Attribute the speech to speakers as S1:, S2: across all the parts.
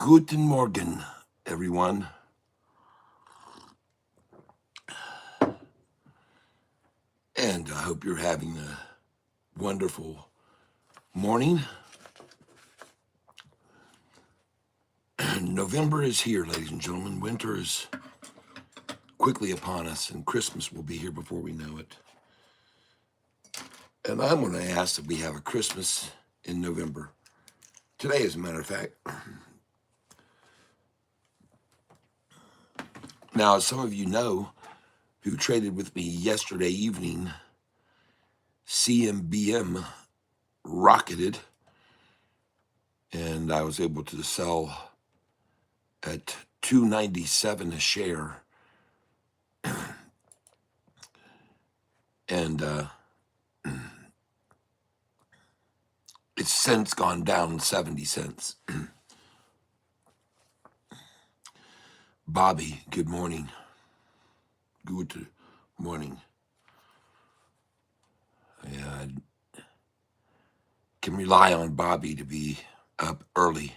S1: Guten Morgen, everyone. And I hope you're having a wonderful morning. November is here, ladies and gentlemen. Winter is quickly upon us, and Christmas will be here before we know it. And I'm going to ask that we have a Christmas in November. Today, as a matter of fact. Now, as some of you know, who traded with me yesterday evening, CMBM rocketed, and I was able to sell at $2.97 a share, and it's since gone down 70 cents. Bobby, good morning. Good morning. I can rely on Bobby to be up early.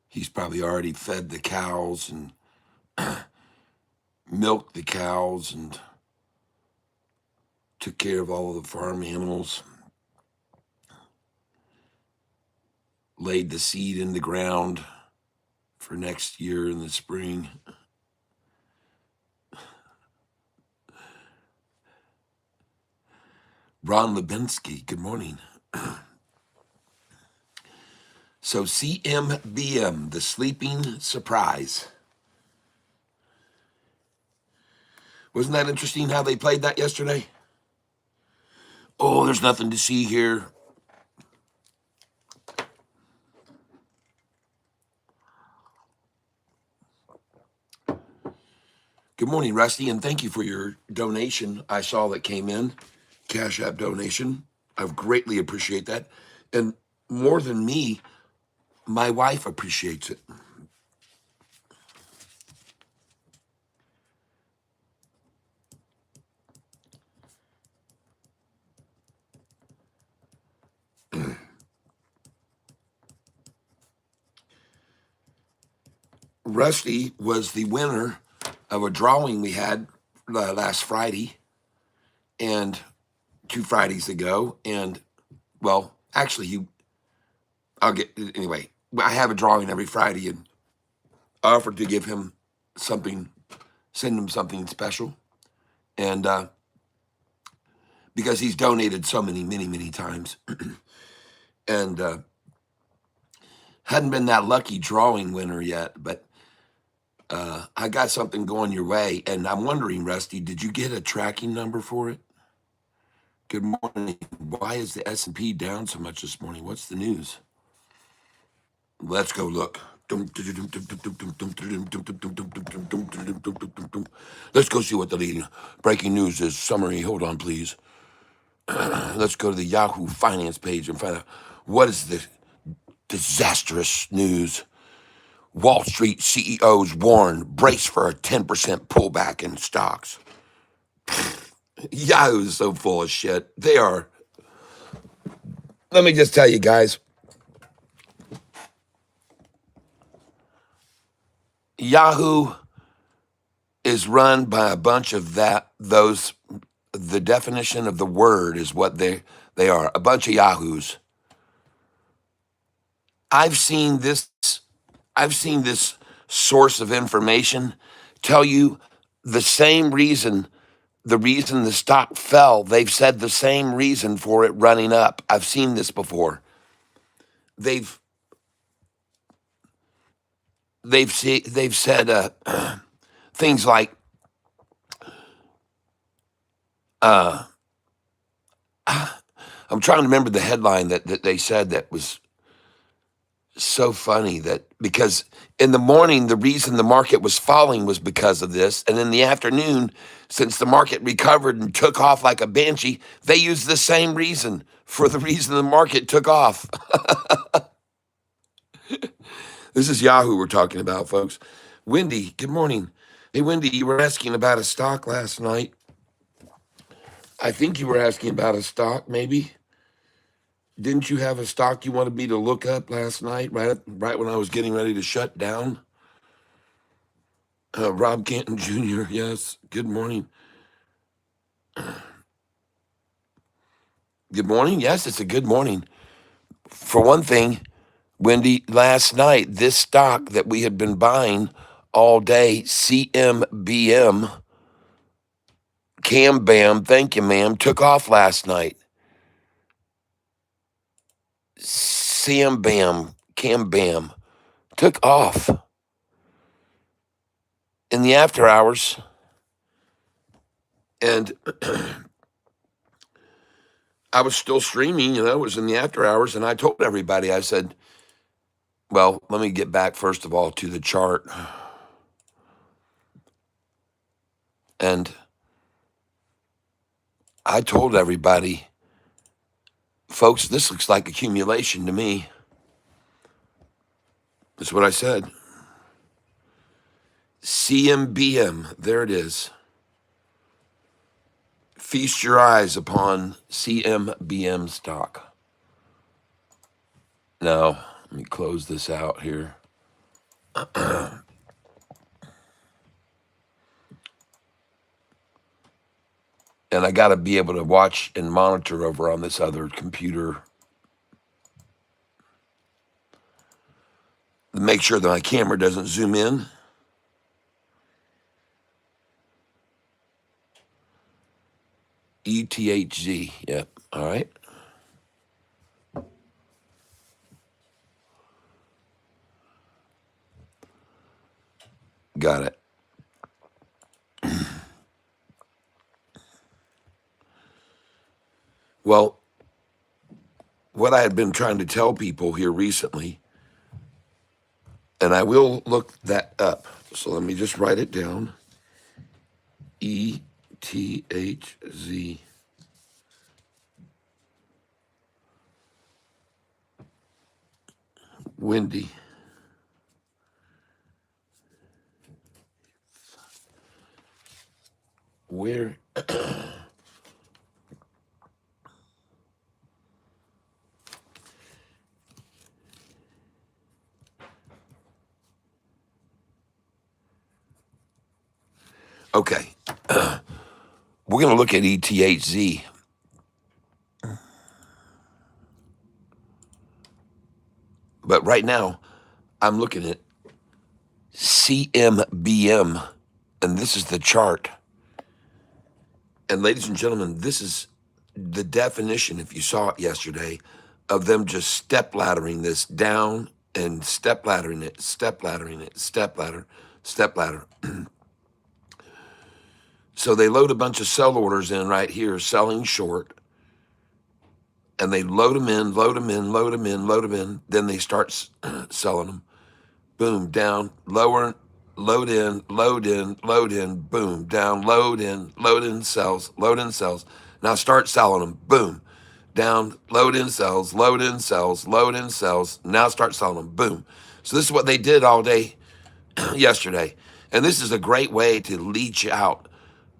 S1: He's probably already fed the cows and milked the cows and took care of all of the farm animals, laid the seed in the ground for next year in the spring. Ron Lubinsky, good morning. So CMBM, the sleeping surprise. Wasn't that interesting how they played that yesterday? Oh, there's nothing to see here. Good morning, Rusty, and thank you for your donation. I saw that came in, Cash App donation. I greatly appreciate that. And more than me, my wife appreciates it. Rusty was the winner of a drawing we had last Friday and 2 Fridays ago. And, well, actually, anyway, I have a drawing every Friday and offered to give him something, send him something special. And because he's donated so many times. And hadn't been that lucky drawing winner yet, but I got something going your way. And I'm wondering, Rusty, did you get a tracking number for it? Good morning. Why is the S&P down so much this morning? What's the news? Let's go look. Let's go see what the leading breaking news is. Summary. Hold on, please. Let's go to the Yahoo Finance page and find out what is the disastrous news. Wall Street CEOs warn, brace for a 10% pullback in stocks. Yahoo is so full of shit. They are. Let me just tell you guys. Yahoo is run by a bunch of those. The definition of the word is what they are. A bunch of Yahoos. I've seen this source of information tell you the same reason, the reason the stock fell. They've said the same reason for it running up. I've seen this before. They've said things like I'm trying to remember the headline that they said that was so funny, that because in the morning, the reason the market was falling was because of this. And in the afternoon, since the market recovered and took off like a banshee, they used the same reason for the reason the market took off. This is Yahoo we're talking about, folks. Wendy, good morning. Hey, Wendy, you were asking about a stock last night. I think you were asking about a stock, maybe. Didn't you have a stock you wanted me to look up last night, right when I was getting ready to shut down? Rob Canton Jr., yes. Good morning. Good morning. Yes, it's a good morning. For one thing, Wendy, last night, this stock that we had been buying all day, CMBM, Cam Bam, thank you, ma'am, took off last night. Cam Bam, took off in the after hours. And I was still streaming, it was in the after hours. And I told everybody, I said, well, let me get back first of all to the chart. And I told everybody, folks, this looks like accumulation to me. That's what I said. CMBM, there it is. Feast your eyes upon CMBM stock. Now, let me close this out here. And I got to be able to watch and monitor over on this other computer. Make sure that my camera doesn't zoom in. ETHZ, yep, all right. Got it. Well, what I had been trying to tell people here recently, and I will look that up. So let me just write it down. ETHZ. Wendy. Where? Okay. We're going to look at ETHZ. But right now, I'm looking at CMBM, and this is the chart. And ladies and gentlemen, this is the definition, if you saw it yesterday, of them just step laddering this down and step laddering it, step laddering it, step ladder, step ladder. So they load a bunch of sell orders in right here, selling short, and they load them in, load them in, load them in, load them in. Then they start selling them. Boom, down, lower, load in, load in, load in, boom, down, load in, sells, load in, sells. Now start selling them. Boom, down, load in, sells, load in, sells, load in, sells. Now start selling them. Boom. So this is what they did all day yesterday. And this is a great way to leech out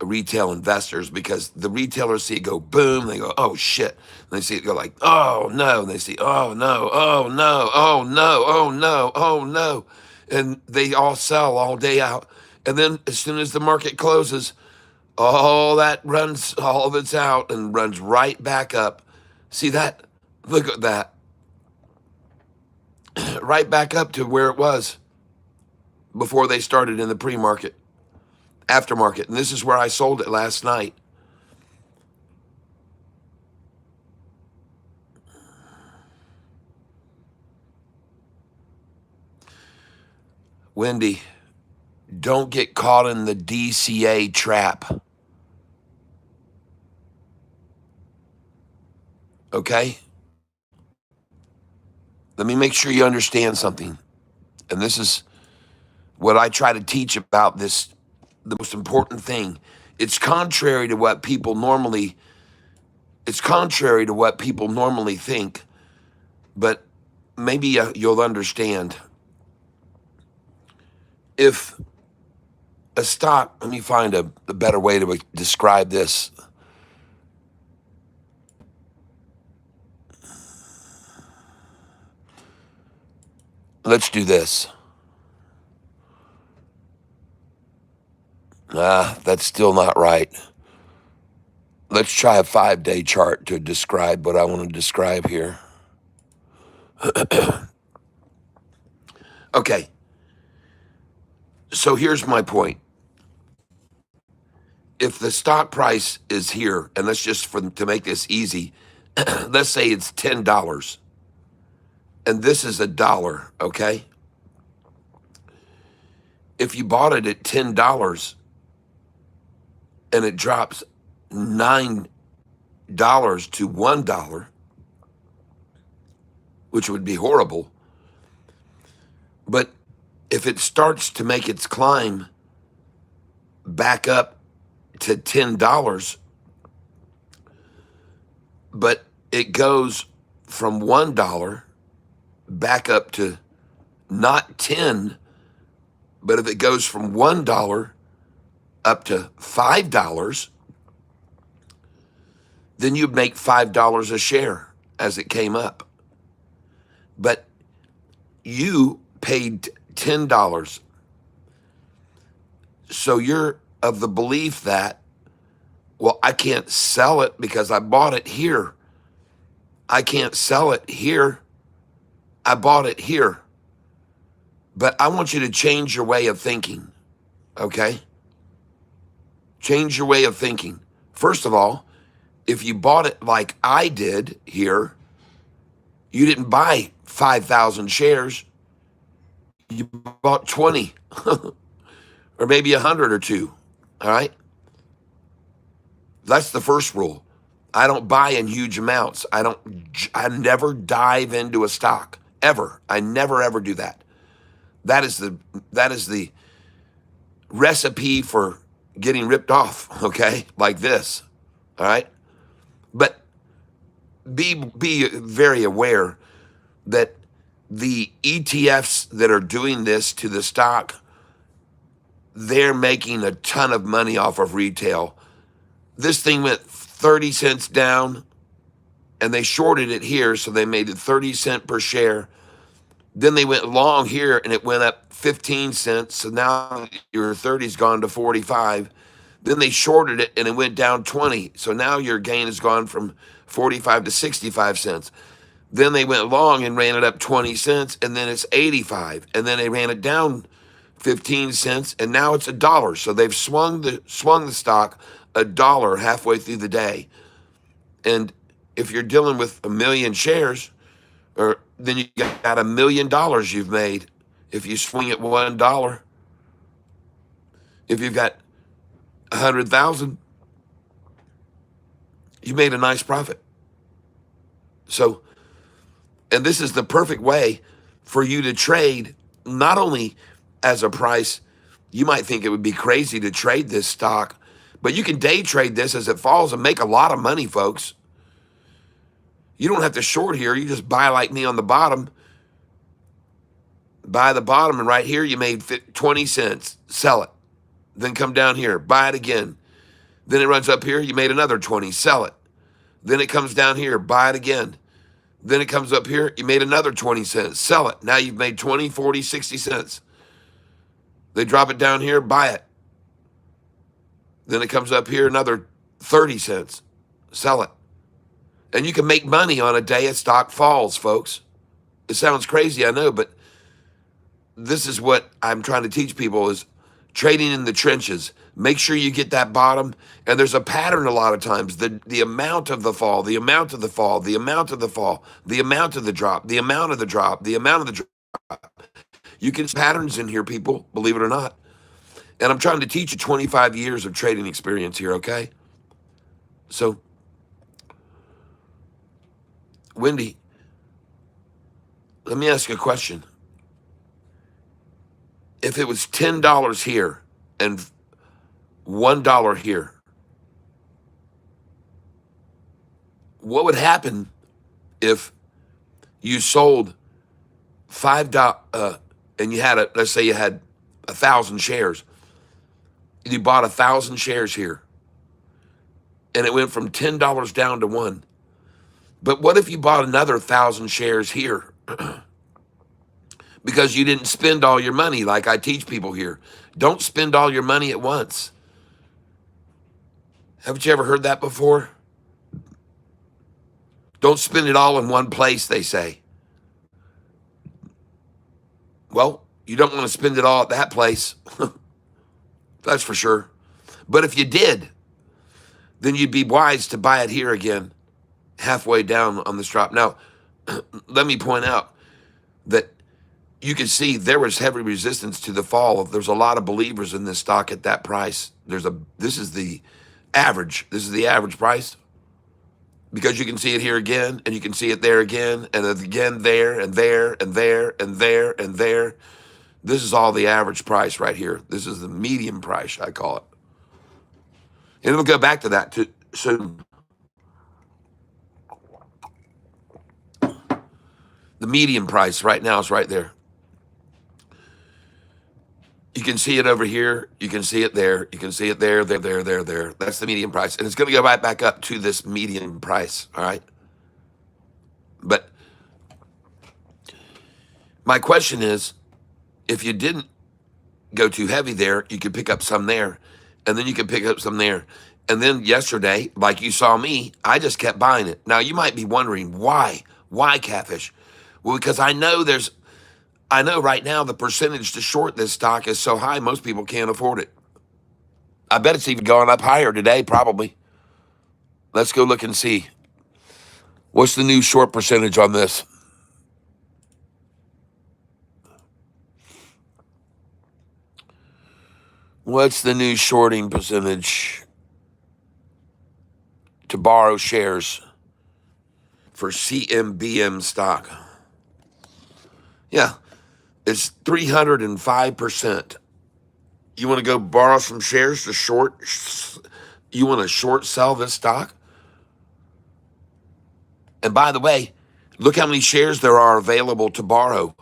S1: retail investors, because the retailers see it go boom, they go, oh shit. And they see it go like, oh no. And they see, oh no, oh no, oh no, oh no, oh no. And they all sell all day out. And then as soon as the market closes, all of it's out and runs right back up. See that? Look at that. Right back up to where it was before they started in the pre-market, aftermarket. And this is where I sold it last night. Wendy, don't get caught in the DCA trap. Okay? Let me make sure you understand something. And this is what I try to teach about this, the most important thing. It's contrary to what people normally think, but maybe you'll understand. If a stock, let me find a better way to describe this. Let's do this. That's still not right. Let's try a 5-day chart to describe what I want to describe here. Okay, so here's my point. If the stock price is here, and let's just to make this easy, let's say it's $10, and this is $1, okay? If you bought it at $10 and it drops $9 to $1, which would be horrible, but if it starts to make its climb back up to $10, but it goes from $1 back up to not 10, but if it goes from $1 up to $5, then you'd make $5 a share as it came up. But you paid $10. So you're of the belief that, well, I can't sell it because I bought it here. I can't sell it here. I bought it here. But I want you to change your way of thinking, okay? Change your way of thinking. First of all, if you bought it like I did here, you didn't buy 5,000 shares. You bought 20 or maybe 100 or two, all right? That's the first rule. I don't buy in huge amounts. I never dive into a stock, ever. I never, ever do that. That is the recipe for getting ripped off, okay? Like this, all right? But be very aware that the ETFs that are doing this to the stock, they're making a ton of money off of retail. This thing went 30 cents down, and they shorted it here, so they made it 30 cents per share. Then they went long here, and it went up 15 cents, so now your 30's gone to 45. Then they shorted it, and it went down 20, so now your gain has gone from 45 to 65 cents. Then they went long and ran it up 20 cents, and then it's 85. And then they ran it down 15 cents, and now it's $1. So they've swung the stock $1 halfway through the day. And if you're dealing with 1 million shares, then you got $1 million you've made if you swing at $1. If you've got 100,000, you made a nice profit. So, and this is the perfect way for you to trade, not only as a price. You might think it would be crazy to trade this stock, but you can day trade this as it falls and make a lot of money, folks. You don't have to short here. You just buy like me on the bottom. Buy the bottom, and right here you made 20 cents. Sell it. Then come down here. Buy it again. Then it runs up here. You made another 20. Sell it. Then it comes down here. Buy it again. Then it comes up here. You made another 20 cents. Sell it. Now you've made 20, 40, 60 cents. They drop it down here. Buy it. Then it comes up here. Another 30 cents. Sell it. And you can make money on a day a stock falls, folks. It sounds crazy, I know, but this is what I'm trying to teach people is trading in the trenches. Make sure you get that bottom. And there's a pattern a lot of times. The amount of the fall, the amount of the fall, the amount of the fall, the amount of the drop, the amount of the drop, the amount of the drop. You can see patterns in here, people, believe it or not. And I'm trying to teach you 25 years of trading experience here, okay? So, Wendy, let me ask you a question. If it was $10 here and $1 here, what would happen if you sold $5 and you had let's say you had 1,000 shares. You bought 1,000 shares here, and it went from $10 down to $1. But what if you bought another 1,000 shares here? because you didn't spend all your money. Like I teach people here, don't spend all your money at once. Haven't you ever heard that before? Don't spend it all in one place, they say. Well, you don't want to spend it all at that place. That's for sure. But if you did, then you'd be wise to buy it here again, halfway down on this drop. Now, let me point out that you can see there was heavy resistance to the fall. There's a lot of believers in this stock at that price. This is the average. This is the average price, because you can see it here again, and you can see it there again, and again there, and there, and there, and there, and there. This is all the average price right here. This is the medium price, I call it. And it'll go back to that soon. The medium price right now is right there. You can see it over here. You can see it there. You can see it there, there, there, there, there. That's the medium price. And it's going to go right back up to this medium price, all right? But my question is, if you didn't go too heavy there, you could pick up some there, and then you could pick up some there. And then yesterday, like you saw me, I just kept buying it. Now, you might be wondering, why? Why, Catfish? Well, because I know right now the percentage to short this stock is so high, most people can't afford it. I bet it's even going up higher today, probably. Let's go look and see. What's the new short percentage on this? What's the new shorting percentage to borrow shares for CMBM stock? Yeah, it's 305%. You want to go borrow some shares to short? You want to short sell this stock? And by the way, look how many shares there are available to borrow.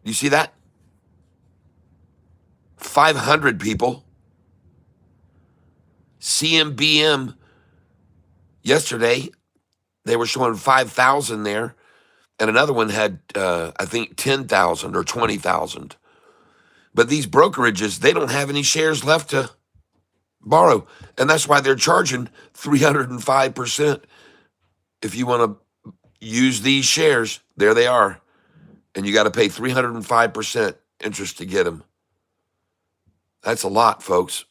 S1: You see that? 500 people. CMBM yesterday, they were showing 5,000 there, and another one had, I think, 10,000 or 20,000. But these brokerages, they don't have any shares left to borrow, and that's why they're charging 305%. If you want to use these shares, there they are, and you got to pay 305% interest to get them. That's a lot, folks.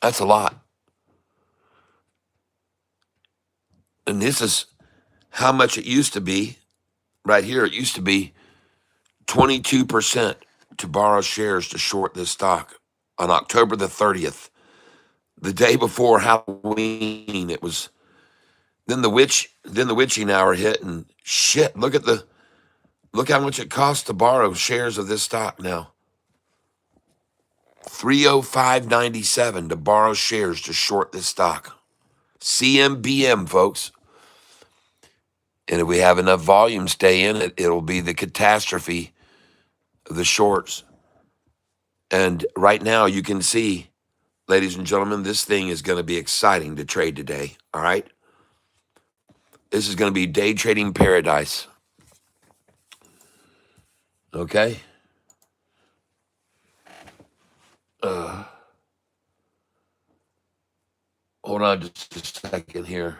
S1: That's a lot. And this is how much it used to be. Right here, it used to be 22% to borrow shares to short this stock on October the 30th. The day before Halloween, it was, then the witching hour hit, and shit, look how much it costs to borrow shares of this stock now. $305.97 to borrow shares to short this stock. CMBM, folks. And if we have enough volume stay in it, it'll be the catastrophe of the shorts. And right now you can see, ladies and gentlemen, this thing is going to be exciting to trade today, all right? This is going to be day trading paradise. Okay? Hold on just a second here.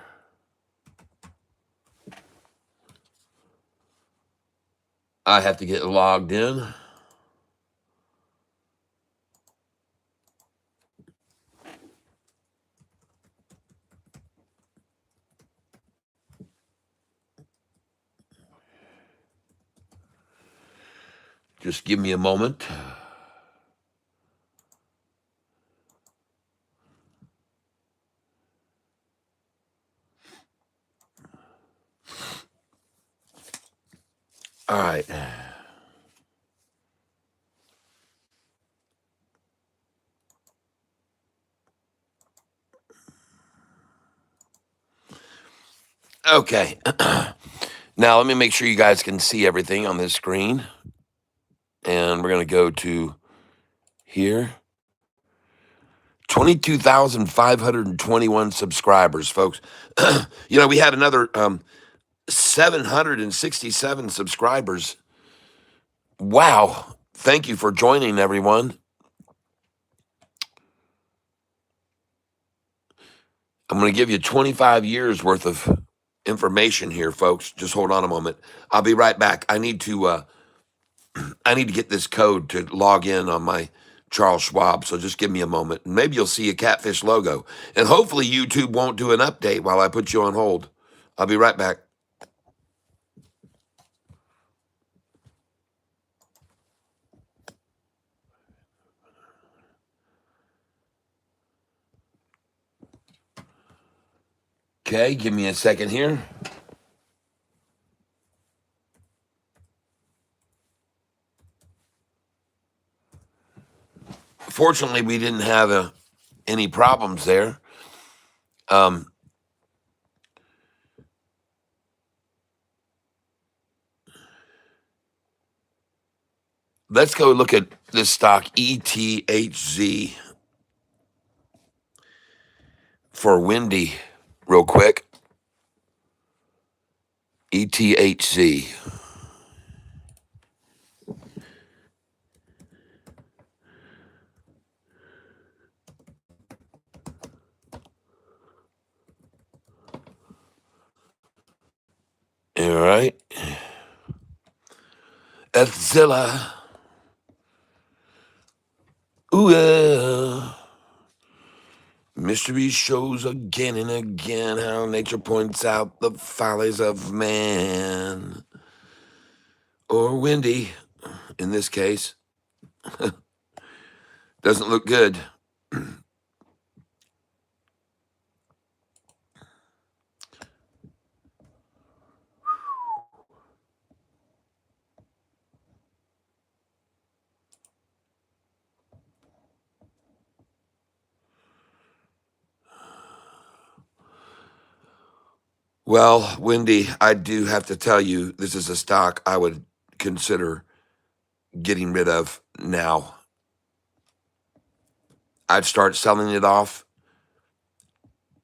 S1: I have to get logged in. Just give me a moment. All right. Okay. Now, let me make sure you guys can see everything on this screen. And we're going to go to here. 22,521 subscribers, folks. We had another 767 subscribers. Wow. Thank you for joining, everyone. I'm going to give you 25 years worth of information here, folks. Just hold on a moment. I'll be right back. I need to get this code to log in on my Charles Schwab. So just give me a moment. And maybe you'll see a Catfish logo. And hopefully YouTube won't do an update while I put you on hold. I'll be right back. Okay, give me a second here. Fortunately, we didn't have any problems there. Let's go look at this stock, ETHZ, for Wendy, real quick. ETHZ. All right. Ethzilla. Ooh. Mystery shows again and again how nature points out the follies of man. Or Wendy, in this case. Doesn't look good. Well, Wendy, I do have to tell you, this is a stock I would consider getting rid of now. I'd start selling it off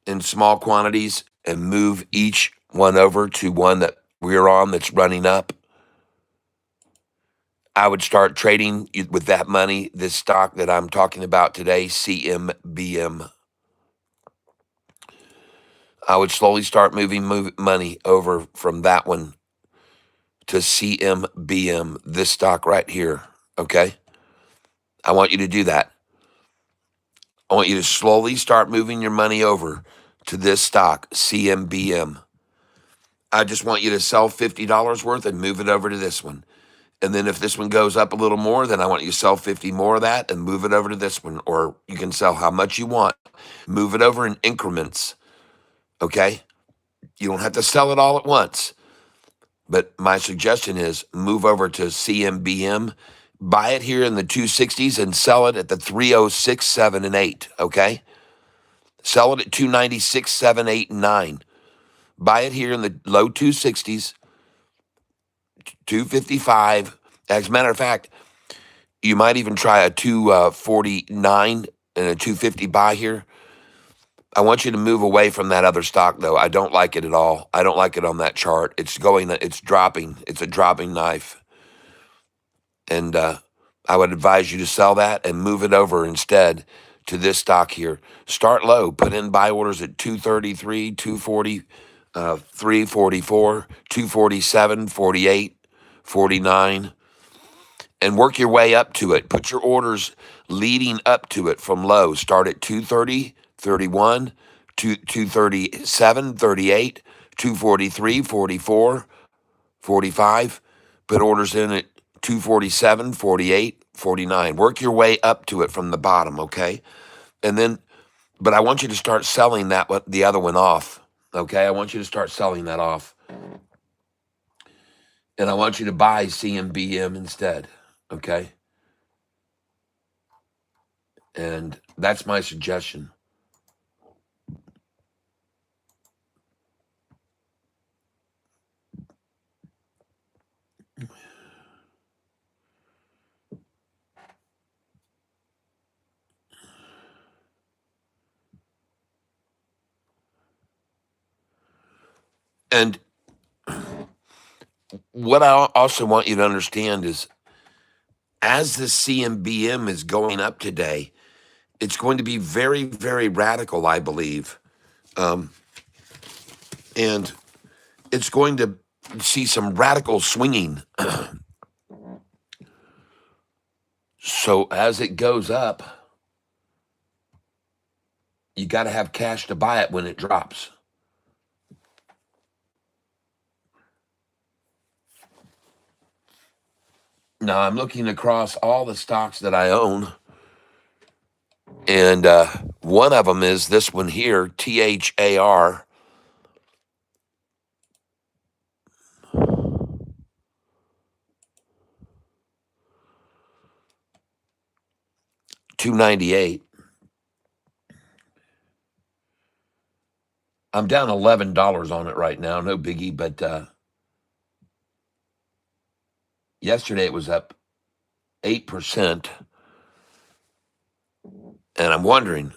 S1: in small quantities and move each one over to one that we're on that's running up. I would start trading with that money, this stock that I'm talking about today, CMBM. I would slowly start moving money over from that one to CMBM, this stock right here. Okay? I want you to do that. I want you to slowly start moving your money over to this stock, CMBM. I just want you to sell $50 worth and move it over to this one. And then if this one goes up a little more, then I want you to sell 50 more of that and move it over to this one. Or you can sell how much you want. Move it over in increments. Okay? You don't have to sell it all at once. But my suggestion is move over to CMBM, buy it here in the 260s and sell it at the 306, 7, and 8. Okay? Sell it at 296, 7, 8, and 9. Buy it here in the low 260s, 255. As a matter of fact, you might even try a 249 and a 250 buy here. I want you to move away from that other stock, though. I don't like it at all. I don't like it on that chart. It's dropping. It's a dropping knife. And I would advise you to sell that and move it over instead to this stock here. Start low. Put in buy orders at 233, 240, 344, 247, 48, 49, and work your way up to it. Put your orders leading up to it from low. Start at 230, 31, 237, 38, 243, 44, 45. Put orders in at 247, 48, 49. Work your way up to it from the bottom, okay? And then, but I want you to start selling the other one off, okay? I want you to start selling that off. And I want you to buy CMBM instead, okay? And that's my suggestion. And what I also want you to understand is as the CMBM is going up today, it's going to be very, very radical, I believe. Um, and it's going to see some radical swinging. So as it goes up, you got to have cash to buy it when it drops. Now I'm looking across all the stocks that I own, and one of them is this one here, THAR. $298. I'm down $11 on it right now, no biggie. But yesterday it was up 8%, and I'm wondering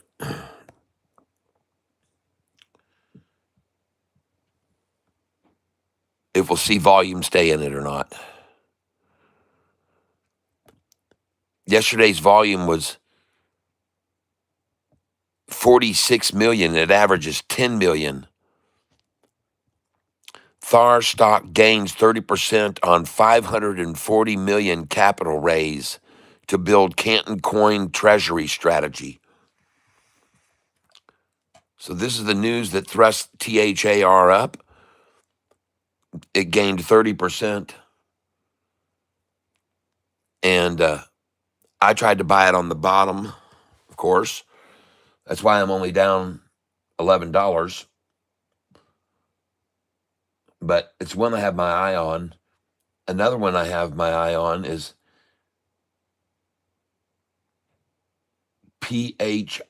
S1: if we'll see volume stay in it or not. Yesterday's volume was 46 million. It averages 10 million. THAR stock gains 30% on 540 million capital raise to build Canton Coin treasury strategy. So this is the news that thrust THAR up. It gained 30%. And I tried to buy it on the bottom, of course. That's why I'm only down $11. But it's one I have my eye on. Another one I have my eye on is PHIO.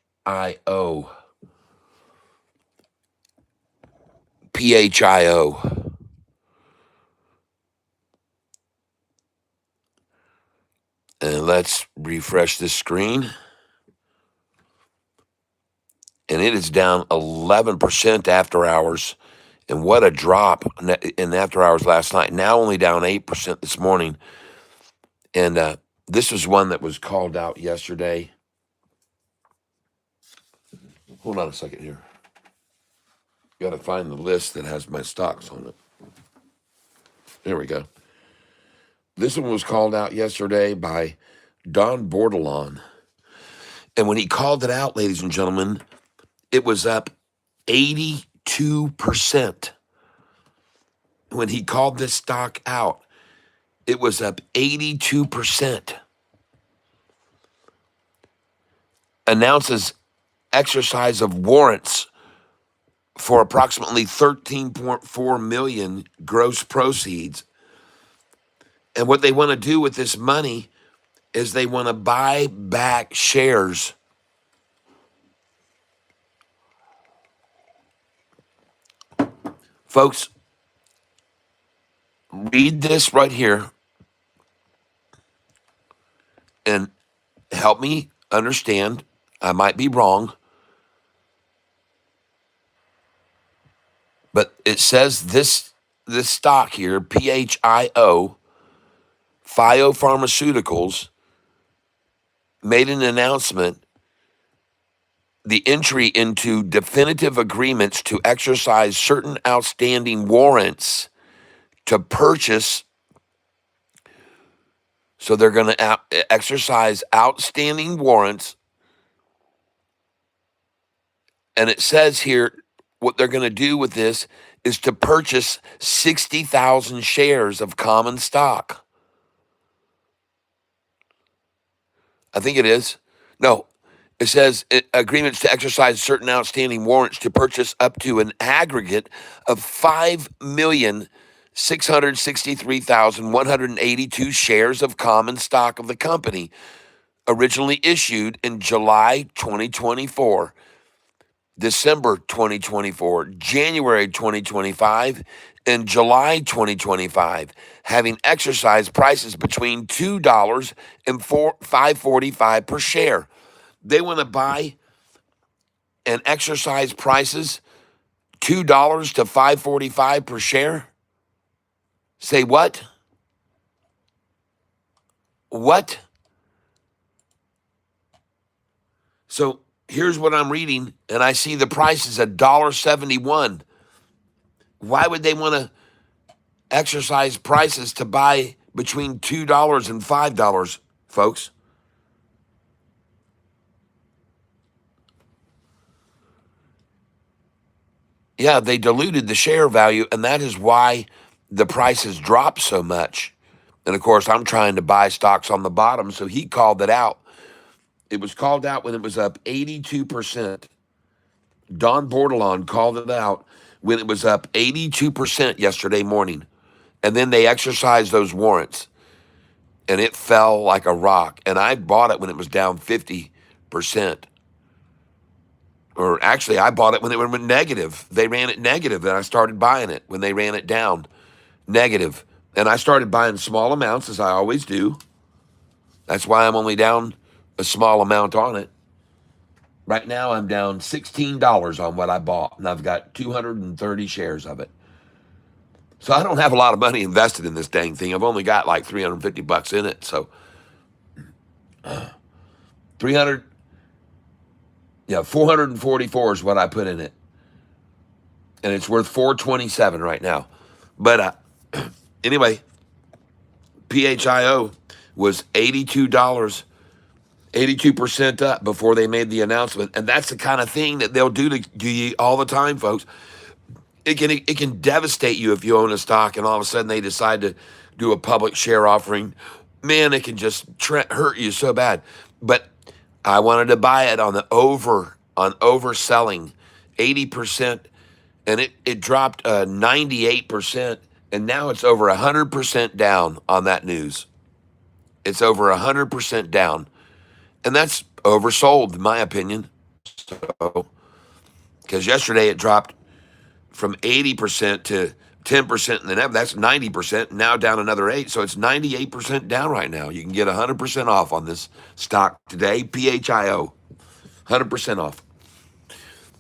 S1: PHIO. And let's refresh this screen. And it is down 11% after hours. And what a drop in after hours last night. Now only down 8% this morning. And this was one that was called out yesterday. Hold on a second here. Got to find the list that has my stocks on it. There we go. This one was called out yesterday by Don Bordelon. And when he called it out, ladies and gentlemen, it was up 82%. When he called this stock out, it was up 82%. Announces exercise of warrants for approximately 13.4 million gross proceeds. And what they want to do with this money is they want to buy back shares. Folks, read this right here and help me understand. I might be wrong, but it says this stock here, PHIO, Phio Pharmaceuticals, made an announcement, the entry into definitive agreements to exercise certain outstanding warrants to purchase. So they're going to exercise outstanding warrants. And it says here, what they're going to do with this is to purchase 60,000 shares of common stock. I think it is. No, it says agreements to exercise certain outstanding warrants to purchase up to an aggregate of 5,663,182 shares of common stock of the company, originally issued in July 2024, December 2024, January 2025, and July 2025, having exercise prices between $2 and $5.45 per share. They want to buy and exercise prices $2 to $5.45 per share. Say what? What? So here's what I'm reading, and I see the price is $1.71. Why would they want to exercise prices to buy between $2 and $5, folks? Yeah, they diluted the share value, and that is why the prices dropped so much. And of course, I'm trying to buy stocks on the bottom, so he called it out. It was called out when it was up 82%. Don Bordelon called it out when it was up 82% yesterday morning. And then they exercised those warrants, and it fell like a rock. And I bought it when it was down 50%. Or actually, I bought it when it went negative. They ran it negative, and I started buying it when they ran it down negative. And I started buying small amounts, as I always do. That's why I'm only down a small amount on it. Right now, I'm down $16 on what I bought, and I've got 230 shares of it. So I don't have a lot of money invested in this dang thing. I've only got like $350 in it. So 300, yeah, 444 is what I put in it, and it's worth 427 right now. But anyway, PHIO was $82, 82% up before they made the announcement, and that's the kind of thing that they'll do to you all the time, folks. It can devastate you if you own a stock and all of a sudden they decide to do a public share offering. Man, it can just hurt you so bad. But I wanted to buy it on overselling 80%, and it dropped 98%, and now it's over 100% down on that news. It's over 100% down, and that's oversold in my opinion. So, because yesterday it dropped from 80% to 10%, and then that's 90%, now down another 8. So it's 98% down right now. You can get 100% off on this stock today, PHIO, 100% off.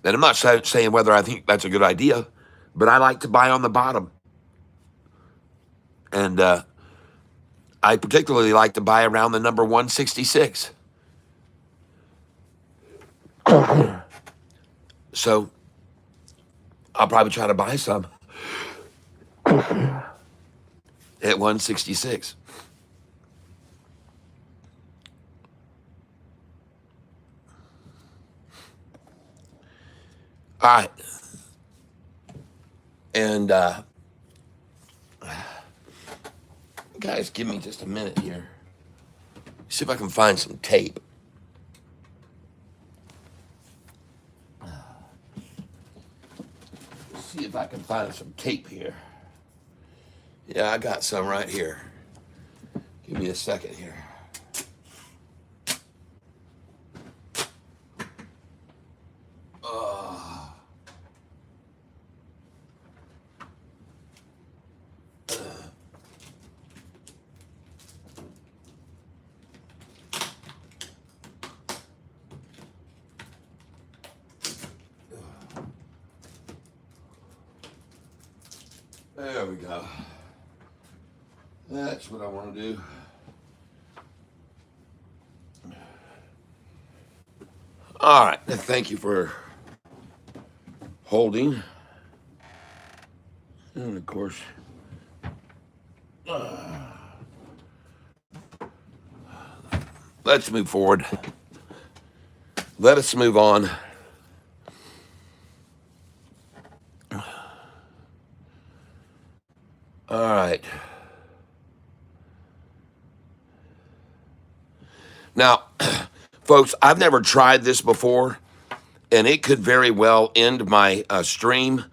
S1: And I'm not saying whether I think that's a good idea, but I like to buy on the bottom. And I particularly like to buy around the number 166. So I'll probably try to buy some at 166. All right. And guys, give me just a minute here. See if I can find some tape. See if I can find some tape here. Yeah, I got some right here. Give me a second here. There we go. That's what I want to do. All right. Thank you for holding. And of course, let's move forward. Let us move on. All right. Now, folks, I've never tried this before, and it could very well end my stream,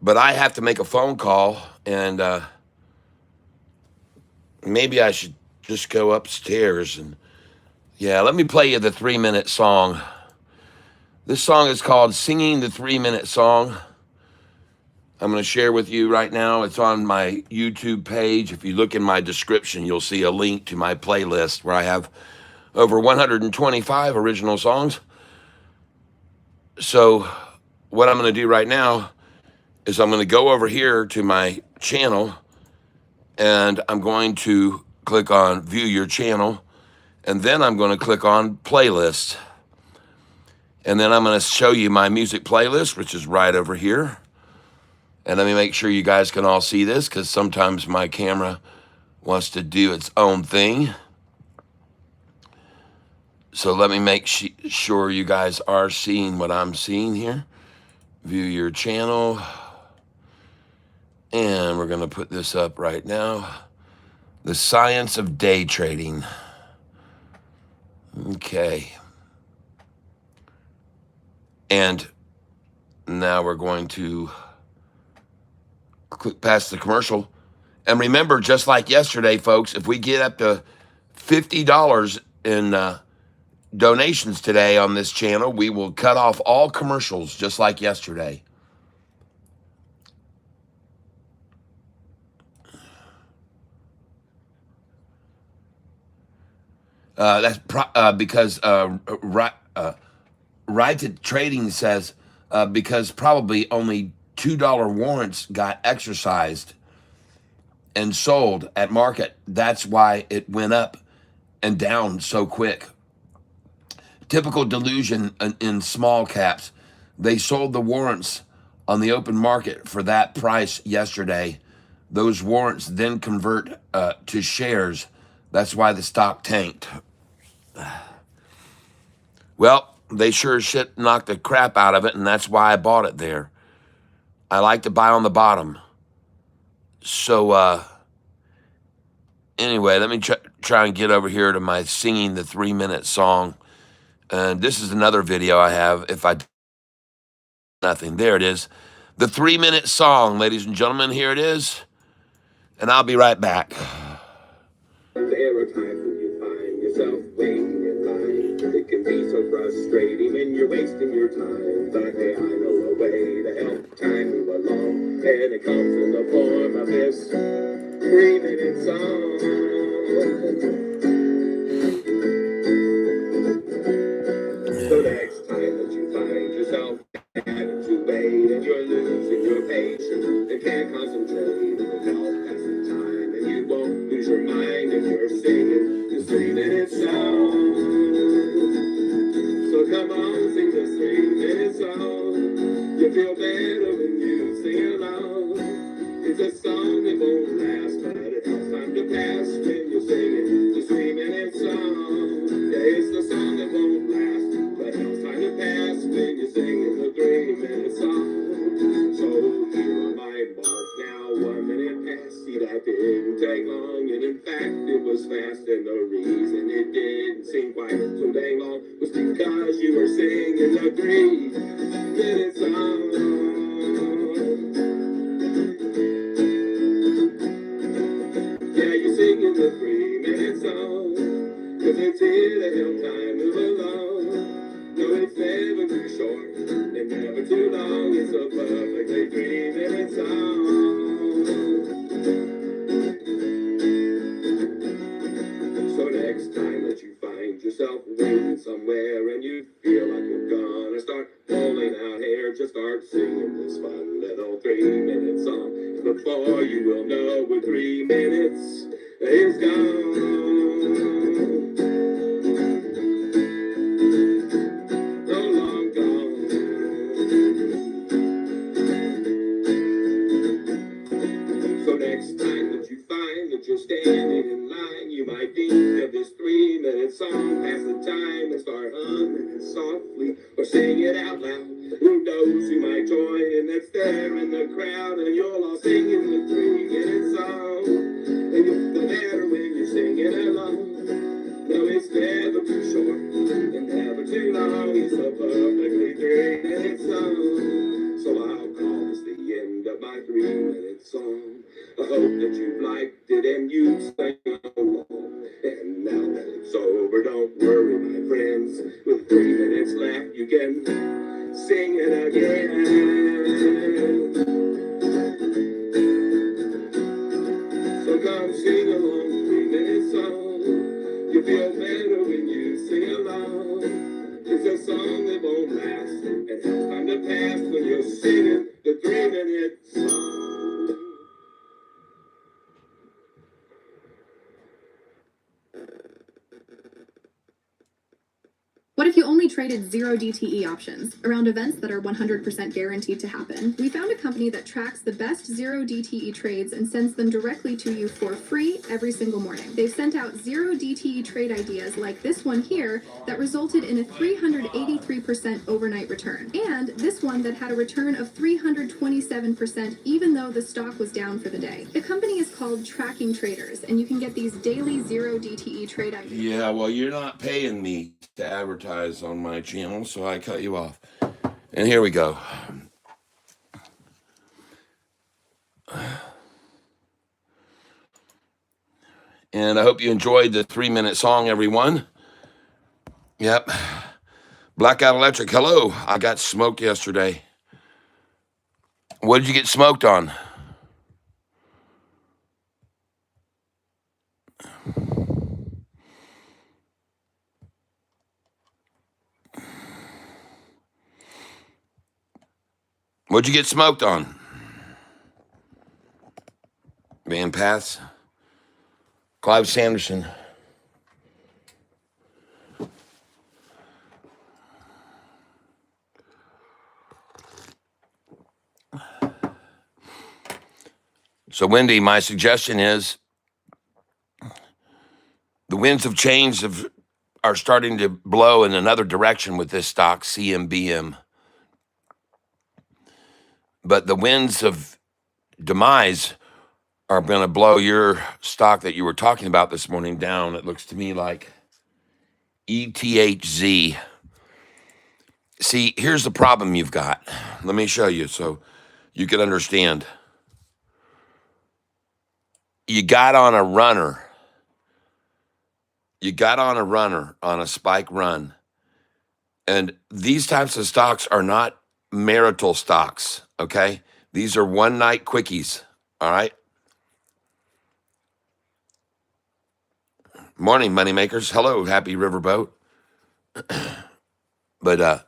S1: but I have to make a phone call, and maybe I should just go upstairs. And yeah, let me play you the 3-minute song. This song is called Singing the 3-Minute Song. I'm going to share with you right now. It's on my YouTube page. If you look in my description, you'll see a link to my playlist where I have over 125 original songs. So what I'm going to do right now is I'm going to go over here to my channel, And I'm going to click on view your channel, and then I'm going to click on playlist. And then I'm going to show you my music playlist, which is right over here. And let me make sure you guys can all see this, because sometimes my camera wants to do its own thing. So let me make sure you guys are seeing what I'm seeing here. View your channel. And we're going to put this up right now. The science of day trading. Okay. And now we're going to click past the commercial. And remember, just like yesterday, folks, if we get up to $50 in donations today on this channel, we will cut off all commercials just like yesterday. That's because Right to Trading says because probably only $2 warrants got exercised and sold at market. That's why it went up and down so quick. Typical delusion in small caps. They sold the warrants on the open market for that price yesterday. Those warrants then convert to shares. That's why the stock tanked. Well, they sure as shit knocked the crap out of it, and that's why I bought it there. I like to buy on the bottom. So, anyway, let me try and get over here to my singing the 3-minute song. And this is another video I have. If I nothing, there it is. The 3-minute song, ladies and gentlemen, here it is. And I'll be right back.
S2: There are times when you find yourself waiting in line. It can be so frustrating when you're wasting your time. But hey, I know a way to help time move along. And it comes in the form of this 3-minute song. So next time that you find yourself having to wait and you're losing your patience and can't concentrate, it'll help pass the time and you won't lose your mind if you're singing this 3-minute song. So come on, sing this 3-minute song. You feel better when you sing along. It's a song that won't last, but it helps time to pass when you're singing this 3-minute song. Yeah, it's the song that won't last, but helps time to pass when you're singing the 3-minute song. So here on my mark now, 1 minute past. See, that didn't take long, and in fact it was fast. And the reason it didn't seem quite so dang long was because you were singing the 3-minute song. Yeah, you're singing the 3-minute song, 'cause it's here to help time move along. No, it's never too short and never too long. It's a perfectly 3-minute song. So next time that you find yourself waiting somewhere and you feel like you're gonna start pulling out hair, just start singing this fun little 3-minute song. And before you will know, with 3 minutes is gone. So long gone. So next time that you find that you're standing in line, you might think of this 3-minute song, pass the time and start humming it softly or sing it out loud. Who knows, you might join that's there in the crowd, and you're all singing the 3-minute song. And you'll feel better when you're singing along. No, it's never too short and never too long. It's a perfectly 3-minute song. So I'll call this the end of my 3-minute song. I hope that you liked it and you sang along. And now that it's over, don't worry, my friends. With 3 minutes left, you can sing it again. So come sing along, 3-minute song. You feel better when you sing along. It's a song that won't last and has time to pass when you're singing the 3-minute song. like you only traded 0 DTE options around events that are 100% guaranteed to happen. We found a company that tracks the best 0 DTE trades and sends them directly to you for free every single morning. They've sent out 0 DTE trade ideas like this one here that resulted in a 383% overnight return, and this one that had a return of 327% even though the stock was down for the day. The company is called Tracking Traders, and you can get these daily 0 DTE trade ideas.
S1: Yeah, well, you're not paying me to advertise on my channel, so I cut you off. And here we go. And I hope you enjoyed the 3-minute song, everyone. Yep. Blackout Electric, hello. I got smoked yesterday. What did you get smoked on? What'd you get smoked on? Van Paths? Clive Sanderson. So, Wendy, my suggestion is the winds of change are starting to blow in another direction with this stock, CMBM. But the winds of demise are going to blow your stock that you were talking about this morning down. It looks to me like ETHZ. See, here's the problem you've got. Let me show you so you can understand. You got on a runner. You got on a runner on a spike run. And these types of stocks are not marital stocks, okay? These are one-night quickies, all right? Morning, moneymakers. Hello, happy riverboat. But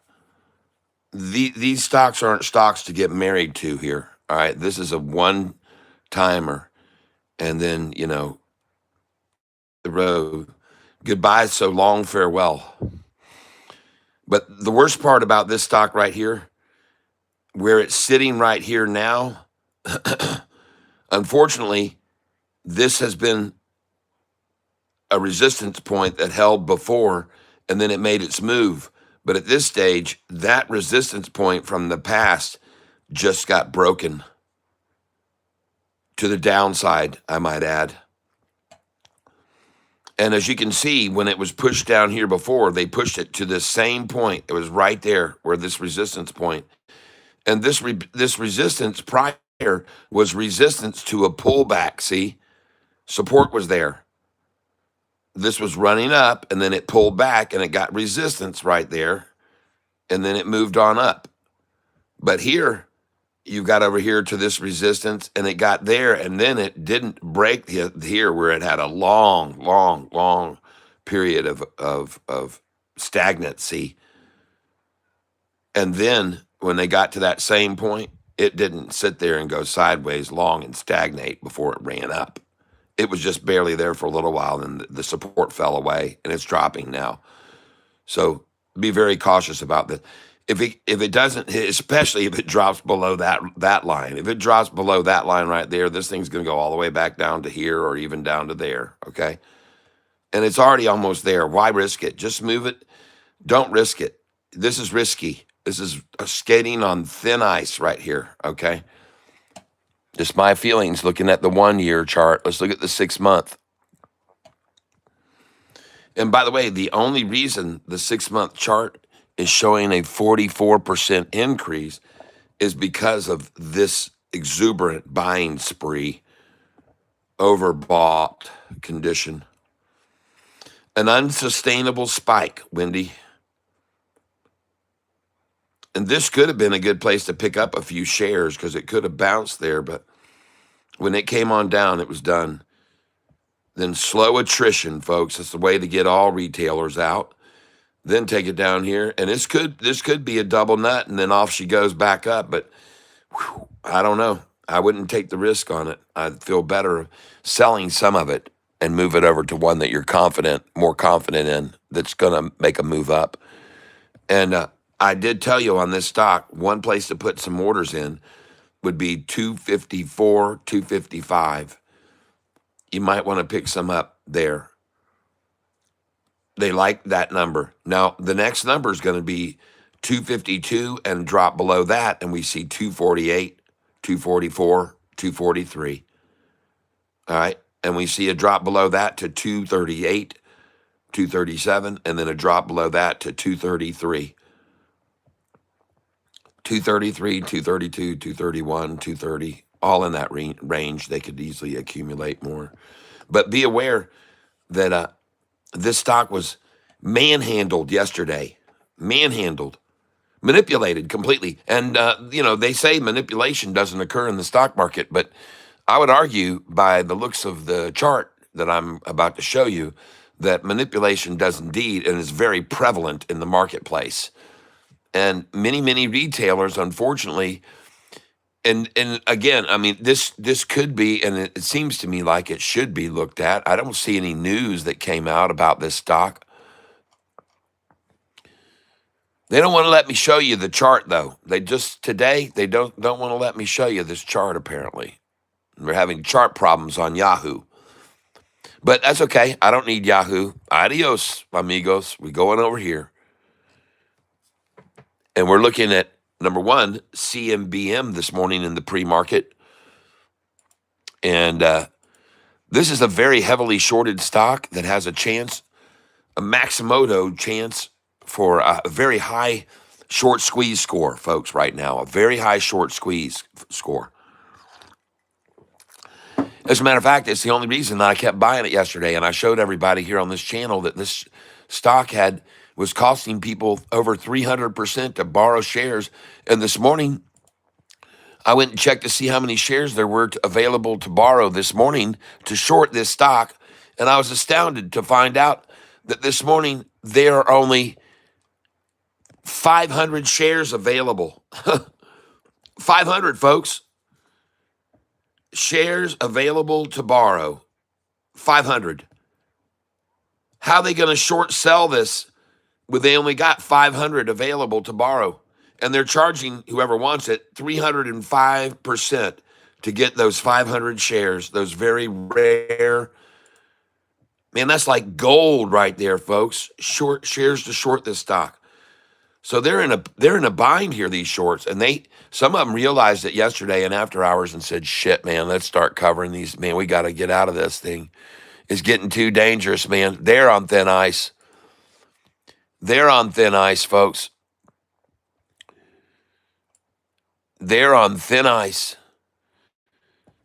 S1: these stocks aren't stocks to get married to here, all right? This is a one-timer. And then, the road. Goodbye, so long, farewell. But the worst part about this stock right here, where it's sitting right here now, unfortunately, this has been a resistance point that held before, and then it made its move. But at this stage, that resistance point from the past just got broken to the downside, I might add. And as you can see, when it was pushed down here before, they pushed it to the same point. It was right there where this resistance point. And this resistance prior was resistance to a pullback, see? Support was there. This was running up, and then it pulled back, and it got resistance right there, and then it moved on up. But here, you got over here to this resistance, and it got there, and then it didn't break here where it had a long period of stagnancy. And then when they got to that same point, it didn't sit there and go sideways long and stagnate before it ran up. It was just barely there for a little while, and the support fell away, and it's dropping now. So be very cautious about that. If it doesn't, especially if it drops below that line, if it drops below that line right there, this thing's going to go all the way back down to here or even down to there, okay? And it's already almost there. Why risk it? Just move it. Don't risk it. This is risky. This is skating on thin ice right here, okay? Just my feelings looking at the 1-year chart. Let's look at the 6-month. And by the way, the only reason the 6-month chart is showing a 44% increase is because of this exuberant buying spree, overbought condition. An unsustainable spike, Wendy. And this could have been a good place to pick up a few shares because it could have bounced there, but when it came on down, it was done. Then slow attrition, folks. That's the way to get all retailers out. Then take it down here, and this could be a double nut, and then off she goes back up. But I don't know. I wouldn't take the risk on it. I'd feel better selling some of it and move it over to one that you're more confident in, that's going to make a move up. And I did tell you on this stock, one place to put some orders in would be 254, 255. You might want to pick some up there. They like that number. Now, the next number is going to be 252 and drop below that, and we see 248, 244, 243. All right. And we see a drop below that to 238, 237, and then a drop below that to 233. 233, 232, 231, 230, all in that range. They could easily accumulate more. But be aware that this stock was manhandled yesterday, manhandled, manipulated completely. And, they say manipulation doesn't occur in the stock market, but I would argue by the looks of the chart that I'm about to show you that manipulation does indeed and is very prevalent in the marketplace. And many retailers, unfortunately, and again, I mean, this could be, and it seems to me like it should be looked at. I don't see any news that came out about this stock. They don't want to let me show you the chart, though. They just today they don't want to let me show you this chart. Apparently, we're having chart problems on Yahoo, but that's okay. I don't need Yahoo. Adios, amigos. We're going over here, and we're looking at number one CMBM this morning in the pre-market, and this is a very heavily shorted stock that has a chance, a Maximoto chance for a very high short squeeze score, folks, right now. A very high short squeeze score. As a matter of fact, it's the only reason that I kept buying it yesterday. And I showed everybody here on this channel that this stock was costing people over 300% to borrow shares. And this morning, I went and checked to see how many shares there were available to borrow this morning to short this stock. And I was astounded to find out that this morning there are only 500 shares available. 500, folks. Shares available to borrow. 500. How are they going to short sell this when they only got 500 available to borrow? And they're charging whoever wants it 305% to get those 500 shares, those very rare. Man, that's like gold right there, folks. Short shares to short this stock. So they're in a bind here, these shorts, and some of them realized it yesterday and after hours and said, "Shit, man, let's start covering these. Man, we got to get out of this thing. It's getting too dangerous, man." They're on thin ice. They're on thin ice, folks. They're on thin ice.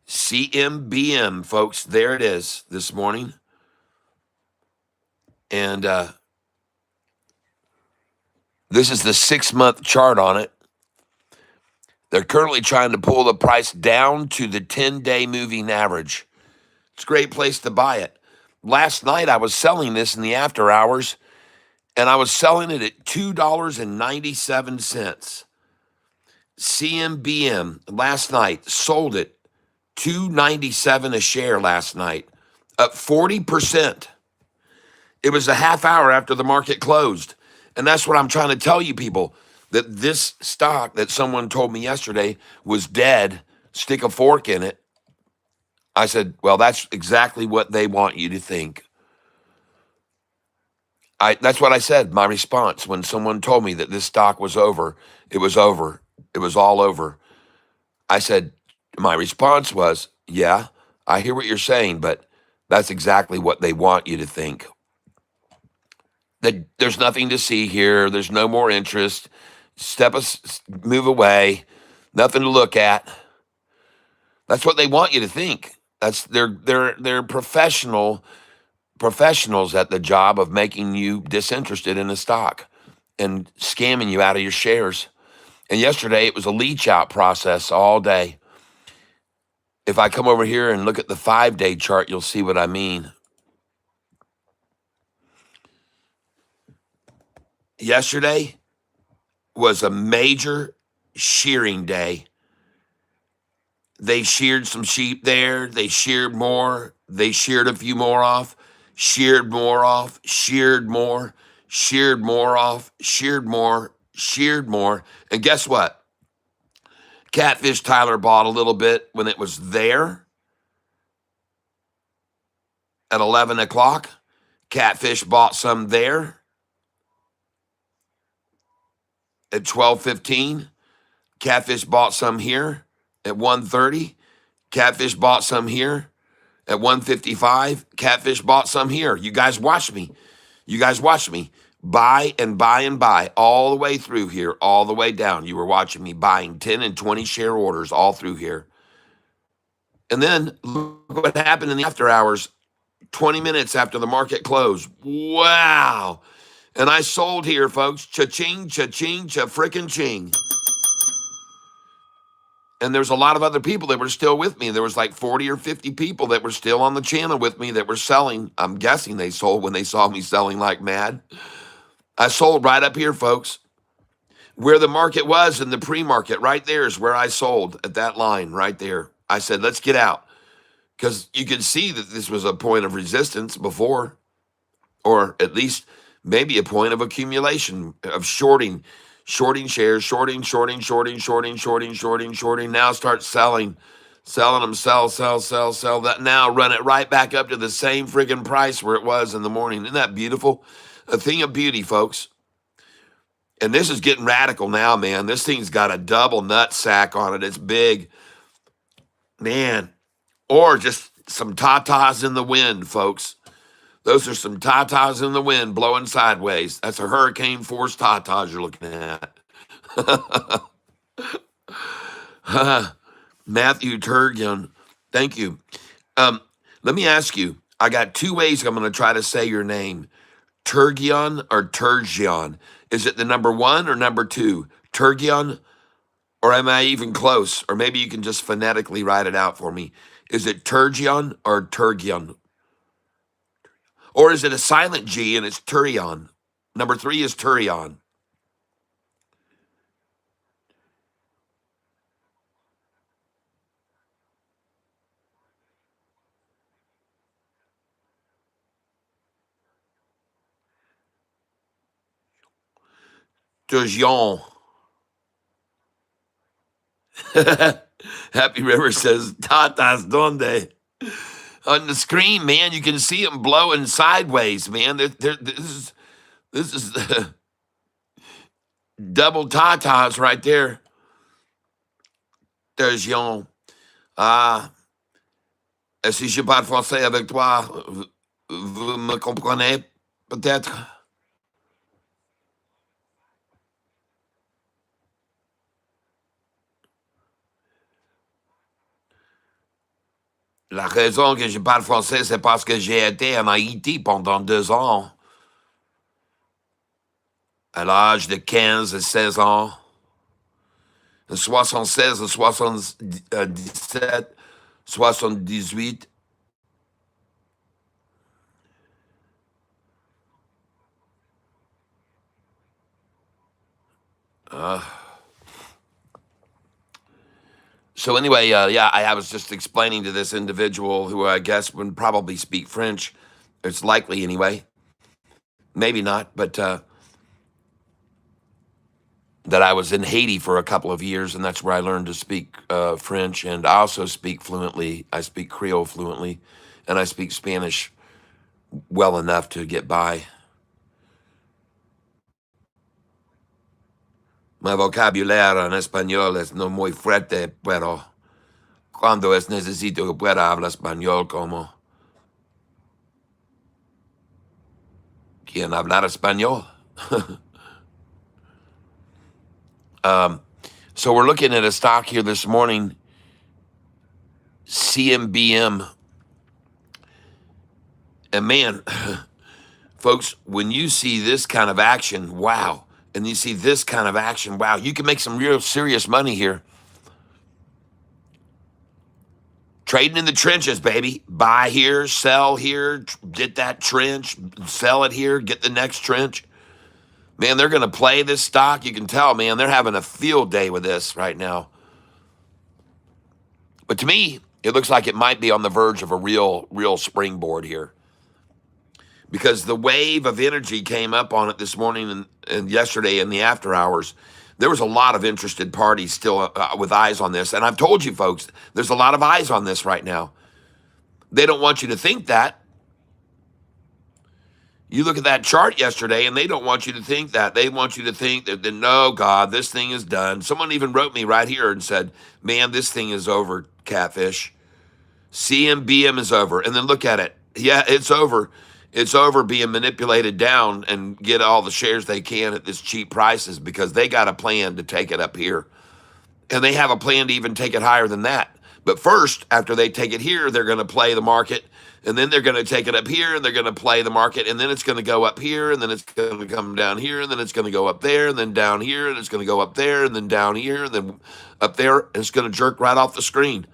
S1: CMBM, folks. There it is this morning, and this is the 6-month chart on it. They're currently trying to pull the price down to the 10-day moving average. It's a great place to buy it. Last night, I was selling this in the after hours, and I was selling it at $2.97. CMBM last night sold it $2.97 a share last night, up 40%. It was a half hour after the market closed. And that's what I'm trying to tell you, people, that this stock that someone told me yesterday was dead, stick a fork in it. I said, well, that's exactly what they want you to think. That's what I said, my response. When someone told me that this stock was over, it was over. It was all over. I said, my response was, yeah, I hear what you're saying, but that's exactly what they want you to think. That there's nothing to see here. There's no more interest. Move away. Nothing to look at. That's what they want you to think. That's they're professionals at the job of making you disinterested in the stock and scamming you out of your shares. And yesterday it was a leach out process all day. If I come over here and look at the 5-day chart, you'll see what I mean. Yesterday was a major shearing day. They sheared some sheep there. They sheared more. They sheared a few more off, sheared more off, sheared more, sheared more off, sheared more, sheared more. And guess what? Catfish Tyler bought a little bit when it was there at 11 o'clock. Catfish bought some there at 12:15. Catfish bought some here at 1:30. Catfish bought some here at 1:55. Catfish bought some here. You guys watch me. You guys watch me buy and buy and buy all the way through here, all the way down. You were watching me buying 10 and 20 share orders all through here. And then look what happened in the after hours, 20 minutes after the market closed. Wow. And I sold here, folks. Cha-ching, cha-ching, cha-frickin' ching. And there's a lot of other people that were still with me. There was like 40 or 50 people that were still on the channel with me that were selling. I'm guessing they sold when they saw me selling like mad. I sold right up here, folks. Where the market was in the pre-market, right there is where I sold at that line right there. I said, let's get out. Because you could see that this was a point of resistance before, or at least maybe a point of accumulation, of shorting shares, shorting. Now start selling them, sell. That now run it right back up to the same friggin' price where it was in the morning. Isn't that beautiful? A thing of beauty, folks. And this is getting radical now, man. This thing's got a double nut sack on it. It's big, man. Or just some tatas in the wind, folks. Those are some tatas in the wind blowing sideways. That's a hurricane force tatas you're looking at. Matthew Turgeon, thank you. Let me ask you, I got two ways I'm going to try to say your name. Turgeon or Turgeon? Is it the number one or number two? Turgeon? Or am I even close? Or maybe you can just phonetically write it out for me. Is it Turgeon or Turgeon? Or is it a silent G and it's Turion? Number three is Turion. Turgeon. Happy River says, Tatas donde? On the screen, man, you can see them blowing sideways, man. This is double tatas right there. Turgeon. Ah, si je parle français avec toi, vous me comprenez peut-être? La raison que je parle français, c'est parce que j'ai été en Haïti pendant 2 ans, à l'âge de 15 et 16 ans, 76, 77, 78. So anyway, yeah, I was just explaining to this individual who I guess would probably speak French. It's likely anyway. Maybe not, but that I was in Haiti for a couple of years, and that's where I learned to speak French. And I also speak fluently. I speak Creole fluently, and I speak Spanish well enough to get by. Mi vocabulario en español es no muy fuerte, pero cuando es necesito que pueda hablar español como quien hablar español. So we're looking at a stock here this morning, CMBM. And man, folks, when you see this kind of action, wow. And you see this kind of action, wow, you can make some real serious money here. Trading in the trenches, baby. Buy here, sell here, get that trench, sell it here, get the next trench. Man, they're going to play this stock. You can tell, man, they're having a field day with this right now. But to me, it looks like it might be on the verge of a real springboard here. because the wave of energy came up on it this morning and yesterday in the after hours. There was a lot of interested parties still with eyes on this. And I've told you folks, there's a lot of eyes on this right now. They don't want you to think that. You look at that chart yesterday and they don't want you to think that. They want you to think that, no, God, this thing is done. Someone even wrote me right here and said, man, this thing is over, Catfish. CMBM is over. And then look at it. Yeah, it's over. It's over being manipulated down and get all the shares they can at this cheap prices because they got a plan to take it up here. And they have a plan to even take it higher than that. But first, after they take it here, they're going to play the market. And then they're going to take it up here and they're going to play the market. And then it's going to go up here and then it's going to come down here and then it's going to go up there and then down here and it's going to go up there and then down here and then up there. And it's going to jerk right off the screen.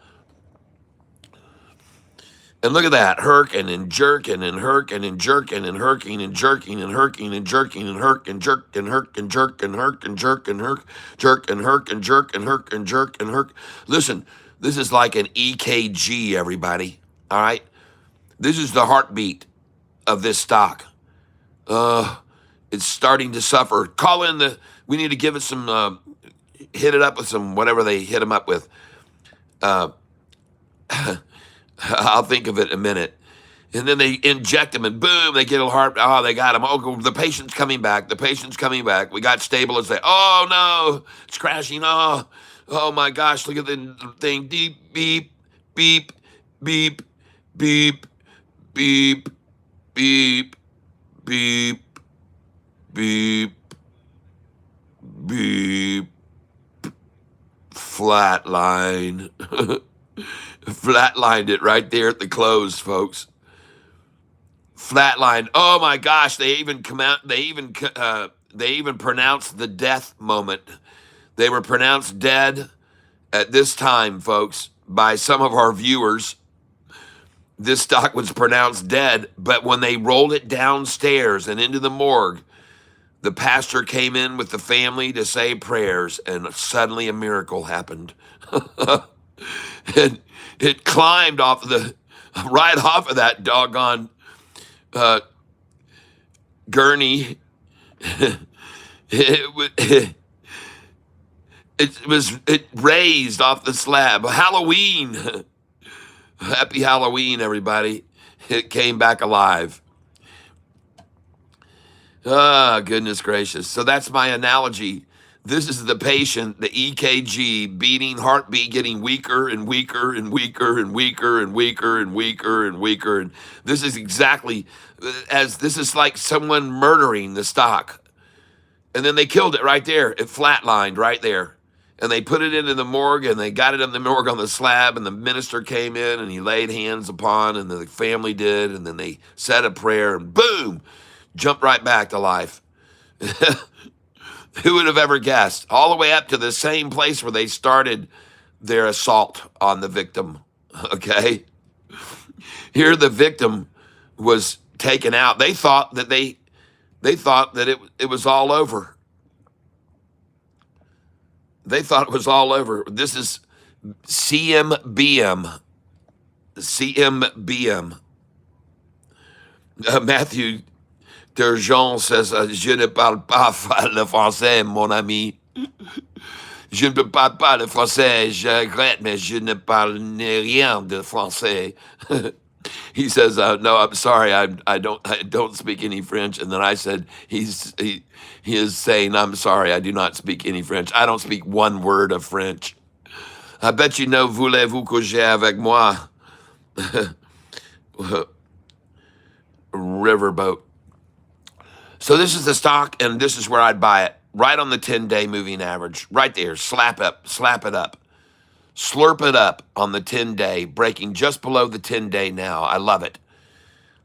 S1: And look at that, herking and jerking and herking and jerking and herking and jerking and herking and jerking and herk and jerk and herk and jerk and herk and jerk and herk, jerk and herk and jerk and herk and jerk and herk. Listen, this is like an EKG, everybody. All right, this is the heartbeat of this stock. It's starting to suffer. Call in the. We need to give it some. Hit it up with some whatever they hit them up with. I'll think of it in a minute. And then they inject them and boom, they get a heart. Oh, they got him. Oh, the patient's coming back. The patient's coming back. We got stabilization. Oh, no, it's crashing. Oh my gosh, look at the thing. Beep, beep, beep, beep, beep, beep, beep, beep, beep, beep. Flatline. Flatlined it right there at the close, folks. Flatlined. Oh my gosh! They even come out. They even pronounced the death moment. They were pronounced dead at this time, folks, by some of our viewers. This stock was pronounced dead, but when they rolled it downstairs and into the morgue, the pastor came in with the family to say prayers, and suddenly a miracle happened. And it climbed right off of that doggone gurney. It raised off the slab. Halloween. Happy Halloween, everybody. It came back alive. Ah, goodness gracious. So that's my analogy. This is the patient, the EKG, beating, heartbeat getting weaker and weaker and weaker and weaker and weaker and weaker and weaker. And this is exactly this is like someone murdering the stock. And then they killed it right there. It flatlined right there. And they put it into the morgue and they got it in the morgue on the slab and the minister came in and he laid hands upon and the family did. And then they said a prayer and boom, jumped right back to life. Who would have ever guessed? All the way up to the same place where they started their assault on the victim. Okay? Here the victim was taken out. They thought that it was all over. They thought it was all over. This is CMBM. CMBM. Matthew Turgeon says, je ne parle pas le français, mon ami. Je ne parle pas le français, je regrette, mais je ne parle rien de français. He says, no, I'm sorry, I don't speak any French. And then I said, he is saying, I'm sorry, I do not speak any French. I don't speak one word of French. I bet you know, voulez-vous coucher avec moi? Riverboat. So this is the stock, and this is where I'd buy it. Right on the 10-day moving average. Right there. Slap it up. Slurp it up on the 10-day, breaking just below the 10-day now. I love it.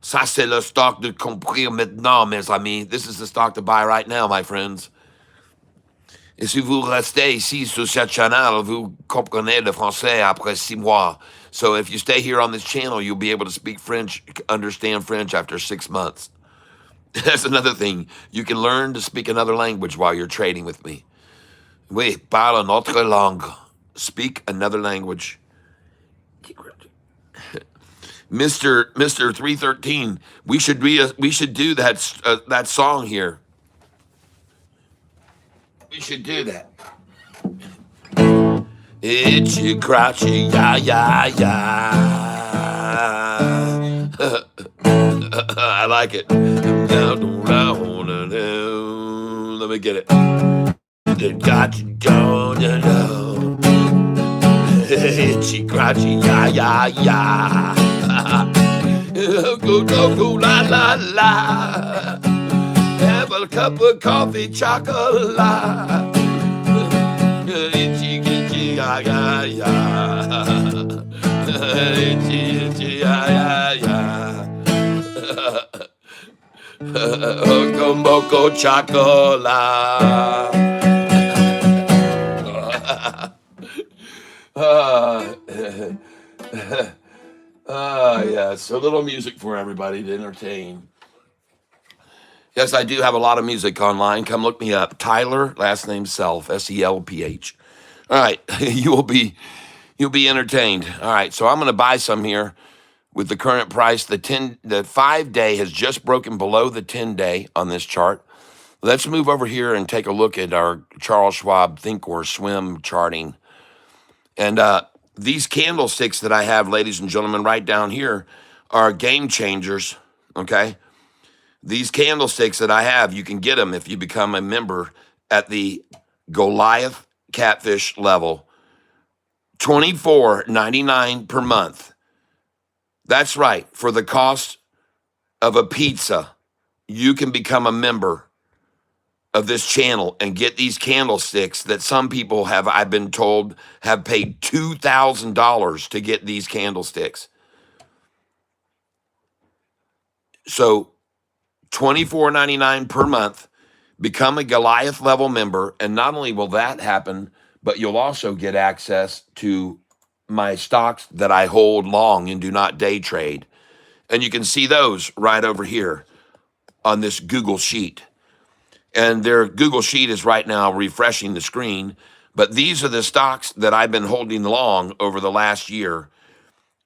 S1: Ça, c'est le stock de compris maintenant, mes amis. This is the stock to buy right now, my friends. Et si vous restez ici sur cette channel, vous comprenez le français après 6 mois. So if you stay here on this channel, you'll be able to speak French, understand French after 6 months. That's another thing. You can learn to speak another language while you're trading with me. Oui, parle une autre langue. Speak another language. Mister 313. We should do that song here. We should do that. Itchy crouchy ya ya ya. I like it. Let me get it. They got you down, you know. Itchy crouchy ya ya ya. Go go go la la la. Have a cup of coffee, chocolate. Itchy itchy ya ya ya. Itchy itchy ya ya ya. Moco moco chocolate. Yes, a little music for everybody to entertain. Yes, I do have a lot of music online. Come look me up. Tyler, last name Self, Selph. All right, you'll be entertained. All right, so I'm going to buy some here with the current price. The 5-day has just broken below the 10-day on this chart. Let's move over here and take a look at our Charles Schwab Think or Swim charting. And these candlesticks that I have, ladies and gentlemen, right down here are game changers, okay? These candlesticks that I have, you can get them if you become a member at the Goliath Catfish level. $24.99 per month. That's right. For the cost of a pizza, you can become a member of this channel and get these candlesticks that some people have, I've been told, have paid $2,000 to get these candlesticks. So $24.99 per month, become a Goliath level member, and not only will that happen, but you'll also get access to my stocks that I hold long and do not day trade. And you can see those right over here on this Google Sheet. And their Google Sheet is right now refreshing the screen. But these are the stocks that I've been holding long over the last year.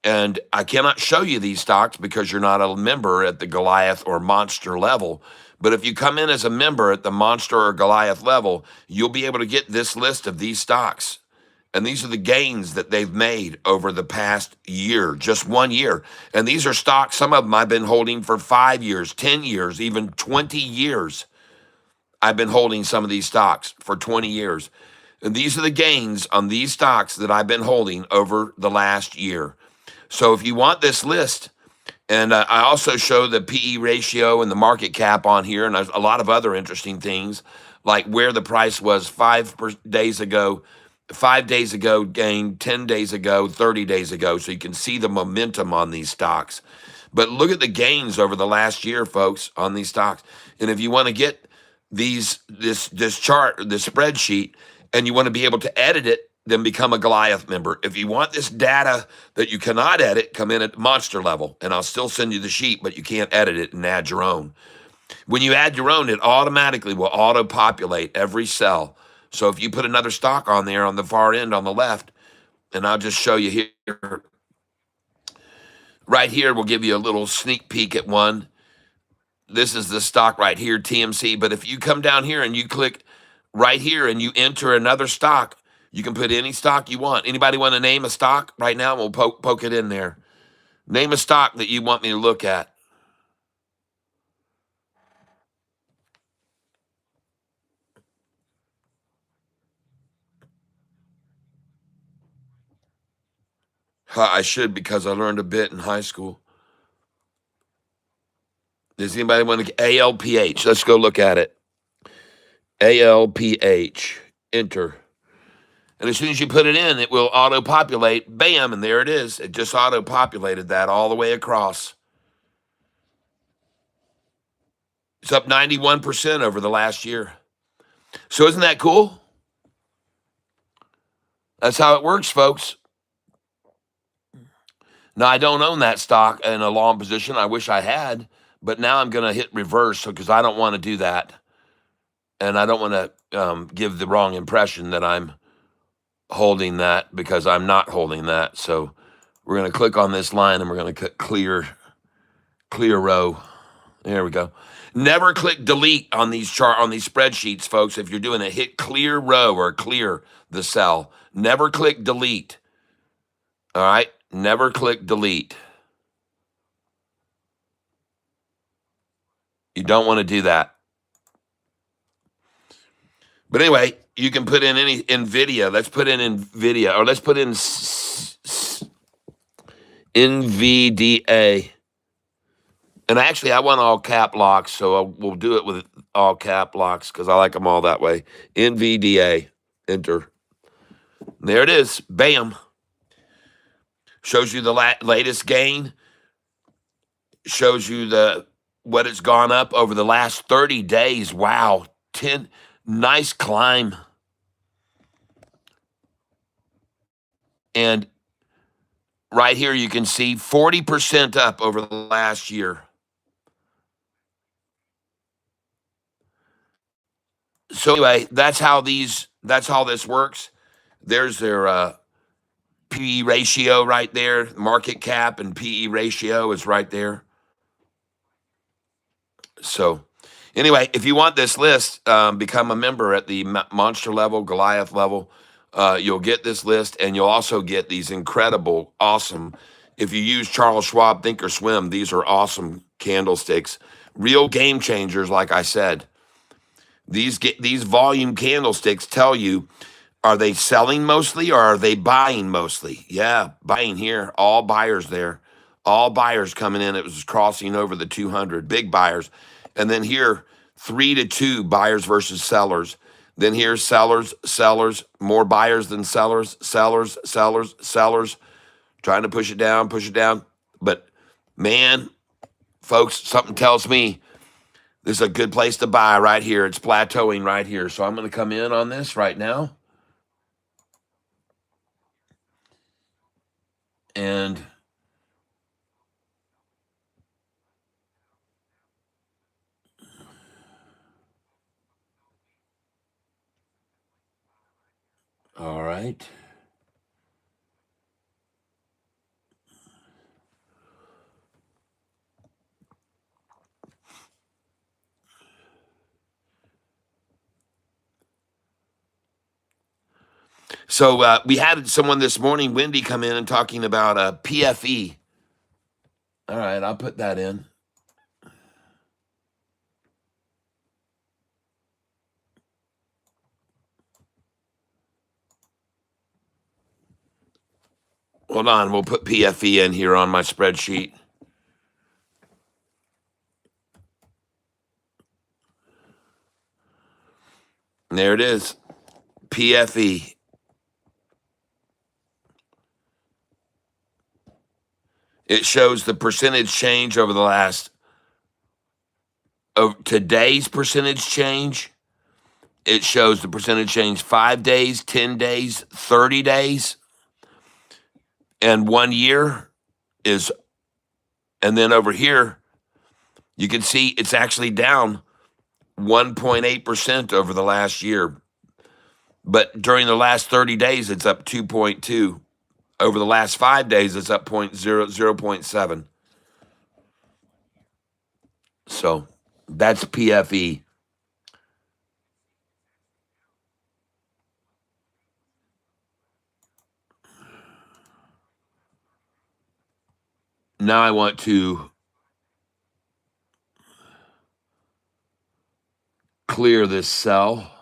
S1: And I cannot show you these stocks because you're not a member at the Goliath or Monster level. But if you come in as a member at the Monster or Goliath level, you'll be able to get this list of these stocks. And these are the gains that they've made over the past year, just 1 year. And these are stocks, some of them I've been holding for 5 years, 10 years, even 20 years. I've been holding some of these stocks for 20 years. And these are the gains on these stocks that I've been holding over the last year. So if you want this list, and I also show the PE ratio and the market cap on here, and there's a lot of other interesting things, like where the price was 5 days ago, 5 days ago gained, 10 days ago, 30 days ago, so you can see the momentum on these stocks. But look at the gains over the last year, folks, on these stocks. And if you want to get this chart, this spreadsheet, and you want to be able to edit it, then become a Goliath member. If you want this data that you cannot edit, come in at Monster level, and I'll still send you the sheet, but you can't edit it and add your own. When you add your own, it automatically will auto-populate every cell. So if you put another stock on there on the far end on the left, and I'll just show you here, right here, we'll give you a little sneak peek at one. This is the stock right here, TMC. But if you come down here and you click right here and you enter another stock, you can put any stock you want. Anybody want to name a stock right now? We'll poke it in there. Name a stock that you want me to look at. I should, because I learned a bit in high school. Does anybody want to ALPH? Let's go look at it. ALPH. Enter. And as soon as you put it in, it will auto-populate. Bam, and there it is. It just auto-populated that all the way across. It's up 91% over the last year. So isn't that cool? That's how it works, folks. Now, I don't own that stock in a long position. I wish I had, but now I'm going to hit reverse because I don't want to do that. And I don't want to give the wrong impression that I'm holding that, because I'm not holding that. So We're going to click on this line and we're going to click clear row. There we go. Never click delete on these spreadsheets, folks. If you're doing it, hit clear row or clear the cell. Never click delete. All right? Never click delete. You don't want to do that. But anyway, you can put in any NVIDIA. Let's put in NVIDIA, or let's put in NVDA. And actually, I want all cap locks, so we'll do it with all cap locks because I like them all that way. NVDA, enter. There it is. Bam. Shows you the latest gain. Shows you what it's gone up over the last 30 days. Wow. 10, nice climb. And right here, you can see 40% up over the last year. So anyway, that's how this works. There's their PE ratio right there. Market cap and PE ratio is right there. So anyway, if you want this list, become a member at the monster level, Goliath level. You'll get this list, and you'll also get these incredible, awesome. If you use Charles Schwab Think or Swim, these are awesome candlesticks, real game changers. Like I said, these volume candlesticks tell you, are they selling mostly or are they buying mostly? Yeah, buying here, all buyers there, all buyers coming in. It was crossing over the 200, big buyers, and then here 3-2 buyers versus sellers. Then here's sellers, more buyers than sellers, sellers, trying to push it down. But man, folks, something tells me this is a good place to buy right here. It's plateauing right here. So I'm going to come in on this right now. And all right. So we had someone this morning, Wendy, come in and talking about PFE. All right, I'll put that in. Hold on, we'll put PFE in here on my spreadsheet. And there it is, PFE. It shows the percentage change over the last, of today's percentage change. It shows the percentage change 5 days, 10 days, 30 days, and 1 year is, and then over here, you can see it's actually down 1.8% over the last year. But during the last 30 days, it's up 2.2. Over the last 5 days, it's up 0.7. So that's PFE. Now I want to clear this cell.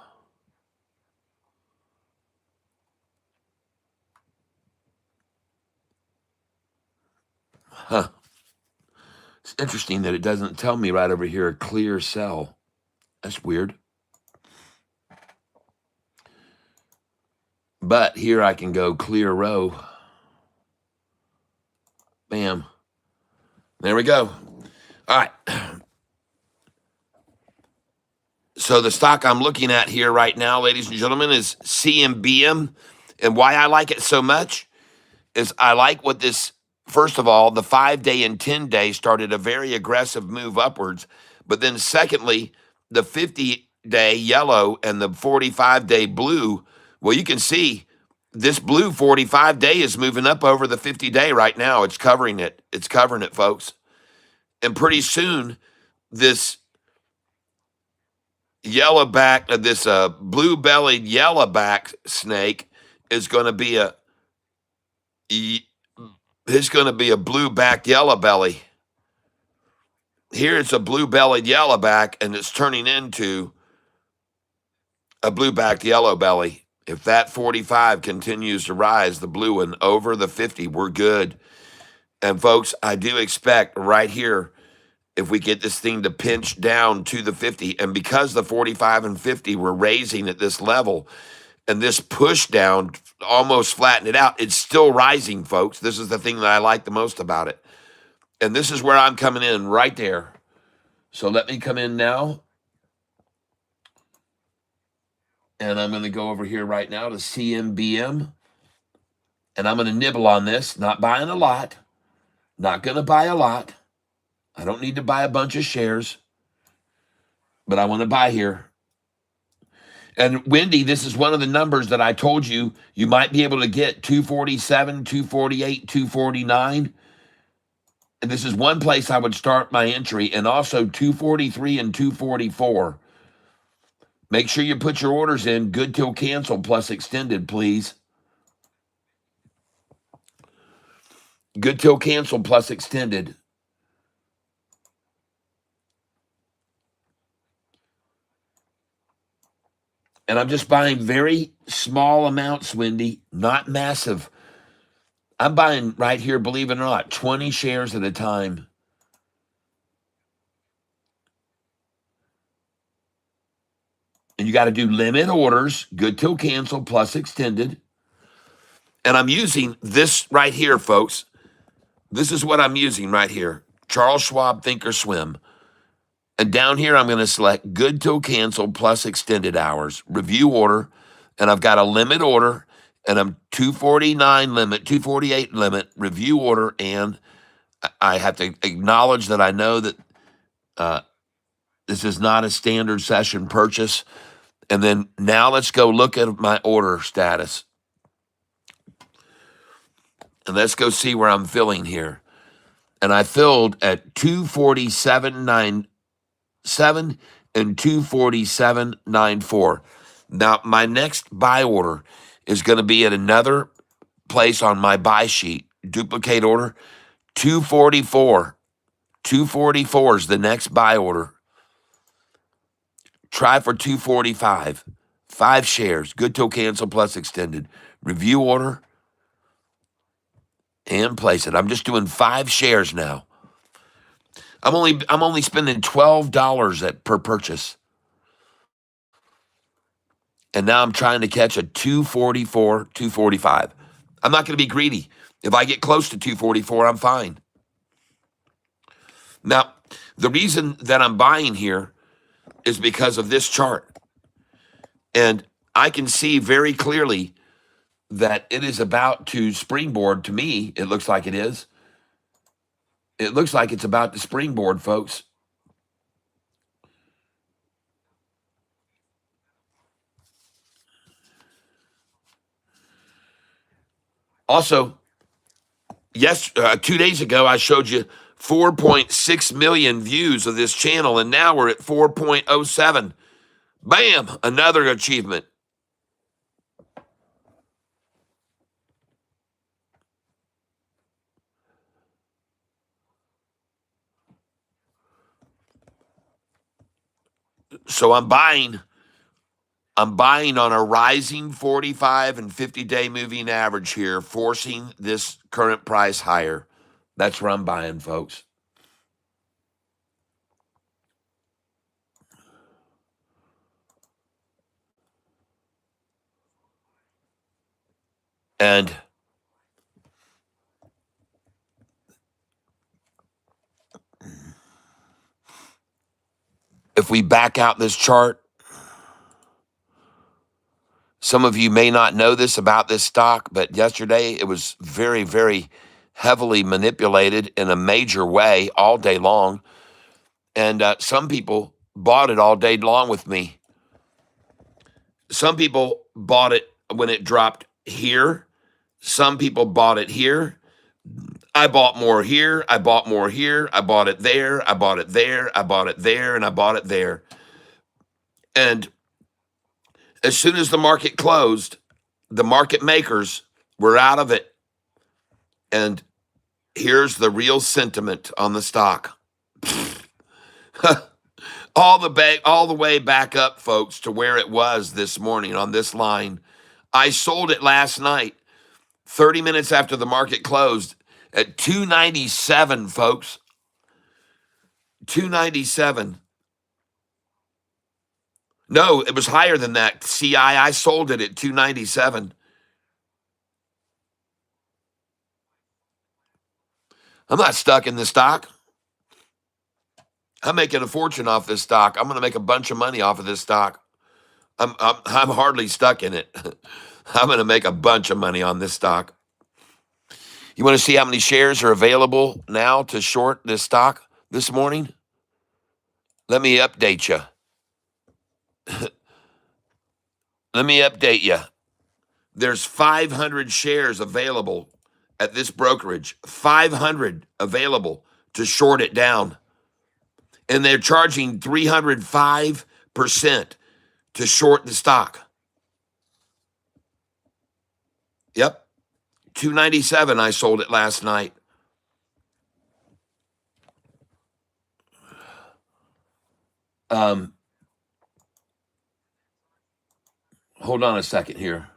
S1: Huh. It's interesting that it doesn't tell me right over here, clear cell. That's weird. But here I can go clear row. Bam. There we go. All right. So the stock I'm looking at here right now, ladies and gentlemen, is CMBM. And why I like it so much is I like what this, first of all, the 5-day and 10-day started a very aggressive move upwards. But then secondly, the 50-day yellow and the 45-day blue, well, you can see this blue 45 day is moving up over the 50 day right now. It's covering it. It's covering it, folks. And pretty soon, this this blue bellied yellowback snake is going to be a blue back yellow belly. Here it's a blue bellied yellowback, and it's turning into a blue backed yellow belly. If that 45 continues to rise, the blue one over the 50, we're good. And folks, I do expect right here, if we get this thing to pinch down to the 50, and because the 45 and 50 were raising at this level, and this push down almost flattened it out, it's still rising, folks. This is the thing that I like the most about it. And this is where I'm coming in right there. So let me come in now. And I'm going to go over here right now to CMBM. And I'm going to nibble on this, not buying a lot. Not going to buy a lot. I don't need to buy a bunch of shares. But I want to buy here. And Wendy, this is one of the numbers that I told you might be able to get 247, 248, 249. And this is one place I would start my entry, and also 243 and 244. Make sure you put your orders in good till cancel plus extended, please. Good till cancel plus extended. And I'm just buying very small amounts, Wendy, not massive. I'm buying right here, believe it or not, 20 shares at a time. And you got to do limit orders, good till cancel plus extended. And I'm using this right here, folks. This is what I'm using right here. Charles Schwab Thinkorswim. And down here, I'm going to select good till cancel plus extended hours, review order. And I've got a limit order, and I'm 249 limit, 248 limit, review order. And I have to acknowledge that I know that this is not a standard session purchase. And then now let's go look at my order status. And let's go see where I'm filling here. And I filled at 247.97 and 247.94. Now, my next buy order is going to be at another place on my buy sheet. Duplicate order, 244. 244 is the next buy order. Try for 245. 5 shares, good till cancel plus extended. Review order and place it. I'm just doing 5 shares now. I'm only spending $12 per purchase. And now I'm trying to catch a 244, 245. I'm not going to be greedy. If I get close to 244, I'm fine. Now, the reason that I'm buying here is because of this chart. And I can see very clearly that it is about to springboard. To me, it looks like it is. It looks like it's about to springboard, folks. Also, 2 days ago, I showed you 4.6 million views of this channel, and now we're at 4.07. Bam, another achievement. So I'm buying on a rising 45 and 50-day moving average here, forcing this current price higher. That's where I'm buying, folks. And if we back out this chart, some of you may not know this about this stock, but yesterday it was very, very heavily manipulated in a major way all day long. And some people bought it all day long with me. Some people bought it when it dropped here. Some people bought it here. I bought more here. I bought more here. I bought it there. I bought it there. I bought it there. And I bought it there. And as soon as the market closed, the market makers were out of it. And here's the real sentiment on the stock. all the way back up, folks, to where it was this morning on this line. I sold it last night, 30 minutes after the market closed at 297, folks. 297. No, it was higher than that. CI, I sold it at 297. I'm not stuck in the stock. I'm making a fortune off this stock. I'm going to make a bunch of money off of this stock. I'm hardly stuck in it. I'm going to make a bunch of money on this stock. You want to see how many shares are available now to short this stock this morning? Let me update you. Let me update you. There's 500 shares available at this brokerage. 500 available to short it down. And they're charging 305% to short the stock. Yep. 297, I sold it last night. Hold on a second here.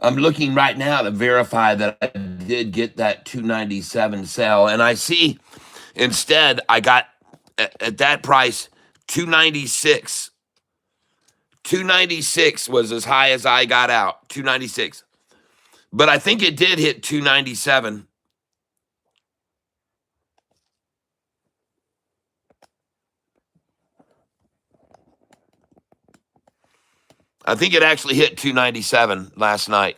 S1: I'm looking right now to verify that I did get that 297 sell. And I see instead I got at that price 296. 296 was as high as I got out. 296. But I think it did hit 297. I think it actually hit 297 last night.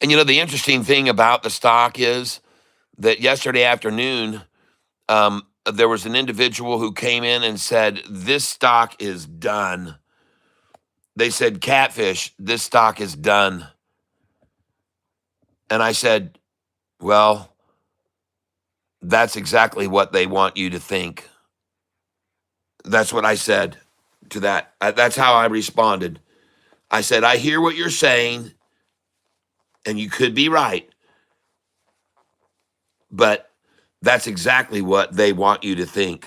S1: And you know, the interesting thing about the stock is that yesterday afternoon, there was an individual who came in and said, this stock is done. They said, Catfish, this stock is done. And I said, well, that's exactly what they want you to think. That's what I said to that. That's how I responded. I said, I hear what you're saying, and you could be right, but that's exactly what they want you to think.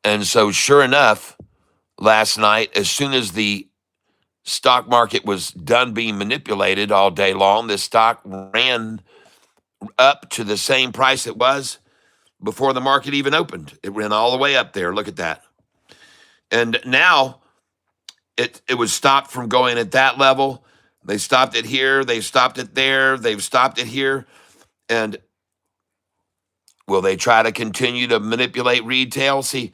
S1: And so, sure enough, last night, as soon as the stock market was done being manipulated all day long, this stock ran up to the same price it was before the market even opened. It ran all the way up there. Look at that. And now it was stopped from going at that level. They stopped it here. They've stopped it there. They've stopped it here. And will they try to continue to manipulate retail? See,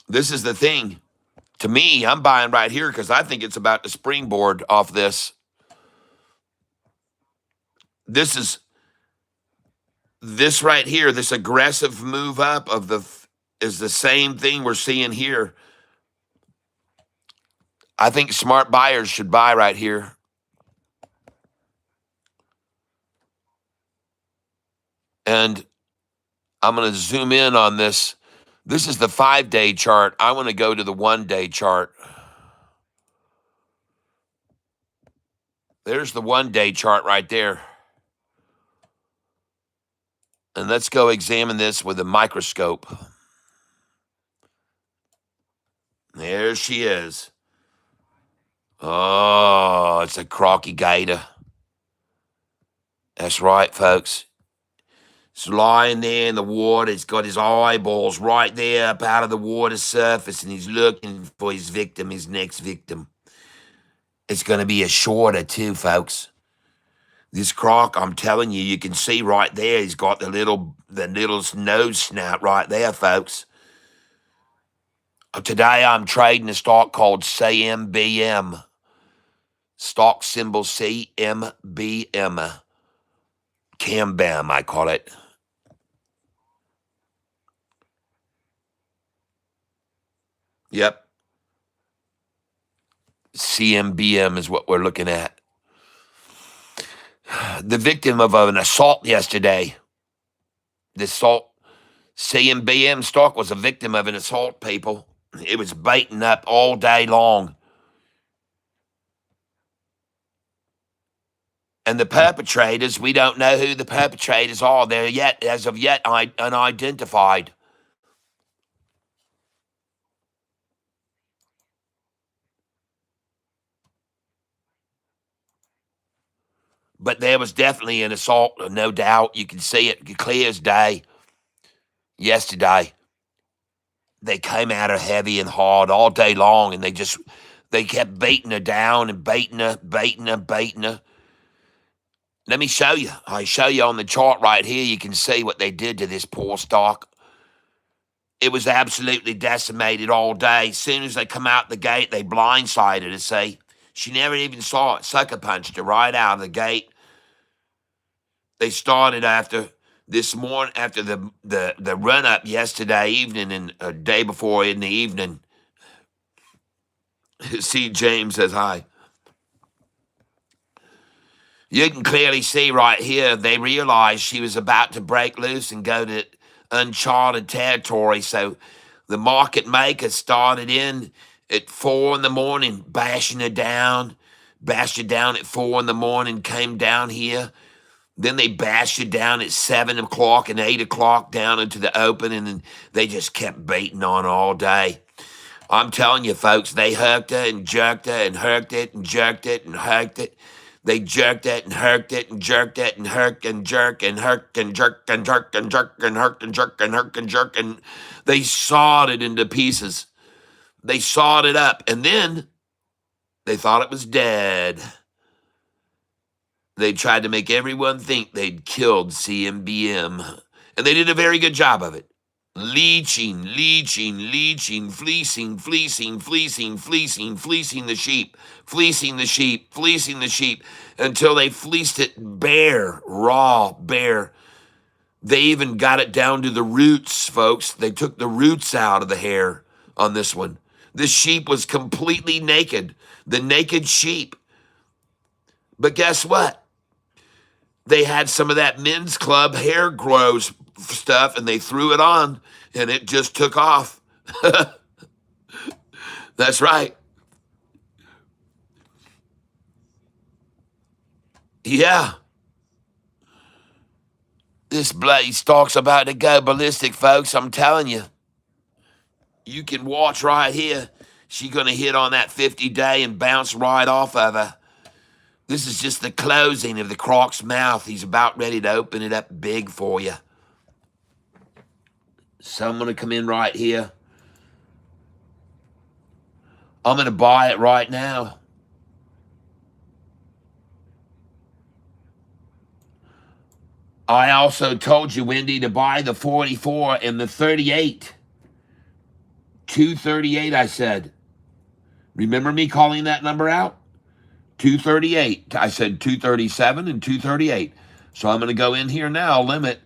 S1: this is the thing. To me, I'm buying right here because I think it's about to springboard off this. This right here, this aggressive move up is the same thing we're seeing here. I think smart buyers should buy right here. And I'm going to zoom in on this. This is the 5-day chart. I want to go to the 1-day chart. There's the 1-day chart right there. And let's go examine this with a microscope. There she is. Oh, it's a crocky gator. That's right, folks. It's lying there in the water. It's got his eyeballs right there up out of the water surface, and he's looking for his victim, his next victim. It's going to be a shorter too, folks. This croc, I'm telling you, you can see right there, he's got the little nose snout right there, folks. Today I'm trading a stock called CMBM, stock symbol CMBM, CAMBAM, I call it. Yep, CMBM is what we're looking at. The victim of an assault yesterday. The assault, CMBM stock was a victim of an assault, people. It was baiting up all day long. And the perpetrators, we don't know who the perpetrators are. They're yet, as of yet, unidentified. But there was definitely an assault, no doubt. You can see it clear as day. Yesterday, they came at her heavy and hard all day long, and they kept beating her down and baiting her. Let me show you. I show you on the chart right here. You can see what they did to this poor stock. It was absolutely decimated all day. As soon as they come out the gate, they blindsided her. See, she never even saw it. Sucker punched her right out of the gate. They started after this morning, after the run up yesterday evening and a day before in the evening. See, James says hi. You can clearly see right here, they realized she was about to break loose and go to uncharted territory. So the market maker started in at 4 in the morning, bashed her down at 4 in the morning, came down here. Then they bashed it down at 7 o'clock and 8 o'clock down into the open, and then they just kept beating on all day. I'm telling you, folks, they hooked her and jerked her and herked it and jerked it and hooked it. They jerked it and herked it and jerked it and herked and jerk and herked and jerk and jerk and jerk and herked and jerk and herked and jerk, and they sawed it into pieces. They sawed it up, and then they thought it was dead. They tried to make everyone think they'd killed CMBM, and they did a very good job of it. Leeching, fleecing the sheep, until they fleeced it bare, raw, bare. They even got it down to the roots, folks. They took the roots out of the hair on this one. The sheep was completely naked, the naked sheep. But guess what? They had some of that men's club hair grows stuff, and they threw it on, and it just took off. That's right. Yeah. This bloody stock's about to go ballistic, folks. I'm telling you. You can watch right here. She's going to hit on that 50-day and bounce right off of her. This is just the closing of the croc's mouth. He's about ready to open it up big for you. So I'm going to come in right here. I'm going to buy it right now. I also told you, Wendy, to buy the 44 and the 38. 238, I said. Remember me calling that number out? 238. I said 237 and 238. So I'm going to go in here now, limit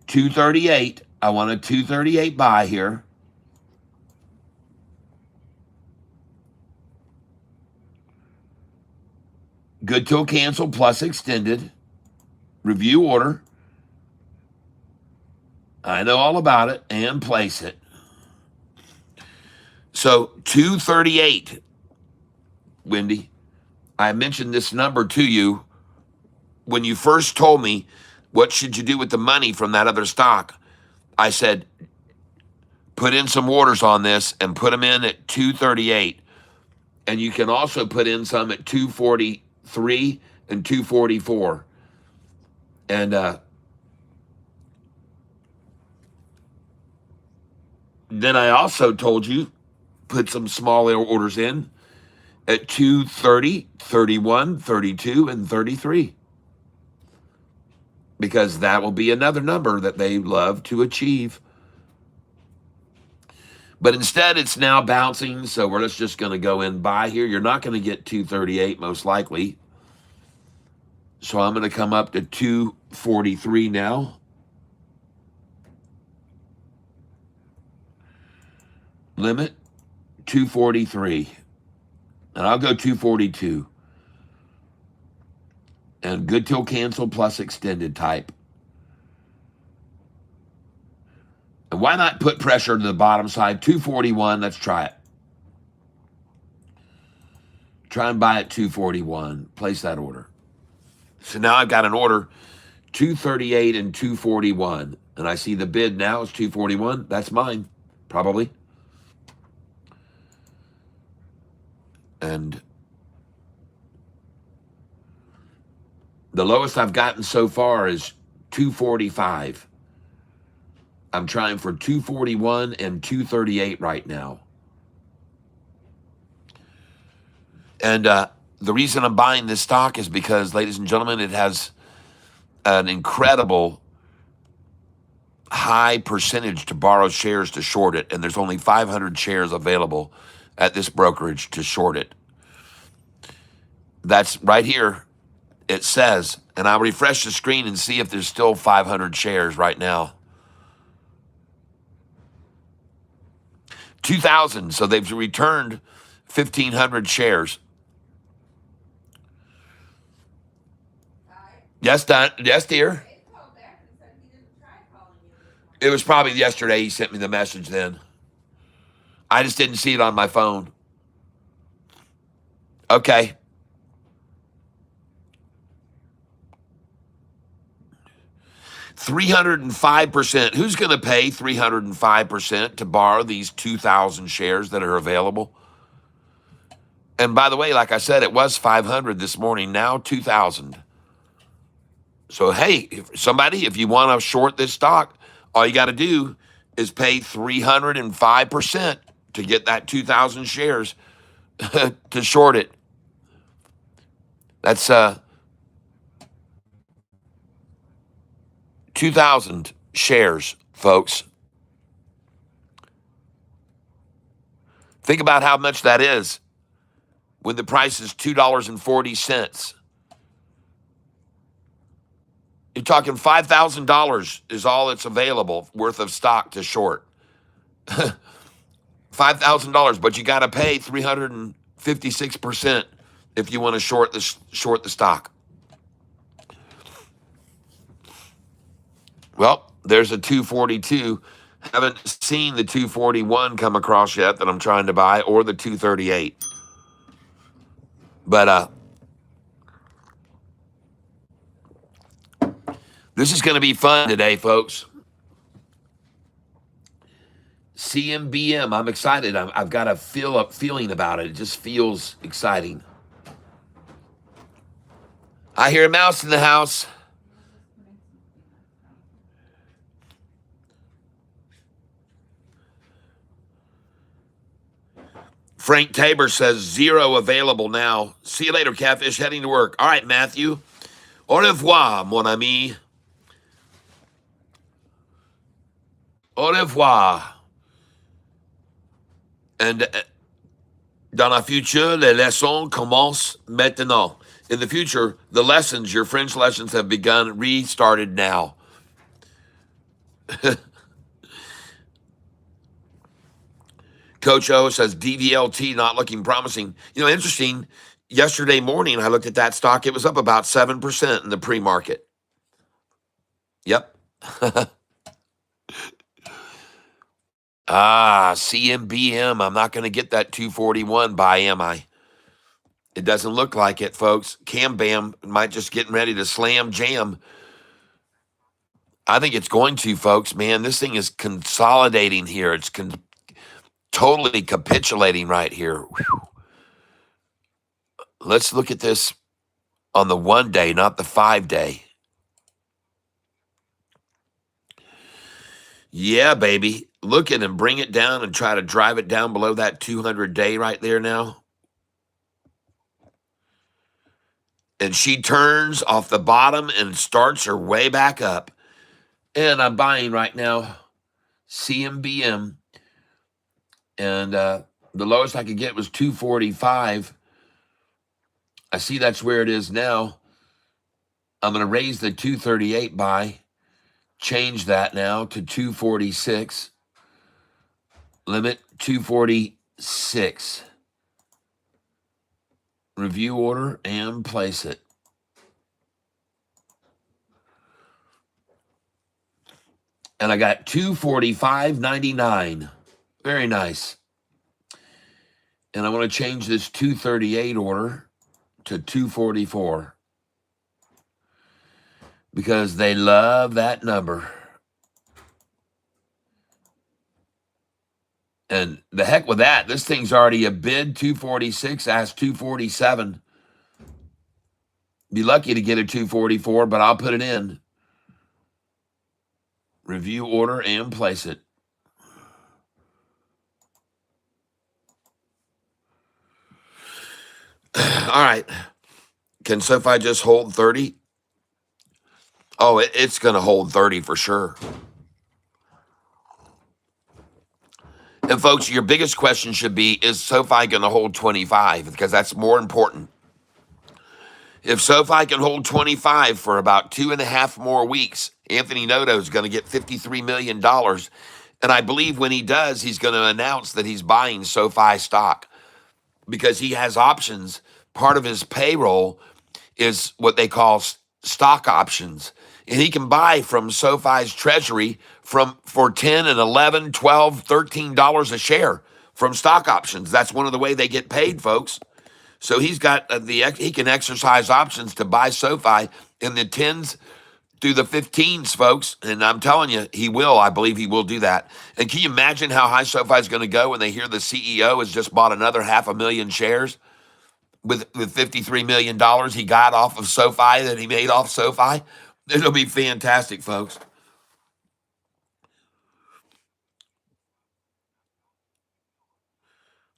S1: 238. I want a 238 buy here. Good till cancel plus extended. Review order. I know all about it, and place it. So 238, Wendy. I mentioned this number to you when you first told me what should you do with the money from that other stock. I said, put in some orders on this and put them in at 238. And you can also put in some at 243 and 244. And then I also told you, put some smaller orders in at 230, 31, 32, and 33. because that will be another number that they love to achieve. But instead, it's now bouncing, so we're just going to go in buy here. You're not going to get 238 most likely. So I'm going to come up to 243 now. Limit 243. And I'll go 242. And good till cancel plus extended type. And why not put pressure to the bottom side? 241, let's try it. Try and buy at 241. Place that order. So now I've got an order, 238 and 241. And I see the bid now is 241. That's mine, probably. And the lowest I've gotten so far is 245. I'm trying for 241 and 238 right now. And the reason I'm buying this stock is because, ladies and gentlemen, it has an incredible high percentage to borrow shares to short it. And there's only 500 shares available at this brokerage to short it. That's right here. It says, and I'll refresh the screen and see if there's still 500 shares right now. 2,000. So they've returned 1,500 shares. Yes, Don. Yes, dear. It was probably yesterday he sent me the message then. I just didn't see it on my phone. Okay. $305%. Who's going to pay 305% to borrow these 2,000 shares that are available? And by the way, like I said, it was 500 this morning, now 2,000. So, hey, if you want to short this stock, all you got to do is pay 305% to get that 2,000 shares to short it. That's 2,000 shares, folks. Think about how much that is when the price is $2.40. You're talking $5,000 is all that's available worth of stock to short. $5,000, but you got to pay 356% if you want to short the stock. Well, there's a 242. Haven't seen the 241 come across yet that I'm trying to buy, or the 238. But this is going to be fun today, folks. CMBM, I'm excited. I've got a feeling about it. It just feels exciting. I hear a mouse in the house. Frank Tabor says 0 available now. See you later, Catfish. Heading to work. All right, Matthew. Au revoir, mon ami. Au revoir. And dans la future, les leçons commencent maintenant. In the future, the lessons, your French lessons have begun, restarted now. Coach O says DVLT not looking promising. You know, interesting. Yesterday morning, I looked at that stock. It was up about 7% in the pre-market. Yep. CMBM. I'm not going to get that 241 buy, am I? It doesn't look like it, folks. Cam-Bam might just getting ready to slam jam. I think it's going to, folks. Man, this thing is consolidating here. It's totally capitulating right here. Whew. Let's look at this on the 1 day, not the 5 day. Yeah, baby. Look at him, bring it down and try to drive it down below that 200 day right there now. And she turns off the bottom and starts her way back up. And I'm buying right now CMBM. And the lowest I could get was 245. I see that's where it is now. I'm going to raise the 238 buy, change that now to 246. Limit 246. Review order and place it. And I got 245.99. Very nice. And I want to change this 238 order to 244 because they love that number. And the heck with that. This thing's already a bid 246, asked 247. Be lucky to get a 244, but I'll put it in. Review order and place it. All right. Can SoFi just hold 30? Oh, it's going to hold 30 for sure. And folks, your biggest question should be, is SoFi going to hold 25? Because that's more important. If SoFi can hold 25 for about 2.5 more weeks, Anthony Noto is going to get $53 million. And I believe when he does, he's going to announce that he's buying SoFi stock because he has options. Part of his payroll is what they call stock options. And he can buy from SoFi's treasury for 10 and 11, 12, $13 a share from stock options. That's one of the way they get paid, folks. So he's got he can exercise options to buy SoFi in the 10s through the 15s, folks. And I'm telling you, he will. I believe he will do that. And can you imagine how high SoFi is going to go when they hear the CEO has just bought another 500,000 shares with $53 million he got off of SoFi that he made off SoFi? It'll be fantastic, folks.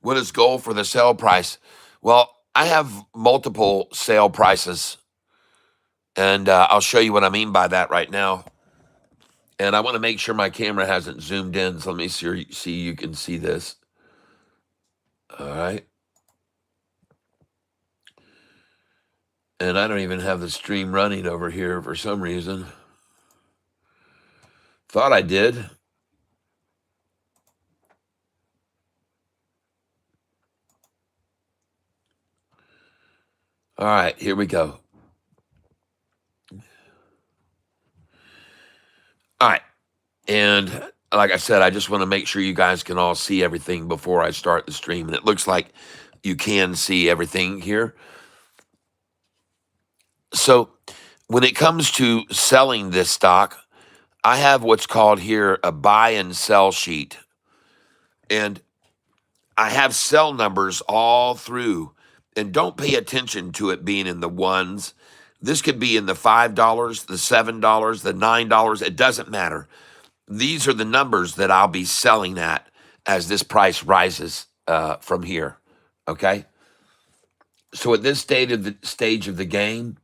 S1: What is goal for the sale price? Well, I have multiple sale prices, and I'll show you what I mean by that right now. And I want to make sure my camera hasn't zoomed in, so let me see you can see this. All right. And I don't even have the stream running over here for some reason. Thought I did. All right, here we go. All right. And like I said, I just want to make sure you guys can all see everything before I start the stream. And it looks like you can see everything here. So when it comes to selling this stock, I have what's called here a buy and sell sheet. And I have sell numbers all through. And don't pay attention to it being in the ones. This could be in the $5, the $7, the $9. It doesn't matter. These are the numbers that I'll be selling at as this price rises from here. Okay? So at this stage of the game,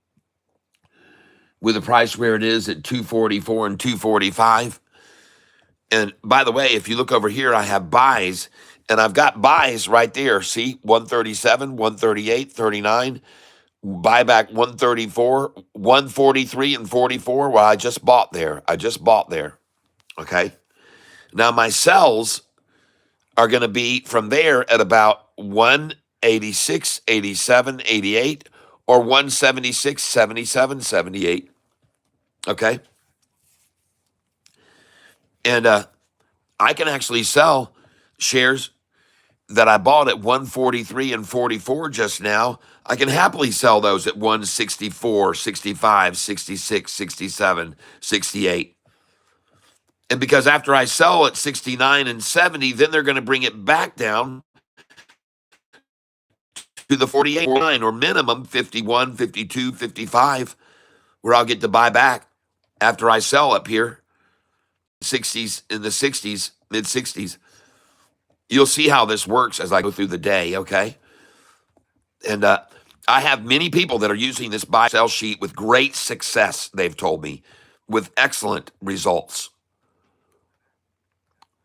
S1: with the price where it is at 244 and 245. And by the way, if you look over here, I have buys, and I've got buys right there. See, 137, 138, 39, buyback 134, 143, and 44. Well, I just bought there. Okay. Now my sells are going to be from there at about 186, 87, 88, or 176, 77, 78. Okay. And I can actually sell shares that I bought at 143 and 44 just now. I can happily sell those at 164, 65, 66, 67, 68. And because after I sell at 69 and 70, then they're going to bring it back down to the 48 line, or minimum 51, 52, 55, where I'll get to buy back after I sell up here, 60s, in the 60s, mid 60s. You'll see how this works as I go through the day, okay? And I have many people that are using this buy sell sheet with great success, they've told me, with excellent results.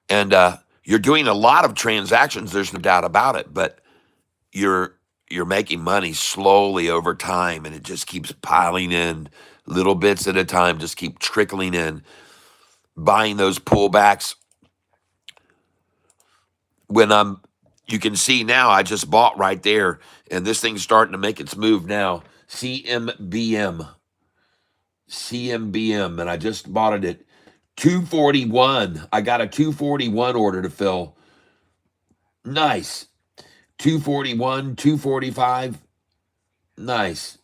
S1: And you're doing a lot of transactions, there's no doubt about it, but you're making money slowly over time, and it just keeps piling in little bits at a time, just keep trickling in. Buying those pullbacks when you can see now, I just bought right there, and this thing's starting to make its move now. CMBM, and I just bought it at 241. I got a 241 order to fill. Nice. 241, 245. Nice.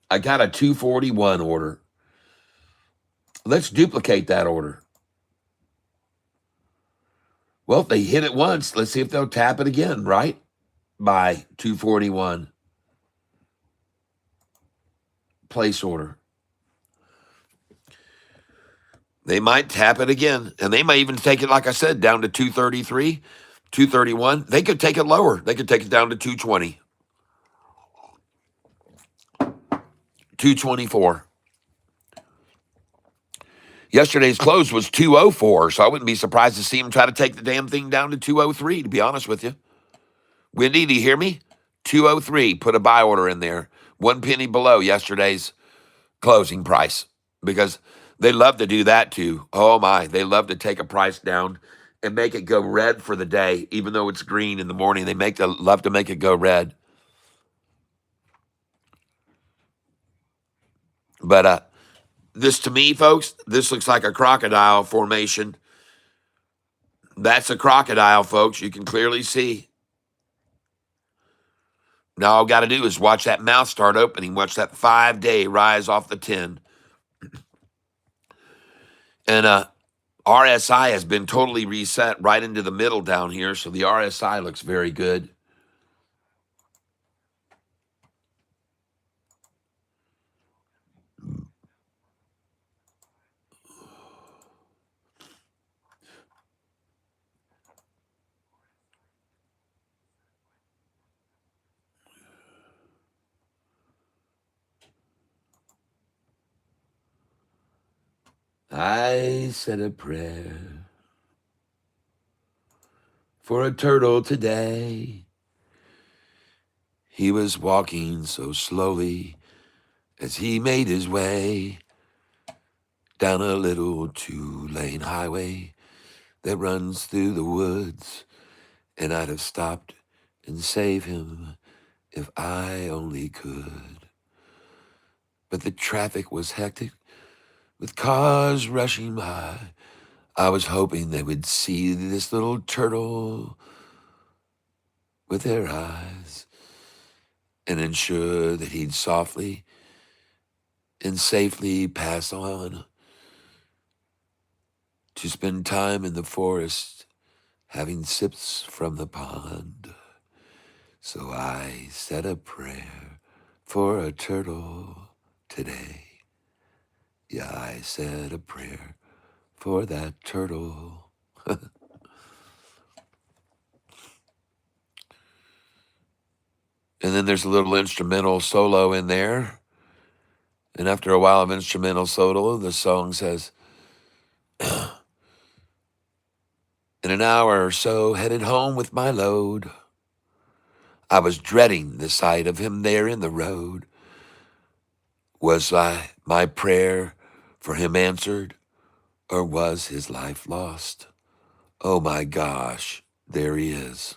S1: I got a 241 order. Let's duplicate that order. Well, if they hit it once, let's see if they'll tap it again, right? By 241. Place order. They might tap it again, and they may even take it, like I said, down to 233, 231. They could take it lower. They could take it down to 220, 224. Yesterday's close was 204, so I wouldn't be surprised to see him try to take the damn thing down to 203, to be honest with you. Wendy, do you hear me? 203, put a buy order in there. 1 penny below yesterday's closing price, because they love to do that too. Oh my, they love to take a price down and make it go red for the day, even though it's green in the morning. They love to make it go red. But this, to me, folks, this looks like a crocodile formation. That's a crocodile, folks. You can clearly see. Now all I've got to do is watch that mouth start opening, watch that 5-day rise off the 10. And RSI has been totally reset right into the middle down here, so the RSI looks very good. I said a prayer for a turtle today. He was walking so slowly as he made his way down a little 2-lane highway that runs through the woods, and I'd have stopped and saved him if I only could. But the traffic was hectic with cars rushing by. I was hoping they would see this little turtle with their eyes and ensure that he'd softly and safely pass on to spend time in the forest having sips from the pond. So I said a prayer for a turtle today. Yeah, I said a prayer for that turtle. And then there's a little instrumental solo in there. And after a while of instrumental solo, the song says, in an hour or so, headed home with my load. I was dreading the sight of him there in the road. Was my prayer for him answered, or was his life lost? Oh my gosh, there he is,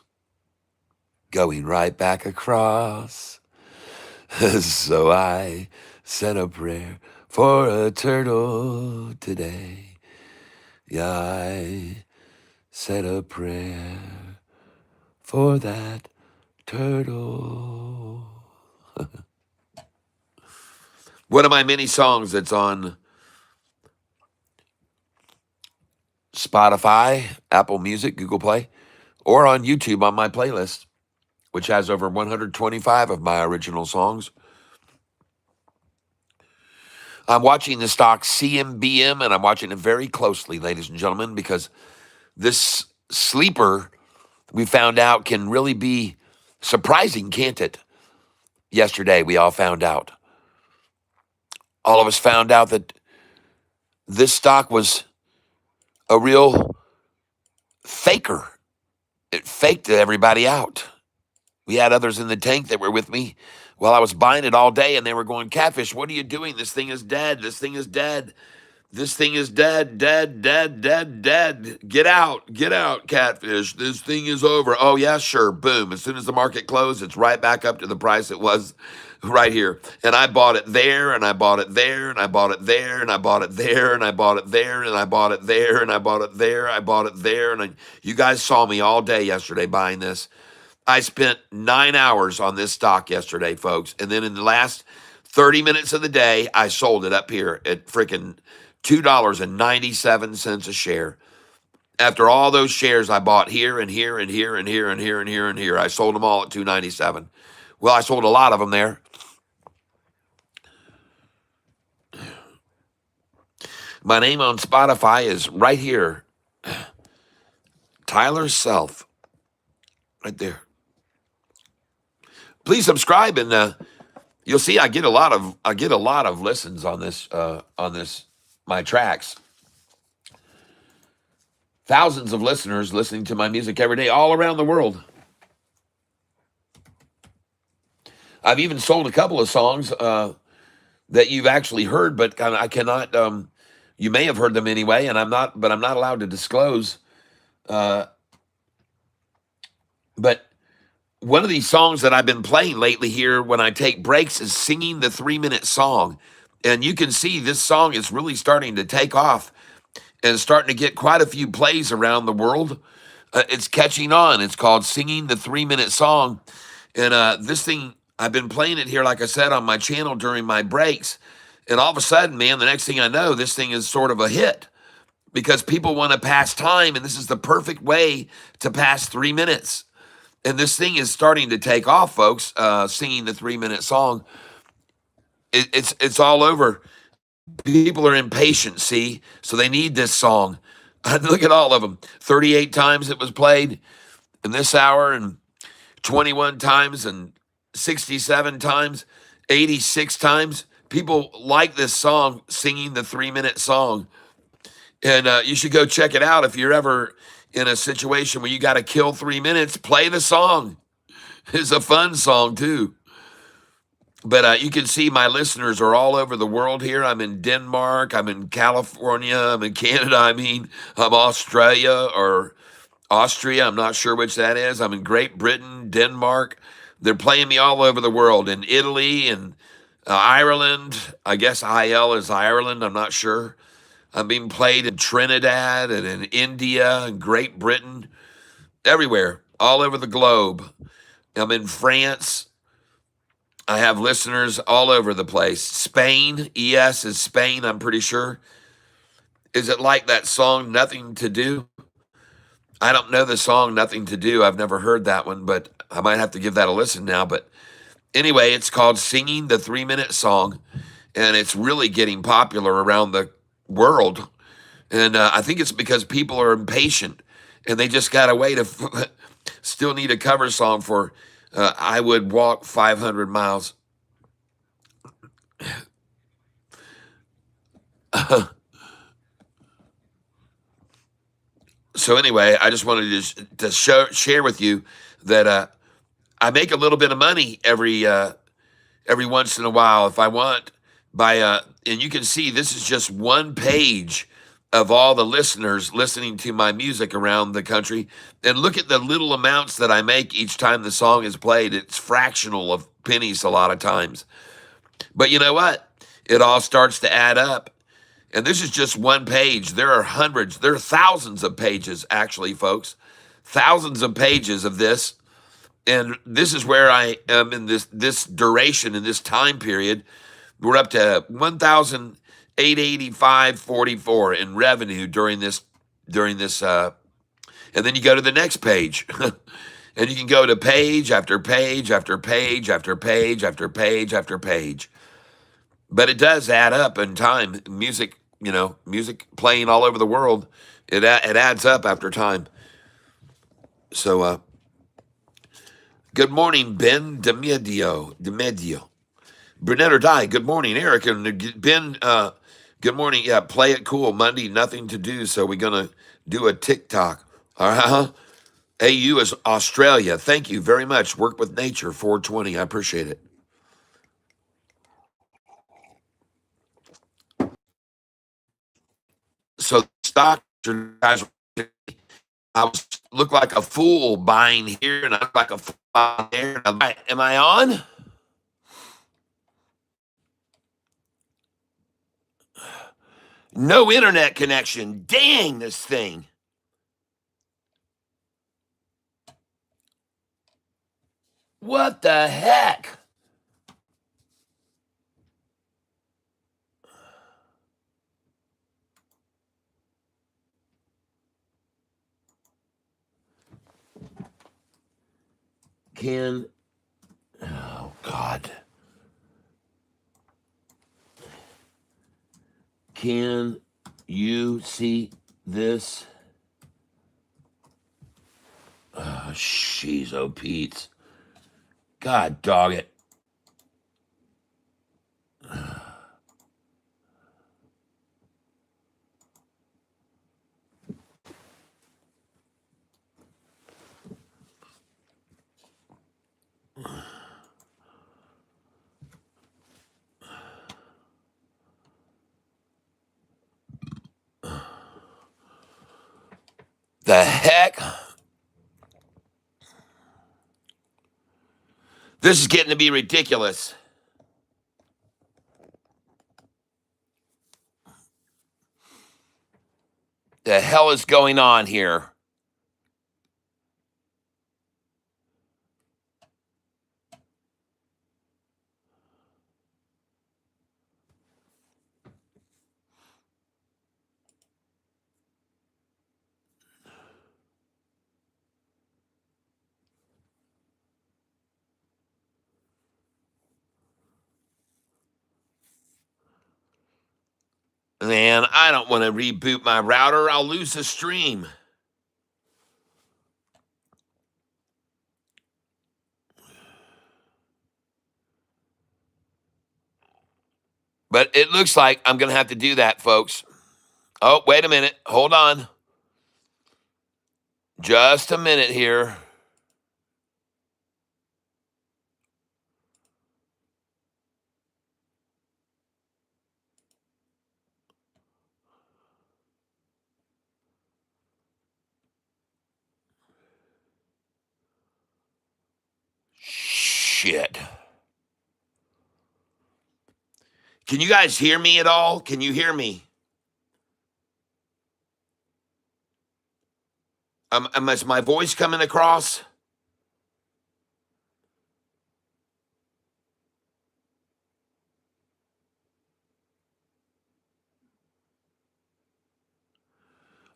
S1: going right back across. So I said a prayer for a turtle today. Yeah, I said a prayer for that turtle. One of my many songs that's on Spotify, Apple Music, Google Play, or on YouTube on my playlist, which has over 125 of my original songs. I'm watching the stock CMBM, and I'm watching it very closely, ladies and gentlemen, because this sleeper, we found out, can really be surprising, can't it? yesterday. We all found out. All of us found out that this stock was a real faker. It faked everybody out. We had others in the tank that were with me while I was buying it all day, and they were going, Catfish, what are you doing? This thing is dead. This thing is dead. This thing is dead, dead, dead, dead, dead. Get out, Catfish. This thing is over. Oh, yeah, sure. Boom. As soon as the market closed, it's right back up to the price it was right here. And I bought it there, and I bought it there, and I bought it there, and I bought it there, and I bought it there, and I bought it there, and I bought it there, I bought it there. You guys saw me all day yesterday buying this. I spent 9 hours on this stock yesterday, folks. And then in the last 30 minutes of the day, I sold it up here at freaking $2.97 a share. After all those shares I bought here and here and here and here and here and here and here, I sold them all at $2.97. Well, I sold a lot of them there. My name on Spotify is right here. Tyler Self. Right there. Please subscribe, and you'll see I get a lot of listens on this my tracks. Thousands of listeners listening to my music every day, all around the world. I've even sold a couple of songs that you've actually heard, but I cannot. You may have heard them anyway, and I'm not allowed to disclose. But one of these songs that I've been playing lately here when I take breaks is singing the 3-minute song. And you can see this song is really starting to take off and starting to get quite a few plays around the world. It's catching on. It's called Singing the 3-Minute Song. And this thing, I've been playing it here, like I said, on my channel during my breaks. And all of a sudden, man, the next thing I know, this thing is sort of a hit because people want to pass time. And this is the perfect way to pass 3 minutes. And this thing is starting to take off, folks, singing the 3-minute song. It's all over. People are impatient, see? So they need this song. Look at all of them. 38 times it was played in this hour, and 21 times, and 67 times, 86 times. People like this song, singing the 3-minute song. And you should go check it out if you're ever in a situation where you got to kill 3 minutes. Play the song. It's a fun song too. But you can see my listeners are all over the world here. I'm in Denmark. I'm in California. I'm in Canada. I'm Australia or Austria. I'm not sure which that is. I'm in Great Britain, Denmark. They're playing me all over the world. In Italy and Ireland. I guess IL is Ireland. I'm not sure. I'm being played in Trinidad and in India and Great Britain, everywhere, all over the globe. I'm in France. I have listeners all over the place. Spain, ES is Spain, I'm pretty sure. Is it like that song, Nothing to Do? I don't know the song, Nothing to Do. I've never heard that one, but I might have to give that a listen now. But anyway, it's called Singing the 3-Minute Song, and it's really getting popular around the world. And I think it's because people are impatient and they just got to wait. Still need a cover song for I Would Walk 500 Miles. So anyway, I just wanted to share with you that I make a little bit of money every once in a while if I want by and you can see this is just one page of all the listeners listening to my music around the country. And look at the little amounts that I make each time the song is played. It's fractional of pennies a lot of times. But you know what? It all starts to add up. And this is just one page. There are hundreds, there are thousands of pages, actually, folks. Thousands of pages of this. And this is where I am in this duration, in this time period. We're up to 1,885.44 in revenue during this, and then you go to the next page. And you can go to page after page after page after page after page after page. But it does add up in time. Music, music playing all over the world, it adds up after time. So Good morning, Ben DeMedio. Brunette or Die. Good morning, Eric and Ben. Good morning. Yeah, play it cool. Monday, nothing to do, so we're gonna do a TikTok. AU is Australia. Thank you very much. Work with Nature 420. I appreciate it. So stock guys, I was look like a fool buying here, and I look like a fool buying there. Am I on? No internet connection. Dang this thing. What the heck? Can oh God. Can you see this? Oh, jeez, oh Pete. God dog it. The heck? This is getting to be ridiculous. The hell is going on here? Man, I don't want to reboot my router. I'll lose the stream. But it looks like I'm going to have to do that, folks. Oh, wait a minute. Hold on. Just a minute here. Shit. Can you guys hear me at all? Can you hear me? Is my voice coming across?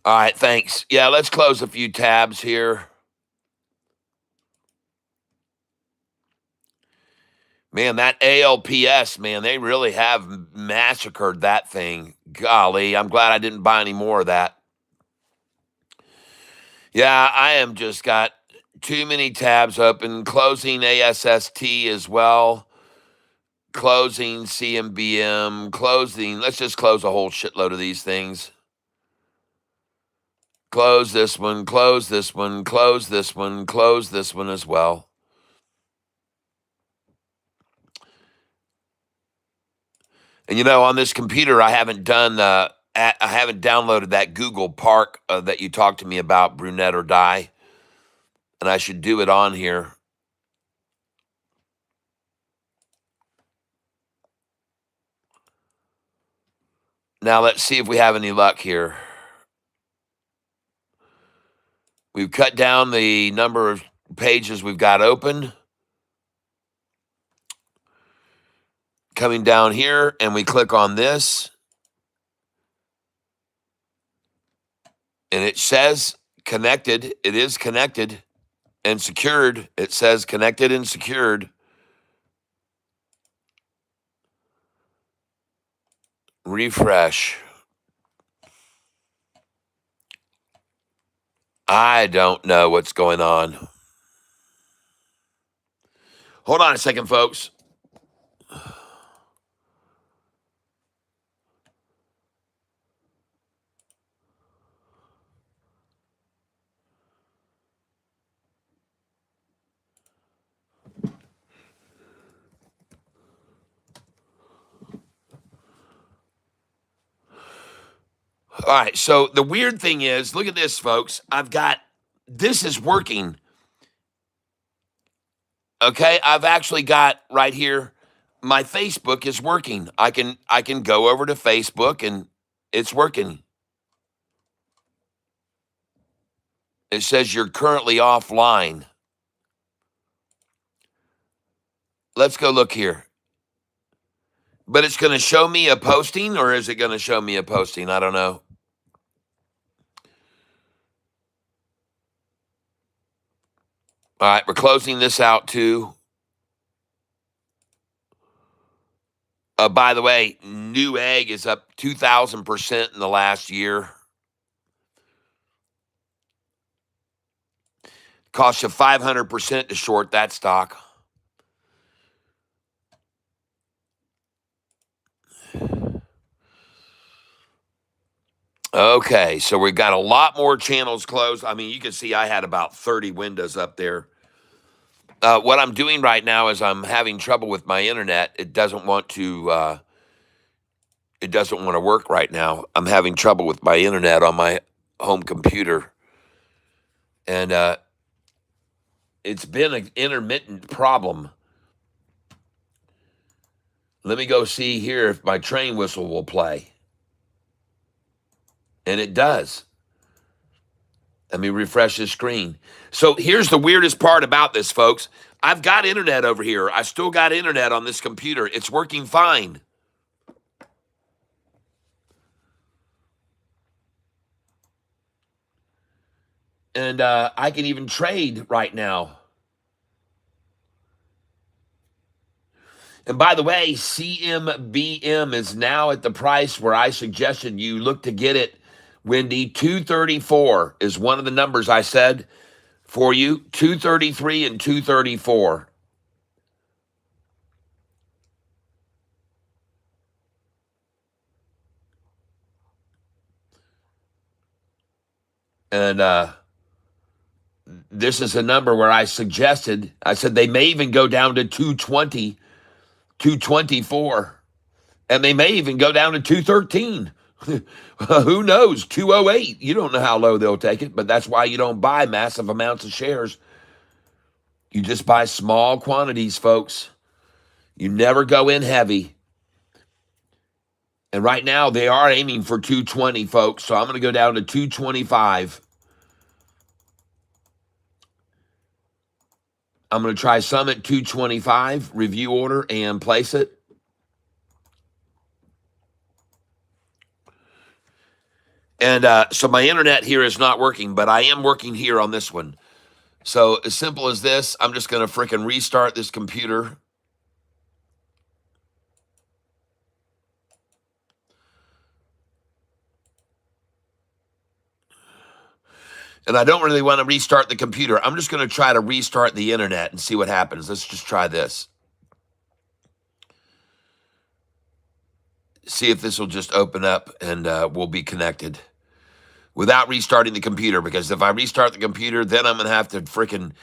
S1: All right, thanks. Yeah, let's close a few tabs here. Man, that ALPS, man, they really have massacred that thing. Golly, I'm glad I didn't buy any more of that. Yeah, I am just got too many tabs open. Closing ASST as well. Closing CMBM. Closing. Let's just close a whole shitload of these things. Close this one. Close this one. Close this one. Close this one as well. And on this computer, I haven't done. I haven't downloaded that Google Park that you talked to me about, Brunette or Die, and I should do it on here. Now let's see if we have any luck here. We've cut down the number of pages we've got open. Coming down here, and we click on this, and it says connected. It is connected and secured. It says connected and secured. Refresh. I don't know what's going on. Hold on a second, folks. All right. So the weird thing is, look at this, folks. This is working. Okay. I've actually got right here, my Facebook is working. I can go over to Facebook and it's working. It says you're currently offline. Let's go look here. But it's going to show me a posting, or is it going to show me a posting? I don't know. All right, we're closing this out too. By the way, New Egg is up 2,000% in the last year. Costs you 500% to short that stock. Okay, so we've got a lot more channels closed. I mean, you can see I had about 30 windows up there. What I'm doing right now is I'm having trouble with my internet. It doesn't want to. It doesn't want to work right now. I'm having trouble with my internet on my home computer, and it's been an intermittent problem. Let me go see here if my train whistle will play. And it does. Let me refresh the screen. So here's the weirdest part about this, folks. I've got internet over here. I still got internet on this computer. It's working fine. And I can even trade right now. And by the way, CMBM is now at the price where I suggested you look to get it. Wendy, 234 is one of the numbers I said for you. 233 and 234. And this is a number where I said they may even go down to 220, 224, and they may even go down to 213. Who knows? 208. You don't know how low they'll take it, but that's why you don't buy massive amounts of shares. You just buy small quantities, folks. You never go in heavy. And right now they are aiming for 220, folks. So I'm going to go down to 225. I'm going to try some at 225, review order, and place it. And so my internet here is not working, but I am working here on this one. So as simple as this, I'm just going to frickin' restart this computer. And I don't really want to restart the computer. I'm just going to try to restart the internet and see what happens. Let's just try this. See if this will just open up and we'll be connected without restarting the computer. Because if I restart the computer, then I'm going to have to frickin'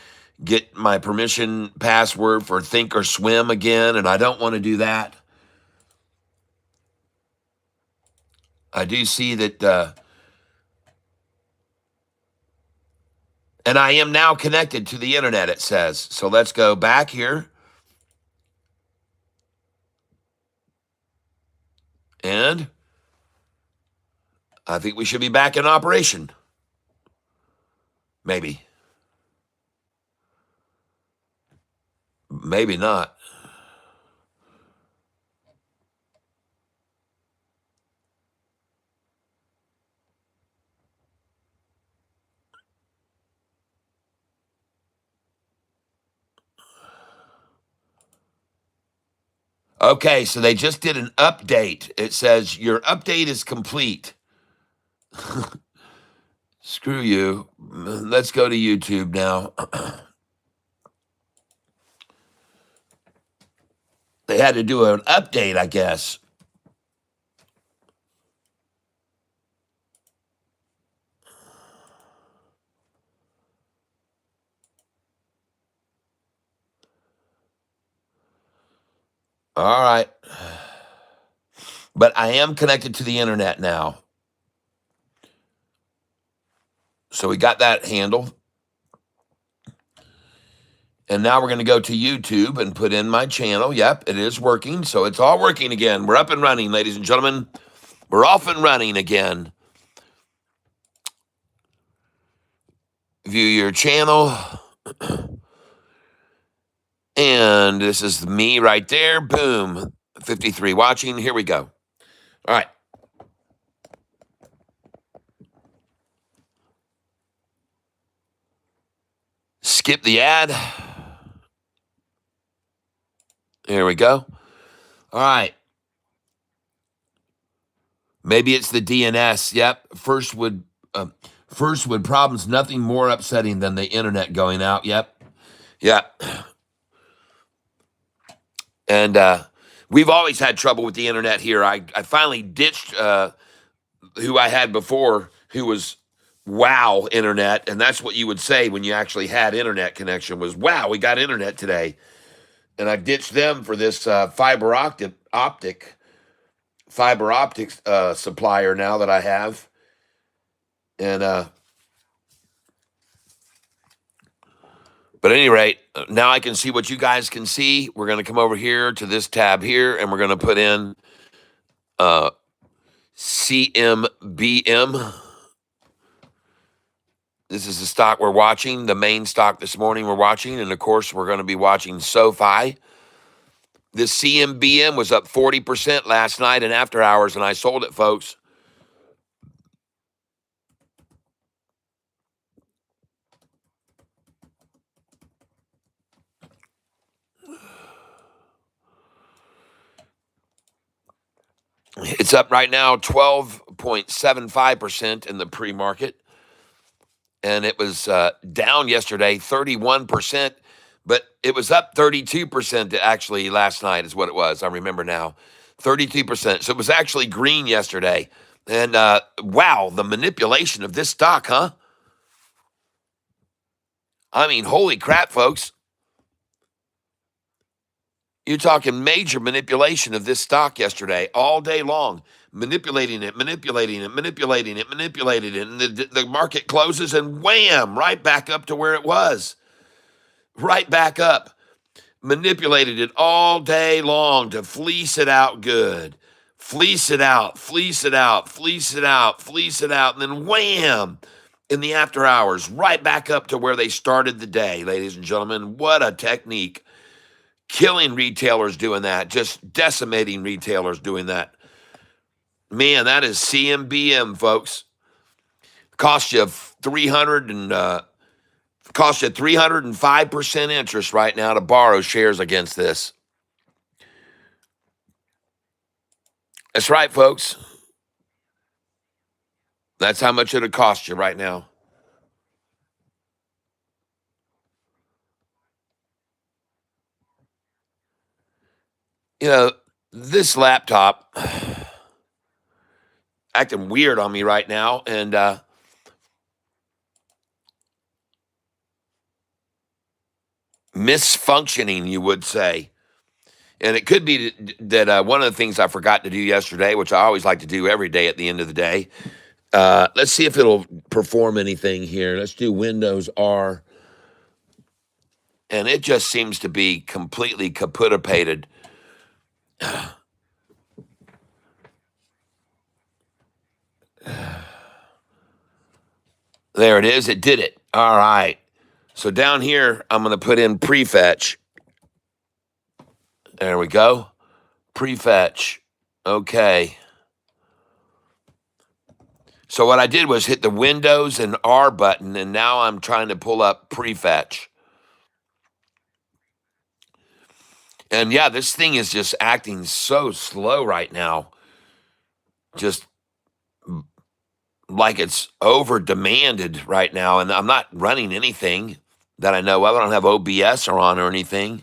S1: get my permission password for Thinkorswim again. And I don't want to do that. I do see that... and I am now connected to the internet, it says. So let's go back here. And I think we should be back in operation. Maybe. Maybe not. Okay, so they just did an update. It says your update is complete. Screw you. Let's go to YouTube now. They had to do an update, I guess. All right. But I am connected to the internet now. So we got that handled. And now we're going to go to YouTube and put in my channel. Yep, it is working. So it's all working again. We're up and running, ladies and gentlemen. We're off and running again. View your channel. And this is me right there. Boom. 53 watching. Here we go. All right. Skip the ad. Here we go. All right. Maybe it's the DNS. Yep. Firstwood problems. Nothing more upsetting than the internet going out. Yep. Yep. And we've always had trouble with the internet here. I finally ditched who I had before, who was wow internet, and that's what you would say when you actually had internet connection was, wow, we got internet today. And I ditched them for this fiber optic supplier now that I have. And but at any rate, now I can see what you guys can see. We're going to come over here to this tab here, and we're going to put in CMBM. This is the stock we're watching, the main stock this morning we're watching. And, of course, we're going to be watching SoFi. This CMBM was up 40% last night in after hours, and I sold it, folks. It's up right now 12.75% in the pre-market. And it was down yesterday 31%, but it was up 32% actually last night is what it was. I remember now. 32%. So it was actually green yesterday. And wow, the manipulation of this stock, huh? I mean, holy crap, folks. You're talking major manipulation of this stock yesterday all day long, manipulating it. And the market closes and wham, right back up to where it was. Right back up. Manipulated it all day long to fleece it out good. Fleece it out. And then wham, in the after hours, right back up to where they started the day, ladies and gentlemen. What a technique. Killing retailers doing that, just decimating retailers doing that. Man, that is CMBM, folks. Cost you 305% interest right now to borrow shares against this. That's right, folks. That's how much it'll cost you right now. You know, this laptop acting weird on me right now, and misfunctioning, you would say. And it could be that one of the things I forgot to do yesterday, which I always like to do every day at the end of the day. Let's see if it'll perform anything here. Let's do Windows R. And it just seems to be completely kaputapated. There it is. It did it. All right. So down here, I'm going to put in prefetch. There we go. Prefetch. Okay. So what I did was hit the Windows and R button, and now I'm trying to pull up prefetch. And yeah, this thing is just acting so slow right now. Just like it's over demanded right now. And I'm not running anything that I know of. I don't have OBS or on or anything.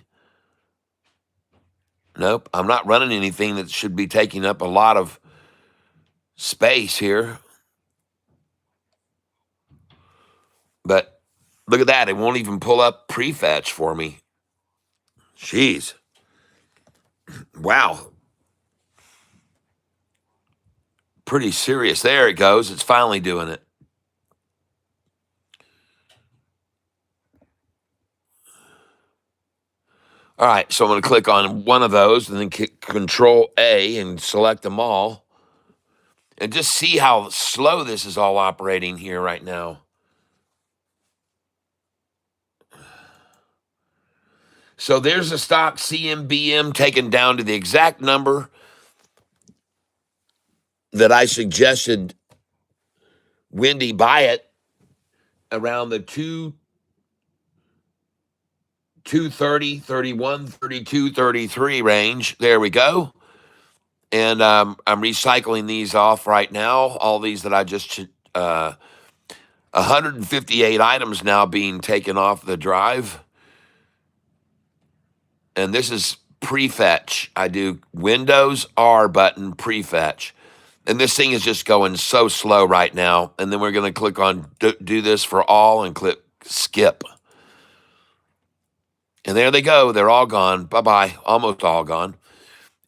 S1: Nope, I'm not running anything that should be taking up a lot of space here. But look at that. It won't even pull up prefetch for me. Jeez. Wow. Pretty serious. There it goes. It's finally doing it. All right, so I'm going to click on one of those and then click Control A and select them all. And just see how slow this is all operating here right now. So there's a stock CMBM taken down to the exact number that I suggested Wendy buy it around the 230, 31, 32, 33 range. There we go. And I'm recycling these off right now. All these that I just 158 items now being taken off the drive. And this is prefetch. I do Windows R button prefetch. And this thing is just going so slow right now. And then we're going to click on do this for all and click skip. And there they go. They're all gone. Bye-bye. Almost all gone.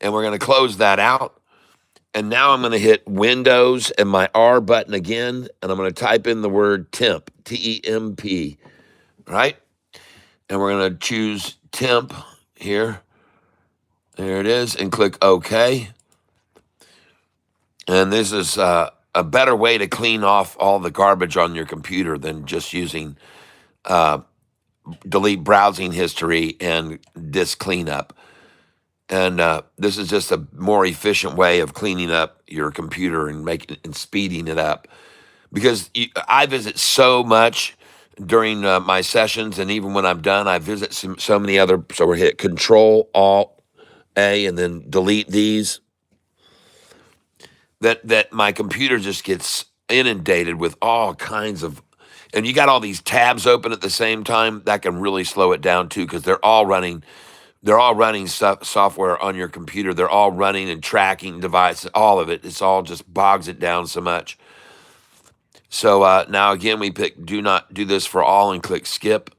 S1: And we're going to close that out. And now I'm going to hit Windows and my R button again. And I'm going to type in the word temp, T-E-M-P, right? And we're going to choose temp here. There it is. And click OK. And this is a better way to clean off all the garbage on your computer than just using delete browsing history and disk cleanup. And this is just a more efficient way of cleaning up your computer and making and speeding it up. Because I visit so much during my sessions, and even when I'm done, I visit so many other. So we're hit Control Alt A and then delete these. That my computer just gets inundated with all kinds of, and you got all these tabs open at the same time. That can really slow it down too, because they're all running software on your computer. They're all running and tracking devices, all of it. It's all just bogs it down so much. So now again, we pick do not do this for all and click skip.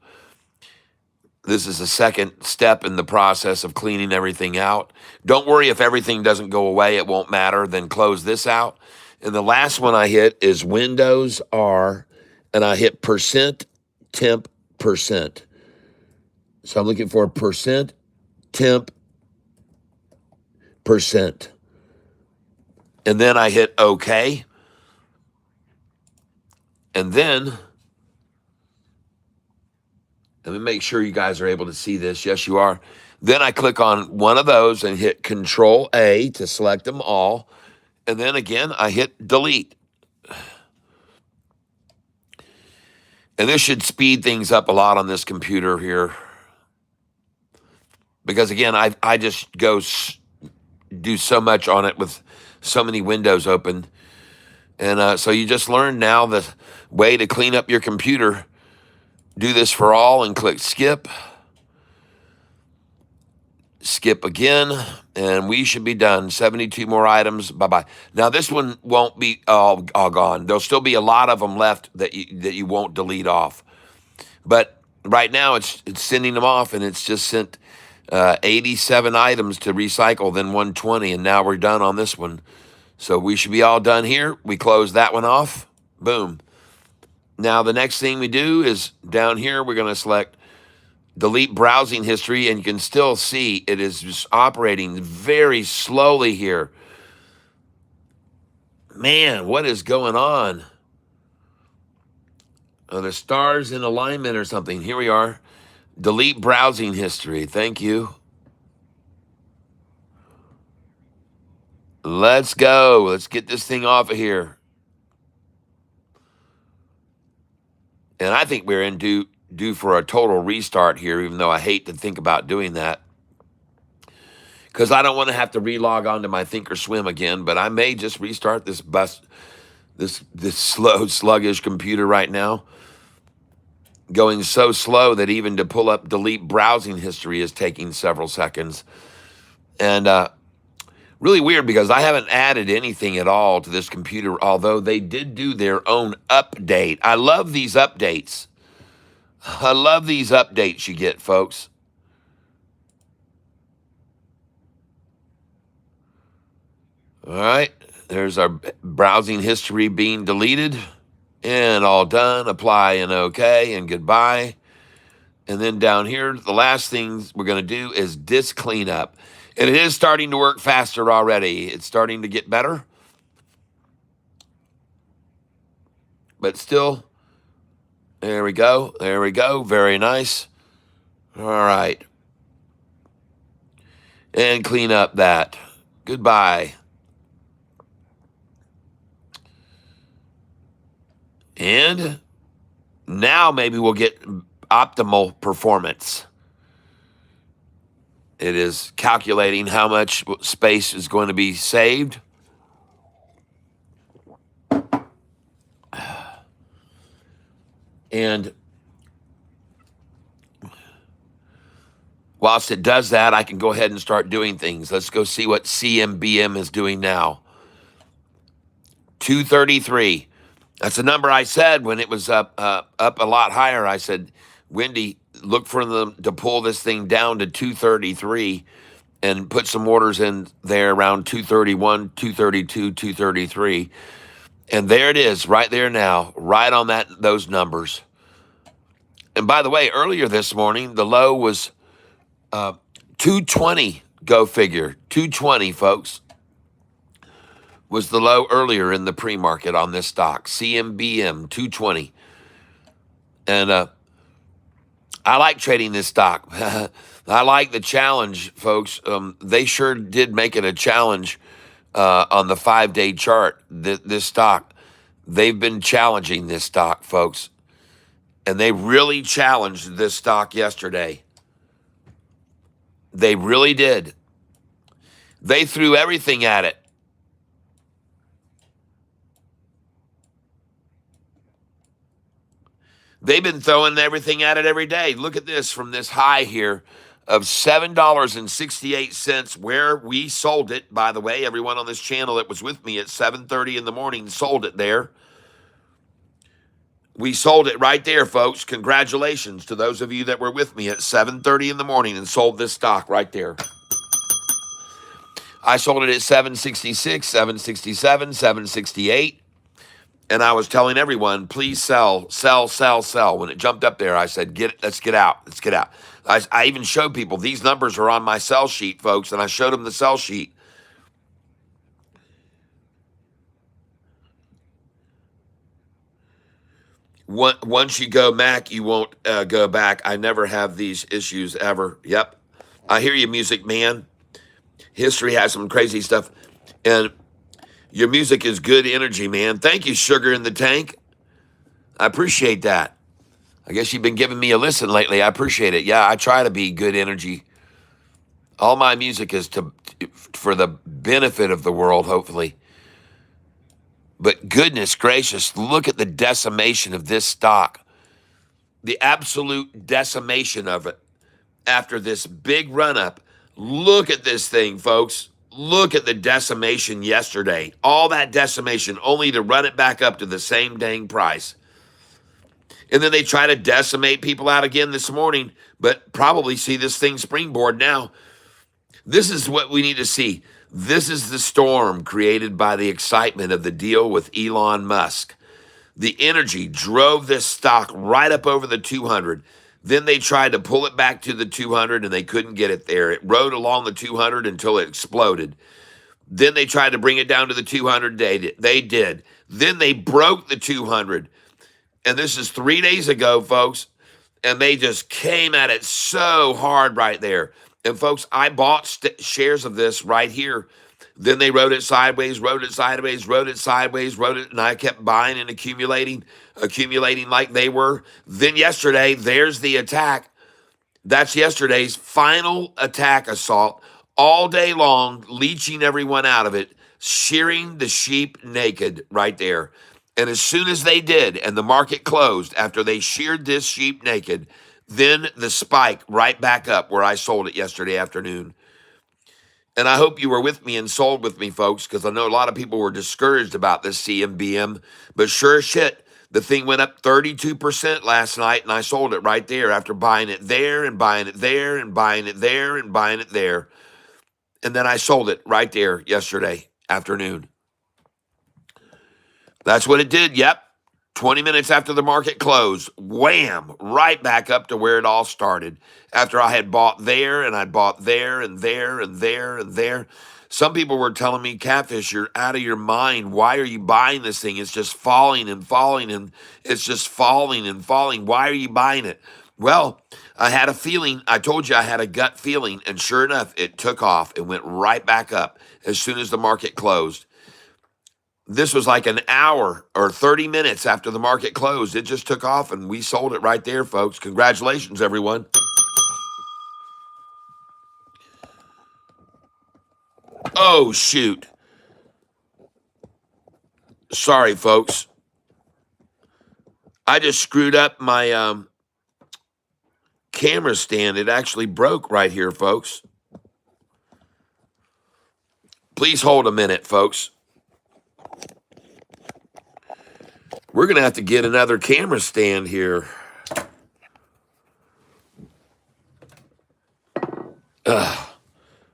S1: This is the second step in the process of cleaning everything out. Don't worry if everything doesn't go away. It won't matter. Then close this out. And the last one I hit is Windows R, and I hit percent temp percent. So I'm looking for percent temp percent. And then I hit OK. And then, let me make sure you guys are able to see this. Yes, you are. Then I click on one of those and hit Control A to select them all. And then again, I hit delete. And this should speed things up a lot on this computer here. Because again, I just do so much on it with so many windows open. And so you just learned now the way to clean up your computer. Do this for all and click skip. Skip again, and we should be done. 72 more items. Bye-bye. Now, this one won't be all gone. There'll still be a lot of them left that you won't delete off. But right now, it's sending them off, and it's just sent 87 items to recycle, then 120, and now we're done on this one. So we should be all done here. We close that one off. Boom. Now, the next thing we do is down here, we're going to select delete browsing history, and you can still see it is just operating very slowly here. Man, what is going on? Are the stars in alignment or something? Here we are. Delete browsing history. Thank you. Let's go. Let's get this thing off of here. And I think we're in due for a total restart here, even though I hate to think about doing that. Because I don't want to have to relog onto my Thinkorswim again, but I may just restart this slow, sluggish computer right now. Going so slow that even to pull up delete browsing history is taking several seconds. And really weird because I haven't added anything at all to this computer, although they did do their own update. I love these updates. I love these updates you get, folks. All right, there's our browsing history being deleted and all done. Apply and okay and goodbye. And then down here, the last thing we're going to do is disk cleanup. And it is starting to work faster already. It's starting to get better. But still, there we go. There we go. Very nice. All right. And clean up that. Goodbye. And now maybe we'll get optimal performance. It is calculating how much space is going to be saved. And whilst it does that, I can go ahead and start doing things. Let's go see what CMBM is doing now. 233. That's the number I said when it was up a lot higher. I said, Wendy, look for them to pull this thing down to 233 and put some orders in there around 231, 232, 233. And there it is, right there now, right on those numbers. And by the way, earlier this morning, the low was 220. Go figure. 220, folks, was the low earlier in the pre-market on this stock. CMBM 220. And I like trading this stock. I like the challenge, folks. They sure did make it a challenge on the 5-day chart. This stock, they've been challenging this stock, folks. And they really challenged this stock yesterday. They really did. They threw everything at it. They've been throwing everything at it every day. Look at this from this high here of $7.68, where we sold it. By the way, everyone on this channel that was with me at 7:30 in the morning sold it there. We sold it right there, folks. Congratulations to those of you that were with me at 7:30 in the morning and sold this stock right there. I sold it at 766, 767, 768. And I was telling everyone, please sell, sell, sell, sell. When it jumped up there, I said, let's get out, let's get out. I even showed people, these numbers are on my sell sheet, folks, and I showed them the sell sheet. Once you go Mac, you won't go back. I never have these issues ever. Yep. I hear you, music man. History has some crazy stuff. And your music is good energy, man. Thank you, Sugar in the Tank. I appreciate that. I guess you've been giving me a listen lately. I appreciate it. Yeah, I try to be good energy. All my music is for the benefit of the world, hopefully. But goodness gracious, look at the decimation of this stock. The absolute decimation of it after this big run-up. Look at this thing, folks. Look at the decimation yesterday. All that decimation only to run it back up to the same dang price. And then they try to decimate people out again this morning, but probably see this thing springboard now. This is what we need to see. This is the storm created by the excitement of the deal with Elon Musk. The energy drove this stock right up over the 200. Then they tried to pull it back to the 200 and they couldn't get it there. It rode along the 200 until it exploded. Then they tried to bring it down to the 200. They did. Then they broke the 200. And this is 3 days ago, folks. And they just came at it so hard right there. And folks, I bought shares of this right here. Then they rode it sideways, rode it sideways, rode it sideways, rode it, and I kept buying and accumulating like they were. Then yesterday, there's the attack. That's yesterday's final attack assault, all day long, leeching everyone out of it, shearing the sheep naked right there. And as soon as they did, and the market closed after they sheared this sheep naked, then the spike right back up where I sold it yesterday afternoon. And I hope you were with me and sold with me, folks, because I know a lot of people were discouraged about this CMBM. But sure as shit, the thing went up 32% last night, and I sold it right there after buying it there and buying it there and buying it there and buying it there. And then I sold it right there yesterday afternoon. That's what it did. Yep. 20 minutes after the market closed, wham, right back up to where it all started. After I had bought there and I bought there and there and there and there. Some people were telling me, Catfish, you're out of your mind. Why are you buying this thing? It's just falling and falling and it's just falling and falling. Why are you buying it? Well, I had a feeling. I told you I had a gut feeling. And sure enough, it took off and went right back up as soon as the market closed. This was like an hour or 30 minutes after the market closed. It just took off and we sold it right there, folks. Congratulations, everyone. Oh, shoot. Sorry, folks. I just screwed up my camera stand. It actually broke right here, folks. Please hold a minute, folks. We're going to have to get another camera stand here.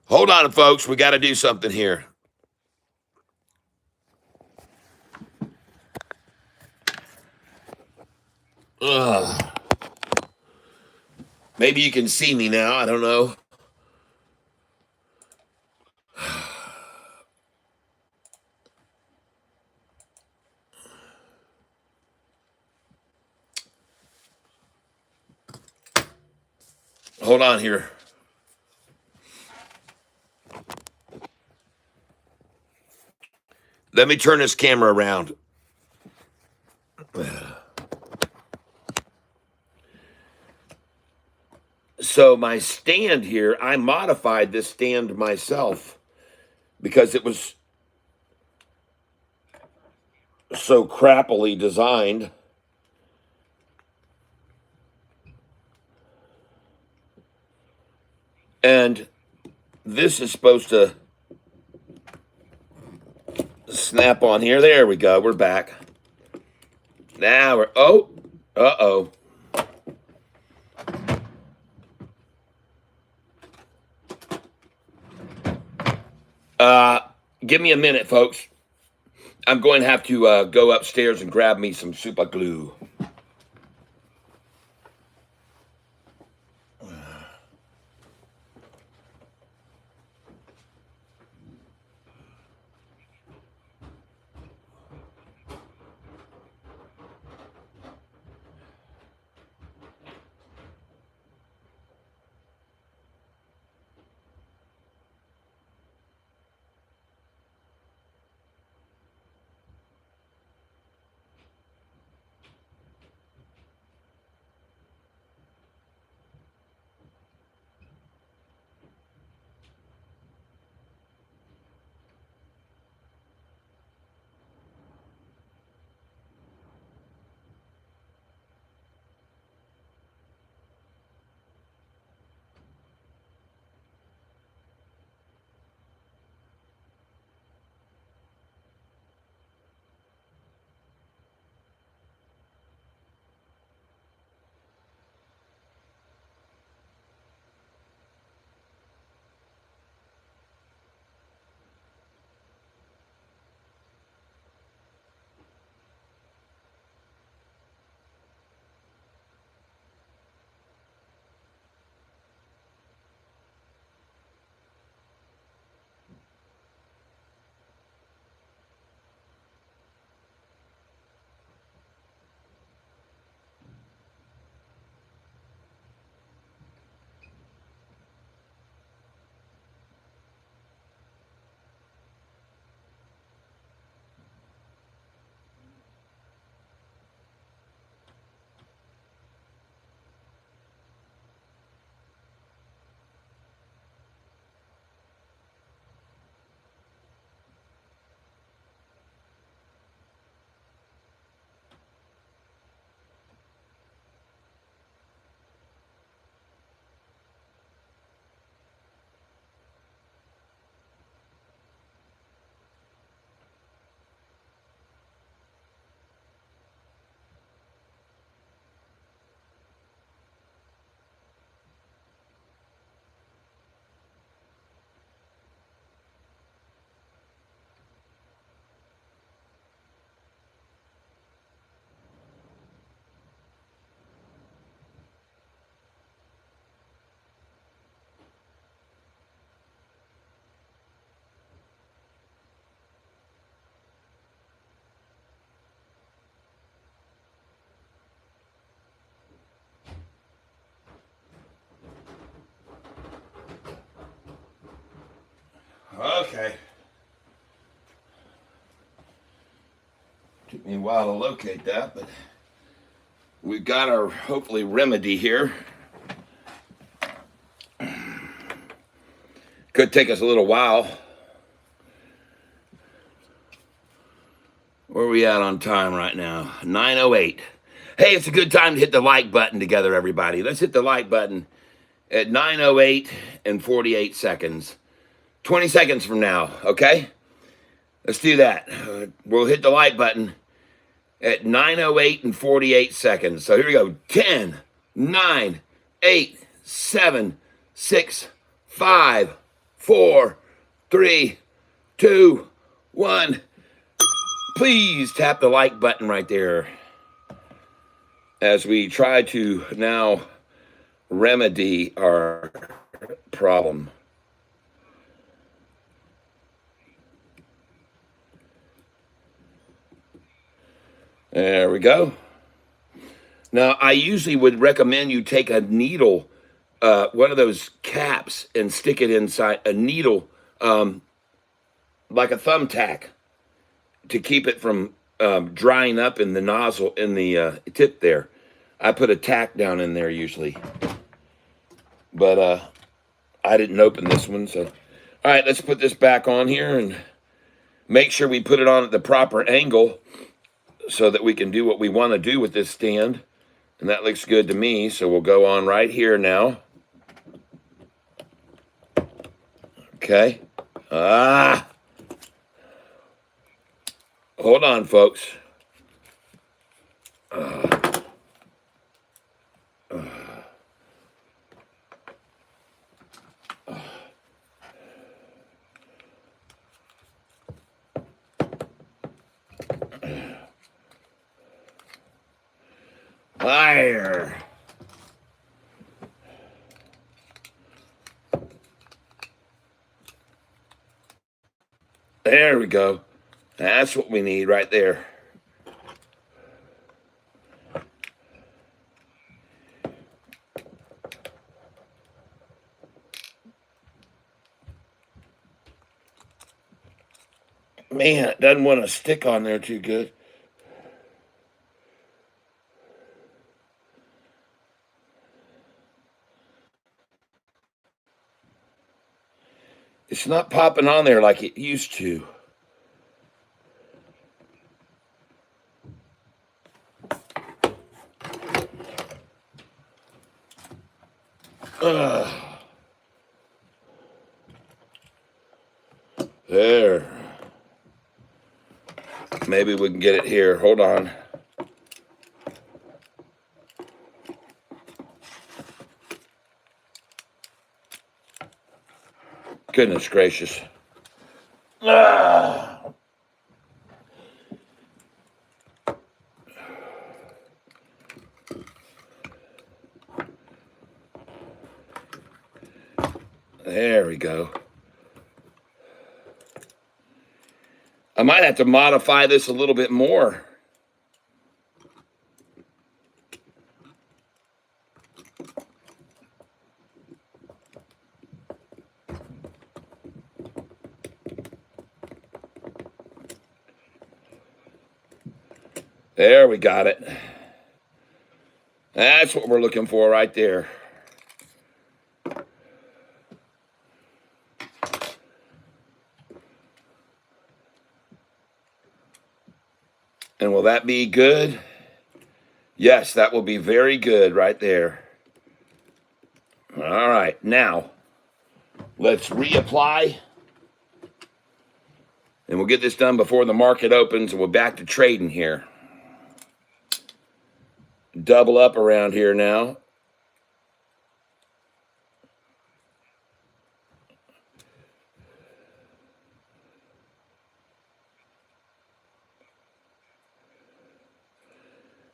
S1: Hold on, folks. We got to do something here. Maybe you can see me now. I don't know. Hold on here. Let me turn this camera around. So my stand here, I modified this stand myself because it was so crappily designed. And this is supposed to snap on here. There we go. We're back. Now we're, oh, uh-oh. Give me a minute, folks. I'm going to have to go upstairs and grab me some super glue. Okay. Took me a while to locate that, but we've got our, hopefully, remedy here. Could take us a little while. Where are we at on time right now? 9:08. Hey, it's a good time to hit the like button together, everybody. Let's hit the like button at 9:08 and 48 seconds. 20 seconds from now, okay? Let's do that. We'll hit the like button at 9:08 and 48 seconds. So here we go. 10, 9, 8, 7, 6, 5, 4, 3, 2, 1. Please tap the like button right there as we try to now remedy our problem. There we go. Now, I usually would recommend you take a needle, one of those caps, and stick it inside a needle, like a thumbtack, to keep it from drying up in the nozzle, in the tip there. I put a tack down in there usually. But I didn't open this one, so. All right, let's put this back on here and make sure we put it on at the proper angle so that we can do what we want to do with this stand. And that looks good to me, so we'll go on right here now. Okay. Hold on, folks. Fire. There we go. That's what we need right there. Man, it doesn't want to stick on there too good. It's not popping on there like it used to. There. Maybe we can get it here. Hold on. Goodness gracious. There we go. I might have to modify this a little bit more. There, we got it. That's what we're looking for right there. And will that be good? Yes, that will be very good right there. All right, now let's reapply. And we'll get this done before the market opens, and we're back to trading here. Double up around here now.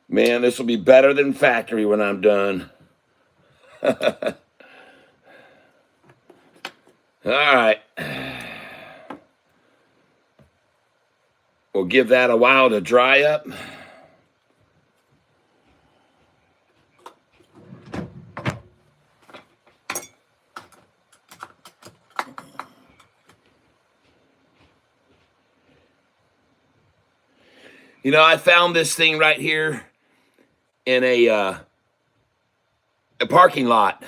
S1: Man, this will be better than factory when I'm done. All right. We'll give that a while to dry up. You know, I found this thing right here in a parking lot,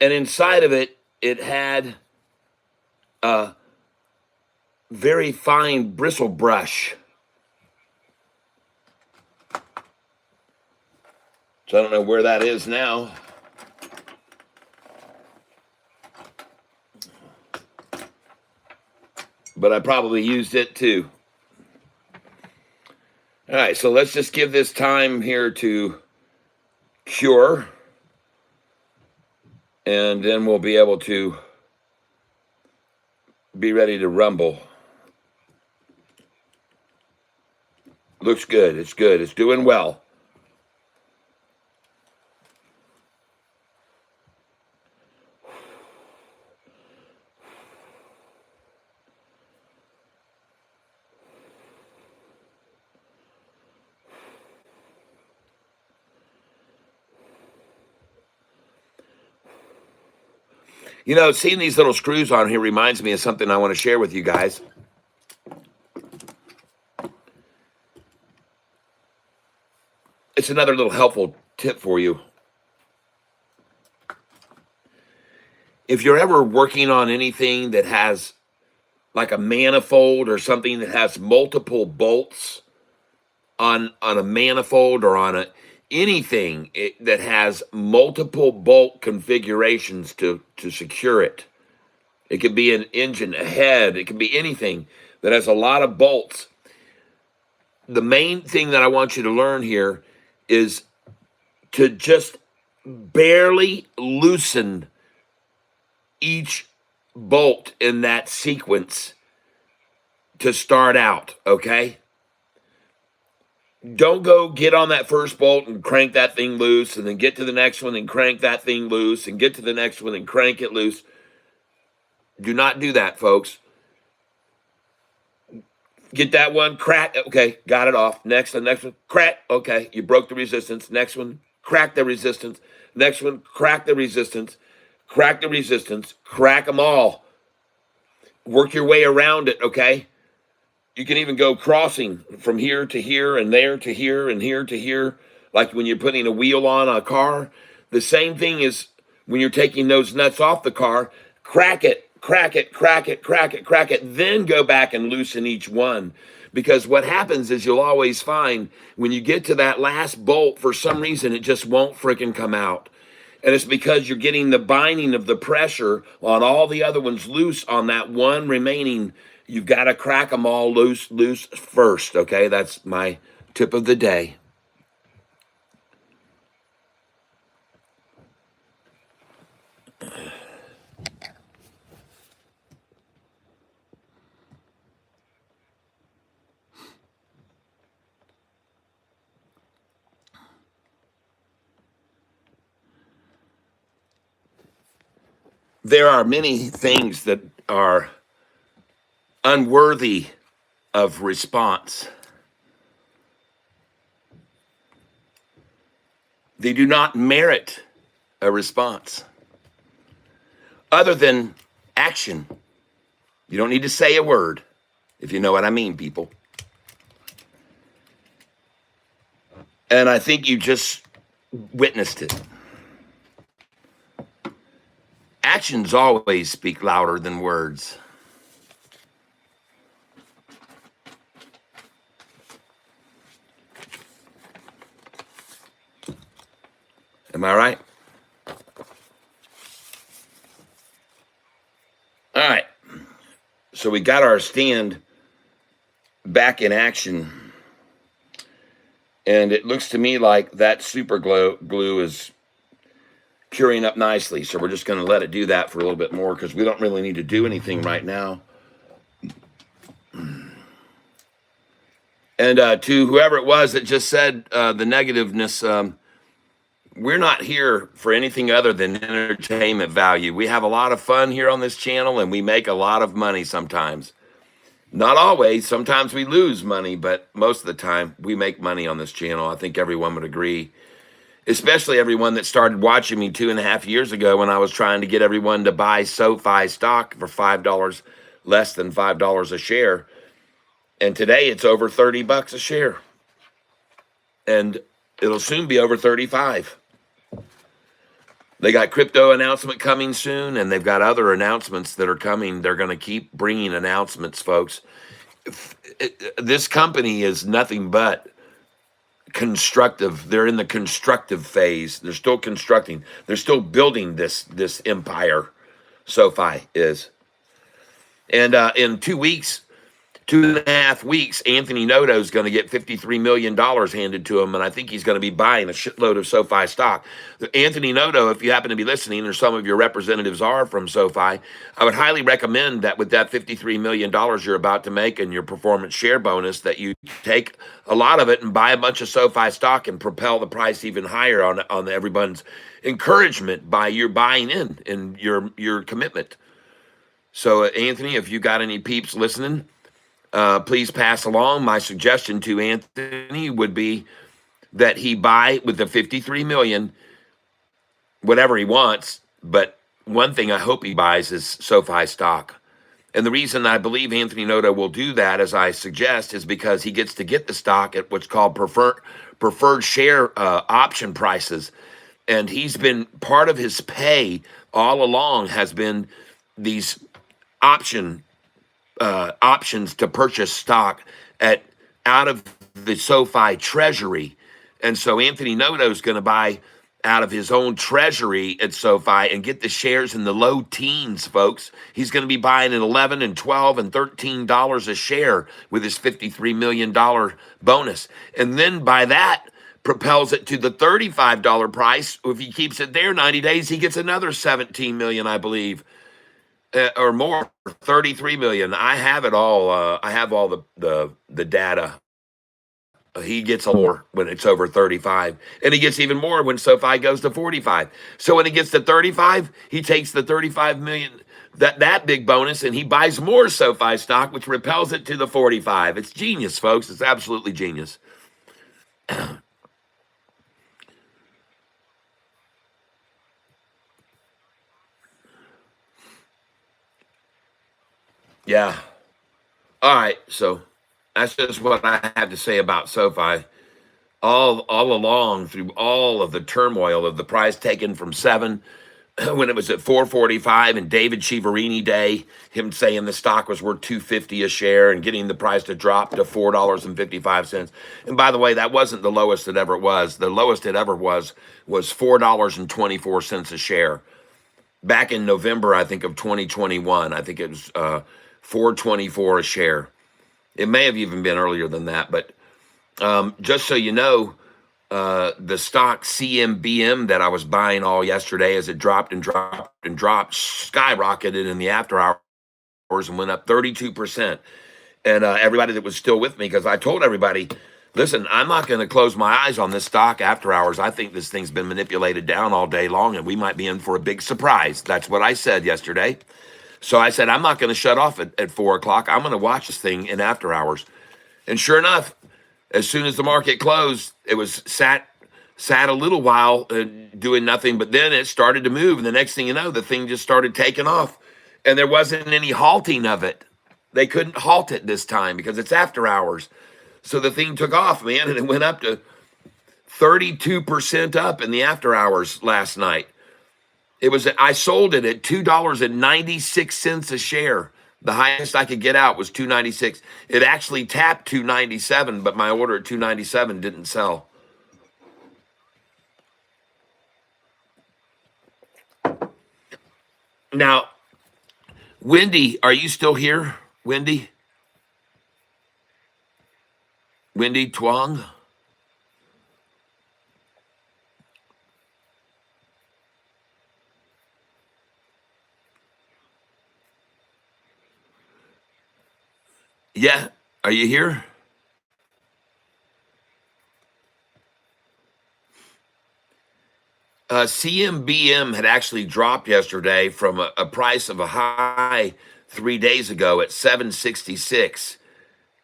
S1: and inside of it, it had a very fine bristle brush. So I don't know where that is now. But I probably used it too. All right, so let's just give this time here to cure, and then we'll be able to be ready to rumble. Looks good. It's good. It's doing well. You know, seeing these little screws on here reminds me of something I want to share with you guys. It's another little helpful tip for you. If you're ever working on anything that has like a manifold or something that has multiple bolts on a manifold or on anything that has multiple bolt configurations to secure it. It could be an engine, a head, it could be anything that has a lot of bolts. The main thing that I want you to learn here is to just barely loosen each bolt in that sequence to start out, okay? Don't go get on that first bolt and crank that thing loose and then get to the next one and crank that thing loose and get to the next one and crank it loose. Do not do that, folks. Get that one, crack, okay, got it off. Next, the next one, crack, okay, you broke the resistance. Next one, crack the resistance. Next one, crack the resistance. Crack the resistance. Crack them all. Work your way around it, okay? You can even go crossing from here to here and there to here and here to here, like when you're putting a wheel on a car. The same thing is when you're taking those nuts off the car, crack it, crack it, crack it, crack it, crack it, then go back and loosen each one. Because what happens is you'll always find when you get to that last bolt, for some reason, it just won't freaking come out. And it's because you're getting the binding of the pressure on all the other ones loose on that one remaining. You've got to crack them all loose first, okay? That's my tip of the day. There are many things that are unworthy of response. They do not merit a response other than action. You don't need to say a word, if you know what I mean, people. And I think you just witnessed it. Actions always speak louder than words. Am I right? All right. So we got our stand back in action. And it looks to me like that super glue is curing up nicely. So we're just going to let it do that for a little bit more because we don't really need to do anything right now. And to whoever it was that just said the negativeness, we're not here for anything other than entertainment value. We have a lot of fun here on this channel, and we make a lot of money sometimes. Not always. Sometimes we lose money, but most of the time we make money on this channel. I think everyone would agree, especially everyone that started watching me 2.5 years ago when I was trying to get everyone to buy SoFi stock for $5, less than $5 a share. And today it's over 30 bucks a share. And it'll soon be over 35. They got crypto announcement coming soon, and they've got other announcements that are coming. They're going to keep bringing announcements, folks. This company is nothing but constructive. They're in the constructive phase. They're still constructing. They're still building this empire. SoFi is, and in 2 weeks, 2.5 weeks, Anthony Noto is going to get $53 million handed to him, and I think he's going to be buying a shitload of SoFi stock. Anthony Noto, if you happen to be listening, or some of your representatives are from SoFi, I would highly recommend that with that $53 million you're about to make and your performance share bonus, that you take a lot of it and buy a bunch of SoFi stock and propel the price even higher on everyone's encouragement by your buying in and your commitment. So, Anthony, if you got any peeps listening, please pass along. My suggestion to Anthony would be that he buy with the 53 million, whatever he wants. But one thing I hope he buys is SoFi stock. And the reason I believe Anthony Noto will do that, as I suggest, is because he gets to get the stock at what's called preferred share option prices. And he's been part of his pay all along has been these options to purchase stock out of the SoFi treasury. And so Anthony Noto is going to buy out of his own treasury at SoFi and get the shares in the low teens, folks. He's going to be buying at $11 and $12 and $13 a share with his $53 million bonus. And then by that, propels it to the $35 price. If he keeps it there 90 days, he gets another 17 million, I believe. Or more, 33 million. I have it all. I have all the data. He gets more when it's over 35, and he gets even more when SoFi goes to 45. So when he gets to 35, he takes the 35 million, that big bonus, and he buys more SoFi stock, which repels it to the 45. It's genius, folks. It's absolutely genius. Yeah. All right. So that's just what I have to say about SoFi. All along through all of the turmoil of the price taken from 7 when it was at 445 and David Chiaverini day, him saying the stock was worth 250 a share and getting the price to drop to $4.55. And by the way, that wasn't the lowest it ever was. The lowest it ever was $4.24 a share. Back in November, I think, of 2021, I think it was 424 a share. It may have even been earlier than that, but just so you know, the stock CMBM that I was buying all yesterday, as it dropped and dropped and dropped, skyrocketed in the after hours and went up 32%. And everybody that was still with me, because I told everybody, listen, I'm not going to close my eyes on this stock after hours. I think this thing's been manipulated down all day long, and we might be in for a big surprise. That's what I said yesterday. So I said, I'm not going to shut off at 4 o'clock. I'm going to watch this thing in after hours. And sure enough, as soon as the market closed, it was sat a little while doing nothing, but then it started to move. And the next thing you know, the thing just started taking off. And there wasn't any halting of it. They couldn't halt it this time because it's after hours. So the thing took off, man, and it went up to 32% up in the after hours last night. I sold it at $2.96 a share. The highest I could get out was 296. It actually tapped 297, but my order at 297 didn't sell. Now, Wendy, are you still here? Wendy? Wendy Twang? Yeah. Are you here? CMBM had actually dropped yesterday from a price of a high 3 days ago at 766.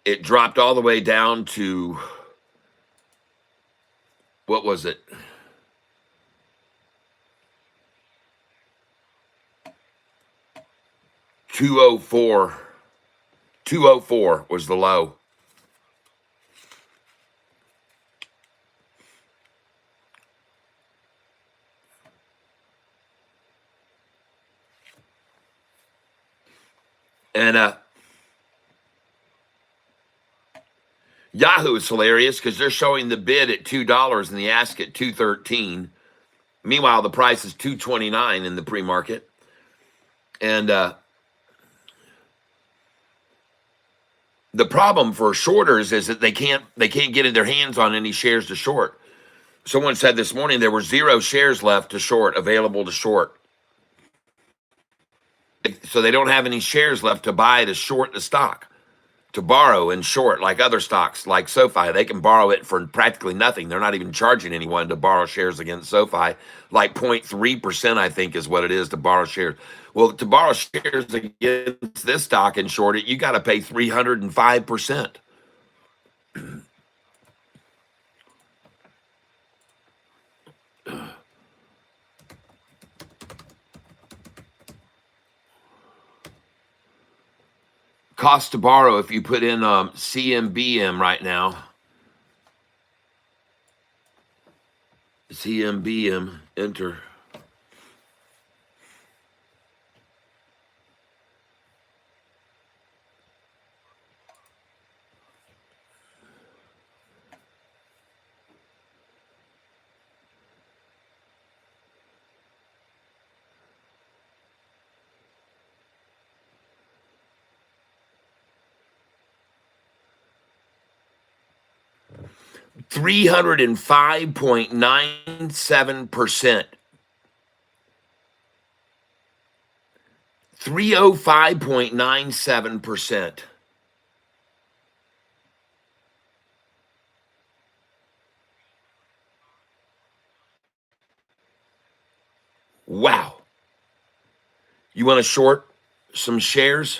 S1: It dropped all the way down to, what was it? 204. 204 was the low. And Yahoo is hilarious because they're showing the bid at $2 and the ask at $2.13. Meanwhile, the price is $2.29 in the pre-market. And the problem for shorters is that they can't get their hands on any shares to short. Someone said this morning there were 0 shares left to short, available to short. So they don't have any shares left to buy to short the stock, to borrow and short like other stocks, like SoFi. They can borrow it for practically nothing. They're not even charging anyone to borrow shares against SoFi. Like 0.3%, I think, is what it is to borrow shares. Well, to borrow shares against this stock and short it, you got to pay 305%. Cost to borrow if you put in CMBM right now. CMBM, enter. $305.97%. 305.97%. Wow. You want to short some shares?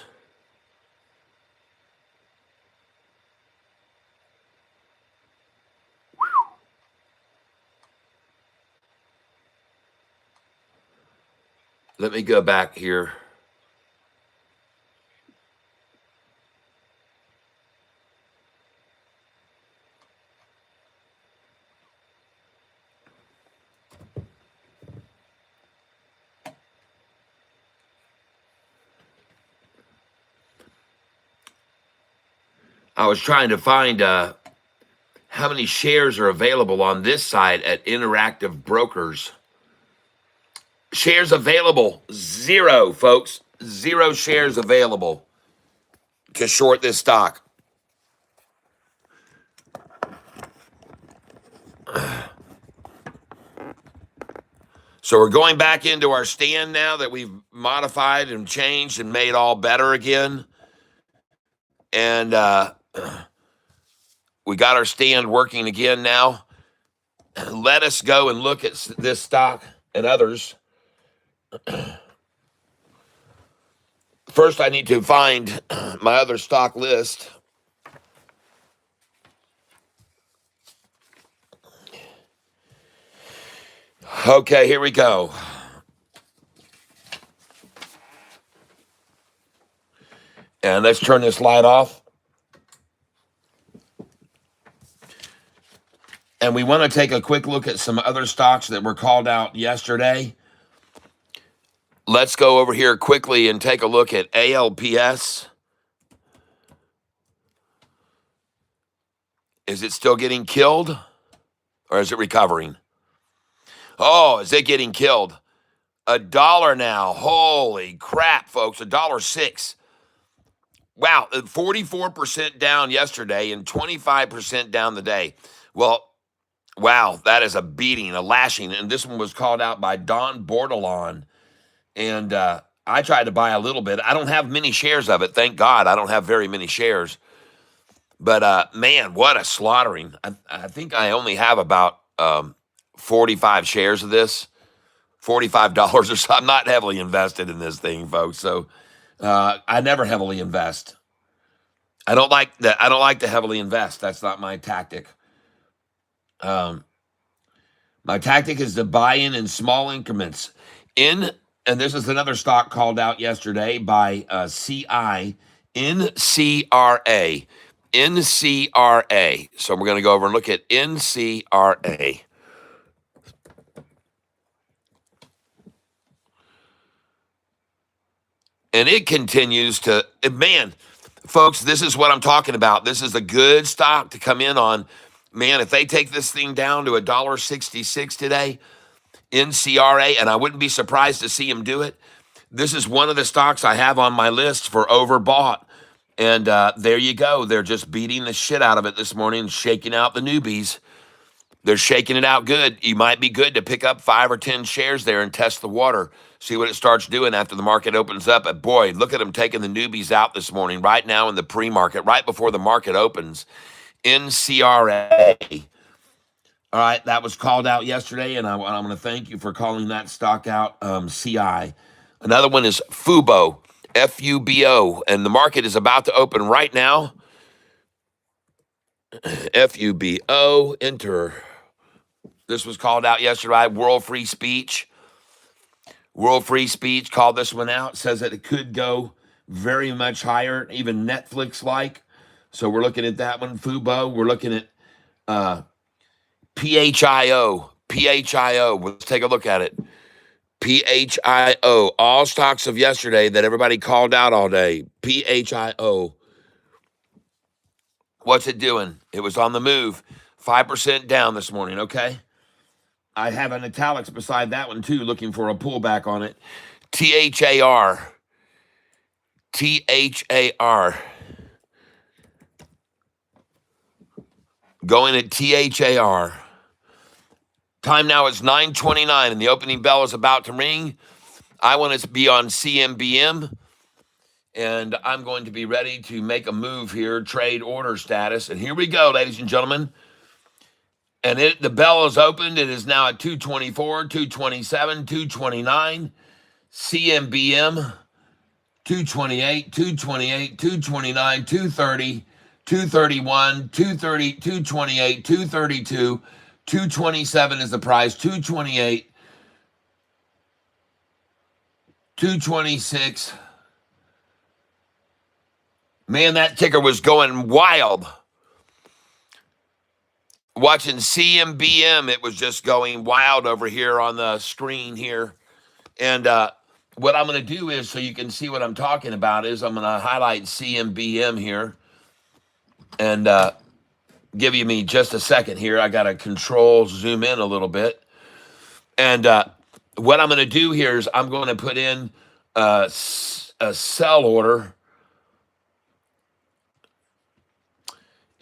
S1: Let me go back here. I was trying to find how many shares are available on this side at Interactive Brokers. Shares available, 0, folks. 0 shares available to short this stock. So we're going back into our stand now that we've modified and changed and made all better again. And we got our stand working again now. Let us go and look at this stock and others. First, I need to find my other stock list. Okay, here we go. And let's turn this light off. And we want to take a quick look at some other stocks that were called out yesterday. Let's go over here quickly and take a look at ALPS. Is it still getting killed or is it recovering? Oh, is it getting killed? $1 now. Holy crap, folks. $1.06. Wow, 44% down yesterday and 25% down the day. Well, wow, that is a beating, a lashing. And this one was called out by Don Bordelon. And I tried to buy a little bit. I don't have many shares of it. Thank God I don't have very many shares. But, man, what a slaughtering. I think I only have about 45 shares of this, $45 or so. I'm not heavily invested in this thing, folks. So I never heavily invest. I don't like that. I don't like to heavily invest. That's not my tactic. My tactic is to buy in small increments. And this is another stock called out yesterday by CI, NCRA. NCRA. So we're going to go over and look at NCRA. And it continues to, man, folks, this is what I'm talking about. This is a good stock to come in on. Man, if they take this thing down to $1.66 today, NCRA, and I wouldn't be surprised to see him do it. This is one of the stocks I have on my list for overbought. And there you go. They're just beating the shit out of it this morning, shaking out the newbies. They're shaking it out good. You might be good to pick up 5 or 10 shares there and test the water, see what it starts doing after the market opens up. But boy, look at them taking the newbies out this morning, right now in the pre-market, right before the market opens. NCRA. All right, that was called out yesterday, and I'm going to thank you for calling that stock out, CI. Another one is FUBO, FUBO, and the market is about to open right now. FUBO, enter. This was called out yesterday. World Free Speech. World Free Speech called this one out. Says that it could go very much higher, even Netflix-like. So we're looking at that one, FUBO. We're looking at PHIO. PHIO. Let's take a look at it. PHIO. All stocks of yesterday that everybody called out all day. PHIO. What's it doing? It was on the move. 5% down this morning, okay? I have an italics beside that one too, looking for a pullback on it. THAR. THAR. Going at THAR. Time now is 9:29 and the opening bell is about to ring. I want to be on CMBM and I'm going to be ready to make a move here, trade order status. And here we go, ladies and gentlemen. And the bell is opened. It is now at 224, 227, 229. CMBM, 228, 228, 229, 230, 231, 230, 228, 232, 227 is the price, 228, 226. Man, that ticker was going wild. Watching CMBM, it was just going wild over here on the screen here. And what I'm going to do is, so you can see what I'm talking about, is I'm going to highlight CMBM here and give you me just a second here. I got to control zoom in a little bit. And what I'm going to do here is I'm going to put in a sell order.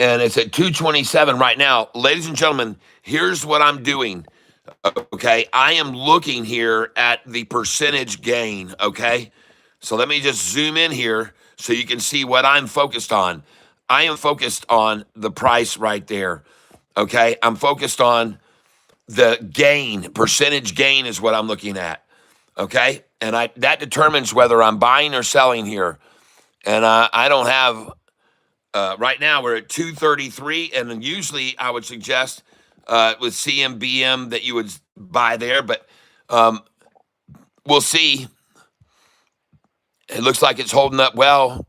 S1: And it's at 227 right now. Ladies and gentlemen, here's what I'm doing. Okay, I am looking here at the percentage gain, okay? So let me just zoom in here so you can see what I'm focused on. I am focused on the price right there, okay? I'm focused on the gain. Percentage gain is what I'm looking at, okay? And that determines whether I'm buying or selling here. And I don't have, right now we're at 233, and then usually I would suggest with CMBM that you would buy there, but we'll see. It looks like it's holding up well.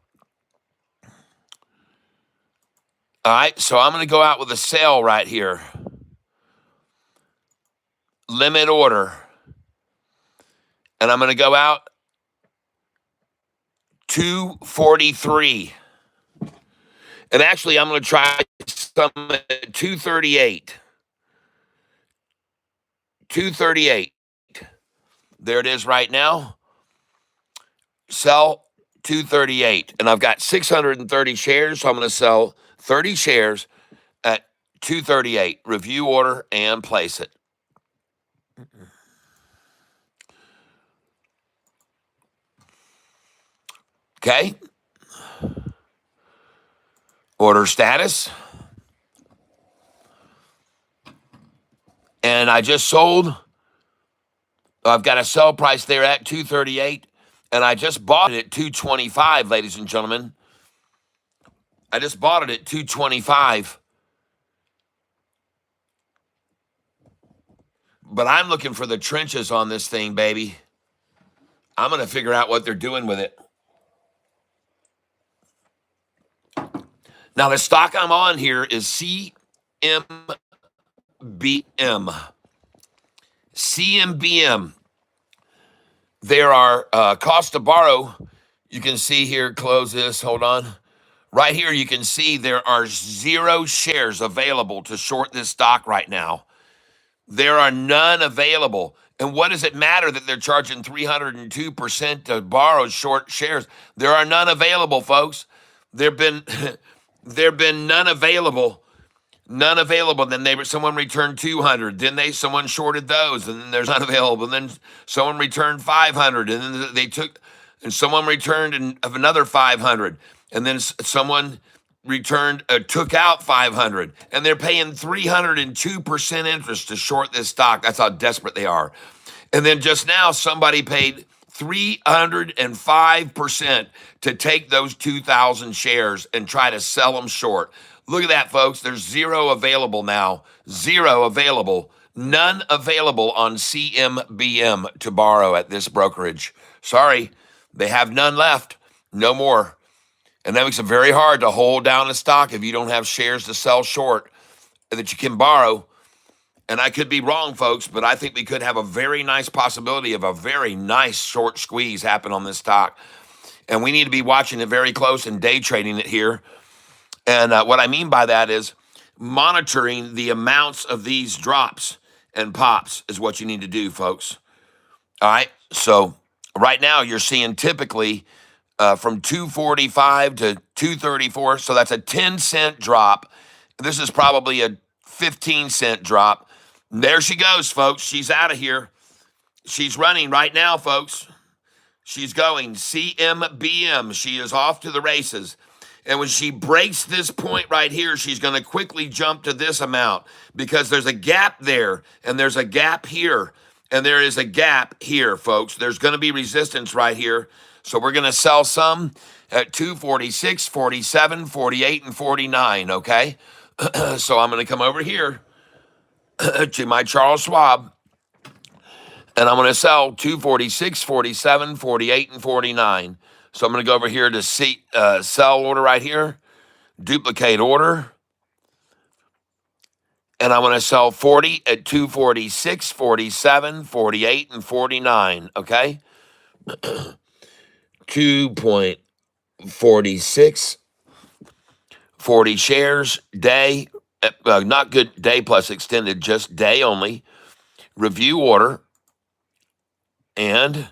S1: All right, so I'm going to go out with a sale right here. Limit order. And I'm going to go out 243. And actually, I'm going to try some at 238. 238. There it is right now. Sell 238. And I've got 630 shares, so I'm going to sell 30 shares at 238. Review order and place it. Okay. Order status. And I just sold. I've got a sell price there at 238. And I just bought it at 225, ladies and gentlemen. I just bought it at 225. But I'm looking for the trenches on this thing, baby. I'm going to figure out what they're doing with it. Now, the stock I'm on here is CMBM. CMBM. There are cost to borrow You can see here, close this, hold on. Right here, you can see there are 0 shares available to short this stock right now. There are none available. And what does it matter that they're charging 302% to borrow short shares? There are none available, folks. There've been there've been none available. None available. Then someone returned 200. Then someone shorted those, and then there's none available. And then someone returned 500, and then and someone returned of another 500, and then someone returned took out 500, and they're paying 302% interest to short this stock. That's how desperate they are. And then just now, somebody paid 305% to take those 2,000 shares and try to sell them short. Look at that, folks. There's 0 available now. 0 available. None available on CMBM to borrow at this brokerage. Sorry, they have none left. No more. And that makes it very hard to hold down a stock if you don't have shares to sell short that you can borrow. And I could be wrong, folks, but I think we could have a very nice possibility of a very nice short squeeze happen on this stock. And we need to be watching it very close and day trading it here. And what I mean by that is monitoring the amounts of these drops and pops is what you need to do, folks. All right. So right now you're seeing typically from 245 to 234. So that's a 10-cent drop. This is probably a 15-cent drop. There she goes, folks. She's out of here. She's running right now, folks. She's going CMBM. She is off to the races. And when she breaks this point right here, she's going to quickly jump to this amount because there's a gap there and there's a gap here and there is a gap here, folks. There's going to be resistance right here. So we're going to sell some at 246, 47, 48, and 49, okay? So I'm going to come over here to my Charles Schwab, and I'm going to sell 246, 47, 48, and 49. So I'm going to go over here to see sell order right here, duplicate order, and I'm going to sell 40 at 246, 47, 48, and 49, okay? 2.46, 40 shares, day, not good day plus extended, just day only, review order, and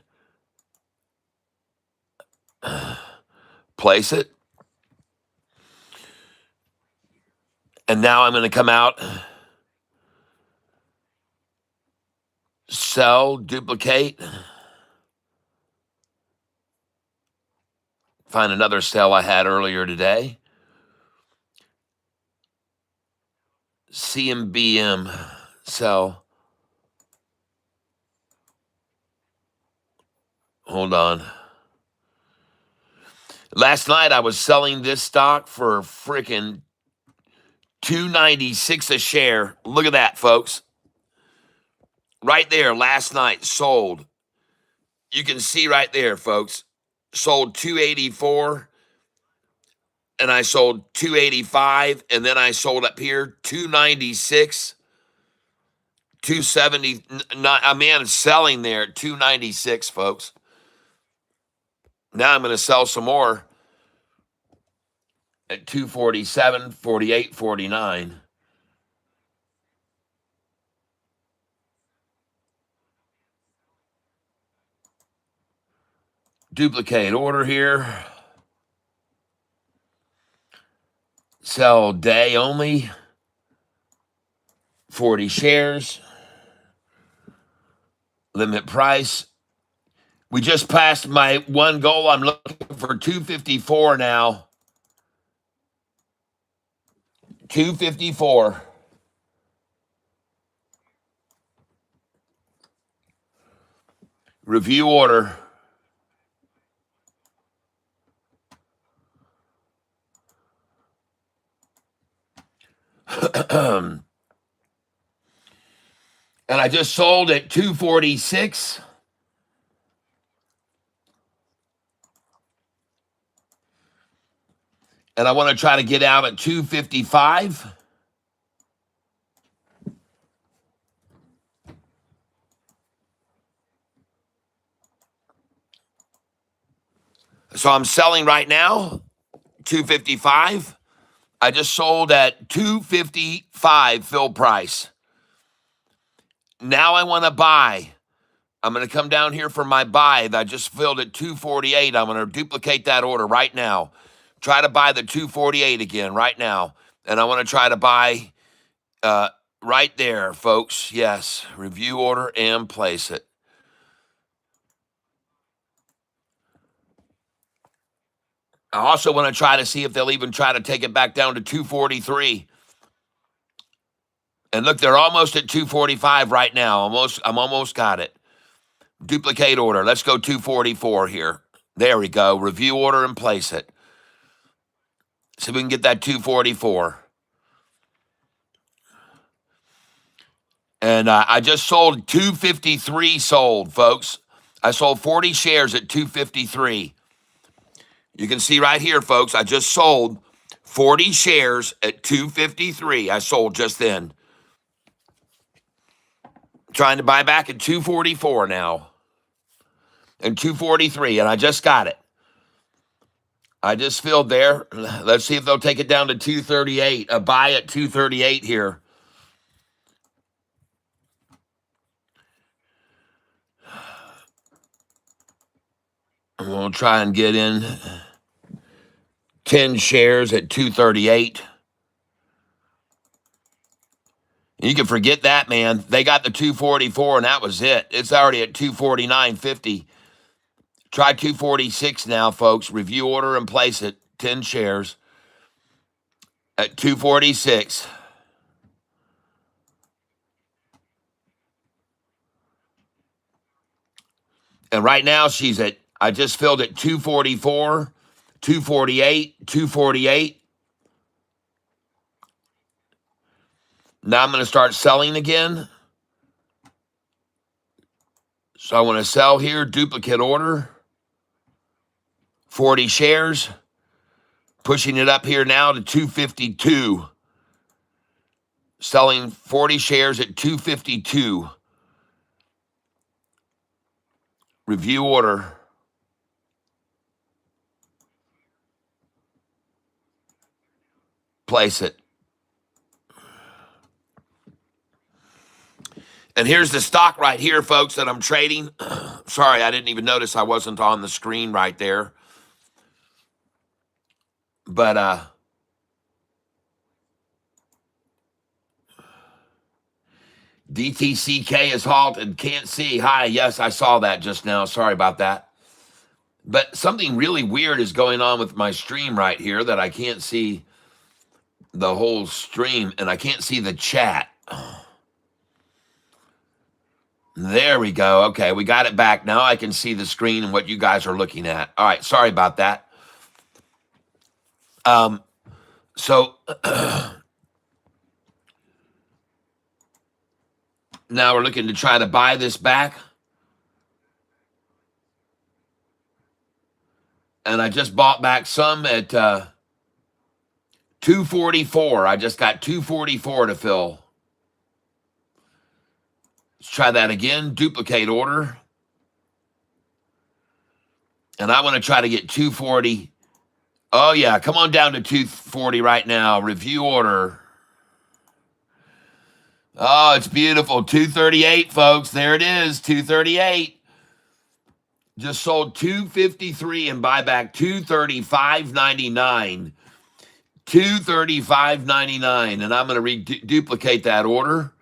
S1: place it. And now I'm going to come out, sell, duplicate, find another sell I had earlier today. CMBM, sell. Hold on. Last night I was selling this stock for freaking $296 a share. Look at that, folks. Right there, last night, sold. You can see right there, folks. Sold 284, and I sold 285, and then I sold up here 296, 279. I mean, I'm selling there at 296, folks. Now I'm going to sell some more at 247, 48, 49. Duplicate order here. Sell day only. 40 shares. Limit price. We just passed my one goal. I'm looking for 254 now. 254. Review order. And I just sold at 246. And I want to try to get out at 255. So So I'm selling right now, 255. I just sold at 255 fill price. Now I want to buy. I'm going to come down here for my buy that I just filled at 248. I'm going to duplicate that order right now. Try to buy the 248 again right now. And I want to try to buy right there, folks. Yes, review order and place it. I also want to try to see if they'll even try to take it back down to 243. And look, they're almost at 245 right now. I'm almost got it. Duplicate order. Let's go 244 here. There we go. Review order and place it. See if we can get that 244. And I just sold 253 sold, folks. I sold 40 shares at 253. You can see right here, folks, I just sold 40 shares at 253. I sold just then. Trying to buy back at 244 now. And 243, and I just got it. I just filled there. Let's see if they'll take it down to 238. A buy at 238 here. And we'll try and get in 10 shares at 238. You can forget that, man. They got the 244, and that was it. It's already at 249.50. Try 246 now, folks. Review order and place it. 10 shares at 246. And right now she's at, I just filled at 244, 248, 248. Now I'm going to start selling again. So I want to sell here, duplicate order, 40 shares, pushing it up here now to 252. Selling 40 shares at 252. Review order. Place it. And here's the stock right here, folks, that I'm trading. Sorry, I didn't even notice I wasn't on the screen right there. But DTCK is halted. Can't see. Hi, yes, I saw that just now. Sorry about that. But something really weird is going on with my stream right here that I can't see the whole stream, and I can't see the chat. There we go. Okay, we got it back. Now I can see the screen and what you guys are looking at. All right, sorry about that. So now we're looking to try to buy this back. And I just bought back some at 244. I just got 244 to fill. Let's try that again. Duplicate order. And I want to try to get 240. Oh, yeah. Come on down to 240 right now. Review order. Oh, it's beautiful. 238, folks. There it is. 238. Just sold 253 and buy back 235.99. 235.99. And I'm going to duplicate that order.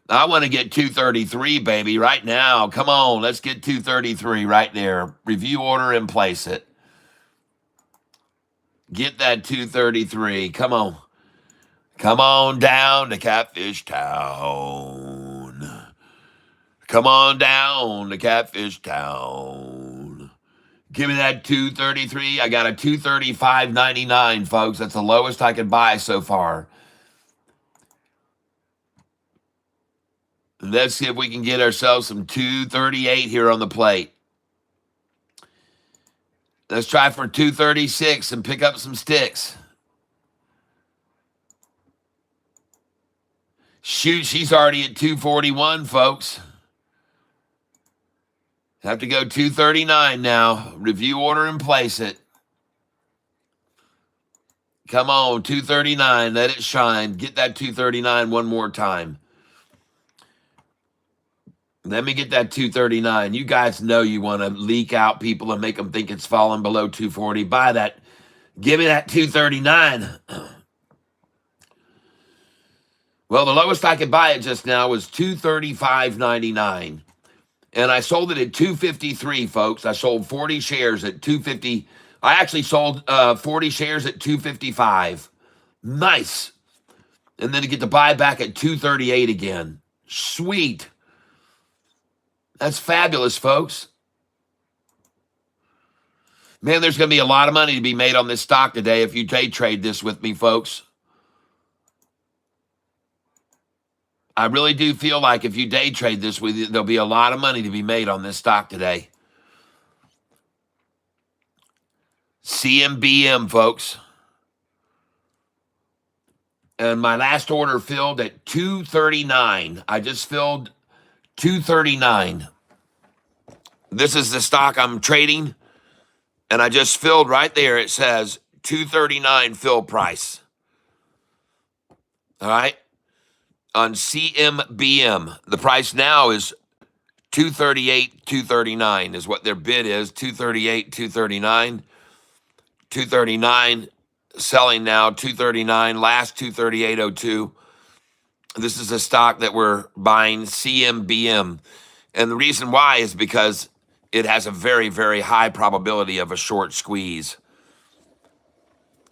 S1: I want to get 233, baby, right now. Come on, let's get 233 right there. Review order and place it. Get that 233. Come on. Come on down to Catfish Town. Come on down to Catfish Town. Give me that 233. I got a 235.99, folks. That's the lowest I could buy so far. Let's see if we can get ourselves some 238 here on the plate. Let's try for 236 and pick up some sticks. Shoot, she's already at 241, folks. Have to go 239 now. Review order and place it. Come on, 239. Let it shine. Get that 239 one more time. Let me get that 239. You guys know you want to leak out people and make them think it's falling below 240. Buy that. Give me that 239. Well, the lowest I could buy it just now was 235.99. And I sold it at 253, folks. I sold 40 shares at 250. I actually sold 40 shares at 255. Nice. And then to get the buy back at 238 again. Sweet. That's fabulous, folks. Man, there's going to be a lot of money to be made on this stock today if you day trade this with me, folks. I really do feel like if you day trade this with you, there'll be a lot of money to be made on this stock today. CMBM, folks. And my last order filled at 239. I just filled 239. This is the stock I'm trading. And I just filled right there. It says 239 fill price. All right. On CMBM, the price now is 238, 239 is what their bid is. 238, 239. 239 selling now. 239 last 238.02. This is a stock that we're buying, CMBM. And the reason why is because it has a very, very high probability of a short squeeze.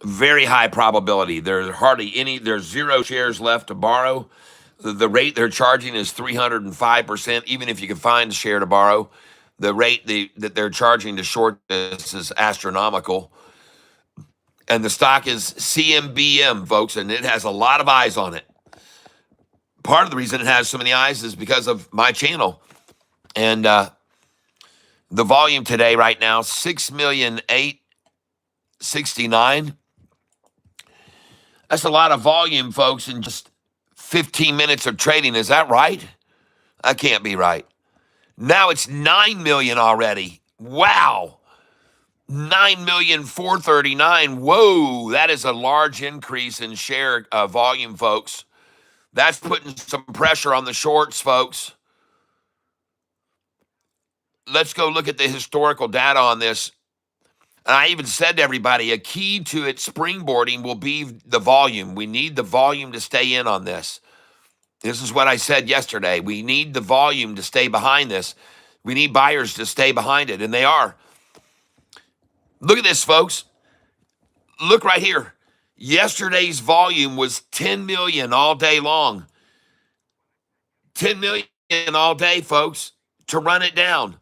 S1: Very high probability. There's zero shares left to borrow. The rate they're charging is 305%. Even if you can find a share to borrow, the rate that they're charging to short this is astronomical. And the stock is CMBM, folks, and it has a lot of eyes on it. Part of the reason it has so many eyes is because of my channel. And the volume today right now, 6,869,000. That's a lot of volume, folks, in just 15 minutes of trading. Is that right? That can't be right. Now it's 9 million already. Wow. 9,439,000. Whoa, that is a large increase in share volume, folks. That's putting some pressure on the shorts, folks. Let's go look at the historical data on this. And I even said to everybody, a key to its springboarding will be the volume. We need the volume to stay in on this. This is what I said yesterday. We need the volume to stay behind this. We need buyers to stay behind it, and they are. Look at this, folks. Look right here. Yesterday's volume was 10 million all day long. 10 million all day, folks, to run it down.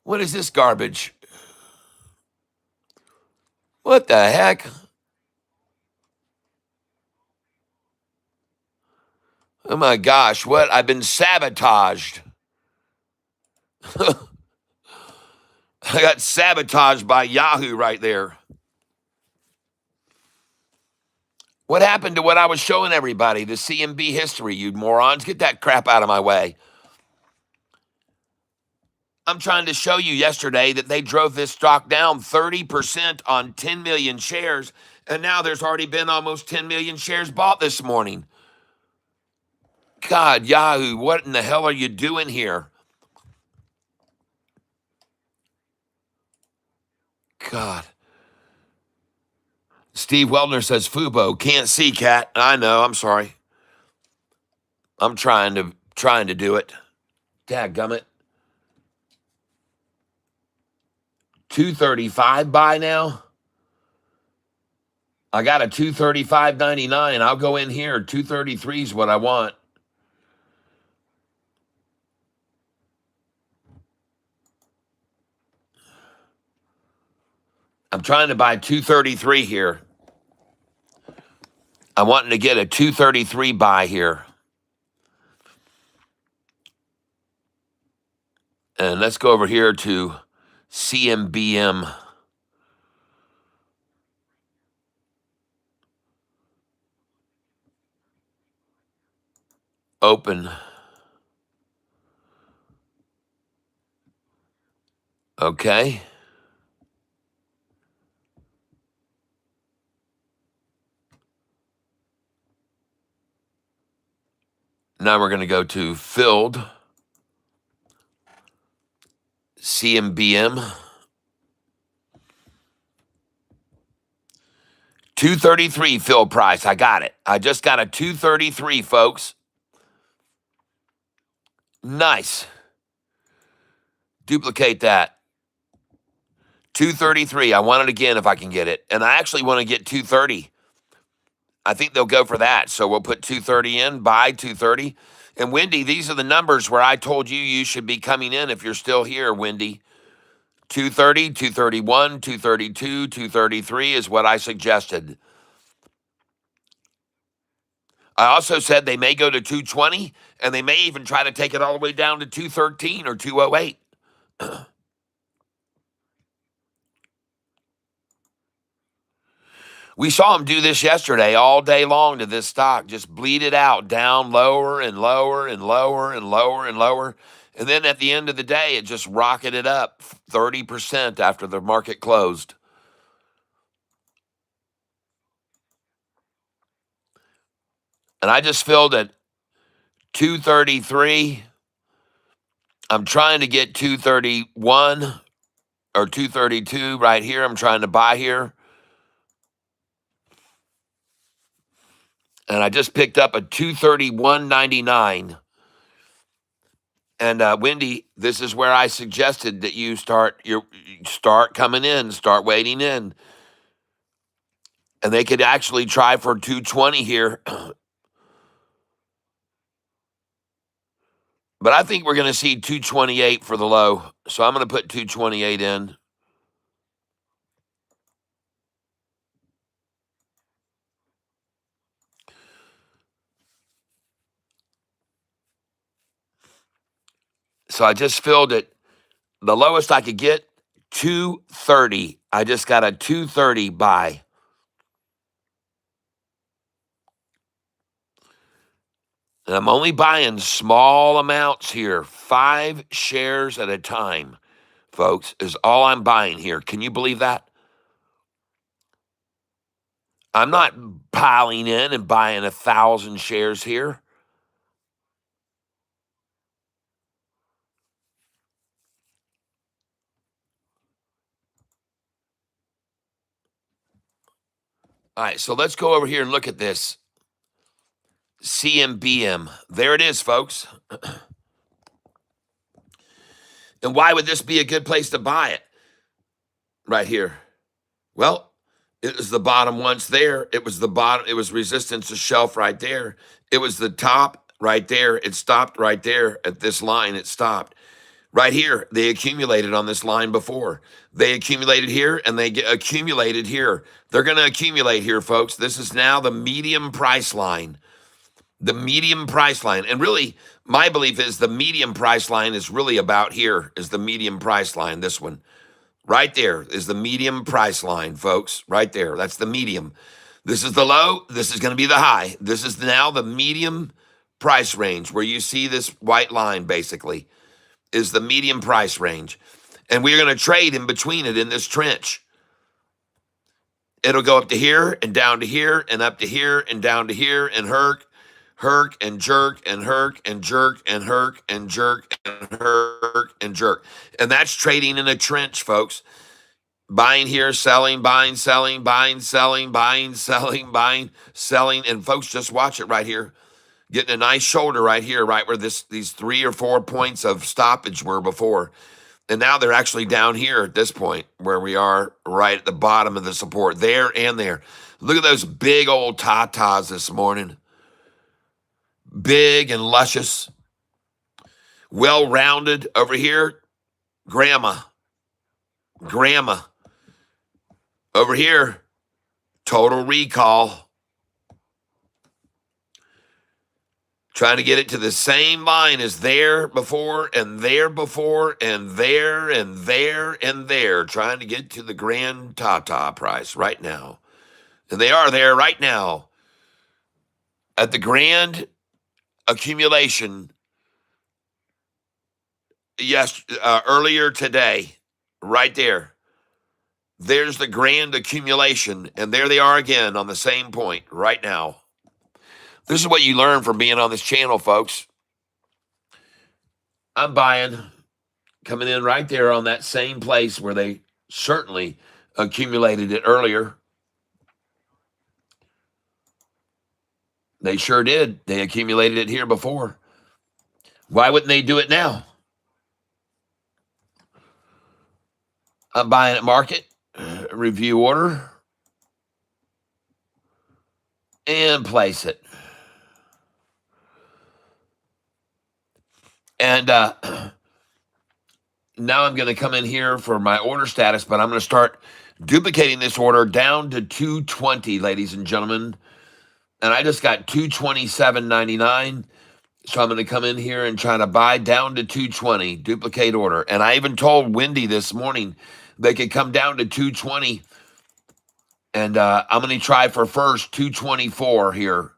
S1: What is this garbage? What the heck? Oh my gosh, what? I've been sabotaged. I got sabotaged by Yahoo right there. What happened to what I was showing everybody? The CMB history, you morons. Get that crap out of my way. I'm trying to show you yesterday that they drove this stock down 30% on 10 million shares, and now there's already been almost 10 million shares bought this morning. God, Yahoo, what in the hell are you doing here? God. Steve Weldner says, Fubo, can't see, Cat. I know, I'm sorry. I'm trying to do it. Dadgummit. 235 buy now. I got a 235.99. I'll go in here. 233 is what I want. I'm trying to buy 233 here. I'm wanting to get a 233 buy here. And let's go over here to CMBM. Open. Okay. Now we're going to go to filled CMBM 233 fill price. I got it. I just got a 233, folks. Nice. Duplicate that. 233. I want it again if I can get it. And I actually want to get 230. I think they'll go for that. So we'll put 230 in, buy 230. And Wendy, these are the numbers where I told you should be coming in if you're still here, Wendy. 230, 231, 232, 233 is what I suggested. I also said they may go to 220, and they may even try to take it all the way down to 213 or 208. We saw them do this yesterday all day long to this stock, just bleed it out down lower and lower and lower and lower and lower. And then at the end of the day, it just rocketed up 30% after the market closed. And I just filled at 233. I'm trying to get 231 or 232 right here. I'm trying to buy here. And I just picked up a 231.99. And Wendy, this is where I suggested that you start coming in, start waiting in. And they could actually try for 220 here. But I think we're going to see 228 for the low. So I'm going to put 228 in. So I just filled it. The lowest I could get, 230. I just got a 230 buy. And I'm only buying small amounts here, 5 shares at a time, folks, is all I'm buying here. Can you believe that? I'm not piling in and buying 1,000 shares here. All right, so let's go over here and look at this CMBM. There it is, folks. And why would this be a good place to buy it? Right here. Well, it was the bottom once there. It was the bottom. It was resistance to shelf right there. It was the top right there. It stopped right there at this line. It stopped. Right here, they accumulated on this line before. They accumulated here and they accumulated here. They're going to accumulate here, folks. This is now the medium price line. The medium price line. And really, my belief is the medium price line is really about here, is the medium price line, this one. Right there is the medium price line, folks. Right there. That's the medium. This is the low. This is going to be the high. This is now the medium price range where you see this white line, basically, is the medium price range. And we're going to trade in between it in this trench. It'll go up to here and down to here and up to here and down to here and herk and jerk and herk and jerk and herk and jerk and herk and jerk. And that's trading in a trench, folks. Buying here, selling, buying, selling, buying, selling, buying, selling, buying, selling. And folks, just watch it right here. Getting a nice shoulder right here, right where these 3 or 4 points of stoppage were before. And now they're actually down here at this point where we are right at the bottom of the support, there and there. Look at those big old tatas this morning. Big and luscious. Well-rounded over here. Grandma. Over here, total recall. Trying to get it to the same line as there before and there before and there and there and there. Trying to get to the grand Tata price right now. And they are there right now at the grand accumulation earlier today. right there. There's the grand accumulation, and there they are again on the same point right now. This is what you learn from being on this channel, folks. I'm buying, coming in right there on that same place where they certainly accumulated it earlier. They sure did. They accumulated it here before. Why wouldn't they do it now? I'm buying at market, review order, and place it. And now I'm going to come in here for my order status, but I'm going to start duplicating this order down to 220, ladies and gentlemen. And I just got 227.99. So I'm going to come in here and try to buy down to 220, duplicate order. And I even told Wendy this morning they could come down to 220. And I'm going to try for first 224 here.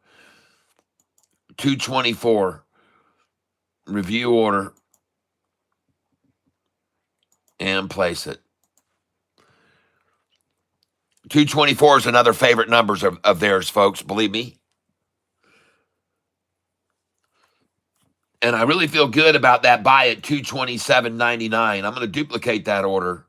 S1: 224. Review order. And place it. 224 is another favorite numbers of theirs, folks. Believe me. And I really feel good about that buy at 227.99. I'm going to duplicate that order.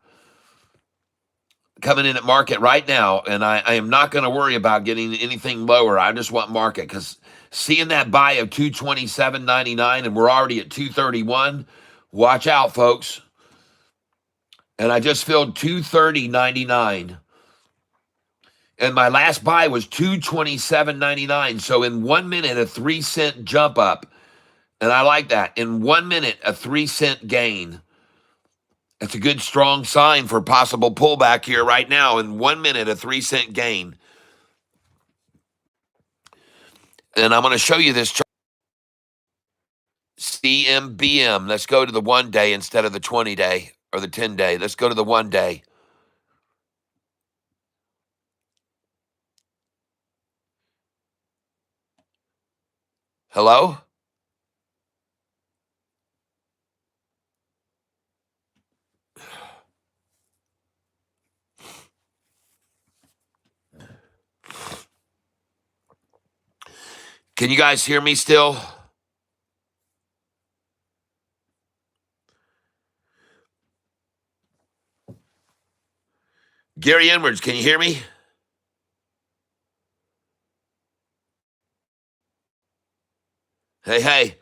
S1: Coming in at market right now, and I am not going to worry about getting anything lower. I just want market, because seeing that buy of 227.99 and we're already at 231, watch out, folks. And I just filled 230.99. And my last buy was 227.99. So in 1 minute, a 3-cent jump up. And I like that. In 1 minute, a 3-cent gain. That's a good, strong sign for possible pullback here right now. In 1 minute, a 3-cent gain. And I'm going to show you this chart. CMBM. Let's go to the 1 day instead of the 20 day or the 10 day. Let's go to the 1 day. Hello? Can you guys hear me still? Gary Edwards, can you hear me? Hey, hey.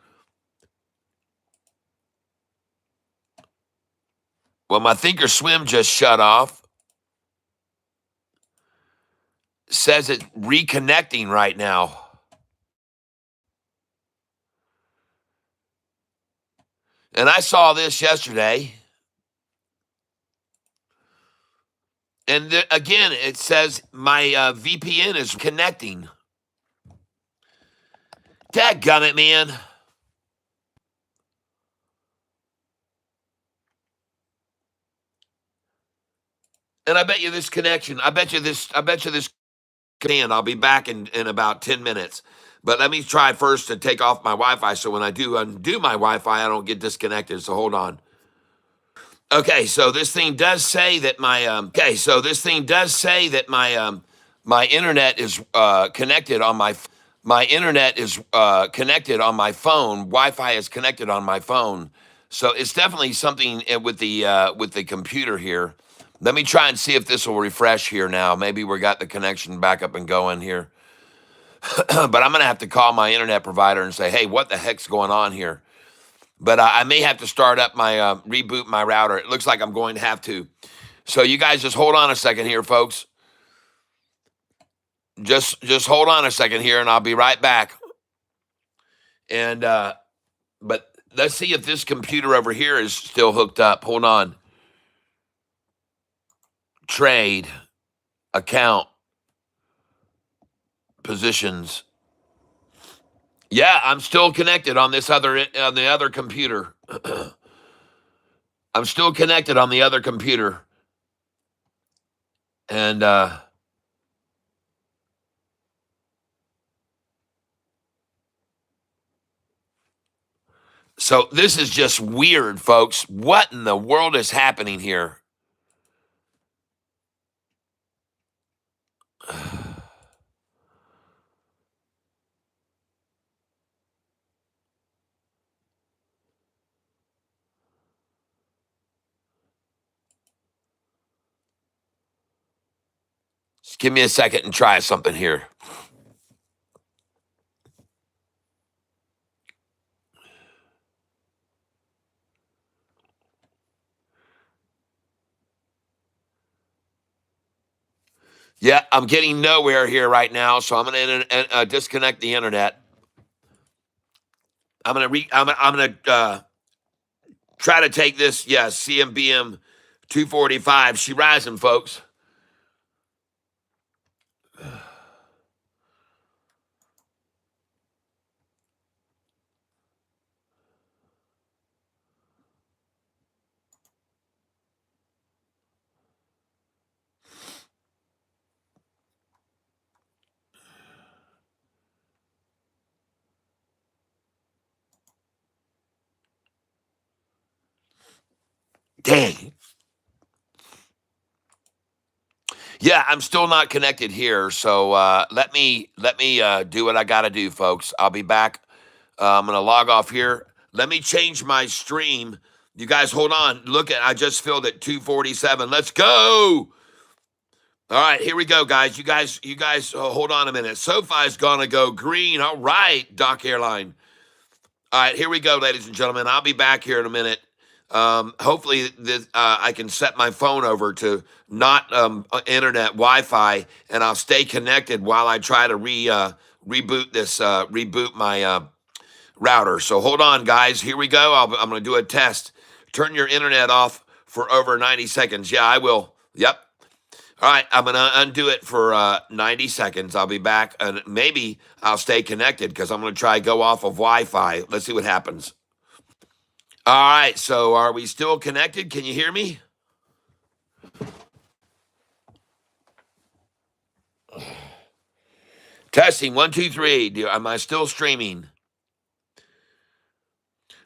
S1: Well, my Thinkorswim just shut off. Says it's reconnecting right now. And I saw this yesterday. And again, it says my VPN is connecting. Dadgummit, man. And I bet you this connection, I bet you this can. I'll be back in about 10 minutes. But let me try first to take off my Wi-Fi, so when I do undo my Wi-Fi, I don't get disconnected. So hold on. Okay, so this thing does say that my internet is connected on my phone. Wi-Fi is connected on my phone. So it's definitely something with the computer here. Let me try and see if this will refresh here now. Maybe we got the connection back up and going here. But I'm going to have to call my internet provider and say, hey, what the heck's going on here? But I may have to start up my, reboot my router. It looks like I'm going to have to. So you guys just hold on a second here, folks. Just hold on a second here, and I'll be right back. And, but let's see if this computer over here is still hooked up. Hold on. Trade, account, positions. Yeah, I'm still connected on the other computer. I'm still connected on the other computer. And so this is just weird, folks. What in the world is happening here? Give me a second and try something here. Yeah, I'm getting nowhere here right now, so I'm going to disconnect the internet. I'm going to try to take this. Yes, CMBM 245. She rising, folks. Dang. Yeah, I'm still not connected here, so let me do what I got to do, folks. I'll be back. I'm gonna log off here. Let me change my stream. You guys, hold on. Look at I just filled at 247. Let's go. All right, here we go, guys. You guys, hold on a minute. SoFi's gonna go green. All right, Doc Airline. All right, here we go, ladies and gentlemen. I'll be back here in a minute. Hopefully, I can set my phone over to not internet Wi-Fi, and I'll stay connected while I try to reboot my router. So hold on, guys. Here we go. I'm going to do a test. Turn your internet off for over 90 seconds. Yeah, I will. Yep. All right, I'm going to undo it for 90 seconds. I'll be back, and maybe I'll stay connected because I'm going to try go off of Wi-Fi. Let's see what happens. All right, so are we still connected? Can you hear me? Testing, 1, 2, 3. Am I still streaming?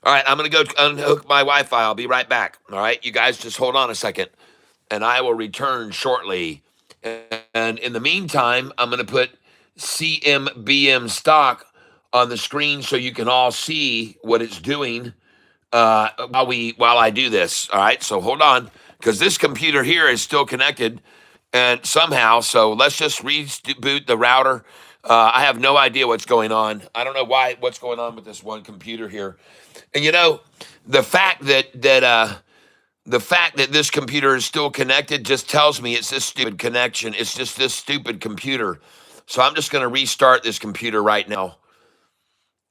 S1: All right, I'm going to go unhook my Wi-Fi. I'll be right back. All right, you guys just hold on a second, and I will return shortly. And in the meantime, I'm going to put CMBM stock on the screen so you can all see what it's doing while I do this. All right, so hold on, because this computer here is still connected, and somehow. So let's just reboot the router. I have no idea what's going on. I don't know what's going on with this one computer here. And the fact that this computer is still connected just tells me it's this stupid connection. It's just this stupid computer. So I'm just going to restart this computer right now.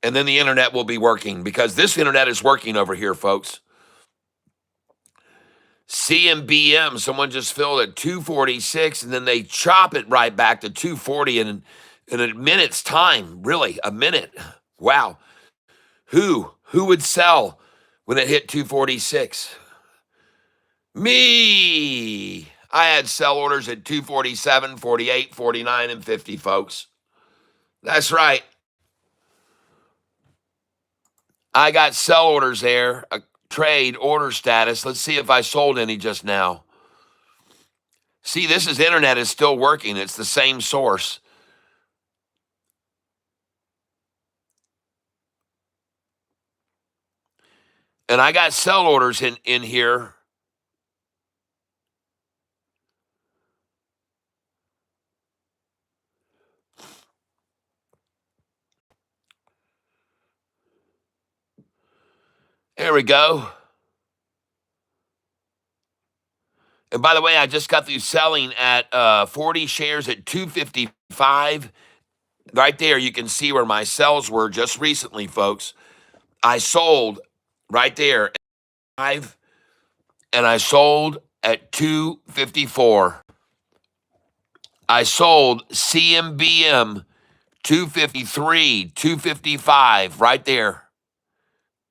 S1: And then the internet will be working because this internet is working over here, folks. CMBM, someone just filled at 246, and then they chop it right back to 240 in a minute's time. Really, a minute. Wow. Who would sell when it hit 246? Me. I had sell orders at 247, 48, 49, and 50, folks. That's right. I got sell orders there, a trade order status. Let's see if I sold any just now. See, internet is still working. It's the same source. And I got sell orders in here. There we go. And by the way, I just got through selling at 40 shares at 255. Right there, you can see where my sells were just recently, folks. I sold right there at 5, and I sold at 254. I sold CMBM 253, 255, right there.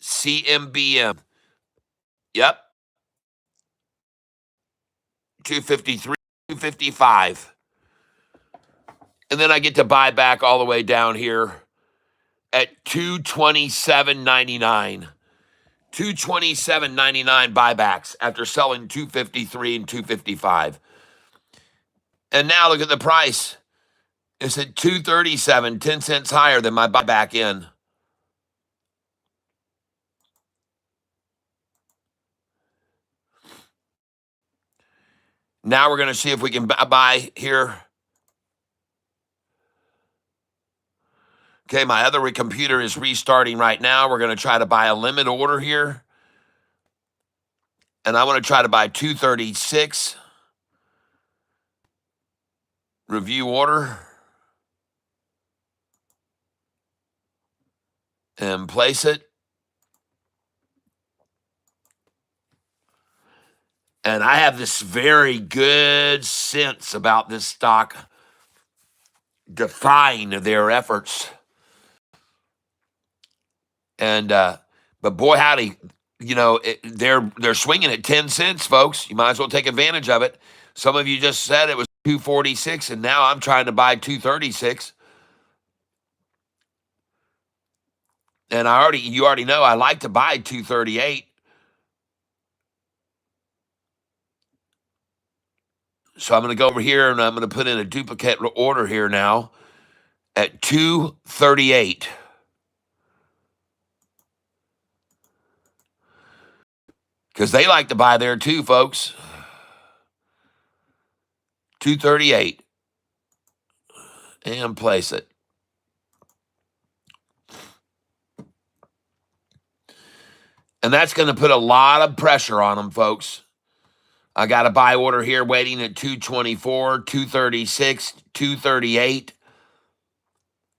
S1: CMBM. Yep. 253, 255. And then I get to buy back all the way down here at 227.99. 227.99 buybacks after selling 253 and 255. And now look at the price. It's at 237, 10 cents higher than my buyback in. Now we're going to see if we can buy here Okay, my other computer is restarting right now. We're going to try to buy a limit order here. And I want to try to buy 236 review order and place it. And I have this very good sense about this stock defying their efforts. And but boy howdy, they're swinging at 10 cents, folks. You might as well take advantage of it. Some of you just said it was 246, and now I'm trying to buy 236. And you already know I like to buy 238. So I'm going to go over here and I'm going to put in a duplicate order here now at 238. Because they like to buy there too, folks. 238. And place it. And that's going to put a lot of pressure on them, folks. I got a buy order here waiting at 224, 236, 238.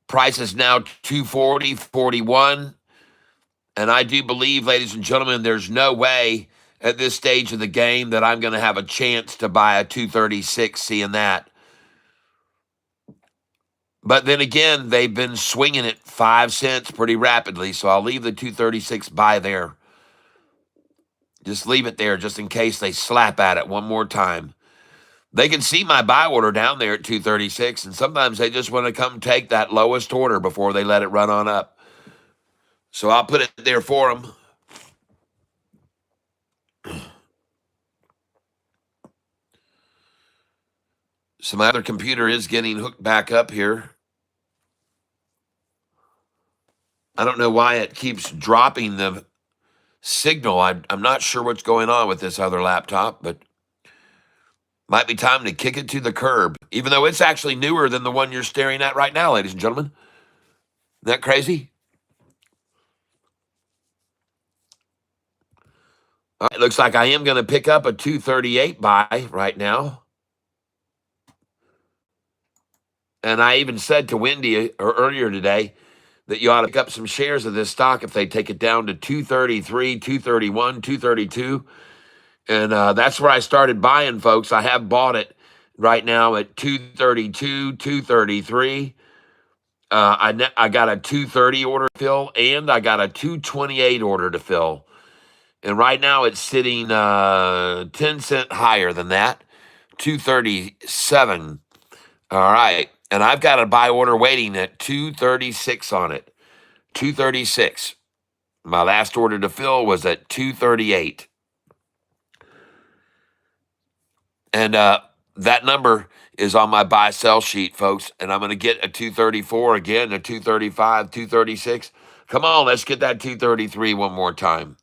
S1: Price is now 240, 41. And I do believe, ladies and gentlemen, there's no way at this stage of the game that I'm going to have a chance to buy a 236 seeing that. But then again, they've been swinging it 5 cents pretty rapidly, so I'll leave the 236 buy there. Just leave it there just in case they slap at it one more time. They can see my buy order down there at 236, and sometimes they just want to come take that lowest order before they let it run on up. So I'll put it there for them. So my other computer is getting hooked back up here. I don't know why it keeps dropping the signal. I'm not sure what's going on with this other laptop, but might be time to kick it to the curb, even though it's actually newer than the one you're staring at right now, ladies and gentlemen. Isn't that crazy? All right, looks like I am going to pick up a 238 buy right now. And I even said to Wendy earlier today that you ought to pick up some shares of this stock if they take it down to 233, 231, 232. And that's where I started buying, folks. I have bought it right now at 232, 233. I got a 230 order to fill, and I got a 228 order to fill. And right now it's sitting 10 cent higher than that, 237. All right. And I've got a buy order waiting at 236 on it. 236. My last order to fill was at 238. And that number is on my buy sell sheet, folks. And I'm going to get a 234 again, a 235, 236. Come on, let's get that 233 one more time.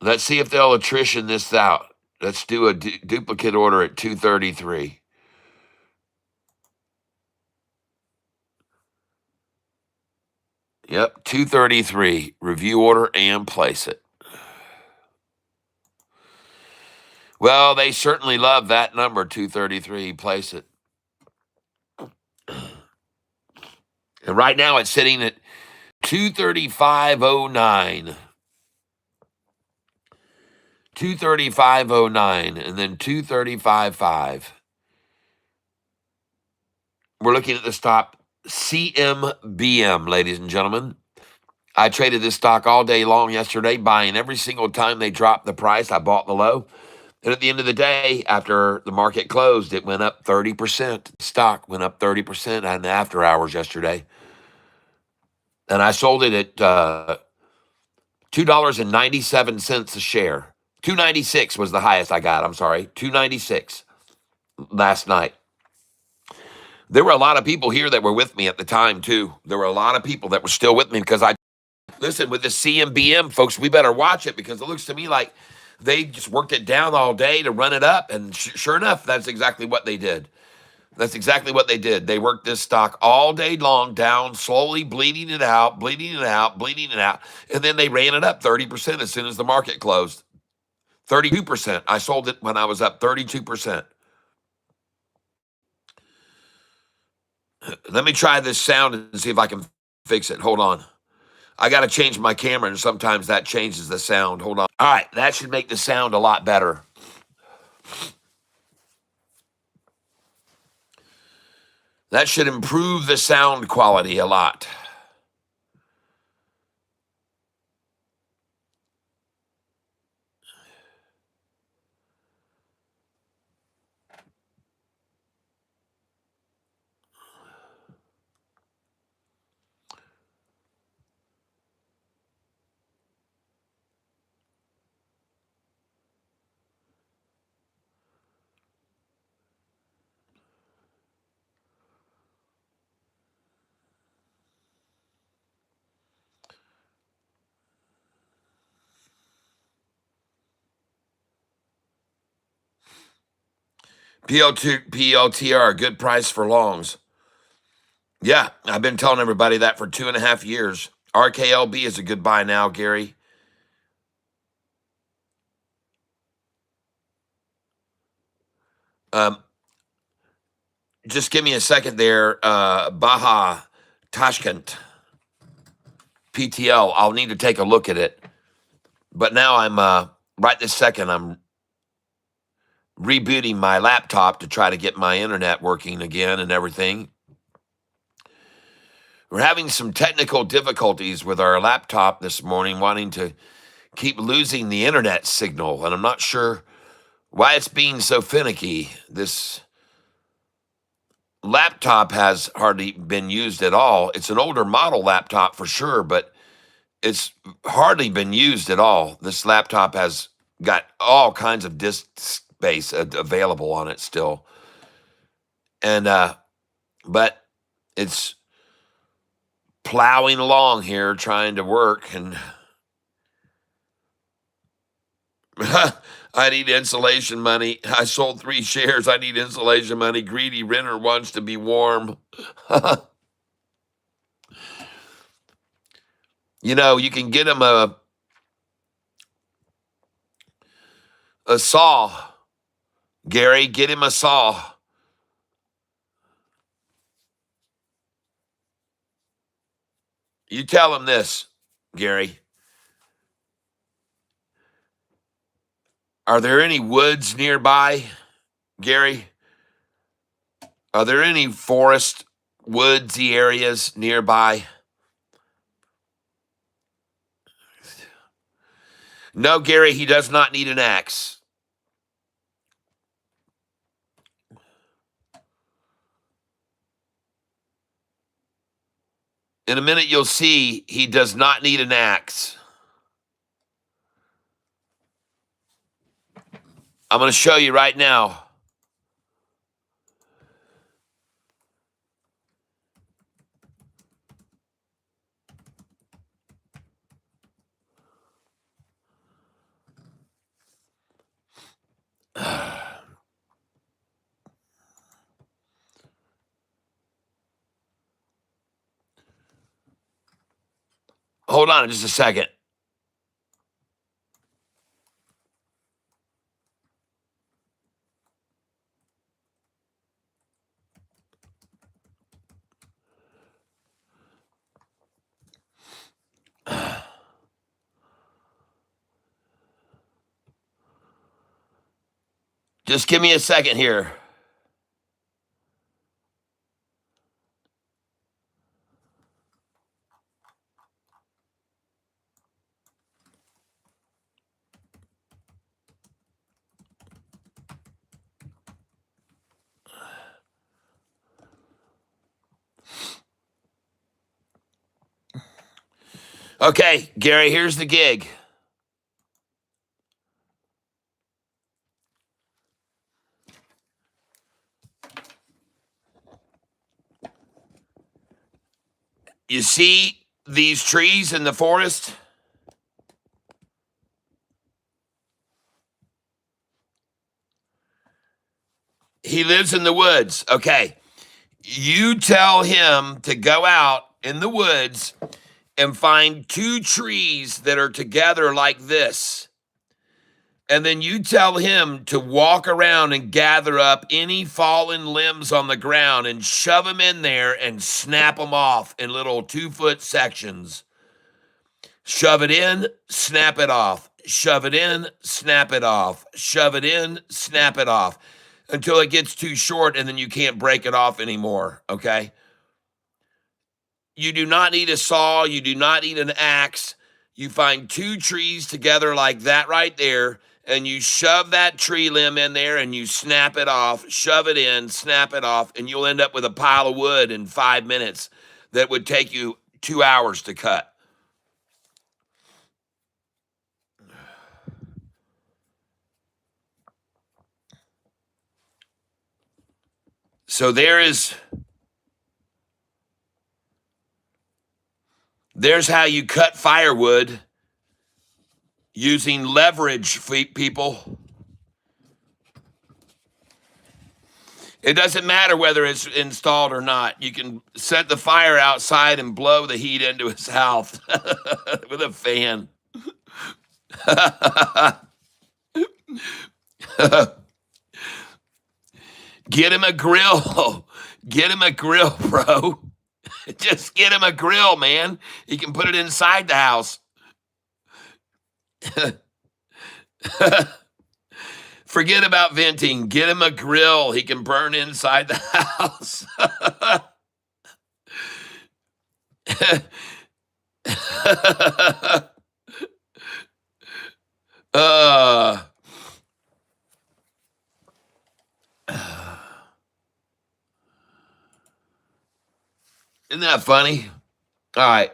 S1: Let's see if they'll attrition this out. Let's do a duplicate order at 233. Yep, 233. Review order and place it. Well, they certainly love that number, 233. Place it. And right now it's sitting at 235.09. 235.09 and then 235.5. We're looking at the stop CMBM, ladies and gentlemen. I traded this stock all day long yesterday, buying every single time they dropped the price. I bought the low. And at the end of the day, after the market closed, it went up 30%. The stock went up 30% in the after hours yesterday. And I sold it at $2.97 a share. 296 was the highest I got. I'm sorry, 296 last night. There were a lot of people here that were with me at the time, too. There were a lot of people that were still with me because listen, with the CMBM, folks, we better watch it because it looks to me like they just worked it down all day to run it up. And sure enough, that's exactly what they did. That's exactly what they did. They worked this stock all day long down, slowly bleeding it out, bleeding it out, bleeding it out. And then they ran it up 30% as soon as the market closed. 32%. I sold it when I was up 32%. Let me try this sound and see if I can fix it. Hold on. I got to change my camera, and sometimes that changes the sound. Hold on. All right, that should make the sound a lot better. That should improve the sound quality a lot. PLTR, good price for longs. Yeah, I've been telling everybody that for 2.5 years. RKLB is a good buy now, Gary. Um, just give me a second there. Baja, Tashkent, PTL. I'll need to take a look at it. But now I'm, right this second, I'm rebooting my laptop to try to get my internet working again and everything. We're having some technical difficulties with our laptop this morning, wanting to keep losing the internet signal, and I'm not sure why it's being so finicky. This laptop has hardly been used at all. It's an older model laptop for sure, but it's hardly been used at all. This laptop has got all kinds of disk space available on it still. And but it's plowing along here trying to work, and I need insulation money. I sold 3 shares. I need insulation money. Greedy renter wants to be warm. You know, you can get him a saw. Gary, get him a saw. You tell him this, Gary. Are there any woods nearby, Gary? Are there any forest, woodsy areas nearby? No, Gary, he does not need an axe. In a minute, you'll see he does not need an axe. I'm going to show you right now. Hold on just a second. Just give me a second here. Okay, Gary, here's the gig. You see these trees in the forest? He lives in the woods. Okay. You tell him to go out in the woods and find 2 trees that are together like this. And then you tell him to walk around and gather up any fallen limbs on the ground and shove them in there and snap them off in little 2-foot sections. Shove it in, snap it off. Shove it in, snap it off. Shove it in, snap it off until it gets too short and then you can't break it off anymore, okay? You do not need a saw. You do not need an axe. You find 2 trees together like that right there, and you shove that tree limb in there and you snap it off, shove it in, snap it off, and you'll end up with a pile of wood in 5 minutes that would take you 2 hours to cut. So there's how you cut firewood using leverage, people. It doesn't matter whether it's installed or not. You can set the fire outside and blow the heat into his house with a fan. Get him a grill. Get him a grill, bro. Just get him a grill, man. He can put it inside the house. Forget about venting. Get him a grill. He can burn inside the house. Isn't that funny? All right.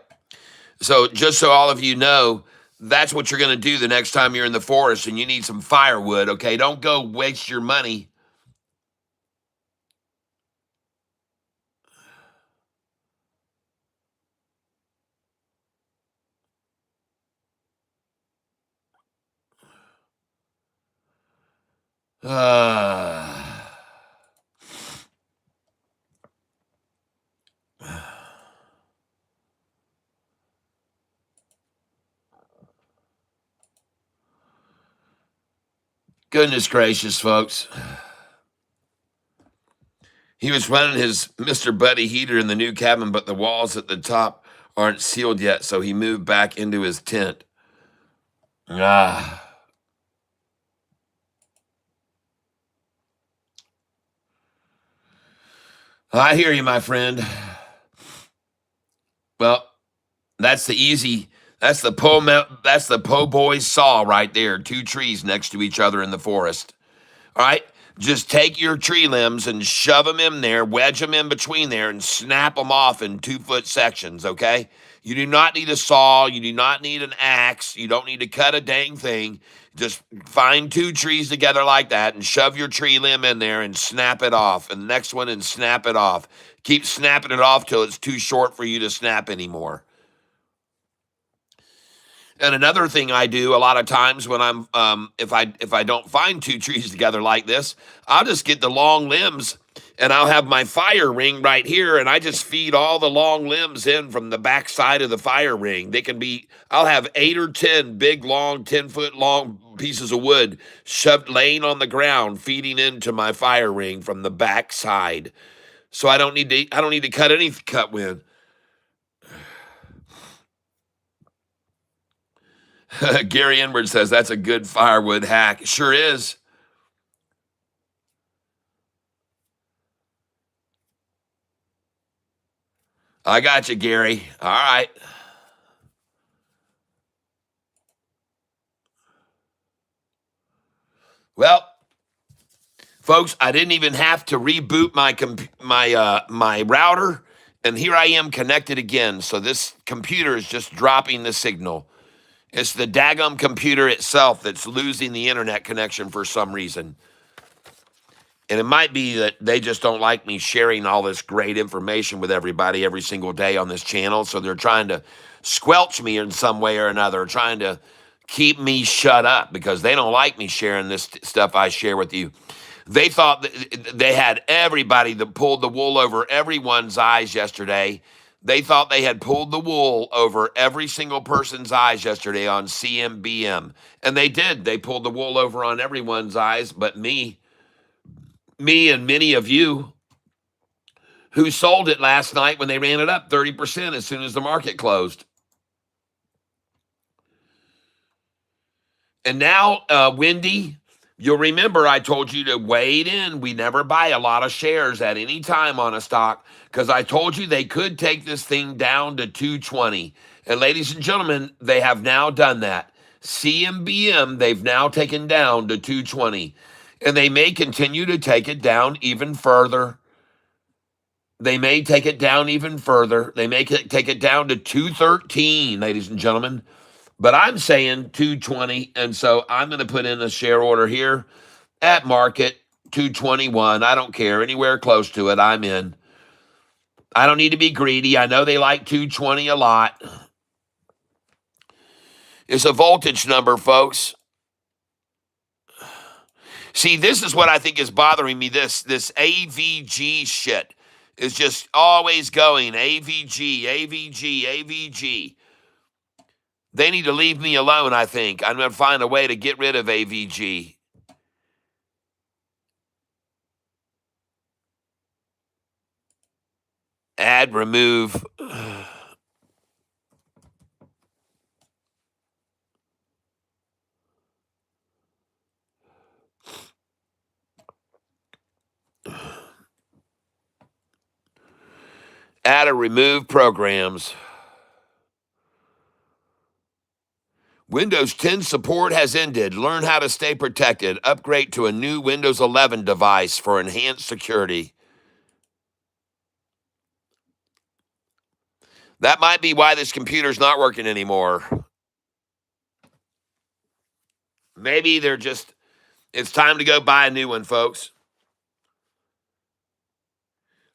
S1: So just so all of you know, that's what you're going to do the next time you're in the forest and you need some firewood, okay? Don't go waste your money. Goodness gracious, folks. He was running his Mr. Buddy heater in the new cabin, but the walls at the top aren't sealed yet, so he moved back into his tent. I hear you, my friend. Well, that's the po' boy's saw right there. 2 trees next to each other in the forest. All right? Just take your tree limbs and shove them in there, wedge them in between there, and snap them off in 2-foot sections, okay? You do not need a saw. You do not need an axe. You don't need to cut a dang thing. Just find 2 trees together like that and shove your tree limb in there and snap it off. And the next one and snap it off. Keep snapping it off till it's too short for you to snap anymore. And another thing I do a lot of times when I'm if I don't find 2 trees together like this, I'll just get the long limbs and I'll have my fire ring right here and I just feed all the long limbs in from the back side of the fire ring. I'll have 8 or 10 big long 10-foot long pieces of wood shoved laying on the ground feeding into my fire ring from the back side. So I don't need to cut any cut wind. Gary Inward says that's a good firewood hack. Sure is. I got you, Gary. All right. Well, folks, I didn't even have to reboot my router, and here I am connected again. So this computer is just dropping the signal. It's the daggum computer itself that's losing the internet connection for some reason. And it might be that they just don't like me sharing all this great information with everybody every single day on this channel. So they're trying to squelch me in some way or another, trying to keep me shut up because they don't like me sharing this stuff I share with you. They thought that they had everybody that pulled the wool over everyone's eyes yesterday. They thought they had pulled the wool over every single person's eyes yesterday on CMBM. And they did. They pulled the wool over on everyone's eyes, but me and many of you who sold it last night when they ran it up 30% as soon as the market closed. And now, Wendy, you'll remember I told you to wade in. We never buy a lot of shares at any time on a stock because I told you they could take this thing down to 220. And ladies and gentlemen, they have now done that. CMBM, they've now taken down to 220. And they may continue to take it down even further. They may take it down even further. They may take it down to 213, ladies and gentlemen. But I'm saying 220, and so I'm going to put in a share order here at market 221. I don't care. Anywhere close to it, I'm in. I don't need to be greedy. I know they like 220 a lot. It's a voltage number, folks. See, this is what I think is bothering me. This AVG shit is just always going AVG, AVG, AVG. They need to leave me alone, I think. I'm going to find a way to get rid of AVG. Add, remove. Add or remove programs. Windows 10 support has ended. Learn how to stay protected. Upgrade to a new Windows 11 device for enhanced security. That might be why this computer's not working anymore. Maybe it's time to go buy a new one, folks.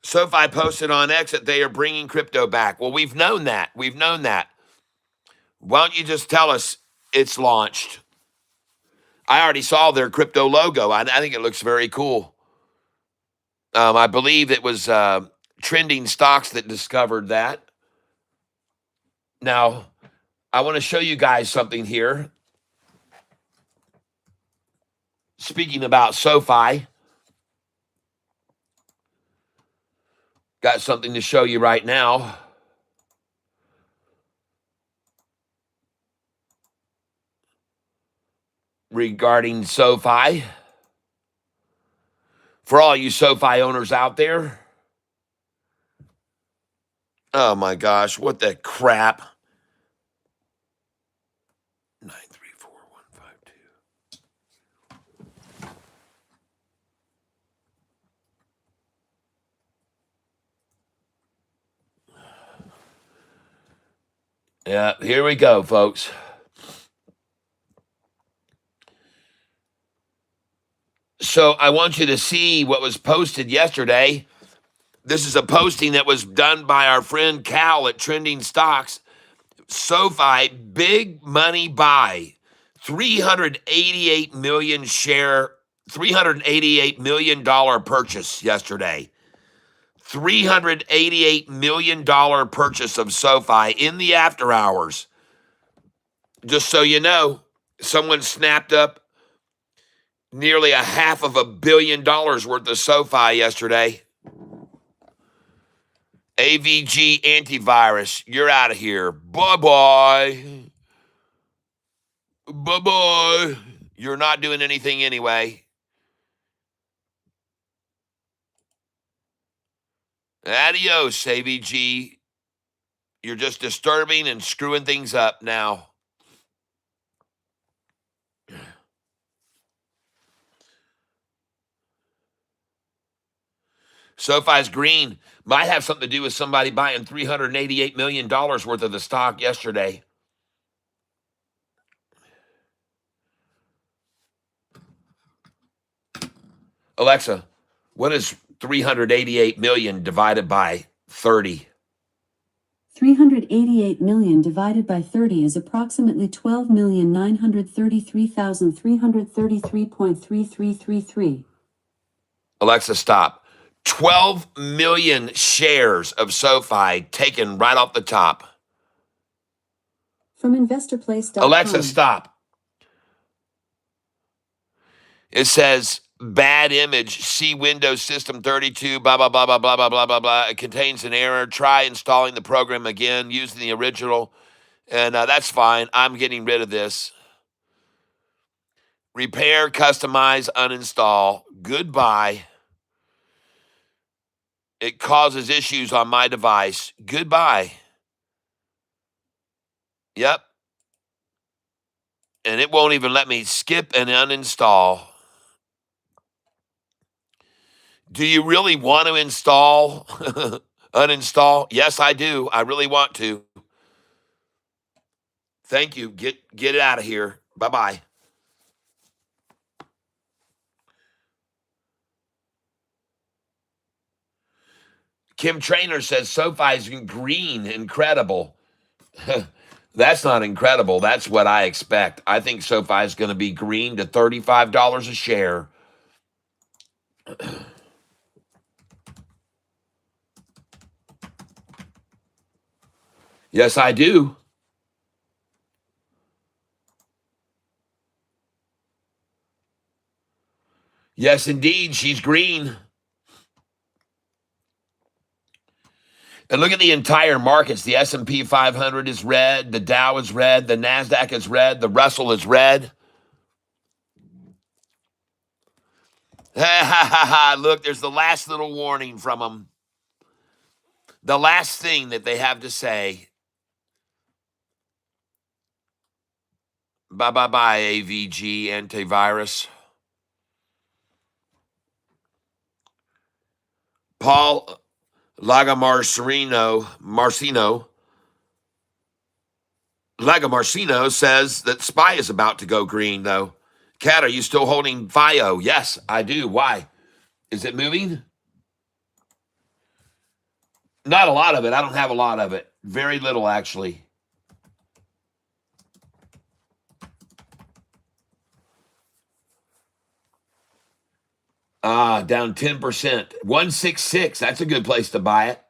S1: SoFi posted on X that they are bringing crypto back. Well, we've known that. Why don't you just tell us it's launched? I already saw their crypto logo. I think it looks very cool. I believe it was Trending Stocks that discovered that. Now, I want to show you guys something here. Speaking about SoFi, got something to show you right now. Regarding SoFi. For all you SoFi owners out there. Oh my gosh, what the crap. 934-152. Yeah, here we go, folks. So I want you to see what was posted yesterday. This is a posting that was done by our friend Cal at Trending Stocks. SoFi, big money buy, 388 million $388 million purchase yesterday. $388 million purchase of SoFi in the after hours. Just so you know, someone snapped up nearly $500 million worth of SoFi yesterday. AVG antivirus, you're out of here. Bye-bye. Bye-bye. You're not doing anything anyway. Adios, AVG. You're just disturbing and screwing things up now. SoFi's green might have something to do with somebody buying $388 million worth of the stock yesterday. Alexa, what is 388 million divided by 30?
S3: 388 million divided by 30 is approximately 12,933,333.3333.
S1: Alexa, stop. 12 million shares of SoFi taken right off the top.
S3: From investorplace.com.
S1: Alexa, stop. It says bad image. See Windows System 32, blah, blah, blah, blah, blah, blah, blah, blah, blah. It contains an error. Try installing the program again using the original. And that's fine. I'm getting rid of this. Repair, customize, uninstall. Goodbye. It causes issues on my device. Goodbye. Yep. And it won't even let me skip and uninstall. Do you really want to install, uninstall? Yes, I do. I really want to. Thank you. Get it out of here. Bye-bye. Kim Trainer says SoFi's green. Incredible. That's not incredible. That's what I expect. I think SoFi is going to be green to $35 a share. Yes, I do. Yes, indeed, she's green. And look at the entire markets. The S&P 500 is red. The Dow is red. The NASDAQ is red. The Russell is red. Look, there's the last little warning from them. The last thing that they have to say. Bye, AVG antivirus. Paul Lagamarcino says that SPY is about to go green, though. Kat, are you still holding FIO? Yes, I do. Why? Is it moving? Not a lot of it. I don't have a lot of it. Very little, actually. Down 10%. 166. That's a good place to buy it.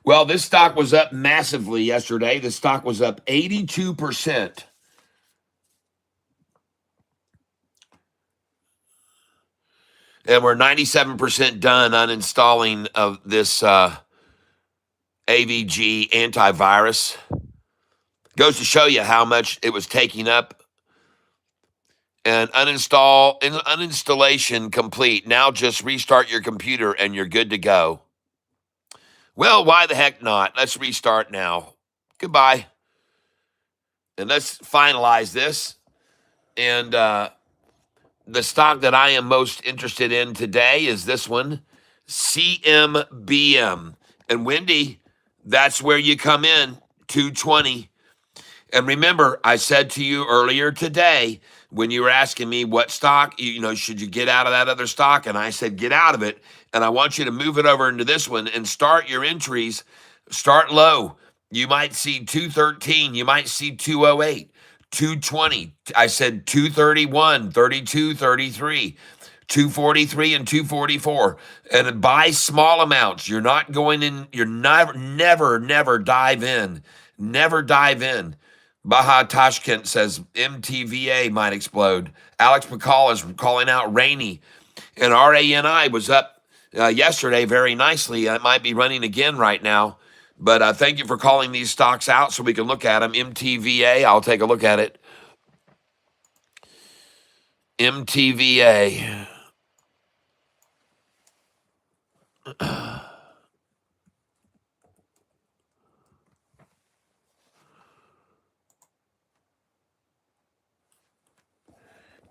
S1: Well, this stock was up massively yesterday. The stock was up 82%. And we're 97% done uninstalling of this AVG antivirus. Goes to show you how much it was taking up. And uninstallation complete. Now just restart your computer and you're good to go. Well, why the heck not? Let's restart now. Goodbye. And let's finalize this. And the stock that I am most interested in today is this one, CMBM. And Wendy, that's where you come in, 220. And remember, I said to you earlier today, when you were asking me what stock, should you get out of that other stock? And I said, get out of it. And I want you to move it over into this one and start your entries. Start low. You might see 213. You might see 208, 220. I said 231, 32, 33, 243, and 244. And buy small amounts. You're not going in. You're never dive in. Never dive in. Baha Tashkent says MTVA might explode. Alex McCall is calling out rainy. And RANI was up yesterday very nicely. It might be running again right now. But thank you for calling these stocks out so we can look at them. MTVA, I'll take a look at it. MTVA.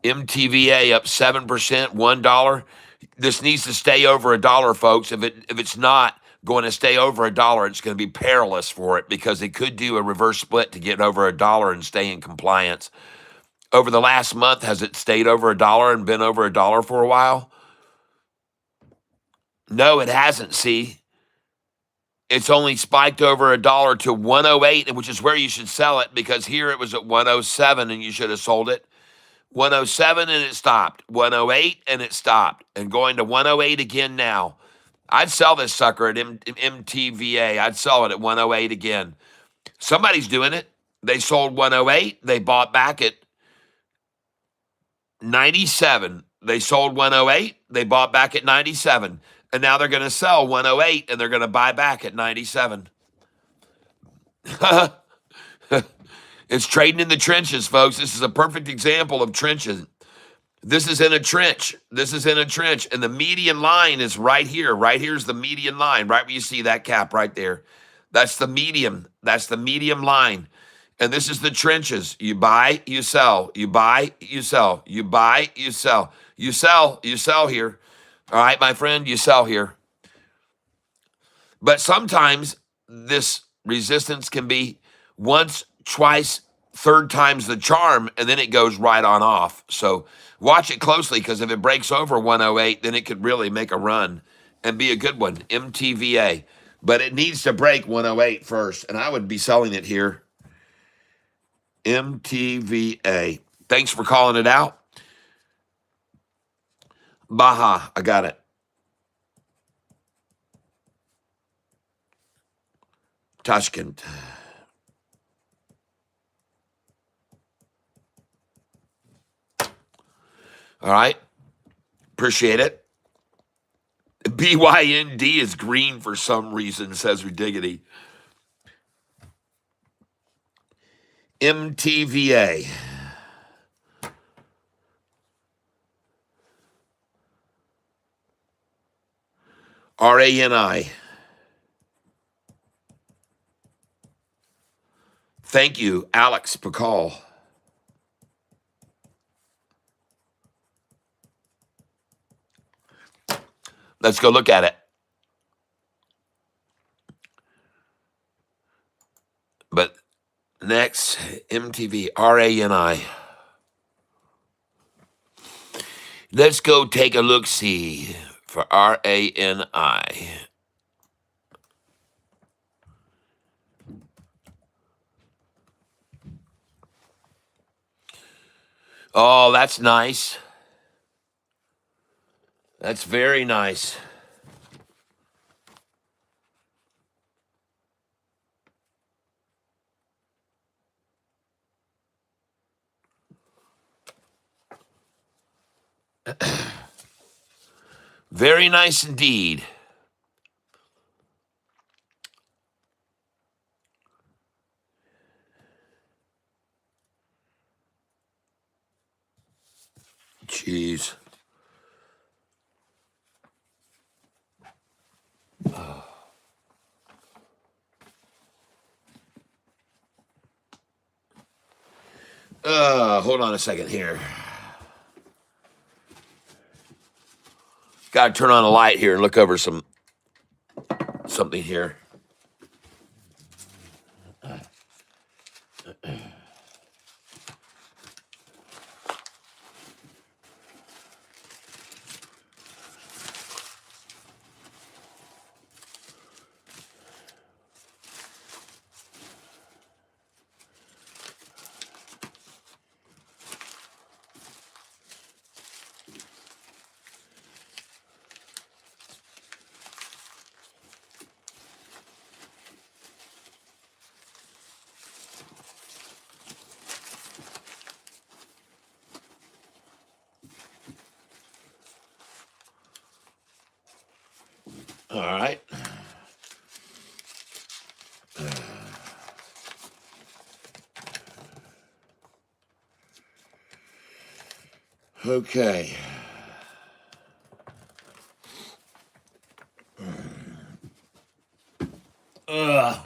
S1: MTVA up 7%, $1. This needs to stay over $1, folks. If it's not going to stay over $1, it's going to be perilous for it because it could do a reverse split to get over $1 and stay in compliance. Over the last month, has it stayed over $1 and been over $1 for a while? No, it hasn't. See, it's only spiked over $1 to 108, which is where you should sell it because here it was at 107 and you should have sold it. 107 and it stopped. 108 and it stopped. And going to 108 again now. I'd sell this sucker at MTVA. I'd sell it at 108 again. Somebody's doing it. They sold 108. They bought back at 97. They sold 108. They bought back at 97. And now they're going to sell 108 and they're going to buy back at 97. It's trading in the trenches, folks. This is a perfect example of trenches. This is in a trench. This is in a trench. And the median line is right here. Right here's the median line, right where you see that cap right there. That's the medium. That's the medium line. And this is the trenches. You buy, you sell. You buy, you sell. You buy, you sell. You sell here. All right, my friend, you sell here. But sometimes this resistance can be once, twice, third time's the charm, and then it goes right on off. So watch it closely, because if it breaks over 108, then it could really make a run and be a good one, MTVA. But it needs to break 108 first, and I would be selling it here. MTVA. Thanks for calling it out. Baja, I got it. Tashkent. All right. Appreciate it. BYND is green for some reason, says Ridiggity. MTVA. RANI. Thank you, Alex Pakal. Let's go look at it. But next, MTV, RANI. Let's go take a look-see for RANI. Oh, that's nice. That's very nice. Very nice indeed. Jeez. Hold on a second here. Got to turn on a light here and look over something here. All right. Okay. All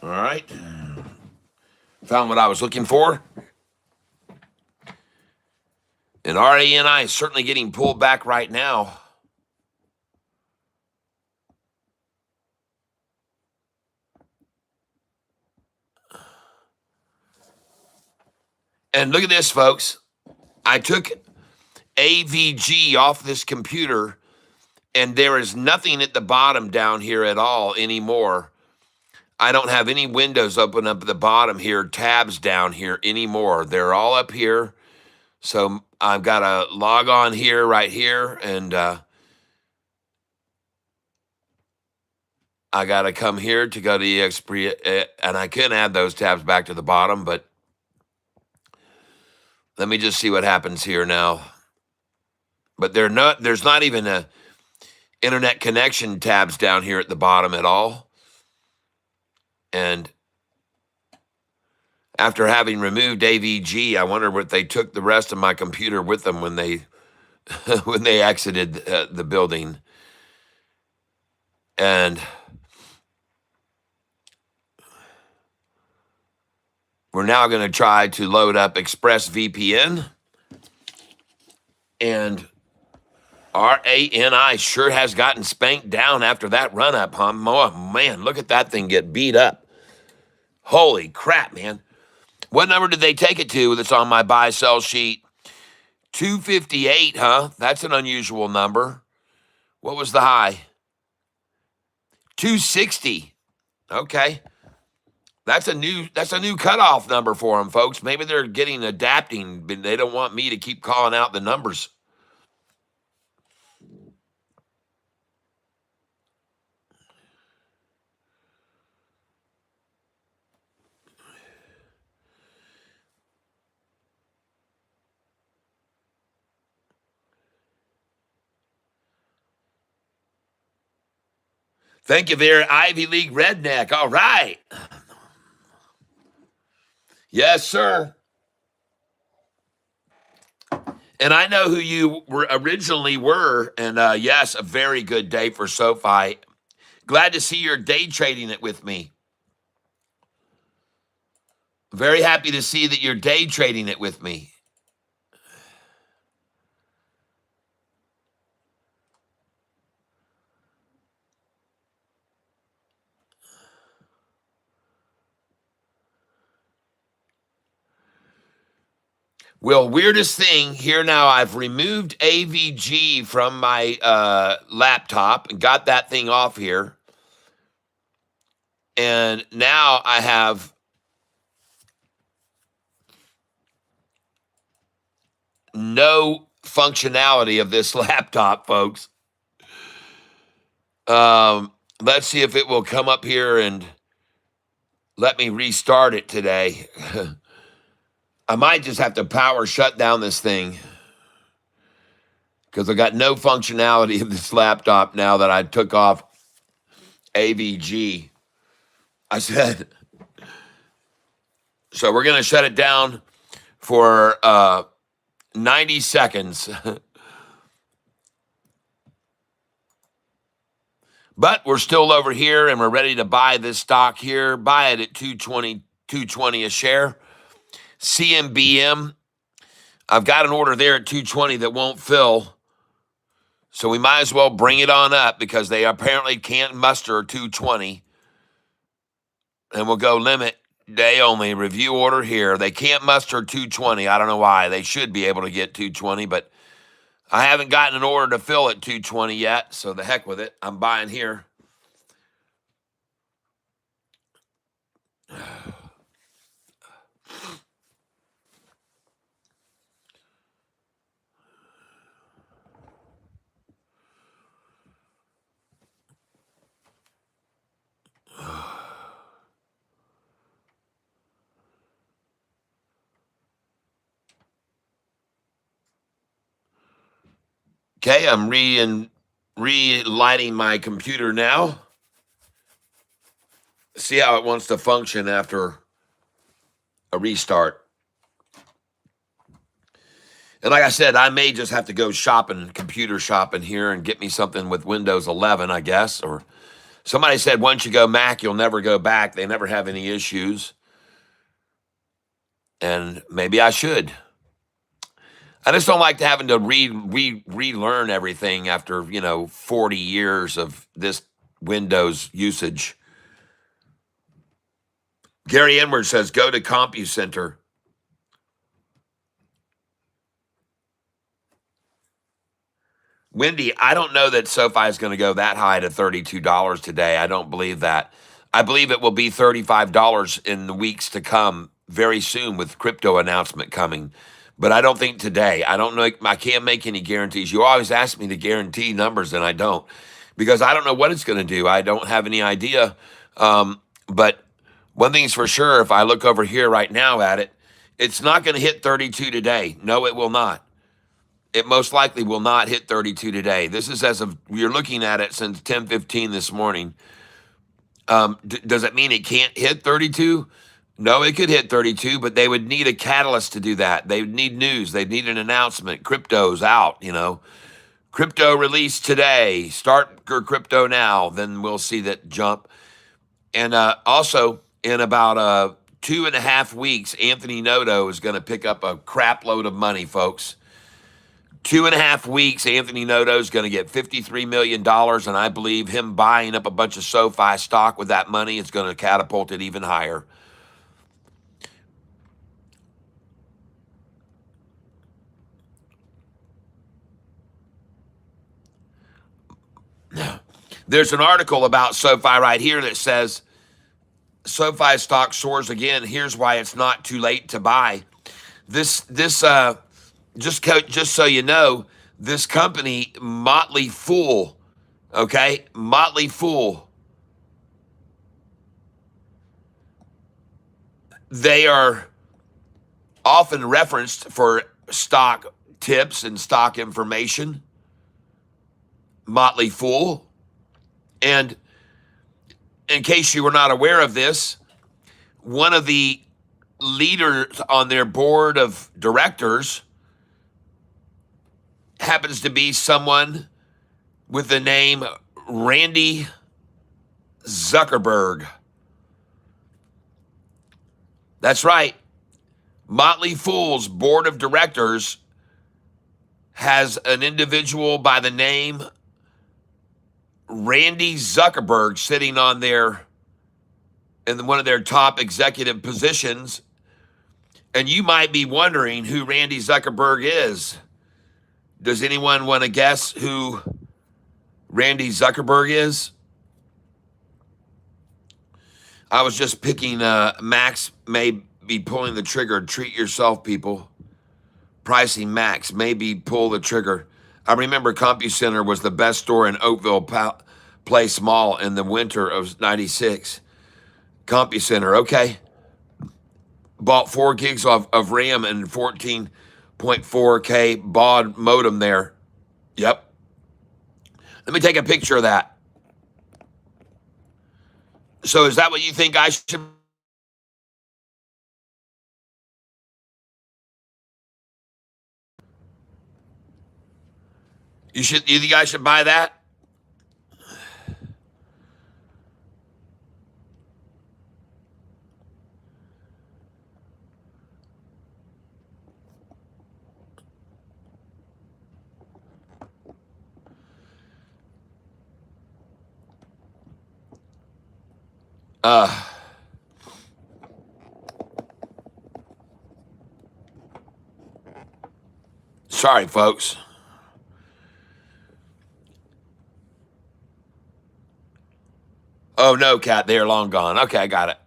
S1: right. Found what I was looking for. And RANI is certainly getting pulled back right now. And look at this, folks. I took AVG off this computer, and there is nothing at the bottom down here at all anymore. I don't have any windows open up at the bottom here, tabs down here anymore. They're all up here. So I've got to log on here, right here, and I got to come here to go to EXP, and I can add those tabs back to the bottom, but let me just see what happens here now. But there's not even a internet connection tabs down here at the bottom at all. And after having removed AVG, I wonder what they took the rest of my computer with them when they when they exited the building. And we're now going to try to load up ExpressVPN. And RANI sure has gotten spanked down after that run up, huh? Oh, man, look at that thing get beat up. Holy crap, man. What number did they take it to that's on my buy-sell sheet? 258, huh? That's an unusual number. What was the high? 260. Okay. That's a new cutoff number for them, folks. Maybe they're adapting, but they don't want me to keep calling out the numbers. Thank you there, Ivy League Redneck. All right. Yes, sir. And I know who you originally were. And yes, a very good day for SoFi. Glad to see you're day trading it with me. Very happy to see that you're day trading it with me. Well, weirdest thing here now, I've removed AVG from my laptop and got that thing off here. And now I have no functionality of this laptop, folks. Let's see if it will come up here and let me restart it today. I might just have to power shut down this thing because I got no functionality of this laptop now that I took off AVG. I said, so we're going to shut it down for 90 seconds. But we're still over here and we're ready to buy this stock here. Buy it at 220 a share. CMBM, I've got an order there at 220 that won't fill. So we might as well bring it on up because they apparently can't muster 220. And we'll go limit day only. Review order here. They can't muster 220. I don't know why. They should be able to get 220, but I haven't gotten an order to fill at 220 yet. So the heck with it. I'm buying here. Okay, I'm relighting my computer now. See how it wants to function after a restart. And like I said, I may just have to go shopping, computer shopping here and get me something with Windows 11, I guess. Or somebody said once you go Mac, you'll never go back. They never have any issues. And maybe I should. I just don't like having to relearn everything after, 40 years of this Windows usage. Gary Edwards says, go to CompuCenter. Wendy, I don't know that SoFi is going to go that high to $32 today. I don't believe that. I believe it will be $35 in the weeks to come very soon with crypto announcement coming. but I don't think today. I don't know. I can't make any guarantees. You always ask me to guarantee numbers, and I don't because I don't know what it's going to do. I don't have any idea. But one thing's for sure, if I look over here right now at it, it's not going to hit 32 today. No, it will not. It most likely will not hit 32 today. This is as of you're looking at it since 10:15 this morning. Does it mean it can't hit 32? No, it could hit 32, but they would need a catalyst to do that. They would need news. They'd need an announcement. Crypto's out, Crypto released today. Start your crypto now. Then we'll see that jump. And also, in about 2.5 weeks, Anthony Noto is going to pick up a crap load of money, folks. 2.5 weeks, Anthony Noto is going to get $53 million, and I believe him buying up a bunch of SoFi stock with that money is going to catapult it even higher. There's an article about SoFi right here that says SoFi stock soars again. Here's why it's not too late to buy. Just so you know, this company, Motley Fool, okay? Motley Fool. They are often referenced for stock tips and stock information. Motley Fool. And in case you were not aware of this, one of the leaders on their board of directors happens to be someone with the name Randy Zuckerberg. That's right. Motley Fool's board of directors has an individual by the name Randy Zuckerberg sitting on in one of their top executive positions. And you might be wondering who Randy Zuckerberg is. Does anyone want to guess who Randy Zuckerberg is? I was just picking Max may be pulling the trigger. Treat yourself, people. Pricing Max, maybe pull the trigger. I remember CompuCenter was the best store in Oakville Place Mall in the winter of '96. CompuCenter, okay. Bought 4 gigs of RAM and 14.4K baud modem there. Yep. Let me take a picture of that. So is that what you think I should? You think I should buy that? Sorry, folks. Oh, no, Cat, they're long gone. Okay, I got it.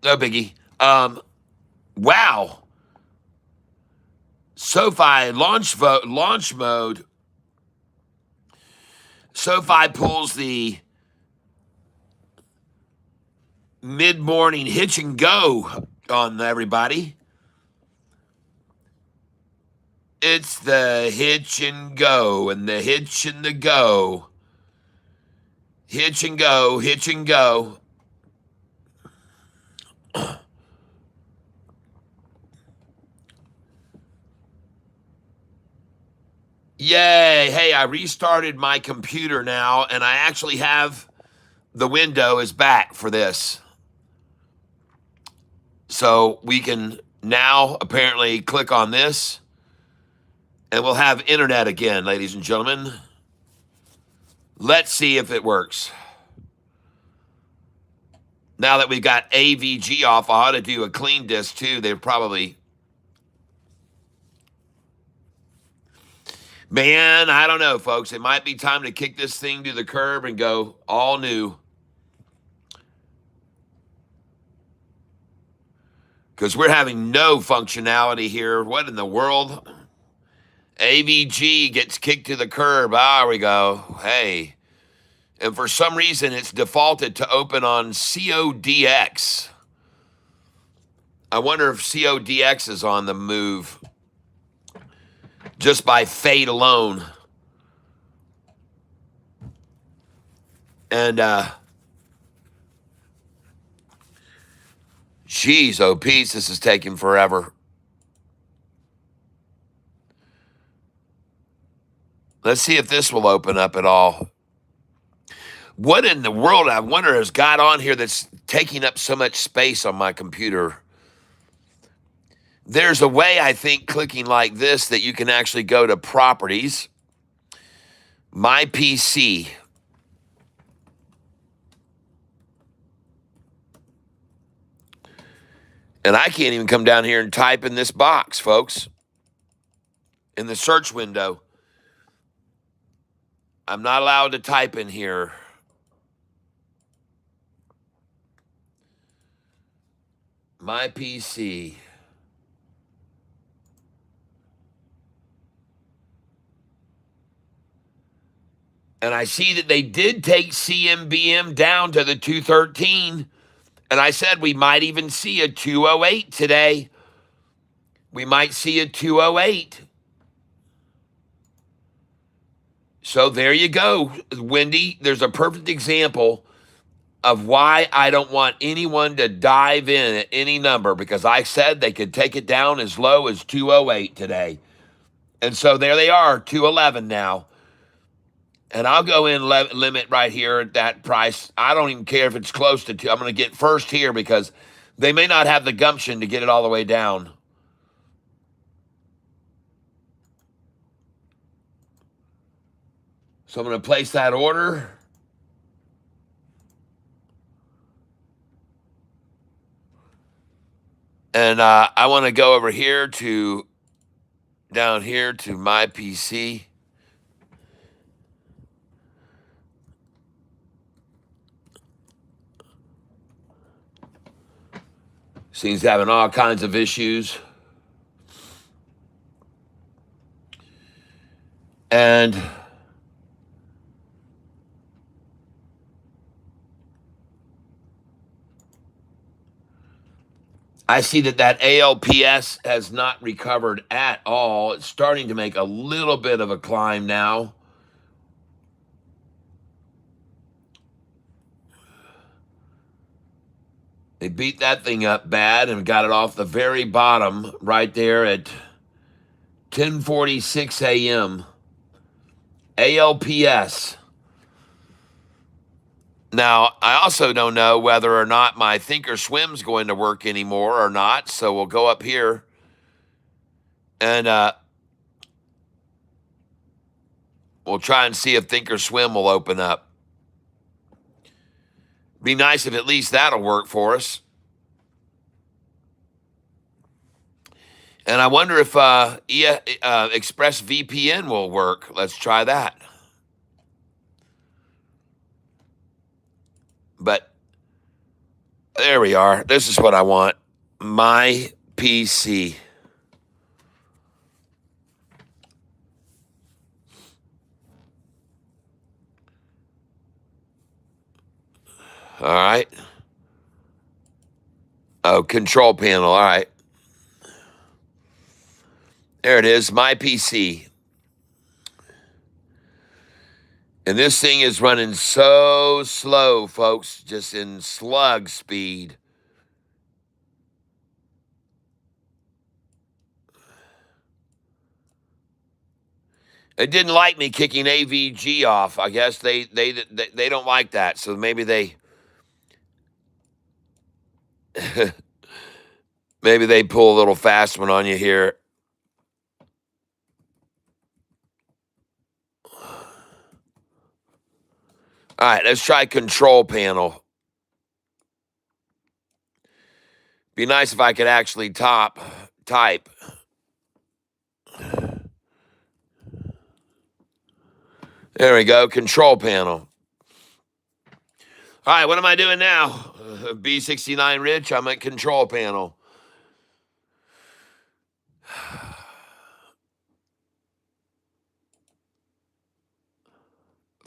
S1: No biggie. Wow. SoFi launch mode. SoFi pulls the mid-morning hitch and go on everybody. It's the hitch and go and the hitch and the go. Hitch and go, hitch and go. Yay. Hey, I restarted my computer now, and I actually have the window is back for this. So we can now apparently click on this, and we'll have internet again, ladies and gentlemen. Let's see if it works. Now that we've got AVG off, I ought to do a clean disk too. They're probably... Man, I don't know, folks. It might be time to kick this thing to the curb and go all new. because we're having no functionality here. What in the world? AVG gets kicked to the curb. Ah, there we go. Hey. And for some reason, it's defaulted to open on CODX. I wonder if CODX is on the move just by fate alone. And, geez, oh, Pete, this is taking forever. Let's see if this will open up at all. What in the world, I wonder, has got on here that's taking up so much space on my computer? There's a way, I think, clicking like this that you can actually go to Properties, My PC. And I can't even come down here and type in this box, folks, in the search window. I'm not allowed to type in here. My PC. And I see that they did take CMBM down to the 213. And I said we might even see a 208 today. We might see a 208. So there you go, Wendy. There's a perfect example of why I don't want anyone to dive in at any number, because I said they could take it down as low as 208 today. And so there they are, 211 now. And I'll go in limit right here at that price. I don't even care if it's close to 2. I'm going to get first here because they may not have the gumption to get it all the way down. So I'm going to place that order. And I want to go over here to, down here to my PC. Seems having all kinds of issues. And I see that ALPS has not recovered at all. It's starting to make a little bit of a climb now. They beat that thing up bad and got it off the very bottom right there at 10:46 a.m. ALPS. Now, I also don't know whether or not my Thinkorswim's going to work anymore or not, so we'll go up here and we'll try and see if Thinkorswim will open up. Be nice if at least that'll work for us. And I wonder if ExpressVPN will work. Let's try that. But there we are. This is what I want. My PC. All right. Oh, control panel. All right. There it is, my PC. And this thing is running so slow, folks, just in slug speed. It didn't like me kicking AVG off. I guess they don't like that, so maybe they maybe they pull a little fast one on you here. All right, let's try control panel. Be nice if I could actually type. There we go, control panel. All right, what am I doing now? B69 Rich, I'm at control panel.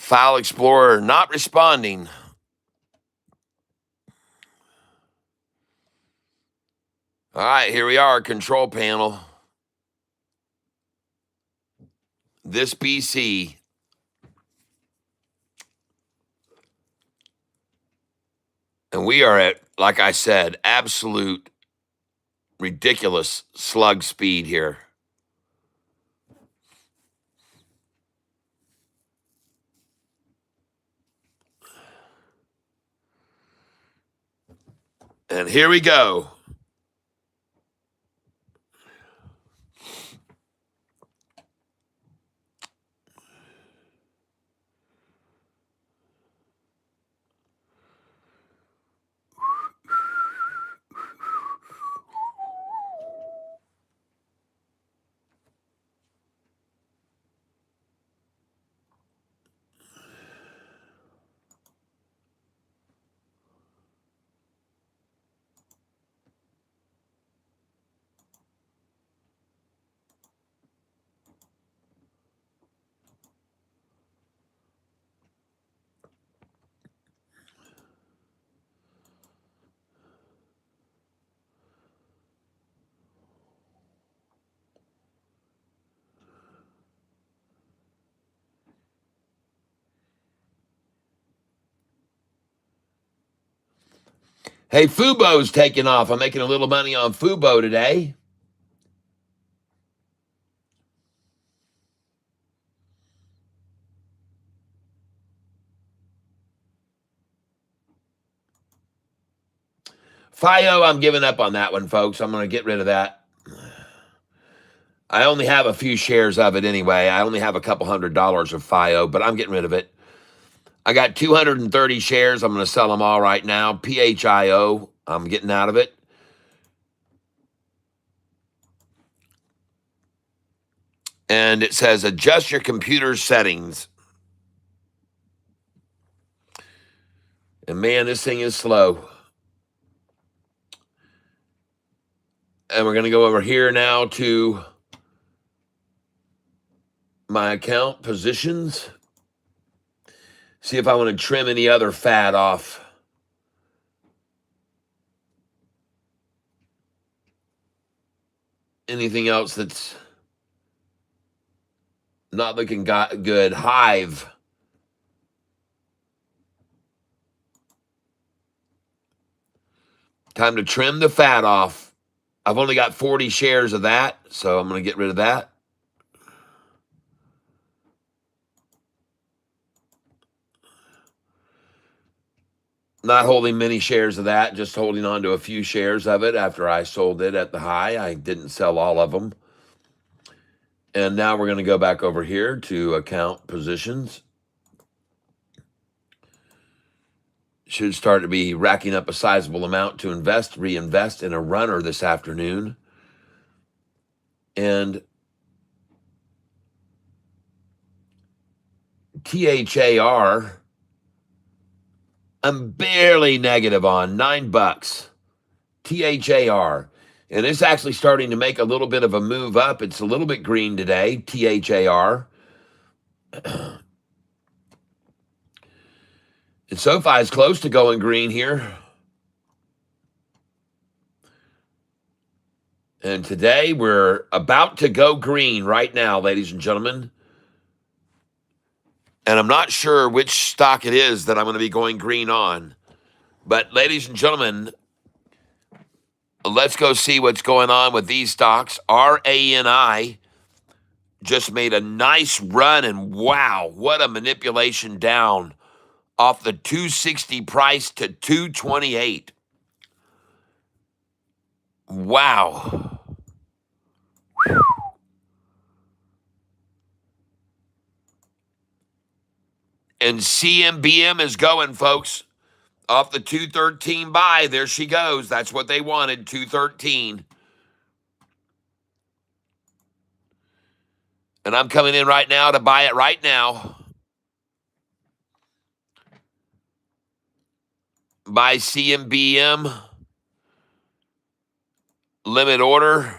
S1: File Explorer not responding. All right, here we are, control panel. This PC. And we are at, like I said, absolute ridiculous slug speed here. And here we go. Hey, Fubo's taking off. I'm making a little money on Fubo today. FIO, I'm giving up on that one, folks. I'm going to get rid of that. I only have a few shares of it anyway. I only have a couple $100 of FIO, but I'm getting rid of it. I got 230 shares. I'm going to sell them all right now. PHIO, I'm getting out of it. And it says adjust your computer settings. And man, this thing is slow. And we're going to go over here now to my account positions. See if I want to trim any other fat off. Anything else that's not looking good. Hive. Time to trim the fat off. I've only got 40 shares of that, so I'm going to get rid of that. Not holding many shares of that, just holding on to a few shares of it after I sold it at the high. I didn't sell all of them. And now we're going to go back over here to account positions. Should start to be racking up a sizable amount to reinvest in a runner this afternoon. And THAR, I'm barely negative on $9. THAR. And it's actually starting to make a little bit of a move up. It's a little bit green today, THAR. And SoFi is close to going green here. And today we're about to go green right now, ladies and gentlemen. And I'm not sure which stock it is that I'm going to be going green on. But ladies and gentlemen, let's go see what's going on with these stocks. RANI just made a nice run, and wow, what a manipulation down off the 260 price to 228. Wow. And CMBM is going, folks. Off the 213 buy. There she goes. That's what they wanted, 213. And I'm coming in right now to buy it right now. Buy CMBM. Limit order.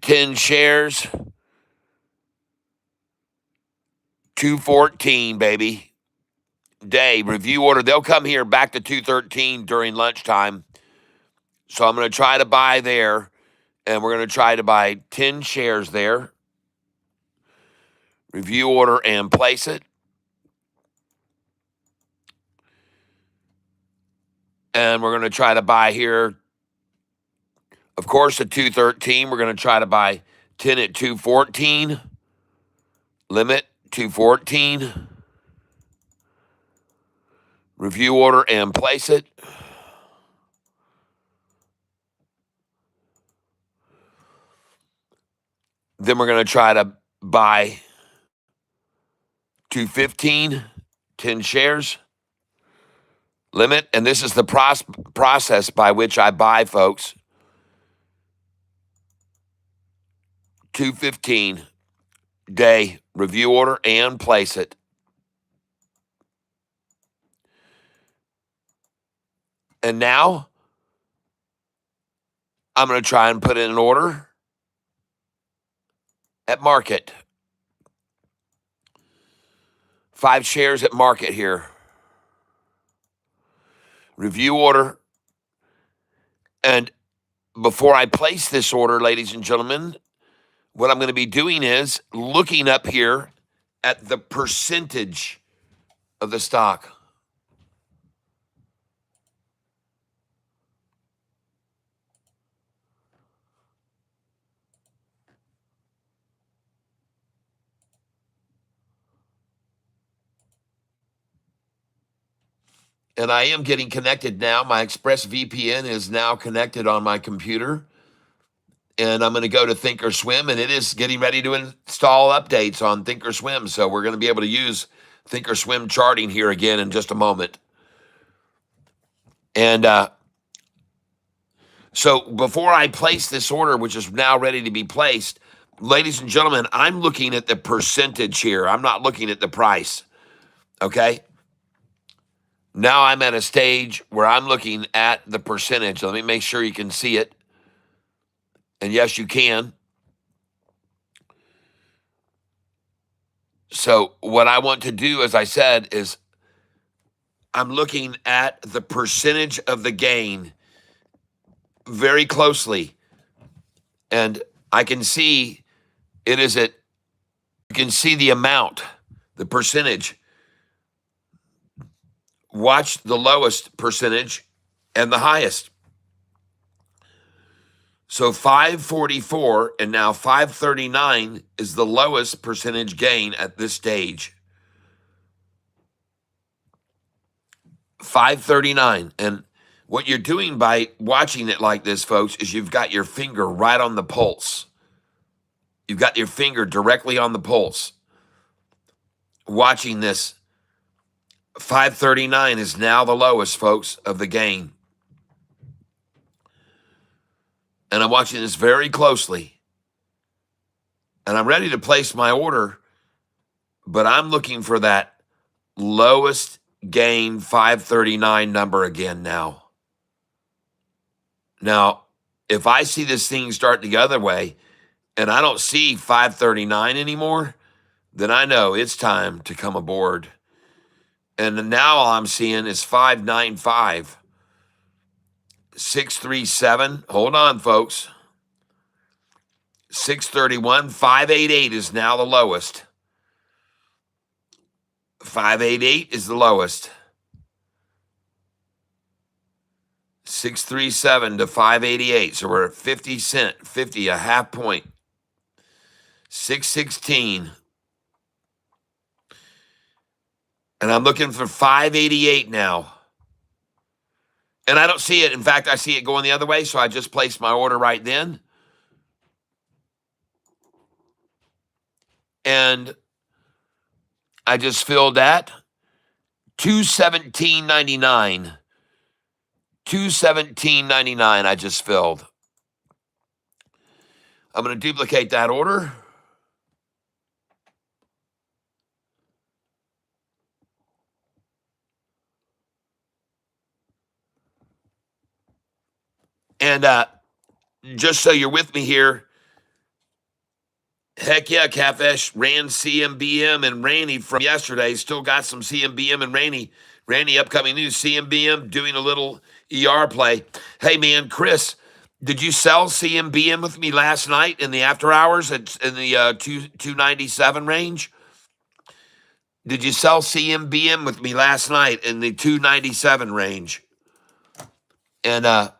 S1: 10 shares. 214, baby. Day review order. They'll come here back to 213 during lunchtime. So I'm going to try to buy there, and we're going to try to buy 10 shares there. Review order and place it. And we're going to try to buy here, of course, at 213. We're going to try to buy 10 at 214. Limit 214. Review order and place it. Then we're going to try to buy 215, 10 shares. Limit, and this is the process by which I buy, folks. 215 day review order and place it. And now I'm going to try and put in an order at market. 5 shares at market here. Review order. And before I place this order, ladies and gentlemen, what I'm going to be doing is looking up here at the percentage of the stock. And I am getting connected now. My Express VPN is now connected on my computer. And I'm going to go to Thinkorswim, and it is getting ready to install updates on Thinkorswim. So we're going to be able to use Thinkorswim charting here again in just a moment. And so before I place this order, which is now ready to be placed, ladies and gentlemen, I'm looking at the percentage here. I'm not looking at the price. Okay? Now I'm at a stage where I'm looking at the percentage. Let me make sure you can see it. And yes, you can. So what I want to do, as I said, is I'm looking at the percentage of the gain very closely. And I can see it is at, you can see the amount, the percentage. Watch the lowest percentage and the highest. So 544 and now 539 is the lowest percentage gain at this stage. 539. And what you're doing by watching it like this, folks, is you've got your finger right on the pulse. You've got your finger directly on the pulse. Watching this, 539 is now the lowest, folks, of the gain. And I'm watching this very closely. And I'm ready to place my order, but I'm looking for that lowest gain 539 number again now. Now, if I see this thing start the other way and I don't see 539 anymore, then I know it's time to come aboard. And now all I'm seeing is 595, 637. Hold on, folks. 631, 588 is now the lowest. 588 is the lowest. 637 to 588. So we're at 50 cent, 50, a half point. 616. And I'm looking for 588 now. And I don't see it. In fact, I see it going the other way, so I just placed my order right then. And I just filled that. 217.99. 217.99 I just filled. I'm going to duplicate that order. And just so you're with me here, Heck yeah, Catfish. Ran CMBM and Rainy from yesterday. Still got some CMBM and Rainy. Rainy, upcoming news. CMBM doing a little ER play. Hey, man, Chris, did you sell CMBM with me last night in the after hours in the 297 range? Did you sell CMBM with me last night in the 297 range? And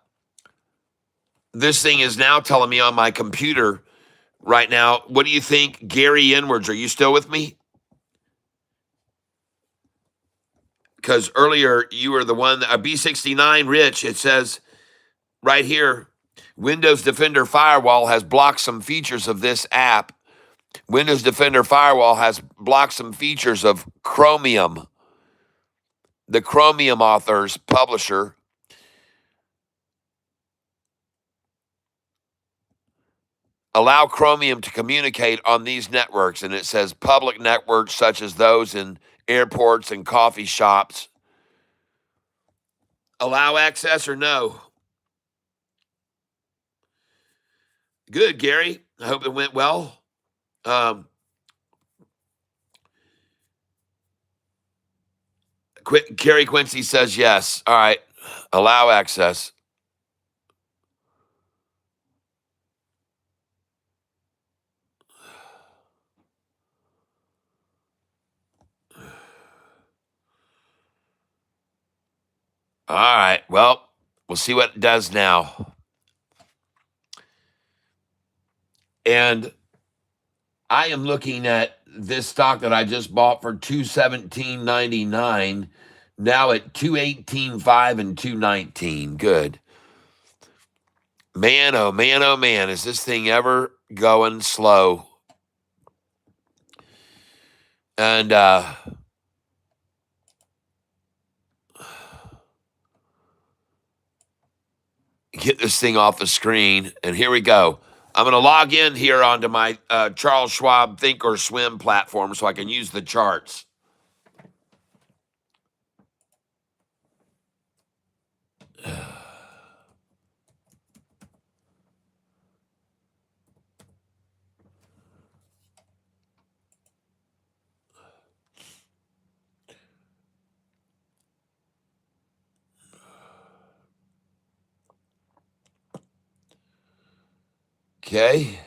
S1: this thing is now telling me on my computer right now. What do you think, Gary Inwards? Are you still with me? Because earlier you were the one, B69 Rich, it says right here, Windows Defender Firewall has blocked some features of this app. Windows Defender Firewall has blocked some features of Chromium, the Chromium author's publisher. Allow Chromium to communicate on these networks. And it says public networks such as those in airports and coffee shops. Allow access or no? Good, Gary. I hope it went well. Carrie Quincy says yes. All right. Allow access. All right. Well, we'll see what it does now. And I am looking at this stock that I just bought for $217.99, now at $218.5 and $219. Good. Man, oh man, oh man, is this thing ever going slow? And get this thing off the screen, and here we go. I'm going to log in here onto my Charles Schwab Think or Swim platform so I can use the charts. Okay.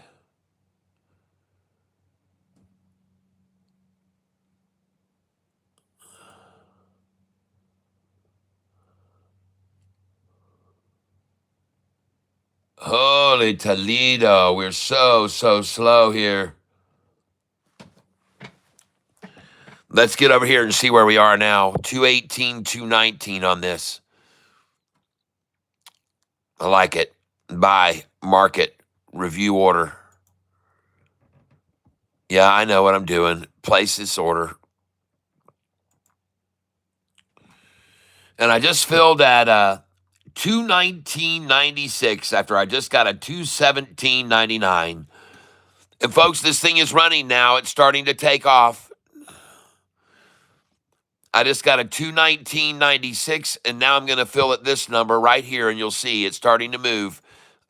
S1: Holy Toledo, we're so slow here. Let's get over here and see where we are now. 218, 219 on this. I like it. Buy, market, review order. Yeah, I know what I'm doing. Place this order. And I just filled at 219.96 after I just got a 217.99. And folks, this thing is running now. It's starting to take off. I just got a 219.96, and now I'm going to fill at this number right here, and you'll see it's starting to move.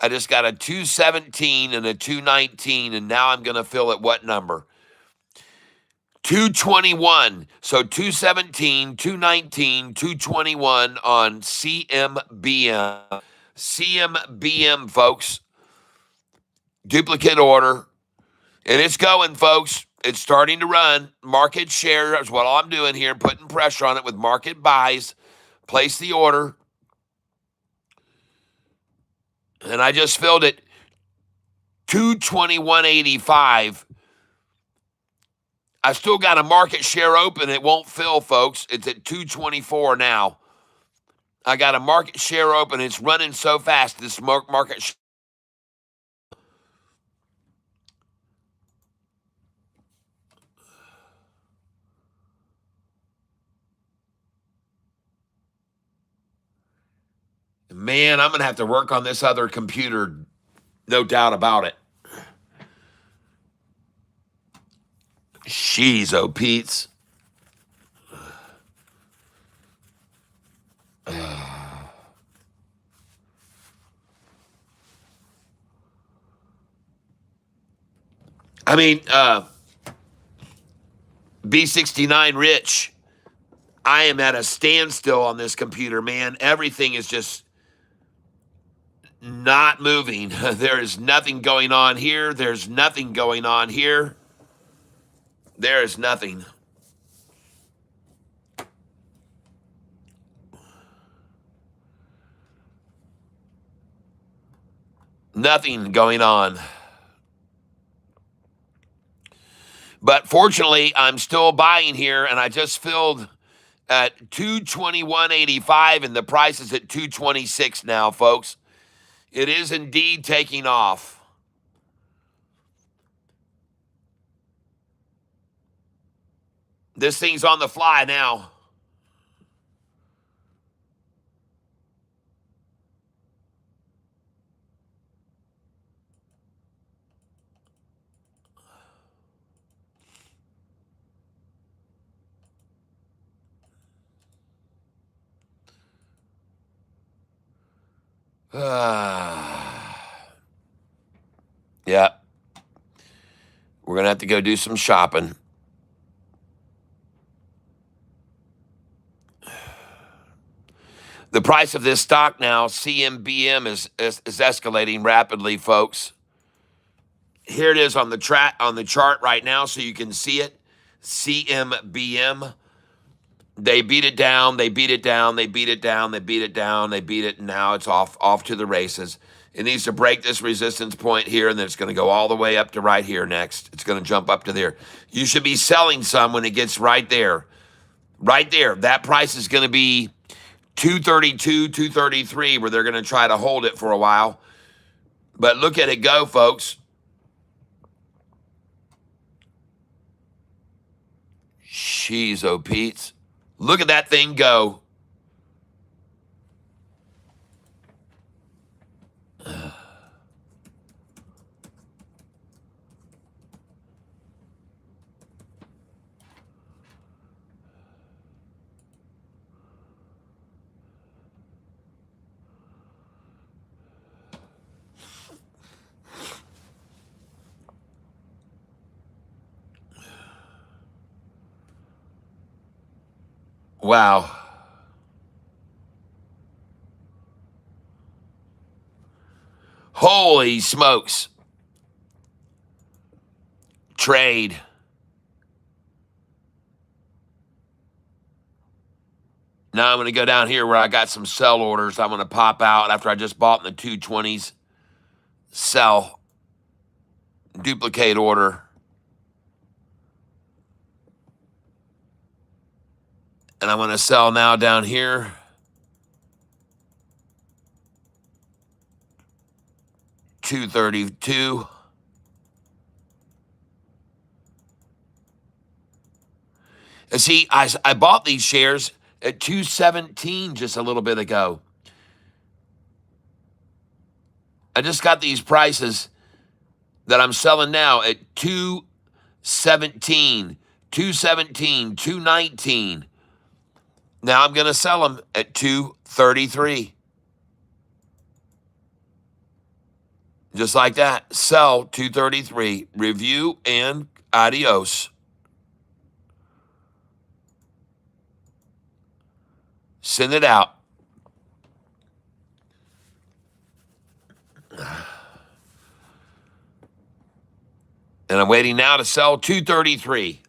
S1: I just got a 217 and a 219, and now I'm going to fill at what number? 221. So 217, 219, 221 on CMBM. CMBM, folks. Duplicate order. And it's going, folks. It's starting to run. Market share is what I'm doing here, putting pressure on it with market buys. Place the order. And I just filled it 221.85. I still got a market share open. It won't fill, folks. It's at 224 now. I got a market share open. It's running so fast, this market share. Man, I'm going to have to work on this other computer. No doubt about it. Jeez, oh, Pete's. I mean, B69 Rich, I am at a standstill on this computer, man. Everything is just not moving. There is nothing going on here. There's nothing going on here. There is nothing. Nothing going on. But fortunately, I'm still buying here, and I just filled at 221.85, and the price is at 226 now, folks. It is indeed taking off. This thing's on the fly now. Yeah. We're going to have to go do some shopping. The price of this stock now, CMBM, is escalating rapidly, folks. Here it is on the chart right now, so you can see it. CMBM. They beat it down. They beat it down. They beat it down. They beat it down. They beat it, and now it's off to the races. It needs to break this resistance point here, and then it's going to go all the way up to right here next. It's going to jump up to there. You should be selling some when it gets right there. Right there. That price is going to be 232, 233, where they're going to try to hold it for a while. But look at it go, folks. Jeez, oh, Pete's. Look at that thing go. Wow. Holy smokes. Trade. Now I'm going to go down here where I got some sell orders. I'm going to pop out after I just bought in the 220s. Sell. Duplicate order. And I'm going to sell now down here. $232. And see, I bought these shares at $217 just a little bit ago. I just got these prices that I'm selling now at $217, $219. Now I'm going to sell them at $233. Just like that. Sell $233. Review and adios. Send it out. And I'm waiting now to sell $233.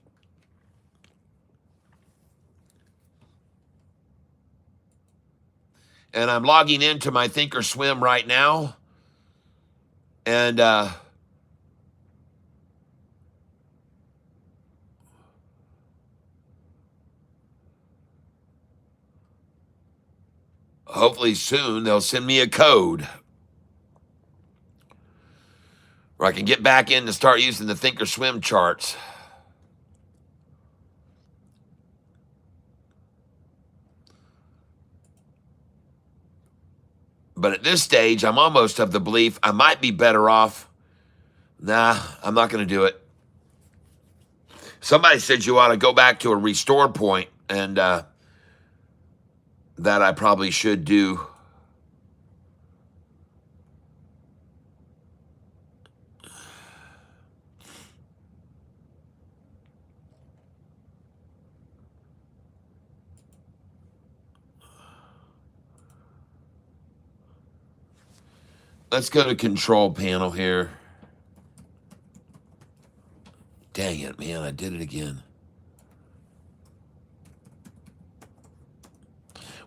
S1: And I'm logging into my Thinkorswim right now. And hopefully soon they'll send me a code where I can get back in and start using the Thinkorswim charts. But at this stage, I'm almost of the belief I might be better off. Nah, I'm not going to do it. Somebody said you ought to go back to a restore point, and that I probably should do. Let's go to control panel here. Dang it, man, I did it again.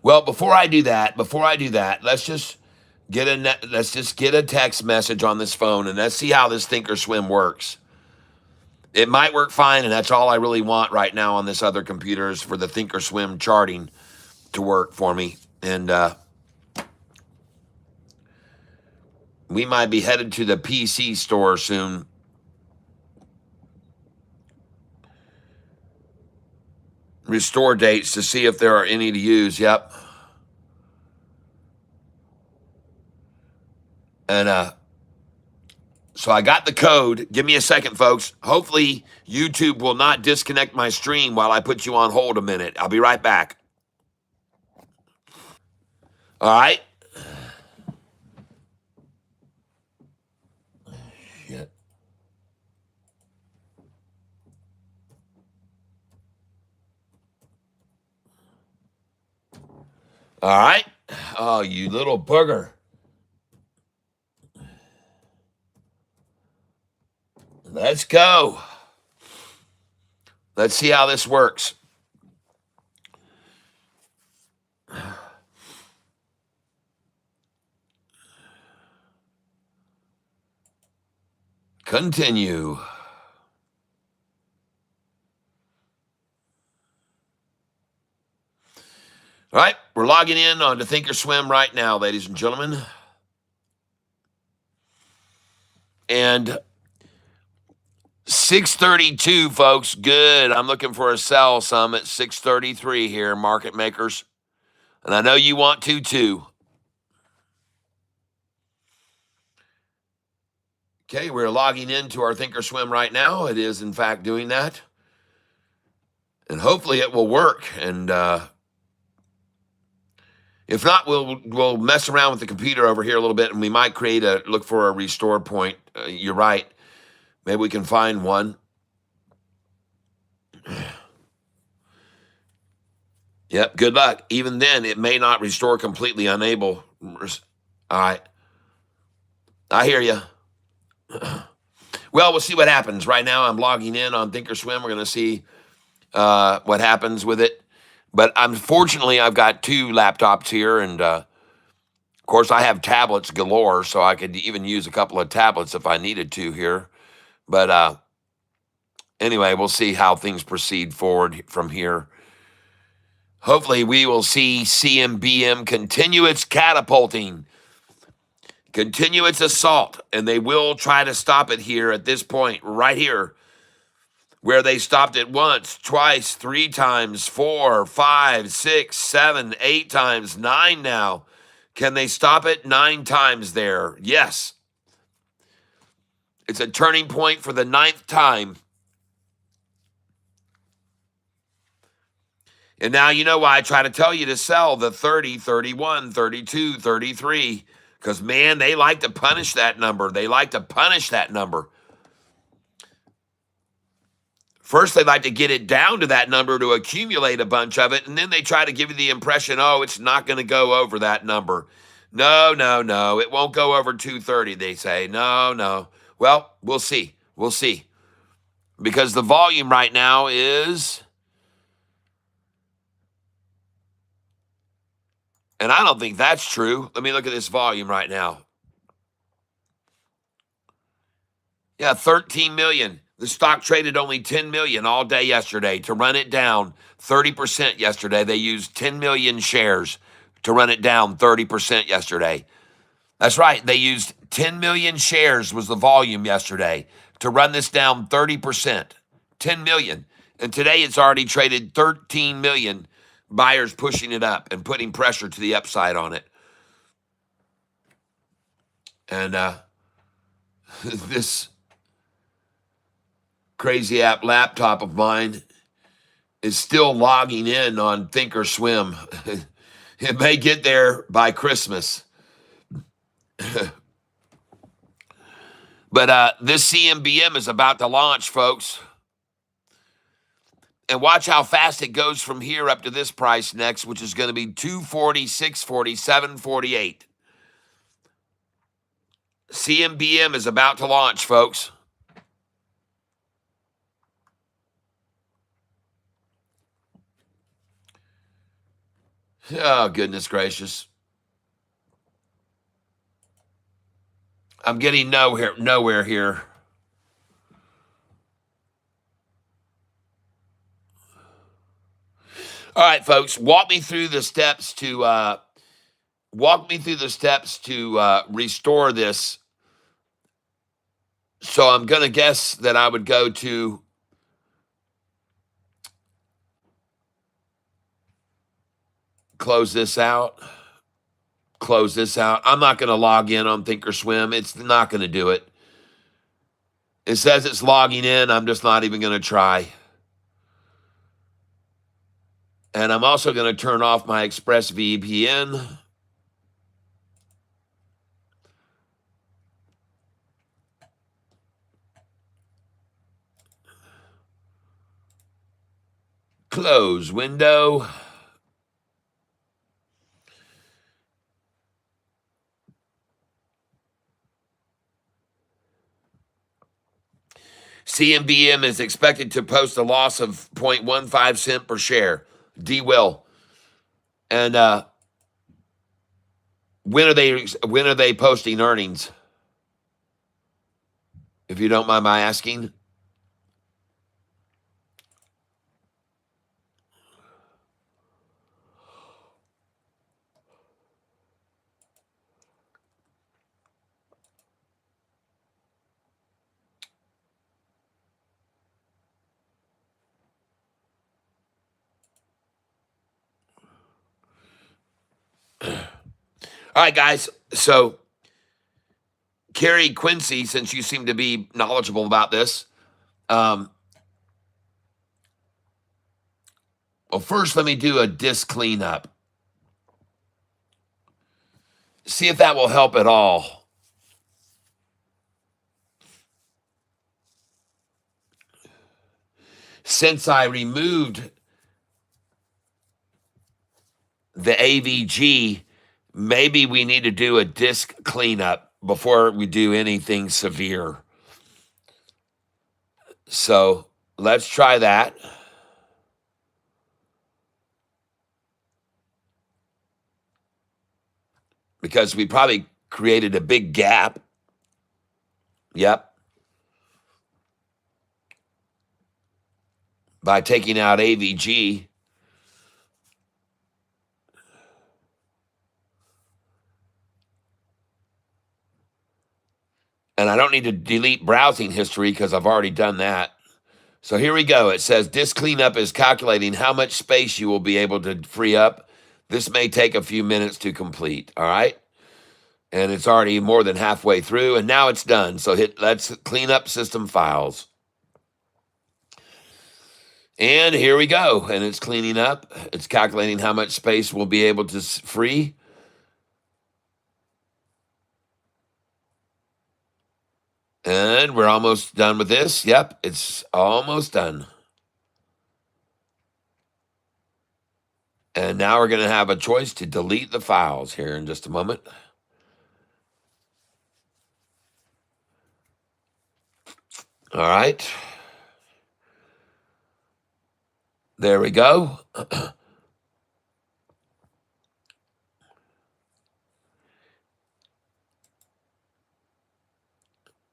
S1: Well, before I do that, let's just get a text message on this phone and let's see how this Thinkorswim works. It might work fine, and that's all I really want right now on this other computer is for the Thinkorswim charting to work for me. And we might be headed to the PC store soon. Restore dates to see if there are any to use. Yep. And so I got the code. Give me a second, folks. Hopefully, YouTube will not disconnect my stream while I put you on hold a minute. I'll be right back. All right. Shit. All right. Oh, you little booger. Let's go. Let's see how this works. Continue. All right, we're logging in on the Thinkorswim right now, ladies and gentlemen. And 632, folks. Good. I'm looking for a sell some at 633 here, market makers. And I know you want to too. Okay, we're logging into our Thinkorswim right now. It is, in fact, doing that. And hopefully it will work. And if not, we'll mess around with the computer over here a little bit, and we might look for a restore point. You're right. Maybe we can find one. Yep, good luck. Even then, it may not restore completely, unable. All right. I hear you. Well, we'll see what happens. Right now, I'm logging in on Thinkorswim. We're going to see what happens with it. But unfortunately, I've got two laptops here, and of course, I have tablets galore, so I could even use a couple of tablets if I needed to here. But anyway, we'll see how things proceed forward from here. Hopefully, we will see CMBM continue its catapulting, continue its assault, and they will try to stop it here at this point, right here, where they stopped it once, twice, 3 times, 4, 5, 6, 7, 8 times, 9 now. Can they stop it 9 times there? Yes. It's a turning point for the 9th time. And now you know why I try to tell you to sell the 30, 31, 32, 33. Because, man, they like to punish that number. They like to punish that number. First, they like to get it down to that number to accumulate a bunch of it, and then they try to give you the impression, oh, it's not going to go over that number. No, no, no. It won't go over 230, they say. No, no. Well, we'll see. We'll see. Because the volume right now is... And I don't think that's true. Let me look at this volume right now. Yeah, 13 million. The stock traded only 10 million all day yesterday to run it down 30% yesterday. They used 10 million shares to run it down 30% yesterday. That's right. They used 10 million shares was the volume yesterday to run this down 30%. 10 million. And today it's already traded 13 million. Buyers pushing it up and putting pressure to the upside on it. And this crazy app laptop of mine is still logging in on Thinkorswim. It may get there by Christmas. But this CMBM is about to launch, folks. And watch how fast it goes from here up to this price next, which is going to be 240, 640, 748. CMBM is about to launch, folks. Oh, goodness gracious. I'm getting nowhere here. All right, folks, walk me through the steps to restore this. So I'm going to guess that I would go to close this out. I'm not going to log in on Thinkorswim. It's not going to do it. It says it's logging in. I'm just not even going to try. And I'm also going to turn off my ExpressVPN. Close window. CMBM is expected to post a loss of 0.15 cent per share. D will. And when are they posting earnings? If you don't mind my asking. All right, guys. So, Carrie Quincy, since you seem to be knowledgeable about this, well, first let me do a disk cleanup. See if that will help at all. Since I removed the AVG, maybe we need to do a disk cleanup before we do anything severe. So let's try that. Because we probably created a big gap. Yep. By taking out AVG. And I don't need to delete browsing history because I've already done that. So here we go. It says disk cleanup is calculating how much space you will be able to free up. This may take a few minutes to complete. All right. And it's already more than halfway through. And now it's done. So let's clean up system files. And here we go. And it's cleaning up. It's calculating how much space we'll be able to free. And we're almost done with this. Yep, it's almost done. And now we're going to have a choice to delete the files here in just a moment. All right. There we go.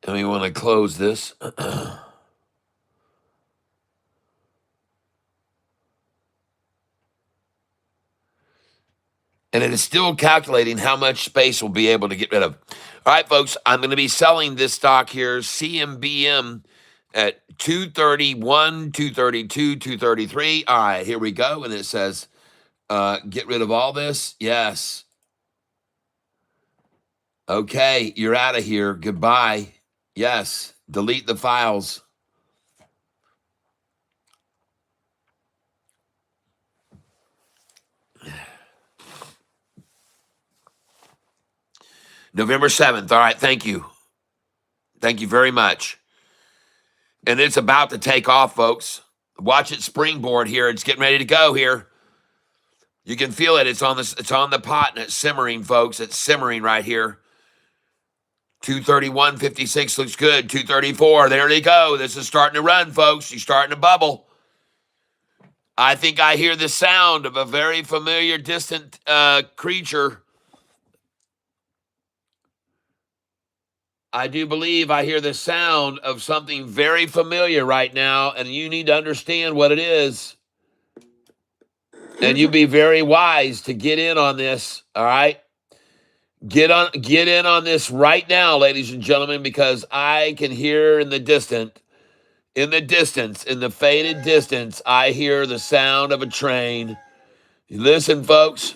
S1: And we want to close this. And it is still calculating how much space we'll be able to get rid of. All right, folks, I'm going to be selling this stock here, CMBM, at 231, 232, 233. All right, here we go. And it says, get rid of all this. Yes. Okay, you're out of here. Goodbye. Yes, delete the files. November 7th. All right, thank you. Thank you very much. And it's about to take off, folks. Watch it springboard here. It's getting ready to go here. You can feel it. It's on the pot and it's simmering, folks. It's simmering right here. 231.56 looks good. 234. There they go. This is starting to run, folks. She's starting to bubble. I think I hear the sound of a very familiar, distant creature. I do believe I hear the sound of something very familiar right now, and you need to understand what it is. And you be very wise to get in on this, all right? Get in on this right now, ladies and gentlemen, because I can hear in the faded distance, I hear the sound of a train. Listen, folks.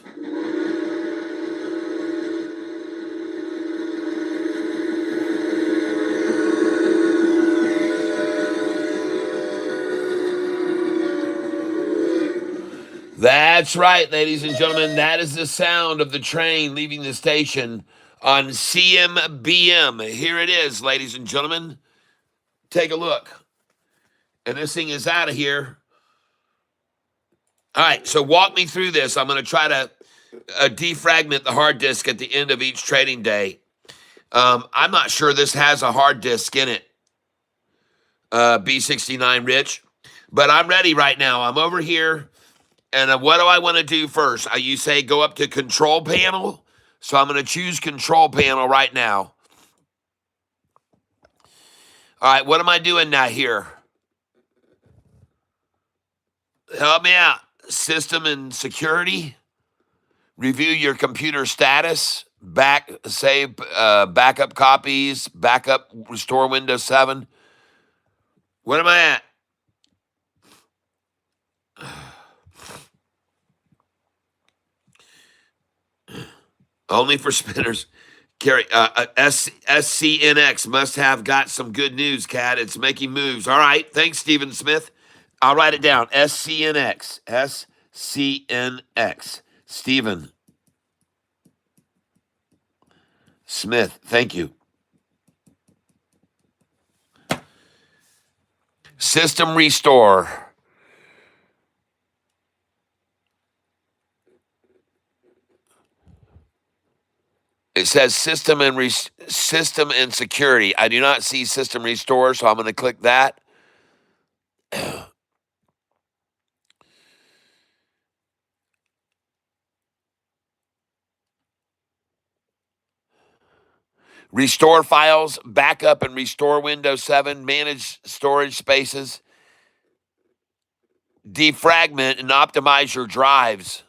S1: That's right, ladies and gentlemen. That is the sound of the train leaving the station on CMBM. Here it is, ladies and gentlemen. Take a look. And this thing is out of here. All right, so walk me through this. I'm going to try to defragment the hard disk at the end of each trading day. I'm not sure this has a hard disk in it, B69 Rich, but I'm ready right now. I'm over here. And what do I want to do first? You say go up to control panel. So I'm going to choose control panel right now. All right, what am I doing now here? Help me out. System and security. Review your computer status. Backup copies. Backup, restore Windows 7. What am I at? Only for spinners. Carry SCNX must have got some good news, Cat. It's making moves. All right. Thanks, Stephen Smith. I'll write it down. SCNX. SCNX. Stephen Smith. Thank you. System restore. It says system and security. I do not see system restore, so I'm going to click that. Restore files, backup and restore Windows 7, manage storage spaces, defragment and optimize your drives.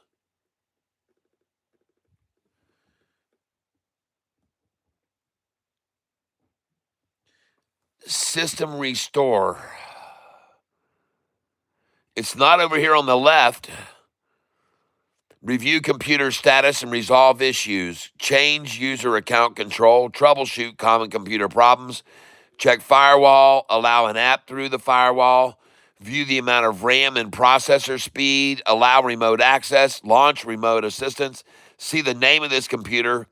S1: System restore. It's not over here on the left. Review computer status and resolve issues. Change user account control. Troubleshoot common computer problems. Check firewall. Allow an app through the firewall. View the amount of RAM and processor speed. Allow remote access. Launch remote assistance. See the name of this computer.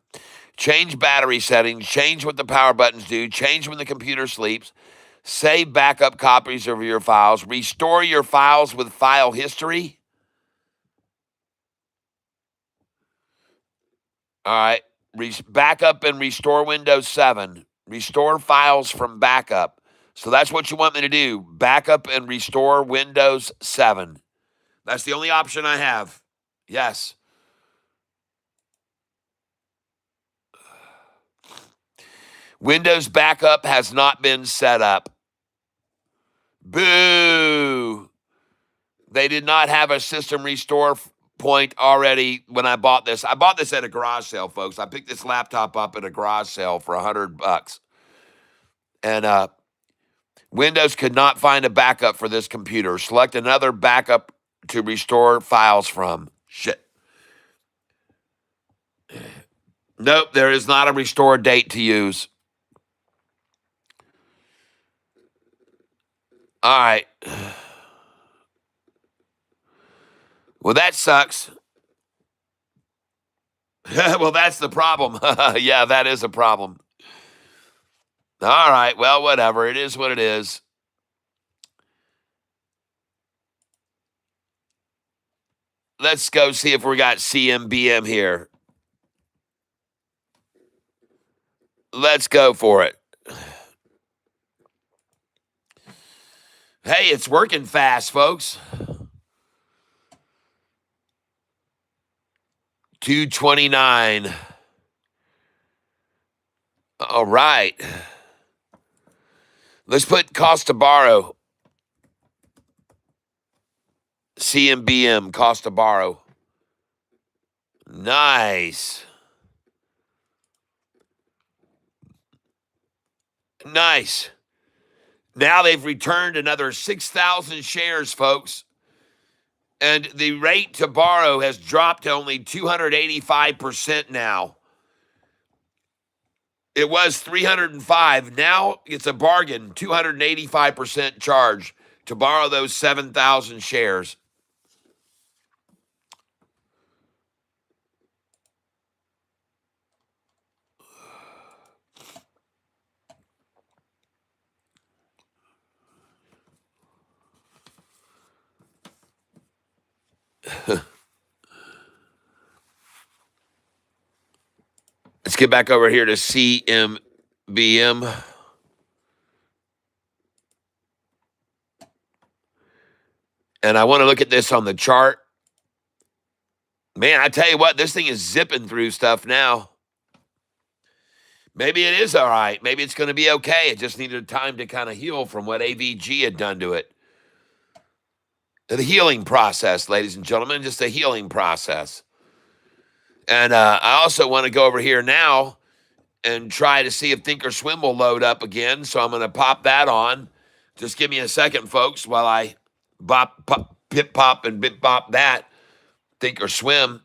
S1: Change battery settings. Change what the power buttons do. Change when the computer sleeps. Save backup copies of your files. Restore your files with file history. All right. Backup and restore Windows 7. Restore files from backup. So that's what you want me to do. Backup and restore Windows 7. That's the only option I have. Yes. Windows backup has not been set up. Boo. They did not have a system restore point already when I bought this. I bought this at a garage sale, folks. I picked this laptop up at a garage sale for $100. And Windows could not find a backup for this computer. Select another backup to restore files from. Shit. Nope, there is not a restore date to use. All right. Well, that sucks. Well, that's the problem. Yeah, that is a problem. All right. Well, whatever. It is what it is. Let's go see if we got CMBM here. Let's go for it. Hey, it's working fast, folks. 229. All right. Let's put cost to borrow. CMBM, cost to borrow. Nice. Nice. Now they've returned another 6,000 shares, folks. And the rate to borrow has dropped to only 285% now. It was 305. Now it's a bargain, 285% charge to borrow those 7,000 shares. Let's get back over here to CMBM. And I want to look at this on the chart. Man, I tell you what, this thing is zipping through stuff now. Maybe it is all right. Maybe it's going to be okay. It just needed time to kind of heal from what AVG had done to it. The healing process, ladies and gentlemen, just a healing process. And I also want to go over here now and try to see if Thinkorswim will load up again. So I'm going to pop that on. Just give me a second, folks, while I pip pop and bip bop that Thinkorswim.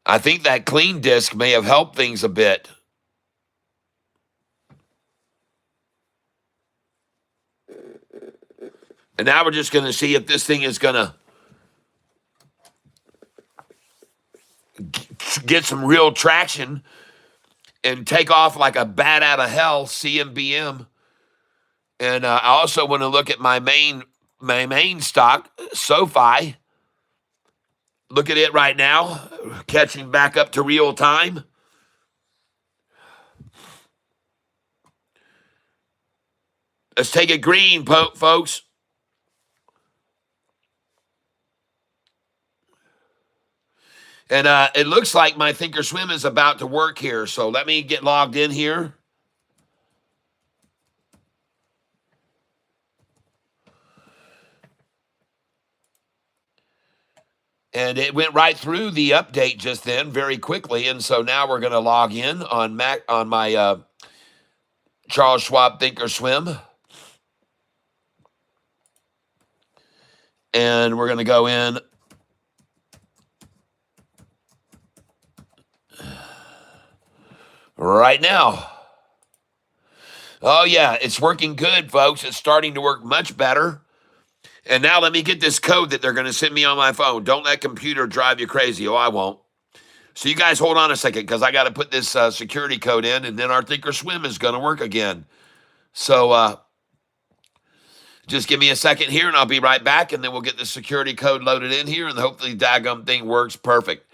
S1: I think that clean disk may have helped things a bit. And now we're just going to see if this thing is going to get some real traction and take off like a bat out of hell, CMBM. And I also want to look at my main stock, SoFi. Look at it right now, catching back up to real time. Let's take it green, folks. And it looks like my Thinkorswim is about to work here. So let me get logged in here. And it went right through the update just then very quickly. And so now we're going to log in on my Charles Schwab Thinkorswim. And we're going to go in. Right now. Oh, yeah, it's working good, folks. It's starting to work much better. And now let me get this code that they're going to send me on my phone. Don't let computer drive you crazy. Oh, I won't. So you guys hold on a second because I got to put this security code in, and then our Thinkorswim is going to work again. So just give me a second here, and I'll be right back, and then we'll get the security code loaded in here, and hopefully the daggum thing works perfect.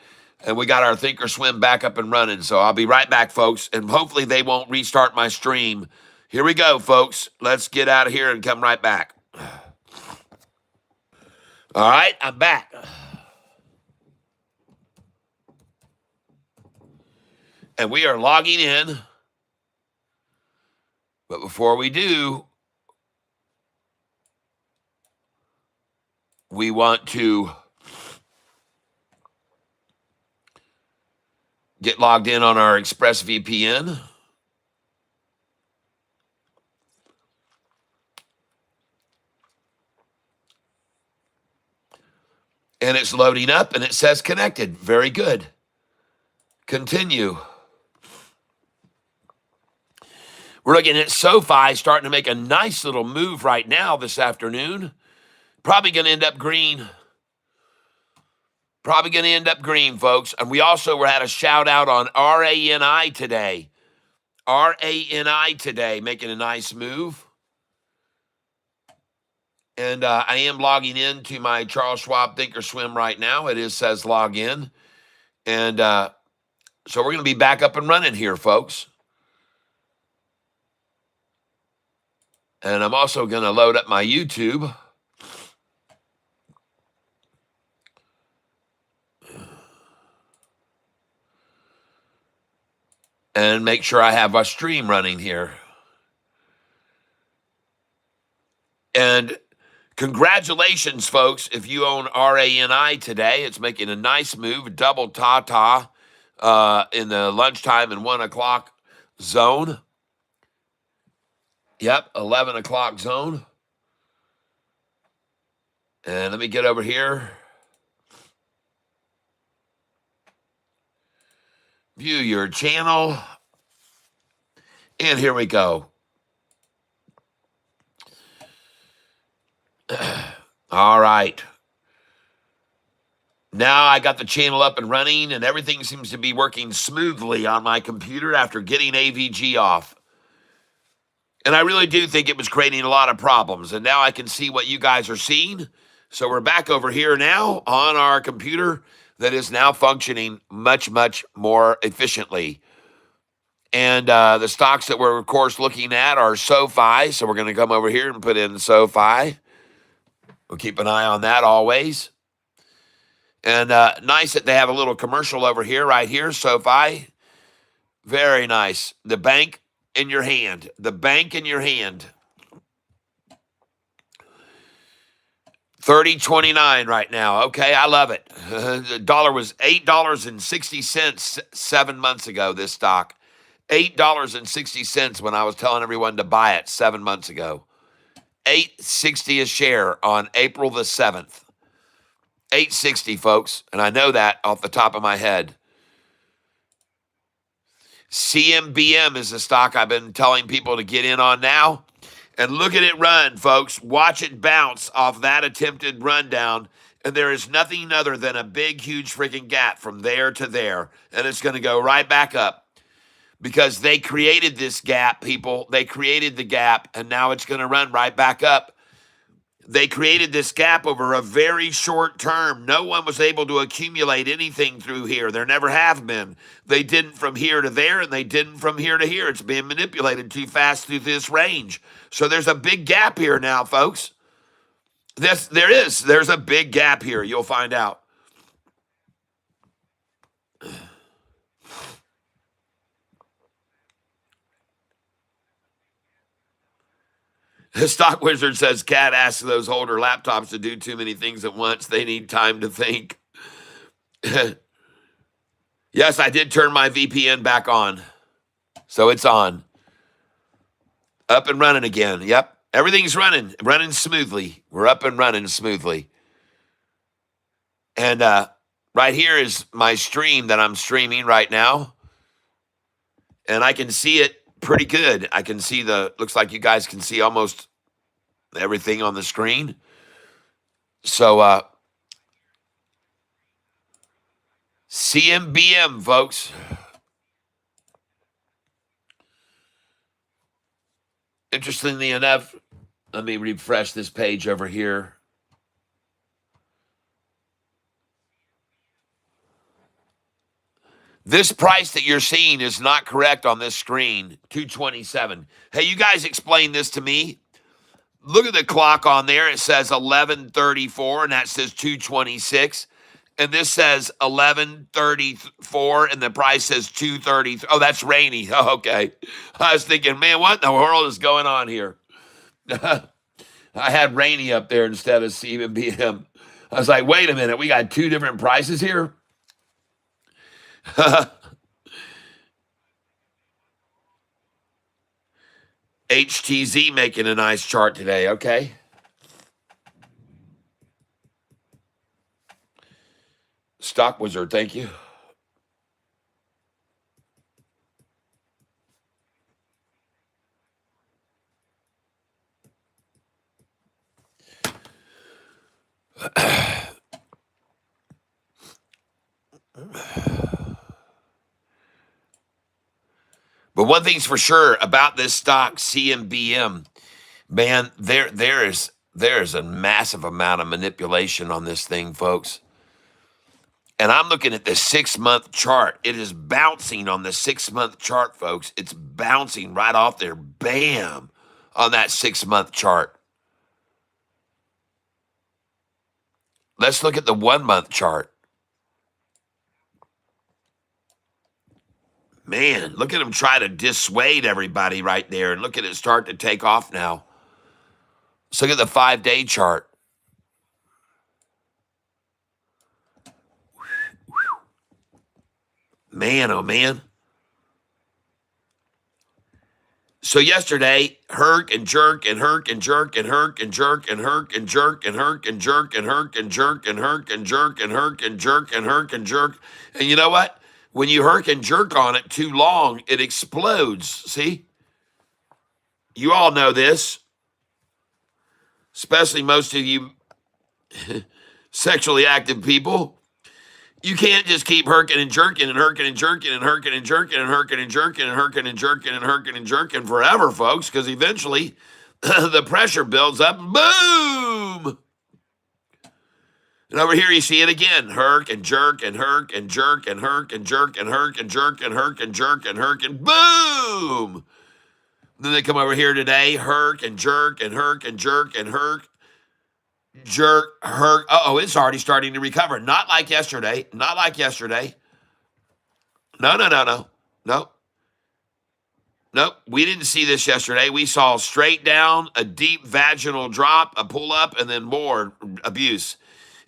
S1: And we got our Thinkorswim back up and running. So I'll be right back, folks, and hopefully they won't restart my stream. Here we go, folks. Let's get out of here and come right back. All right, I'm back. And we are logging in. But before we do, we want to get logged in on our ExpressVPN. And it's loading up, and it says connected. Very good. Continue. We're looking at SoFi starting to make a nice little move right now this afternoon. Probably going to end up green. Probably going to end up green, folks. And we also had a shout out on RANI today. RANI today making a nice move. And I am logging into my Charles Schwab Thinkorswim right now. It says log in. And So we're going to be back up and running here, folks. And I'm also going to load up my YouTube. And make sure I have a stream running here. And congratulations, folks, if you own RANI today. It's making a nice move, double ta-ta in the lunchtime and 1 o'clock zone. Yep, 11 o'clock zone. And let me get over here. View your channel. And here we go. All right. Now I got the channel up and running, and everything seems to be working smoothly on my computer after getting AVG off. And I really do think it was creating a lot of problems. And now I can see what you guys are seeing. So we're back over here now on our computer that is now functioning much, much more efficiently. And the stocks that we're, of course, looking at are SoFi. So we're going to come over here and put in SoFi. We'll keep an eye on that always. And nice that they have a little commercial over here, right here, SoFi. Very nice. The bank in your hand. The bank in your hand. 30.29 right now. Okay, I love it. The dollar was $8.60 7 months ago, this stock. $8.60 when I was telling everyone to buy it 7 months ago. $8.60 a share on April the 7th. $8.60, folks, and I know that off the top of my head. CMBM is the stock I've been telling people to get in on now. And look at it run, folks. Watch it bounce off that attempted rundown. And there is nothing other than a big, huge freaking gap from there to there. And it's going to go right back up. Because they created this gap, people. They created the gap, and now it's going to run right back up. They created this gap over a very short term. No one was able to accumulate anything through here. There never have been. They didn't from here to there, and they didn't from here to here. It's being manipulated too fast through this range. So there's a big gap here now, folks. There's a big gap here. You'll find out. The stock wizard says, Cat asks those older laptops to do too many things at once. They need time to think. Yes, I did turn my VPN back on. So it's on. Up and running again. Yep. Everything's running smoothly. We're up and running smoothly. And right here is my stream that I'm streaming right now. And I can see it pretty good. I can see looks like you guys can see almost everything on the screen. So, CMBM, folks. Interestingly enough, let me refresh this page over here. This price that you're seeing is not correct on this screen, 227. Hey, you guys explain this to me. Look at the clock on there. It says 11:34, and that says 226. And this says 11:34, and the price says 2:30. Oh, that's Rainy. Oh, okay. I was thinking, man, what in the world is going on here? I had Rainy up there instead of CMBM. I was like, wait a minute. We got two different prices here? HTZ making a nice chart today. Okay. Stock Wizard, thank you. But one thing's for sure about this stock, CMBM, man, there is a massive amount of manipulation on this thing, folks. And I'm looking at the 6-month chart. It is bouncing on the 6-month chart, folks. It's bouncing right off there. Bam, on that 6-month chart. Let's look at the 1-month chart. Man, look at him try to dissuade everybody right there. And look at it start to take off now. Let's look at the 5-day chart. Man, oh man. So yesterday, herk and jerk and herk and jerk and herk and jerk and herk and jerk and herk and jerk and herk and jerk and herk and jerk and herk and jerk and herk and jerk. And you know what? When you herk and jerk on it too long, it explodes. See? You all know this, especially most of you sexually active people. You can't just keep herking and jerking and herking and jerking and herking and jerking and herking and jerking and herking and jerking and herking and jerking forever, folks, because eventually the pressure builds up. Boom! And over here you see it again. Herk and jerk and herk and jerk and herk and jerk and herk and jerk and herk and jerk and herk and boom! Then they come over here today, herk and jerk and herk and jerk and herk. Jerk, herk. Oh, it's already starting to recover. Not like yesterday. Not like yesterday. No. Nope. We didn't see this yesterday. We saw straight down, a deep vaginal drop, a pull up, and then more abuse.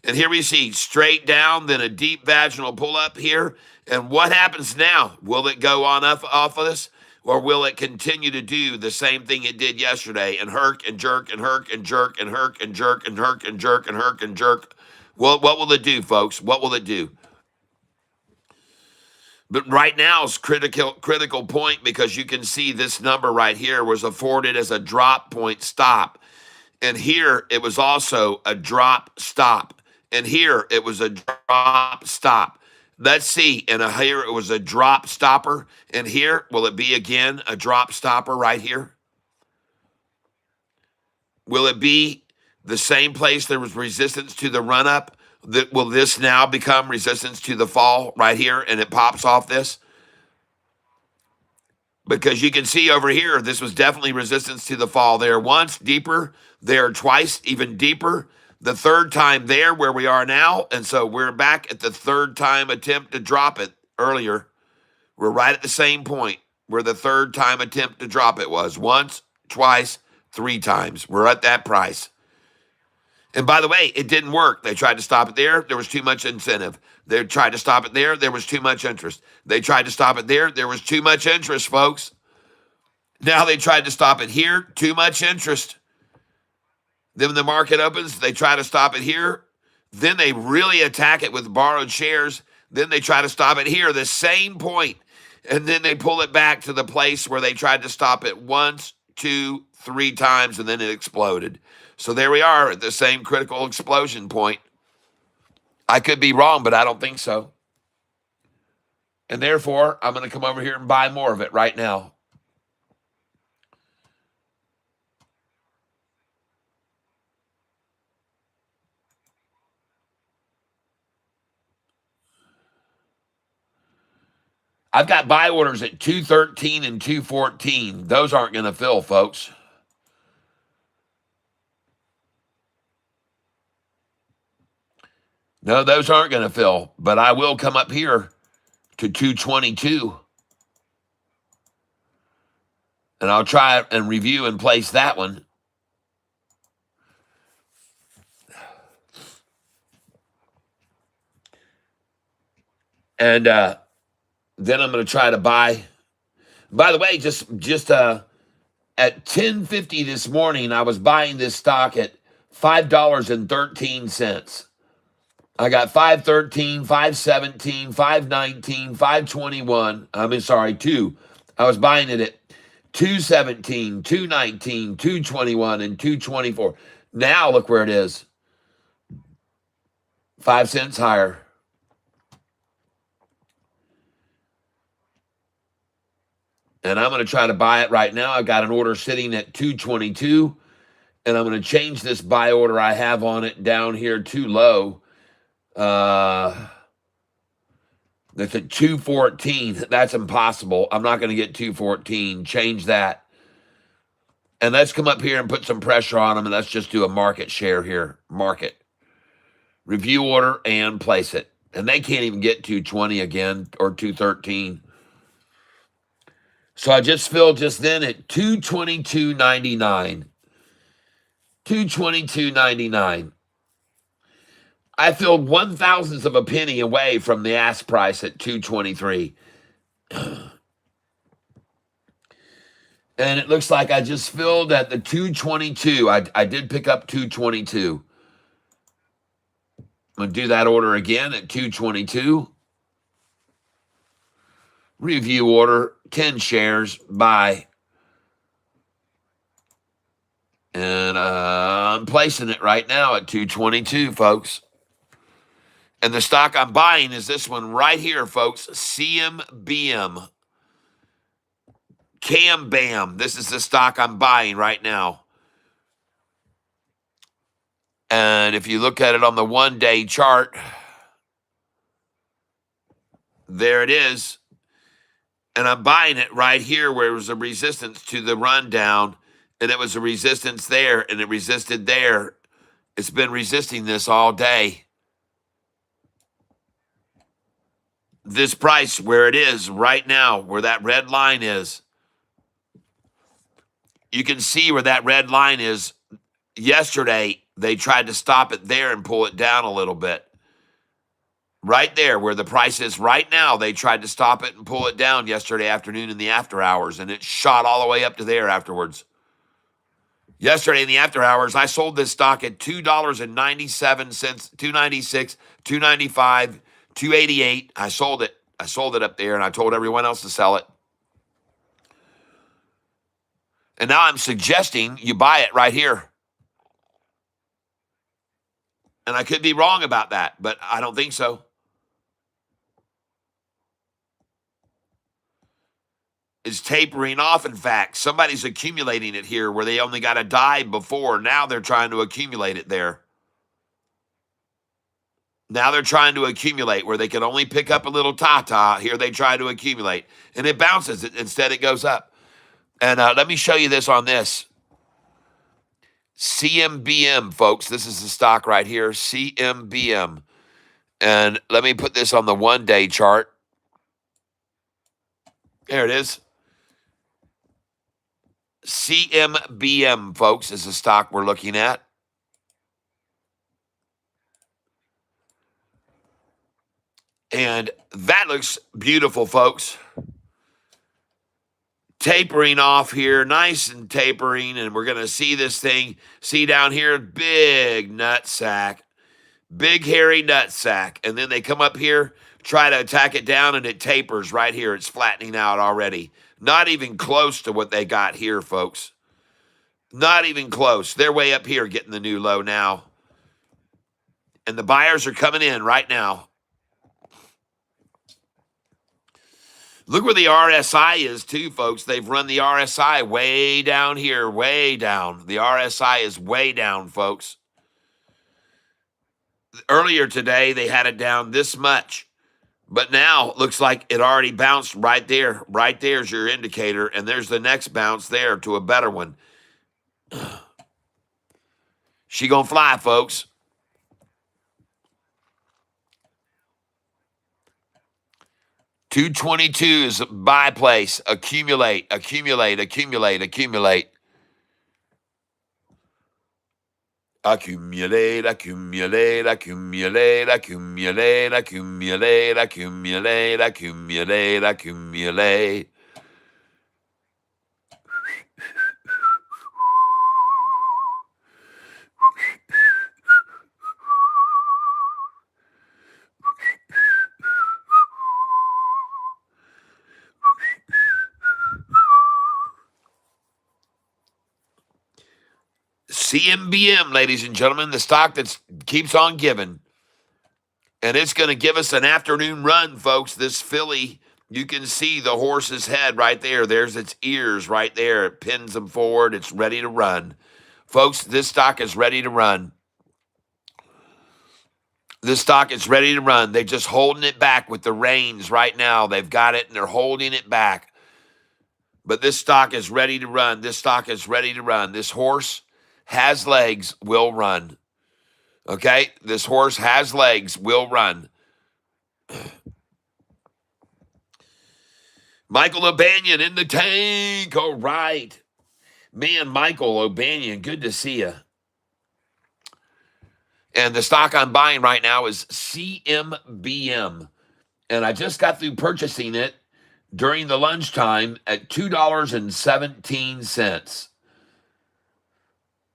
S1: And here we see straight down, then a deep vaginal pull up here. And what happens now? Will it go on off of this? Or will it continue to do the same thing it did yesterday and herk and jerk and herk and jerk and herk and jerk and herk and jerk and herk and jerk? Well, what will it do, folks? What will it do? But right now is critical point because you can see this number right here was afforded as a drop point stop. And here it was also a drop stop. And here it was a drop stop. Let's see. And here it was a drop stopper. And here, will it be again a drop stopper right here? Will it be the same place there was resistance to the run up? Will this now become resistance to the fall right here and it pops off this? Because you can see over here, this was definitely resistance to the fall there once, deeper, there twice, even deeper. The third time there where we are now. And so we're back at the third time attempt to drop it earlier. We're right at the same point where the third time attempt to drop it was. Once, twice, 3 times. We're at that price. And by the way, it didn't work. They tried to stop it there. There was too much incentive. They tried to stop it there. There was too much interest. They tried to stop it there. There was too much interest, folks. Now they tried to stop it here. Too much interest. Then when the market opens, they try to stop it here. Then they really attack it with borrowed shares. Then they try to stop it here, the same point. And then they pull it back to the place where they tried to stop it once, 2, 3 times, and then it exploded. So there we are at the same critical explosion point. I could be wrong, but I don't think so. And therefore, I'm going to come over here and buy more of it right now. I've got buy orders at 213 and 214. Those aren't going to fill, folks. No, those aren't going to fill, but I will come up here to 222. And I'll try and review and place that one. And then I'm going to try to buy. By the way, just at 10:50 this morning, I was buying this stock at $5.13. I got 513, 517, 519, 521. Two. I was buying it at 217, 219, 221, and 224. Now look where it is. 5 cents higher. And I'm going to try to buy it right now. I've got an order sitting at 222. And I'm going to change this buy order I have on it down here too low. That's at 214. That's impossible. I'm not going to get 214. Change that. And let's come up here and put some pressure on them, and let's just do a market share here. Market. Review order and place it. And they can't even get 220 again or 213. So I just filled just then at 222.99. 222.99. I filled 1/1000th of a penny away from the ask price at 223. And it looks like I just filled at the 222. I did pick up 222. I'm going to do that order again at 222. Review order, 10 shares, buy. And I'm placing it right now at 222, folks. And the stock I'm buying is this one right here, folks. CMBM. Cam Bam. This is the stock I'm buying right now. And if you look at it on the 1-day chart, there it is. And I'm buying it right here where it was a resistance to the rundown. And it was a resistance there, and it resisted there. It's been resisting this all day. This price where it is right now, where that red line is. You can see where that red line is. Yesterday, they tried to stop it there and pull it down a little bit. Right there, where the price is right now, they tried to stop it and pull it down yesterday afternoon in the after hours, and it shot all the way up to there afterwards. Yesterday in the after hours, I sold this stock at $2.97, $2.96, $2.95, $2.88. I sold it. I sold it up there, and I told everyone else to sell it. And now I'm suggesting you buy it right here. And I could be wrong about that, but I don't think so. It's tapering off, in fact. Somebody's accumulating it here where they only got a dive before. Now they're trying to accumulate it there. Now they're trying to accumulate where they can only pick up a little ta-ta. Here they try to accumulate. And it bounces. Instead, it goes up. And let me show you this on this. CMBM, folks. This is the stock right here, CMBM. And let me put this on the 1-day chart. There it is. CMBM, folks, is the stock we're looking at. And that looks beautiful, folks. Tapering off here, nice and tapering, and we're going to see this thing, see down here, big nut sack, big hairy nut sack, and then they come up here, try to attack it down, and it tapers right here. It's flattening out already. Not even close to what they got here, folks. Not even close. They're way up here getting the new low now. And the buyers are coming in right now. Look where the RSI is too, folks. They've run the RSI way down here, way down. The RSI is way down, folks. Earlier today, they had it down this much. But now, it looks like it already bounced right there. Right there's your indicator, and there's the next bounce there to a better one. She gonna fly, folks. $222 is buy place. Accumulate, accumulate, accumulate, accumulate. Accumulate, accumulate, accumulate, accumulate, accumulate, accumulate, accumulate, accumulate. CMBM, ladies and gentlemen, the stock that keeps on giving. And it's going to give us an afternoon run, folks. This filly, you can see the horse's head right there. There's its ears right there. It pins them forward. It's ready to run. Folks, this stock is ready to run. This stock is ready to run. They're just holding it back with the reins right now. They've got it and they're holding it back. But this stock is ready to run. This stock is ready to run. This horse has legs, will run. Okay? This horse has legs, will run. Michael O'Banion in the tank. All right. Man, Michael O'Banion, good to see you. And the stock I'm buying right now is CMBM. And I just got through purchasing it during the lunchtime at $2.17.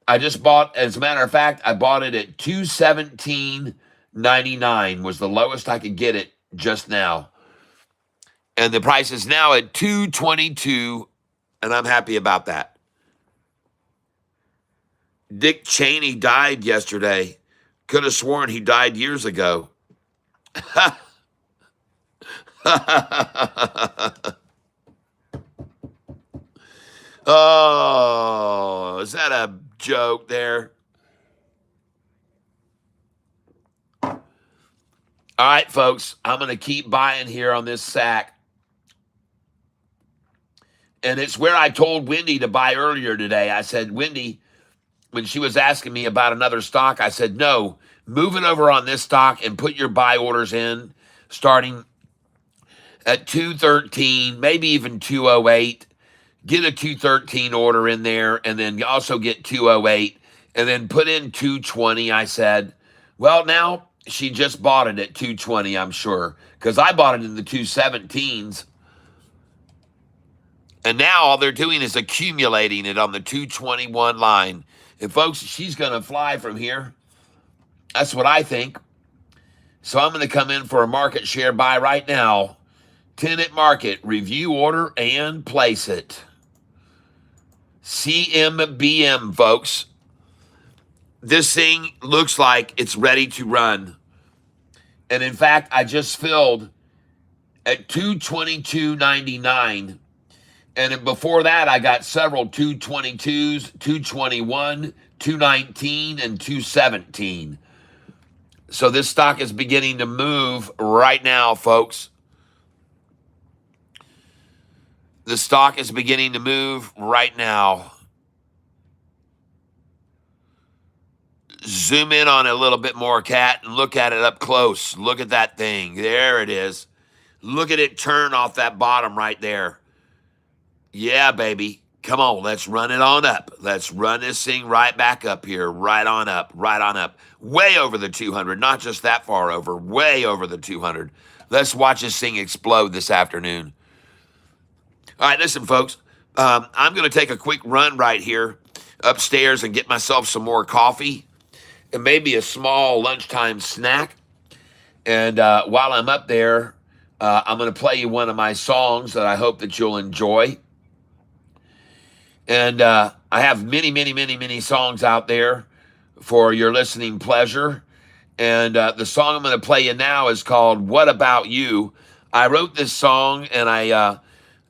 S1: I just bought, as a matter of fact, I bought it at $217.99 was the lowest I could get it just now. And the price is now at $222, and I'm happy about that. Dick Cheney died yesterday. Could have sworn he died years ago. Oh, is that a joke there? All right, folks, I'm going to keep buying here on this sack. And it's where I told Wendy to buy earlier today. I said, Wendy, when she was asking me about another stock, I said, no, move it over on this stock and put your buy orders in starting at 213, maybe even 208. Get a 213 order in there and then also get 208 and then put in 220, I said. Well, now she just bought it at 220, I'm sure, because I bought it in the 217s. And now all they're doing is accumulating it on the 221 line. And folks, she's going to fly from here. That's what I think. So I'm going to come in for a market share buy right now. Tenant market, review order, and place it. CMBM, folks. This thing looks like it's ready to run. And in fact, I just filled at $222.99. And before that, I got several 222s, 221, 219, and 217. So this stock is beginning to move right now, folks. The stock is beginning to move right now. Zoom in on it a little bit more, Cat, and look at it up close. Look at that thing. There it is. Look at it turn off that bottom right there. Yeah, baby. Come on, let's run it on up. Let's run this thing right back up here. Right on up, right on up. Way over the 200, not just that far over, way over the 200. Let's watch this thing explode this afternoon. All right, listen, folks. I'm going to take a quick run right here upstairs and get myself some more coffee and maybe a small lunchtime snack. And while I'm up there, I'm going to play you one of my songs that I hope that you'll enjoy. And I have many, many, many, many songs out there for your listening pleasure. And the song I'm going to play you now is called What About You? I wrote this song and I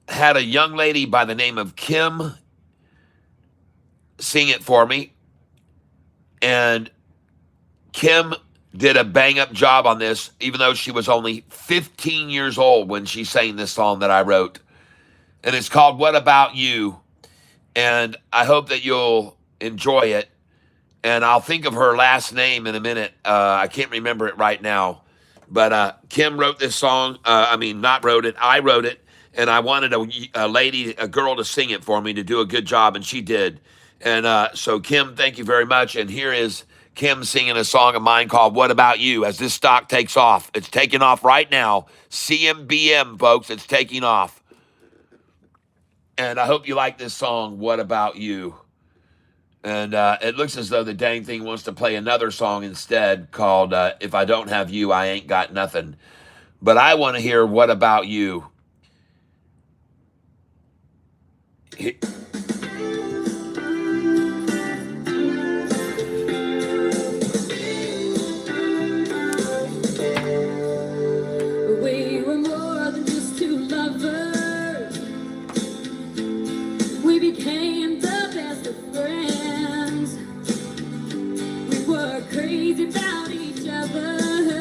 S1: had a young lady by the name of Kim sing it for me. And Kim did a bang-up job on this, even though she was only 15 years old when she sang this song that I wrote. And it's called What About You? And I hope that you'll enjoy it. And I'll think of her last name in a minute. I can't remember it right now. But Kim wrote this song. Not wrote it. I wrote it. And I wanted a girl to sing it for me, to do a good job, and she did. And so, Kim, thank you very much. And here is Kim singing a song of mine called What About You? As this stock takes off. It's taking off right now. CMBM, folks, it's taking off. And I hope you like this song, What About You? And it looks as though the dang thing wants to play another song instead called If I Don't Have You, I Ain't Got Nothing. But I want to hear What About You? We
S2: were more than just two lovers. We became the best of friends. We were crazy about each other.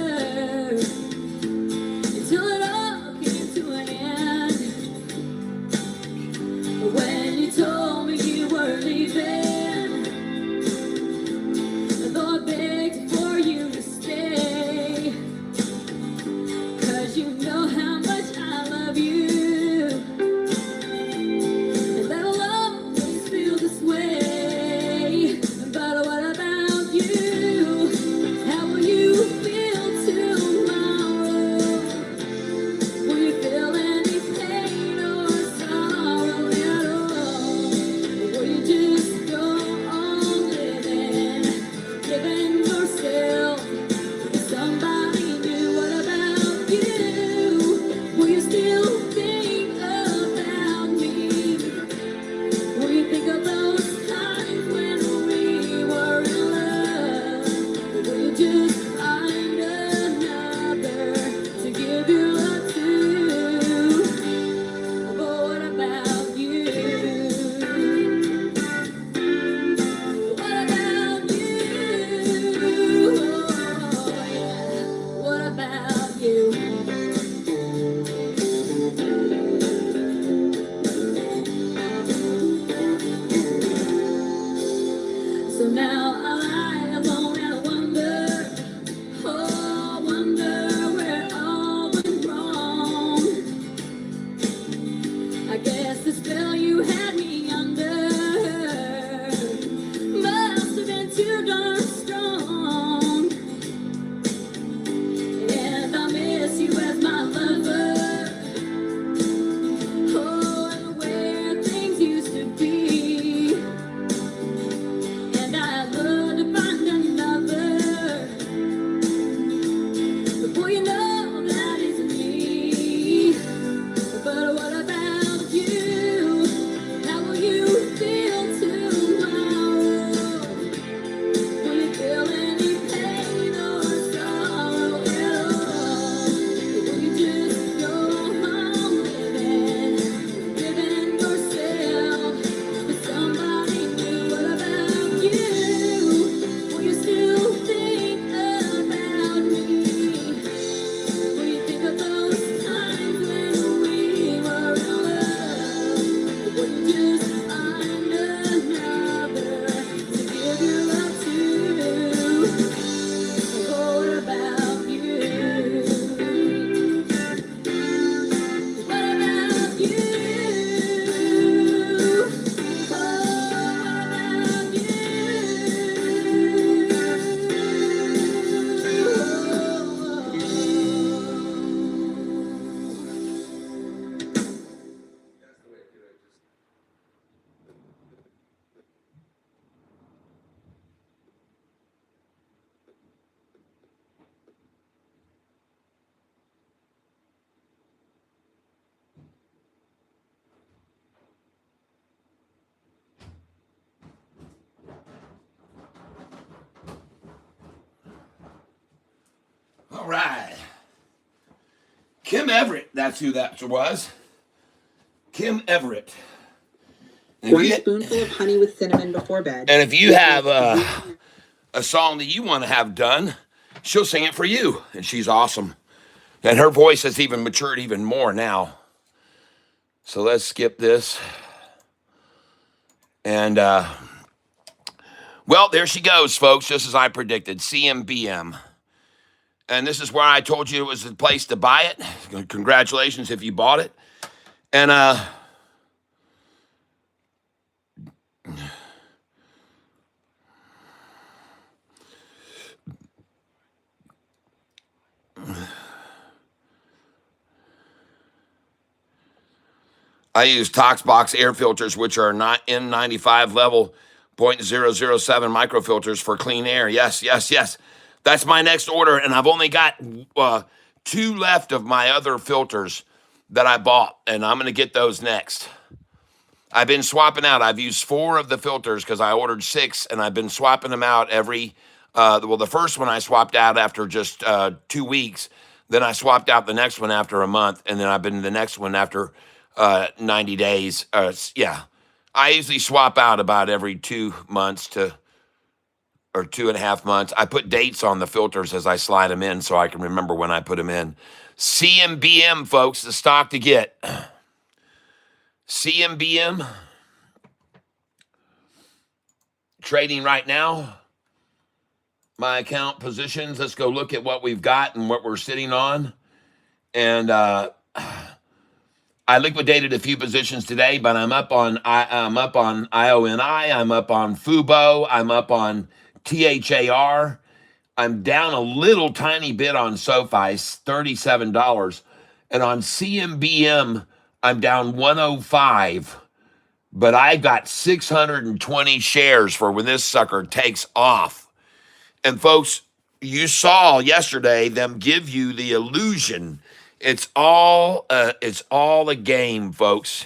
S2: now I lie alone and wonder, oh, wonder where it all went wrong. I guess the spell you had me under must have been too darn strong. And I miss you as my lover, oh, and where things used to be. And I'd love to find another, but boy, you know that isn't me. But what about you? How will you feel tomorrow? Will you feel any pain or sorrow at all? Or will you just go home living yourself with somebody new? What about you? Will you still think about me? Will you think of those times when we were in love? Or will you just find another to give your love to? What about you? What about you?
S1: All right. Kim Everett, that's who that was. Kim Everett. And if
S4: One
S1: you-
S4: spoonful of honey with cinnamon before bed.
S1: And if you have a song that you want to have done, she'll sing it for you. And she's awesome. And her voice has even matured even more now. So let's skip this. And, well, there she goes, folks, just as I predicted, CMBM. And this is where I told you it was the place to buy it. Congratulations if you bought it. And, I use Toxbox air filters, which are not N95 level 0.007 microfilters for clean air. Yes, yes, yes. That's my next order, and I've only got 2 left of my other filters that I bought, and I'm going to get those next. I've been swapping out. I've used 4 of the filters because I ordered 6, and I've been swapping them out every. Well, the first one I swapped out after just 2 weeks. Then I swapped out the next one after a month, and then I've been the next one after 90 days. Yeah, I usually swap out about every 2 months or 2.5 months. I put dates on the filters as I slide them in so I can remember when I put them in. CMBM, folks, the stock to get. CMBM trading right now. My account positions. Let's go look at what we've got and what we're sitting on. And I liquidated a few positions today, but I'm up on IONI. I'm up on Fubo. I'm up on THAR. I'm down a little tiny bit on SoFi, $37. And on CMBM, I'm down 105. But I got 620 shares for when this sucker takes off. And folks, you saw yesterday them give you the illusion. It's all a game, folks.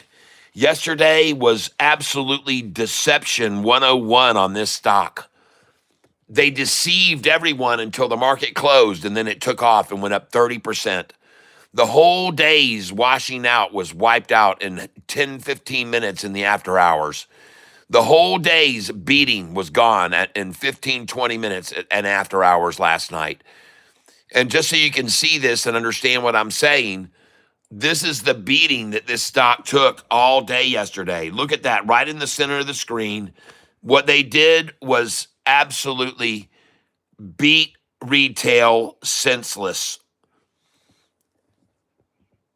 S1: Yesterday was absolutely deception 101 on this stock. They deceived everyone until the market closed, and then it took off and went up 30%. The whole day's washing out was wiped out in 10, 15 minutes in the after hours. The whole day's beating was gone in 15, 20 minutes and after hours last night. And just so you can see this and understand what I'm saying, this is the beating that this stock took all day yesterday. Look at that right in the center of the screen. What they did was absolutely beat retail senseless.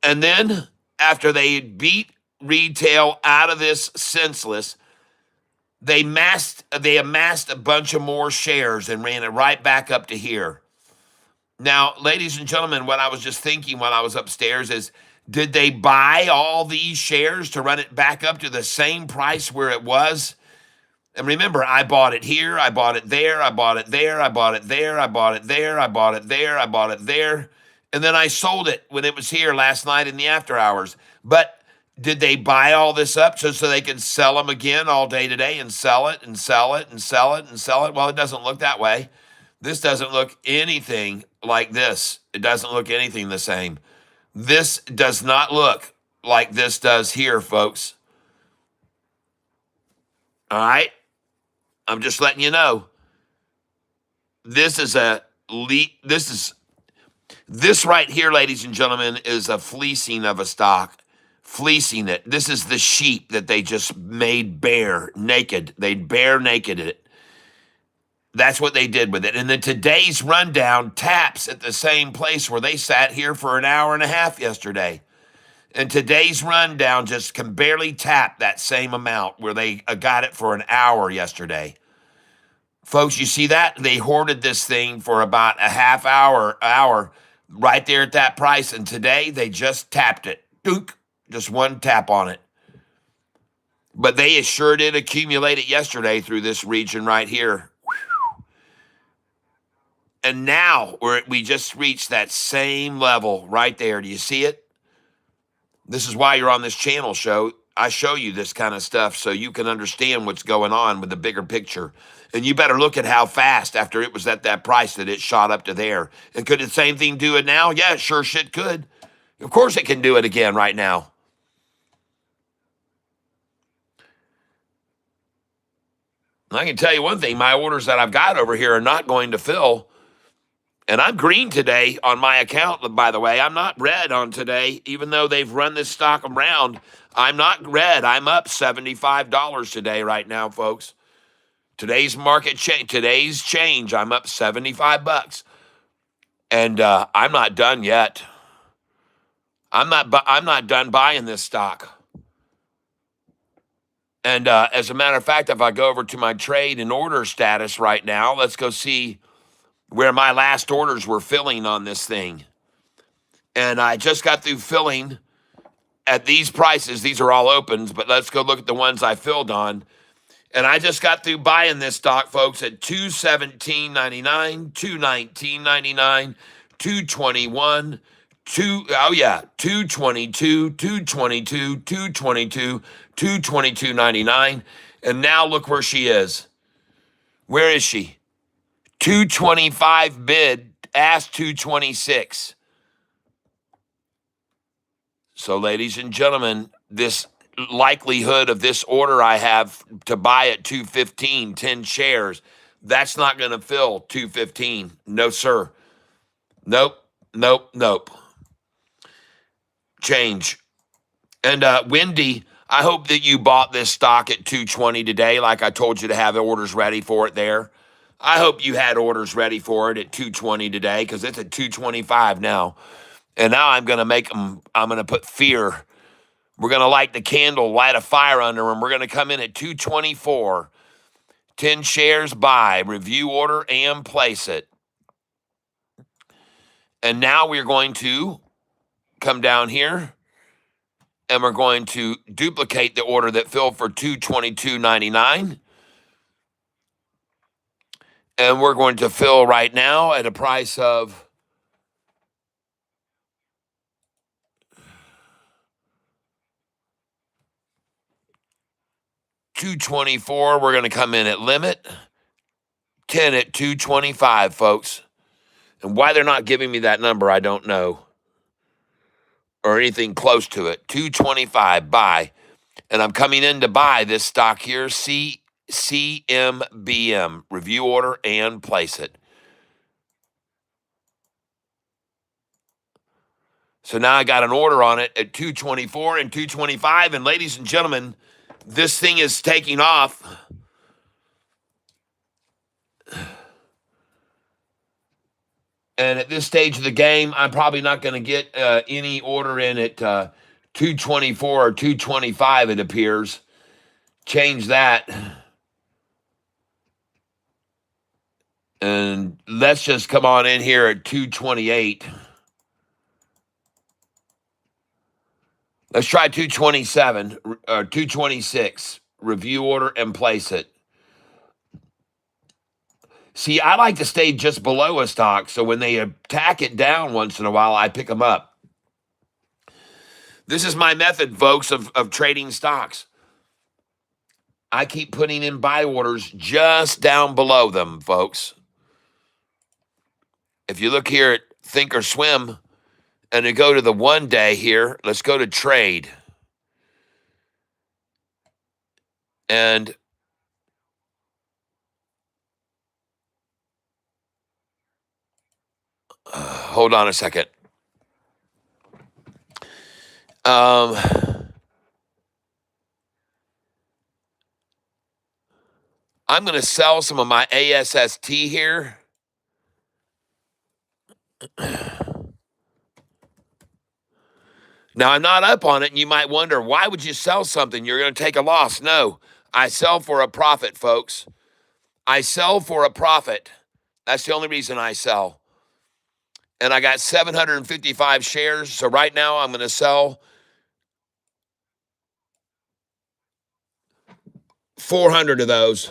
S1: And then after they beat retail out of this senseless, they amassed a bunch of more shares and ran it right back up to here. Now, ladies and gentlemen, what I was just thinking while I was upstairs is, did they buy all these shares to run it back up to the same price where it was? And remember, I bought it here, I bought it there, I bought it there, I bought it there, I bought it there, I bought it there, I bought it there. And then I sold it when it was here last night in the after hours. But did they buy all this up so they can sell them again all day today and sell it and sell it and sell it and sell it? Well, it doesn't look that way. This doesn't look anything like this. It doesn't look anything the same. This does not look like this does here, folks. All right? I'm just letting you know. This right here, ladies and gentlemen, is a fleecing of a stock. Fleecing it. This is the sheep that they just made bare naked. They bare naked it. That's what they did with it. And then today's rundown taps at the same place where they sat here for an hour and a half yesterday. And today's rundown just can barely tap that same amount where they got it for an hour yesterday. Folks, you see that? They hoarded this thing for about a half hour right there at that price. And today they just tapped it. Dook, just one tap on it. But they sure did accumulate it yesterday through this region right here. And now we just reached that same level right there. Do you see it? This is why you're on this channel show. I show you this kind of stuff so you can understand what's going on with the bigger picture. And you better look at how fast after it was at that price that it shot up to there. And could the same thing do it now? Yeah, sure shit could. Of course it can do it again right now. And I can tell you one thing, my orders that I've got over here are not going to fill. And I'm green today on my account, by the way. I'm not red on today, even though they've run this stock around. I'm not red. I'm up $75 today right now, folks. Today's market change, today's change, I'm up 75 bucks. And I'm not done yet. I'm not done buying this stock. And as a matter of fact, if I go over to my trade and order status right now, let's go see where my last orders were filling on this thing. And I just got through filling at these prices. These are all opens, but let's go look at the ones I filled on. And I just got through buying this stock, folks, at $217.99, $219.99, $221, $222, $222, $222, $222.99. And now look where she is. Where is she? 225 bid, asked 226. So, ladies and gentlemen, this likelihood of this order I have to buy at 215, 10 shares, that's not going to fill 215. No, sir. Nope. Change. And Wendy, I hope that you bought this stock at 220 today, like I told you to have orders ready for it there. I hope you had orders ready for it at 220 today because it's at 225 now. And now I'm going to make them, I'm going to put fear. We're going to light the candle, light a fire under them. We're going to come in at 224. 10 shares buy, review order, and place it. And now we're going to come down here and we're going to duplicate the order that filled for $222.99. And we're going to fill right now at a price of $224. We're going to come in at limit. 10 at 225, folks. And why they're not giving me that number, I don't know. Or anything close to it. 225, buy. And I'm coming in to buy this stock here, CMBM. Review order and place it. So now I got an order on it at 224 and 225. And ladies and gentlemen, this thing is taking off. And at this stage of the game, I'm probably not going to get any order in at 224 or 225, it appears. Change that. And let's just come on in here at 228. Let's try 227 or 226. Review order and place it. See, I like to stay just below a stock, so when they attack it down once in a while, I pick them up. This is my method, folks, of trading stocks. I keep putting in buy orders just down below them, folks. If you look here at Think or Swim, and you go to the 1 day here, let's go to trade. And hold on a second. I'm going to sell some of my ASST here. Now, I'm not up on it, and you might wonder, why would you sell something? You're going to take a loss. No, I sell for a profit, folks. I sell for a profit. That's the only reason I sell. And I got 755 shares, so right now I'm going to sell 400 of those.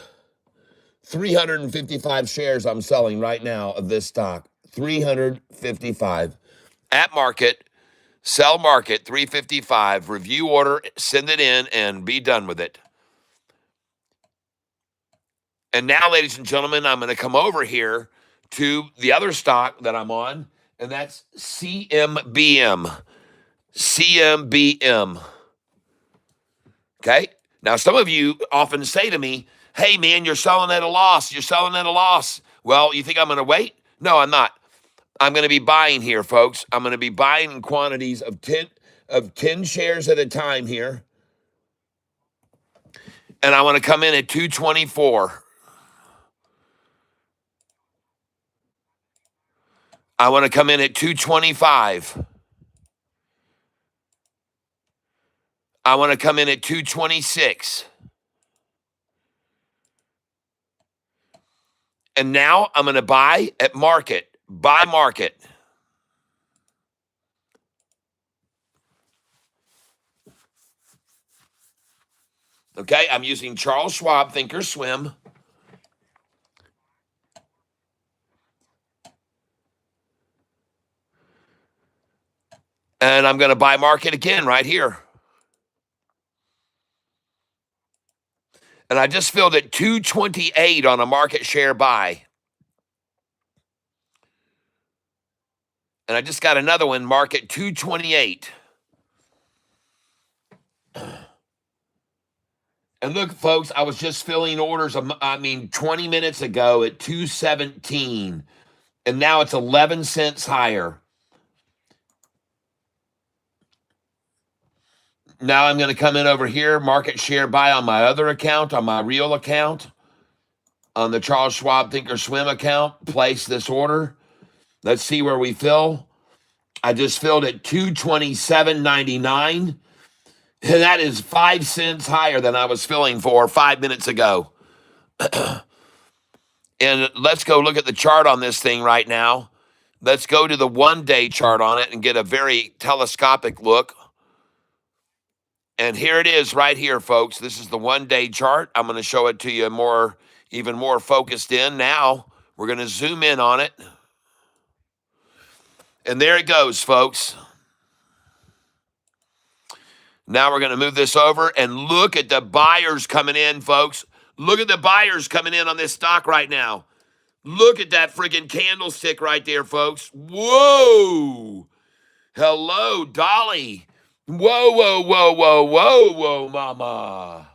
S1: 355 shares I'm selling right now of this stock. 355. At market, sell market, 355. Review order, send it in, and be done with it. And now, ladies and gentlemen, I'm going to come over here to the other stock that I'm on, and that's CMBM. CMBM. Okay? Now, some of you often say to me, hey, man, you're selling at a loss. You're selling at a loss. Well, you think I'm going to wait? No, I'm not. I'm going to be buying here, folks. I'm going to be buying in quantities of 10 shares at a time here. And I want to come in at 224. I want to come in at 225. I want to come in at 226. And now I'm going to buy at market. Buy market. Okay, I'm using Charles Schwab Thinkorswim. And I'm going to buy market again right here. And I just filled at 228 on a market share buy. And I just got another one, market 228. And look, folks, I was just filling orders, 20 minutes ago at 217. And now it's 11 cents higher. Now I'm going to come in over here, market share buy on my other account, on my real account, on the Charles Schwab Thinkorswim account, place this order. Let's see where we fill. I just filled at 227.99. And that is 5 cents higher than I was filling for 5 minutes ago. And let's go look at the chart on this thing right now. Let's go to the 1 day chart on it and get a very telescopic look. And here it is right here, folks. This is the 1 day chart. I'm going to show it to you even more focused in. Now we're going to zoom in on it. And there it goes, folks. Now we're going to move this over and look at the buyers coming in, folks. Look at the buyers coming in on this stock right now. Look at that freaking candlestick right there, folks. Whoa. Hello, Dolly. Whoa, whoa, whoa, whoa, whoa, whoa, mama.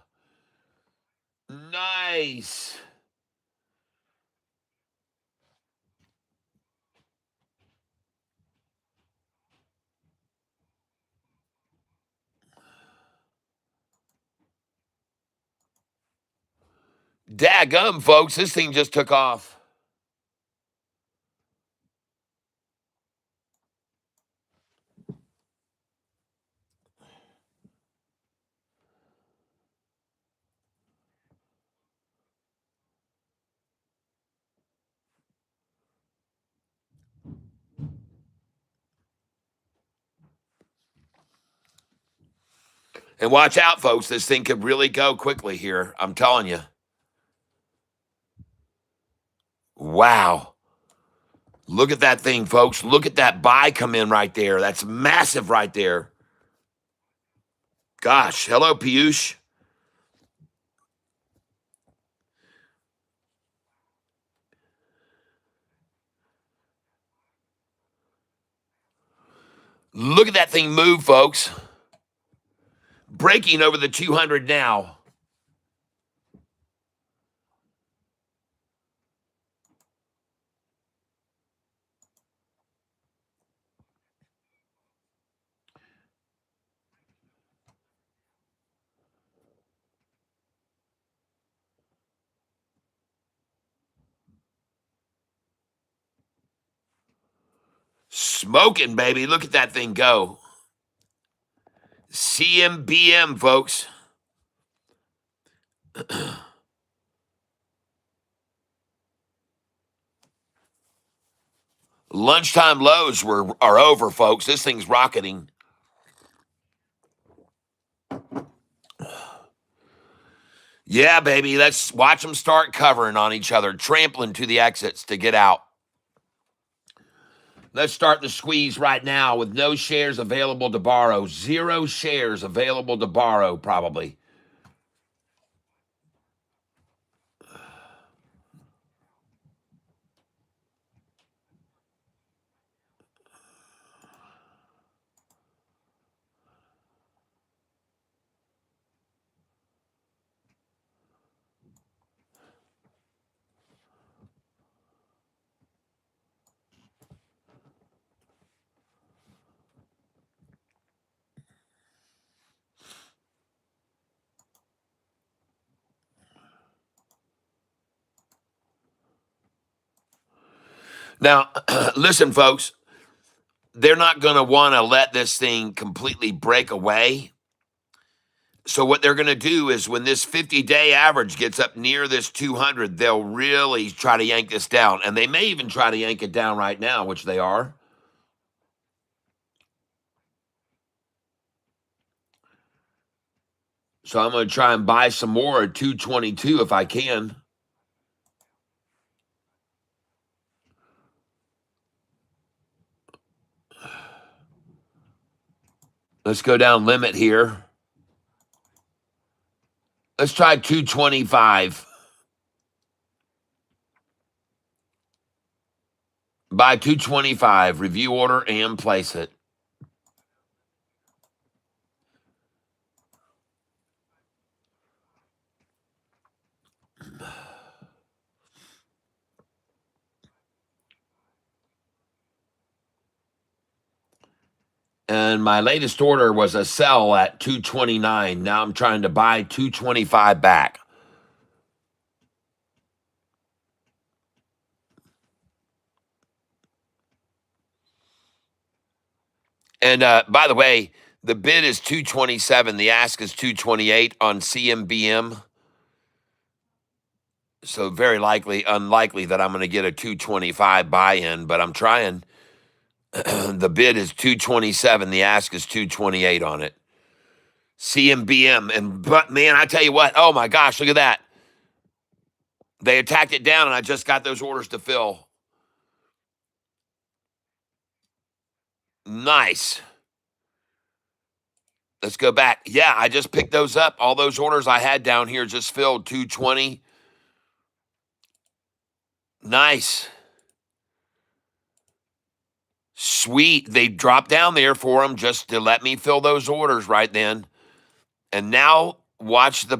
S1: Nice. Daggum, folks. This thing just took off. And watch out, folks. This thing could really go quickly here. I'm telling you. Wow. Look at that thing, folks. Look at that buy come in right there. That's massive right there. Gosh. Hello, Piyush. Look at that thing move, folks. Breaking over the 200 now. Smoking, baby. Look at that thing go. CMBM, folks. Lunchtime lows are over, folks. This thing's rocketing. Yeah, baby. Let's watch them start covering on each other, trampling to the exits to get out. Let's start the squeeze right now with no shares available to borrow. 0 shares available to borrow, probably. Now, listen, folks, they're not going to want to let this thing completely break away. So what they're going to do is when this 50-day average gets up near this 200, they'll really try to yank this down. And they may even try to yank it down right now, which they are. So I'm going to try and buy some more at 222 if I can. Let's go down limit here. Let's try 225. Buy 225, review order, and place it. And my latest order was a sell at 229. Now I'm trying to buy 225 back. And by the way, the bid is 227. The ask is 228 on CMBM. So very unlikely that I'm going to get a 225 buy-in, but I'm trying. The bid is 227. The ask is 228 on it. CMBM. But man, I tell you what, oh my gosh, look at that. They attacked it down and I just got those orders to fill. Nice. Let's go back. Yeah, I just picked those up. All those orders I had down here just filled 220. Nice. Sweet. They dropped down there for them just to let me fill those orders right then. And now watch the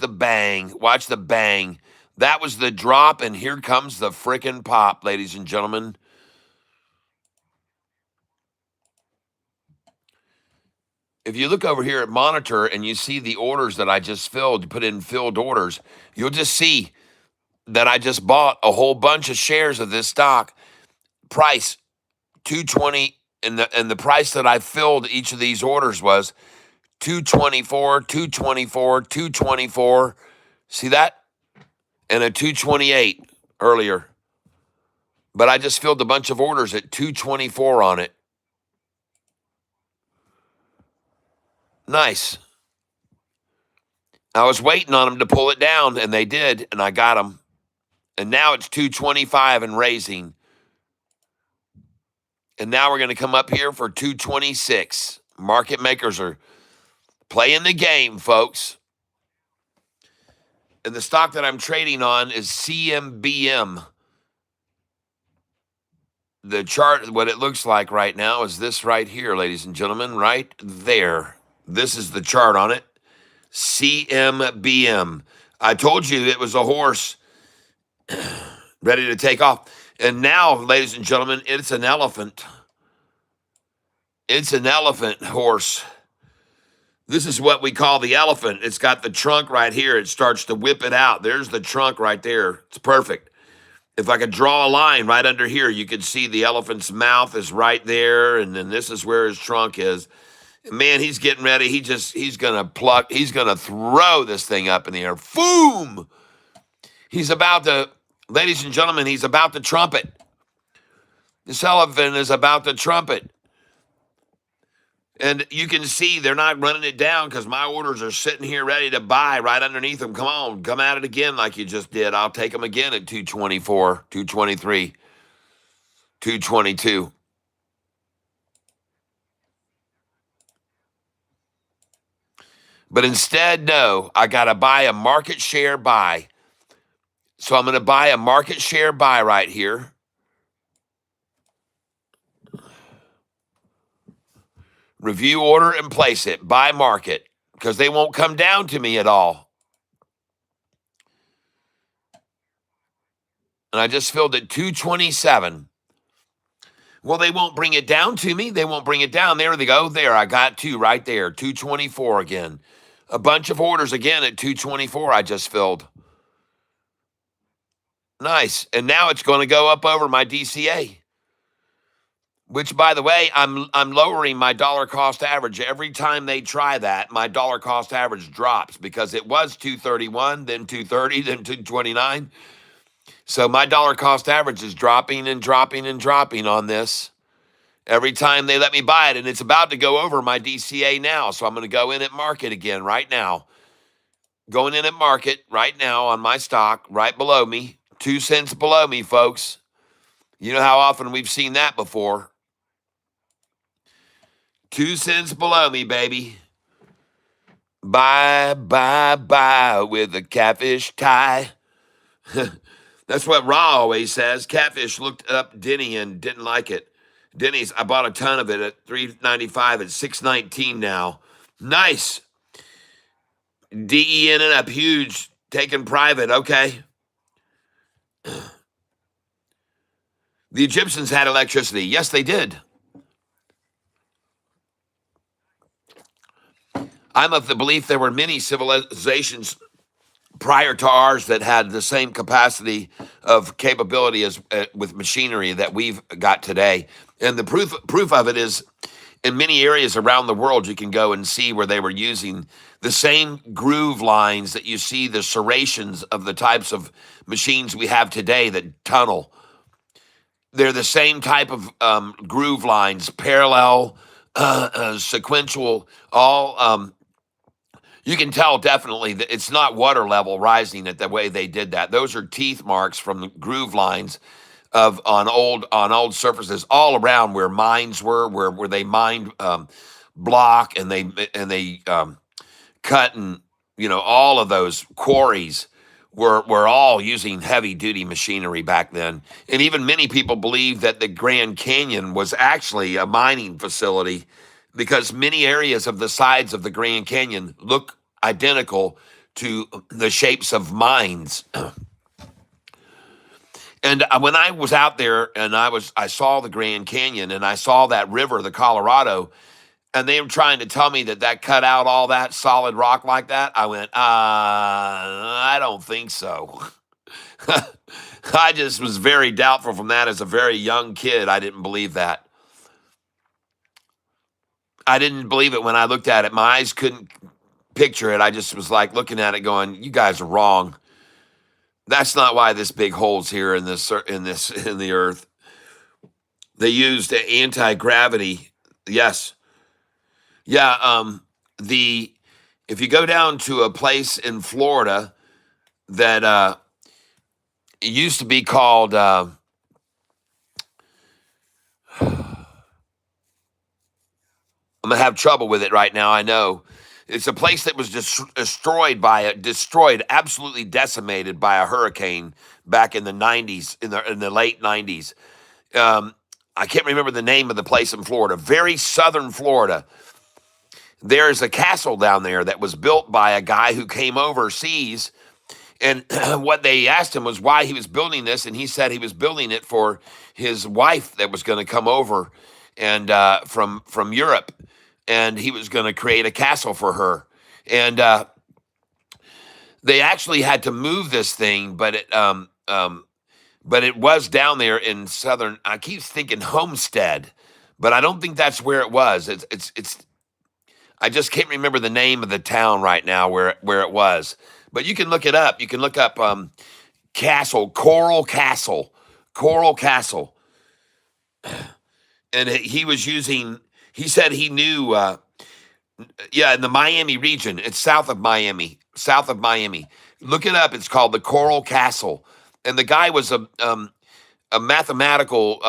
S1: bang. Watch the bang. That was the drop, and here comes the frickin' pop, ladies and gentlemen. If you look over here at Monitor and you see the orders that I just filled, put in filled orders, you'll just see that I just bought a whole bunch of shares of this stock. Price 220, and the price that I filled each of these orders was 224, 224, 224. See that? And a 228 earlier. But I just filled a bunch of orders at 224 on it. Nice. I was waiting on them to pull it down, and they did, and I got them. And now it's 225 and raising. And now we're going to come up here for 226. Market makers are playing the game, folks. And the stock that I'm trading on is CMBM. The chart, what it looks like right now is this right here, ladies and gentlemen, right there. This is the chart on it. CMBM. I told you it was a horse ready to take off. And now, ladies and gentlemen, it's an elephant. It's an elephant horse. This is what we call the elephant. It's got the trunk right here. It starts to whip it out. There's the trunk right there. It's perfect. If I could draw a line right under here, you could see the elephant's mouth is right there, and then this is where his trunk is. Man, he's getting ready. He's gonna pluck. He's gonna throw this thing up in the air. Boom! He's about to, ladies and gentlemen, he's about to trumpet. This elephant is about to trumpet. And you can see they're not running it down because my orders are sitting here ready to buy right underneath them. Come on, come at it again like you just did. I'll take them again at 224, 223, 222. But instead, no, I got to buy a market share buy. So I'm going to buy a market share buy right here. Review order and place it. Buy market. Because they won't come down to me at all. And I just filled at 227. Well, they won't bring it down to me. They won't bring it down. There they go. There, I got two right there. 224 again. A bunch of orders again at 224 I just filled. Nice. And now it's going to go up over my DCA. Which, by the way, I'm lowering my dollar cost average. Every time they try that, my dollar cost average drops because it was 231, then 230, then 229. So my dollar cost average is dropping and dropping and dropping on this every time they let me buy it. And it's about to go over my DCA now. So I'm going to go in at market again right now. Going in at market right now on my stock, right below me. 2 cents below me, folks. You know how often we've seen that before. 2 cents below me, baby. Bye, bye, bye with a catfish tie. That's what Ra always says. Catfish looked up Denny and didn't like it. Denny's, I bought a ton of it at $3.95 at $6.19 now. Nice. DE in and up huge, taken private. Okay. The Egyptians had electricity. Yes, they did. I'm of the belief there were many civilizations prior to ours that had the same capacity of capability as with machinery that we've got today. And the proof of it is in many areas around the world, you can go and see where they were using the same groove lines that you see the serrations of the types of machines we have today that tunnel. They're the same type of groove lines, parallel, sequential, all. You can tell definitely that it's not water level rising at the way they did that. Those are teeth marks from the groove lines of on old surfaces all around where mines were, where they mined block and they cut, and all of those quarries were all using heavy duty machinery back then. And even many people believe that the Grand Canyon was actually a mining facility because many areas of the sides of the Grand Canyon look identical to the shapes of mines. And when I was out there and I saw the Grand Canyon and I saw that river, the Colorado, and they were trying to tell me that cut out all that solid rock like that, I went, I don't think so. I just was very doubtful from that as a very young kid. I didn't believe that. I didn't believe it when I looked at it. My eyes couldn't picture it. I just was like looking at it going, you guys are wrong. That's not why this big hole's here in the earth. They used anti-gravity. Yes. Yeah, if you go down to a place in Florida that it used to be called, I'm gonna have trouble with it right now. I know it's a place that was destroyed, absolutely decimated by a hurricane back in the '90s, in the late '90s. I can't remember the name of the place in Florida, very southern Florida. There's a castle down there that was built by a guy who came overseas. And what they asked him was why he was building this, and he said he was building it for his wife that was going to come over and from Europe, and he was going to create a castle for her. And they actually had to move this thing, but it was down there in southern. I keep thinking Homestead, but I don't think that's where it was. It's. I just can't remember the name of the town right now where it was. But you can look it up. You can look up Castle, Coral Castle, Coral Castle. And he was using, he said he knew, in the Miami region. It's south of Miami, south of Miami. Look it up. It's called the Coral Castle. And the guy was a mathematical,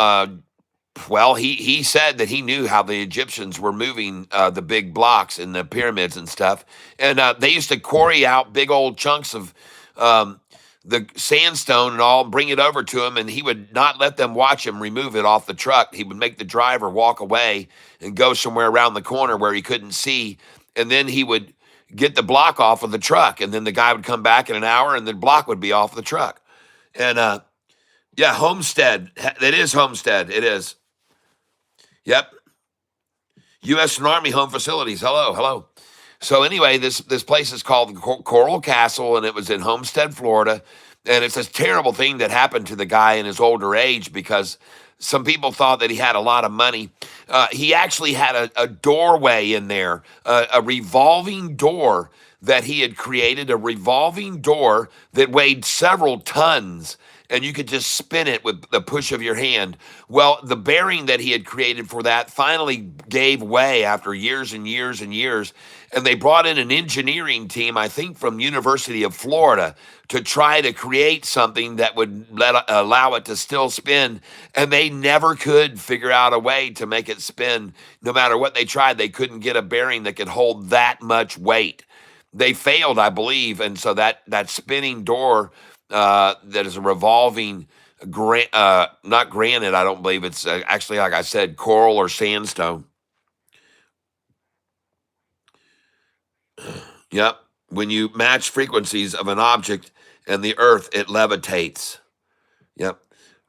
S1: he said that he knew how the Egyptians were moving the big blocks in the pyramids and stuff. And they used to quarry out big old chunks of the sandstone and all, bring it over to him, and he would not let them watch him remove it off the truck. He would make the driver walk away and go somewhere around the corner where he couldn't see, and then he would get the block off of the truck, and then the guy would come back in an hour, and the block would be off the truck. And Homestead. It is Homestead. It is. Yep. U.S. and Army Home Facilities. Hello, hello. So anyway, this place is called Coral Castle, and it was in Homestead, Florida. And it's a terrible thing that happened to the guy in his older age because some people thought that he had a lot of money. He actually had a doorway in there, a revolving door that he had created, a revolving door that weighed several tons, and you could just spin it with the push of your hand. Well, the bearing that he had created for that finally gave way after years and years and years, and they brought in an engineering team, I think from University of Florida, to try to create something that would allow it to still spin, and they never could figure out a way to make it spin. No matter what they tried, they couldn't get a bearing that could hold that much weight. They failed, I believe, and so that spinning door that is a revolving, not granite, I don't believe it's actually, like I said, coral or sandstone. Yep. When you match frequencies of an object and the earth, it levitates. Yep.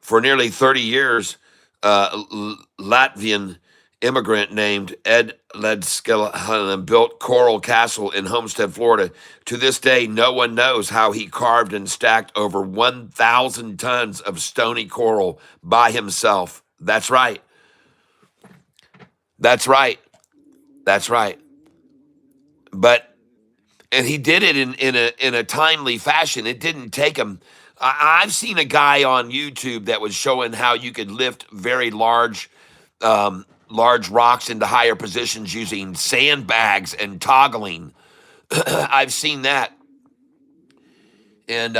S1: For nearly 30 years, Latvian immigrant named Ed Ledskilhanen built Coral Castle in Homestead, Florida. To this day, no one knows how he carved and stacked over 1,000 tons of stony coral by himself. That's right. That's right. That's right. And he did it in a timely fashion. It didn't take him. I've seen a guy on YouTube that was showing how you could lift very large rocks into higher positions using sandbags and toggling. I've seen that. And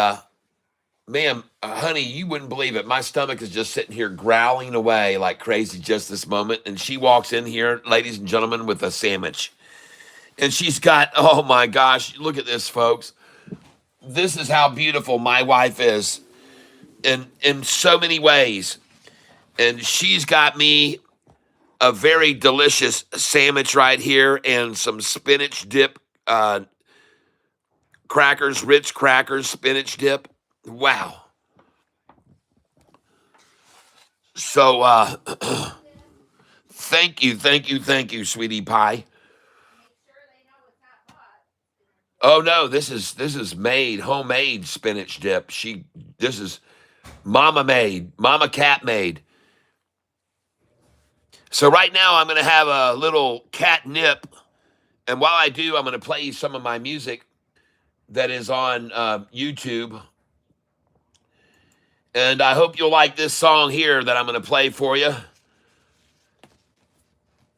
S1: honey, you wouldn't believe it. My stomach is just sitting here growling away like crazy just this moment. And she walks in here, ladies and gentlemen, with a sandwich. And she's got, oh my gosh, look at this, folks. This is how beautiful my wife is in so many ways. And she's got me a very delicious sandwich right here and some spinach dip crackers, Ritz crackers, spinach dip. Wow. So thank you, sweetie pie. Oh no, this is made, homemade spinach dip. This is mama cat made. So right now I'm going to have a little catnip, and while I do, I'm going to play you some of my music that is on YouTube. And I hope you'll like this song here that I'm going to play for you.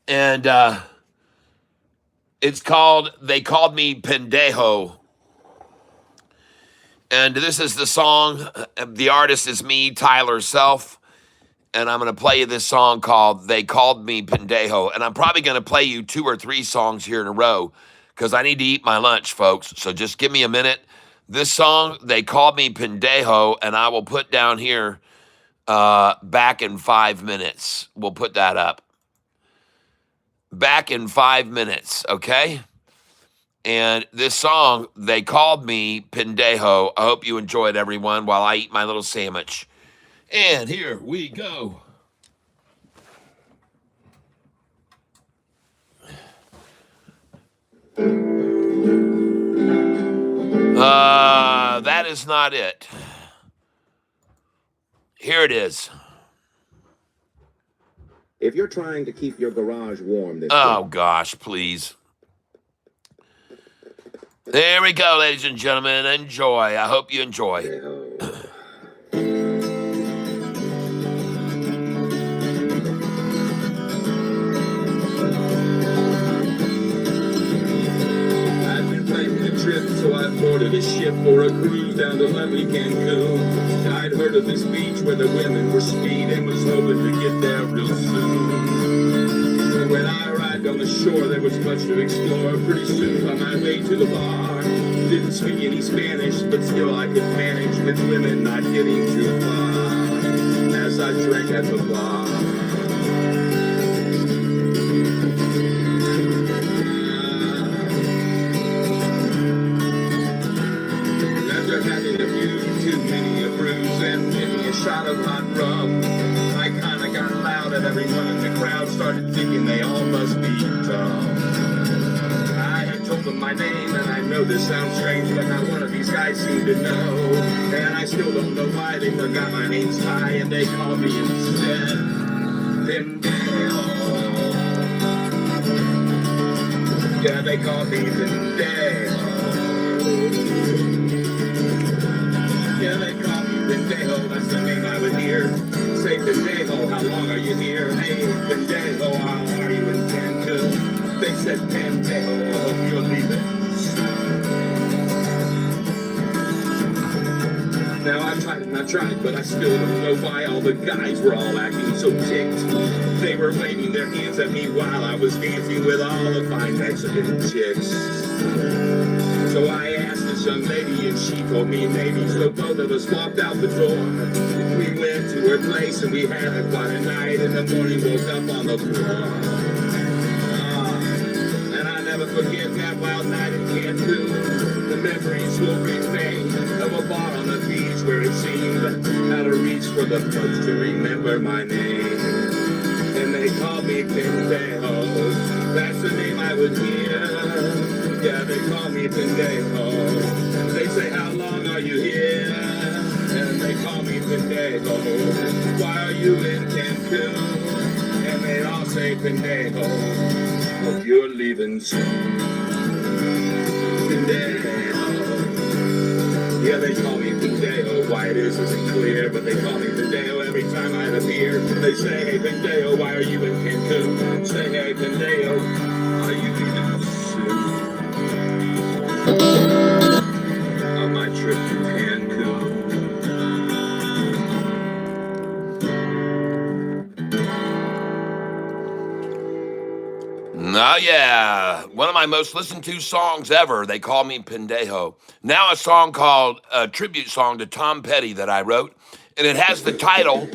S1: And It's called They Called Me Pendejo. And this is the song. The artist is me, Tyler Self. And I'm going to play you this song called They Called Me Pendejo. And I'm probably going to play you 2 or 3 songs here in a row because I need to eat my lunch, folks. So just give me a minute. This song, They Called Me Pendejo, and I will put down here back in 5 minutes. We'll put that up. Back in 5 minutes, okay? And this song, They Called Me Pendejo. I hope you enjoyed, everyone, while I eat my little sandwich. And here we go. That is not it. Here it is.
S2: If you're trying to keep your garage warm this
S1: Oh, gosh, please. There we go, ladies and gentlemen. Enjoy. I hope you enjoy.
S2: I've been planning a trip, so I boarded a ship for a cruise down to lovely Cancun. I'd heard of this beach where the women were sweet and was hoping to get there real soon. When I arrived on the shore, there was much to explore. Pretty soon, on my way to the bar, didn't speak any Spanish, but still I could manage with women not getting too far as I drank at the bar. After having a few too many a brews and maybe a shot of hot rum, I kinda got loud and everyone in the crowd started thinking they all must be dumb. I had told them my name, and I know this sounds strange, but not one of these guys seemed to know. And I still don't know why they forgot my name's Ty, and they called me instead Pendejo. Yeah, they called me Pendejo. Yeah, they call me Pendejo, that's the name I would hear. Say, Pendejo, how long are you here? Hey, Pendejo, how are you in Cancun? They said, Pendejo, I hope you're leaving soon. Now I tried, but I still don't know why all the guys were all acting so ticked. They were waving their hands at me while I was dancing with all the fine Mexican chicks. So I asked this young lady and she told me maybe, so both of us walked out the door. We went to her place and we had quite a night. In the morning woke up on the floor. And I never forget that wild night in Cancun. The memories will remain of a bar on the beach where it seemed out of reach for the folks to remember my name. And they called me Pendejo, that's the name I would hear. Yeah, they call me Pendejo. They say, how long are you here? And they call me Pendejo. Why are you in Cancun? And they all say Pendejo. Hope you're leaving soon. Pendejo. Yeah, they call me Pendejo. Why it is isn't clear, but they call me Pendejo every time I appear. They say, hey Pendejo, why are you in Cancun? Say, hey Pendejo, are you leaving soon? On my trip to Cancun.
S1: Oh, yeah. One of my most listened to songs ever. They Call Me Pendejo. Now a song called a tribute song to Tom Petty that I wrote. And it has the title,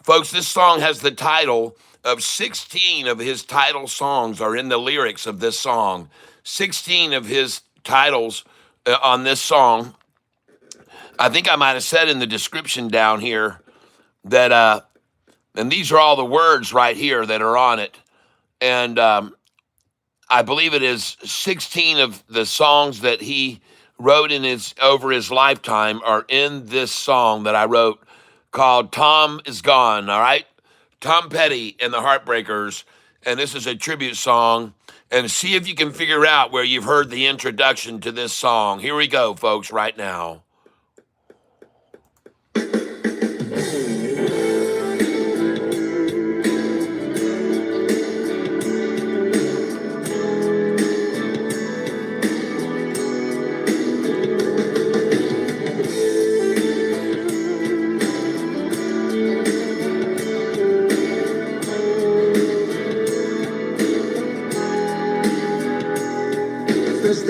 S1: folks, this song has the title of 16 of his title songs are in the lyrics of this song. 16 of his titles on this song. I think I might have said in the description down here that, and these are all the words right here that are on it. And I believe it is 16 of the songs that he wrote in over his lifetime are in this song that I wrote called Tom Is Gone, all right? Tom Petty and the Heartbreakers, and this is a tribute song. And see if you can figure out where you've heard the introduction to this song. Here we go, folks, right now.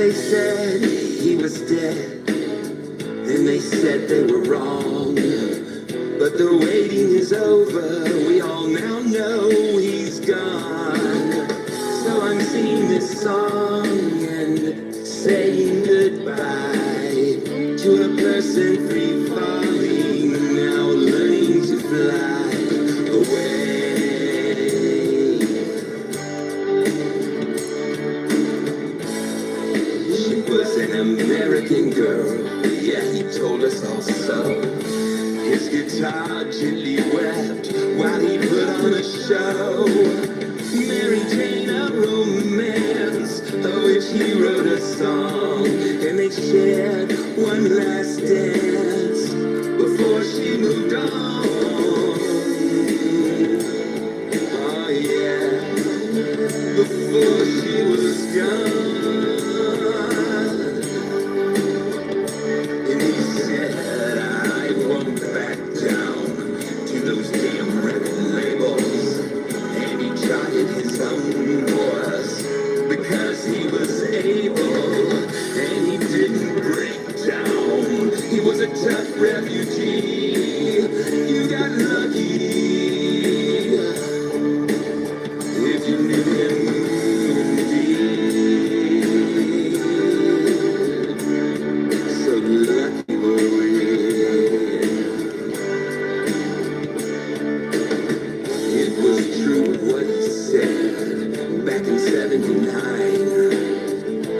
S2: they said he was dead, then they said they were wrong. But the waiting is over, we all now know he's gone. So I'm singing this song and saying goodbye to a person free falling, now learning to fly away. She was an American girl, yeah, he told us all so. His guitar gently wept while he put on a show. Mary Jane, a romance, of which he wrote a song, and they shared one last dance before she moved on. Oh yeah, before she was gone. And he said, I won't back down to those damn record labels. And he charted his own course because he was able. And he didn't break down. He was a tough refugee. You got lucky if you knew him indeed. So lucky were we. It was true what he said back in '79.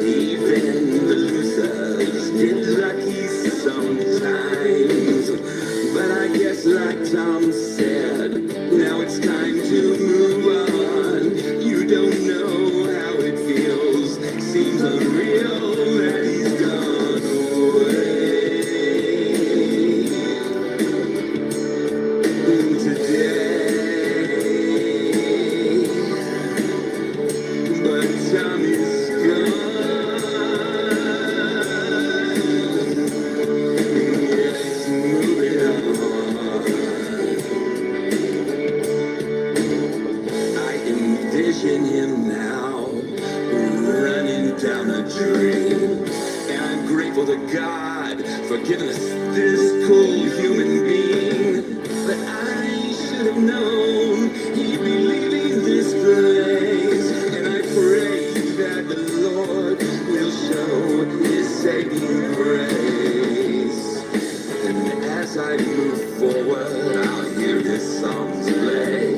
S2: Even the losers get lucky sometimes. But I guess like Tom said, now it's time to move on. You don't know how it feels. Seems unreal that he's gone away today. But Tommy's gone. Yes, moving on. I envision him now, running down a dream. And I'm grateful to God for giving us this cool human being. But I should have known he'd be leaving this place. And I pray that the Lord will show his saving grace. And as I move forward, I'll hear his songs play.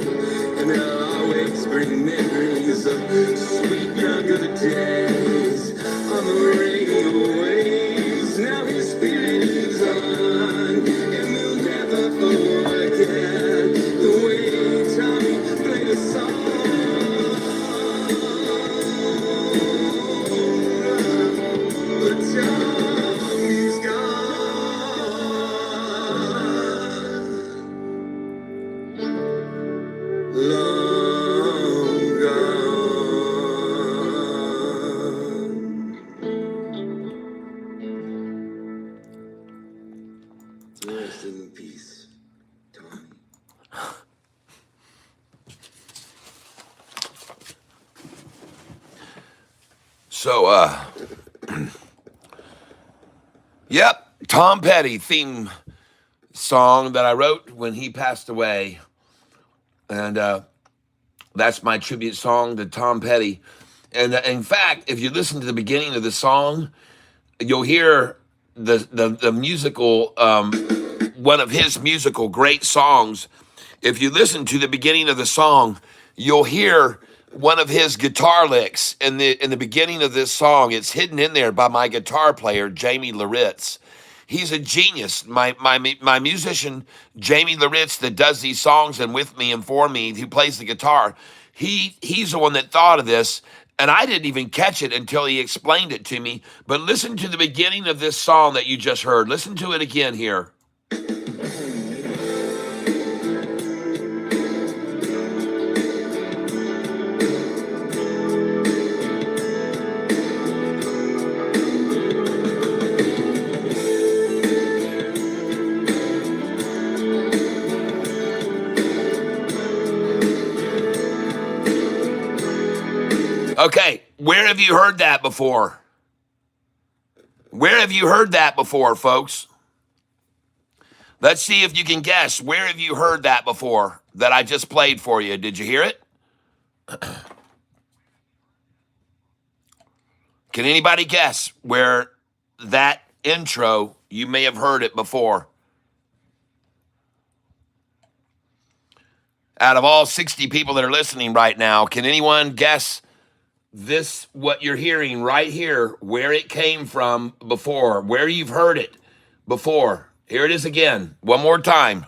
S2: And they'll always bring memories of sweet younger days. On the radio waves, now his spirit lives on. And we'll never forget the way Tommy played a song. But Tommy's gone, long gone. Rest in peace, Tommy.
S1: So, yep, Tom Petty theme song that I wrote when he passed away. And that's my tribute song to Tom Petty. And in fact, if you listen to the beginning of the song, you'll hear the musical, one of his musical great songs. If you listen to the beginning of the song, you'll hear one of his guitar licks in the beginning of this song. It's hidden in there by my guitar player, Jamie Laritz. He's a genius. My musician, Jamie Laritz, that does these songs and with me and for me, who plays the guitar. He's the one that thought of this, and I didn't even catch it until he explained it to me. But listen to the beginning of this song that you just heard. Listen to it again here. Okay, where have you heard that before? Where have you heard that before, folks? Let's see if you can guess. Where have you heard that before that I just played for you? Did you hear it? Can anybody guess where that intro, you may have heard it before? Out of all 60 people that are listening right now, can anyone guess this, what you're hearing right here, where it came from before, where you've heard it before? Here it is again, one more time.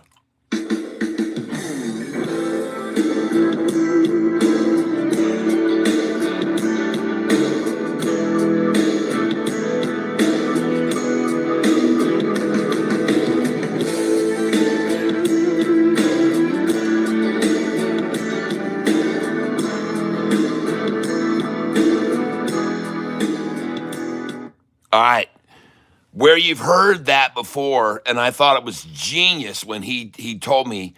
S1: All right. Where you've heard that before, and I thought it was genius when he told me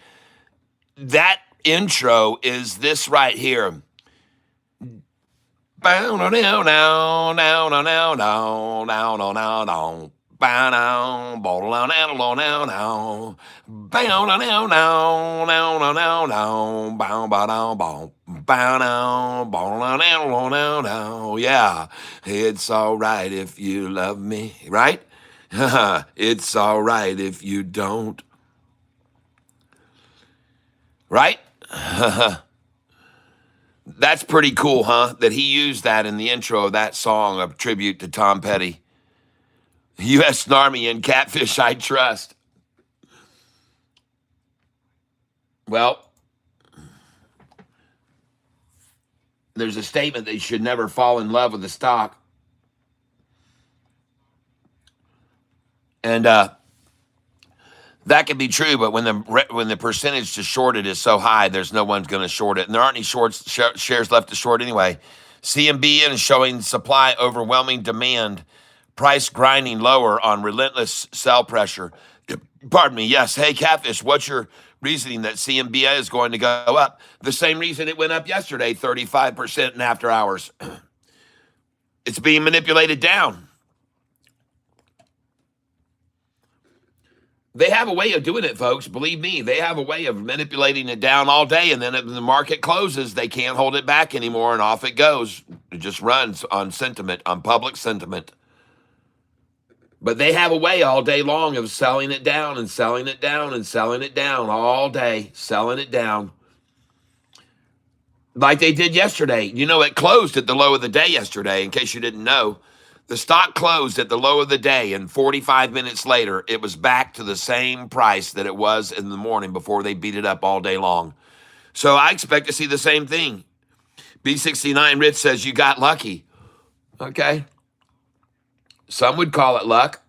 S1: that intro is this right here. Bow now now now now now now now now now now now. Bow now, bow now now now now. Bow now now now now now now now. Bow bow now bow. Bow now, bow now now now now. Yeah, it's all right if you love me, right? It's all right if you don't, right? That's pretty cool, huh? That he used that in the intro of that song, a tribute to Tom Petty. U.S. Army and Catfish I Trust. Well, there's a statement that you should never fall in love with the stock. And that can be true, but when the percentage to short it is so high, there's no one's going to short it. And there aren't any shares left to short anyway. CMBN is showing supply overwhelming demand, price grinding lower on relentless sell pressure. Pardon me. Yes. Hey, Catfish, what's your reasoning that CMBA is going to go up? The same reason it went up yesterday, 35% in after hours. It's being manipulated down. They have a way of doing it, folks. Believe me, they have a way of manipulating it down all day, and then when the market closes, they can't hold it back anymore, and off it goes. It just runs on sentiment, on public sentiment. But they have a way all day long of selling it down and selling it down and selling it down all day, selling it down. Like they did yesterday. You know, it closed at the low of the day yesterday, in case you didn't know. The stock closed at the low of the day, and 45 minutes later, it was back to the same price that it was in the morning before they beat it up all day long. So I expect to see the same thing. B69 Rich says, you got lucky. Okay. Some would call it luck.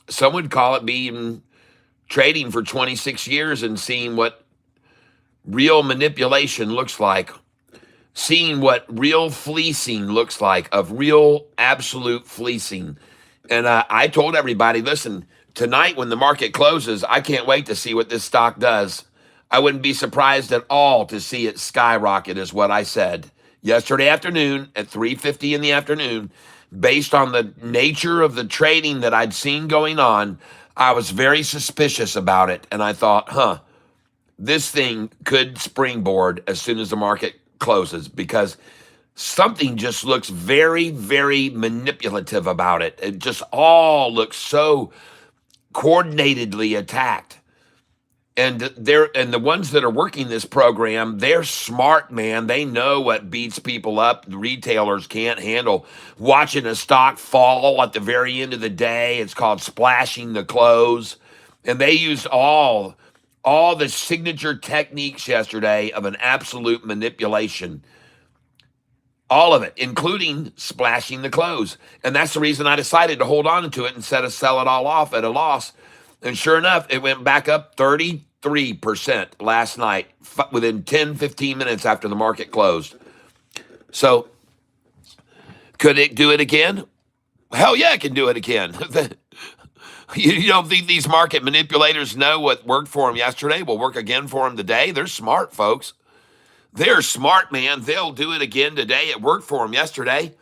S1: Some would call it being trading for 26 years and seeing what real manipulation looks like. Seeing what real fleecing looks like, of real absolute fleecing. And I told everybody, listen, tonight when the market closes, I can't wait to see what this stock does. I wouldn't be surprised at all to see it skyrocket, is what I said yesterday afternoon at 3:50 in the afternoon. Based on the nature of the trading that I'd seen going on, I was very suspicious about it. And I thought, this thing could springboard as soon as the market closes, because something just looks very, very manipulative about it. It just all looks so coordinatedly attacked. And the ones that are working this program, they're smart, man. They know what beats people up. The retailers can't handle watching a stock fall at the very end of the day. It's called splashing the close. And they used all the signature techniques yesterday of an absolute manipulation. All of it, including splashing the close. And that's the reason I decided to hold on to it instead of sell it all off at a loss. And sure enough, it went back up 33% last night, within 10, 15 minutes after the market closed. So, could it do it again? Hell yeah, it can do it again. You don't think these market manipulators know what worked for them yesterday will work again for them today? They're smart, folks. They're smart, man. They'll do it again today. It worked for them yesterday.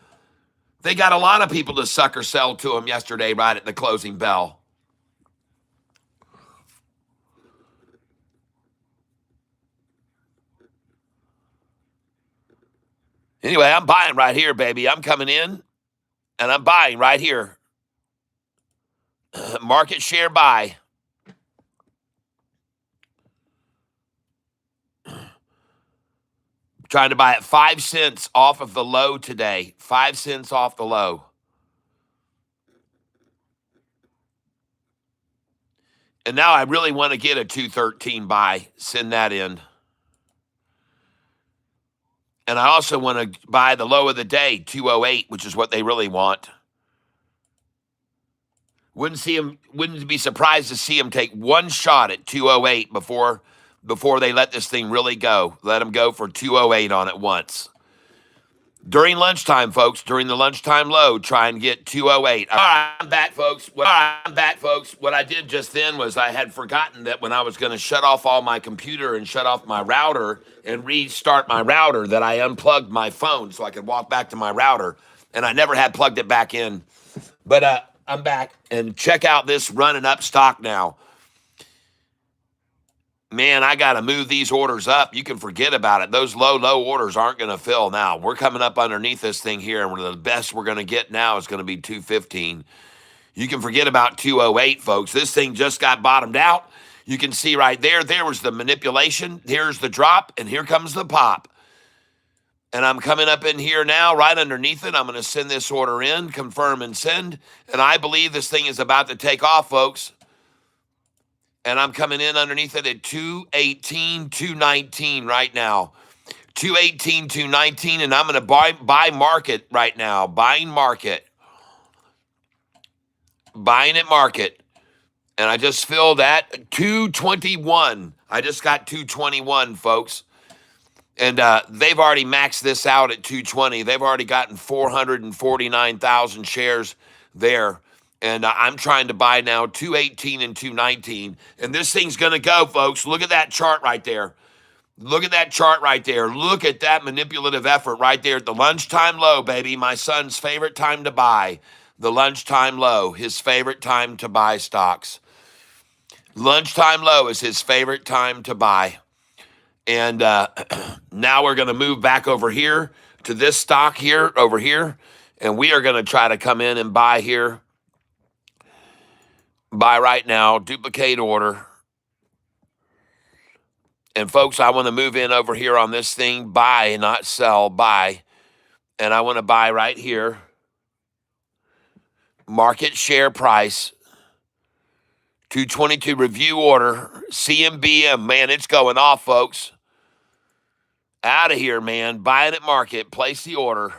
S1: They got a lot of people to sucker sell to them yesterday right at the closing bell. Anyway, I'm buying right here, baby. I'm coming in and I'm buying right here. Market share buy. Trying to buy at 5 cents off of the low today. 5 cents off the low. And now I really want to get a 213 buy. Send that in. And I also want to buy the low of the day, 208, which is what they really want. Wouldn't be surprised to see them take one shot at 208 before they let this thing really go. Let them go for 208 on it once. During lunchtime, folks, during the lunchtime low, try and get 208. All right, I'm back, folks. What I did just then was I had forgotten that when I was going to shut off all my computer and shut off my router and restart my router, that I unplugged my phone so I could walk back to my router. And I never had plugged it back in. But I'm back. And check out this running up stock now. Man, I got to move these orders up. You can forget about it. Those low orders aren't going to fill now. We're coming up underneath this thing here, and the best we're going to get now is going to be 215. You can forget about 208, folks. This thing just got bottomed out. You can see right there, there was the manipulation. Here's the drop, and here comes the pop. And I'm coming up in here now, right underneath it. I'm going to send this order in, confirm and send. And I believe this thing is about to take off, folks. And I'm coming in underneath it at 218, 219 right now. 218, 219, and I'm going to buy market right now. Buying market. Buying at market. And I just filled at 221. I just got 221, folks. And they've already maxed this out at 220. They've already gotten 449,000 shares there. And I'm trying to buy now 218 and 219. And this thing's going to go, folks. Look at that chart right there. Look at that chart right there. Look at that manipulative effort right there at the lunchtime low, baby. My son's favorite time to buy. The lunchtime low, his favorite time to buy stocks. Lunchtime low is his favorite time to buy. And now we're going to move back over here to this stock here, over here. And we are going to try to come in and buy here. Buy right now, duplicate order. And folks, I want to move in over here on this thing, buy, not sell, buy. And I want to buy right here. Market share price, 222 review order, CMBM. Man, it's going off, folks. Out of here, man. Buying at market, place the order.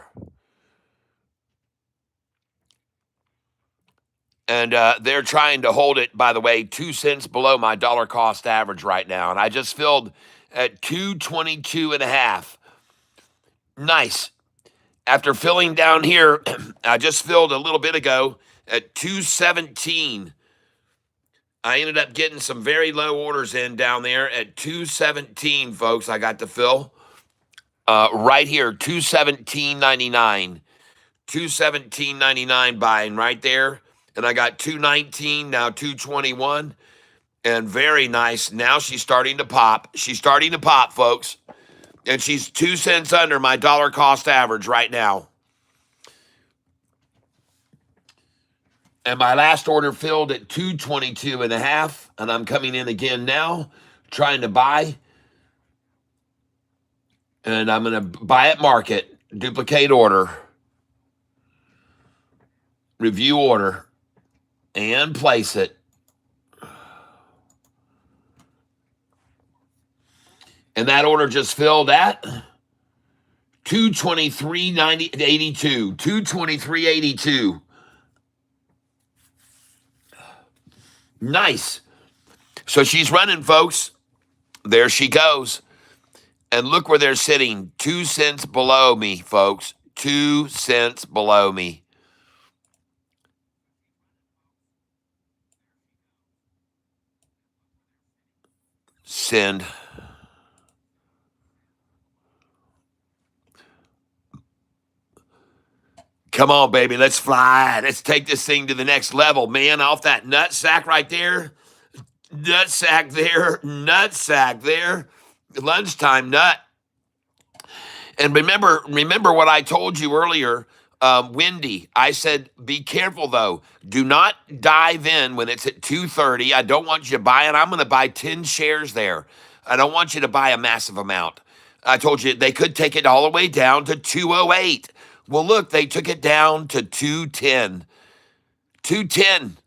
S1: And they're trying to hold it, by the way, 2 cents below my dollar cost average right now. And I just filled at 222.5. Nice. After filling down here, I just filled a little bit ago at 217. I ended up getting some very low orders in down there at 217, folks. I got to fill right here, 217.99. 217.99 buying right there. And I got 219, now 221. And very nice. Now she's starting to pop. She's starting to pop, folks. And she's 2 cents under my dollar cost average right now. And my last order filled at 222.5. And I'm coming in again now, trying to buy. And I'm going to buy at market, duplicate order, review order, and place it. And that order just filled at 223.82. 223.82. Nice. So she's running, folks. There she goes. And look where they're sitting. 2 cents below me, folks. 2 cents below me. Send. Come on, baby. Let's fly. Let's take this thing to the next level, man. Off that nut sack right there. Nut sack there. Nut sack there. Lunchtime nut. And remember what I told you earlier, Wendy. I said, be careful though. Do not dive in when it's at 2:30. I don't want you to buy it. I'm going to buy 10 shares there. I don't want you to buy a massive amount. I told you they could take it all the way down to 208. Well, look, they took it down to 210. 210.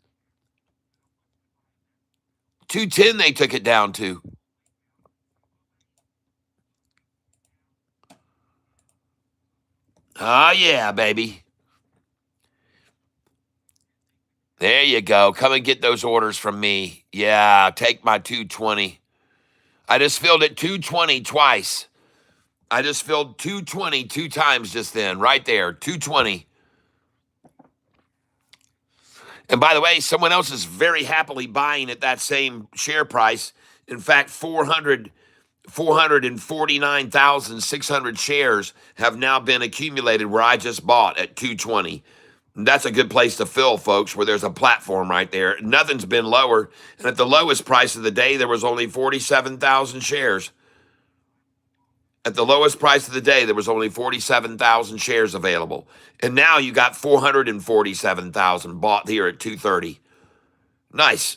S1: 210 they took it down to. Oh, yeah, baby. There you go. Come and get those orders from me. Yeah, take my 220. I just filled it 220 twice. I just filled 220 two times just then, right there, 220. And by the way, someone else is very happily buying at that same share price. In fact, 449,600 shares have now been accumulated where I just bought at 220. That's a good place to fill, folks, where there's a platform right there. Nothing's been lower. And at the lowest price of the day, there was only 47,000 shares. At the lowest price of the day, there was only 47,000 shares available. And now you got 447,000 bought here at 230. Nice.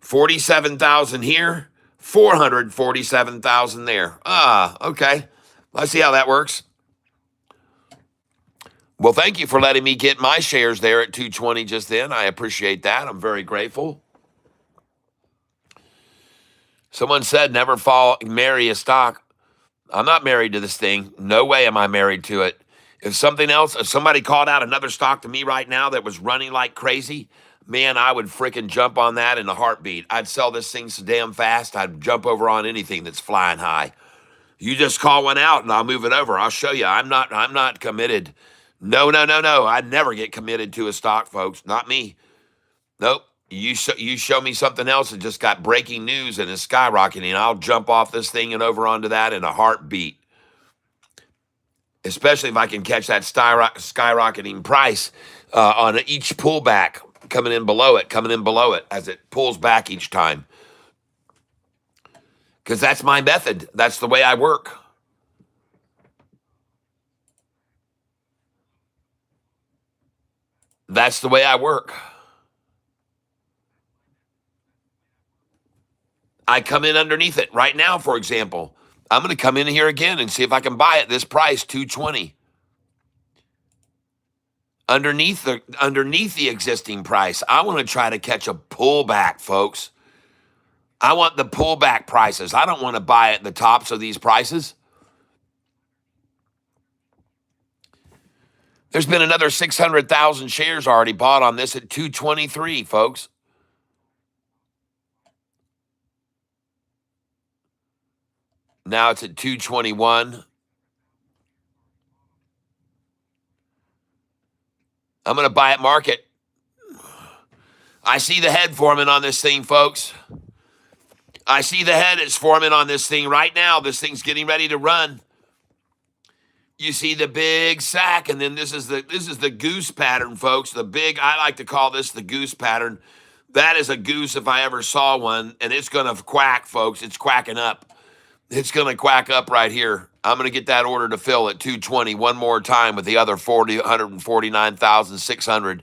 S1: 47,000 here, 447,000 there. Okay. Let's see how that works. Well, thank you for letting me get my shares there at 220 just then. I appreciate that. I'm very grateful. Someone said never marry a stock. I'm not married to this thing. No way am I married to it. If somebody called out another stock to me right now that was running like crazy, man, I would freaking jump on that in a heartbeat. I'd sell this thing so damn fast, I'd jump over on anything that's flying high. You just call one out and I'll move it over. I'll show you. I'm not committed. No. I'd never get committed to a stock, folks. Not me. Nope. You show me something else that just got breaking news and is skyrocketing. I'll jump off this thing and over onto that in a heartbeat. Especially if I can catch that skyrocketing price on each pullback, coming in below it as it pulls back each time. Because that's my method. That's the way I work. That's the way I work. I come in underneath it right now, for example. I'm going to come in here again and see if I can buy at this price, 220. Underneath the existing price. I want to try to catch a pullback, folks. I want the pullback prices. I don't want to buy at the tops of these prices. There's been another 600,000 shares already bought on this at 223, folks. Now it's at 221. I'm going to buy at market. I see the head forming on this thing, folks. I see the head is forming on this thing right now. This thing's getting ready to run. You see the big sack, and then this is the goose pattern, folks. I like to call this the goose pattern. That is a goose if I ever saw one, and it's going to quack, folks. It's quacking up. It's going to quack up right here. I'm going to get that order to fill at 220 one more time with the other 149,600.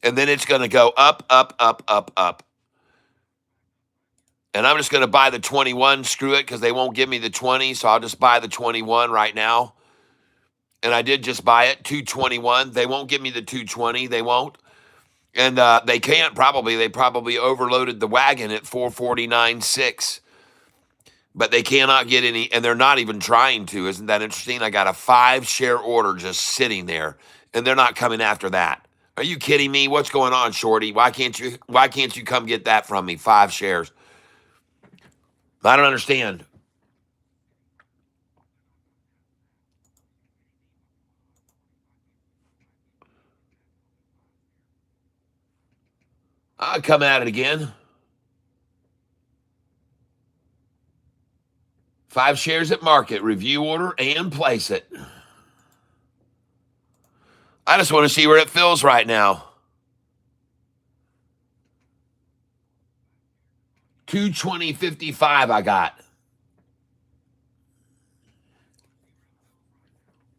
S1: And then it's going to go up, up, up, up, up. And I'm just going to buy the 21. Screw it, because they won't give me the 20, so I'll just buy the 21 right now. And I did just buy it, 221. They won't give me the 220. They won't. And they can't probably. They probably overloaded the wagon at 449.6. But they cannot get any, and they're not even trying to. Isn't that interesting? I got a 5-share order just sitting there, and they're not coming after that. Are you kidding me? What's going on, Shorty? Why can't you come get that from me? 5 shares. I don't understand. I'll come at it again. 5 shares at market, review order, and place it. I just want to see where it fills right now. 220.55 I got.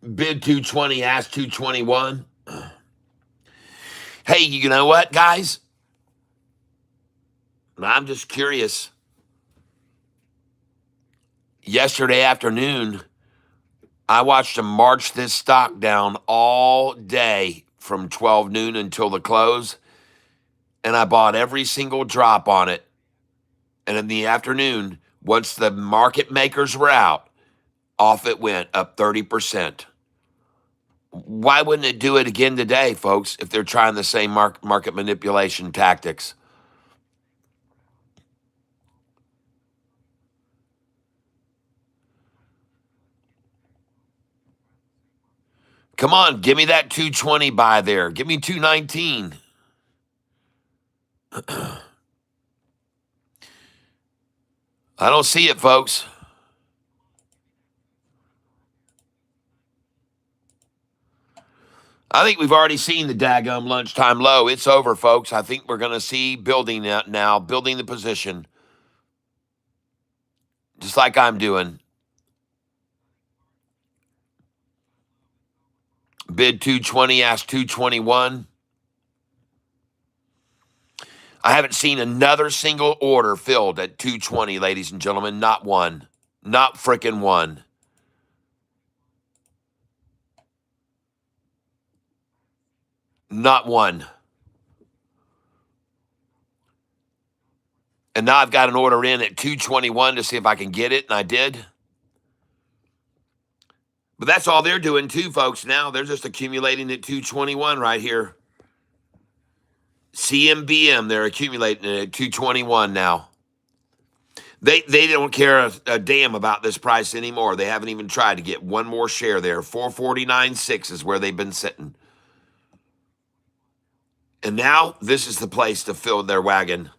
S1: Bid 220, ask 221. Hey, you know what, guys? I'm just curious. Yesterday afternoon, I watched them march this stock down all day from 12 noon until the close, and I bought every single drop on it. And in the afternoon, once the market makers were out, off it went up 30%. Why wouldn't it do it again today, folks, if they're trying the same market manipulation tactics? Come on, give me that 220 buy there. Give me 219. I don't see it, folks. I think we've already seen the daggum lunchtime low. It's over, folks. I think we're going to see building that now, building the position, just like I'm doing. Bid 220, ask 221. I haven't seen another single order filled at 220, ladies and gentlemen. Not one. Not frickin' one. Not one. And now I've got an order in at 221 to see if I can get it, and I did. But that's all they're doing too, folks. Now they're just accumulating at 221 right here. CMBM, they're accumulating it at 221 now. They don't care a damn about this price anymore. They haven't even tried to get one more share there. 449.6 is where they've been sitting. And now this is the place to fill their wagon.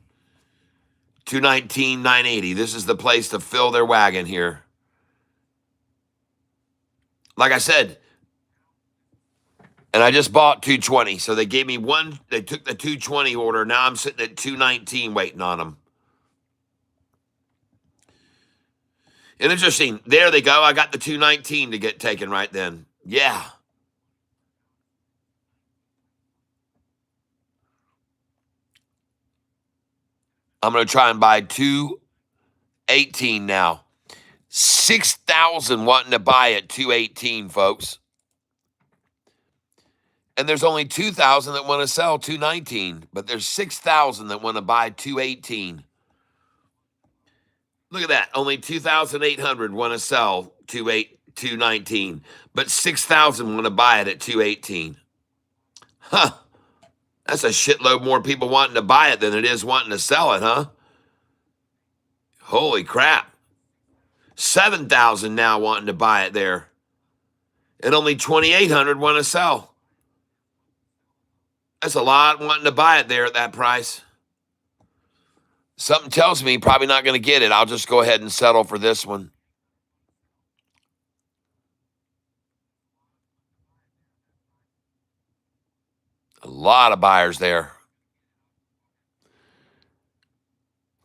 S1: 219.980. This is the place to fill their wagon here. Like I said, and I just bought 220. So they gave me one. They took the 220 order. Now I'm sitting at 219 waiting on them. And interesting. There they go. I got the 219 to get taken right then. Yeah. I'm going to try and buy 218 now. 6,000 wanting to buy at 218, folks. And there's only 2,000 that want to sell 219, but there's 6,000 that want to buy 218. Look at that. Only 2,800 want to sell 219, but 6,000 want to buy it at 218. Huh. That's a shitload more people wanting to buy it than it is wanting to sell it, huh? Holy crap. 7,000 now wanting to buy it there. And only 2,800 want to sell. That's a lot wanting to buy it there at that price. Something tells me probably not going to get it. I'll just go ahead and settle for this one. A lot of buyers there.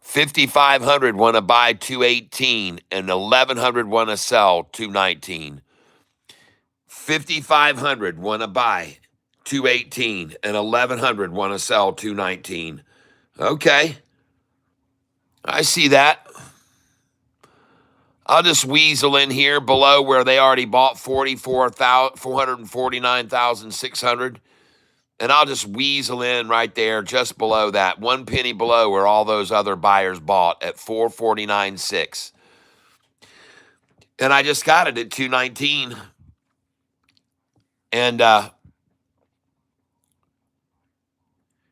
S1: 5,500 want to buy 218 and 1,100 want to sell 219. 5,500 want to buy 218 and 1,100 want to sell 219. Okay. I see that. I'll just weasel in here below where they already bought 449,600. And I'll just weasel in right there just below that. 1 penny below where all those other buyers bought at 449.6. And I just got it at 219. And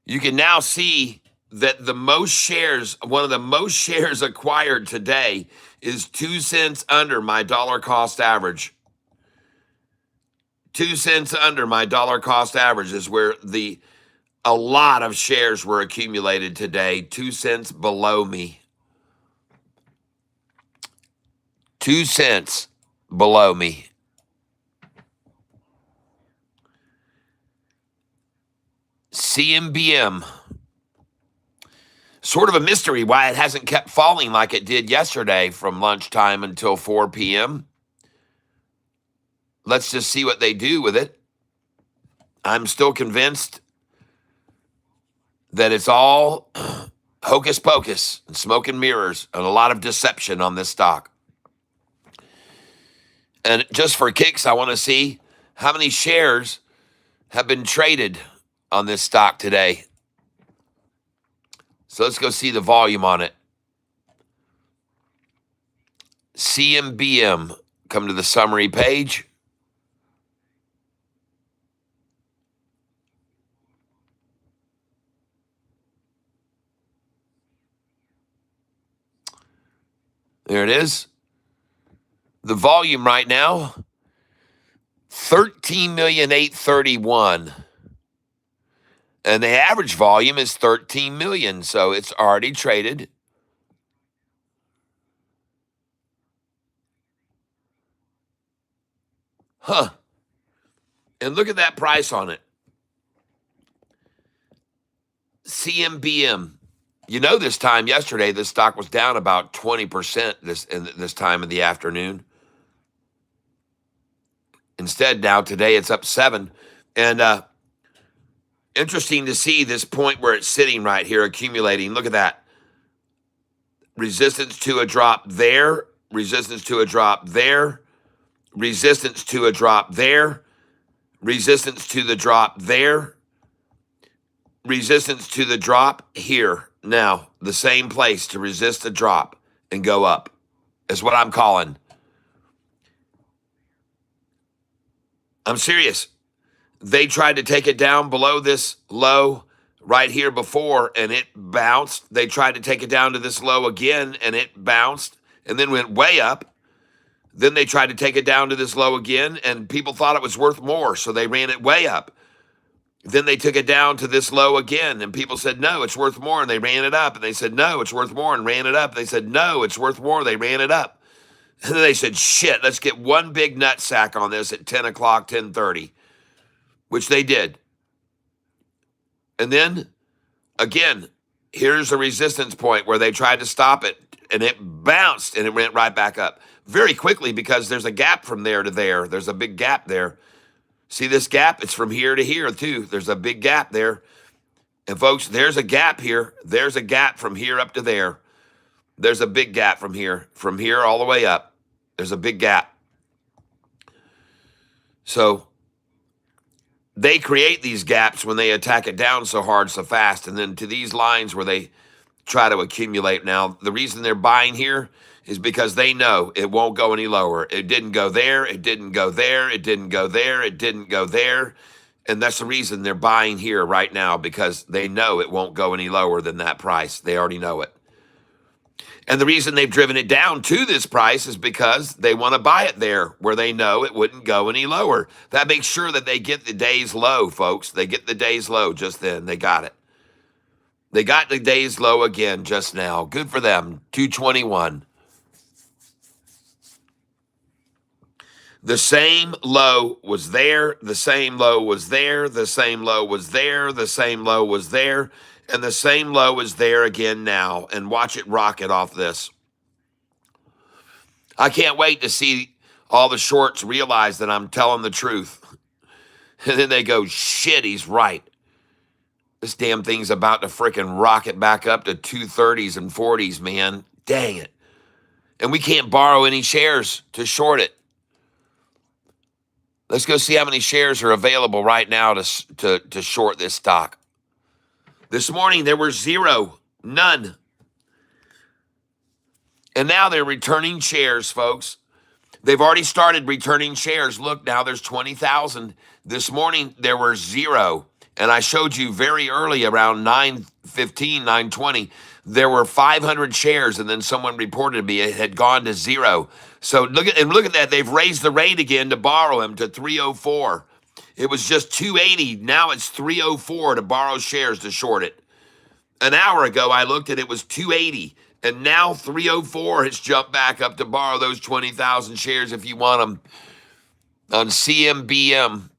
S1: you can now see that the most shares, one of the most shares acquired today is 2 cents under my dollar cost average. 2 cents under my dollar cost average is where a lot of shares were accumulated today. 2 cents below me. 2 cents below me. CMBM. Sort of a mystery why it hasn't kept falling like it did yesterday from lunchtime until 4 p.m. Let's just see what they do with it. I'm still convinced that it's all hocus pocus and smoke and mirrors and a lot of deception on this stock. And just for kicks, I want to see how many shares have been traded on this stock today. So let's go see the volume on it. CMBM, come to the summary page. There it is. The volume right now, 13,831,000. And the average volume is 13 million, so it's already traded. Huh. And look at that price on it. CMBM. You know, this time yesterday, this stock was down about 20% this time of the afternoon. Instead, now today it's up 7%. And interesting to see this point where it's sitting right here, accumulating. Look at that. Resistance to a drop there. Resistance to a drop there. Resistance to a drop there. Resistance to the drop there. Resistance to the drop here. Now, the same place to resist a drop and go up is what I'm calling. I'm serious. They tried to take it down below this low right here before, and it bounced. They tried to take it down to this low again, and it bounced, and then went way up. Then they tried to take it down to this low again, and people thought it was worth more, so they ran it way up. Then they took it down to this low again, and people said, no, it's worth more, and they ran it up. And they said, no, it's worth more, and ran it up. They said, no, it's worth more. They ran it up. And then they said, shit, let's get one big nut sack on this at 10 o'clock, 10:30, which they did. And then, again, here's a resistance point where they tried to stop it, and it bounced, and it went right back up very quickly because there's a gap from there to there. There's a big gap there. See this gap? It's from here to here, too. There's a big gap there. And, folks, there's a gap here. There's a gap from here up to there. There's a big gap from here all the way up. There's a big gap. So they create these gaps when they attack it down so hard, so fast, and then to these lines where they try to accumulate. Now, the reason they're buying here is because they know it won't go any lower. It didn't go there. It didn't go there. It didn't go there. It didn't go there. And that's the reason they're buying here right now, because they know it won't go any lower than that price. They already know it. And the reason they've driven it down to this price is because they want to buy it there where they know it wouldn't go any lower. That makes sure that they get the day's low, folks. They get the day's low just then. They got it. They got the day's low again just now. Good for them. 221. The same low was there. The same low was there. The same low was there. The same low was there. And the same low is there again now. And watch it rocket off this. I can't wait to see all the shorts realize that I'm telling the truth. And then they go, shit, he's right. This damn thing's about to frickin' rocket back up to 230s and 40s, man. Dang it. And we can't borrow any shares to short it. Let's go see how many shares are available right now to short this stock. This morning, there were 0, none. And now they're returning shares, folks. They've already started returning shares. Look, now there's 20,000. This morning, there were 0. And I showed you very early, around 9:15, 9:20, there were 500 shares, and then someone reported to me it had gone to 0. So look at that. They've raised the rate again to borrow him to 304. It was just 280. Now it's 304 to borrow shares to short it. An hour ago, I looked at it was 280. And now 304 has jumped back up to borrow those 20,000 shares if you want them on CMBM.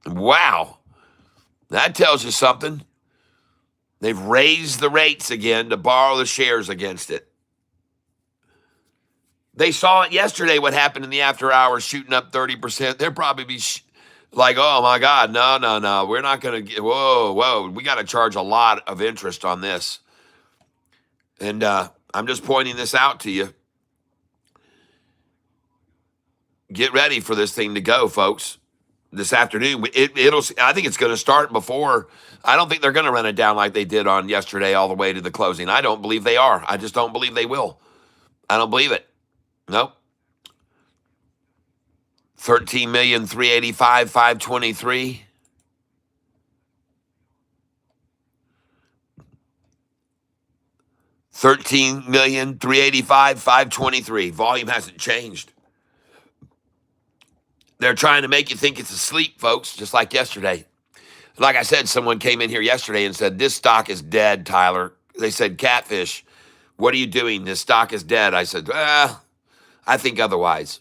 S1: Wow. That tells you something. They've raised the rates again to borrow the shares against it. They saw it yesterday, what happened in the after hours, shooting up 30%. They'll probably be like, oh my God, no. We're not going to get, whoa. We got to charge a lot of interest on this. And I'm just pointing this out to you. Get ready for this thing to go, folks. This afternoon, I think it's going to start before. I don't think they're going to run it down like they did on yesterday all the way to the closing. I don't believe they are. I just don't believe they will. I don't believe it. Nope. 13,385,523. $13,385,523. Volume hasn't changed. They're trying to make you think it's asleep, folks, just like yesterday. Like I said, someone came in here yesterday and said, this stock is dead, Tyler. They said, Catfish, what are you doing? This stock is dead. I said, I think otherwise.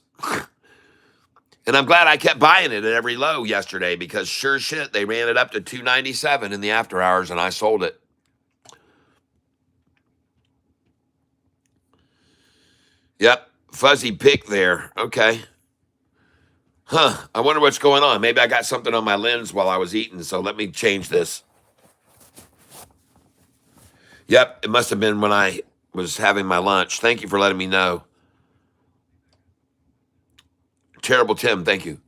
S1: And I'm glad I kept buying it at every low yesterday because sure shit, they ran it up to 297 in the after hours and I sold it. Yep, fuzzy pick there. Okay. I wonder what's going on. Maybe I got something on my lens while I was eating, so let me change this. Yep, it must have been when I was having my lunch. Thank you for letting me know. Terrible Tim, thank you.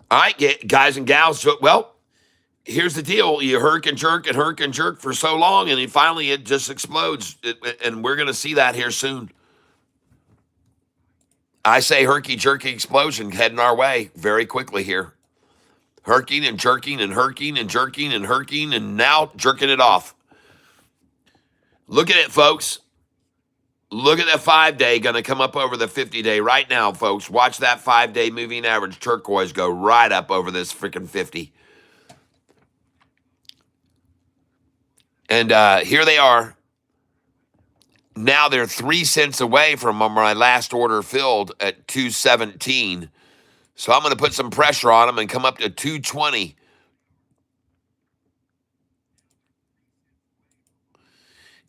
S1: All right, guys and gals. Well, here's the deal. You herk and jerk for so long, and finally it just explodes. And we're going to see that here soon. I say herky-jerky explosion heading our way very quickly here. Herking and jerking and herking and jerking and herking and now jerking it off. Look at it, folks. Look at that 5-day going to come up over the 50-day right now, folks. Watch that 5-day moving average turquoise go right up over this freaking 50. And here they are. Now they're 3 cents away from my last order filled at 217. So I'm going to put some pressure on them and come up to 220.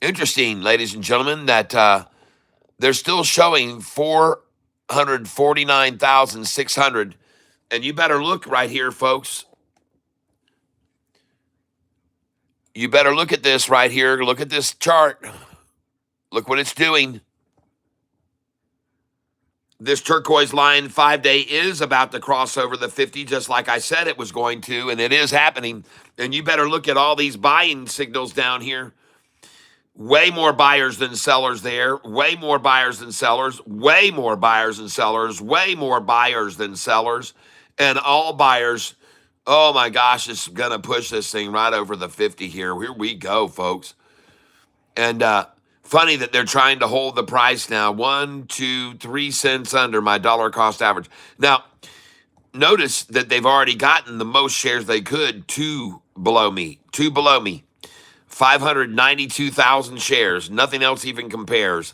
S1: Interesting, ladies and gentlemen, that they're still showing 449,600. And you better look right here, folks. You better look at this right here. Look at this chart. Look what it's doing. This turquoise line 5-day is about to cross over the 50, just like I said it was going to, and it is happening. And you better look at all these buying signals down here. Way more buyers than sellers there. Way more buyers than sellers. Way more buyers than sellers. Way more buyers than sellers. And all buyers, oh my gosh, it's going to push this thing right over the 50 here. Here we go, folks. And funny that they're trying to hold the price now 1, 2, 3 cents under my dollar cost average. Now, notice that they've already gotten the most shares they could, two below me. 592,000 shares. Nothing else even compares.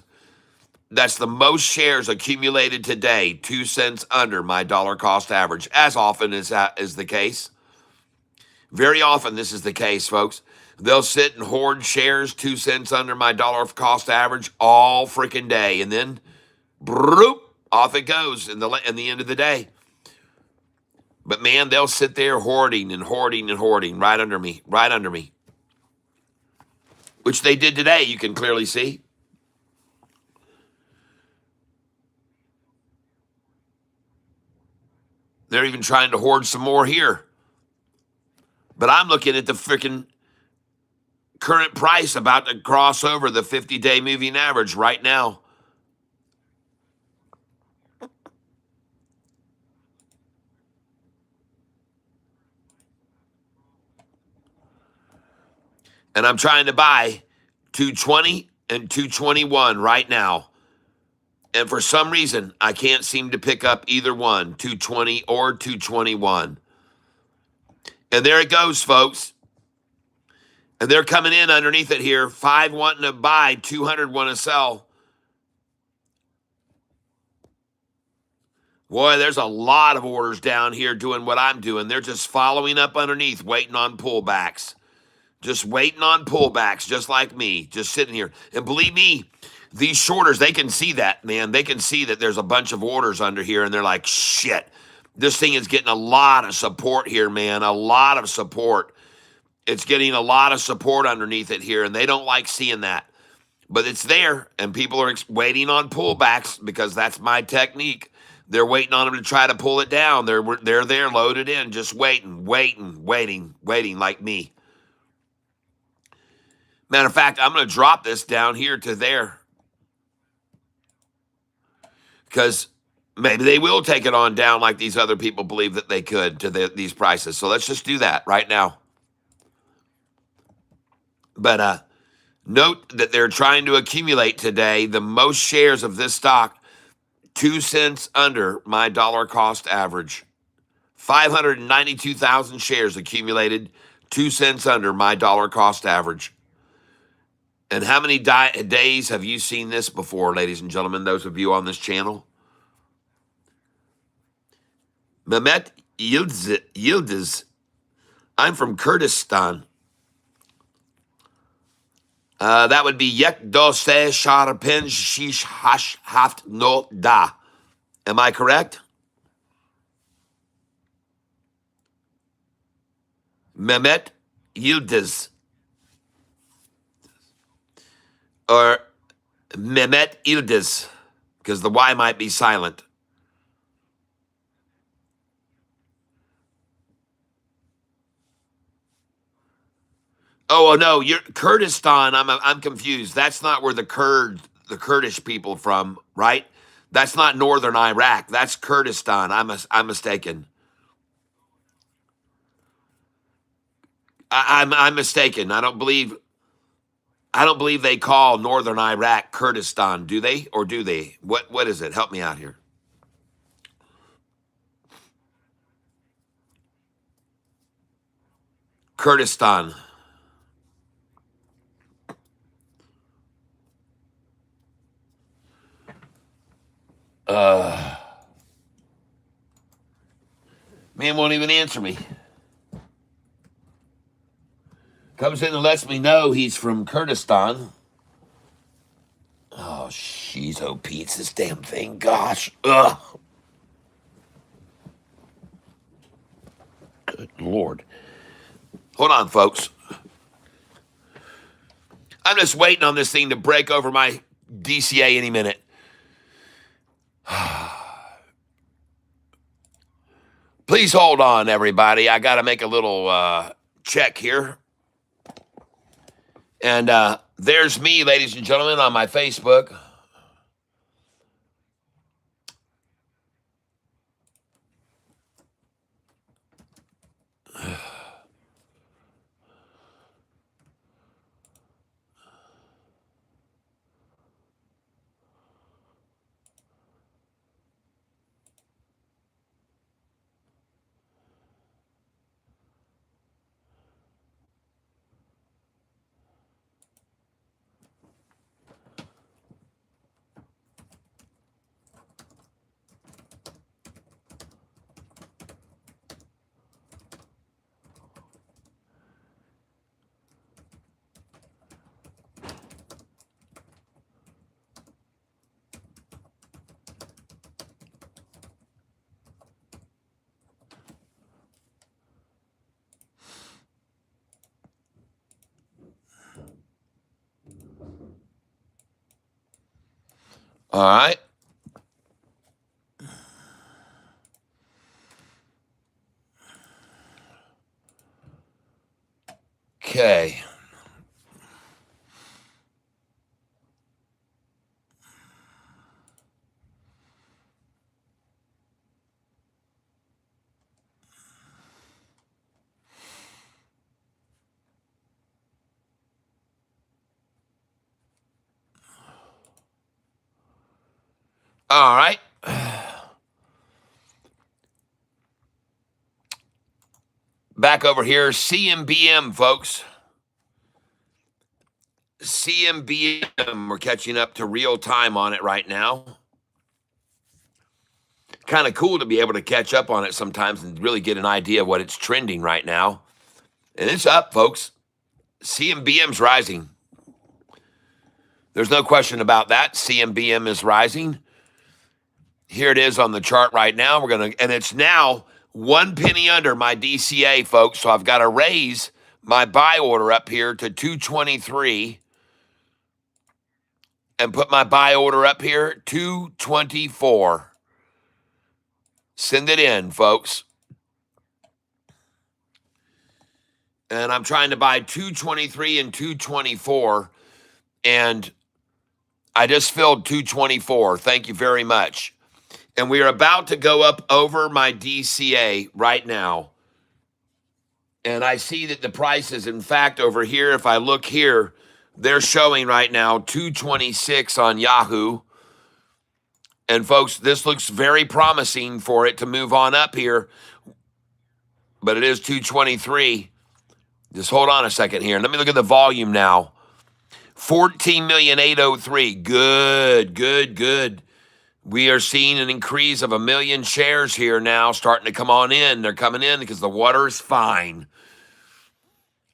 S1: That's the most shares accumulated today, 2 cents under my dollar cost average, as often as that is the case. Very often this is the case, folks. They'll sit and hoard shares 2 cents under my dollar cost average all freaking day. And then, broop, off it goes in the end of the day. But man, they'll sit there hoarding and hoarding and hoarding right under me. Which they did today, you can clearly see. They're even trying to hoard some more here. But I'm looking at the freaking current price about to cross over the 50-day moving average right now. And I'm trying to buy 220 and 221 right now. And for some reason, I can't seem to pick up either one, 220 or 221. And there it goes, folks. And they're coming in underneath it here. 5 wanting to buy, 200 want to sell. Boy, there's a lot of orders down here doing what I'm doing. They're just following up underneath, waiting on pullbacks. Just waiting on pullbacks, just like me, just sitting here. And believe me, these shorters, they can see that, man. They can see that there's a bunch of orders under here, and they're like, shit, this thing is getting a lot of support here, man. A lot of support. It's getting a lot of support underneath it here, and they don't like seeing that. But it's there, and people are waiting on pullbacks because that's my technique. They're waiting on them to try to pull it down. They're there loaded in, just waiting, like me. Matter of fact, I'm going to drop this down here to there because maybe they will take it on down like these other people believe that they could to these prices. So let's just do that right now. But note that they're trying to accumulate today the most shares of this stock 2 cents under my dollar cost average. 592,000 shares accumulated 2 cents under my dollar cost average. And how many days have you seen this before, ladies and gentlemen, those of you on this channel? Mehmet Yildiz. I'm from Kurdistan. That would be Yek Dose Sharpen Shish Hash Haft No Da. Am I correct? Mehmet Yildiz. Or Mehmet Yildiz, because the Y might be silent. Oh no, you're Kurdistan. I'm confused. That's not where the Kurdish people from, right? That's not northern Iraq. That's Kurdistan. I'm mistaken. I'm mistaken. I don't believe they call northern Iraq Kurdistan. Do they, or do they? What is it? Help me out here. Kurdistan. Man won't even answer me. Comes in and lets me know he's from Kurdistan. Oh, jeez, oh, Pete, this damn thing. Gosh. Ugh. Good Lord. Hold on, folks. I'm just waiting on this thing to break over my DCA any minute. Please hold on, everybody. I got to make a little check here. And there's me, ladies and gentlemen, on my Facebook. All right. Okay. All right. Back over here, CMBM, folks. CMBM, we're catching up to real time on it right now. kind of cool to be able to catch up on it sometimes and really get an idea of what it's trending right now. And it's up, folks. CMBM's rising. There's no question about that. CMBM is rising. Here it is on the chart right now. And it's now 1 penny under my DCA, folks. So I've got to raise my buy order up here to 223 and put my buy order up here 224. Send it in, folks. And I'm trying to buy 223 and 224, and I just filled 224. Thank you very much. And we are about to go up over my DCA right now. And I see that the price is, in fact, over here. If I look here, they're showing right now 226 on Yahoo. And folks, this looks very promising for it to move on up here. But it is 223. Just hold on a second here. Let me look at the volume now. 14,803,000. Good, good, good. We are seeing an increase of 1 million shares here now starting to come on in. They're coming in because the water is fine.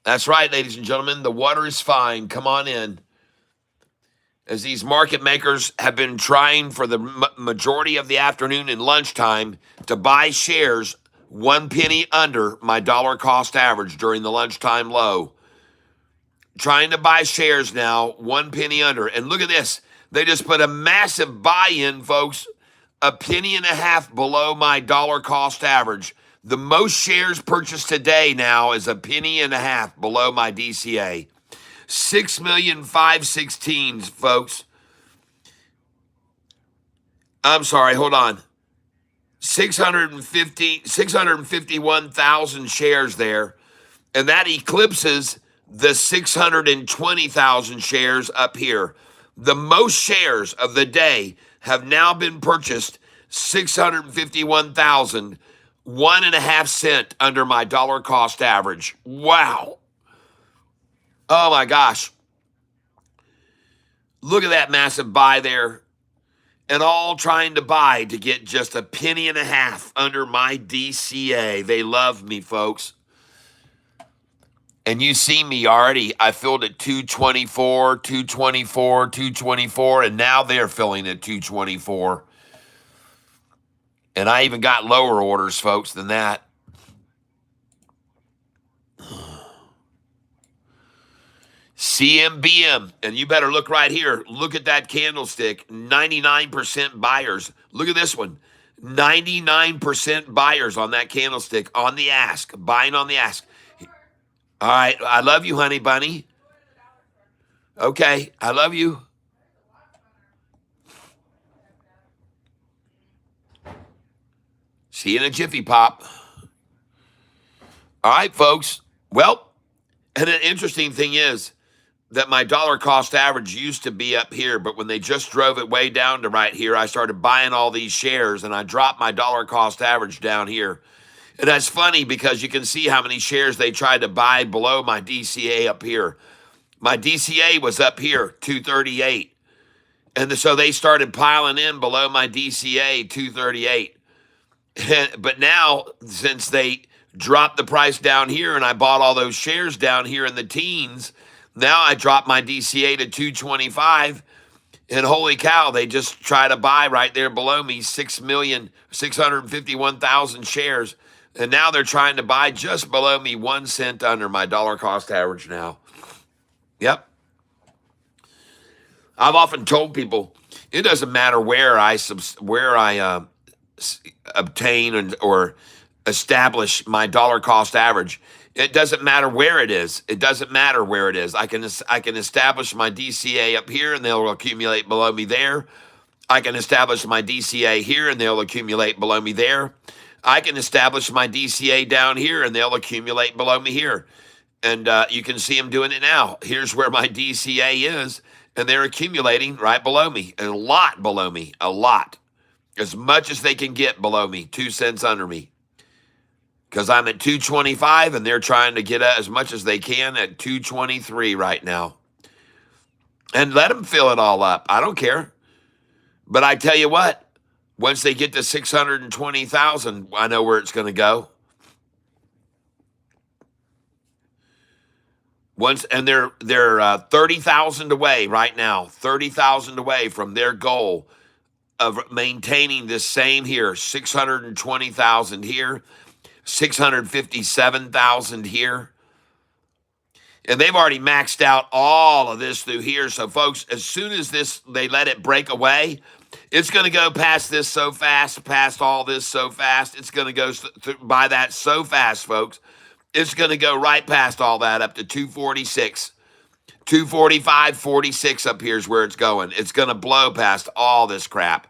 S1: That's right, ladies and gentlemen. The water is fine. Come on in. As these market makers have been trying for the majority of the afternoon and lunchtime to buy shares 1 penny under my dollar cost average during the lunchtime low. Trying to buy shares now 1 penny under. And look at this. They just put a massive buy-in, folks, 1.5 pennies below my dollar cost average. The most shares purchased today now is 1.5 pennies below my DCA. 6,516,000, folks. I'm sorry, hold on. 651,000 shares there. And that eclipses the 620,000 shares up here. The most shares of the day have now been purchased, 651,000, 1.5 cents under my dollar cost average. Wow. Oh my gosh. Look at that massive buy there. And all trying to buy to get just 1.5 pennies under my DCA. They love me, folks. And you see me already. I filled at 224, 224, 224, and now they're filling at 224. And I even got lower orders, folks, than that. CMBM, and you better look right here. Look at that candlestick, 99% buyers. Look at this one, 99% buyers on that candlestick on the ask, buying on the ask. All right, I love you, honey bunny. Okay, I love you. See you in a jiffy, Pop. All right, folks. Well, and an interesting thing is that my dollar cost average used to be up here, but when they just drove it way down to right here, I started buying all these shares, and I dropped my dollar cost average down here. And that's funny because you can see how many shares they tried to buy below my DCA up here. My DCA was up here, 238. And so they started piling in below my DCA, 238. But now, since they dropped the price down here and I bought all those shares down here in the teens, now I dropped my DCA to 225. And holy cow, they just try to buy right there below me 6,651,000 shares. And now they're trying to buy just below me 1 cent under my dollar cost average now. Yep. I've often told people it doesn't matter where I obtain or establish my dollar cost average. It doesn't matter where it is. It doesn't matter where it is. I can establish my DCA up here and they'll accumulate below me there. I can establish my DCA here and they'll accumulate below me there. I can establish my DCA down here and they'll accumulate below me here. And you can see them doing it now. Here's where my DCA is, and they're accumulating right below me, a lot below me, a lot. As much as they can get below me, 2 cents under me. Because I'm at 225 and they're trying to get as much as they can at 223 right now. And let them fill it all up. I don't care. But I tell you what, Once they get to 620,000, I know where it's going to go. And they're 30,000 away right now, 30,000 away from their goal of maintaining this same here, 620,000 here, 657,000 here. And they've already maxed out all of this through here. So, folks, as soon as they let it break away, it's going to go past this so fast, past all this so fast. It's going to go by that so fast, folks. It's going to go right past all that up to 246, 245, 46 up here is where it's going. It's going to blow past all this crap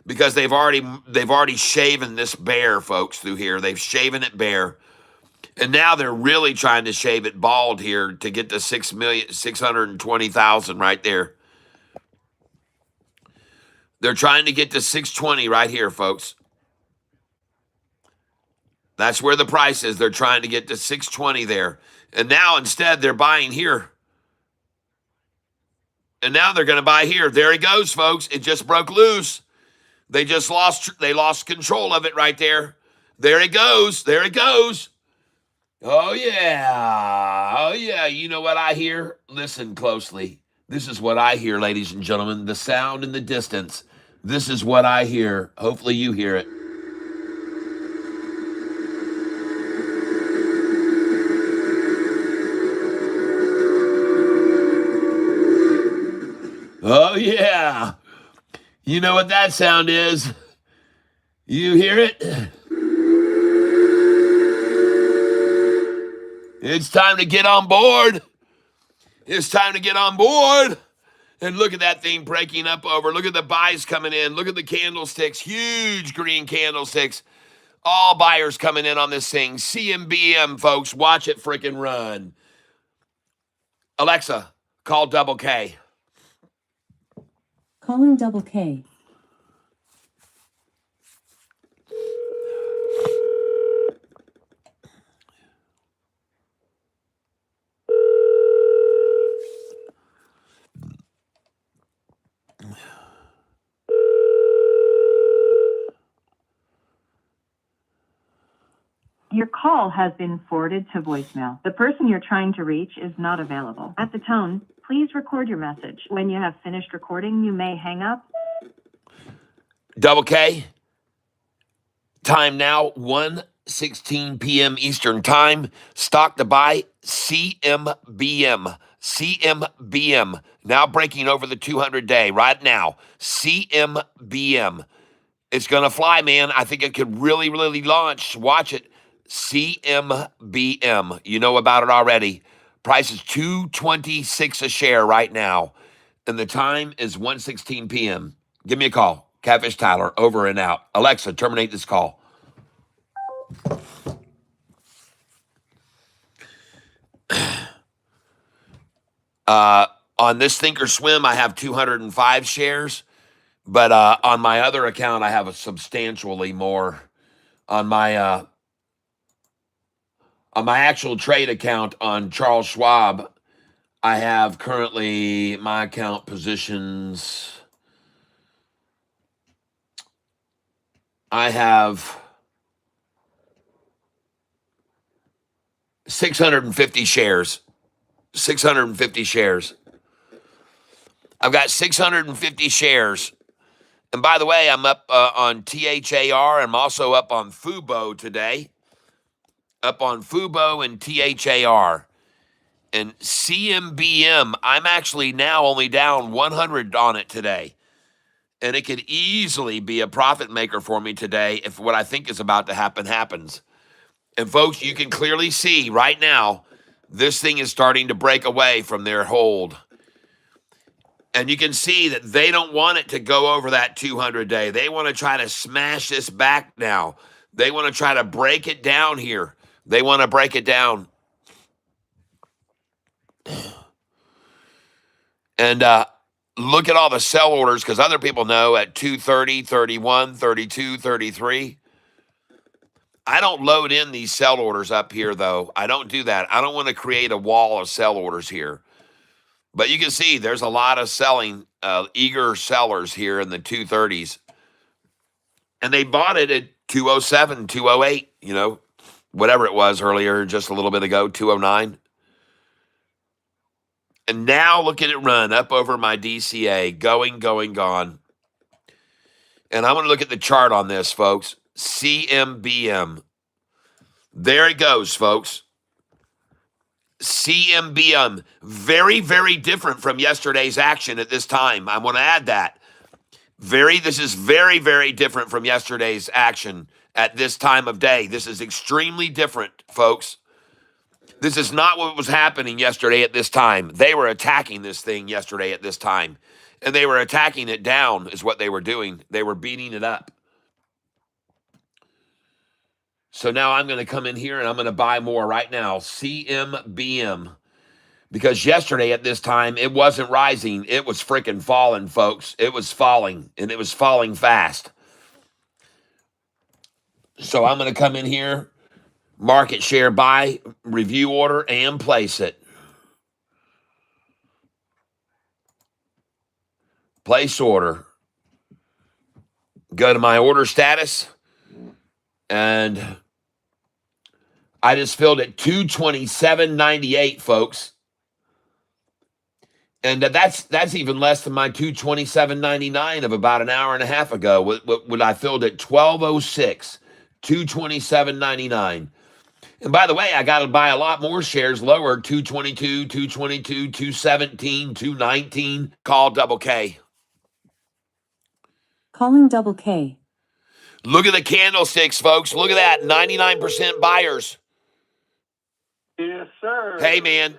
S1: because they've already shaven this bare, folks, through here. They've shaven it bare. And now they're really trying to shave it bald here to get to 620,000 right there. They're trying to get to 620 right here, folks. That's where the price is. They're trying to get to 620 there. And now instead they're buying here. And now they're going to buy here. There he goes, folks. It just broke loose. They lost control of it right there. There it goes. There it goes. Oh, yeah. Oh, yeah. You know what I hear? Listen closely. This is what I hear, ladies and gentlemen. The sound in the distance. This is what I hear. Hopefully you hear it. Oh, yeah. You know what that sound is? You hear it? It's time to get on board. It's time to get on board. And look at that thing breaking up over. Look at the buys coming in. Look at the candlesticks. Huge green candlesticks. All buyers coming in on this thing. CMBM, folks. Watch it freaking run. Alexa, call Double K.
S3: Calling Double K.
S5: Your call has been forwarded to voicemail. The person you're trying to reach is not available. At the tone, please record your message. When you have finished recording, you may hang up.
S1: Double K. Time now, 1:16 p.m. Eastern Time. Stock to buy, CMBM. CMBM. Now breaking over the 200-day right now. CMBM. It's going to fly, man. I think it could really, really launch. Watch it. CMBM. You know about it already. Price is $226 a share right now. And the time is 1:16 p.m. Give me a call. Catfish Tyler, over and out. Alexa, terminate this call. On this Thinkorswim, I have 205 shares. But on my other account, I have a substantially more. On my actual trade account on Charles Schwab, I have currently my account positions. I have 650 shares. 650 shares. I've got 650 shares. And by the way, I'm up on THAR. I'm also up on Fubo today. Up on Fubo and THAR. And CMBM, I'm actually now only down 100 on it today. And it could easily be a profit maker for me today if what I think is about to happen happens. And folks, you can clearly see right now, this thing is starting to break away from their hold. And you can see that they don't want it to go over that 200-day. They want to try to smash this back now. They want to try to break it down here. They want to break it down. And look at all the sell orders, because other people know at 230, 31, 32, 33. I don't load in these sell orders up here, though. I don't do that. I don't want to create a wall of sell orders here. But you can see there's a lot of selling, eager sellers here in the 230s. And they bought it at 207, 208, whatever it was earlier, just a little bit ago, 209. And now look at it run up over my DCA, going, gone. And I'm going to look at the chart on this, folks. CMBM. There it goes, folks. CMBM. Very, very different from yesterday's action at this time. I want to add that. This is very, very different from yesterday's action at this time of day. This is extremely different, folks. This is not what was happening yesterday at this time. They were attacking this thing yesterday at this time. And they were attacking it down is what they were doing. They were beating it up. So now I'm going to come in here and I'm going to buy more right now. CMBM. Because yesterday at this time, it wasn't rising. It was freaking falling, folks. It was falling, and it was falling fast. So I'm going to come in here, market share buy, review order, and place it. Place order. Go to my order status, and I just filled at 227.98, folks. And that's even less than my 227.99 of about an hour and a half ago. When I filled at 1206, 227.99. And by the way, I got to buy a lot more shares lower, 222, 222, 217, 219. Call double K.
S3: Calling double K.
S1: Look at the candlesticks, folks. Look at that, 99% buyers.
S6: Yes, sir.
S1: Hey, man,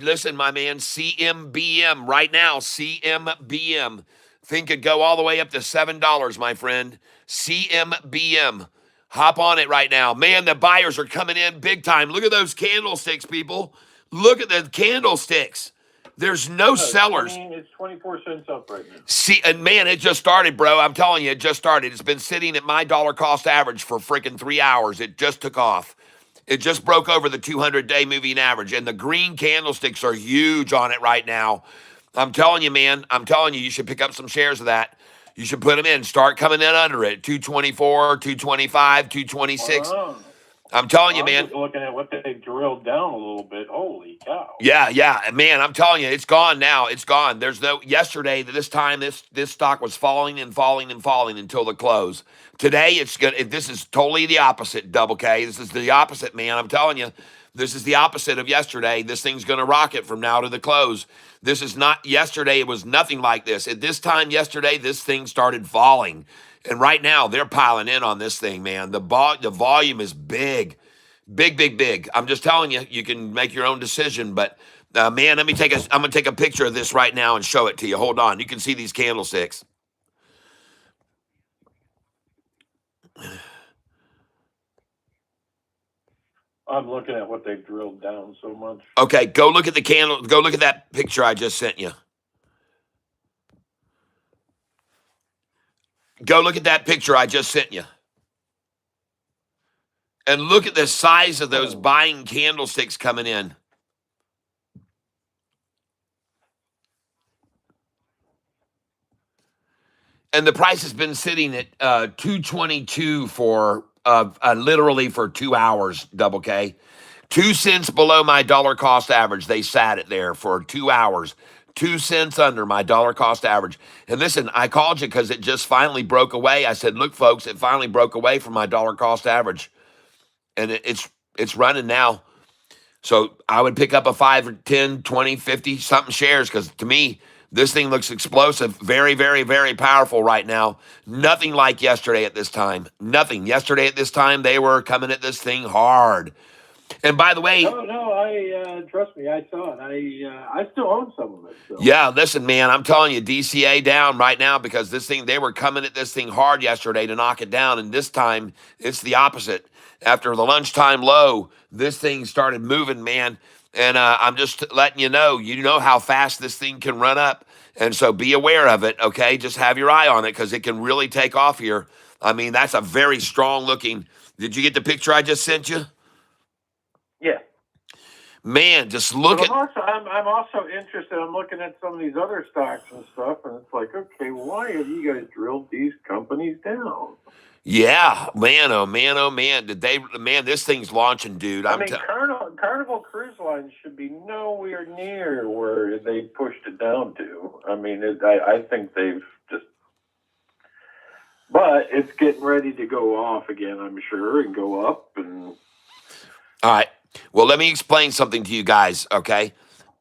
S1: listen, my man, CMBM right now, CMBM. Think could go all the way up to $7, my friend. CMBM. Hop on it right now. Man, the buyers are coming in big time. Look at those candlesticks, people. Look at the candlesticks. There's no sellers.
S6: It's 24 cents up right now.
S1: See, and man, it just started, bro. I'm telling you, it just started. It's been sitting at my dollar cost average for freaking 3 hours. It just took off. It just broke over the 200-day moving average, and the green candlesticks are huge on it right now. I'm telling you, man. I'm telling you, you should pick up some shares of that. You should put them in. Start coming in under it. 224, 225, 226. I'm telling you, man.
S6: I'm just looking at what they drilled down a little bit. Holy cow.
S1: Yeah. Man, I'm telling you, it's gone now. It's gone. There's no, yesterday, this time, this stock was falling and falling and falling until the close. Today, it's good. This is totally the opposite, double K. This is the opposite, man. I'm telling you, this is the opposite of yesterday. This thing's going to rocket from now to the close. This is not, yesterday, it was nothing like this. At this time yesterday, this thing started falling. And right now, they're piling in on this thing, man. The volume is big. Big. I'm just telling you, you can make your own decision. But, man, I'm going to take a picture of this right now and show it to you. Hold on. You can see these candlesticks.
S6: I'm looking at what they've drilled down so much.
S1: Okay, go look at the candle. Go look at that picture I just sent you. Go look at that picture I just sent you. And look at the size of those buying candlesticks coming in. And the price has been sitting at 222 for literally for 2 hours, double K. 2 cents below my dollar cost average. They sat it there for 2 hours. 2 cents under my dollar cost average. And listen, I called you because it just finally broke away. I said, look, folks, it finally broke away from my dollar cost average. And it's running now. So I would pick up a 5 or 10, 20, 50 something shares because to me, this thing looks explosive. Very, very, very powerful right now. Nothing like yesterday at this time. Nothing. Yesterday at this time, they were coming at this thing hard. And by the way,
S6: trust me, I saw it. I still own some of it. So.
S1: Yeah, listen, man, I'm telling you, DCA down right now because this thing, they were coming at this thing hard yesterday to knock it down. And this time, it's the opposite. After the lunchtime low, this thing started moving, man. And I'm just letting you know how fast this thing can run up. And so be aware of it, okay? Just have your eye on it because it can really take off here. I mean, that's a very strong looking. Did you get the picture I just sent you?
S6: Yeah.
S1: Man, just
S6: But
S1: look at.
S6: I'm also interested. I'm looking at some of these other stocks and stuff, and it's like, okay, why have you guys drilled these companies down?
S1: Yeah, man, oh man, oh man. Man, this thing's launching, dude.
S6: I mean, Carnival Cruise Line should be nowhere near where they pushed it down to. I mean, I think they've just, but it's getting ready to go off again, I'm sure, and go up. And
S1: All right. Well, let me explain something to you guys, okay?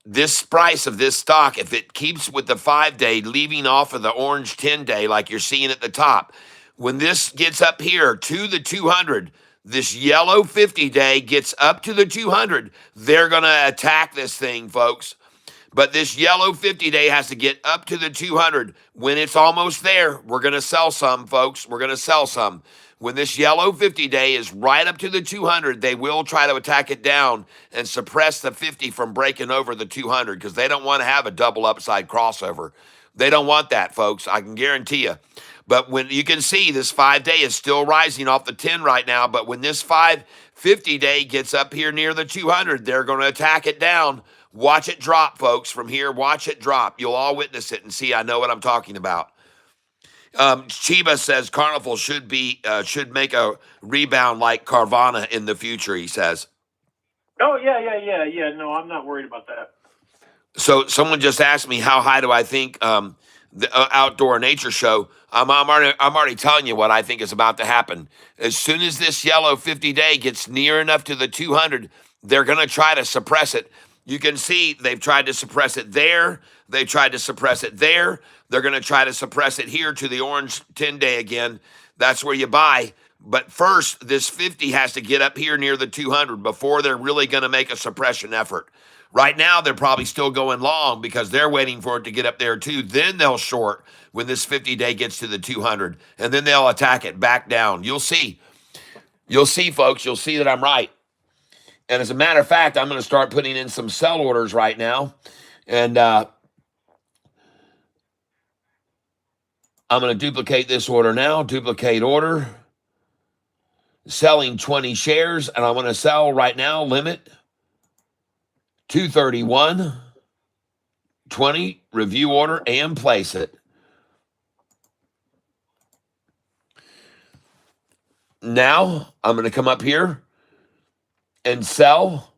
S1: This price of this stock, if it keeps with the 5-day, leaving off of the orange 10-day, like you're seeing at the top, when this gets up here to the 200, this yellow 50-day gets up to the 200, they're going to attack this thing, folks. But this yellow 50-day has to get up to the 200. When it's almost there, we're going to sell some, folks. We're going to sell some. When this yellow 50-day is right up to the 200, they will try to attack it down and suppress the 50 from breaking over the 200 because they don't want to have a double upside crossover. They don't want that, folks. I can guarantee you. But when you can see this 5-day is still rising off the 10 right now, but when this 550-day gets up here near the 200, they're going to attack it down. Watch it drop, folks. From here, watch it drop. You'll all witness it and see I know what I'm talking about. Chiba says Carnival should make a rebound like Carvana in the future, he says.
S6: oh yeah. No, I'm not worried about that.
S1: So someone just asked me how high do I think the outdoor nature show. I'm already telling you what I think is about to happen. As soon as this yellow 50-day gets near enough to the 200, they're going to try to suppress it. You can see they've tried to suppress it there. They tried to suppress it there. They're going to try to suppress it here to the orange 10-day again. That's where you buy. But first, this 50 has to get up here near the 200 before they're really going to make a suppression effort. Right now, they're probably still going long because they're waiting for it to get up there too. Then they'll short when this 50-day gets to the 200, and then they'll attack it back down. You'll see. You'll see, folks. You'll see that I'm right. And as a matter of fact, I'm going to start putting in some sell orders right now. And I'm going to duplicate this order now. Duplicate order. Selling 20 shares. And I'm going to sell right now, limit 231.20. Review order and place it. Now I'm going to come up here and sell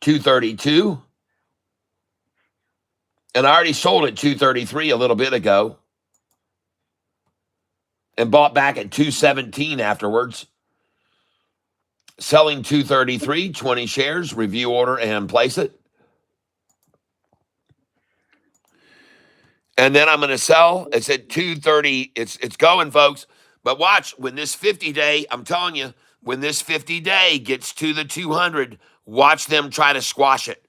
S1: 232. And I already sold at 233 a little bit ago and bought back at 217 afterwards. Selling 233, 20 shares, review order and place it. And then I'm going to sell. It's at 230. It's going, folks. But watch, when this 50-day, I'm telling you, when this 50-day gets to the 200, watch them try to squash it.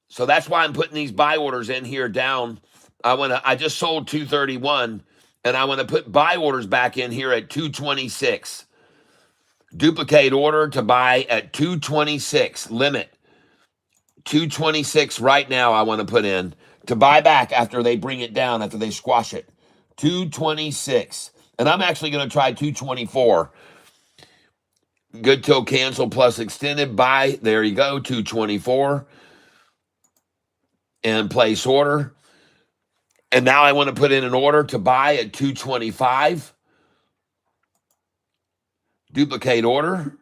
S1: So that's why I'm putting these buy orders in here down. I just sold 231, and I want to put buy orders back in here at 226. Duplicate order to buy at 226. Limit 226 right now. I want to put in to buy back after they bring it down, after they squash it. 226. And I'm actually going to try 224. Good till cancel plus extended buy. There you go, 224. And place order. And now I want to put in an order to buy at 225. Duplicate order.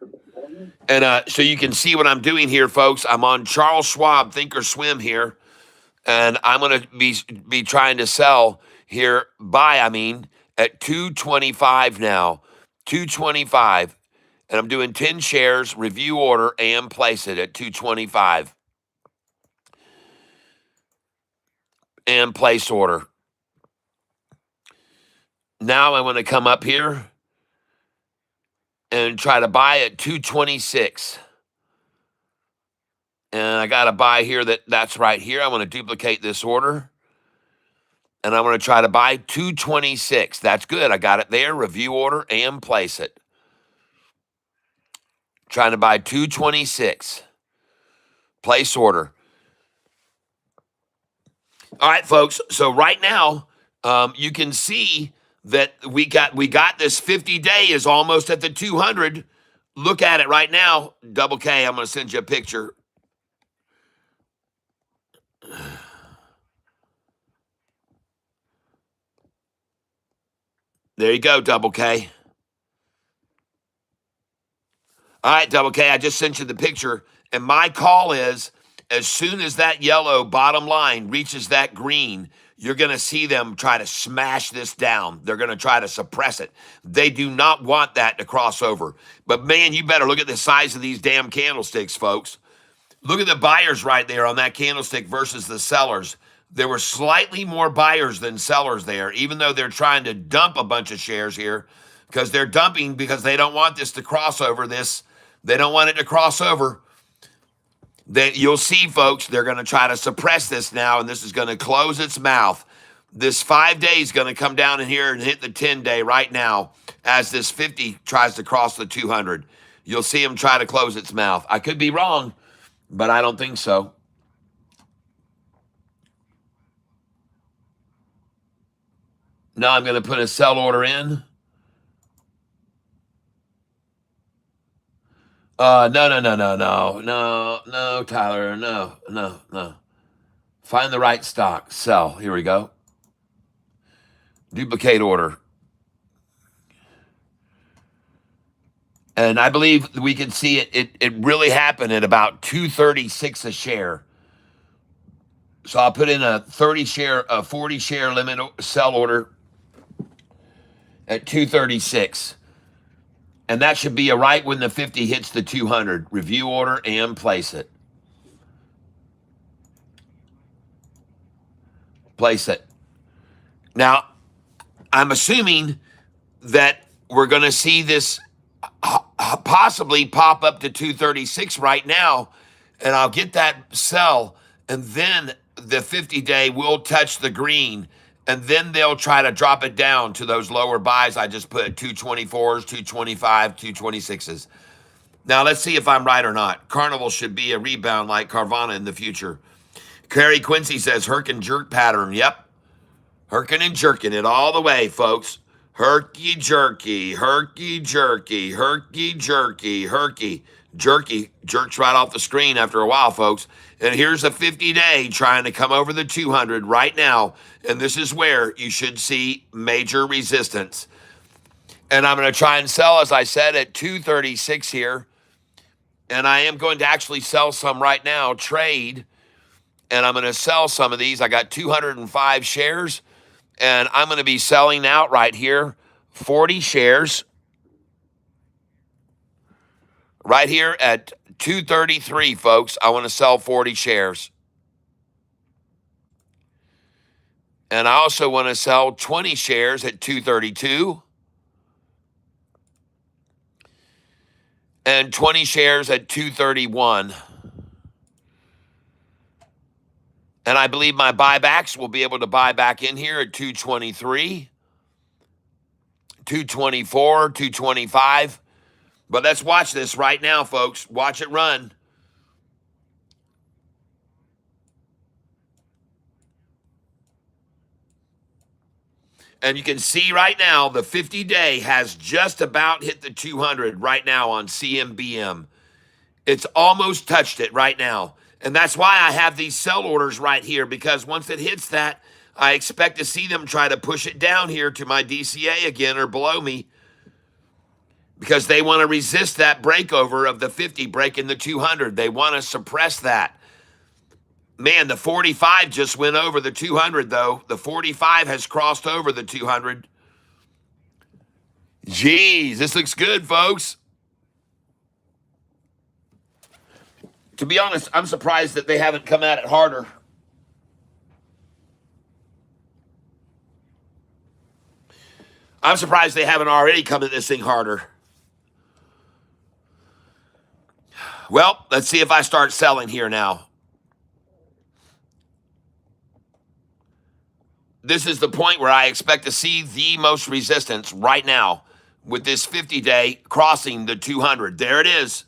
S1: And so you can see what I'm doing here, folks. I'm on Charles Schwab Think or Swim here. And I'm going to be trying to sell here, at 225 now. 225. And I'm doing 10 shares, review order, and place it at 225. And place order. Now I want to come up here and try to buy at 226. And I got to buy here that's right here. I want to duplicate this order. And I'm going to try to buy 226. That's good. I got it there. Review order and place it. Trying to buy 226. Place order. All right, folks. So right now, you can see that we got this 50-day is almost at the 200. Look at it right now. Double K, I'm going to send you a picture. There you go, Double K. All right, Double K, I just sent you the picture. And my call is, as soon as that yellow bottom line reaches that green, you're going to see them try to smash this down. They're going to try to suppress it. They do not want that to cross over. But man, you better look at the size of these damn candlesticks, folks. Look at the buyers right there on that candlestick versus the sellers. There were slightly more buyers than sellers there, even though they're trying to dump a bunch of shares here because they're dumping because they don't want this to cross over this. They don't want it to cross over. You'll see, folks, they're going to try to suppress this now, and this is going to close its mouth. This 5 day is going to come down in here and hit the 10-day right now as this 50 tries to cross the 200. You'll see them try to close its mouth. I could be wrong, but I don't think so. Now I'm going to put a sell order in. No, Tyler, no. Find the right stock, sell. Here we go. Duplicate order. And I believe we can see it really happened at about 236 a share. So I'll put in a 40 share limit sell order at 236. And that should be right when the 50 hits the 200. Review order and place it. Place it. Now, I'm assuming that we're going to see this possibly pop up to 236 right now, and I'll get that sell, and then the 50-day will touch the green, and then they'll try to drop it down to those lower buys I just put, 224s, 225, 226s. Now, let's see if I'm right or not. Carnival should be a rebound like Carvana in the future. Carrie Quincy says, herk jerk pattern. Yep. Herking and jerking it all the way, folks. Herky jerky, herky jerky, herky jerky, herky. Jerky jerks right off the screen after a while, folks. And here's a 50-day trying to come over the 200 right now. And this is where you should see major resistance. And I'm going to try and sell, as I said, at 236 here. And I am going to actually sell some right now, trade. And I'm going to sell some of these. I got 205 shares. And I'm going to be selling out right here 40 shares right here at 233, folks. I want to sell 40 shares. And I also want to sell 20 shares at 232 and 20 shares at 231. And I believe my buybacks will be able to buy back in here at 223, 224, 225. But let's watch this right now, folks. Watch it run. And you can see right now the 50-day has just about hit the 200 right now on CMBM. It's almost touched it right now. And that's why I have these sell orders right here, because once it hits that, I expect to see them try to push it down here to my DCA again or below me, because they want to resist that breakover of the 50 breaking the 200. They want to suppress that. Man, the 45 just went over the 200, though. The 45 has crossed over the 200. Jeez, this looks good, folks. To be honest, I'm surprised that they haven't come at it harder. I'm surprised they haven't already come at this thing harder. Well, let's see if I start selling here now. This is the point where I expect to see the most resistance right now with this 50-day crossing the 200. There it is.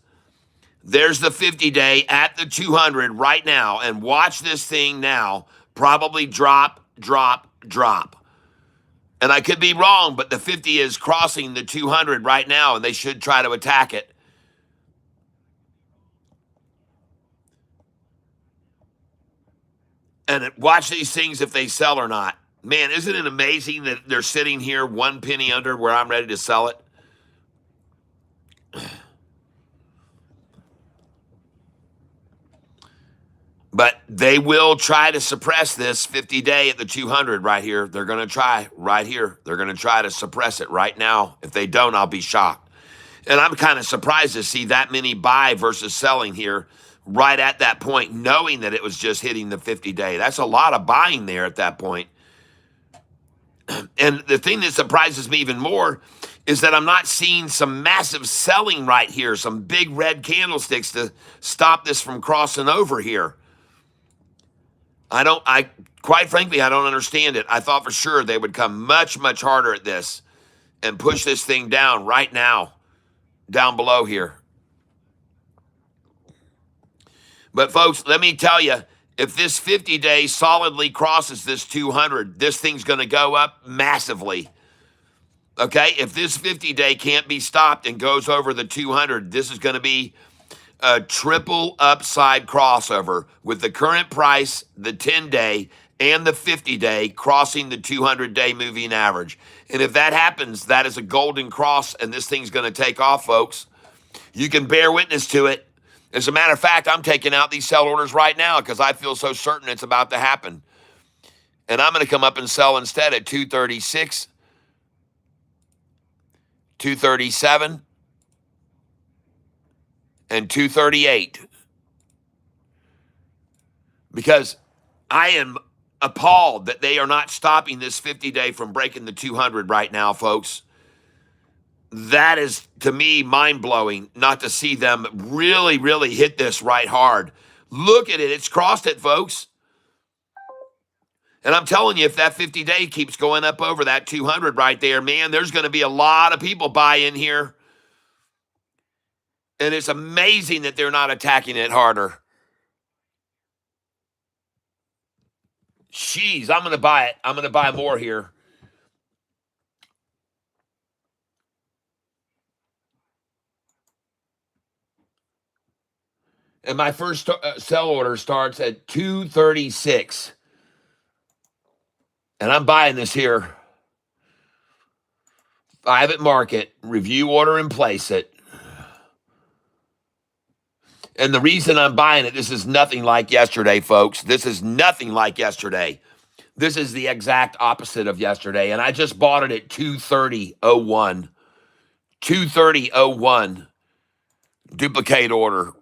S1: There's the 50-day at the 200 right now. And watch this thing now probably drop. And I could be wrong, but the 50 is crossing the 200 right now, and they should try to attack it. And watch these things if they sell or not. Man, isn't it amazing that they're sitting here 1 penny under where I'm ready to sell it? But they will try to suppress this 50-day at the 200 right here. They're going to try right here. They're going to try to suppress it right now. If they don't, I'll be shocked. And I'm kind of surprised to see that many buy versus selling here right at that point, knowing that it was just hitting the 50-day. That's a lot of buying there at that point. And the thing that surprises me even more is that I'm not seeing some massive selling right here, some big red candlesticks to stop this from crossing over here. Quite frankly, I don't understand it. I thought for sure they would come much, much harder at this and push this thing down right now, down below here. But folks, let me tell you, if this 50-day solidly crosses this 200, this thing's going to go up massively. Okay? If this 50-day can't be stopped and goes over the 200, this is going to be a triple upside crossover with the current price, the 10-day, and the 50-day crossing the 200-day moving average. And if that happens, that is a golden cross, and this thing's going to take off, folks. You can bear witness to it. As a matter of fact, I'm taking out these sell orders right now because I feel so certain it's about to happen. And I'm going to come up and sell instead at 236, 237, and 238. Because I am appalled that they are not stopping this 50-day from breaking the 200 right now, folks. That is, to me, mind-blowing not to see them really, really hit this right hard. Look at it. It's crossed it, folks. And I'm telling you, if that 50-day keeps going up over that 200 right there, man, there's going to be a lot of people buy in here. And it's amazing that they're not attacking it harder. Jeez, I'm going to buy it. I'm going to buy more here. And my first sell order starts at 236. And I'm buying this here. 5 at market, review order and place it. And the reason I'm buying it, this is nothing like yesterday, folks. This is nothing like yesterday. This is the exact opposite of yesterday. And I just bought it at 230.01. 230.01. Duplicate order.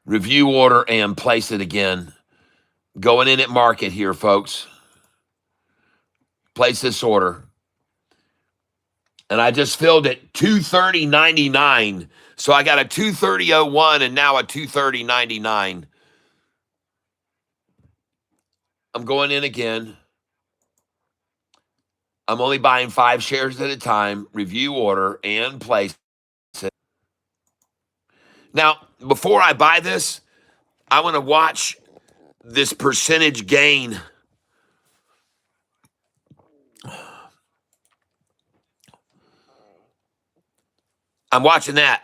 S1: Review order and place it again. Going in at market here, folks. Place this order. And I just filled it 230.99. So I got a 230.01 and now a 230.99. I'm going in again. I'm only buying 5 shares at a time. Review order and place it. Now, before I buy this, I want to watch this percentage gain. I'm watching that.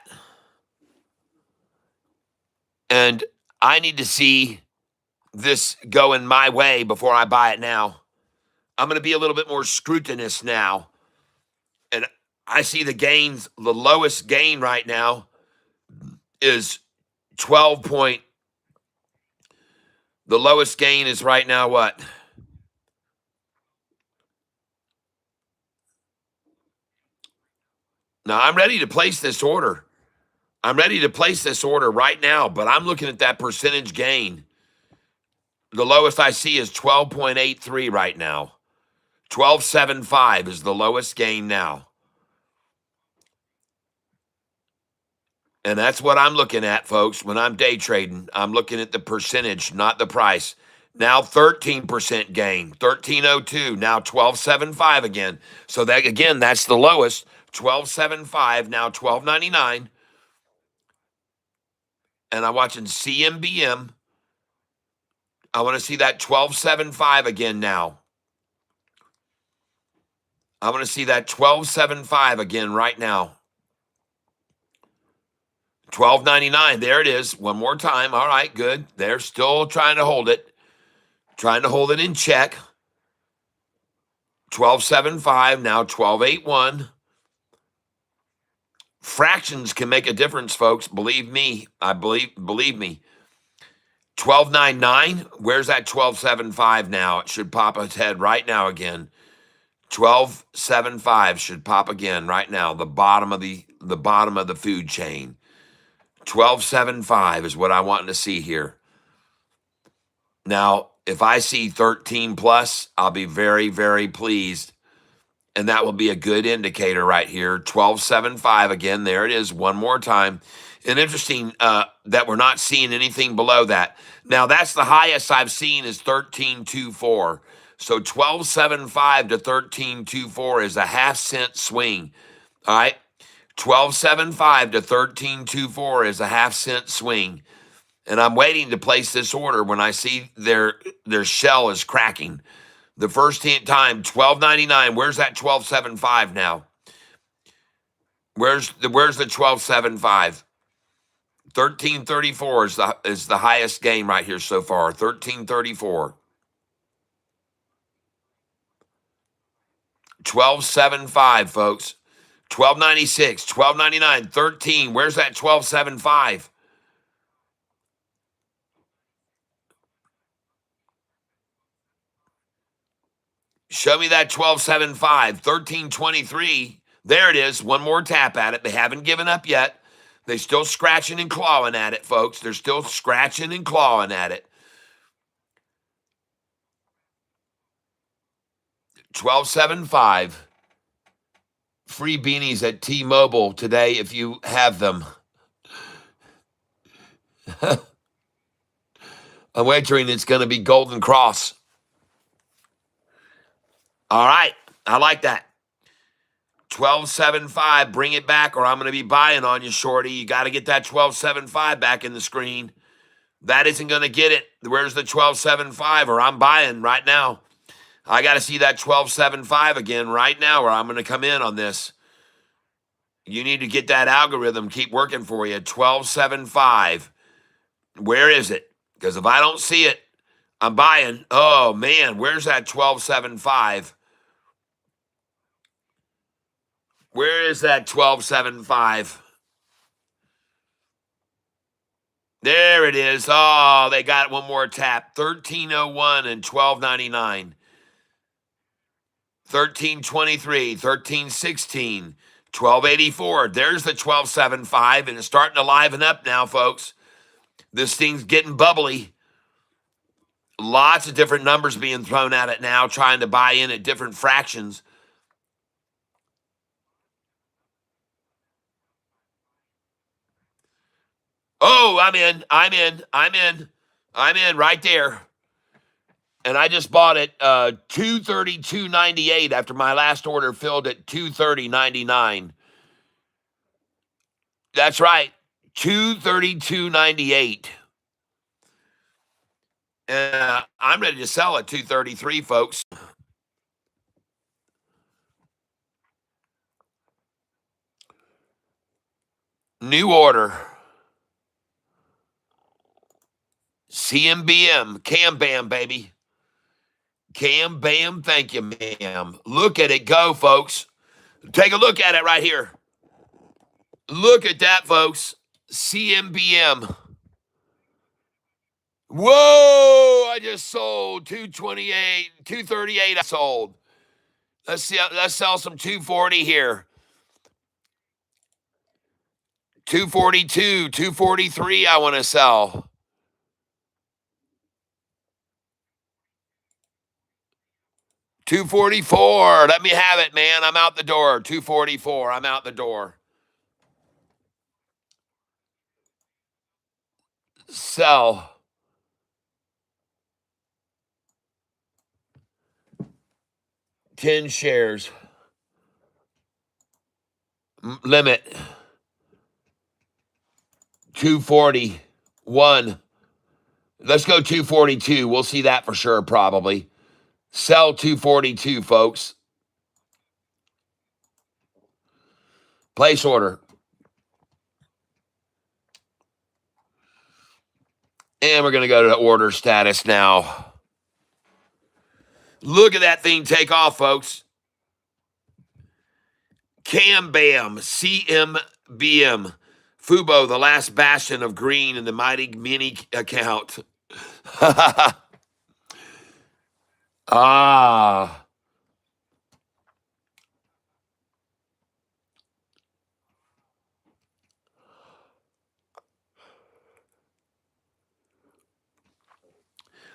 S1: And I need to see this going my way before I buy it now. I'm going to be a little bit more scrutinous now. And I see the gains, the lowest gain right now is 12 point. The lowest gain is right now what? Now, I'm ready to place this order. I'm ready to place this order right now, but I'm looking at that percentage gain. The lowest I see is 12.83 right now. 12.75 is the lowest gain now. And that's what I'm looking at, folks. When I'm day trading, I'm looking at the percentage, not the price. Now 13% gain, 13.02, now 12.75 again. So that again, that's the lowest, 12.75, now 12.99. And I'm watching CMBM. I want to see that 12.75 again now. I want to see that 12.75 again right now. 12.99. There it is. One more time. All right, good. They're still trying to hold it. Trying to hold it in check. 12.75, now 12.81. Fractions can make a difference, folks. Believe me. Believe me. 12.99. Where's that 12.75 now? It should pop its head right now again. 12.75 should pop again right now. The bottom of the food chain. 12.75 is what I want to see here. Now, if I see 13 plus, I'll be very, very pleased. And that will be a good indicator right here. 12.75 again. There it is one more time. And interesting that we're not seeing anything below that. Now, that's the highest I've seen is 13.24. So 12.75 to 13.24 is a half-cent swing. All right? 12.75 to 13.24 is a half-cent swing. And I'm waiting to place this order when I see their shell is cracking. The first time, 12.99. Where's that 12.75 now? Where's the 12.75? 13.34 is the highest gain right here so far. 13.34. 12.75, folks. 12.96, 12.99, 13. Where's that 12.75? Show me that 12.75. 13.23. There it is. One more tap at it. They haven't given up yet. They're still scratching and clawing at it, folks. They're still scratching and clawing at it. 12.75. Free beanies at T-Mobile today if you have them. I'm wagering it's going to be Golden Cross. All right. I like that. 12.75. Bring it back or I'm going to be buying on you, shorty. You got to get that 12.75 back in the screen. That isn't going to get it. Where's the 12.75 or I'm buying right now. I got to see that 12.75 again right now or I'm going to come in on this. You need to get that algorithm keep working for you. 12.75. Where is it? Because if I don't see it, I'm buying. Oh, man, where's that 12.75? Where is that 12.75? There it is. Oh, they got one more tap. 13.01 and 12.99. 13.23, 13.16, 12.84. There's the 12.75, and it's starting to liven up now, folks. This thing's getting bubbly. Lots of different numbers being thrown at it now, trying to buy in at different fractions. Oh, I'm in right there. And I just bought it 232.98 after my last order filled at 230.99. That's right, 232.98. I'm ready to sell at 233, folks. New order. CMBM. Cam Bam, baby. Cam Bam, thank you, ma'am. Look at it go, folks. Take a look at it right here. Look at that, folks. CMBM. Whoa, I just sold 228, 238 I sold. Let's see, let's sell some 240 here. 242, 243 I want to sell. 244. Let me have it, man. I'm out the door. 244. I'm out the door. Sell. $10 shares. Limit. 241. Let's go 242. We'll see that for sure, probably. Sell 242, folks. Place order. And we're going to go to order status now. Look at that thing take off, folks. Cam Bam, CMBM. Fubo, the last bastion of green in the mighty mini account. Ah.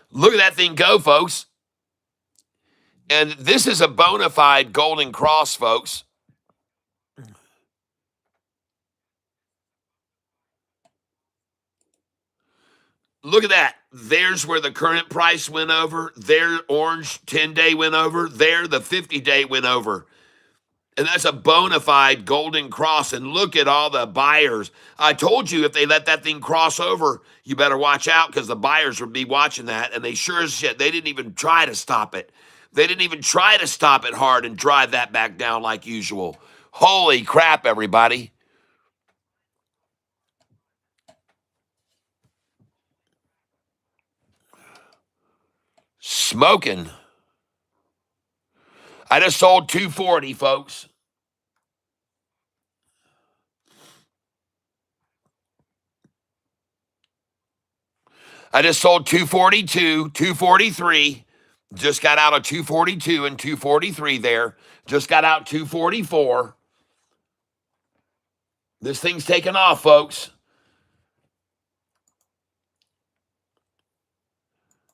S1: Look at that thing go, folks. And this is a bona fide golden cross, folks. Look at that. There's where the current price went over. There, orange 10-day went over. There, the 50-day went over. And that's a bona fide golden cross. And look at all the buyers. I told you if they let that thing cross over, you better watch out because the buyers would be watching that. And they sure as shit, they didn't even try to stop it. They didn't even try to stop it hard and drive that back down like usual. Holy crap, everybody. Smoking. I just sold 240, folks. I just sold 242, 243. Just got out of 242 and 243 there. Just got out 244. This thing's taking off, folks.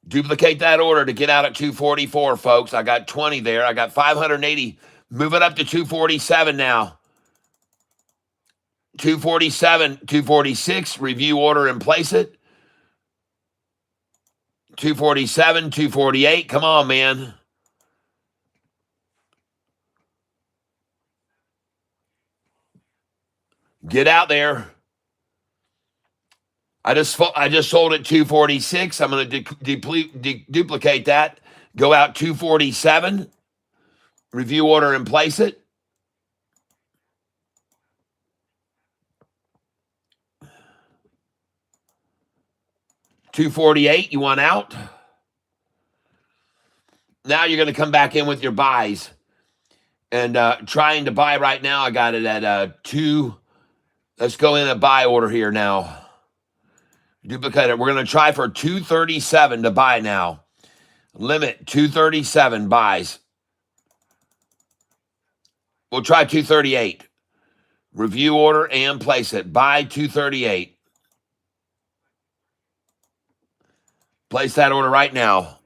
S1: Duplicate that order to get out at 244, folks. I got 20 there. I got 580. Move it up to 247 now. 247, 246. Review order and place it. 247, 248. Come on, man. Get out there. I just sold at 246. I'm going to duplicate that. Go out 247. Review order and place it. $248. You want out? Now you're going to come back in with your buys. And trying to buy right now, I got it at 2. Let's go in a buy order here now. Duplicate it. We're going to try for 237 to buy now. Limit 237 buys. We'll try 238. Review order and place it. Buy 238. Place that order right now.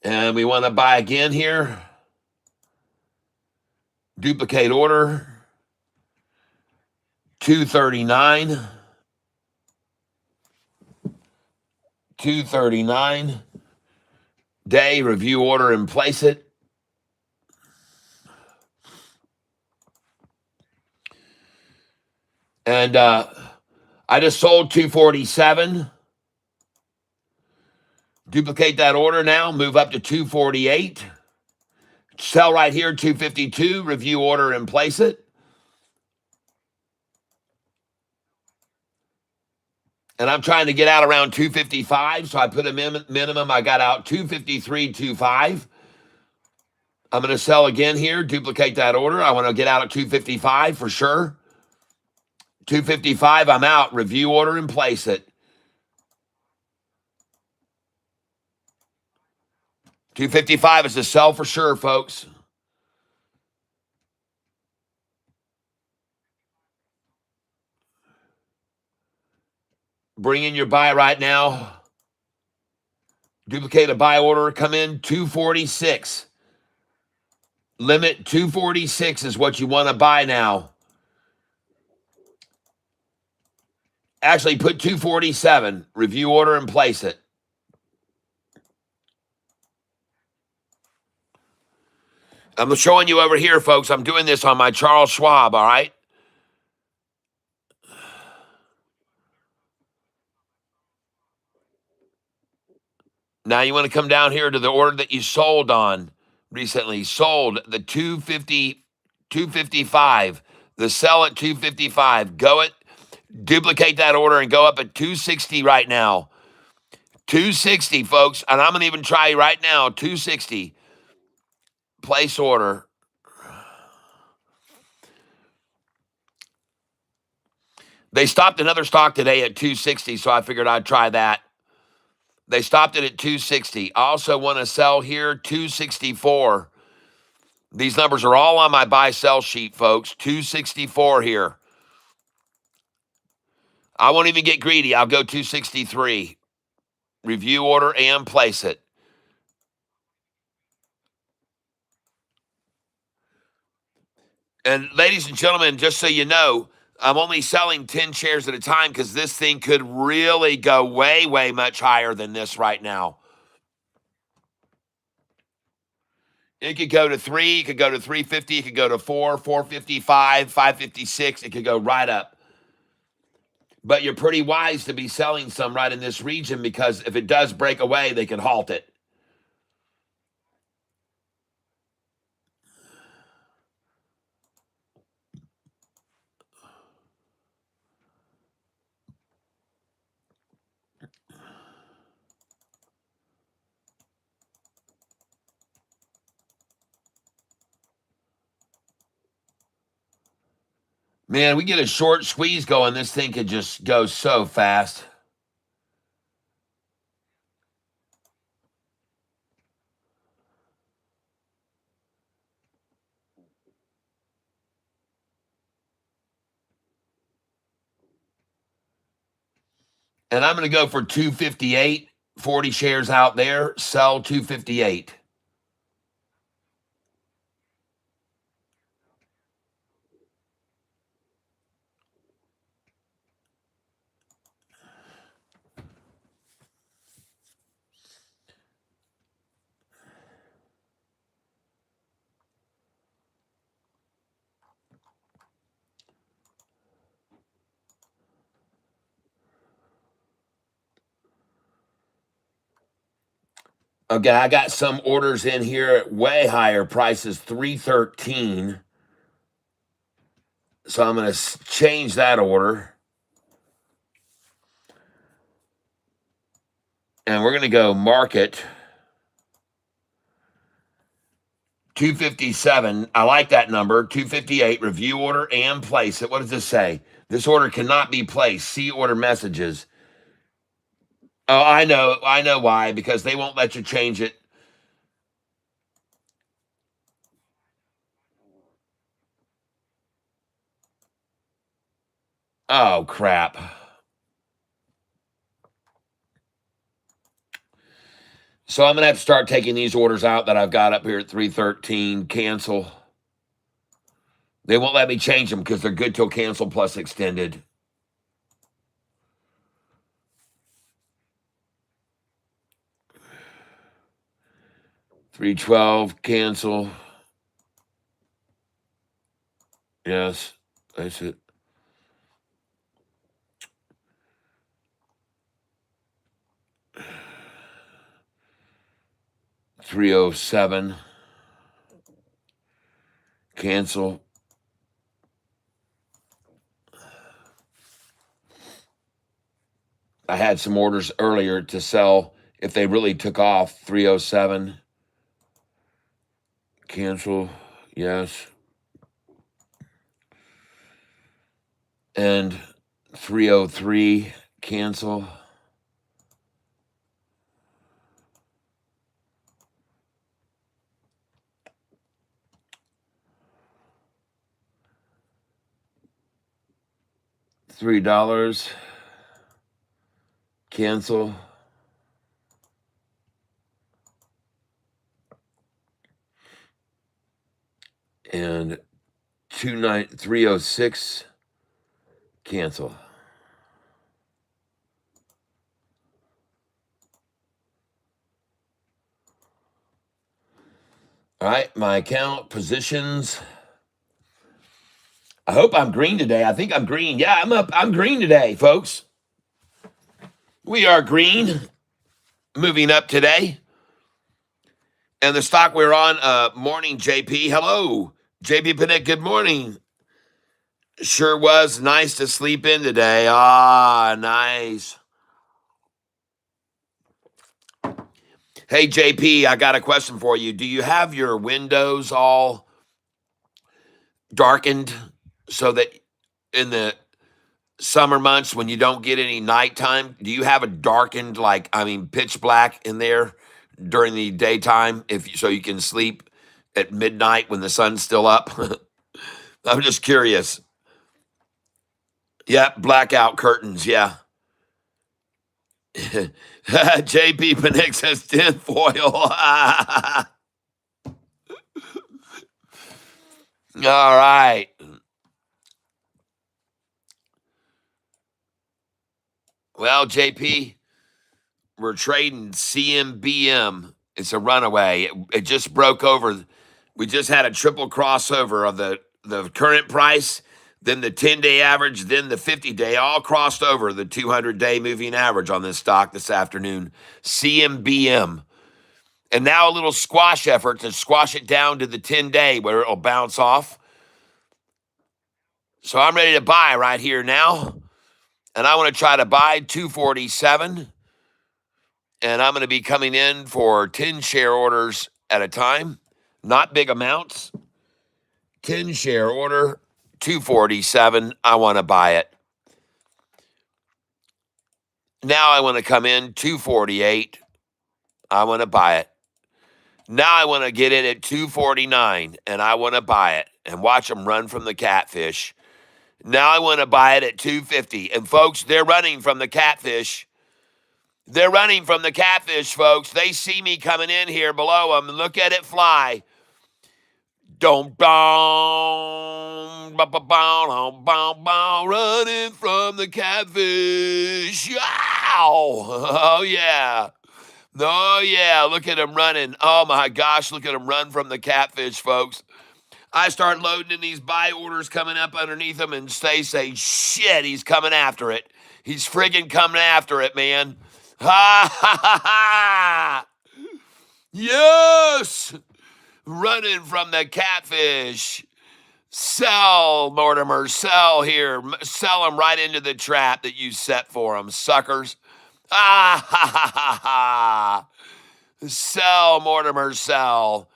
S1: And we want to buy again here. Duplicate order. 239. 239. Day, review order and place it. And I just sold 247. Duplicate that order now. Move up to 248. Sell right here, 252. Review order and place it. And I'm trying to get out around 255, so I put a minimum. I got out 253.25. I'm going to sell again here. Duplicate that order. I want to get out at 255 for sure. 255, I'm out. Review order and place it. 255 is a sell for sure, folks. Bring in your buy right now. Duplicate a buy order. Come in 246. Limit 246 is what you want to buy now. Actually, put 247. Review order and place it. I'm showing you over here, folks. I'm doing this on my Charles Schwab, all right? Now you want to come down here to the order that you sold on recently. Sold the 255. The sell at 255. Go it. Duplicate that order and go up at 260 right now. 260, folks. And I'm going to even try right now, 260. Place order. They stopped another stock today at 260, so I figured I'd try that. They stopped it at 260. I also want to sell here 264. These numbers are all on my buy sell sheet, folks. 264 here. I won't even get greedy. I'll go 263. Review order and place it. And ladies and gentlemen, just so you know, I'm only selling 10 shares at a time because this thing could really go way, way much higher than this right now. It could go to 3, it could go to 350, it could go to 4, 455, 556, it could go right up. But you're pretty wise to be selling some right in this region because if it does break away, they can halt it. Man, we get a short squeeze going, this thing could just go so fast. And I'm going to go for 258, 40 shares out there, sell 258. Okay, I got some orders in here at way higher prices, 313. So I'm going to change that order. And we're going to go market 257. I like that number. 258, review order and place it. What does this say? This order cannot be placed. See order messages. Oh, I know why, because they won't let you change it. Oh, crap. So I'm going to have to start taking these orders out that I've got up here at 313. Cancel. They won't let me change them because they're good till cancel plus extended. $312, cancel. Yes, that's it. $307, cancel. I had some orders earlier to sell if they really took off. 307, cancel. Yes. And 303, cancel. $3, cancel. And 306, cancel. All right, my account positions. I hope I'm green today. I think I'm green. Yeah, I'm up. I'm green today, folks. We are green. Moving up today. And the stock we're on, morning, JP. Hello, JP Pinnick. Good morning. Sure was nice to sleep in today. Ah, nice. Hey, JP, I got a question for you. Do you have your windows all darkened so that in the summer months when you don't get any nighttime, do you have a darkened, like, I mean, pitch black in there during the daytime so you can sleep at midnight when the sun's still up? I'm just curious. Yep, blackout curtains, yeah. JP Phoenix says tinfoil. All right. Well, JP, we're trading CMBM. It's a runaway. It just broke over. We just had a triple crossover of the current price, then the 10-day average, then the 50-day, all crossed over the 200-day moving average on this stock this afternoon. CMBM. And now a little squash effort to squash it down to the 10-day where it'll bounce off. So I'm ready to buy right here now. And I want to try to buy 247. And I'm going to be coming in for 10 share orders at a time. Not big amounts. 10 share order, 247. I want to buy it. Now I want to come in 248. I want to buy it. Now I want to get in at 249 and I want to buy it and watch them run from the catfish. Now I want to buy it at 250. And folks, they're running from the catfish. They're running from the catfish, folks. They see me coming in here below them. Look at it fly. Running from the catfish. Ow! Oh, yeah. Oh, yeah. Look at him running. Oh, my gosh. Look at him run from the catfish, folks. I start loading in these buy orders coming up underneath him, and they say, shit, he's coming after it. He's friggin' coming after it, man. Ha, ha, ha, ha. Yes! Running from the catfish. Sell, Mortimer, sell here. Sell them right into the trap that you set for them, suckers. Ah, ha, ha, ha, ha. Sell, Mortimer, sell.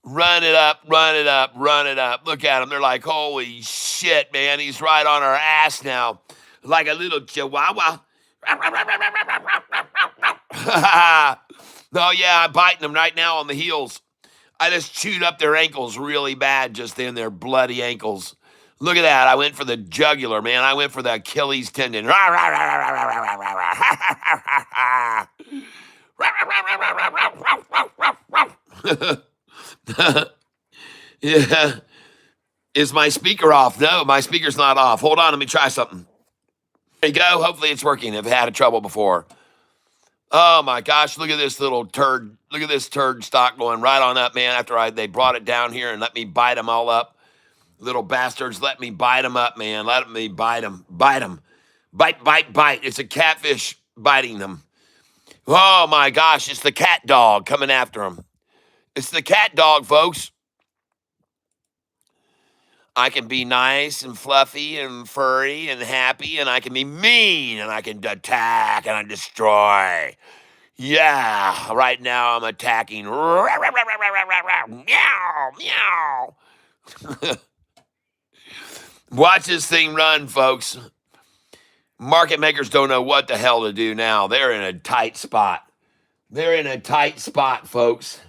S1: Run it up, run it up, run it up. Look at them. They're like, holy shit, man. He's right on our ass now. Like a little chihuahua. Oh, yeah, I'm biting them right now on the heels. I just chewed up their ankles really bad just then, their bloody ankles. Look at that. I went for the jugular, man. I went for the Achilles tendon. Yeah. Is my speaker off? No, my speaker's not off. Hold on, let me try something. There you go. Hopefully it's working. I've had trouble before. Oh my gosh, look at this little turd. Look at this turd stock going right on up, man, after they brought it down here and let me bite them all up. Little bastards, let me bite them up, man. Let me bite them. Bite them. Bite, bite, bite. It's a catfish biting them. Oh my gosh, it's the cat dog coming after them. It's the cat dog, folks. I can be nice and fluffy and furry and happy, and I can be mean, and I can attack and I destroy. Yeah, right now I'm attacking. Meow, meow. Watch this thing run, folks. Market makers don't know what the hell to do now. They're in a tight spot. They're in a tight spot, folks.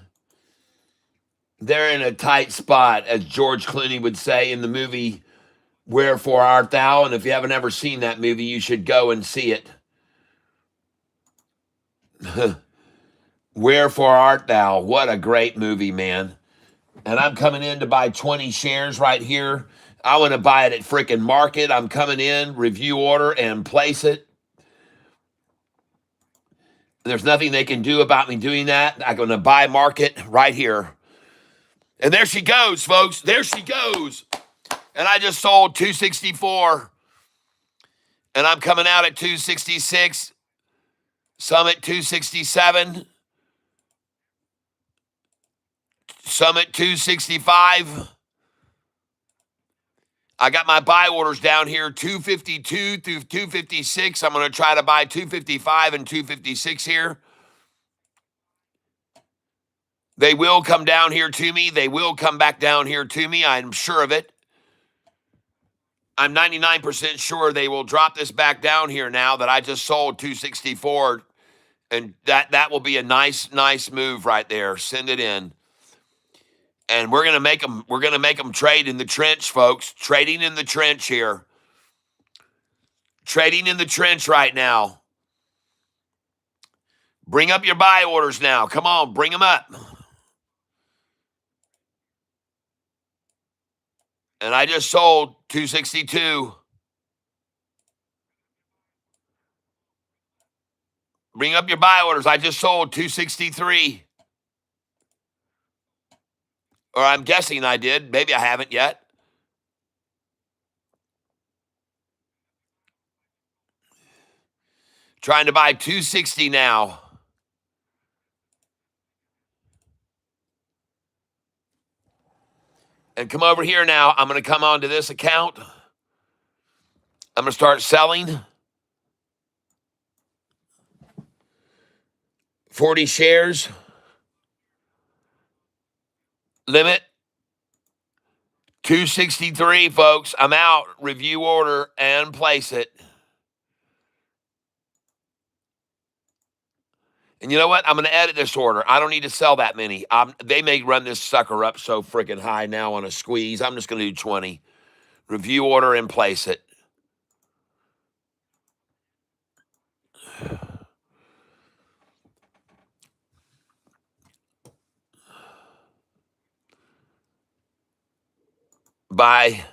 S1: They're in a tight spot, as George Clooney would say in the movie Wherefore Art Thou? And if you haven't ever seen that movie, you should go and see it. Wherefore Art Thou? What a great movie, man. And I'm coming in to buy 20 shares right here. I want to buy it at frickin' market. I'm coming in, review order, and place it. There's nothing they can do about me doing that. I'm going to buy market right here. And there she goes, folks. There she goes. And I just sold 264. And I'm coming out at 266. Some at 267. Some at 265. I got my buy orders down here, 252 through 256. I'm going to try to buy 255 and 256 here. They will come down here to me. They will come back down here to me. I'm sure of it. I'm 99% sure they will drop this back down here now that I just sold 264. And that will be a nice move right there. Send it in. And we're going to make them trade in the trench, folks. Trading in the trench here. Trading in the trench right now. Bring up your buy orders now. Come on, bring them up. And I just sold 262. Bring up your buy orders. I just sold 263. Or I'm guessing I did. Maybe I haven't yet. Trying to buy 260 now. And come over here now. I'm going to come onto this account. I'm going to start selling 40 shares. Limit 263, folks. I'm out. Review order and place it. And you know what? I'm going to edit this order. I don't need to sell that many. They may run this sucker up so freaking high now on a squeeze. I'm just going to do 20. Review order and place it. Buy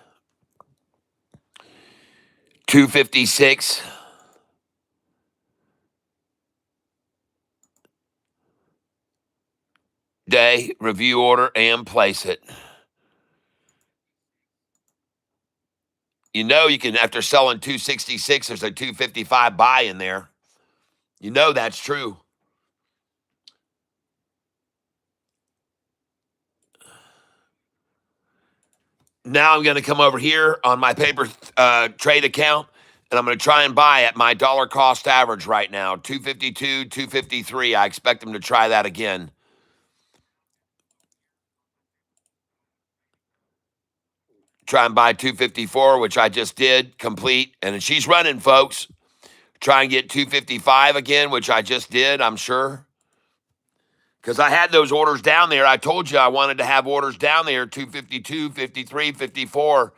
S1: 256. Day, review order, and place it. You know you can, after selling 266, there's a 255 buy in there. You know that's true. Now I'm going to come over here on my paper trade account, and I'm going to try and buy at my dollar cost average right now, 252, 253. I expect them to try that again. Try and buy 254, which I just did, complete. And she's running, folks. Try and get 255 again, which I just did, I'm sure. Because I had those orders down there. I told you I wanted to have orders down there, 252, 53, 54.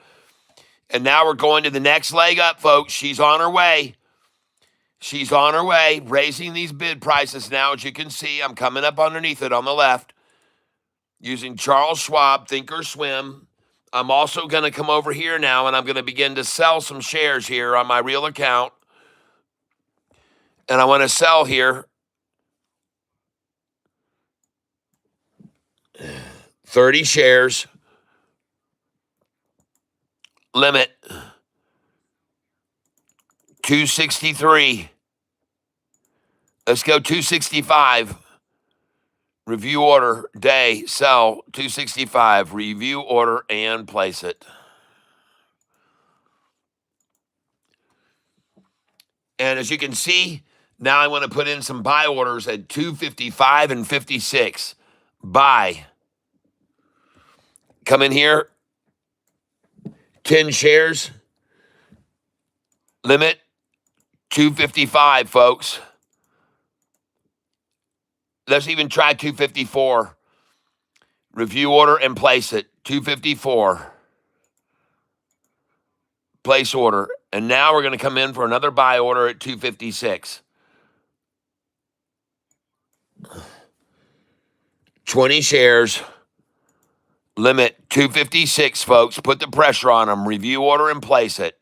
S1: And now we're going to the next leg up, folks. She's on her way. She's on her way, raising these bid prices now. As you can see, I'm coming up underneath it on the left using Charles Schwab, Thinkorswim. I'm also going to come over here now, and I'm going to begin to sell some shares here on my real account. And I want to sell here 30 shares. Limit 263. Let's go 265. Review order, day, sell 265. Review order and place it. And as you can see, now I want to put in some buy orders at 255 and 56. Buy. Come in here. 10 shares. Limit 255, folks. Let's even try 254. Review order and place it. 254. Place order. And now we're going to come in for another buy order at 256. 20 shares. Limit 256, folks. Put the pressure on them. Review order and place it.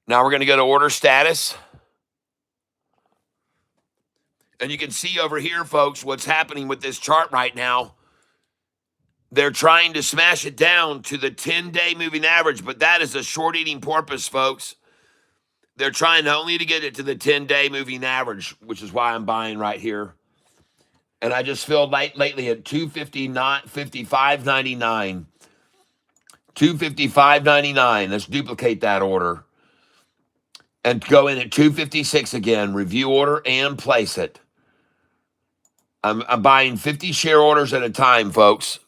S1: Now we're going to go to order status. And you can see over here, folks, what's happening with this chart right now. They're trying to smash it down to the 10-day moving average, but that is a short-eating porpoise, folks. They're trying only to get it to the 10-day moving average, which is why I'm buying right here. And I just filled lately at 259, 55.99. 255.99. Let's duplicate that order. And go in at 256 again. Review order and place it. I'm buying 50 share orders at a time, folks.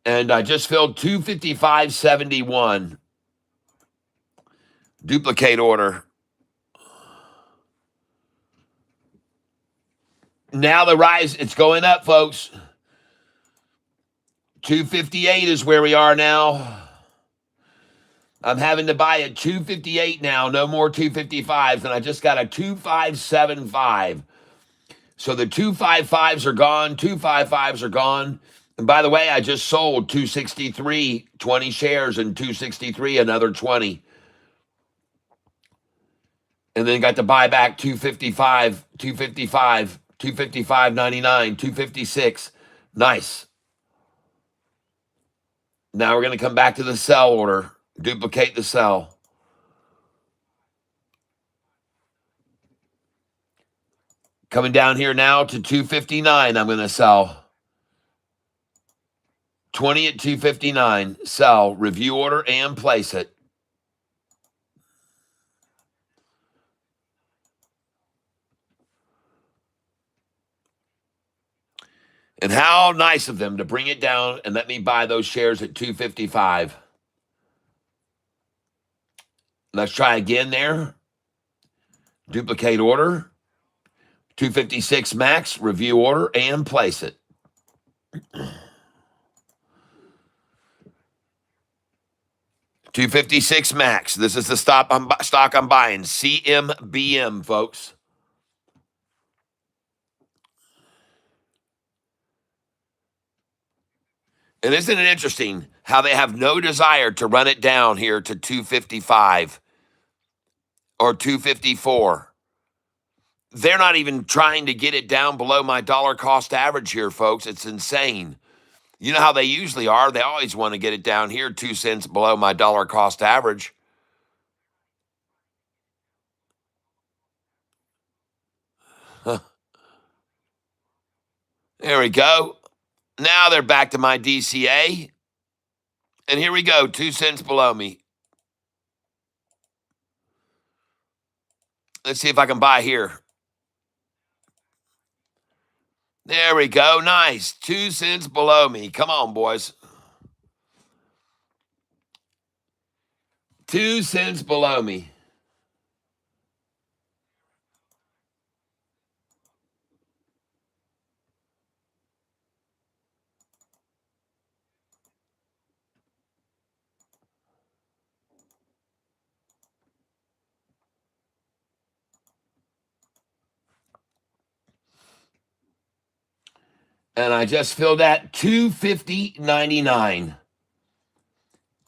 S1: And I just filled 255.71. Duplicate order. Now the rise, it's going up, folks. 258 is where we are now. I'm having to buy at 258 now, no more 255s, and I just got a 2575. So the 255s are gone, 255s are gone. And by the way, I just sold 263, 20 shares, and 263, another 20. And then got to buy back 255, 255, 255.99, 256. Nice. Now we're going to come back to the sell order. Duplicate the sell. Coming down here now to 259, I'm going to sell. 20 at 259, sell, review order, and place it. And how nice of them to bring it down and let me buy those shares at 255. Let's try again there. Duplicate order. 256 max, review order, and place it. $256 max. This is the stock I'm buying. CMBM, folks. And isn't it interesting how they have no desire to run it down here to 255 or 254? They're not even trying to get it down below my dollar cost average here, folks. It's insane. You know how they usually are. They always want to get it down here 2 cents below my dollar cost average. Huh. There we go. Now they're back to my DCA. And here we go, 2 cents below me. Let's see if I can buy here. There we go. Nice. 2 cents below me. Come on, boys. 2 cents below me. And I just filled that 250.99.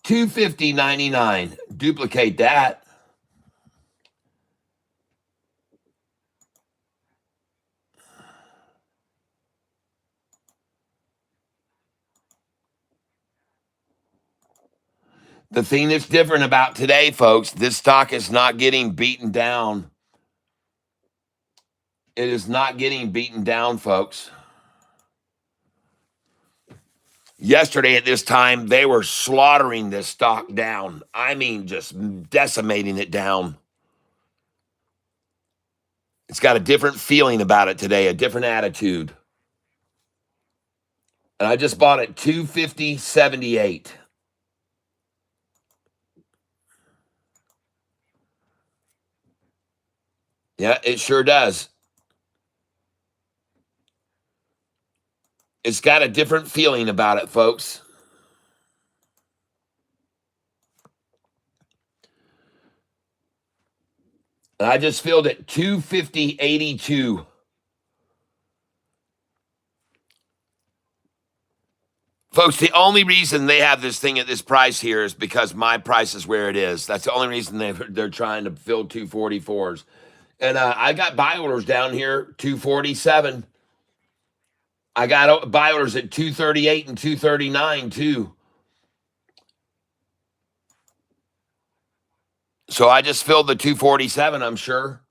S1: 250.99. Duplicate that. The thing that's different about today, folks, this stock is not getting beaten down. It is not getting beaten down, folks. Yesterday at this time, they were slaughtering this stock down. I mean, just decimating it down. It's got a different feeling about it today, a different attitude. And I just bought it 250.78. Yeah, it sure does. It's got a different feeling about it, folks. And I just filled it 250.82. Folks, the only reason they have this thing at this price here is because my price is where it is. That's the only reason they're trying to fill 244s. And I got buy orders down here, 247. I got buy orders at 238 and 239 too. So I just filled the 247, I'm sure.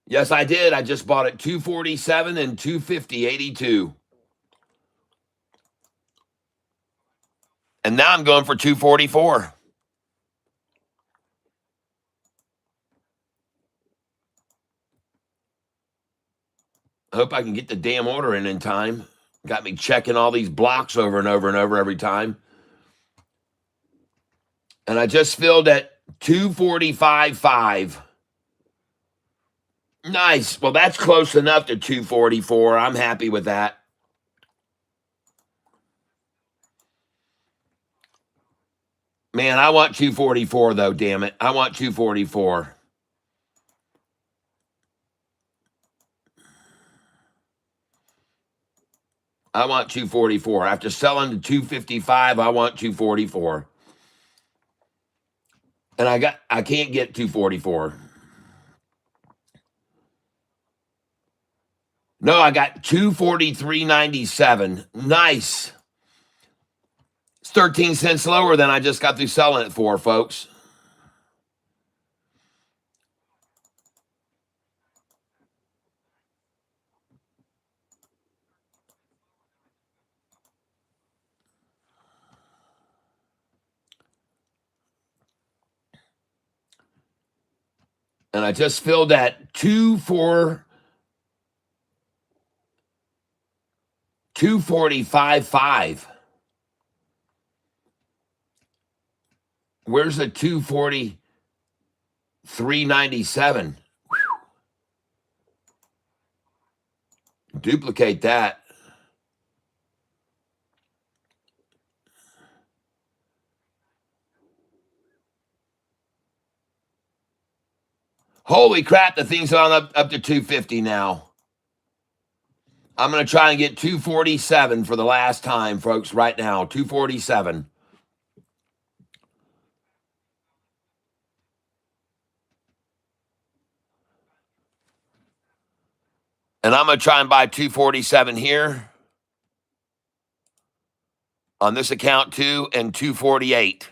S1: Yes, I did. I just bought it 247 and 250.82. And now I'm going for 244. I hope I can get the damn order in time. Got me checking all these blocks over and over and over every time. And I just filled at 245.5. Nice. Well, that's close enough to 244. I'm happy with that. Man, I want 244 though, damn it. I want 244. I want 244. After selling to 255, I want 244. And I can't get 244. No, I got 243.97. Nice. It's 13 cents lower than I just got through selling it for, folks. And I just filled at 245.5. Where's the 243.97? Duplicate that. Holy crap, the thing's on up to 250 now. I'm going to try and get 247 for the last time, folks, right now. 247. And I'm going to try and buy 247 here on this account too, and 248.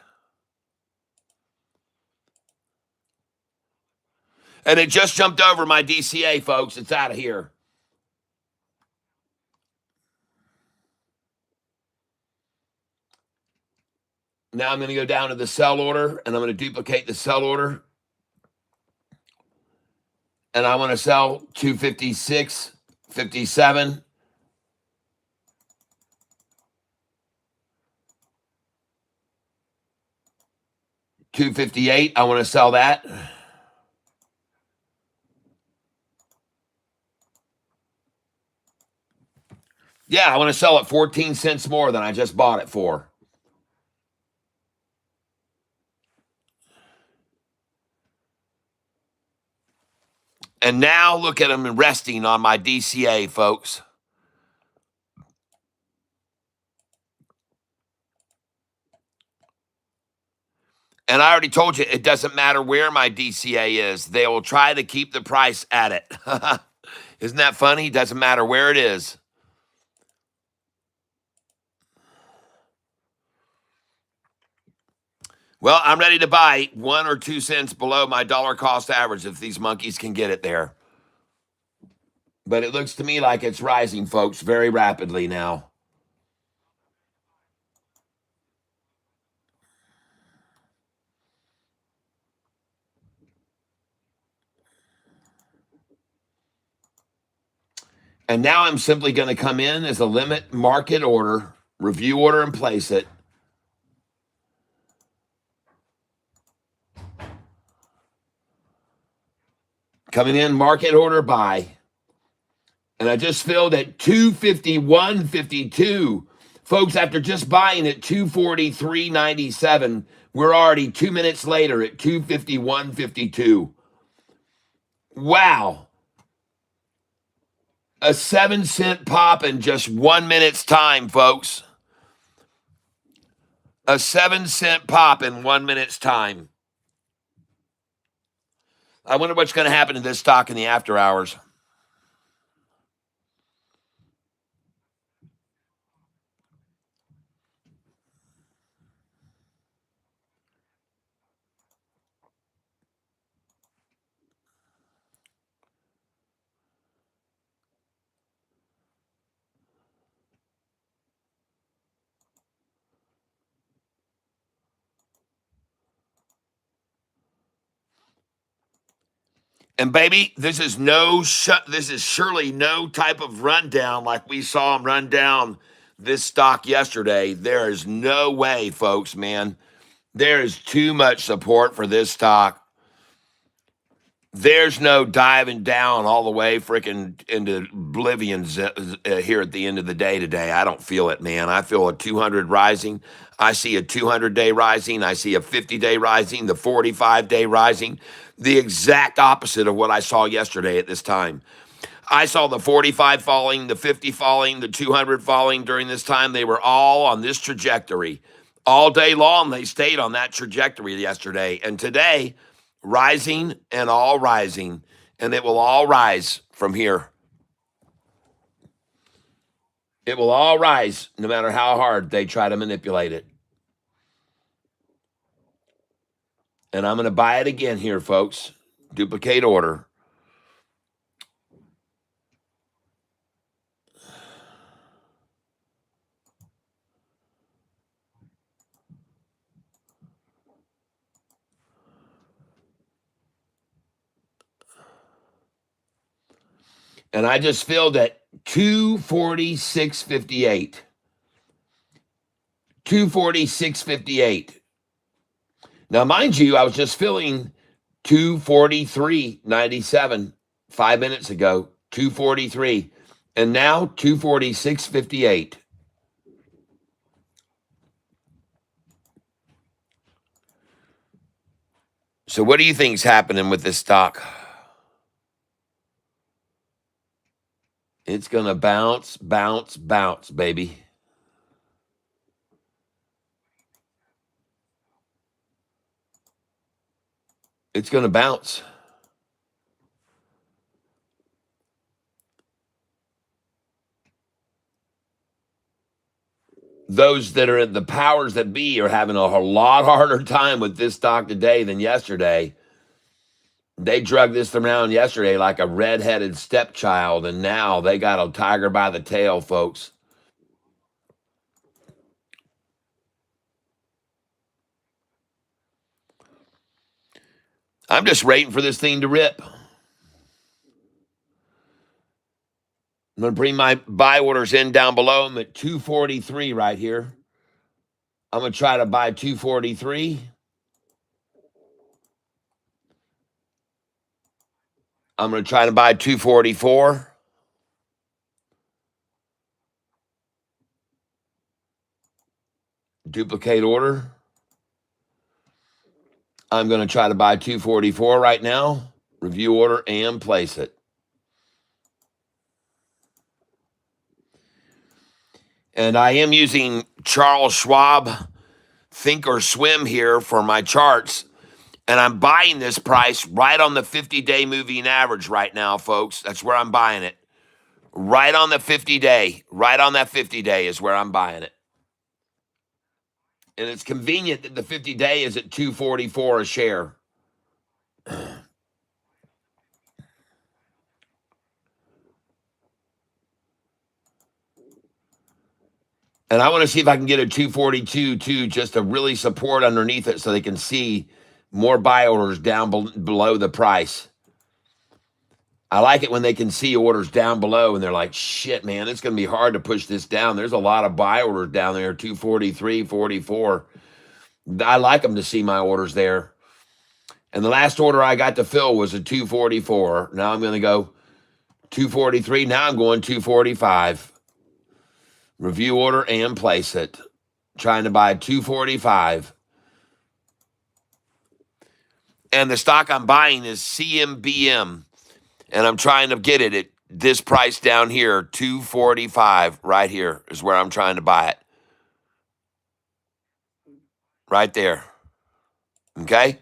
S1: And it just jumped over my DCA, folks. It's out of here. Now I'm going to go down to the sell order, and I'm going to duplicate the sell order. And I want to sell 256.57. 258. I want to sell that. Yeah, I want to sell it 14 cents more than I just bought it for. And now look at them resting on my DCA, folks. And I already told you, it doesn't matter where my DCA is. They will try to keep the price at it. Isn't that funny? Doesn't matter where it is. Well, I'm ready to buy 1 or 2 cents below my dollar cost average if these monkeys can get it there. But it looks to me like it's rising, folks, very rapidly now. And now I'm simply going to come in as a limit market order, review order, and place it. Coming in, market order, buy. And I just filled at 251.52. Folks, after just buying at 243.97, we're already 2 minutes later at 251.52. Wow. A 7-cent pop in just 1 minute's time, folks. A 7-cent pop in 1 minute's time. I wonder what's going to happen to this stock in the after hours. And baby, this is this is surely no type of rundown like we saw him run down this stock yesterday. There is no way, folks, man. There is too much support for this stock. There's no diving down all the way freaking into oblivion here at the end of the day today. I don't feel it, man. I feel a 200 rising. I see a 200-day rising. I see a 50-day rising, the 45-day rising. The exact opposite of what I saw yesterday at this time. I saw the 45 falling, the 50 falling, the 200 falling during this time. They were all on this trajectory. All day long, they stayed on that trajectory yesterday. And today, rising and all rising, and it will all rise from here. It will all rise no matter how hard they try to manipulate it. And I'm going to buy it again here, folks. Duplicate order. And I just filled at 246.58. 246.58. Now, mind you, I was just filling 243.97 5 minutes ago. 243. And now 246.58. So what do you think is happening with this stock? It's going to bounce, bounce, bounce, baby. It's going to bounce. Those that are at the powers that be are having a lot harder time with this stock today than yesterday. They drug this around yesterday like a redheaded stepchild, and now they got a tiger by the tail, folks. I'm just waiting for this thing to rip. I'm going to bring my buy orders in down below. I'm at 243 right here. I'm going to try to buy 243. I'm going to try to buy 244. Duplicate order. I'm going to try to buy 244 right now. Review order and place it. And I am using Charles Schwab Think or Swim here for my charts. And I'm buying this price right on the 50-day moving average right now, folks. That's where I'm buying it. Right on the 50-day. Right on that 50-day is where I'm buying it. And it's convenient that the 50-day is at 244 a share. And I want to see if I can get a 242 too, just to really support underneath it so they can see more buy orders down below the price. I like it when they can see orders down below and they're like, shit, man, it's going to be hard to push this down. There's a lot of buy orders down there, 243, 44. I like them to see my orders there. And the last order I got to fill was a 244. Now I'm going to go 243. Now I'm going 245. Review order and place it. Trying to buy 245. And the stock I'm buying is CMBM. And I'm trying to get it at this price down here, 245. Right here is where I'm trying to buy it. Right there. Okay?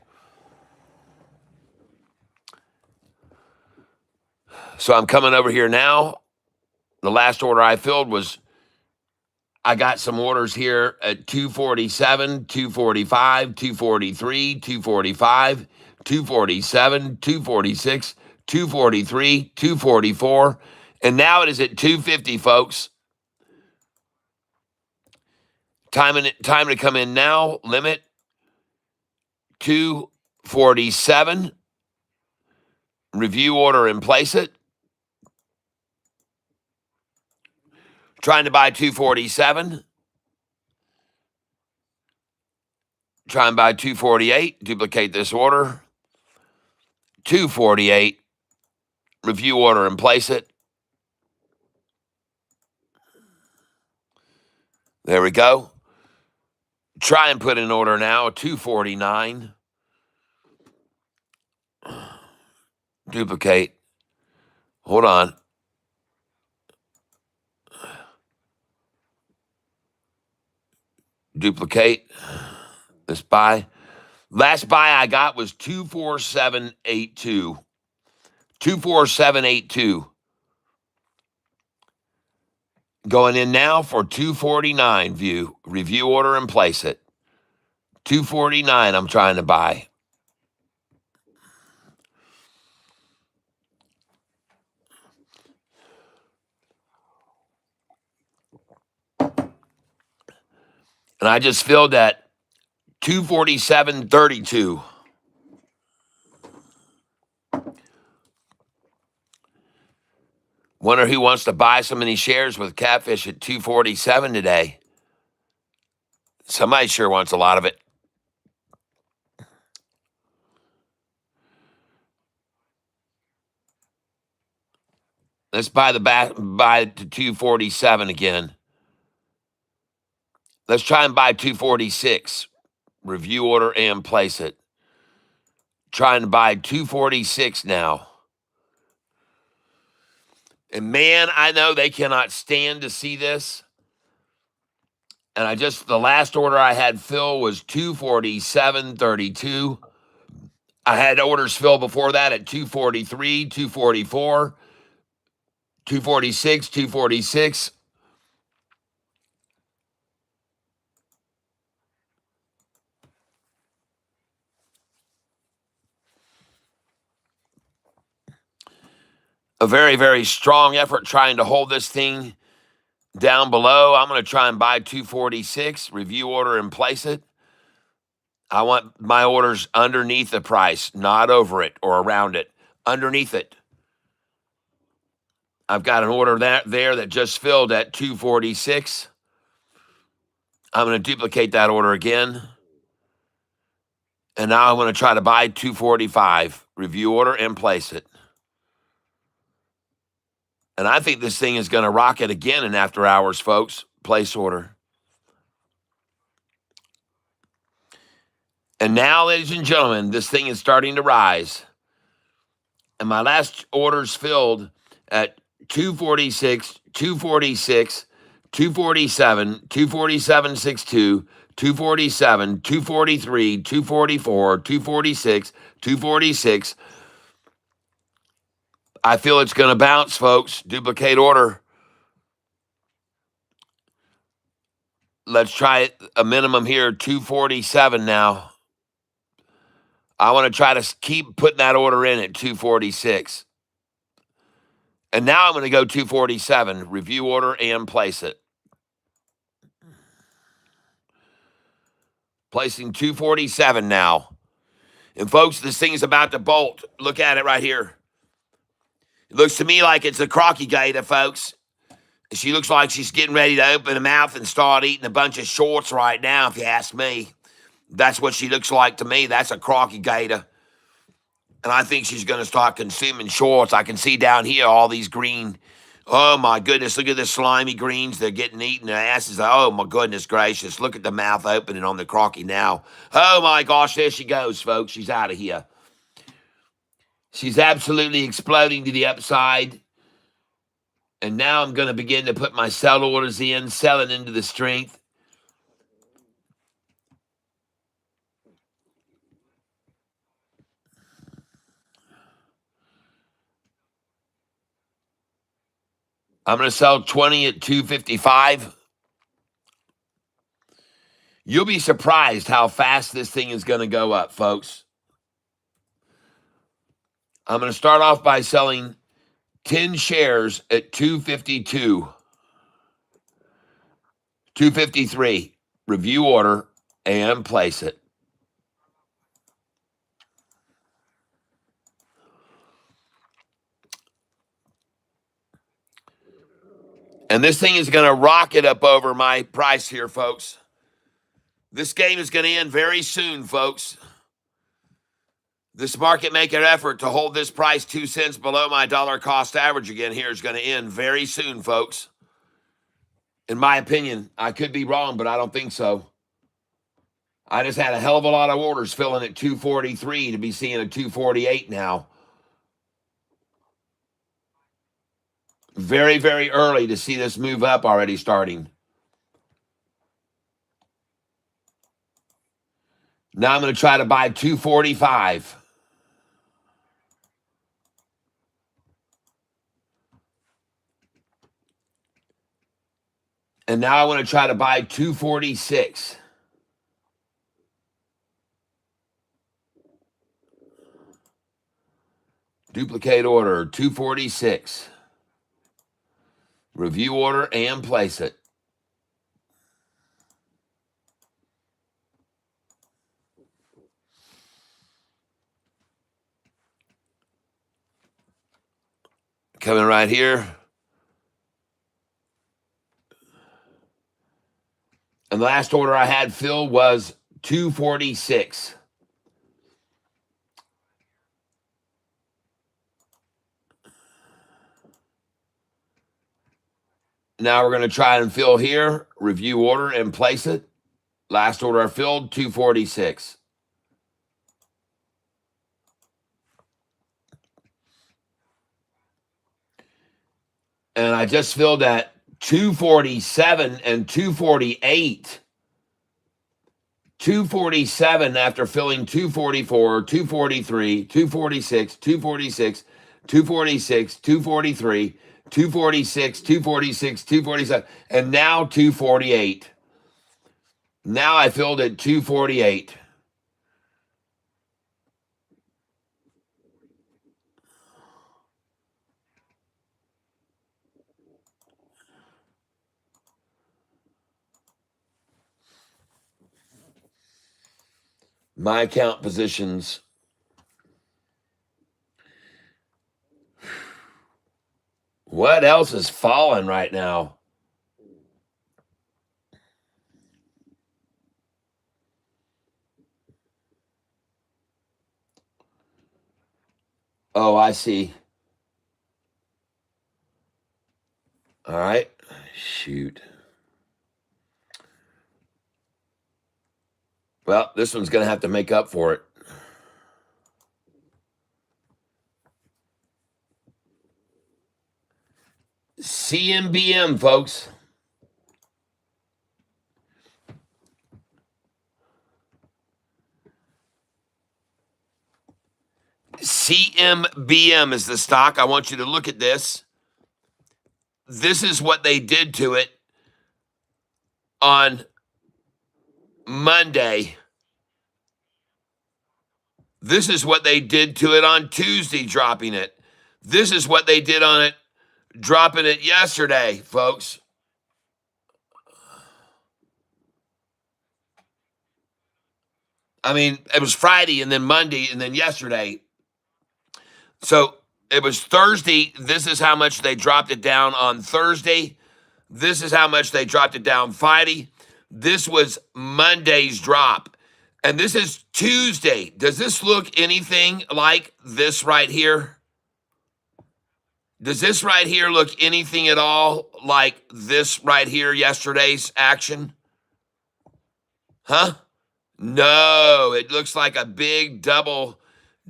S1: So I'm coming over here now. The last order I filled was, I got some orders here at 247, 245, 243, 245, 247, 246, 243, 244, and now it is at 250, folks. Time to come in now. Limit 247. Review order and place it. Trying to buy 247. Try and buy 248. Duplicate this order. 248. Review order and place it. There we go. Try and put in order now. 249. Duplicate. Hold on. Duplicate this buy. Last buy I got was 24782. 24782. Going in now for 249 view. Review order and place it. 249 I'm trying to buy. And I just filled at 247.32. Wonder who wants to buy so many shares with Catfish at 247 today. Somebody sure wants a lot of it. Let's buy it to 247 again. Let's try and buy 246. Review order and place it. Trying to buy 246 now. And man, I know they cannot stand to see this. And the last order I had fill was 247.32. I had orders fill before that at 243, 244, 246, 246. A very, very strong effort trying to hold this thing down below. I'm going to try and buy 246, review order and place it. I want my orders underneath the price, not over it or around it, underneath it. I've got an order there that just filled at 246. I'm going to duplicate that order again. And now I'm going to try to buy 245, review order and place it. And I think this thing is going to rocket again in after hours, folks. Place order. And now, ladies and gentlemen, this thing is starting to rise. And my last orders filled at 246, 246, 247, 247.62, 247, 243, 244, 246, 246. I feel it's going to bounce, folks. Duplicate order. Let's try it a minimum here, 247 now. I want to try to keep putting that order in at 246. And now I'm going to go 247, review order and place it. Placing 247 now. And folks, this thing is about to bolt. Look at it right here. It looks to me like it's a crocky gator, folks. She looks like she's getting ready to open her mouth and start eating a bunch of shorts right now, if you ask me. That's what she looks like to me. That's a crocky gator. And I think she's going to start consuming shorts. I can see down here all these green. Oh, my goodness. Look at the slimy greens. They're getting eaten. Their asses. Oh, my goodness gracious. Look at the mouth opening on the crocky now. Oh, my gosh. There she goes, folks. She's out of here. She's absolutely exploding to the upside. And now I'm going to begin to put my sell orders in, selling into the strength. I'm going to sell 20 at 255. You'll be surprised how fast this thing is going to go up, folks. I'm going to start off by selling 10 shares at 252. 253. Review order and place it. And this thing is going to rocket up over my price here, folks. This game is going to end very soon, folks. This market maker effort to hold this price 2 cents below my dollar cost average again here is going to end very soon, folks. In my opinion, I could be wrong, but I don't think so. I just had a hell of a lot of orders filling at 243 to be seeing a 248 now. Very, very early to see this move up already starting. Now I'm going to try to buy 245. And now I want to try to buy 246. Duplicate order, 246. Review order and place it. Coming right here. And the last order I had filled was 246. Now we're going to try and fill here, review order and place it. Last order I filled, 246. And I just filled at 247 and 248. 247 after filling 244, 243, 246, 246, 246, 243, 246, 246, 247, and now 248. Now I filled at 248. My account positions. What else is falling right now? Oh, I see. All right. Shoot. Well, this one's going to have to make up for it. CMBM, folks. CMBM is the stock. I want you to look at this. This is what they did to it on Monday. This is what they did to it on Tuesday, dropping it. This is what they did on it, dropping it yesterday, folks. I mean, it was Friday and then Monday and then yesterday. So it was Thursday. This is how much they dropped it down on Thursday. This is how much they dropped it down Friday. This was Monday's drop. And this is Tuesday. Does this look anything like this right here? Does this right here look anything at all like this right here, yesterday's action? Huh? No, it looks like a big double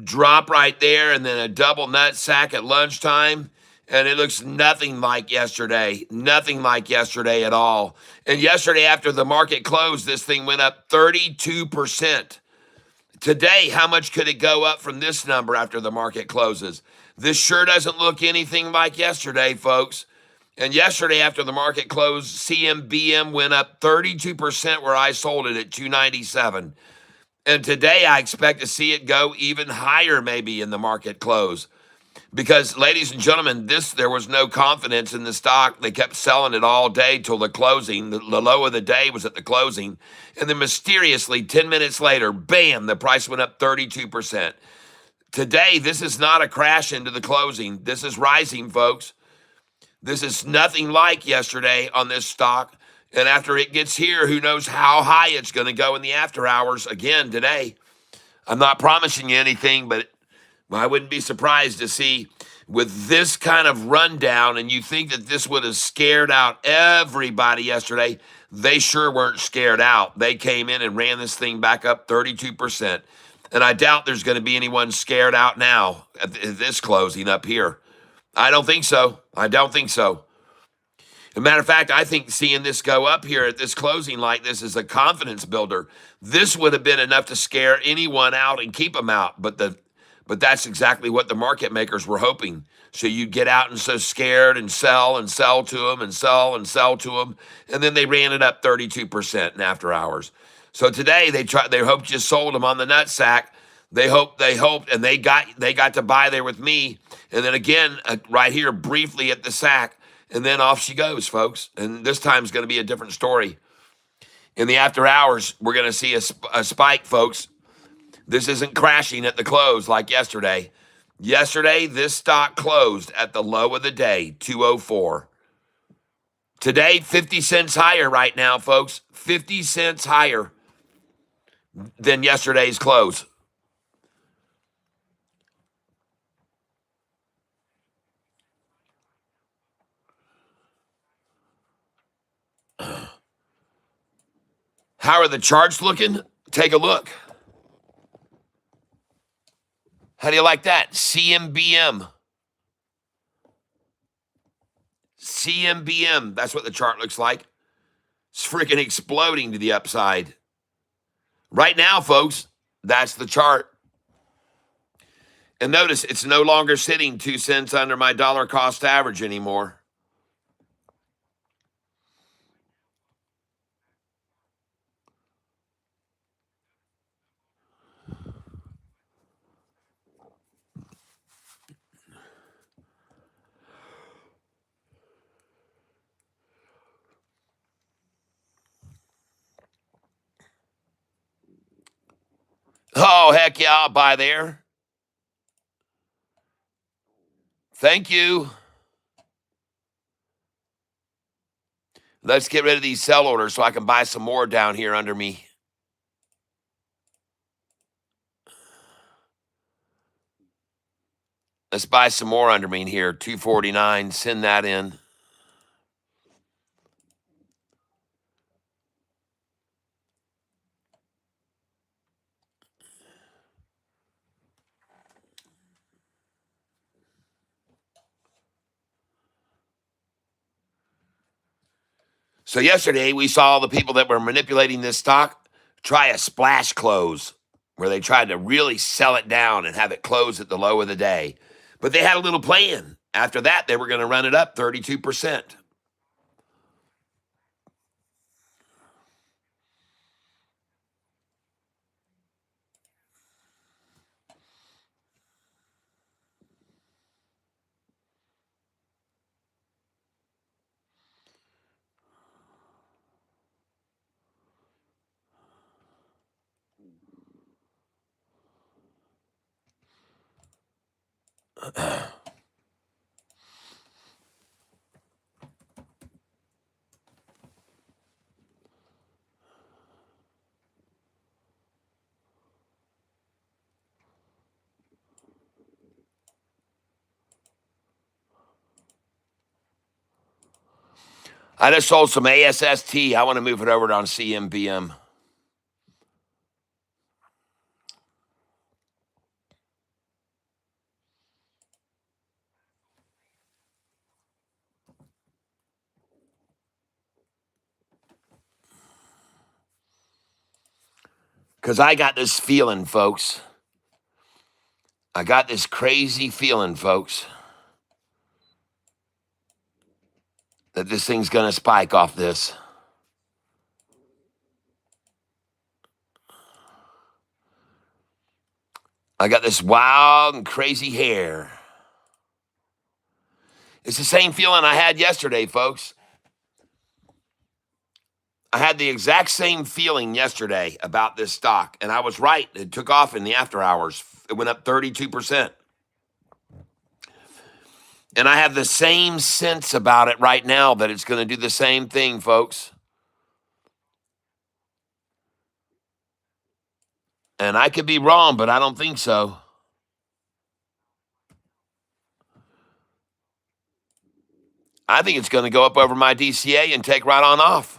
S1: drop right there and then a double nut sack at lunchtime. And it looks nothing like yesterday. Nothing like yesterday at all. And yesterday after the market closed, this thing went up 32%. Today, how much could it go up from this number after the market closes? This sure doesn't look anything like yesterday, folks. And yesterday after the market closed, CMBM went up 32% where I sold it at 297. And today I expect to see it go even higher maybe in the market close. Because, ladies and gentlemen, there was no confidence in the stock. They kept selling it all day till the closing. The low of the day was at the closing. And then mysteriously, 10 minutes later, bam, the price went up 32%. Today, this is not a crash into the closing. This is rising, folks. This is nothing like yesterday on this stock. And after it gets here, who knows how high it's going to go in the after hours again today. I'm not promising you anything, but I wouldn't be surprised to see with this kind of rundown, and you think that this would have scared out everybody yesterday. They sure weren't scared out. They came in and ran this thing back up 32%. And I doubt there's going to be anyone scared out now at this closing up here. I don't think so. I don't think so. As a matter of fact, I think seeing this go up here at this closing like this is a confidence builder. This would have been enough to scare anyone out and keep them out. But that's exactly what the market makers were hoping. So you'd get out and so scared and sell to them and sell to them. And then they ran it up 32% in after hours. So today they hoped you sold them on the nutsack. They hoped, and they got to buy there with me. And then again, right here briefly at the sack. And then off she goes, folks. And this time is going to be a different story. In the after hours, we're going to see a spike, folks. This isn't crashing at the close like yesterday. Yesterday, this stock closed at the low of the day, 204. Today, 50 cents higher right now, folks. 50 cents higher than yesterday's close. How are the charts looking? Take a look. How do you like that? CMBM. CMBM. That's what the chart looks like. It's freaking exploding to the upside. Right now, folks, that's the chart. And notice it's no longer sitting 2 cents under my dollar cost average anymore. Oh, heck yeah, I'll buy there. Thank you. Let's get rid of these sell orders so I can buy some more down here under me. Let's buy some more under me here. 249. Send that in. So yesterday we saw the people that were manipulating this stock try a splash close where they tried to really sell it down and have it close at the low of the day. But they had a little plan. After that, they were going to run it up 32%. I just sold some ASST. I want to move it over on CMBM. Because I got this feeling, folks. I got this crazy feeling, folks, that this thing's going to spike off this. I got this wild and crazy hair. It's the same feeling I had yesterday, folks. I had the exact same feeling yesterday about this stock, and I was right. It took off in the after hours. It went up 32%. And I have the same sense about it right now that it's going to do the same thing, folks. And I could be wrong, but I don't think so. I think it's going to go up over my DCA and take right on off.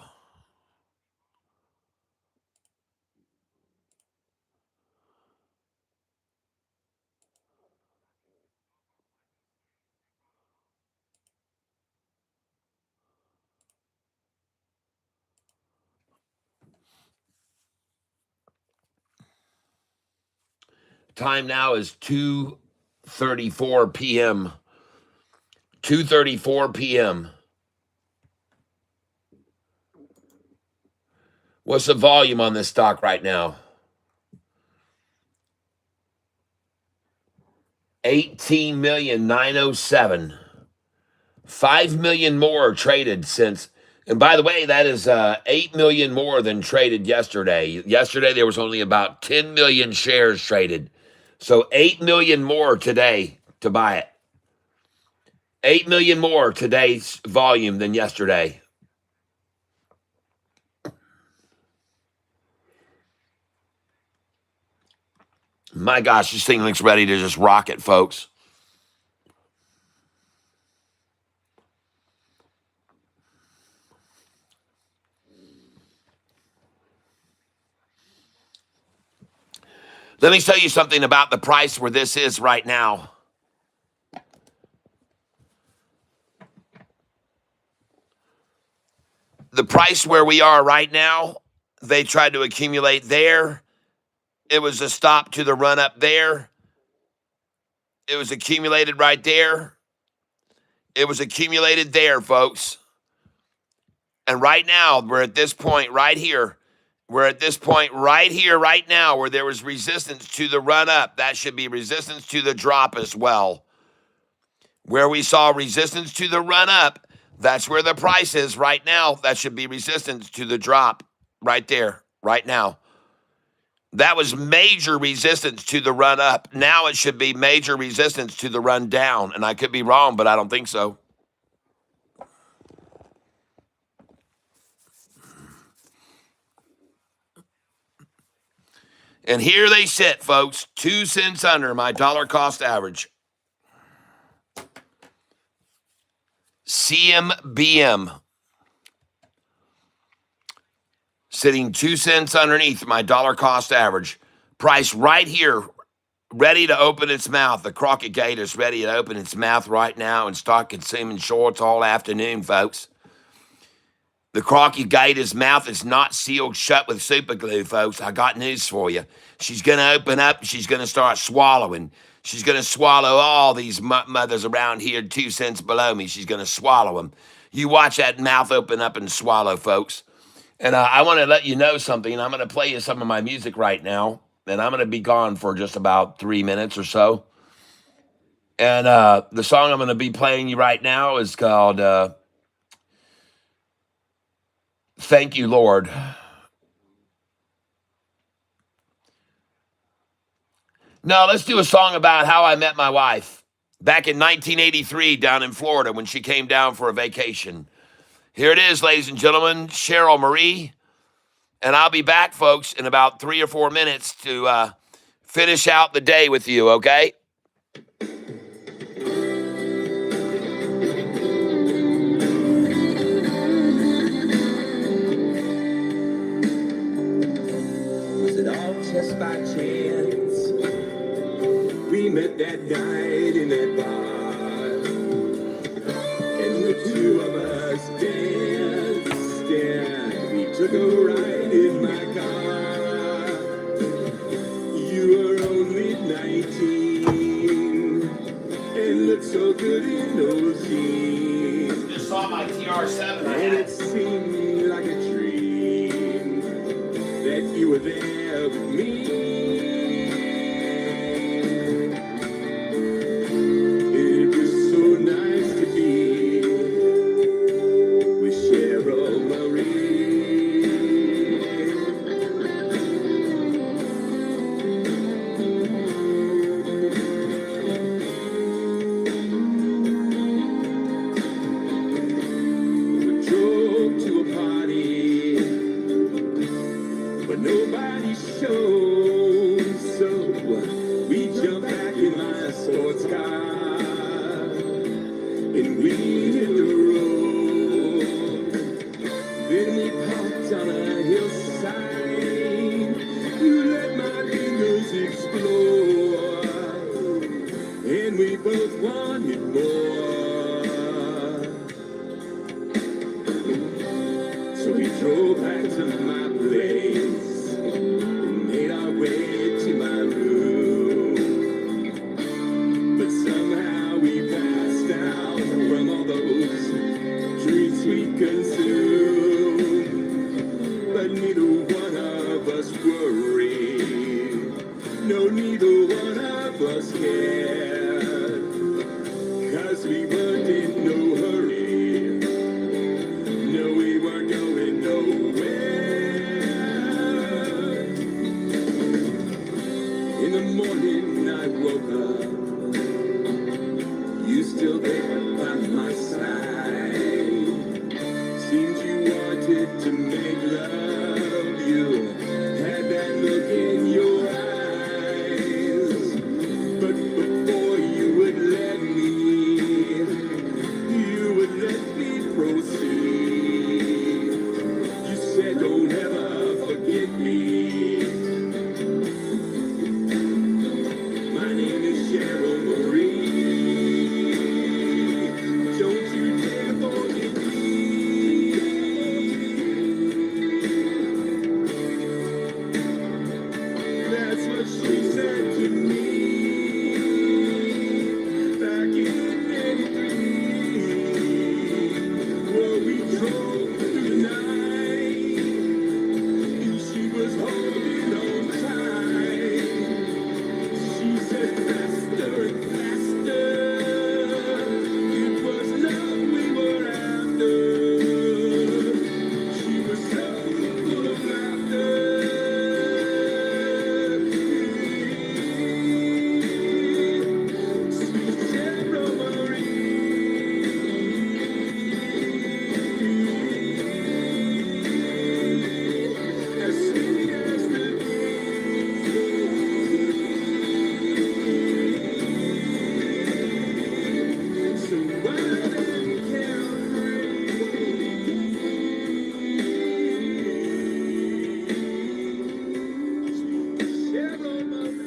S1: Time now is 2:34 p.m. 2:34 p.m. What's the volume on this stock right now? 18,907,000. 5 million more traded since. And by the way, that is 8 million more than traded yesterday. Yesterday, there was only about 10 million shares traded. So 8 million more today to buy it. 8 million more today's volume than yesterday. My gosh, this thing looks ready to just rock it, folks. Let me tell you something about the price where this is right now. The price where we are right now, they tried to accumulate there. It was a stop to the run up there. It was accumulated right there. It was accumulated there, folks. And right now, we're at this point right here. We're at this point right here, right now, where there was resistance to the run up. That should be resistance to the drop as well. Where we saw resistance to the run up, that's where the price is right now. That should be resistance to the drop right there, right now. That was major resistance to the run up. Now it should be major resistance to the run down. And I could be wrong, but I don't think so. And here they sit, folks, 2 cents under my dollar cost average. CMBM sitting 2 cents underneath my dollar cost average. Price right here, ready to open its mouth. The Crockett Gate is ready to open its mouth right now and start consuming shorts all afternoon, folks. The Crockett Gate, his mouth is not sealed shut with super glue, folks. I got news for you. She's going to open up and she's going to start swallowing. She's going to swallow all these mothers around here 2 cents below me. She's going to swallow them. You watch that mouth open up and swallow, folks. And I want to let you know something. I'm going to play you some of my music right now. And I'm going to be gone for just about 3 minutes or so. And the song I'm going to be playing you right now is called Thank You, Lord. No, let's do a song about how I met my wife back in 1983 down in Florida when she came down for a vacation. Here it is, ladies and gentlemen, Cheryl Marie. And I'll be back, folks, in about 3 or 4 minutes to finish out the day with you, okay?
S2: Was it all just by chance? We met that night in that bar, and the two of us danced, and we took a ride in my car. You were only 19 and looked so good in those jeans.
S1: Just saw my TR7.
S2: And it seemed like a dream that you were there with me. It was so nice to be with Cheryl Marie. nobody shows. So we jump back in my sports car and we hit the road. Then we parked on a hillside. You let my fingers explore, and we both wanted more. So we drove back to my place and made our way to my room. But somehow we passed out from all those drinks we consumed. But neither one of us worried. No, neither one of us cared. 'Cause we weren't in no hurry. No, we weren't going nowhere. In the morning I woke up, you still there by my side. Seemed you wanted to make love. You had that look in your eyes. But before you would let me proceed. You said don't ever forget me. My name is Cheryl Marie. Don't you dare forget me. That's what she said to me back in '83. Well, we drove through the night and she was holding on tight. She said faster and faster. It was love we were after. She was so full of laughter. Sweet Cheryl Marie, as sweet as the bee. So wild and carefree. Sweet Cheryl Marie.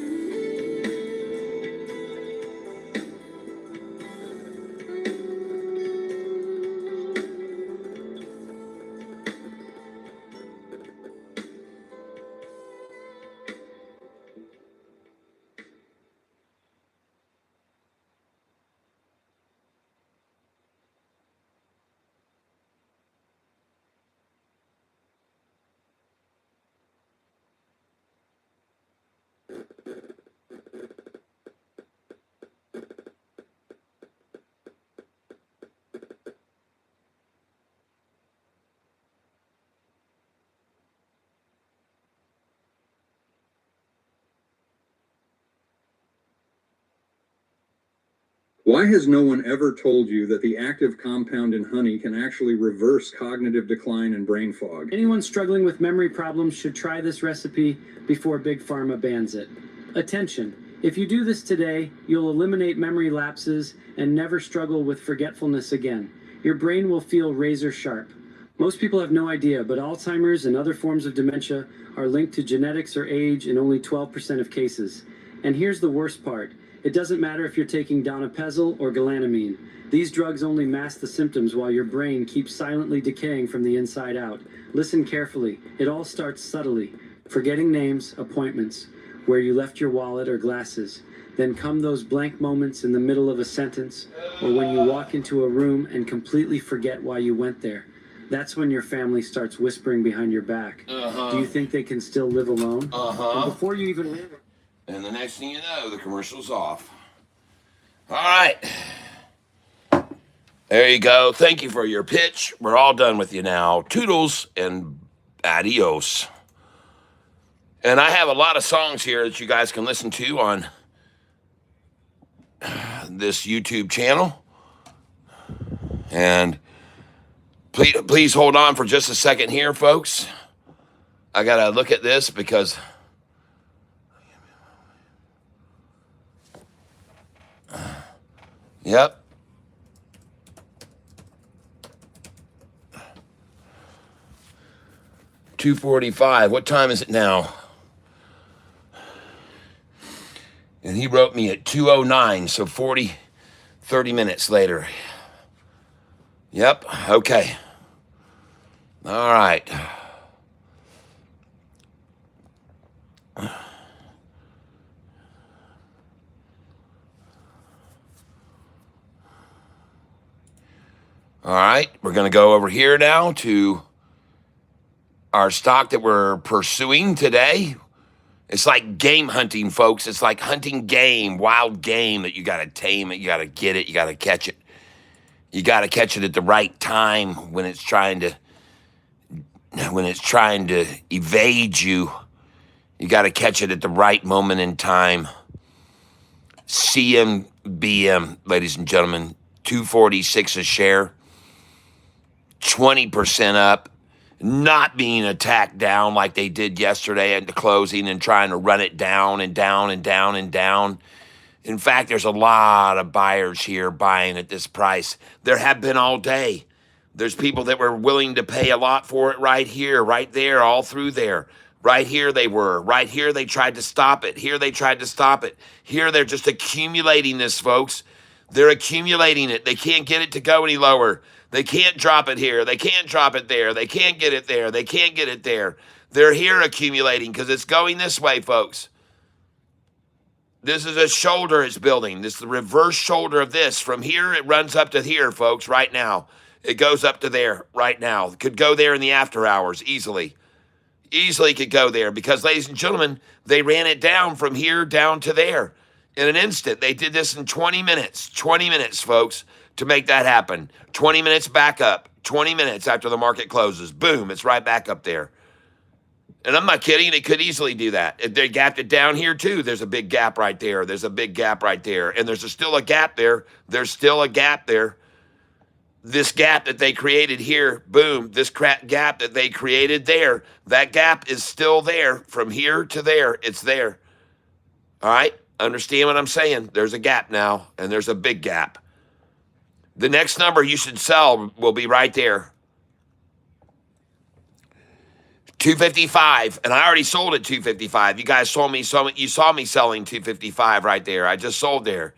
S7: Why has no one ever told you that the active compound in honey can actually reverse cognitive decline and brain fog?
S8: Anyone struggling with memory problems should try this recipe before Big Pharma bans it. Attention! If you do this today, you'll eliminate memory lapses and never struggle with forgetfulness again. Your brain will feel razor sharp. Most people have no idea, but Alzheimer's and other forms of dementia are linked to genetics or age in only 12% of cases. And here's the worst part. It doesn't matter if you're taking donepezil or galantamine. These drugs only mask the symptoms while your brain keeps silently decaying from the inside out. Listen carefully. It all starts subtly. Forgetting names, appointments, where you left your wallet or glasses. Then come those blank moments in the middle of a sentence, or when you walk into a room and completely forget why you went there. That's when your family starts whispering behind your back. Do you think they can still live alone? And before you even...
S1: And the next thing you know, the commercial's off. All right. There you go. Thank you for your pitch. We're all done with you now. Toodles and adios. And I have a lot of songs here that you guys can listen to on this YouTube channel. And please hold on for just a second here, folks. I got to look at this because yep. $2.45. What time is it now? And he wrote me at 2:09, so 30 minutes later. Yep, okay. All right. All right, we're going to go over here now to our stock that we're pursuing today. It's like game hunting, folks. It's like hunting game, wild game that you got to tame it, you got to get it, you got to catch it. You got to catch it at the right time when it's trying to evade you. You got to catch it at the right moment in time. CMBM, ladies and gentlemen, 246 a share, 20% up, not being attacked down like they did yesterday at the closing and trying to run it down and down and down and down. In fact, there's a lot of buyers here buying at this price. There have been all day. There's people that were willing to pay a lot for it right here, right there, all through there. Right here they were. Right here they tried to stop it. Here they tried to stop it. Here they're just accumulating this, folks. They're accumulating it. They can't get it to go any lower. They can't drop it here. They can't drop it there. They can't get it there. They can't get it there. They're here accumulating because it's going this way, folks. This is a shoulder it's building. This is the reverse shoulder of this. From here, it runs up to here, folks, right now. It goes up to there right now. It could go there in the after hours easily. Easily could go there because, ladies and gentlemen, they ran it down from here down to there in an instant. They did this in 20 minutes. 20 minutes, folks, to make that happen. 20 minutes back up. 20 minutes after the market closes. Boom, it's right back up there. And I'm not kidding. It could easily do that. If they gapped it down here, too, there's a big gap right there. There's a big gap right there. And there's still a gap there. There's still a gap there. This gap that they created here, boom, this gap that they created there, that gap is still there from here to there. It's there. All right? Understand what I'm saying? There's a gap now, and there's a big gap. The next number you should sell will be right there. 255, and I already sold at 255. You guys saw me selling 255 right there. I just sold there.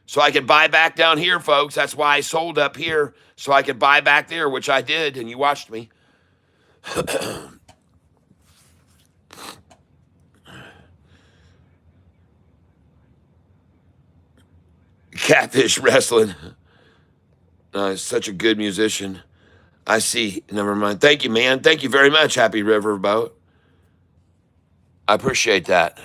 S1: So I could buy back down here, folks. That's why I sold up here, so I could buy back there, which I did, and you watched me. Catfish Wrestling. Such a good musician. I see. Never mind. Thank you, man. Thank you very much, Happy Riverboat. I appreciate that.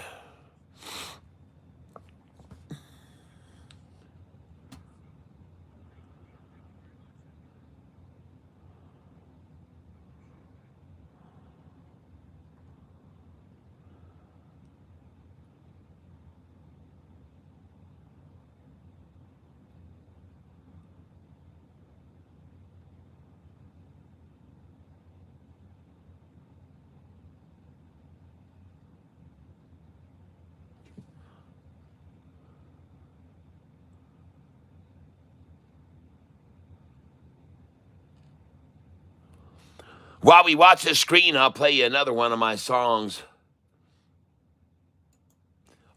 S1: While we watch this screen, I'll play you another one of my songs.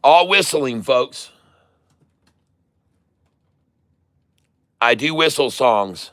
S1: All whistling, folks. I do whistle songs.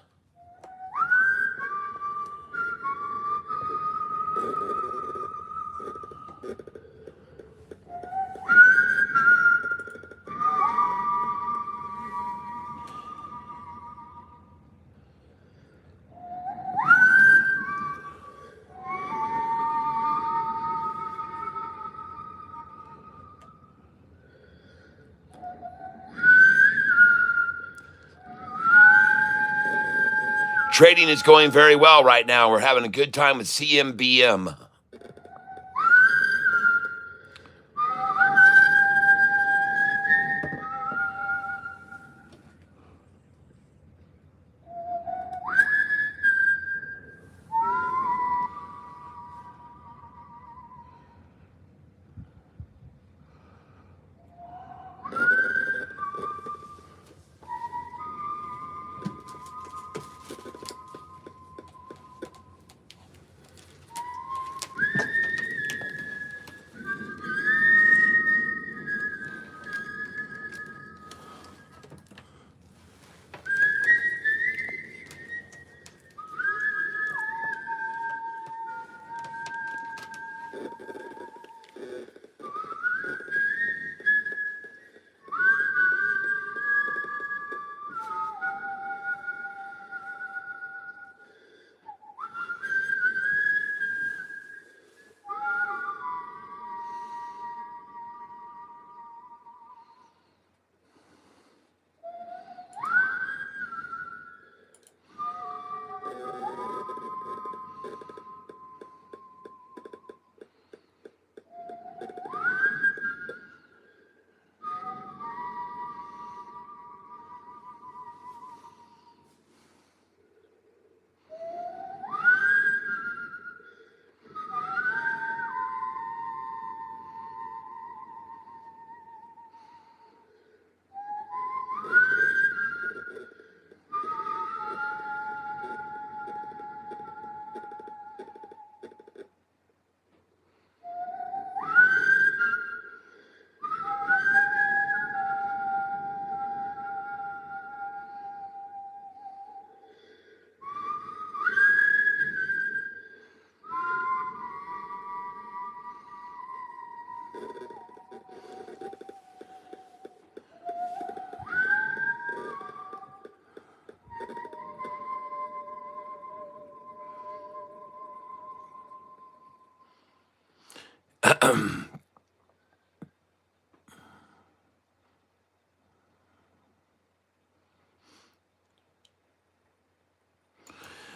S1: Trading is going very well right now. We're having a good time with CMBM.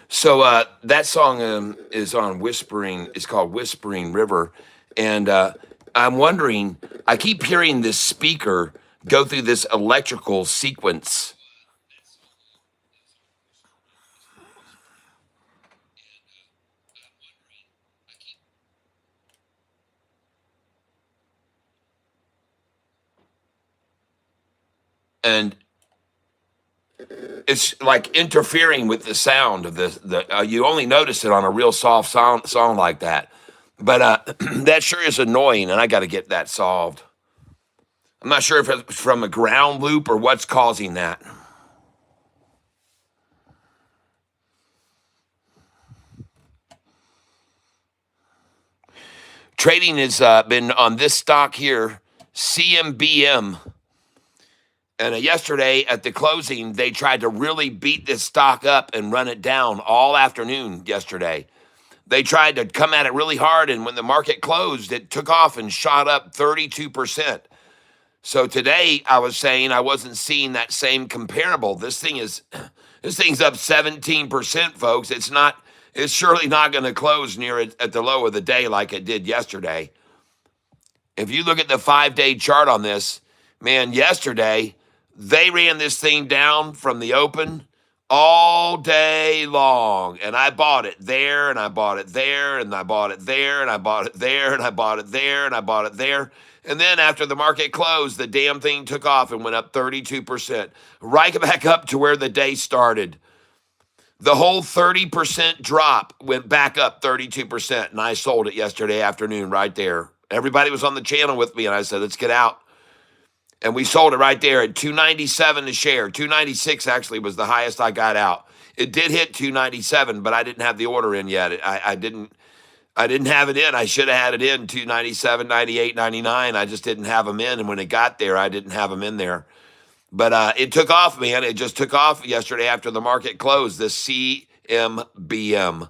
S1: So that song is on Whispering. It's called Whispering River, and I'm wondering. I keep hearing this speaker go through this electrical sequence, and it's like interfering with the sound of the. You only notice it on a real soft song like that, but that sure is annoying, and I got to get that solved. I'm not sure if it's from a ground loop or what's causing that. Trading has been on this stock here, CMBM. And yesterday at the closing, they tried to really beat this stock up and run it down all afternoon yesterday. They tried to come at it really hard, and when the market closed, it took off and shot up 32%. So today I was saying I wasn't seeing that same comparable. This thing's up 17%, folks. It's surely not going to close near it at the low of the day like it did yesterday. If you look at the 5-day chart on this, man, yesterday they ran this thing down from the open all day long. And I bought it there, and I bought it there, and I bought it there, and I bought it there, and I bought it there, and I bought it there. And then after the market closed, the damn thing took off and went up 32%, right back up to where the day started. The whole 30% drop went back up 32%, and I sold it yesterday afternoon right there. Everybody was on the channel with me, and I said, let's get out. And we sold it right there at $297 a share. $296 actually was the highest I got out. It did hit $297, but I didn't have the order in yet. I didn't have it in. I should have had it in $297, $98, $99. I just didn't have them in. And when it got there, I didn't have them in there. But it took off, man. It just took off yesterday after the market closed, the CMBM.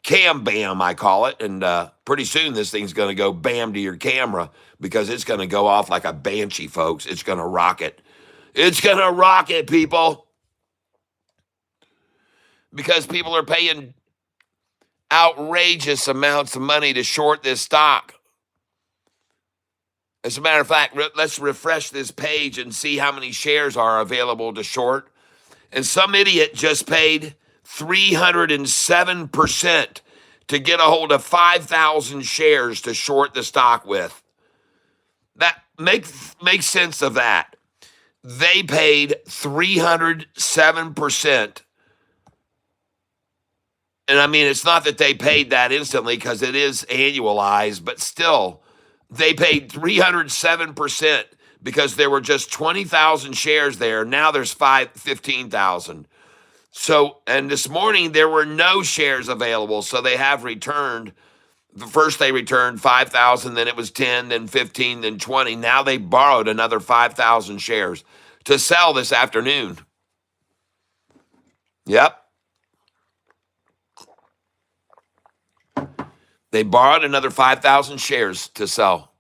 S1: Cam Bam, I call it. And pretty soon this thing's going to go bam to your camera because it's going to go off like a banshee, folks. It's going to rocket. It's going to rocket, people. Because people are paying outrageous amounts of money to short this stock. As a matter of fact, let's refresh this page and see how many shares are available to short. And some idiot just paid 307% to get a hold of 5,000 shares to short the stock with. That makes sense of that. They paid 307%. And I mean, it's not that they paid that instantly because it is annualized, but still, they paid 307% because there were just 20,000 shares there. Now there's 15,000. So, and this morning there were no shares available, so they have returned First they returned 5,000, then it was 10, then 15, then 20. Now they borrowed another 5,000 shares to sell this afternoon. Yep. They borrowed another 5,000 shares to sell.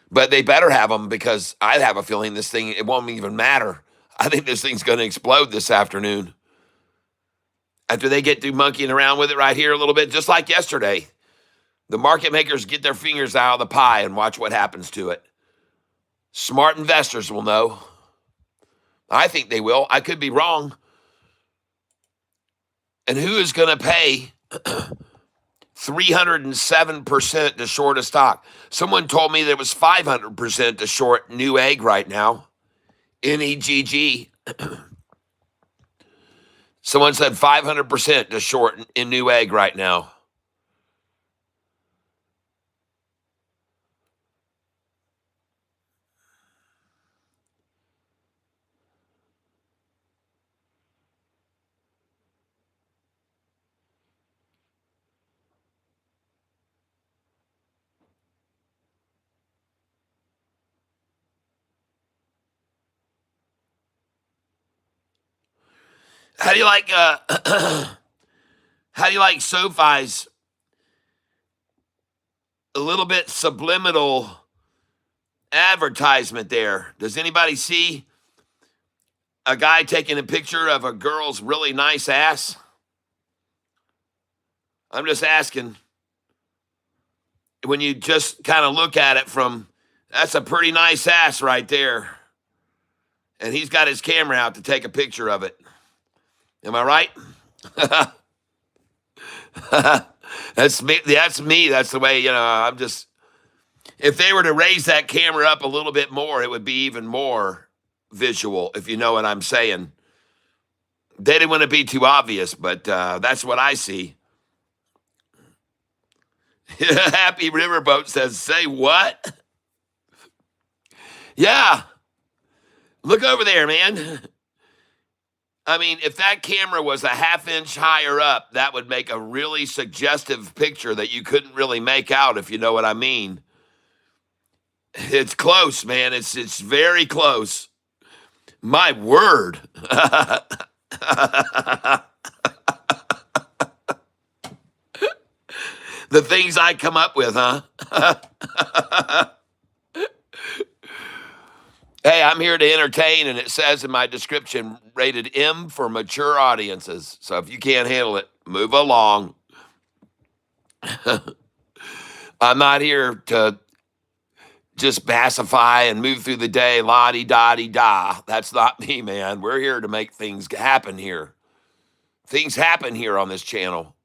S1: But they better have them, because I have a feeling this thing, it won't even matter. I think this thing's going to explode this afternoon. After they get through monkeying around with it right here a little bit, just like yesterday. The market makers get their fingers out of the pie and watch what happens to it. Smart investors will know. I think they will. I could be wrong. And who is going to pay 307% to short a stock? Someone told me there was 500% to short Newegg right now. NEGG. Someone said 500% to short in Newegg right now. How do you like how do you like SoFi's a little bit subliminal advertisement there? Does anybody see a guy taking a picture of a girl's really nice ass? I'm just asking. When you just kind of look at it from, that's a pretty nice ass right there. And he's got his camera out to take a picture of it. Am I right? That's me. That's me. That's the way, I'm just, if they were to raise that camera up a little bit more, it would be even more visual, if you know what I'm saying. They didn't want to be too obvious, but that's what I see. Happy Riverboat says, say what? Yeah. Look over there, man. I mean, if that camera was a half-inch higher up, that would make a really suggestive picture that you couldn't really make out, if you know what I mean. It's close, man. It's very close. My word. The things I come up with, huh? Hey, I'm here to entertain, and it says in my description, rated M for mature audiences. So if you can't handle it, move along. I'm not here to just pacify and move through the day, la-di-da-di-da. That's not me, man. We're here to make things happen here. Things happen here on this channel.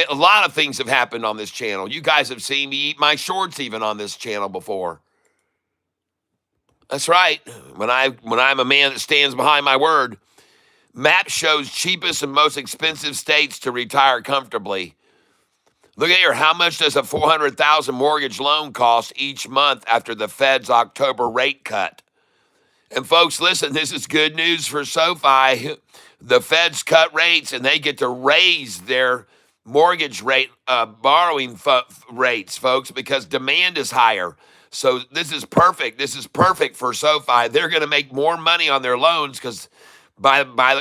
S1: A lot of things have happened on this channel. You guys have seen me eat my shorts even on this channel before. That's right. When I'm a man that stands behind my word. Map shows cheapest and most expensive states to retire comfortably. Look at here. How much does a $400,000 mortgage loan cost each month after the Fed's October rate cut? And folks, listen, this is good news for SoFi. The Fed's cut rates, and they get to raise their mortgage rate, borrowing rates, folks, because demand is higher. So this is perfect. This is perfect for SoFi. They're going to make more money on their loans because,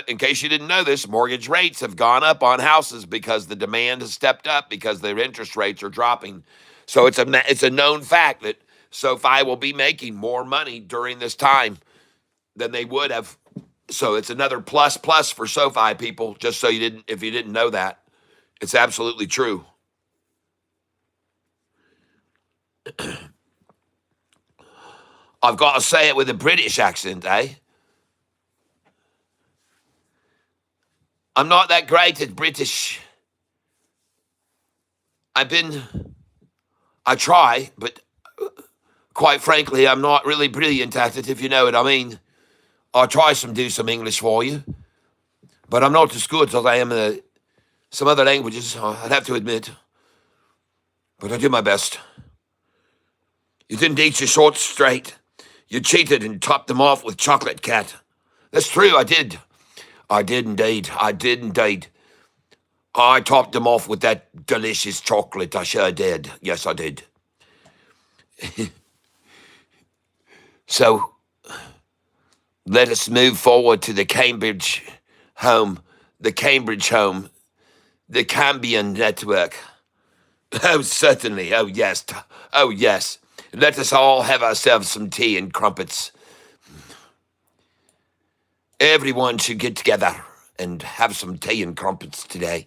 S1: in case you didn't know this, mortgage rates have gone up on houses because the demand has stepped up because their interest rates are dropping. So it's a known fact that SoFi will be making more money during this time than they would have. So it's another plus for SoFi, people. Just so if you didn't know that, it's absolutely true. I've got to say it with a British accent, eh? I'm not that great at British. I try, but quite frankly, I'm not really brilliant at it, if you know what I mean. I'll try do some English for you, but I'm not as good as I am in some other languages, I'd have to admit. But I do my best. You didn't eat your shorts straight. You cheated and topped them off with chocolate cat. That's true, I did. I did indeed. I topped them off with that delicious chocolate. I sure did. Yes, I did. So let us move forward to the Cambridge home, the Cambridge home, the Cambian network. Oh, certainly. Oh, yes. Oh, yes. Let us all have ourselves some tea and crumpets. Everyone should get together and have some tea and crumpets today.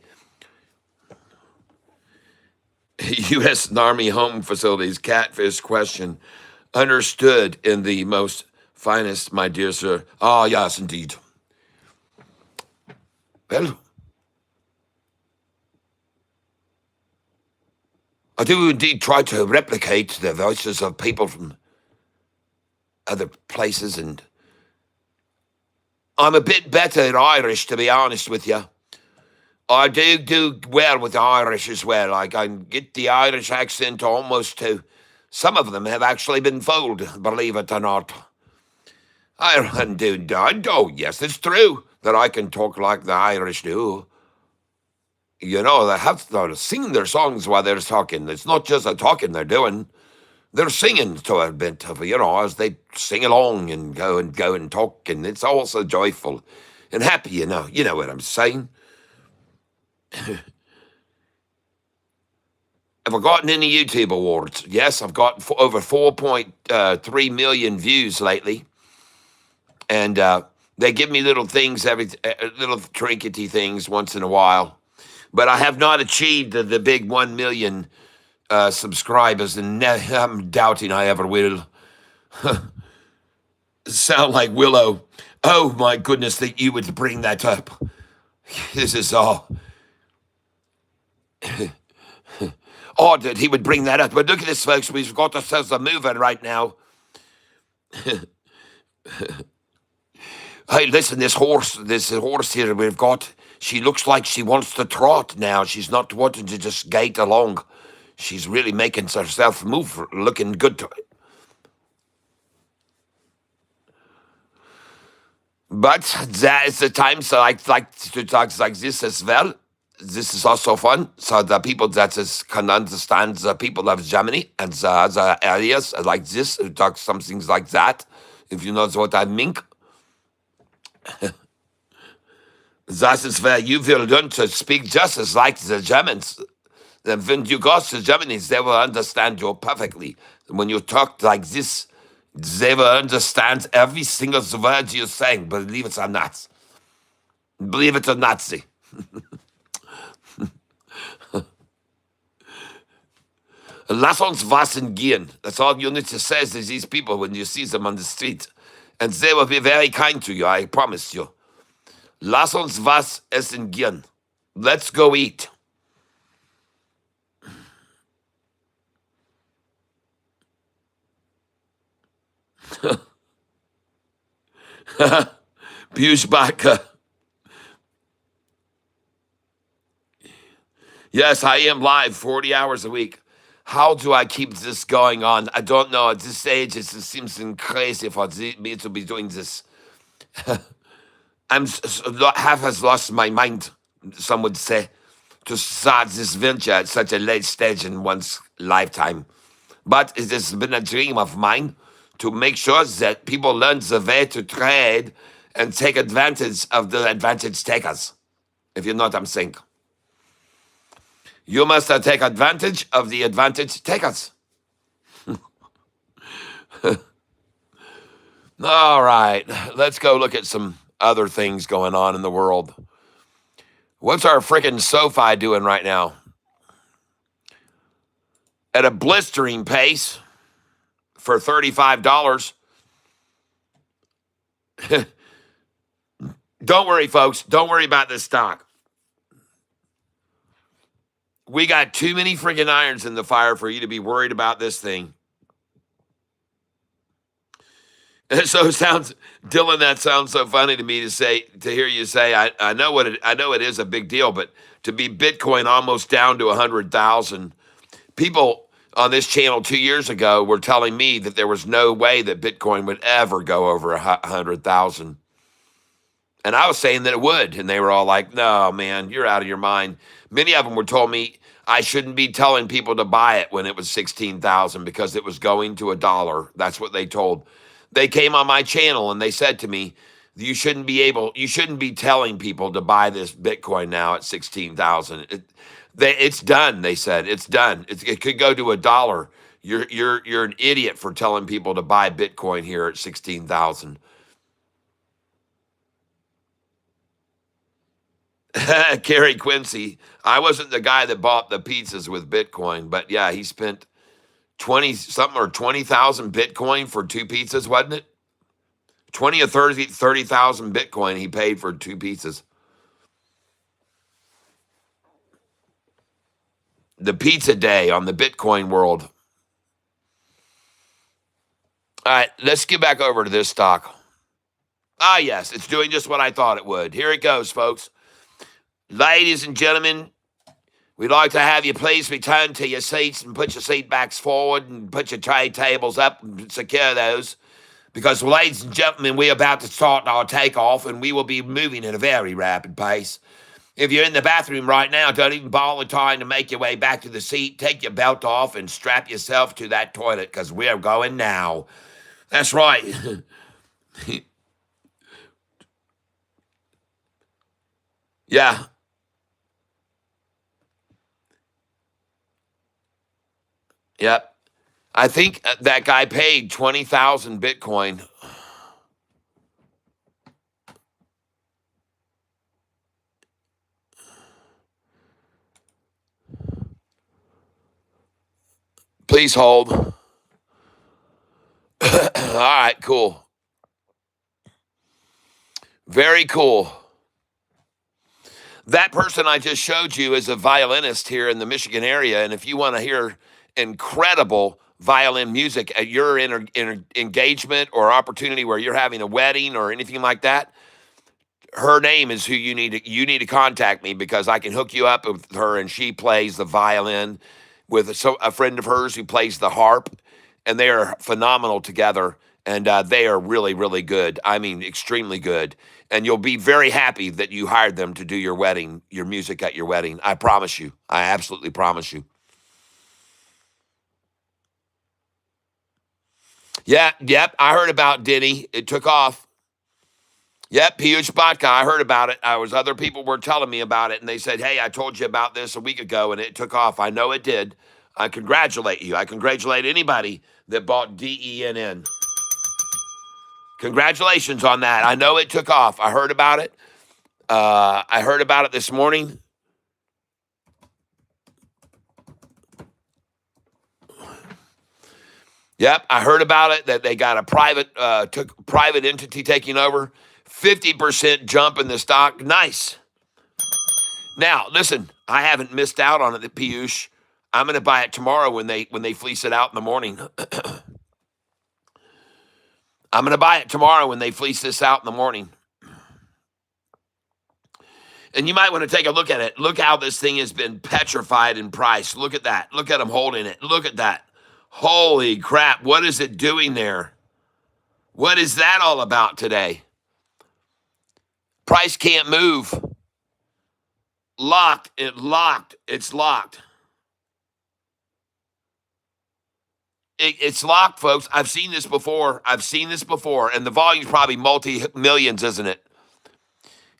S1: U.S. Army Home Facilities catfish question understood in the most finest, my dear sir. Ah, yes, indeed. Well, I do indeed try to replicate the voices of people from other places, and I'm a bit better at Irish, to be honest with you. I do well with the Irish as well. I can get the Irish accent almost to. Some of them have actually been fooled, believe it or not. I do. Oh, yes, it's true that I can talk like the Irish do. You know, they have to sing their songs while they're talking. It's not just a talking they're doing. They're singing to a bit of, as they sing along and go and talk, and it's also joyful and happy, You know what I'm saying. Have I gotten any YouTube awards? Yes, I've got over 4.3 million views lately. And they give me little things, little trinkety things once in a while. But I have not achieved the big 1 million subscribers, and I'm doubting I ever will. Sound like Willow. Oh, my goodness, that you would bring that up. This is all. Odd that he would bring that up. But look at this, folks. We've got ourselves a mover right now. Hey, listen, this horse here we've got, she looks like she wants to trot now. She's not wanting to just gait along. She's really making herself move, looking good to it. But there is the time, so I like to talk like this as well. This is also fun. So the people can understand the people of Germany and the other areas like this, who talk some things like that, if you know what I mean. That is where you will learn to speak just as like the Germans. Then when you go to Germany, they will understand you perfectly. When you talk like this, they will understand every single word you're saying, believe it or not. Believe it or not, see. Lass uns was gehen. That's all you need to say to these people when you see them on the street. And they will be very kind to you, I promise you. Lass uns was essen gehen. Let's go eat. Bushbaka. Yes, I am live 40 hours a week. How do I keep this going on? I don't know. At this age, it seems crazy for me to be doing this. Half has lost my mind, some would say, to start this venture at such a late stage in one's lifetime. But it has been a dream of mine to make sure that people learn the way to trade and take advantage of the advantage takers, if you know what I'm saying. You must take advantage of the advantage takers. All right, let's go look at some other things going on in the world. What's our freaking SoFi doing right now? At a blistering pace for $35. Don't worry, folks. Don't worry about this stock. We got too many freaking irons in the fire for you to be worried about this thing. So Dylan, that sounds so funny to me to hear you say. I know it is a big deal, but to be Bitcoin almost down to 100,000, people on this channel 2 years ago were telling me that there was no way that Bitcoin would ever go over 100,000. And I was saying that it would. And they were all like, no, man, you're out of your mind. Many of them were told me I shouldn't be telling people to buy it when it was 16,000 because it was going to $1. That's what they told. They came on my channel and they said to me, you shouldn't be telling people to buy this Bitcoin now at 16,000. It's done. They said it's done. It could go to $1. You're an idiot for telling people to buy Bitcoin here at 16,000. Kerry Quincy, I wasn't the guy that bought the pizzas with Bitcoin, but yeah, he spent 20 something or 20,000 Bitcoin for two pizzas, wasn't it? 20 or 30,000 Bitcoin he paid for two pizzas. The pizza day on the Bitcoin world. All right, let's get back over to this stock. Ah, yes, it's doing just what I thought it would. Here it goes, folks. Ladies and gentlemen, we'd like to have you please return to your seats and put your seat backs forward and put your tray tables up and secure those. Because, ladies and gentlemen, we're about to start our takeoff and we will be moving at a very rapid pace. If you're in the bathroom right now, don't even bother trying to make your way back to the seat. Take your belt off and strap yourself to that toilet because we're going now. That's right. Yeah. Yep. I think that guy paid 20,000 Bitcoin. Please hold. All right, cool. Very cool. That person I just showed you is a violinist here in the Michigan area. And if you want to hear incredible violin music at your engagement or opportunity where you're having a wedding or anything like that, her name is who you need to contact me because I can hook you up with her, and she plays the violin with a friend of hers who plays the harp, and they are phenomenal together, and they are really, really good. I mean, extremely good. And you'll be very happy that you hired them to do your wedding, your music at your wedding. I promise you. I absolutely promise you. Yeah, yep. I heard about Diddy. It took off. Yep, Piyush Bhatta. I heard about it. Other people were telling me about it, and they said, "Hey, I told you about this a week ago, and it took off." I know it did. I congratulate you. I congratulate anybody that bought DENN. Congratulations on that. I know it took off. I heard about it. I heard about it this morning. Yep, I heard about it that they got a private entity taking over. 50% jump in the stock. Nice. Now, listen, I haven't missed out on it, the Piyush. I'm going to buy it tomorrow when they fleece it out in the morning. I'm going to buy it tomorrow when they fleece this out in the morning. And you might want to take a look at it. Look how this thing has been petrified in price. Look at that. Look at them holding it. Look at that. Holy crap. What is it doing there? What is that all about today? Price can't move. Locked. It's locked. It's locked, folks. I've seen this before. And the volume's probably multi-millions, isn't it?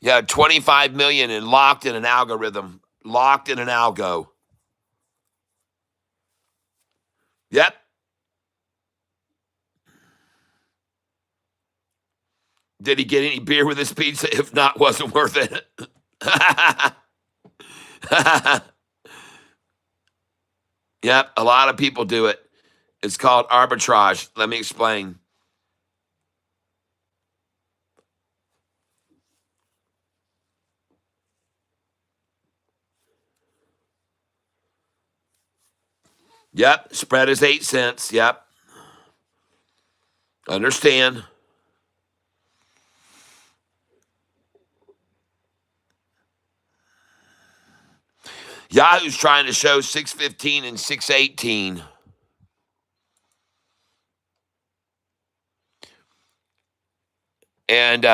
S1: Yeah, 25 million and locked in an algorithm. Locked in an algo. Yep. Did he get any beer with his pizza? If not, wasn't worth it. Yep, a lot of people do it. It's called arbitrage. Let me explain. Yep, spread is 8 cents. Yep. Understand. Yahoo's trying to show 615 and 618. And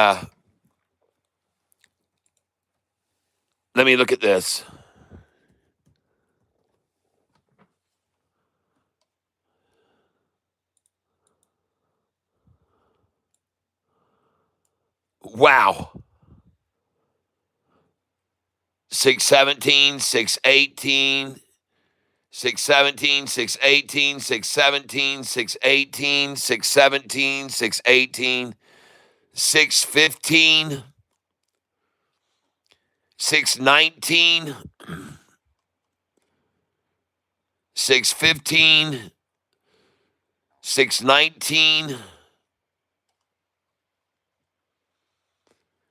S1: Let me look at this. Wow. 617, 618, 617, 618, 617, 618, 617, 618, 615, 619, 615, 619,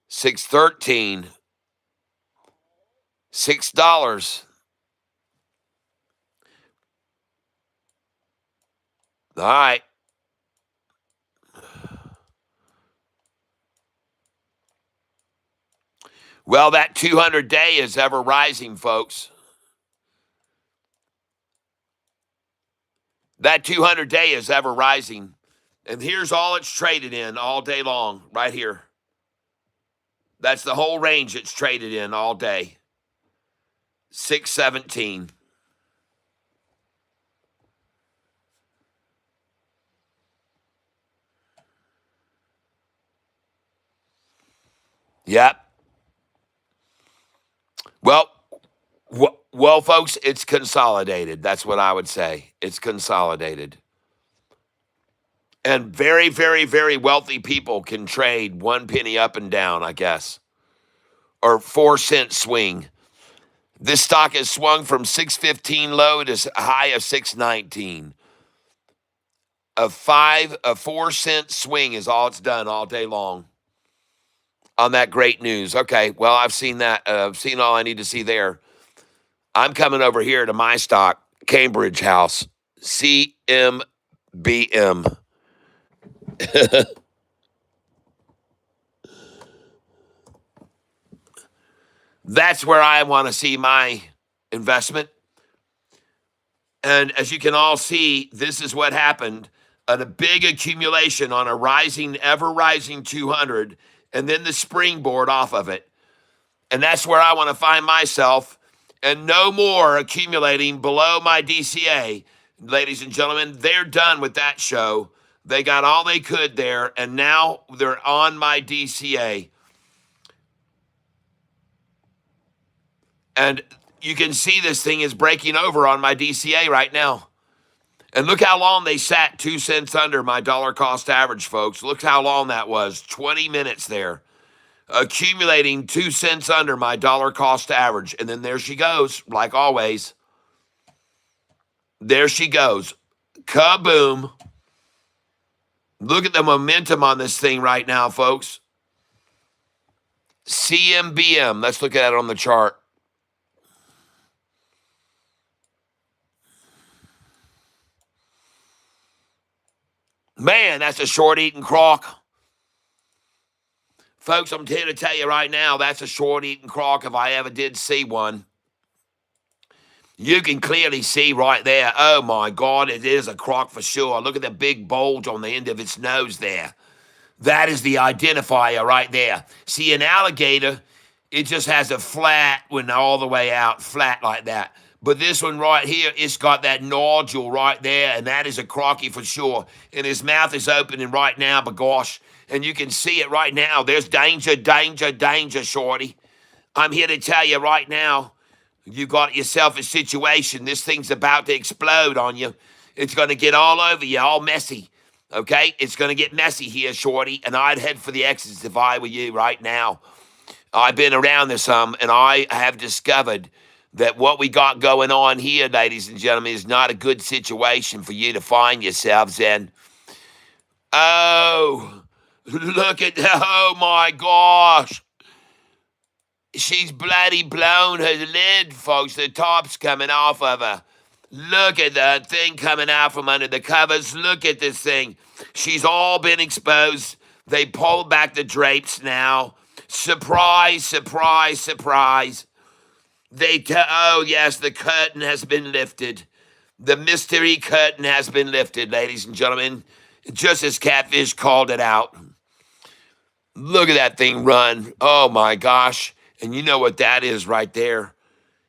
S1: 613, $6. All right. Well, that 200 day is ever rising, folks. That 200 day is ever rising. And here's all it's traded in all day long, right here. That's the whole range it's traded in all day. 617. Yep. Well, folks, it's consolidated. That's what I would say. It's consolidated. And very, very, very wealthy people can trade 1 penny up and down, I guess, or 4-cent swing. This stock has swung from 615 low to a high of 619. A 4-cent swing is all it's done all day long on that great news. Okay, well, I've seen that. I've seen all I need to see there. I'm coming over here to my stock, Cambridge House, CMBM. That's where I want to see my investment. And as you can all see, this is what happened. A big accumulation on a rising, ever rising 200, and then the springboard off of it. And that's where I want to find myself, and no more accumulating below my DCA. Ladies and gentlemen, they're done with that show. They got all they could there, and now they're on my DCA. And you can see this thing is breaking over on my DCA right now. And look how long they sat 2 cents under my dollar cost average, folks. Look how long that was, 20 minutes there. Accumulating 2 cents under my dollar cost average. And then there she goes, like always. There she goes. Kaboom. Look at the momentum on this thing right now, folks. CMBM. Let's look at it on the chart. Man, that's a short-eating crock. Folks, I'm here to tell you right now, that's a short-eating crock if I ever did see one. You can clearly see right there, oh my God, it is a crock for sure. Look at the big bulge on the end of its nose there. That is the identifier right there. See, an alligator, it just has a flat when all the way out, flat like that. But this one right here, it's got that nodule right there, and that is a crocky for sure. And his mouth is opening right now, but gosh, and you can see it right now. There's danger, danger, danger, shorty. I'm here to tell you right now, you got yourself a situation. This thing's about to explode on you. It's going to get all over you, all messy. Okay? It's going to get messy here, shorty, and I'd head for the exits if I were you right now. I've been around this some, and I have discovered that what we got going on here, ladies and gentlemen, is not a good situation for you to find yourselves in. Oh, look at that. Oh, my gosh. She's bloody blown her lid, folks. The top's coming off of her. Look at that thing coming out from under the covers. Look at this thing. She's all been exposed. They pulled back the drapes now. Surprise, surprise, surprise. Oh, yes, the curtain has been lifted. The mystery curtain has been lifted, ladies and gentlemen, just as Catfish called it out. Look at that thing run. Oh, my gosh. And you know what that is right there.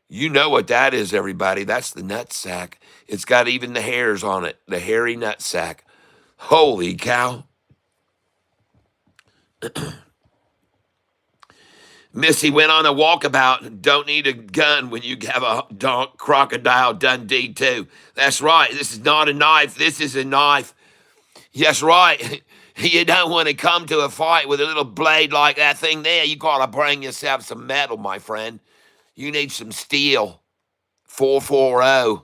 S1: You know what that is, everybody. That's the nut sack. It's got even the hairs on it, the hairy nut sack. Holy cow. Missy went on a walkabout. Don't need a gun when you have a crocodile Dundee too. That's right. This is not a knife. This is a knife. That's right. You don't want to come to a fight with a little blade like that thing there. You got to bring yourself some metal, my friend. You need some steel. 440.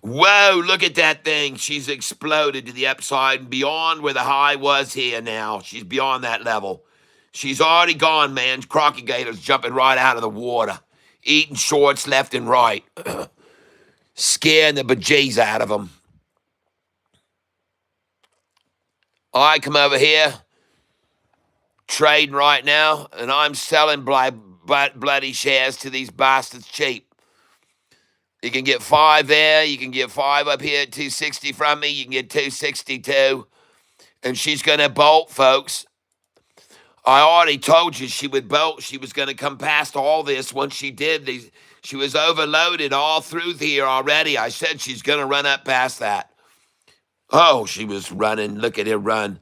S1: Whoa, look at that thing. She's exploded to the upside and beyond where the high was here now. She's beyond that level. She's already gone, man. Crocky Gator's jumping right out of the water, eating shorts left and right, scaring the bejeez out of them. I come over here, trading right now, and I'm selling bloody shares to these bastards cheap. You can get 5 there. You can get 5 up here at 260 from me. You can get 262. And she's going to bolt, folks. I already told you she would bolt. She was going to come past all this once she did. She was overloaded all through here already. I said she's going to run up past that. Oh, she was running. Look at her run.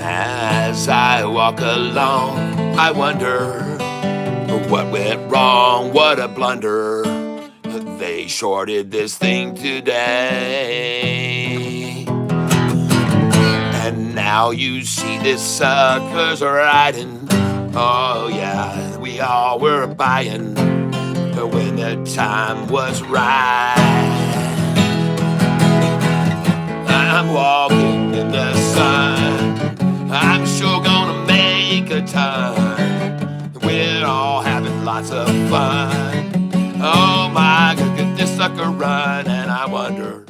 S1: As I walk along, I wonder what went wrong, what a blunder. They shorted this thing today. And now you see this suckers riding. Oh yeah, we all were buying when the time was right. I'm walking in the sun. I'm sure gonna make a ton. We're all having lots of fun. Oh my, look at this sucker run. And I wonder,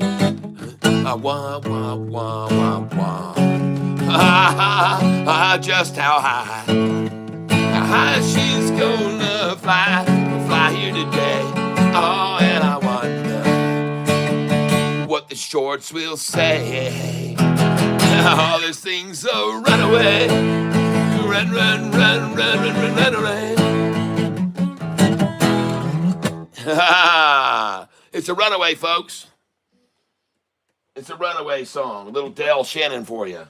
S1: just how high she's gonna fly here today. Oh, and I wonder what the shorts will say. Oh, this thing's a runaway. Run, run, run, run, run, run, run away. It's a runaway, folks. It's a runaway song. A little Dale Shannon for you.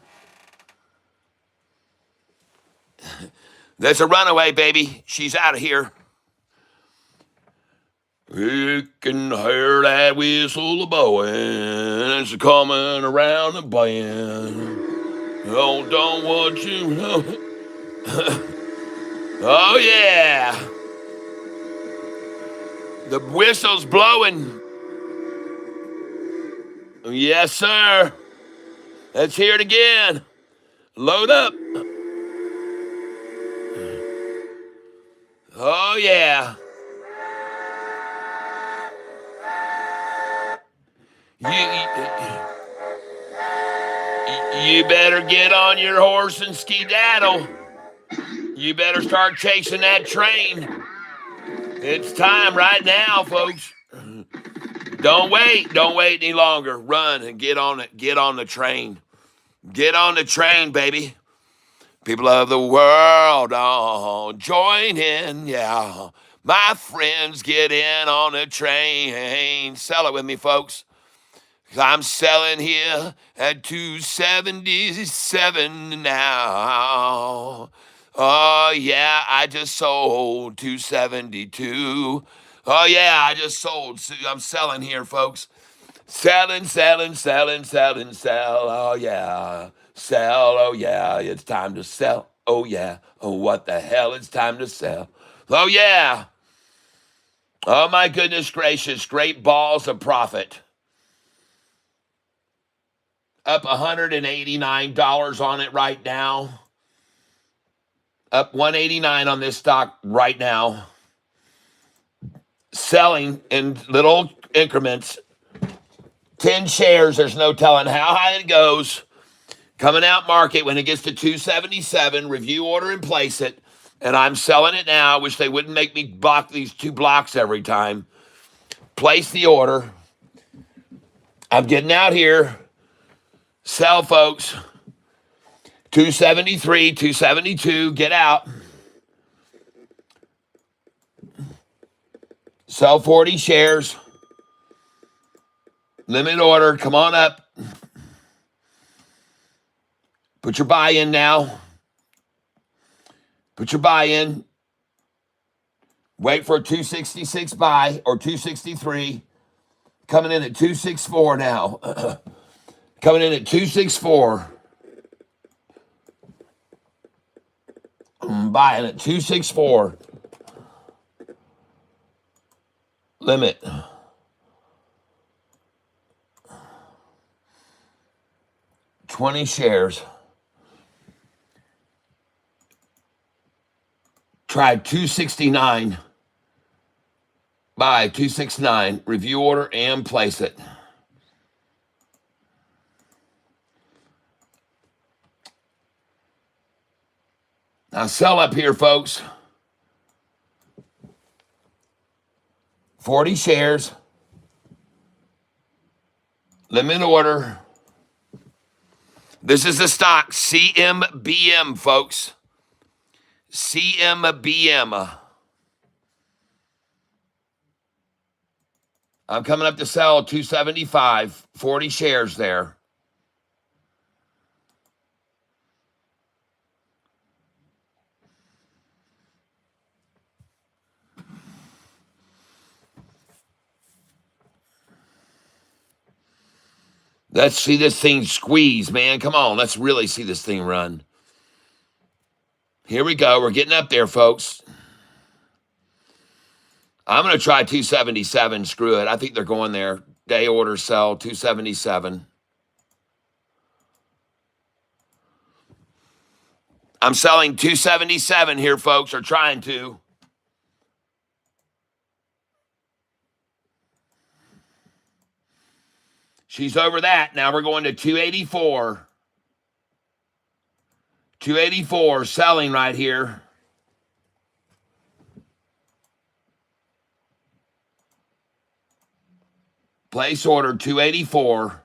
S1: That's a runaway, baby. She's out of here. You can hear that whistle blowing. It's coming around the bend. Oh, don't want you know. Oh, yeah. The whistle's blowing. Yes, sir. Let's hear it again. Load up. Oh, yeah. You better get on your horse and skedaddle. You better start chasing that train. It's time right now, folks. Don't wait any longer. Run and get on it. Get on the train. Get on the train, baby. People of the world, oh, join in, yeah. My friends, get in on the train. Sell it with me, folks. I'm selling here at 277 now. Oh, yeah, I just sold 272. Oh, yeah, I just sold. I'm selling here, folks. Selling, selling, selling, selling, sell. Oh, yeah. Sell, oh, yeah, it's time to sell. Oh, yeah. Oh, what the hell, it's time to sell. Oh, yeah. Oh, my goodness gracious. Great balls of profit. Up $189 on it right now. Up 189 on this stock right now. Selling in little increments. 10 shares. There's no telling how high it goes. Coming out market when it gets to 277. Review order and place it. And I'm selling it now. I wish they wouldn't make me block these 2 blocks every time. Place the order. I'm getting out here. Sell, folks. 273, 272. Get out. Sell 40 shares. Limit order. Come on up. Put your buy in now. Put your buy in. Wait for a 266 buy or 263. Coming in at 264 now. Coming in at 264. Buying at 264. Limit. $20 shares. Try 269. Buy 269. Review order and place it. Now sell up here, folks. 40 shares. Limit order. This is the stock, CMBM, folks. CMBM. I'm coming up to sell 275, 40 shares there. Let's see this thing squeeze, man. Come on, let's really see this thing run. Here we go. We're getting up there, folks. I'm going to try 277. Screw it. I think they're going there. Day order sell 277. I'm selling 277 here, folks, or trying to. She's over that. Now we're going to 284. 284 selling right here. Place order 284.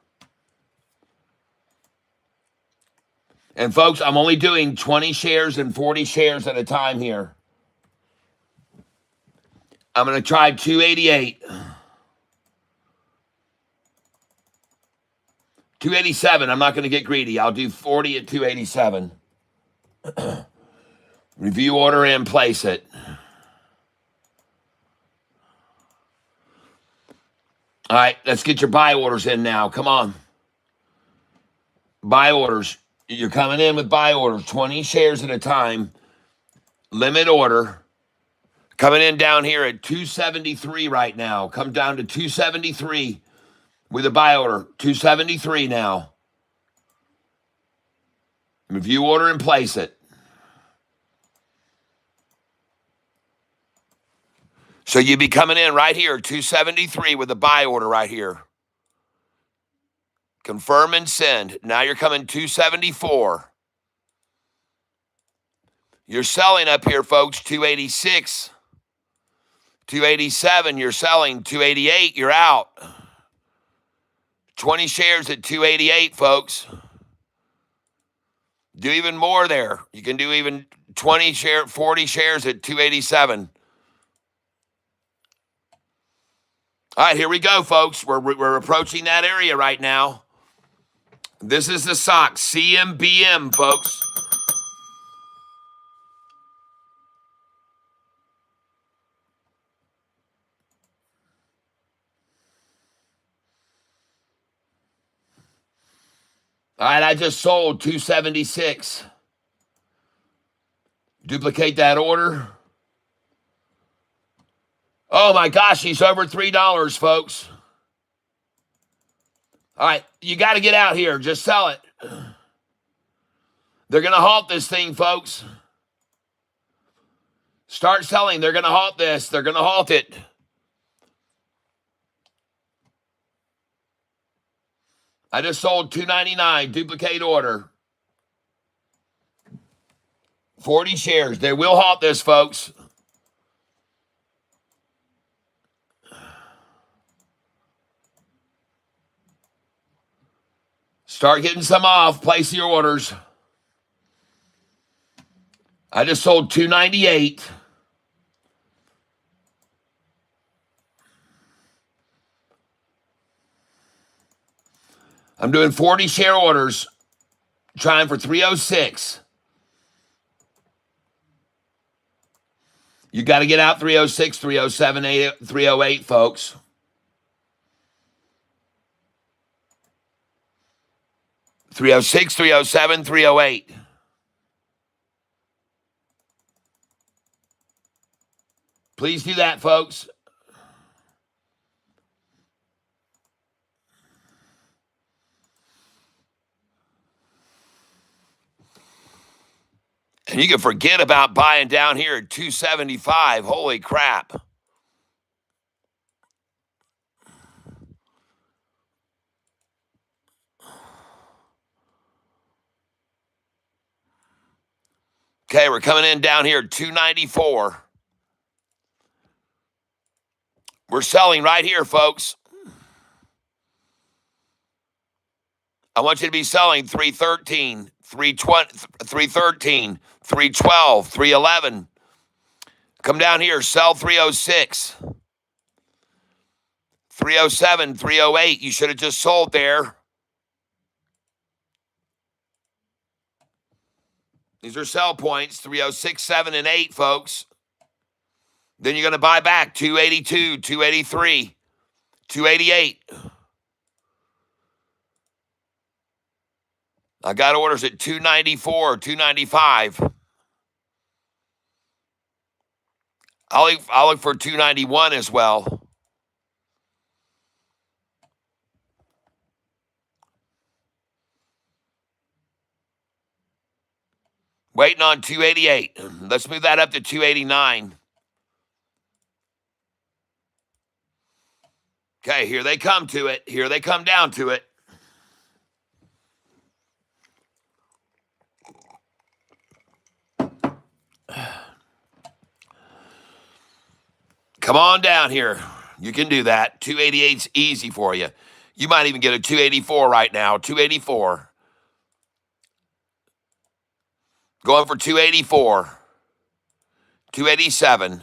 S1: And folks, I'm only doing 20 shares and 40 shares at a time here. I'm going to try 288. 287. I'm not going to get greedy. I'll do 40 at 287. Review order and place it. All right, let's get your buy orders in now. Come on. Buy orders. You're coming in with buy orders. 20 shares at a time. Limit order. Coming in down here at 273 right now. Come down to 273 with a buy order. 273 now. Review order and place it. So you'd be coming in right here, 273 with a buy order right here. Confirm and send. Now you're coming 274. You're selling up here, folks, 286. 287, you're selling. 288, you're out. 20 shares at 288, folks. Do even more there. You can do even 40 shares at 287. All right, here we go, folks. We're approaching that area right now. This is the stock, CMBM, folks. All right, I just sold 276. Duplicate that order. Oh my gosh, he's over $3, folks. All right, you got to get out here. Just sell it. They're going to halt this thing, folks. Start selling. They're going to halt this. They're going to halt it. I just sold $2.99. Duplicate order. 40 shares. They will halt this, folks. Start getting some off. Place your orders. I just sold $2.98. I'm doing 40 share orders. Trying for 306. You got to get out 306, 307, 308, folks. $306, $307, $308. Please do that, folks. And you can forget about buying down here at 275. Holy crap. Okay, we're coming in down here at 294. We're selling right here, folks. I want you to be selling 313, 320, 313, 312, 311. Come down here, sell 306, 307, 308. You should have just sold there. These are sell points, 306, 7, and 8, folks. Then you're going to buy back 282, 283, 288. I got orders at 294, 295. I'll look for 291 as well. Waiting on 288. Let's move that up to 289. Okay, here they come to it. Here they come down to it. Come on down here. You can do that. 288's easy for you. You might even get a 284 right now. 284. Going for 284. 287.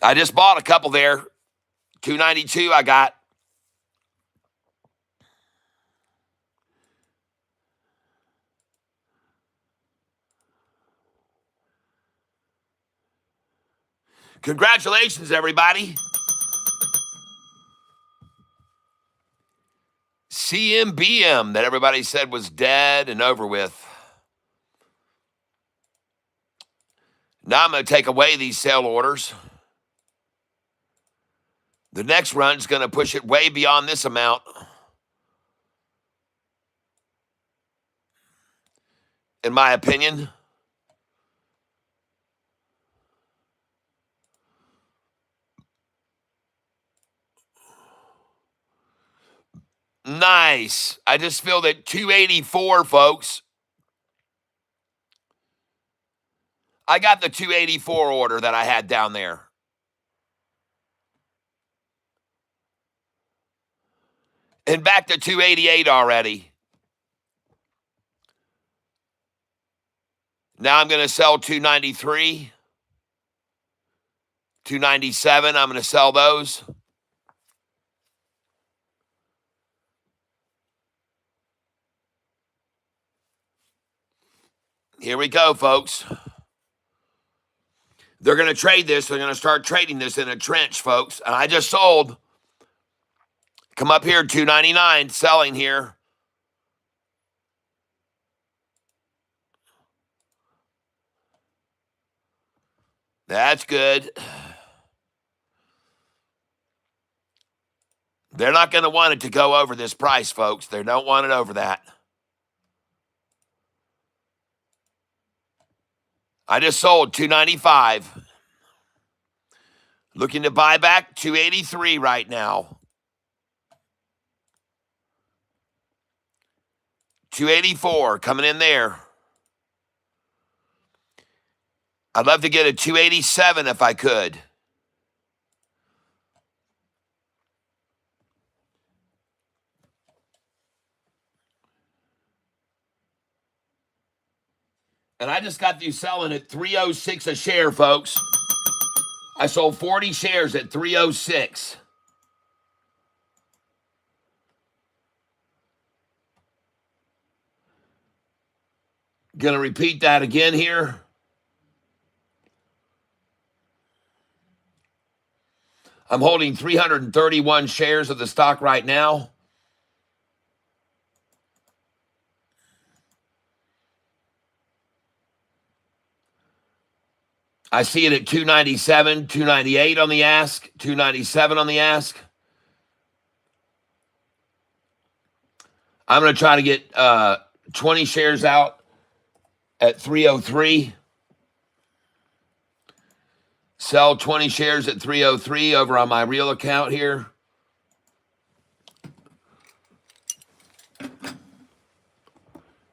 S1: I just bought a couple there. 292 I got. Congratulations, everybody. CMBM that everybody said was dead and over with. Now I'm going to take away these sale orders. The next run is going to push it way beyond this amount. In my opinion. Nice. I just feel that 284, folks. I got the 284 order that I had down there. And back to 288 already. Now I'm going to sell 293. 297. I'm going to sell those. Here we go, folks. They're going to trade this. They're going to start trading this in a trench, folks. And I just sold. Come up here, 299, selling here. That's good. They're not going to want it to go over this price, folks. They don't want it over that. I just sold 295. Looking to buy back 283 right now. 284 coming in there. I'd love to get a 287 if I could. And I just got through selling at 306 a share, folks. I sold 40 shares at 306. Gonna repeat that again here. I'm holding 331 shares of the stock right now. I see it at 297, 298 on the ask, 297 on the ask. I'm going to try to get 20 shares out at 303. Sell 20 shares at 303 over on my real account here.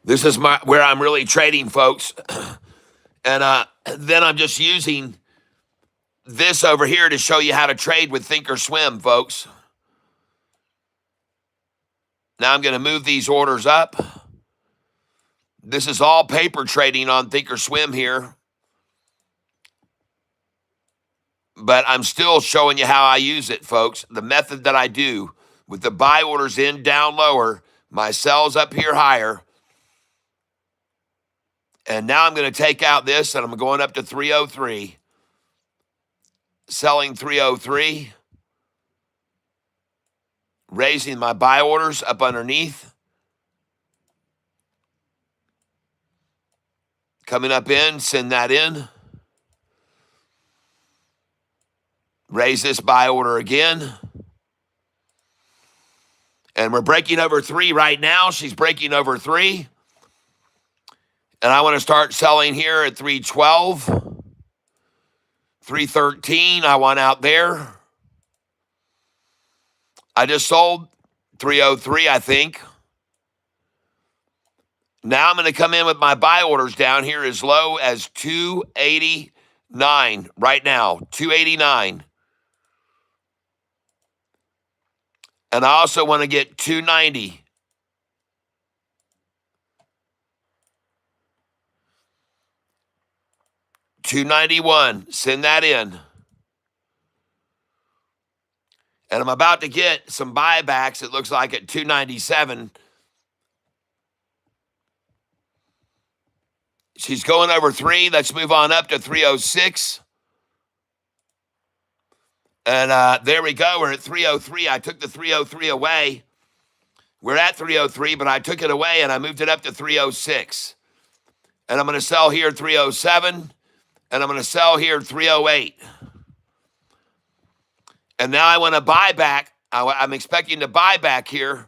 S1: This is where I'm really trading, folks. And then I'm just using this over here to show you how to trade with Thinkorswim, folks. Now I'm going to move these orders up. This is all paper trading on Thinkorswim here. But I'm still showing you how I use it, folks. The method that I do with the buy orders in down lower, my sells up here higher. And now I'm going to take out this, and I'm going up to 303. Selling 303. Raising my buy orders up underneath. Coming up in, send that in. Raise this buy order again. And we're breaking over 3 right now. She's breaking over 3. And I want to start selling here at 312. 313, I want out there. I just sold 303, I think. Now I'm going to come in with my buy orders down here as low as 289 right now, 289. And I also want to get 290. $291, send that in. And I'm about to get some buybacks, it looks like, at 297. She's going over 3. Let's move on up to 306. And there we go. We're at 303. I took the 303 away. We're at 303, but I took it away and I moved it up to 306. And I'm going to sell here 307. And I'm going to sell here 308. And now I want to buy back. I'm expecting to buy back here.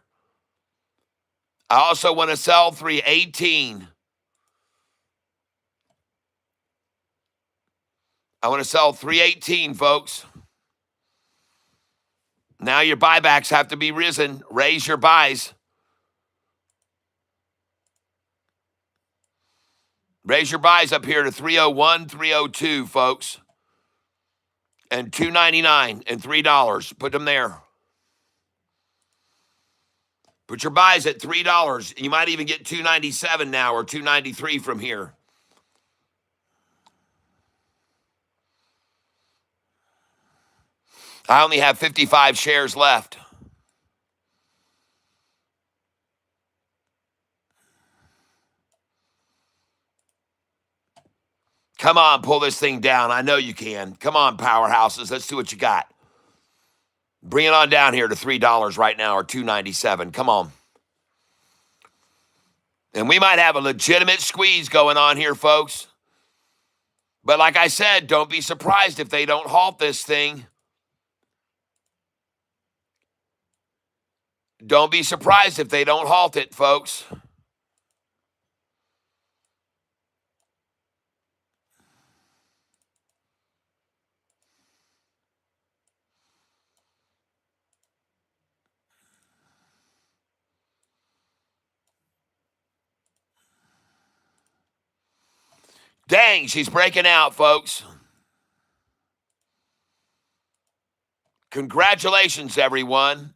S1: I also want to sell 318. I want to sell 318, folks. Now your buybacks have to be risen. Raise your buys. Raise your buys up here to 301, 302, folks. And $2.99 and $3. Put them there. Put your buys at $3. You might even get $2.97 now or $2.93 from here. I only have 55 shares left. Come on, pull this thing down. I know you can. Come on, powerhouses. Let's see what you got. Bring it on down here to $3 right now or $2.97. Come on. And we might have a legitimate squeeze going on here, folks. But like I said, don't be surprised if they don't halt this thing. Don't be surprised if they don't halt it, folks. Dang, she's breaking out, folks. Congratulations, everyone.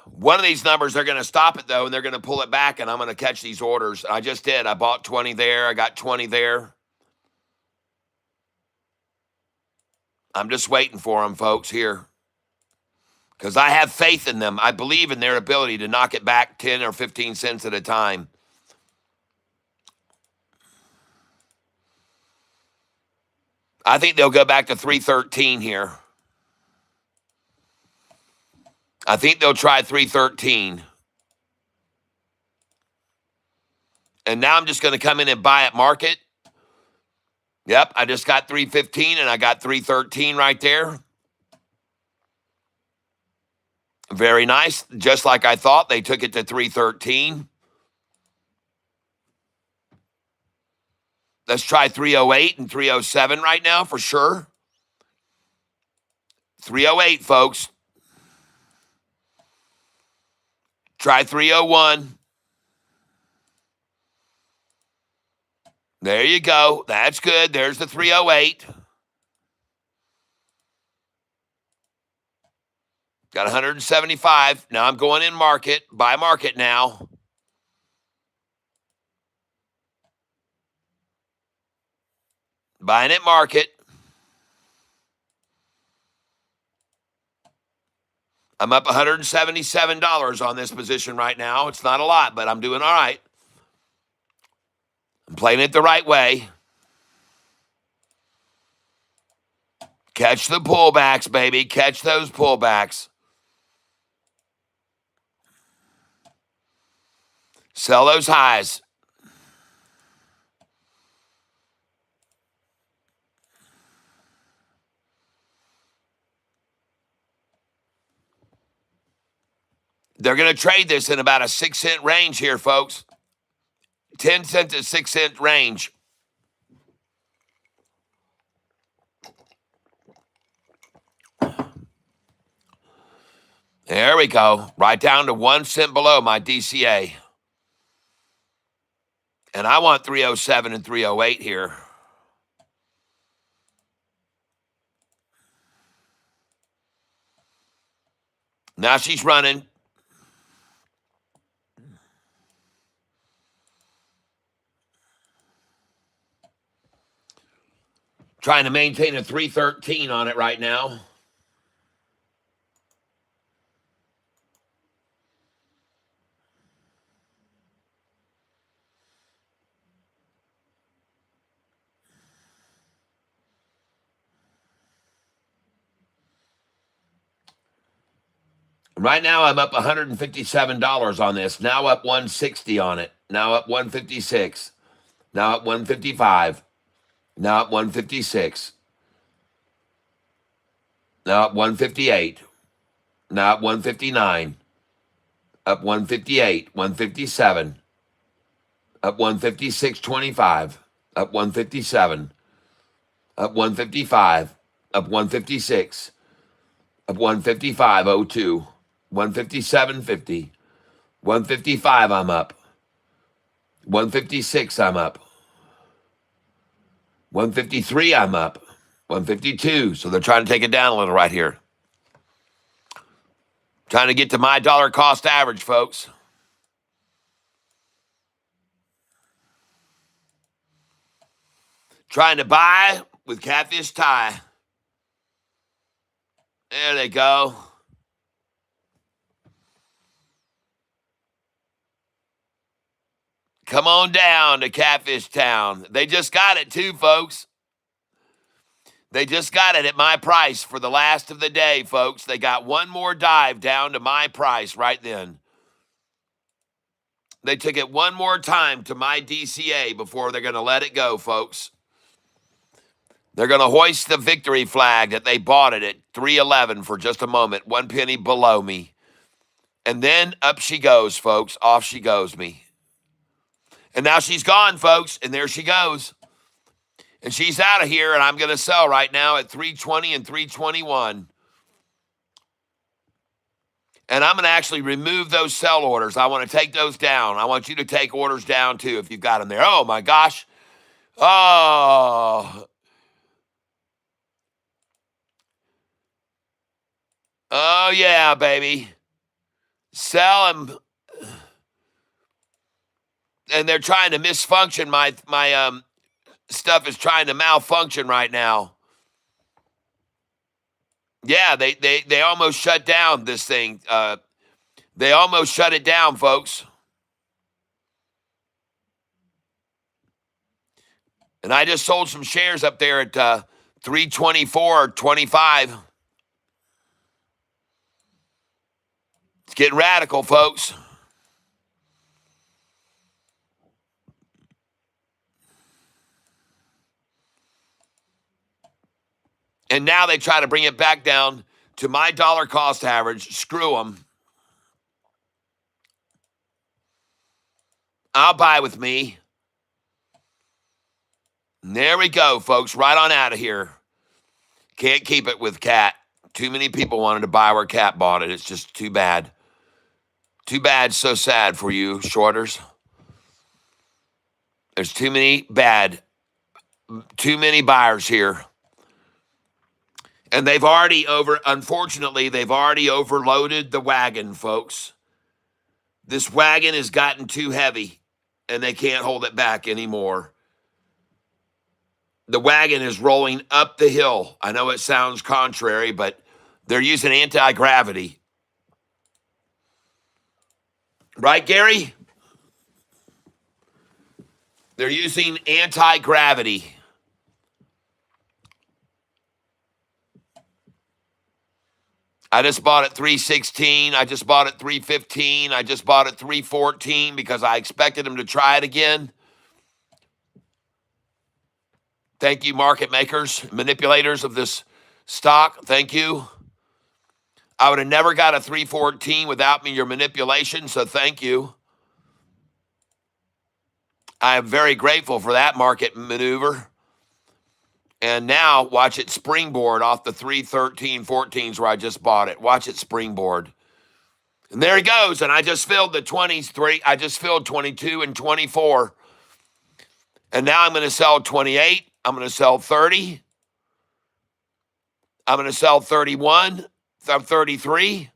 S1: One of these numbers, they're going to stop it, though, and they're going to pull it back, and I'm going to catch these orders. I just did. I bought 20 there. I got 20 there. I'm just waiting for them, folks, here. Because I have faith in them. I believe in their ability to knock it back 10 or 15 cents at a time. I think they'll go back to 313 here. I think they'll try 313. And now I'm just going to come in and buy at market. Yep, I just got 315 and I got 313 right there. Very nice. Just like I thought, they took it to 313. Let's try 308 and 307 right now for sure. 308, folks. Try 301. There you go. That's good. There's the 308. Got 175. Now I'm going in market. Buy market now. Buying at market. I'm up $177 on this position right now. It's not a lot, but I'm doing all right. I'm playing it the right way. Catch the pullbacks, baby. Catch those pullbacks. Sell those highs. They're going to trade this in about a 6-cent range here, folks. 10 cents to 6-cent range. There we go. Right down to 1 cent below my DCA. And I want 307 and 308 here. Now she's running. Trying to maintain a 313 on it right now. Right now, I'm up $157 on this. Now up 160 on it. Now up 156. Now up 155. Now up 156. Now up 158. Now up 159. Up 158. 157. Up 156.25. Up 157. Up 155. Up 156. Up 155.02. 157.50. 155 I'm up. 156 I'm up. 153 I'm up. 152. So they're trying to take it down a little right here. Trying to get to my dollar cost average, folks. Trying to buy with Catfish Ty. There they go. Come on down to Catfish Town. They just got it too, folks. They just got it at my price for the last of the day, folks. They got one more dive down to my price right then. They took it one more time to my DCA before they're going to let it go, folks. They're going to hoist the victory flag that they bought it at 311 for just a moment, 1 penny below me. And then up she goes, folks. Off she goes me. And now she's gone, folks, and there she goes. And she's out of here, and I'm going to sell right now at 320 and 321. And I'm going to actually remove those sell orders. I want to take those down. I want you to take orders down, too, if you've got them there. Oh, my gosh. Oh. Oh, yeah, baby. Sell them. And they're trying to misfunction. My stuff is trying to malfunction right now. Yeah, they almost shut down this thing. They almost shut it down, folks. And I just sold some shares up there at 324.25. It's getting radical, folks. And now they try to bring it back down to my dollar cost average. Screw them. I'll buy with me. And there we go, folks. Right on out of here. Can't keep it with Cat. Too many people wanted to buy where Cat bought it. It's just too bad. Too bad, so sad for you, shorters. There's too many buyers here. And unfortunately, they've already overloaded the wagon, folks. This wagon has gotten too heavy, and they can't hold it back anymore. The wagon is rolling up the hill. I know it sounds contrary, but they're using anti-gravity. Right, Gary? They're using anti-gravity. I just bought at 316. I just bought at 315. I just bought at 314 because I expected them to try it again. Thank you, market makers, manipulators of this stock. Thank you. I would have never got a 314 without your manipulation, so thank you. I am very grateful for that market maneuver. And now watch it springboard off the 313, 14s where I just bought it. Watch it springboard. And there he goes. And I just filled the 20s. I just filled 22 and 24. And now I'm going to sell 28. I'm going to sell 30. I'm going to sell 31. 33.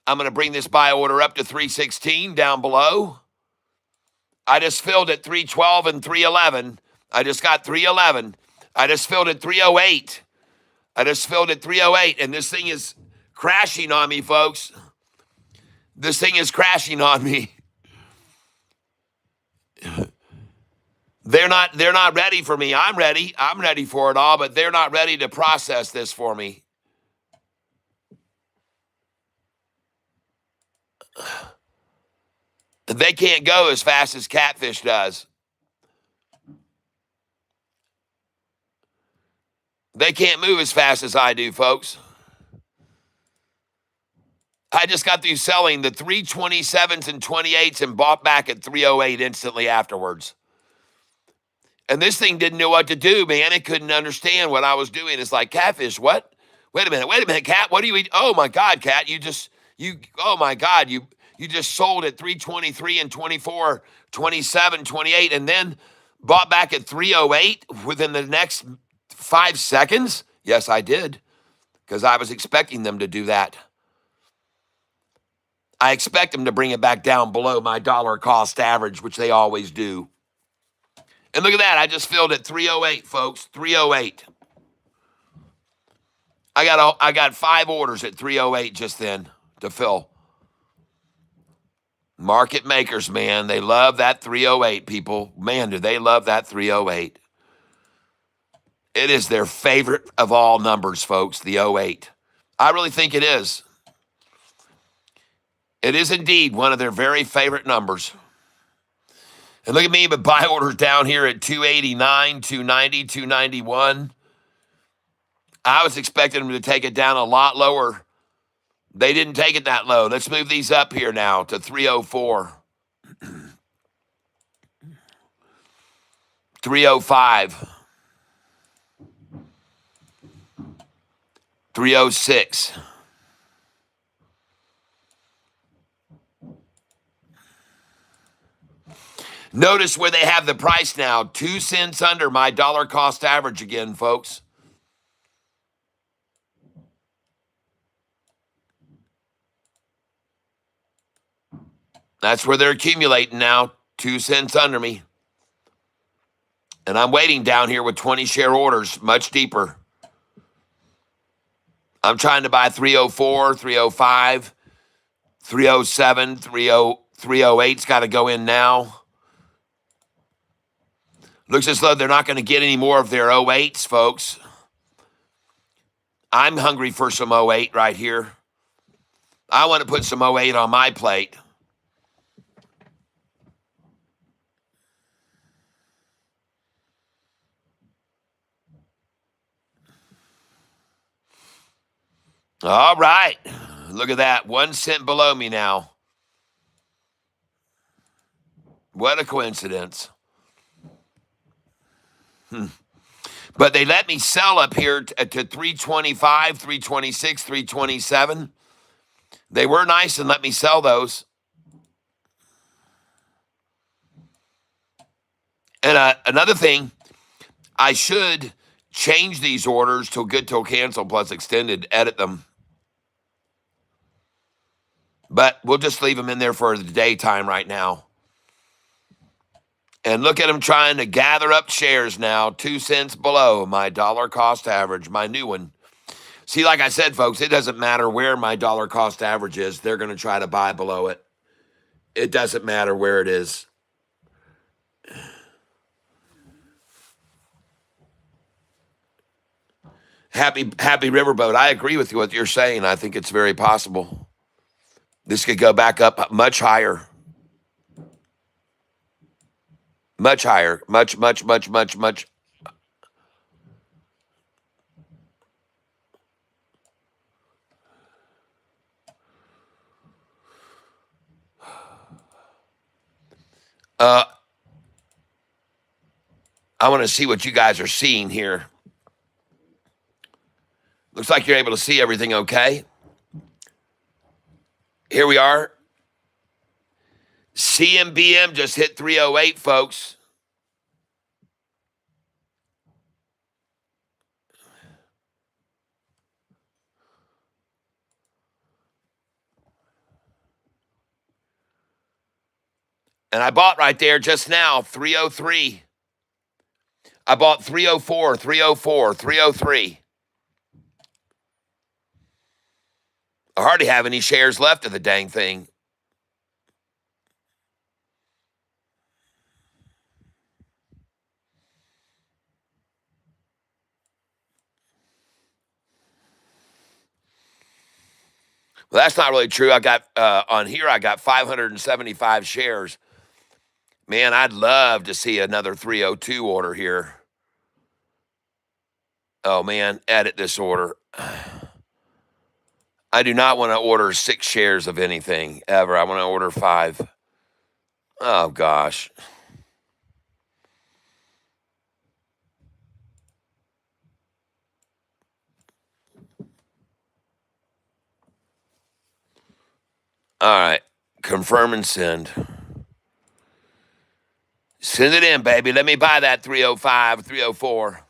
S1: I'm going to bring this buy order up to 316 down below. I just filled at 312 and 311. I just got 311. I just filled at 308. I just filled at 308. And this thing is crashing on me, folks. This thing is crashing on me. They're not ready for me. I'm ready. I'm ready for it all, but they're not ready to process this for me. They can't go as fast as Catfish does. They can't move as fast as I do, folks. I just got through selling the 327s and 28s and bought back at 308 instantly afterwards. And this thing didn't know what to do, man. It couldn't understand what I was doing. It's like, Catfish, what? Wait a minute, Cat. What do you eat? Oh, my God, Cat. You just sold at 323 and 24, 27, 28, and then bought back at 308 within the next 5 seconds? Yes, I did, because I was expecting them to do that. I expect them to bring it back down below my dollar cost average, which they always do. And look at that. I just filled at 308, folks. 308. I got 5 orders at 308 just then to fill. Market makers, man, they love that 308, people. Man, do they love that 308. It is their favorite of all numbers, folks, the 08. I really think it is. It is indeed one of their very favorite numbers. And look at me, but buy orders down here at 289, 290, 291. I was expecting them to take it down a lot lower. They didn't take it that low. Let's move these up here now to 304. 305. 306. Notice where they have the price now, 2 cents under my dollar cost average again, folks. That's where they're accumulating now, 2 cents under me. And I'm waiting down here with 20 share orders, much deeper. I'm trying to buy 304, 305, 307, 308's got to go in now. Looks as though they're not going to get any more of their 08s, folks. I'm hungry for some 08 right here. I want to put some 08 on my plate. All right. Look at that. 1 cent below me now. What a coincidence. But they let me sell up here to 325, 326, 327. They were nice and let me sell those. And another thing, I should change these orders to good till cancel plus extended, edit them. But we'll just leave them in there for the daytime right now. And look at them trying to gather up shares now, 2 cents below my dollar cost average, my new one. See, like I said, folks, it doesn't matter where my dollar cost average is. They're going to try to buy below it. It doesn't matter where it is. Happy Riverboat, I agree with you what you're saying. I think it's very possible. This could go back up much higher. Much higher. Much. I want to see what you guys are seeing here. Looks like you're able to see everything okay. Here we are. CMBM just hit 308, folks. And I bought right there just now, 303. I bought 304, 304, 303. I hardly have any shares left of the dang thing. Well, that's not really true. I got, on here, I got 575 shares. Man, I'd love to see another 302 order here. Oh, man, edit this order. I do not want to order 6 shares of anything, ever. I want to order 5. Oh, gosh. All right. Confirm and send. Send it in, baby. Let me buy that 305, 304.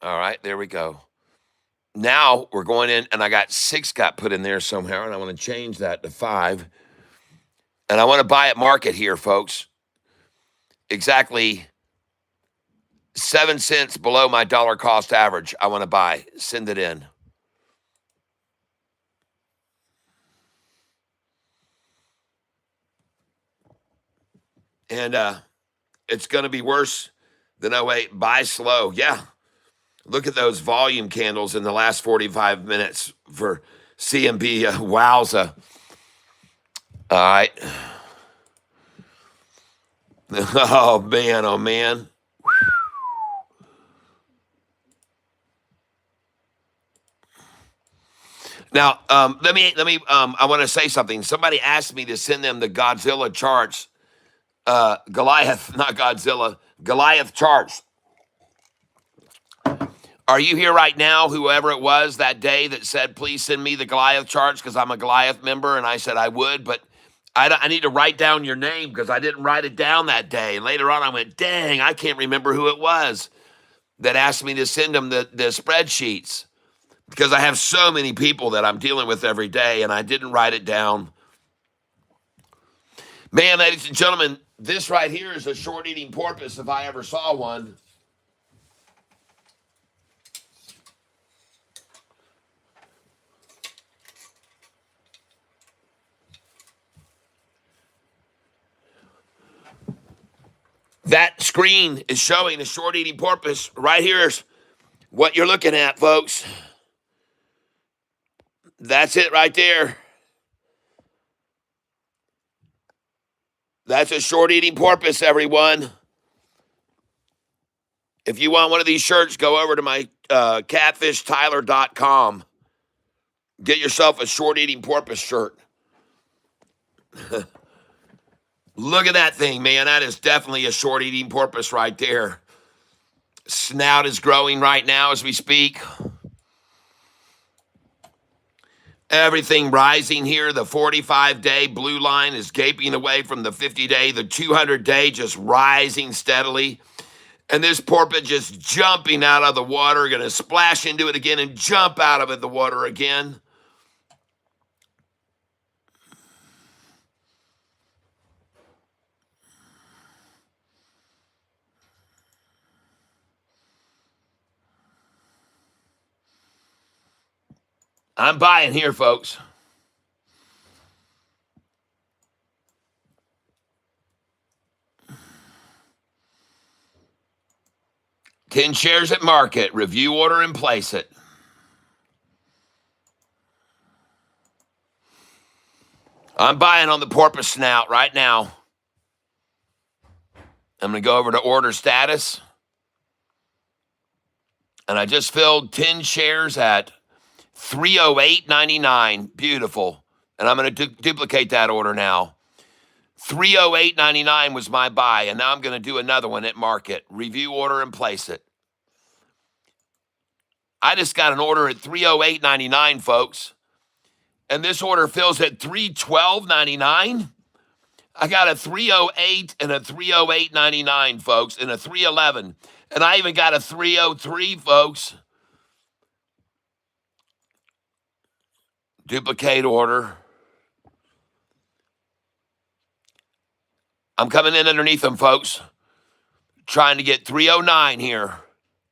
S1: All right, there we go. Now we're going in, and I got 6 got put in there somehow, and I want to change that to 5. And I want to buy at market here, folks. Exactly 7 cents below my dollar cost average. I want to buy. Send it in. And it's going to be worse than 08. Buy slow. Yeah. Look at those volume candles in the last 45 minutes for CMB, wowza. All right. Oh man, oh man. Now, let me. I want to say something. Somebody asked me to send them the Godzilla charts. Goliath, not Godzilla. Goliath charts. Are you here right now? Whoever it was that day that said, "Please send me the Goliath charts," because I'm a Goliath member, and I said I would, but I need to write down your name because I didn't write it down that day. And later on, I went, "Dang, I can't remember who it was that asked me to send them the spreadsheets." Because I have so many people that I'm dealing with every day, and I didn't write it down. Man, ladies and gentlemen, this right here is a short-eating porpoise if I ever saw one. That screen is showing a short-eating porpoise. Right here's what you're looking at, folks. That's it right there. That's a short-eating porpoise, everyone. If you want one of these shirts, go over to my catfishtyler.com. Get yourself a short-eating porpoise shirt. Look at that thing, man. That is definitely a short-eating porpoise right there. Snout is growing right now as we speak. Everything rising here. The 45-day blue line is gaping away from the 50-day. The 200-day just rising steadily. And this porpoise just jumping out of the water, going to splash into it again and jump out of the water again. I'm buying here, folks. Ten shares at market. Review order and place it. I'm buying on the porpoise snout right now. I'm going to go over to order status. And I just filled 10 shares at $308.99. Beautiful. And I'm going to duplicate that order now. $308.99 was my buy, and now I'm going to do another one at market. Review order and place it. I just got an order at $308.99, folks. And this order fills at $312.99. I got a 308 and a 308.99, folks, and a 311. And I even got a 303, folks. Duplicate order. I'm coming in underneath them, folks. Trying to get 309 here.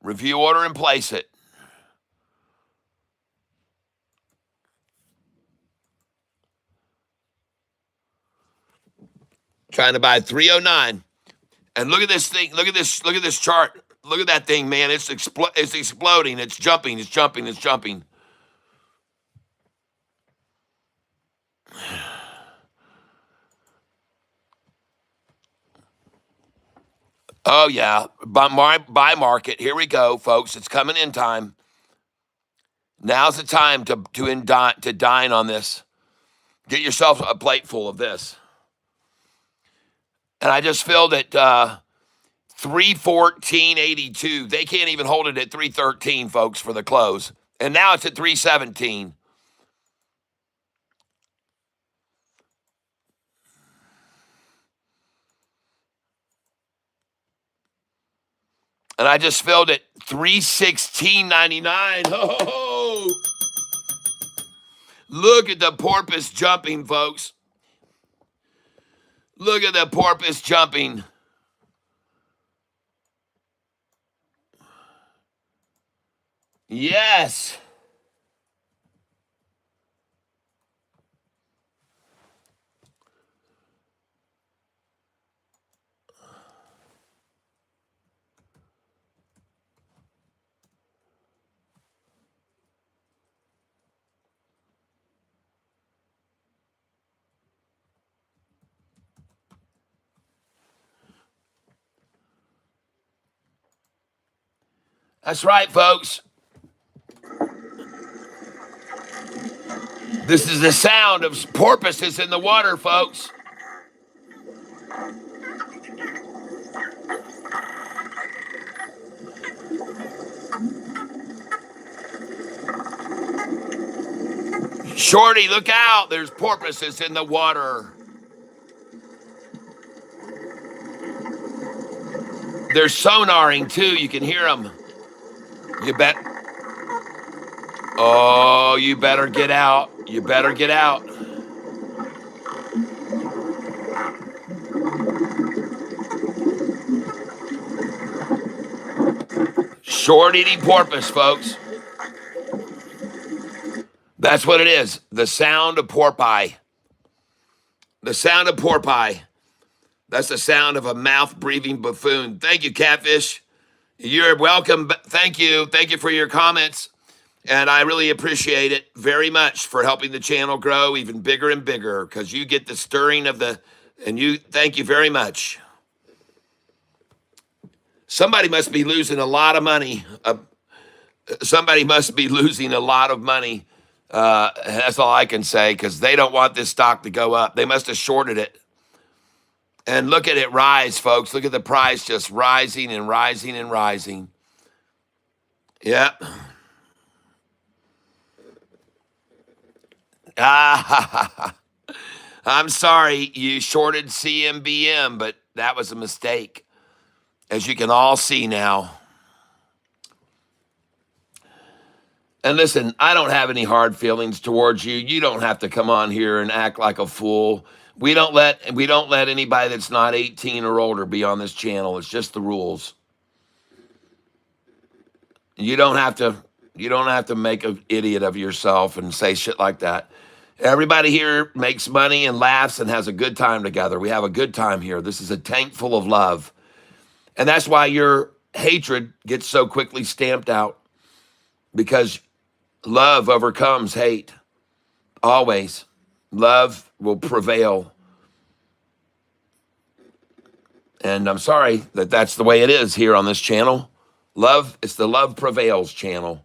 S1: Review order and place it. Trying to buy 309. And look at this thing. Look at this chart. Look at that thing, man. It's exploding. It's jumping. It's jumping. It's jumping. Oh yeah. Buy market. Here we go, folks. It's coming in time. Now's the time to dine on this. Get yourself a plate full of this. And I just filled it 314.82. They can't even hold it at 313, folks, for the close. And now it's at 317. And I just filled it 316.99. Oh, look at the porpoise jumping, folks. Look at the porpoise jumping. Yes. That's right, folks. This is the sound of porpoises in the water, folks. Shorty, look out. There's porpoises in the water. They're sonaring too. You can hear them. You bet. Oh, you better get out. You better get out. Short eating porpoise, folks. That's what it is. The sound of porpoise. The sound of porpoise. That's the sound of a mouth-breathing buffoon. Thank you, Catfish. You're welcome. Thank you. Thank you for your comments. And I really appreciate it very much for helping the channel grow even bigger and bigger because you get the stirring of the, and you, thank you very much. Somebody must be losing a lot of money. Somebody must be losing a lot of money. That's all I can say because they don't want this stock to go up. They must have shorted it. And look at it rise, folks. Look at the price just rising and rising and rising. Yep. I'm sorry you shorted CMBM, but that was a mistake, as you can all see now. And listen, I don't have any hard feelings towards you. You don't have to come on here and act like a fool. We don't let anybody that's not 18 or older be on this channel. It's just the rules. You don't have to make an idiot of yourself and say shit like that. Everybody here makes money and laughs and has a good time together. We have a good time here. This is a tank full of love. And that's why your hatred gets so quickly stamped out, because love overcomes hate. Always. Love will prevail. And I'm sorry that that's the way it is here on this channel. Love, it's the Love Prevails channel.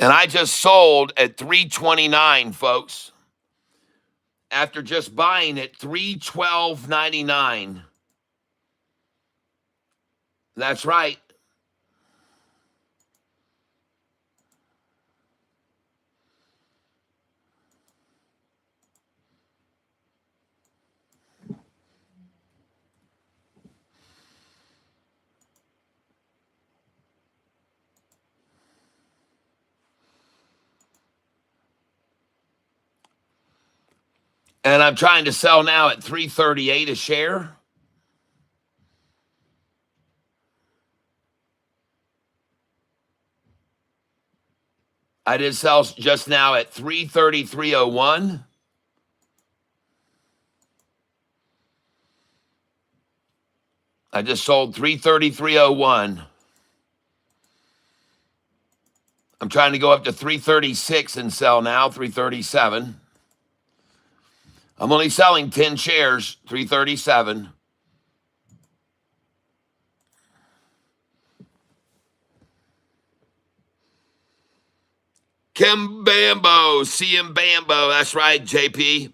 S1: And I just sold at $329, folks. After just buying at $312.99. That's right. And I'm trying to sell now at $338 a share. I did sell just now at $333.01. I just sold $333.01. I'm trying to go up to $336 and sell now, $337. I'm only selling 10 shares, $337. Kim Bambo, CM Bambo, that's right, JP.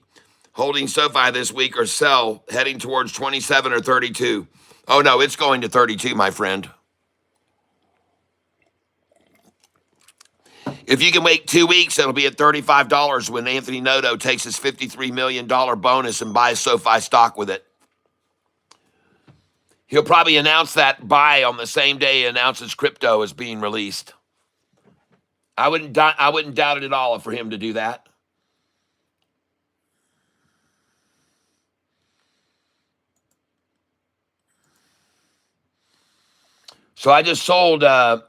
S1: Holding SoFi this week or sell, heading towards 27 or 32. Oh, no, it's going to 32, my friend. If you can wait 2 weeks, it'll be at $35 when Anthony Noto takes his $53 million bonus and buys SoFi stock with it. He'll probably announce that buy on the same day he announces crypto is being released. I wouldn't doubt it at all for him to do that. So I just sold at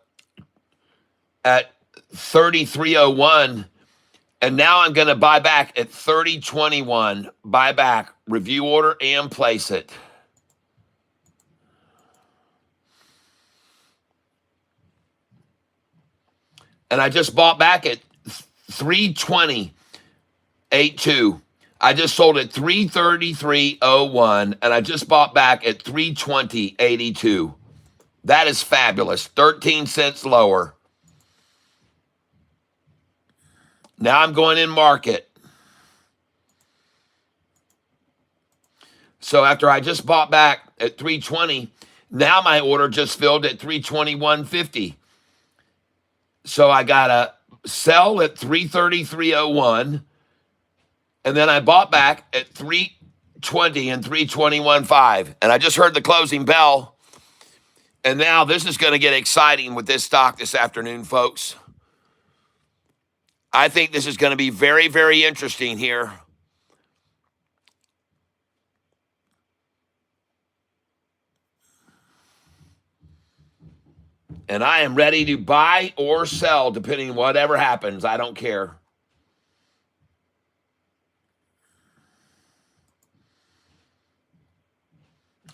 S1: 33.01, and now I'm going to buy back at 30.21. Buy back, review order, and place it. And I just bought back at 320.82. I just sold at 333.01 and I just bought back at 320.82. That is fabulous. 13 cents lower. Now I'm going in market. So after I just bought back at 320, now my order just filled at 321.50. So I got to sell at 333.01 and then I bought back at 320 and 321.5. And I just heard the closing bell. And now this is going to get exciting with this stock this afternoon, folks. I think this is going to be very, very interesting here. And I am ready to buy or sell depending on whatever happens. I don't care.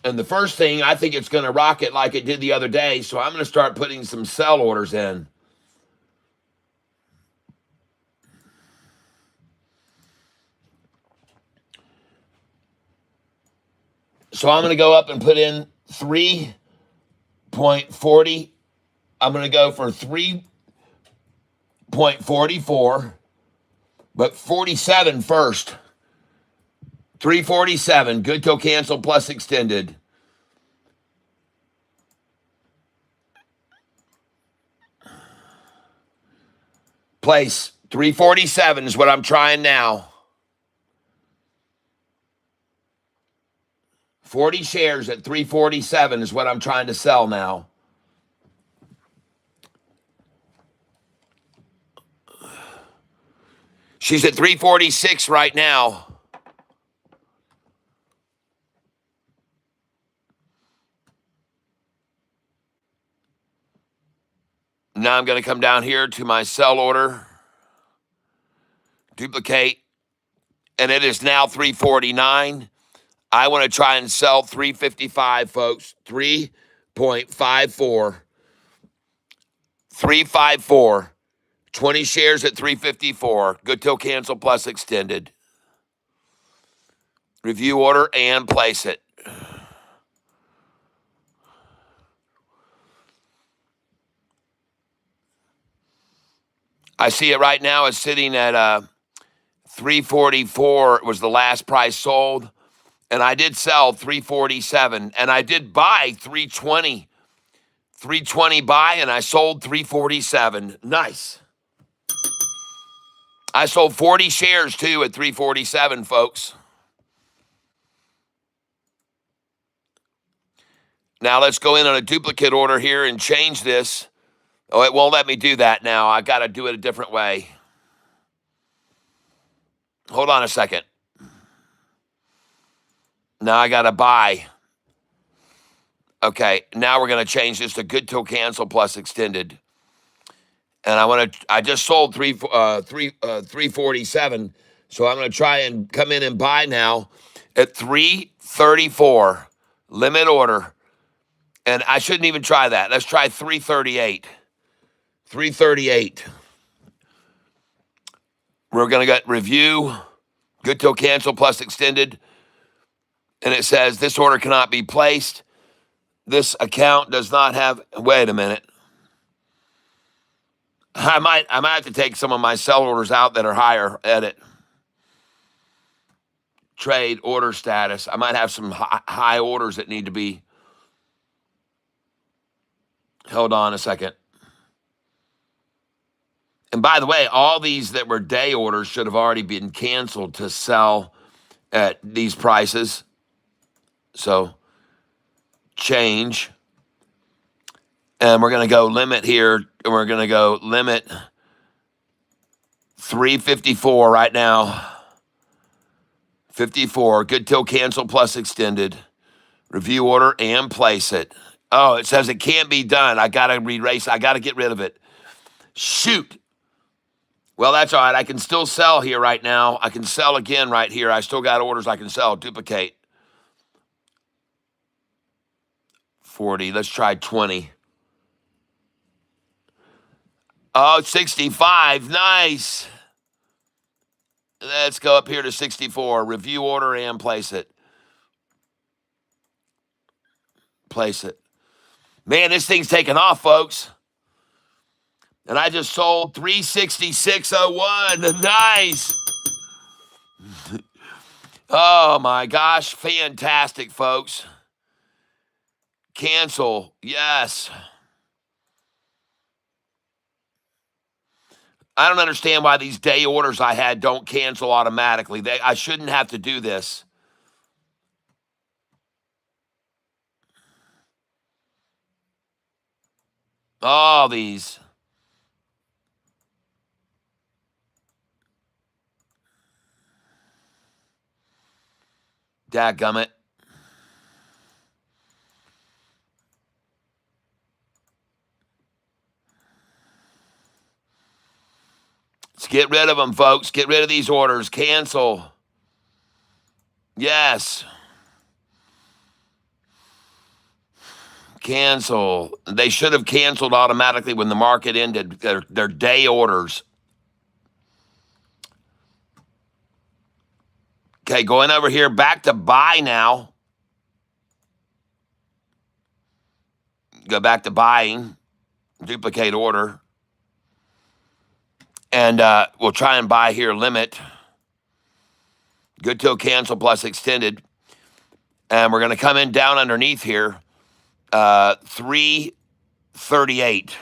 S1: And the first thing, I think it's going to rocket like it did the other day. So I'm going to start putting some sell orders in. So I'm going to go up and put in 3.40. I'm going to go for 3.44, but 47 first. 347, good till cancel plus extended. Place 347 is what I'm trying now. 40 shares at 347 is what I'm trying to sell now. She's at 346 right now. Now I'm going to come down here to my sell order, duplicate, and it is now 349. I want to try and sell 355, folks. 3.54. 354. 20 shares at 354. Good till cancel plus extended. Review order and place it. I see it right now. It's sitting at 344. It was the last price sold. And I did sell 347. And I did buy 320. 320 buy, and I sold 347. Nice. I sold 40 shares, too, at 347, folks. Now let's go in on a duplicate order here and change this. Oh, it won't let me do that now. I got to do it a different way. Hold on a second. Now I got to buy. Okay, now we're going to change this to good till cancel plus extended. And I just sold 347. So I'm going to try and come in and buy now at 334. Limit order. And I shouldn't even try that. Let's try 338. 338. We're going to get review, good till cancel plus extended. And it says this order cannot be placed. This account does not have, wait a minute. I might have to take some of my sell orders out that are higher. Edit. Trade order status. I might have some high orders that need to be. Hold on a second. And by the way, all these that were day orders should have already been canceled to sell at these prices. So change. And we're going to go limit here. And we're going to go limit 354 right now. 54. Good till cancel plus extended. Review order and place it. Oh, it says it can't be done. I got to erase. I got to get rid of it. Shoot. Well, that's all right. I can still sell here right now. I can sell again right here. I still got orders I can sell. Duplicate. 40. Let's try 20. Oh, 65. Nice. Let's go up here to 64. Review order and place it. Place it. Man, this thing's taking off, folks. And I just sold 366.01. Nice. Oh my gosh. Fantastic, folks. Cancel. Yes. I don't understand why these day orders I had don't cancel automatically. I shouldn't have to do this. All these. Dadgummit. Let's get rid of them, folks. Get rid of these orders. Cancel. Yes. Cancel. They should have canceled automatically when the market ended. They're day orders. Okay, going over here, back to buy now. Go back to buying. Duplicate order. And we'll try and buy here, limit. Good till cancel plus extended. And we're going to come in down underneath here. 338.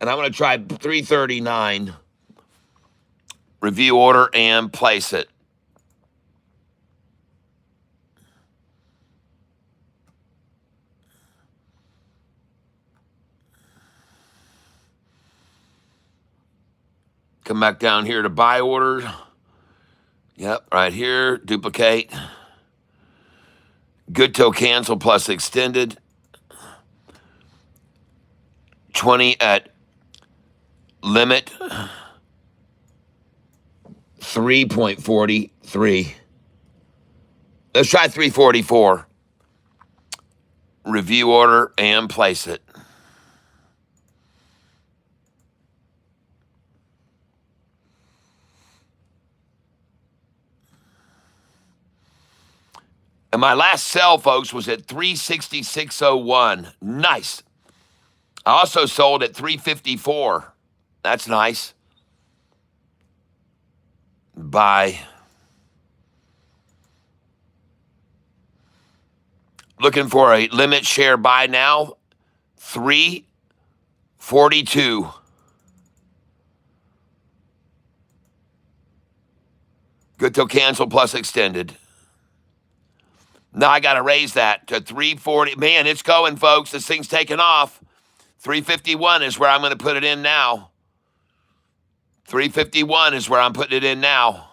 S1: And I'm going to try 339. Review order and place it. Come back down here to buy order. Yep, right here. Duplicate. Good till cancel plus extended. 20 at limit. 3.43. Let's try 344. Review order and place it. And my last sell, folks, was at 366.01. Nice. I also sold at 354. That's nice. Buy. Looking for a limit share buy now. 342. Good till cancel plus extended. Now I got to raise that to 340. Man, it's going, folks. This thing's taking off. 351 is where I'm going to put it in now. 351 is where I'm putting it in now.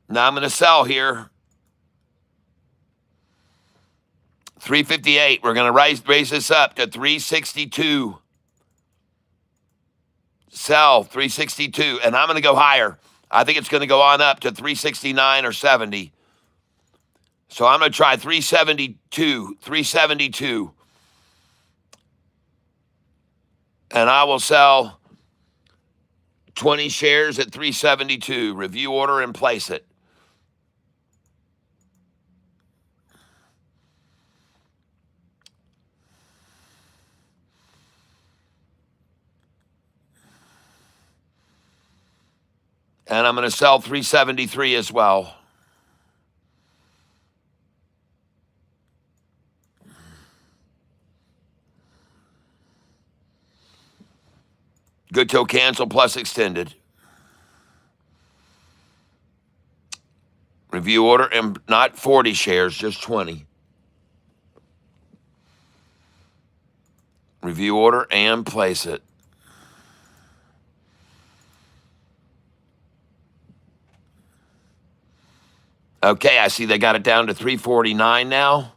S1: Now I'm going to sell here. 358. We're going to raise this up to 362. Sell 362, and I'm going to go higher. I think it's going to go on up to 369 or 70. So I'm going to try 372, 372. And I will sell 20 shares at 372. Review order and place it. And I'm going to sell 373 as well. Good till cancel plus extended. Review order and not 40 shares, just 20. Review order and place it. Okay, I see they got it down to 349 now.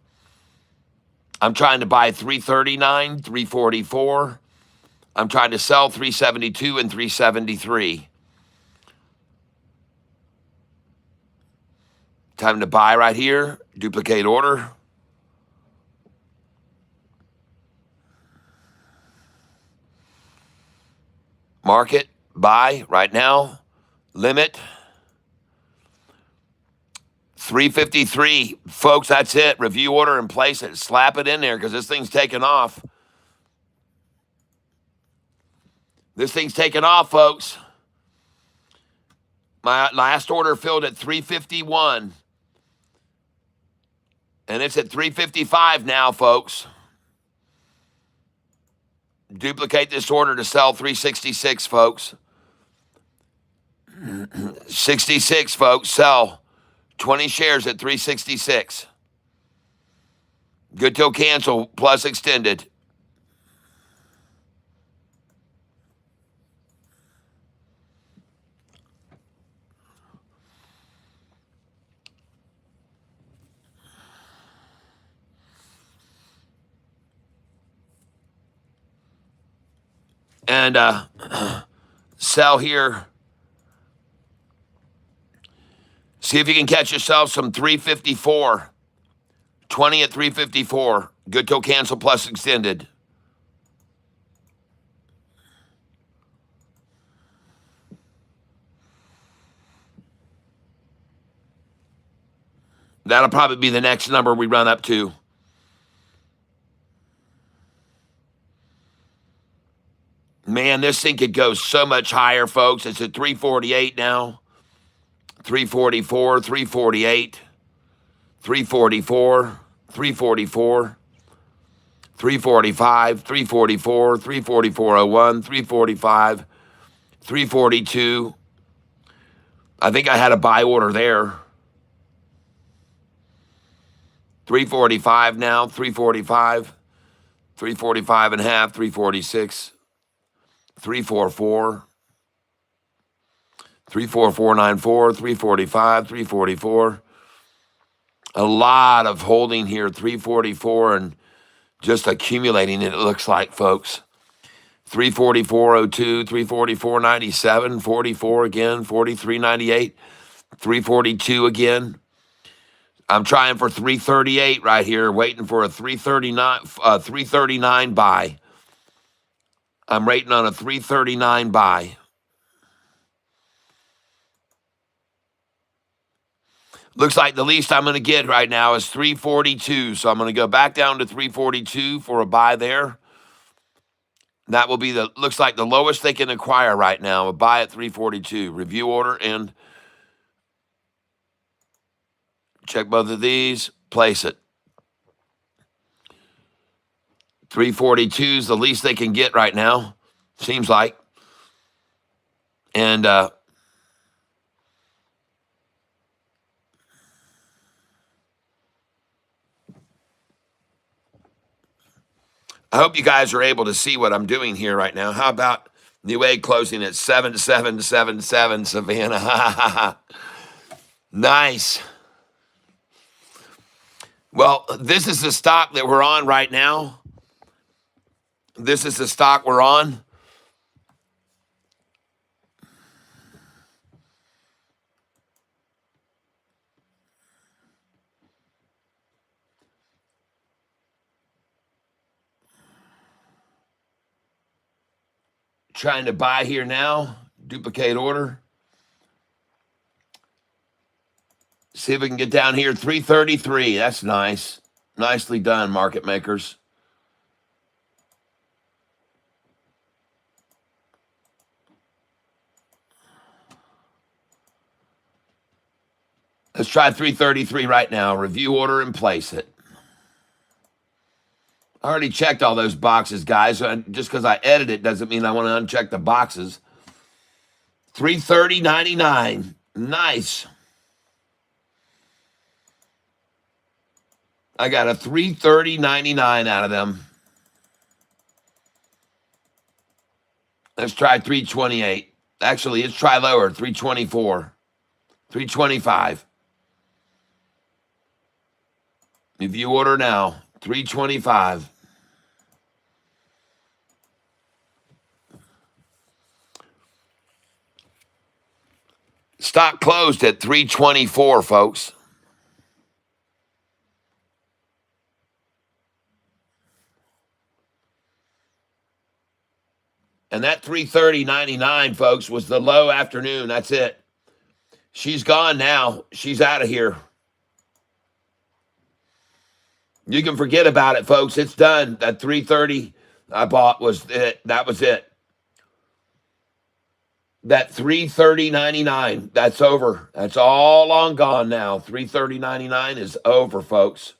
S1: I'm trying to buy 339, 344. I'm trying to sell 372 and 373. Time to buy right here. Duplicate order. Market, buy right now. Limit 353. Folks, that's it. Review order and place it. Slap it in there because this thing's taking off. This thing's taking off, folks. My last order filled at 351. And it's at 355 now, folks. Duplicate this order to sell 366, folks. 66, folks. Sell 20 shares at 366. Good till cancel plus extended. And sell here. See if you can catch yourself some 354. 20 at 354. Good till cancel plus extended. That'll probably be the next number we run up to. Man, this thing could go so much higher, folks. It's at 348 now. 344, 348, 344, 344, 345, 344, 344.01, 345, 342. I think I had a buy order there. 345 now, 345, 345 and a half, 346, 344, 34494, 345, 344. A lot of holding here, 344, and just accumulating it looks like, folks. 344.02, 344.97, 44 again, 43.98, 342 again. I'm trying for 338 right here, waiting for a 339 buy. I'm rating on a 339 buy. Looks like the least I'm going to get right now is 342. So I'm going to go back down to 342 for a buy there. That will be looks like the lowest they can acquire right now, a buy at 342. Review order and check both of these, place it. 342 is the least they can get right now, seems like. And I hope you guys are able to see what I'm doing here right now. How about Newegg closing at 7777, Savannah? Nice. Well, this is the stock that we're on right now. This is the stock we're on. Trying to buy here now. Duplicate order. See if we can get down here. 333. That's nice. Nicely done, market makers. Let's try 333 right now. Review order and place it. I already checked all those boxes, guys. Just because I edit it doesn't mean I want to uncheck the boxes. 330.99. Nice. I got a 330.99 out of them. Let's try 328. Actually, let's try lower. 324. 325. Review order now. 325. Stock closed at 324, folks. And that 330.99, folks, was the low afternoon. That's it. She's gone now. She's out of here. You can forget about it, folks. It's done. That 330 I bought was it. That was it. That 330.99, that's over. That's all long gone now. 330.99 is over, folks.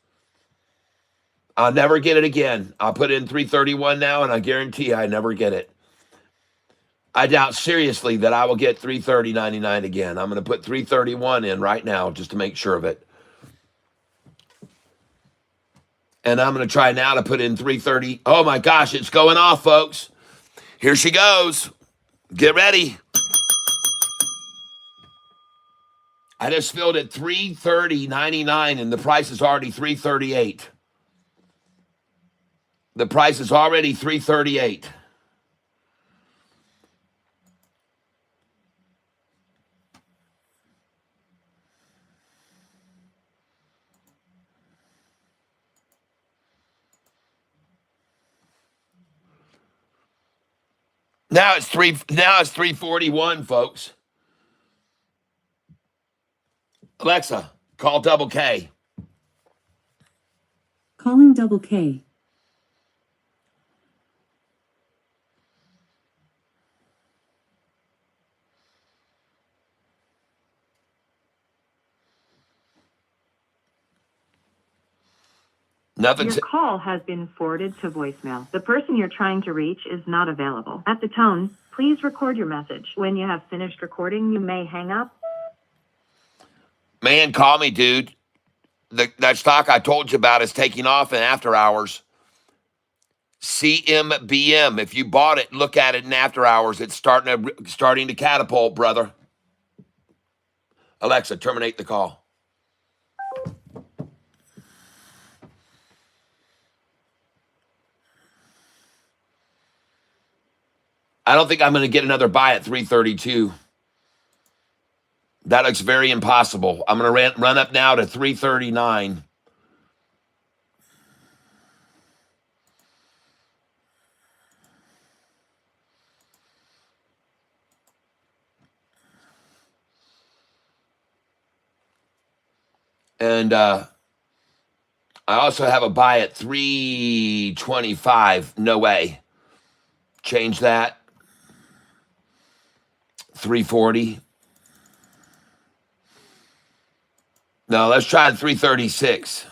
S1: I'll never get it again. I'll put in 331 now, and I guarantee I never get it. I doubt seriously that I will get 330.99 again. I'm going to put 331 in right now just to make sure of it. And I'm going to try now to put in 330. Oh my gosh, it's going off, folks. Here she goes. Get ready. I just filled at 330.99 and the price is already 338. The price is already 338. Now it's 341, folks. Alexa, call Double K.
S3: Calling Double K.
S1: Nothing.
S5: Your call has been forwarded to voicemail. The person you're trying to reach is not available. At the tone, please record your message. When you have finished recording, you may hang up.
S1: Man, call me, dude. That stock I told you about is taking off in after hours. CMBM. If you bought it, look at it in after hours. It's starting to catapult, brother. Alexa, terminate the call. I don't think I'm going to get another buy at 332. That looks very impossible. I'm going to run up now to 339. And I also have a buy at 325. No way. Change that. 340. No, let's try 336.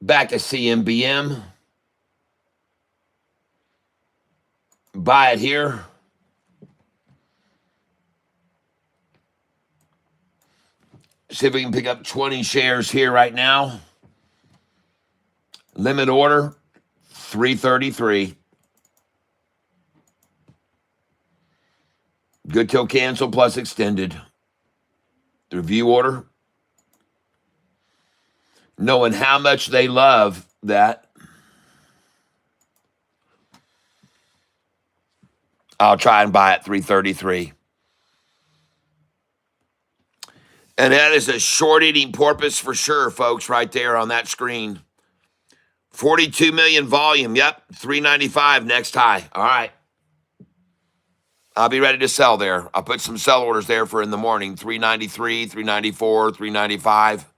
S1: Back to CMBM. Buy it here. See if we can pick up 20 shares here right now. Limit order, 333. Good till cancel plus extended. Review order. Knowing how much they love that, I'll try and buy at 333. And that is a short-eating porpoise for sure, folks, right there on that screen. 42 million volume. Yep, 395 next high. All right. I'll be ready to sell there. I'll put some sell orders there for in the morning. 393, 394, 395.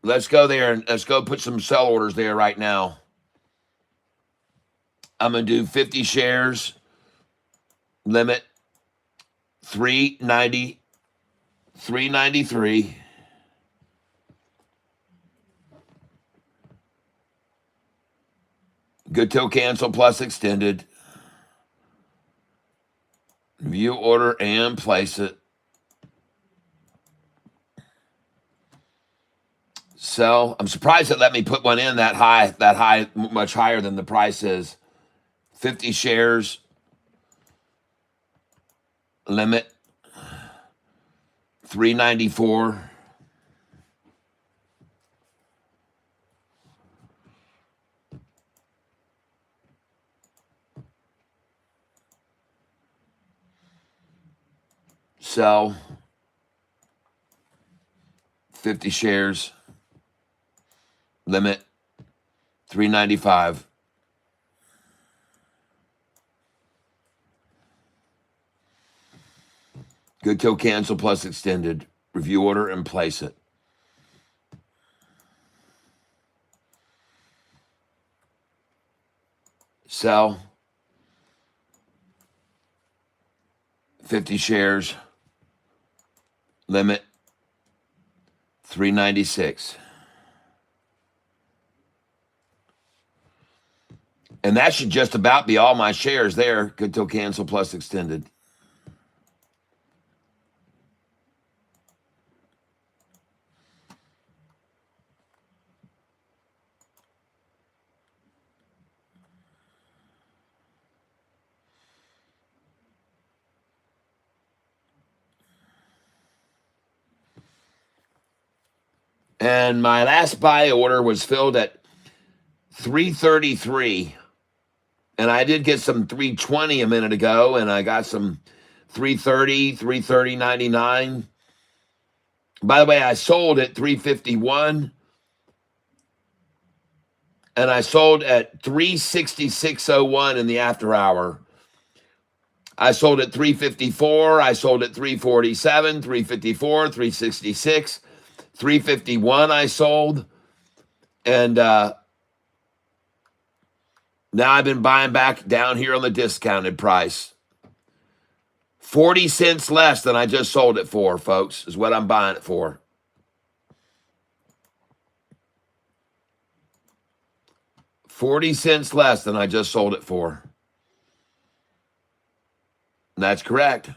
S1: Let's go there and let's go put some sell orders there right now. I'm going to do 50 shares, limit 390, 393. Good till cancel plus extended. View order and place it. Sell. I'm surprised it let me put one in that high, much higher than the price is. 50 shares. Limit 394. Sell 50 shares. Limit 395. Good till cancel plus extended. Review order and place it. Sell 50 shares. Limit 396. And that should just about be all my shares there. Good till cancel plus extended. And my last buy order was filled at 333. And I did get some 320 a minute ago, and I got some 330, 330.99. By the way, I sold at 351, and I sold at 366.01 in the after hour. I sold at 354, I sold at 347, 354, 366, 351 I sold. And now I've been buying back down here on the discounted price. 40 cents less than I just sold it for, folks, is what I'm buying it for. $0.40 less than I just sold it for. And that's correct.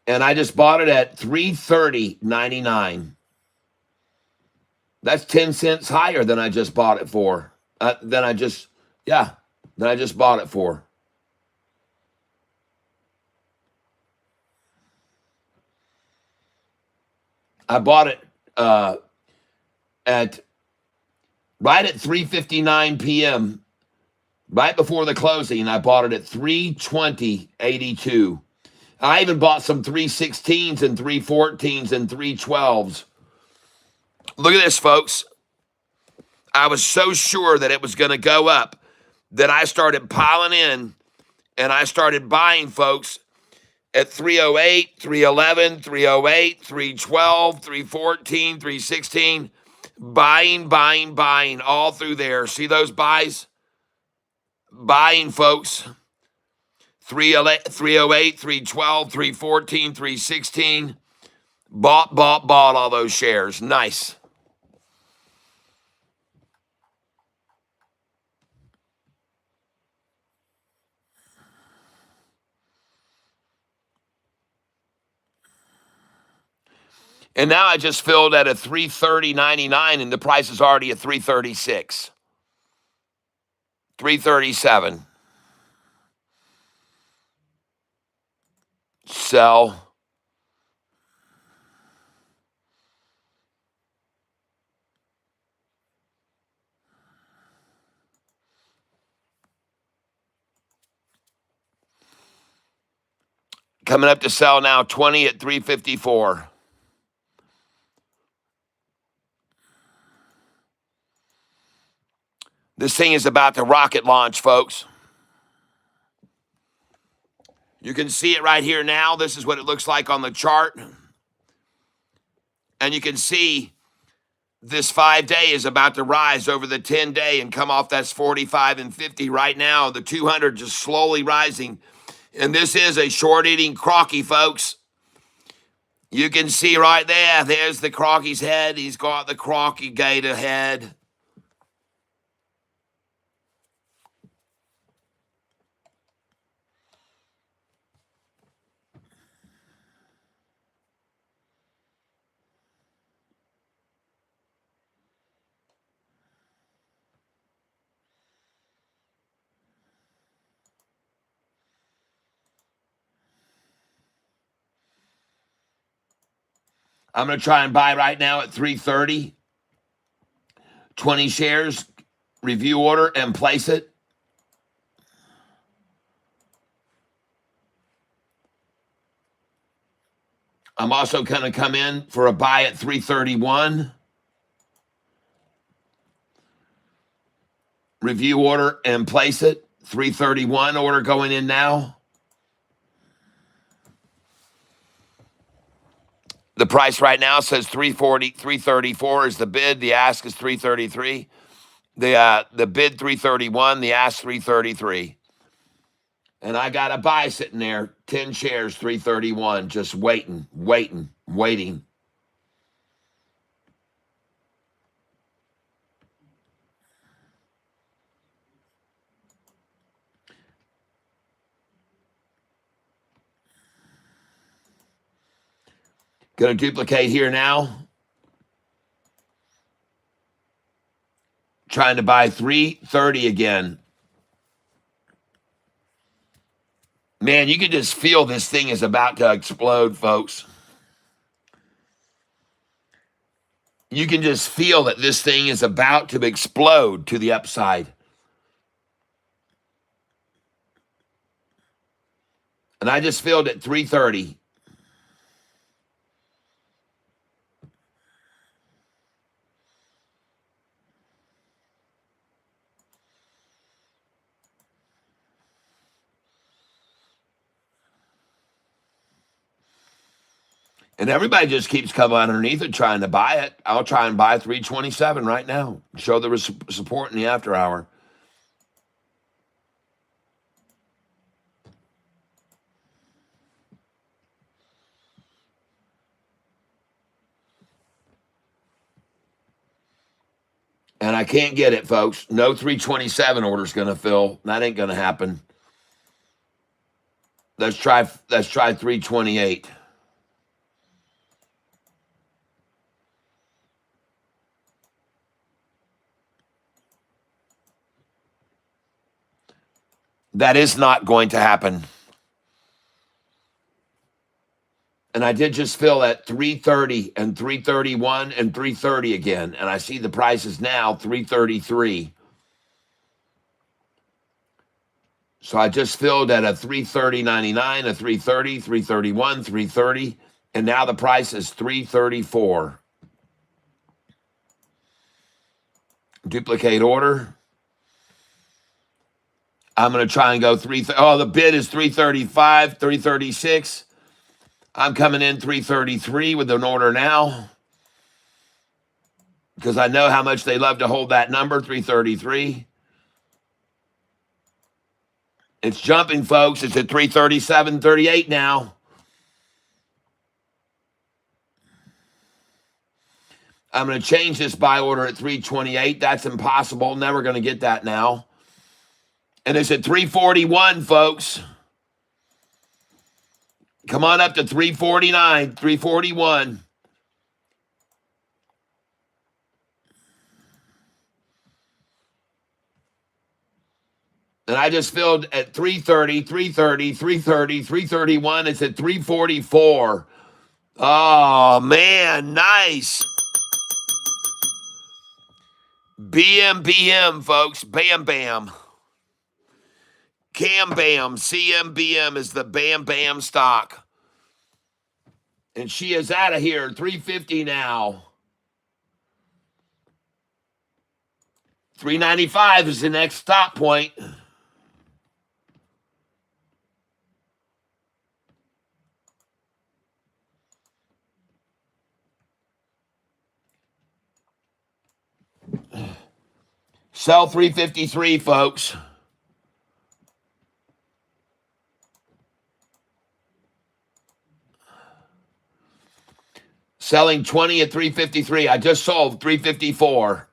S1: And I just bought it at $330.99. That's 10 cents higher than I just bought it for. Than I just bought it for. I bought it at right at 3:59 p.m. right before the closing. I bought it at 320.82. I even bought some 316s and 314s and 312s. Look at this, folks. I was so sure that it was going to go up that I started piling in and I started buying, folks, at 308, 311, 308, 312, 314, 316. Buying all through there. See those buys? Buying, folks. 308, 312, 314, 316. Bought all those shares. Nice. And now I just filled at a 330.99 and the price is already at 336. 337. Sell. Coming up to sell now, 20 at 354. This thing is about to rocket launch, folks. You can see it right here now. This is what it looks like on the chart. And you can see this 5-day is about to rise over the 10-day and come off that's 45 and 50 right now. The 200 just slowly rising. And this is a short-eating crocky, folks. You can see right there, there's the crocky's head. He's got the crocky gator head. I'm going to try and buy right now at 330. 20 shares, review order, and place it. I'm also going to come in for a buy at 331. Review order and place it. 331 order going in now. The price right now says 340, 334 is the bid. The ask is 333. The bid 331, the ask 333. And I got a buy sitting there, 10 shares, 331, just waiting. Going to duplicate here now. Trying to buy 330 again. Man, you can just feel this thing is about to explode, folks. You can just feel that this thing is about to explode to the upside. And I just filled at 330. And everybody just keeps coming underneath it trying to buy it. I'll try and buy 327 right now. Show there was support in the after hour. And I can't get it, folks. No 327 order's going to fill. That ain't going to happen. Let's try 328. That is not going to happen. And I did just fill at 330 and 331 and 330 again. And I see the prices now, 333. So I just filled at a 330.99, a 330, 331, 330. And now the price is 334. Duplicate order. I'm going to try and go the bid is 335, 336. I'm coming in 333 with an order now because I know how much they love to hold that number, 333. It's jumping, folks. It's at 337.38 now. I'm going to change this buy order at 328. That's impossible. Never going to get that now. And it's at 341, folks. Come on up to 349, 341. And I just filled at 330, 330, 330, 331. It's at 344. Oh, man, nice. BM, folks. Bam, bam. Cam Bam, CMBM is the Bam Bam stock. And she is out of here, 350 now. 395 is the next stop point. Sell 353, folks. Selling 20 at 353. I just sold 354.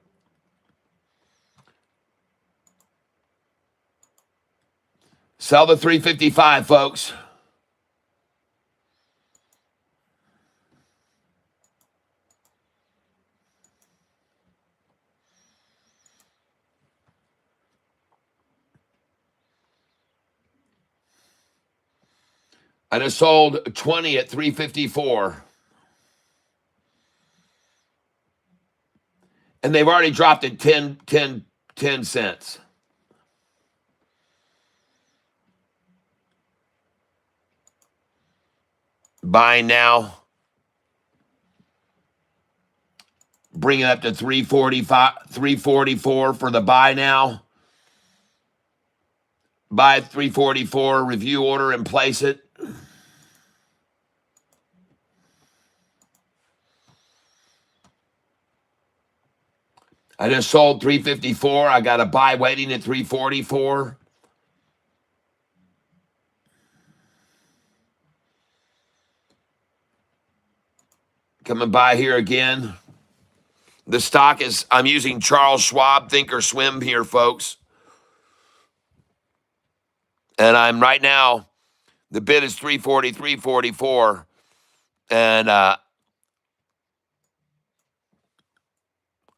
S1: Sell the 355, folks. I just sold 20 at 354. And they've already dropped it 10 cents. Buying now. Bring it up to 344 for the buy now. Buy at 344, review order and place it. I just sold 354. I got a buy waiting at 344. Coming by here again. The stock is, I'm using Charles Schwab Think or Swim here, folks. And I'm right now, the bid is 340, 344. And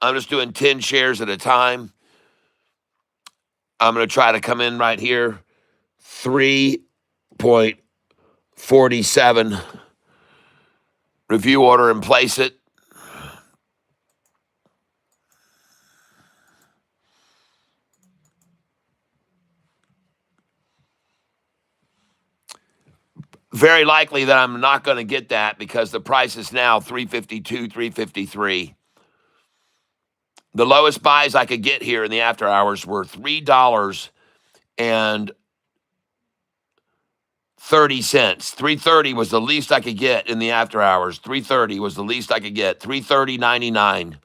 S1: I'm just doing 10 shares at a time. I'm going to try to come in right here. 3.47. Review order and place it. Very likely that I'm not going to get that because the price is now 352, 353. The lowest buys I could get here in the after hours were $3.30. 330 was the least I could get in the after hours. 330 was the least I could get. 330.99.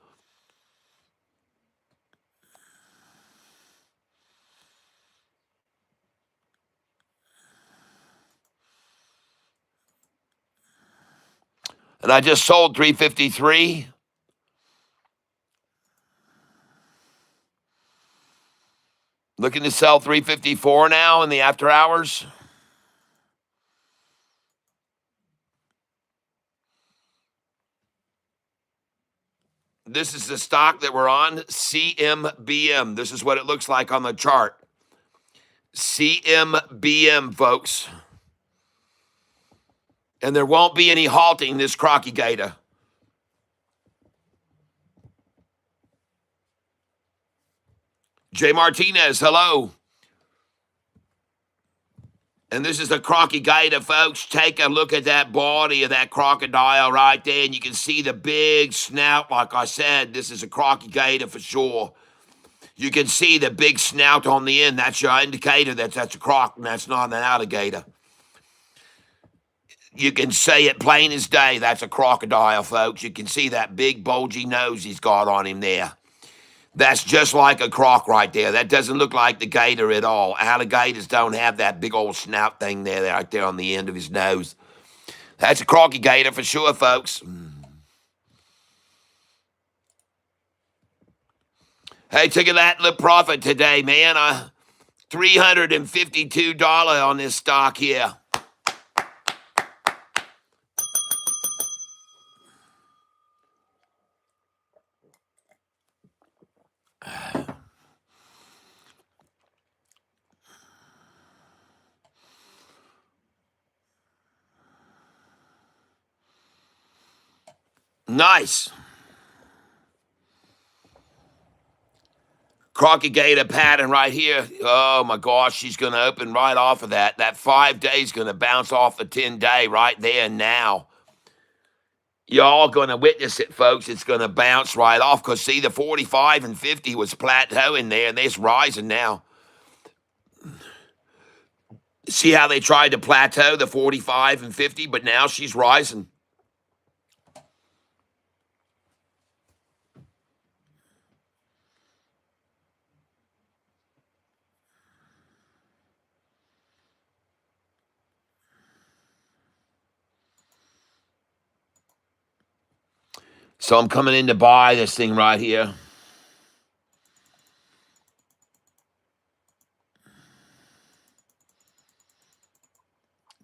S1: And I just sold 353. Looking to sell 354 now in the after hours. This is the stock that we're on, CMBM. This is what it looks like on the chart. CMBM, folks. And there won't be any halting this crocky gator. Jay Martinez, hello. And this is the crocky gator, folks. Take a look at that body of that crocodile right there, and you can see the big snout. Like I said, this is a crocky gator for sure. You can see the big snout on the end. That's your indicator that that's a croc and that's not an alligator. You can say it plain as day. That's a crocodile, folks. You can see that big bulgy nose he's got on him there. That's just like a croc right there. That doesn't look like the gator at all. Alligators don't have that big old snout thing there right there on the end of his nose. That's a crocky gator for sure, folks. Hey, took a that little profit today, man. $352 on this stock here. Nice. Crockett Gator pattern right here. Oh my gosh, she's going to open right off of that. That 5 days going to bounce off the 10-day right there and now. Y'all going to witness it, folks. It's going to bounce right off because, see, the 45 and 50 was plateauing there, and it's rising now. See how they tried to plateau the 45 and 50, but now she's rising. So I'm coming in to buy this thing right here.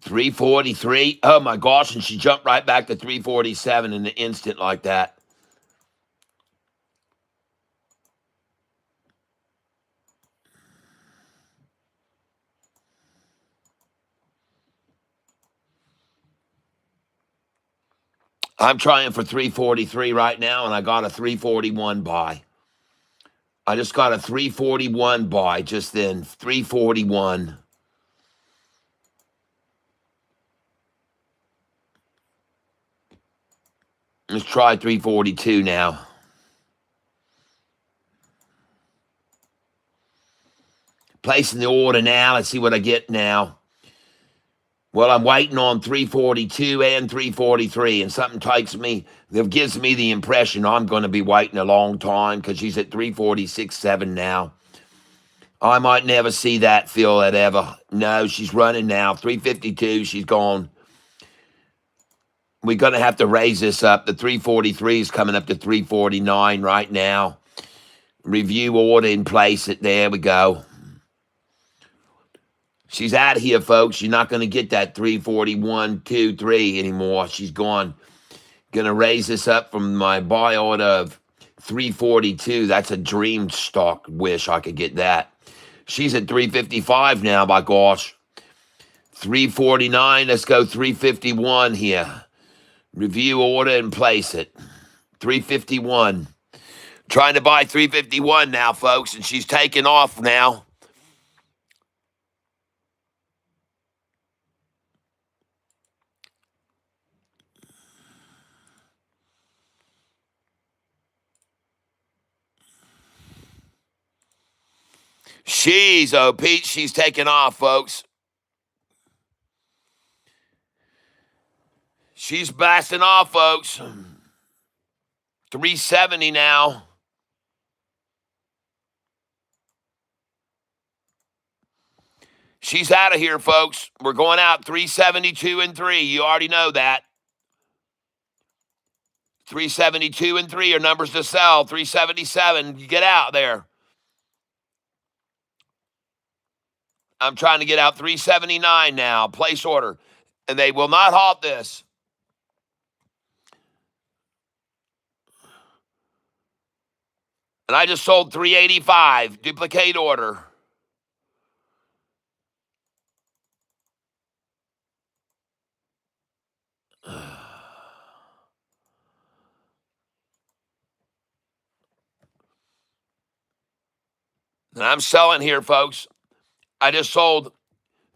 S1: $343. Oh my gosh, and she jumped right back to $347 in an instant like that. I'm trying for $343 right now, and I got a $341 buy. I just got a $341 buy just then. $341. Let's try $342 now. Placing the order now. Let's see what I get now. Well, I'm waiting on $342 and $343, and something takes me, that gives me the impression I'm going to be waiting a long time because she's at $346.7 now. I might never see that, feel that ever. No, she's running now. $352, she's gone. We're going to have to raise this up. The 343 is coming up to 349 right now. Review order in place. There we go. She's out of here, folks. You're not going to get that 341, 2, 3 anymore. She's gone. Going to raise this up from my buy order of 342. That's a dream stock. Wish I could get that. She's at 355 now, by gosh. 349. Let's go 351 here. Review order and place it. 351. Trying to buy 351 now, folks, and she's taking off now. Pete, she's taking off, folks. She's blasting off, folks. 370 now. She's out of here, folks. We're going out 372 and 3. You already know that. 372 and 3 are numbers to sell. 377, you get out there. I'm trying to get out 379 now. Place order. And they will not halt this. And I just sold 385. Duplicate order. And I'm selling here, folks. I just sold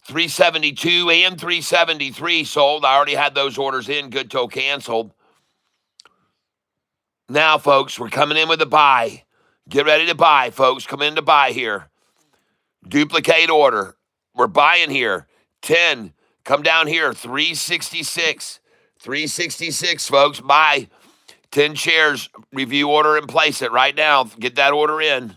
S1: 372 and 373 sold. I already had those orders in, good till canceled. Now, folks, we're coming in with a buy. Get ready to buy, folks. Come in to buy here. Duplicate order. We're buying here. 10. Come down here. 366. 366, folks. Buy 10 shares. Review order and place it right now. Get that order in.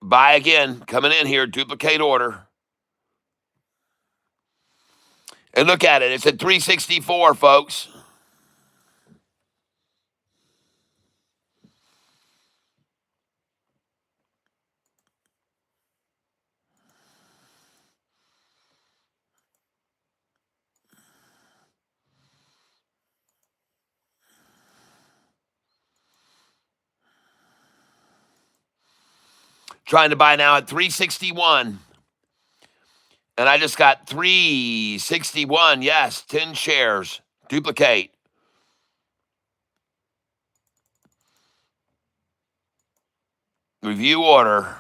S1: Buy again. Coming in here. Duplicate order. And look at it. It's at 364, folks. Trying to buy now at 361. And I just got 361. Yes, 10 shares. Duplicate. Review order.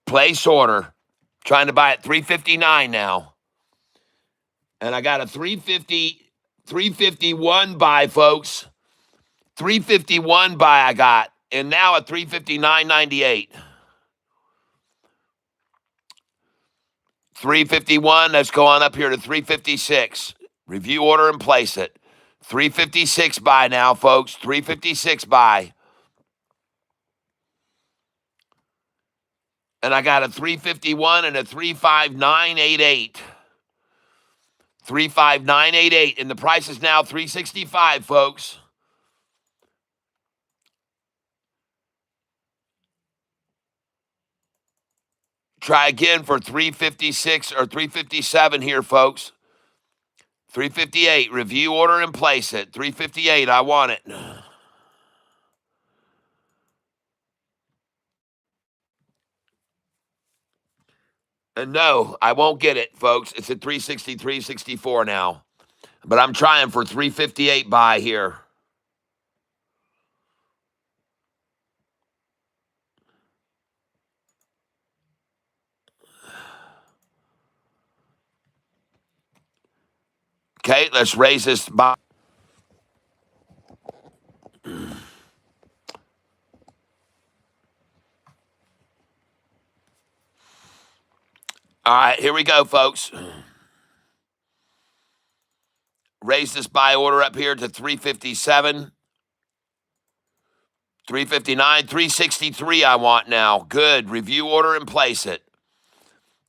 S1: Place order. Trying to buy at 359 now. And I got a 351 buy, folks. 351 buy I got. And now at 359.98. 351, let's go on up here to 356. Review order and place it. 356 buy now, folks. 356 buy. And I got a 351 and a 35988. 35988. And the price is now 365, folks. Try again for 356 or 357 here, folks. 358. Review order and place it. 358. I want it. And no, I won't get it, folks. It's at 360, 364 now. But I'm trying for 358 buy here. Okay, let's raise this buy. All right, here we go, folks. Raise this buy order up here to 357, 359, 363 I want now. Good. Review order and place it.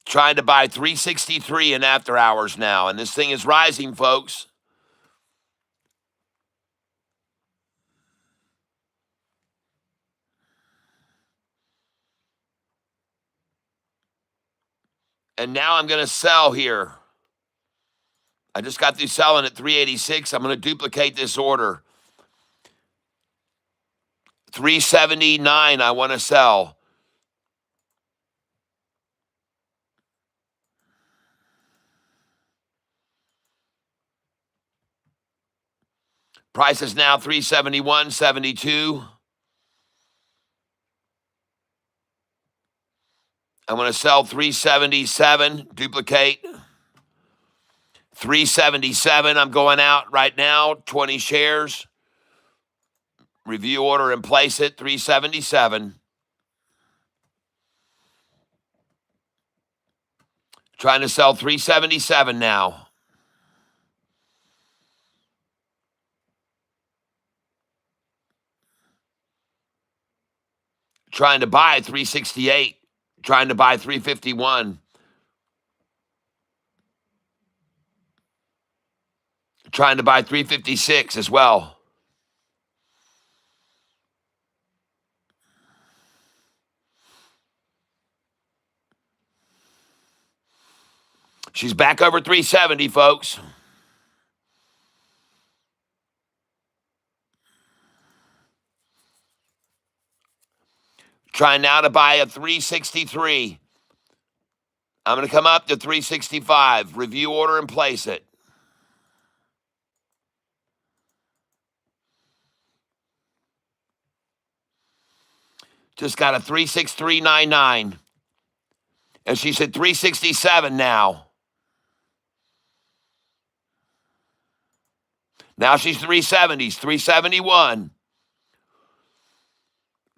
S1: Trying to buy 363 in after hours now. And this thing is rising, folks. And now I'm going to sell here. I just got through selling at 386. I'm going to duplicate this order. 379 I want to sell. Price is now 371.72. I'm going to sell 377, duplicate. 377, I'm going out right now, 20 shares. Review order and place it, 377. Trying to sell 377 now. Trying to buy 368. Trying to buy 351. Trying to buy 356 as well. She's back over 370, folks. Trying now to buy a 363. I'm going to come up to 365. Review order and place it. Just got a 363.99. And she's at 367 now. Now she's 370s, 371.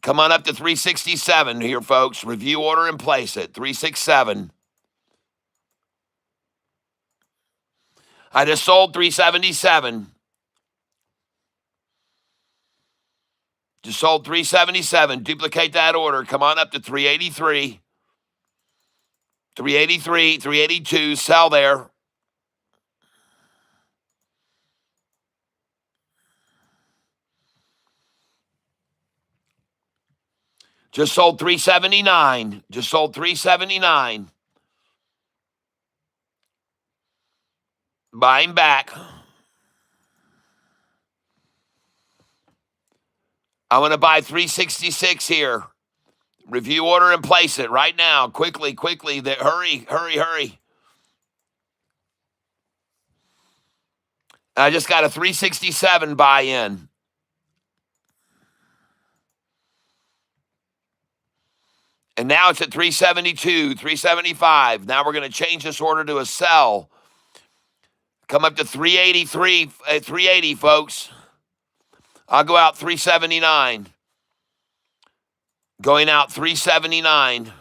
S1: Come on up to 367 here, folks. Review order and place it. 367. I just sold 377. Just sold 377. Duplicate that order. Come on up to 383. 383, 382. Sell there. Just sold 379. Just sold 379. Buying back. I want to buy 366 here. Review order and place it right now. Quickly. Hurry. I just got a 367 buy-in. And now it's at 372, 375. Now we're going to change this order to a sell. Come up to 383, 380, folks. I'll go out 379. Going out 379.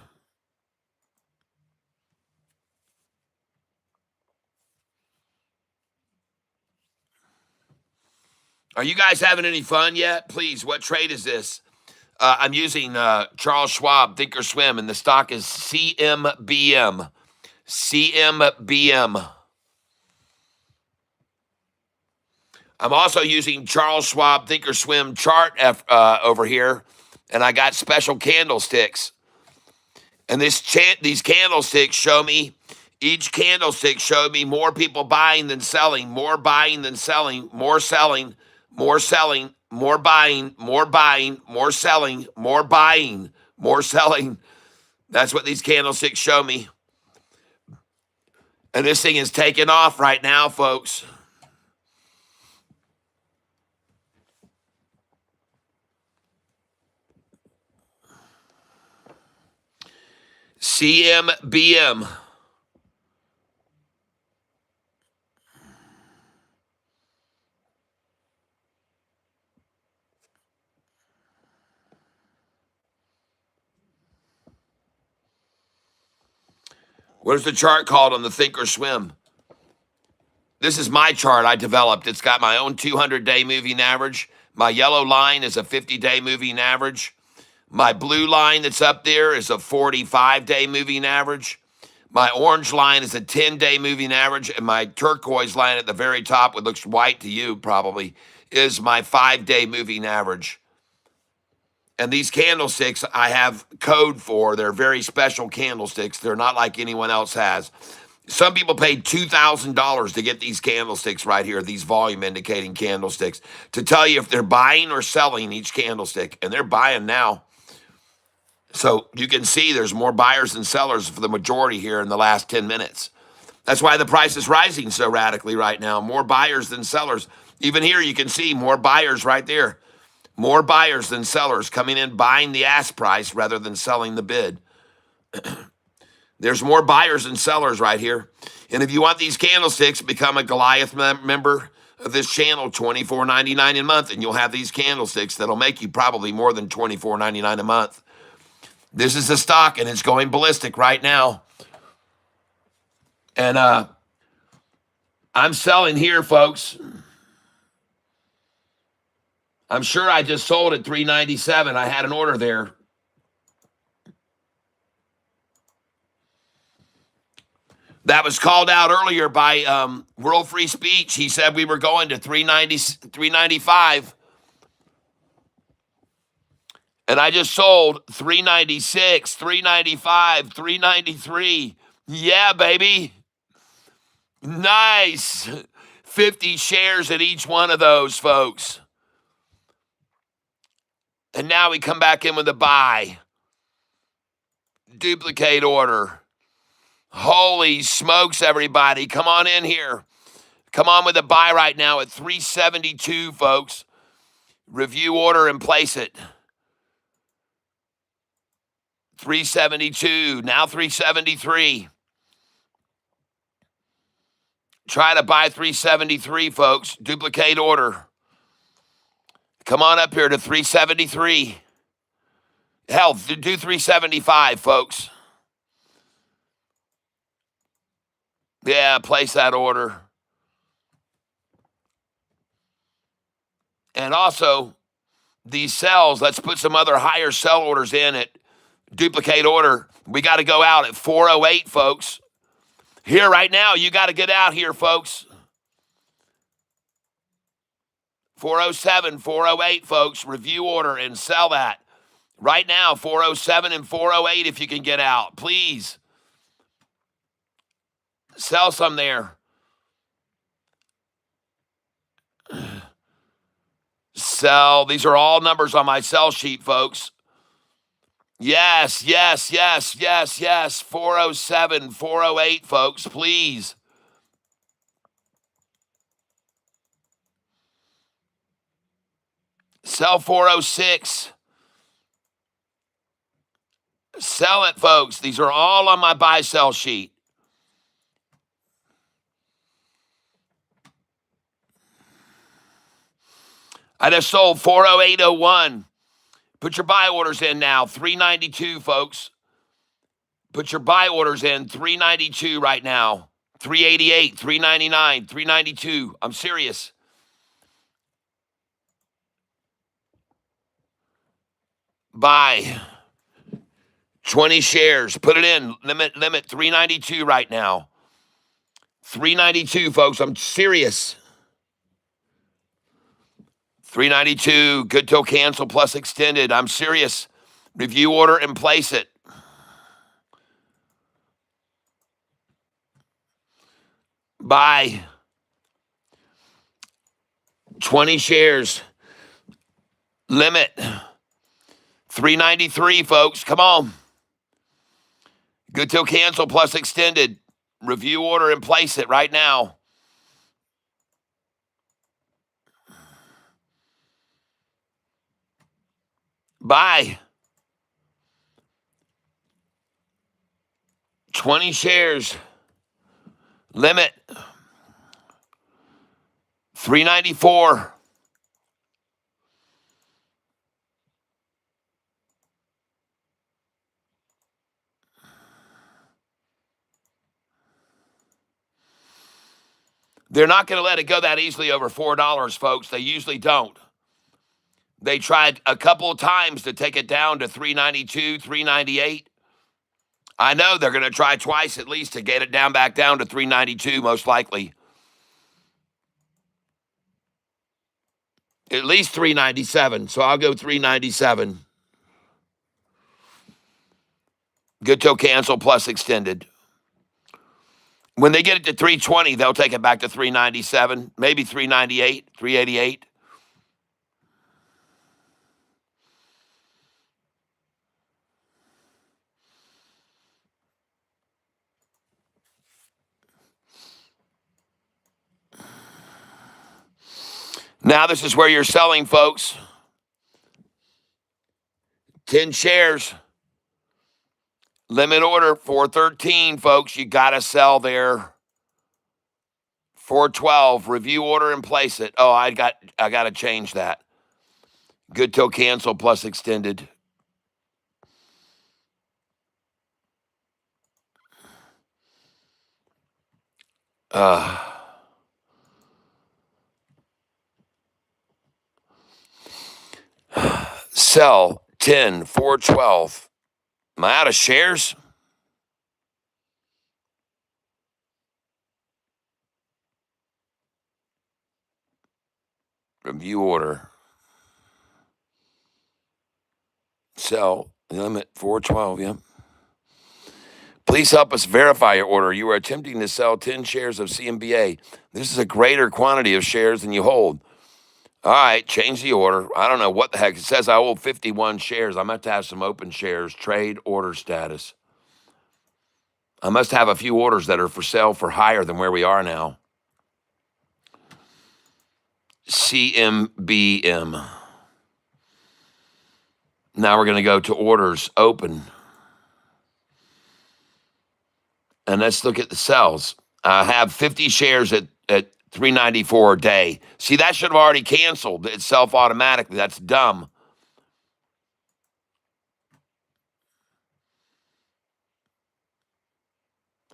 S1: Are you guys having any fun yet? Please, what trade is this? I'm using Charles Schwab, Thinkorswim, and the stock is CMBM. CMBM. I'm also using Charles Schwab Thinkorswim chart over here, and I got special candlesticks. And these candlesticks show me, each candlestick showed me more people buying than selling, more buying than selling, more selling, more selling, more buying, more buying, more selling, more buying, more selling. That's what these candlesticks show me. And this thing is taking off right now, folks. CMBM. What is the chart called on the Thinkorswim? This is my chart I developed. It's got my own 200-day moving average. My yellow line is a 50-day moving average. My blue line that's up there is a 45-day moving average. My orange line is a 10-day moving average. And my turquoise line at the very top, what looks white to you probably, is my 5-day moving average. And these candlesticks I have code for. They're very special candlesticks. They're not like anyone else has. Some people paid $2,000 to get these candlesticks right here, these volume indicating candlesticks, to tell you if they're buying or selling each candlestick. And they're buying now. So you can see there's more buyers than sellers for the majority here in the last 10 minutes. That's why the price is rising so radically right now. More buyers than sellers. Even here you can see more buyers right there. More buyers than sellers coming in buying the ask price rather than selling the bid. There's more buyers than sellers right here. And if you want these candlesticks, become a Goliath member of this channel, $24.99 a month, and you'll have these candlesticks that'll make you probably more than $24.99 a month. This is the stock, and it's going ballistic right now. And I'm selling here, folks. I'm sure I just sold at $397. I had an order there. That was called out earlier by World Free Speech. He said we were going to $395. And I just sold $396, $395, $393. Yeah, baby. Nice. 50 shares at each one of those, folks. And now we come back in with a buy. Duplicate order. Holy smokes, everybody. Come on in here. Come on with a buy right now at 372, folks. Review order and place it. 372, now 373. Try to buy 373, folks. Duplicate order. Come on up here to 373. Hell, do 375, folks. Yeah, place that order. And also, these sells, let's put some other higher sell orders in at duplicate order. We got to go out at 408, folks. Here right now, you got to get out here, folks. 407, 408, folks. Review order and sell that. Right now, 407 and 408 if you can get out. Please. Sell some there. Sell. These are all numbers on my sell sheet, folks. Yes, yes, yes, yes, yes. 407, 408, folks, please. Sell 406. Sell it, folks. These are all on my buy sell sheet. I just sold 408.01. Put your buy orders in now. 392, folks. Put your buy orders in. 392 right now. 388, 399, 392. I'm serious. Buy 20 shares. Put it in. Limit 392 right now. 392, folks. I'm serious. 392. Good till cancel plus extended. I'm serious. Review order and place it. Buy 20 shares. Limit 393, folks. Come on. Good till cancel plus extended. Review order and place it right now. Buy 20 shares. Limit 394. They're not going to let it go that easily over $4, folks. They usually don't. They tried a couple of times to take it down to 392, 398. I know they're going to try twice at least to get it down back down to 392, most likely. At least 397, so I'll go 397. Good till cancel plus extended. When they get it to 320, they'll take it back to 397, maybe 398, 388. Now this is where you're selling, folks. 10 shares. Limit order 413, folks. You got to sell there. 412. Review order and place it. Oh, I got to change that. Good till cancel plus extended. Sell 10, 412. Am I out of shares? Review order. Sell. Limit 412, yep. Please help us verify your order. You are attempting to sell 10 shares of CMBA. This is a greater quantity of shares than you hold. All right, change the order. I don't know what the heck. It says I hold 51 shares. I must have some open shares. Trade order status. I must have a few orders that are for sale for higher than where we are now. CMBM. Now we're going to go to orders open. And let's look at the sells. I have 50 shares at 394 a day. See, that should have already canceled itself automatically. That's dumb.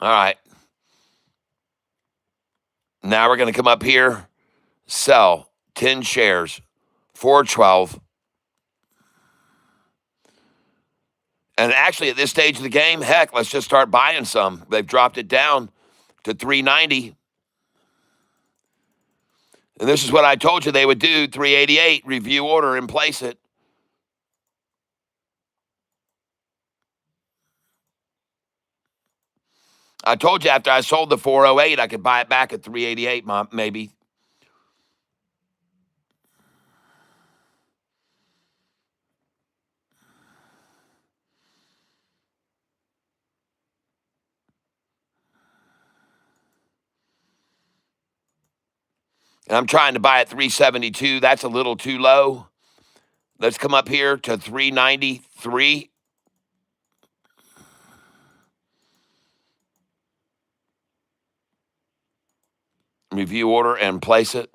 S1: All right. Now we're going to come up here, sell 10 shares, 412. And actually, at this stage of the game, heck, let's just start buying some. They've dropped it down to 390. And this is what I told you they would do, 388, review order and place it. I told you after I sold the 408, I could buy it back at 388, maybe. And I'm trying to buy at 372. That's a little too low. Let's come up here to 393. Review order and place it.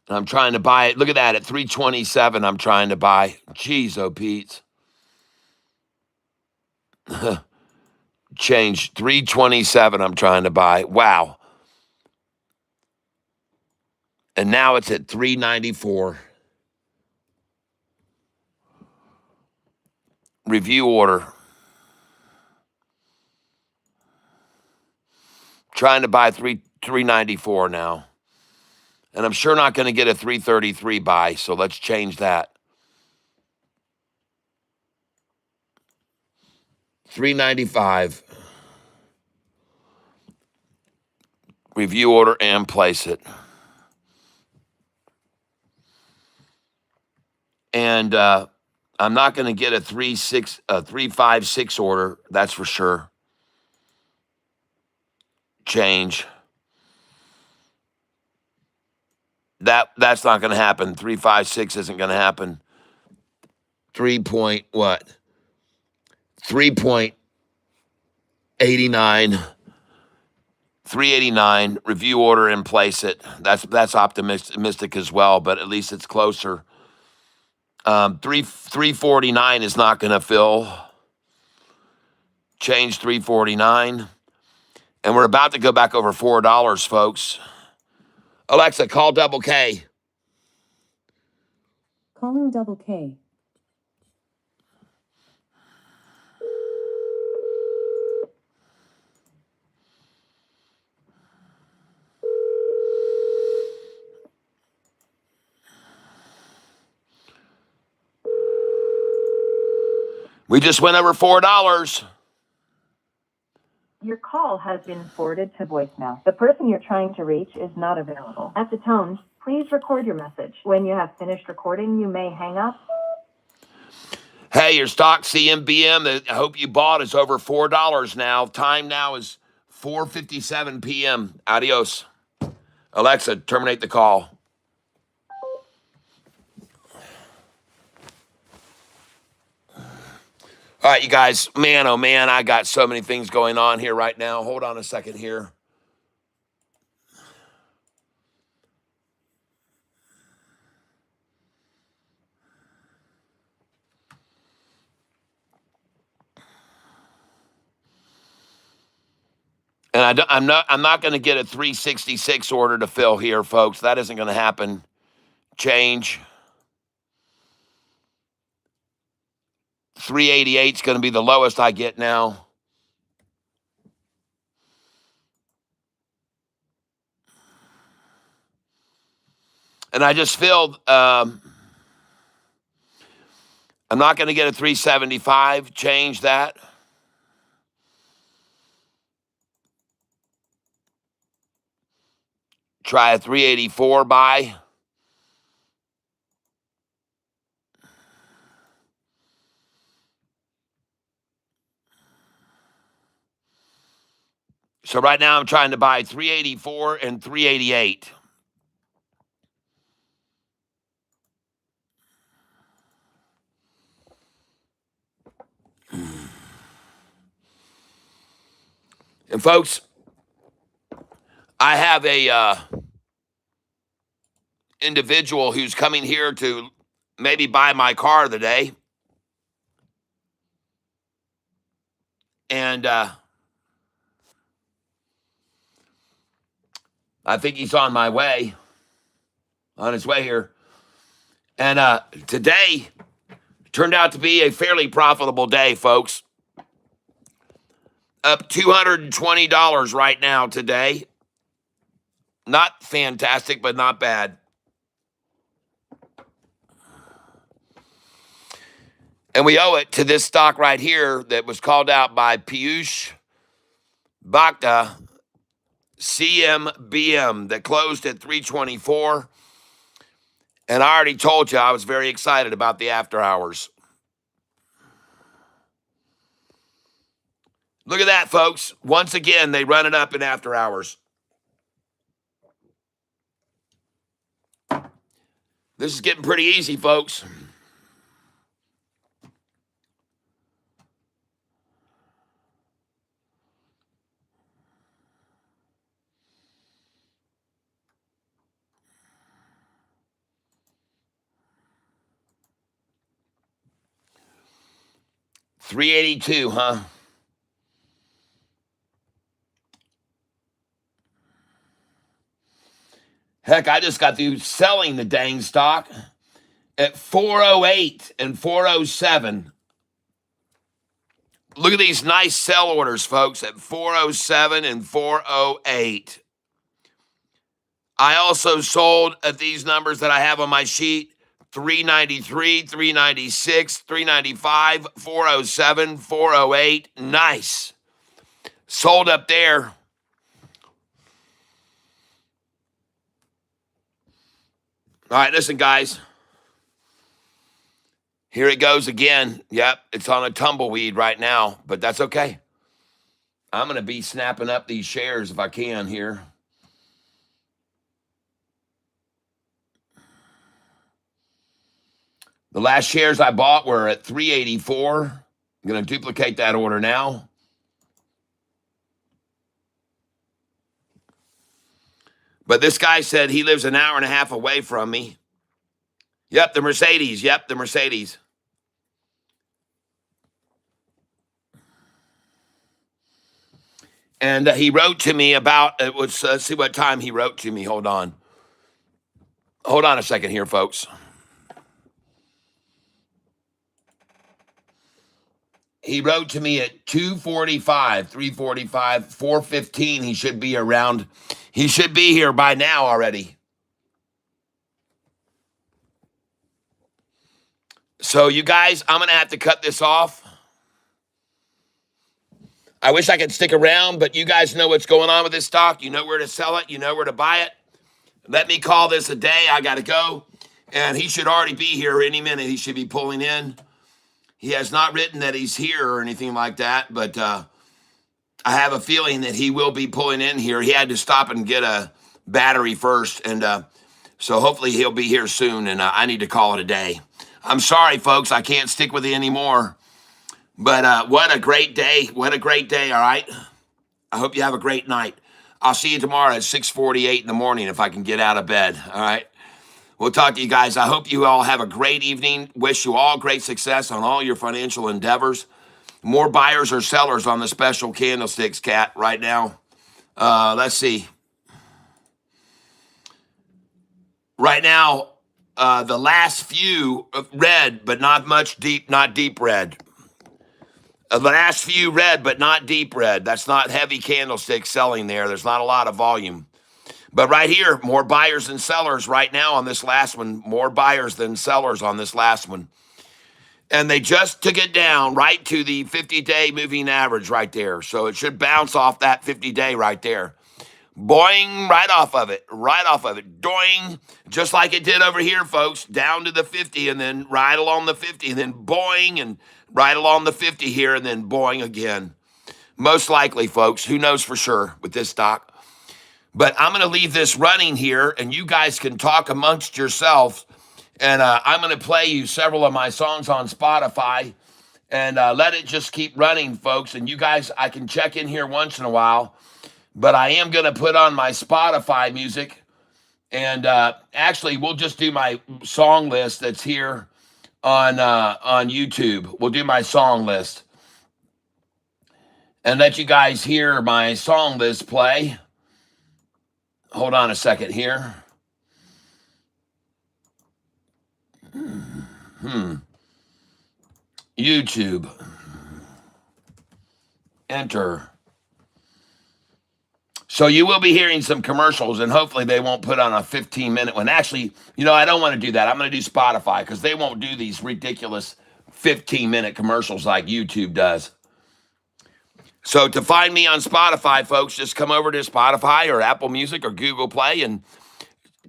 S1: And I'm trying to buy it. Look at that. At 327, I'm trying to buy. Jeez, oh, Pete. Change. 327, I'm trying to buy. Wow. And now it's at 394. Review order. Trying to buy 394 now. And I'm sure not going to get a 333 buy, so let's change that. 395. Review order and place it. And I'm not going to get a 356 order, that's for sure. Change. That's not going to happen. 356 isn't going to happen. 3 point what? 3.89. 389. Review order and place it. That's optimistic as well, but at least it's closer. 349 is not going to fill. Change 349. And we're about to go back over $4, folks. Alexa, call Double K.
S3: Calling Double K.
S1: We just went over $4.
S5: Your call has been forwarded to voicemail. The person you're trying to reach is not available. At the tone, please record your message. When you have finished recording, you may hang up.
S1: Hey, your stock CMBM that I hope you bought is over $4 now. Time now is 4:57 p.m. Adios. Alexa, terminate the call. All right, you guys, man, oh man, I got so many things going on here right now. Hold on a second here. And I'm not going to get a 366 order to fill here, folks. That isn't going to happen. Change. 388 is going to be the lowest I get now. And I just filled. I'm not going to get a 375. Change that. Try a 384 buy. So right now I'm trying to buy 384 and 388. And folks, I have a individual who's coming here to maybe buy my car today. And I think he's on his way here. And today turned out to be a fairly profitable day, folks. Up $220 right now today. Not fantastic, but not bad. And we owe it to this stock right here that was called out by Piyush Bhakta, CMBM, that closed at 324. And I already told you I was very excited about the after hours. Look at that, folks. Once again, they run it up in after hours. This is getting pretty easy, folks. $382, huh? Heck, I just got through selling the dang stock at 408 and 407. Look at these nice sell orders, folks, at 407 and 408. I also sold at these numbers that I have on my sheet, 393, 396, 395, 407, 408. Nice. Sold up there. All right, listen, guys. Here it goes again. Yep, it's on a tumbleweed right now, but that's okay. I'm going to be snapping up these shares if I can here. The last shares I bought were at 384. I'm going to duplicate that order now. But this guy said he lives an hour and a half away from me. Yep, the Mercedes. Yep, the Mercedes. And he wrote to me about, it was, let's see what time he wrote to me. Hold on. Hold on a second here, folks. He wrote to me at 2:45, 3:45, 4:15. He should be around. He should be here by now already. So you guys, I'm going to have to cut this off. I wish I could stick around, but you guys know what's going on with this stock. You know where to sell it. You know where to buy it. Let me call this a day. I got to go. And he should already be here any minute. He should be pulling in. He has not written that he's here or anything like that, but I have a feeling that he will be pulling in here. He had to stop and get a battery first, and so hopefully he'll be here soon, and I need to call it a day. I'm sorry, folks. I can't stick with you anymore. But what a great day. What a great day, all right? I hope you have a great night. I'll see you tomorrow at 6:48 in the morning if I can get out of bed, all right? We'll talk to you guys. I hope you all have a great evening. Wish you all great success on all your financial endeavors. More buyers or sellers on the special candlesticks, Cat, right now. Let's see. Right now, the last few red, but not much deep, not deep red. The last few red, but not deep red. That's not heavy candlesticks selling there. There's not a lot of volume. But right here, more buyers than sellers right now on this last one. More buyers than sellers on this last one. And they just took it down right to the 50-day moving average right there. So it should bounce off that 50-day right there. Boing, right off of it. Right off of it. Doing, just like it did over here, folks. Down to the 50 and then right along the 50. And then boing and right along the 50 here and then boing again. Most likely, folks. Who knows for sure with this stock. But I'm going to leave this running here, and you guys can talk amongst yourselves. And I'm going to play you several of my songs on Spotify, and let it just keep running, folks. And you guys, I can check in here once in a while, but I am going to put on my Spotify music. And actually, we'll just do my song list that's here on YouTube. We'll do my song list and let you guys hear my song list play. Hold on a second here. YouTube. Enter. So you will be hearing some commercials, and hopefully they won't put on a 15-minute one. Actually, I don't want to do that. I'm going to do Spotify because they won't do these ridiculous 15-minute commercials like YouTube does. So to find me on Spotify, folks, just come over to Spotify or Apple Music or Google Play and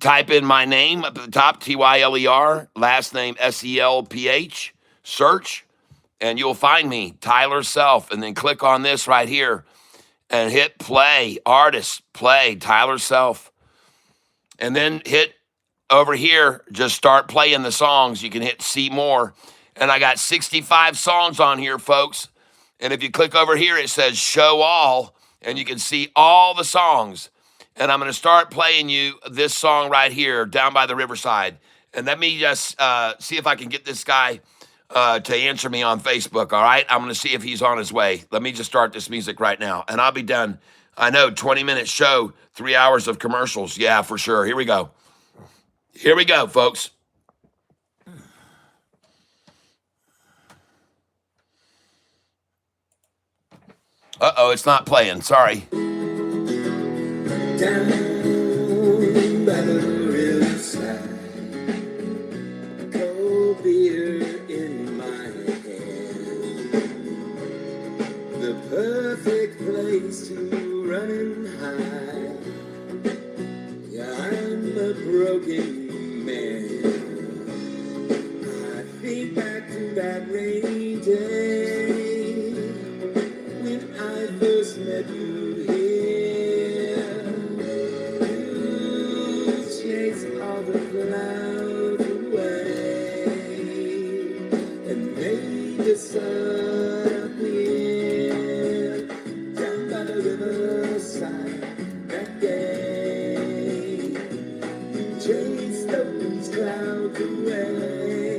S1: type in my name up at the top, Tyler, last name Selph, search, and you'll find me, Tyler Self, and then click on this right here and hit play, artist, play, Tyler Self, and then hit over here, just start playing the songs. You can hit see more. And I got 65 songs on here, folks. And if you click over here, it says show all, and you can see all the songs. And I'm going to start playing you this song right here, Down by the Riverside. And let me just see if I can get this guy to answer me on Facebook, all right? I'm going to see if he's on his way. Let me just start this music right now, and I'll be done. I know, 20-minute show, 3 hours of commercials. Yeah, for sure. Here we go. Here we go, folks. Uh-oh, it's not playing. Sorry.
S2: Down by the riverside, cold beer in my hand, the perfect place to run and hide. Yeah, I'm a broken man. I think back to that rainy day when I first met you here. You chased all the clouds away and made the sun appear down by the riverside that day. You chased those clouds away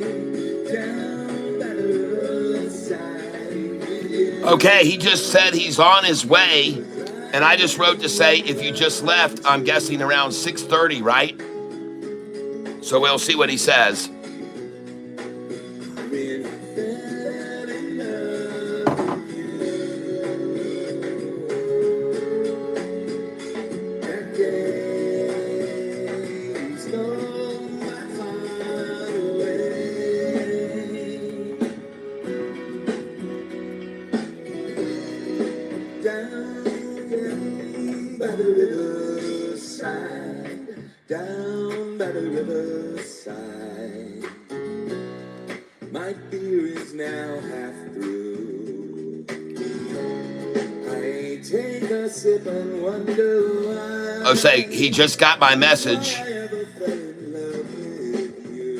S2: down by the riverside.
S1: Okay, he just said he's on his way, and I just wrote to say, if you just left, I'm guessing around 6:30, right? So we'll see what he says.
S2: When I fell in love with you, that day you stole my heart away. Down by the riverside, down by the riverside. My beer is now half through. I take a sip and wonder why.
S1: Oh, say, he just got my message.
S2: I ever fell in love with you.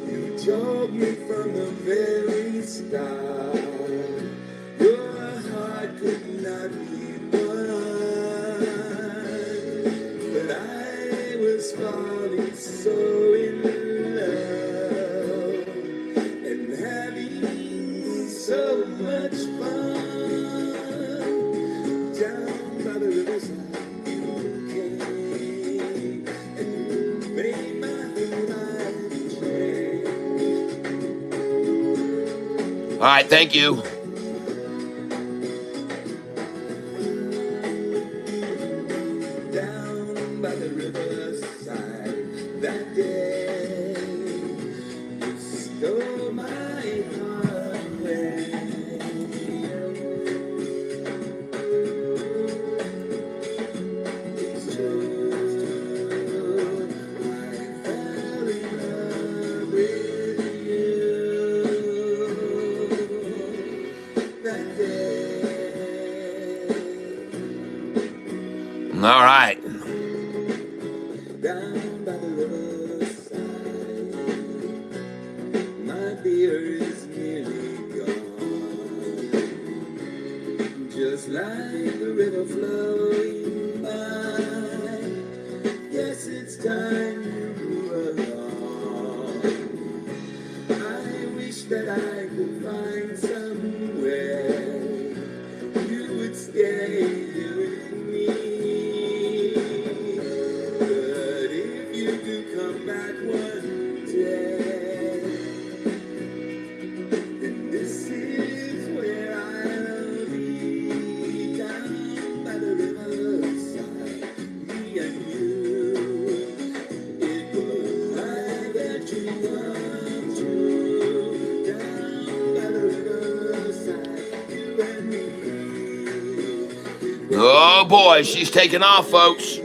S2: You told me from the very start your heart could not be won. But I was falling so in love and having so much fun. Down by the riverside you came and made my whole life change.
S1: All right, thank you.
S2: Down by the riverside that day, you stole my heart away. It's true, I fell in love with you that day.
S1: All right.
S2: Down by the riverside, my beer is nearly gone. Just like the river flowing by, yes, it's time you move along. I wish that I could find somewhere you would stay here with me. But if you do come back one day, then this is where I'll be. Down by the riverside, me and you. It was like that you come true. Down by the riverside, you and me.
S1: Oh, boy, she's taking off, folks.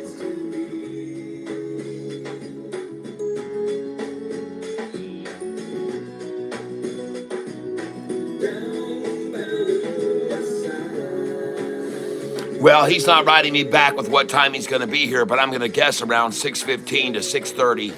S1: Well, he's not writing me back with what time he's going to be here, but I'm going to guess around 6:15 to 6:30.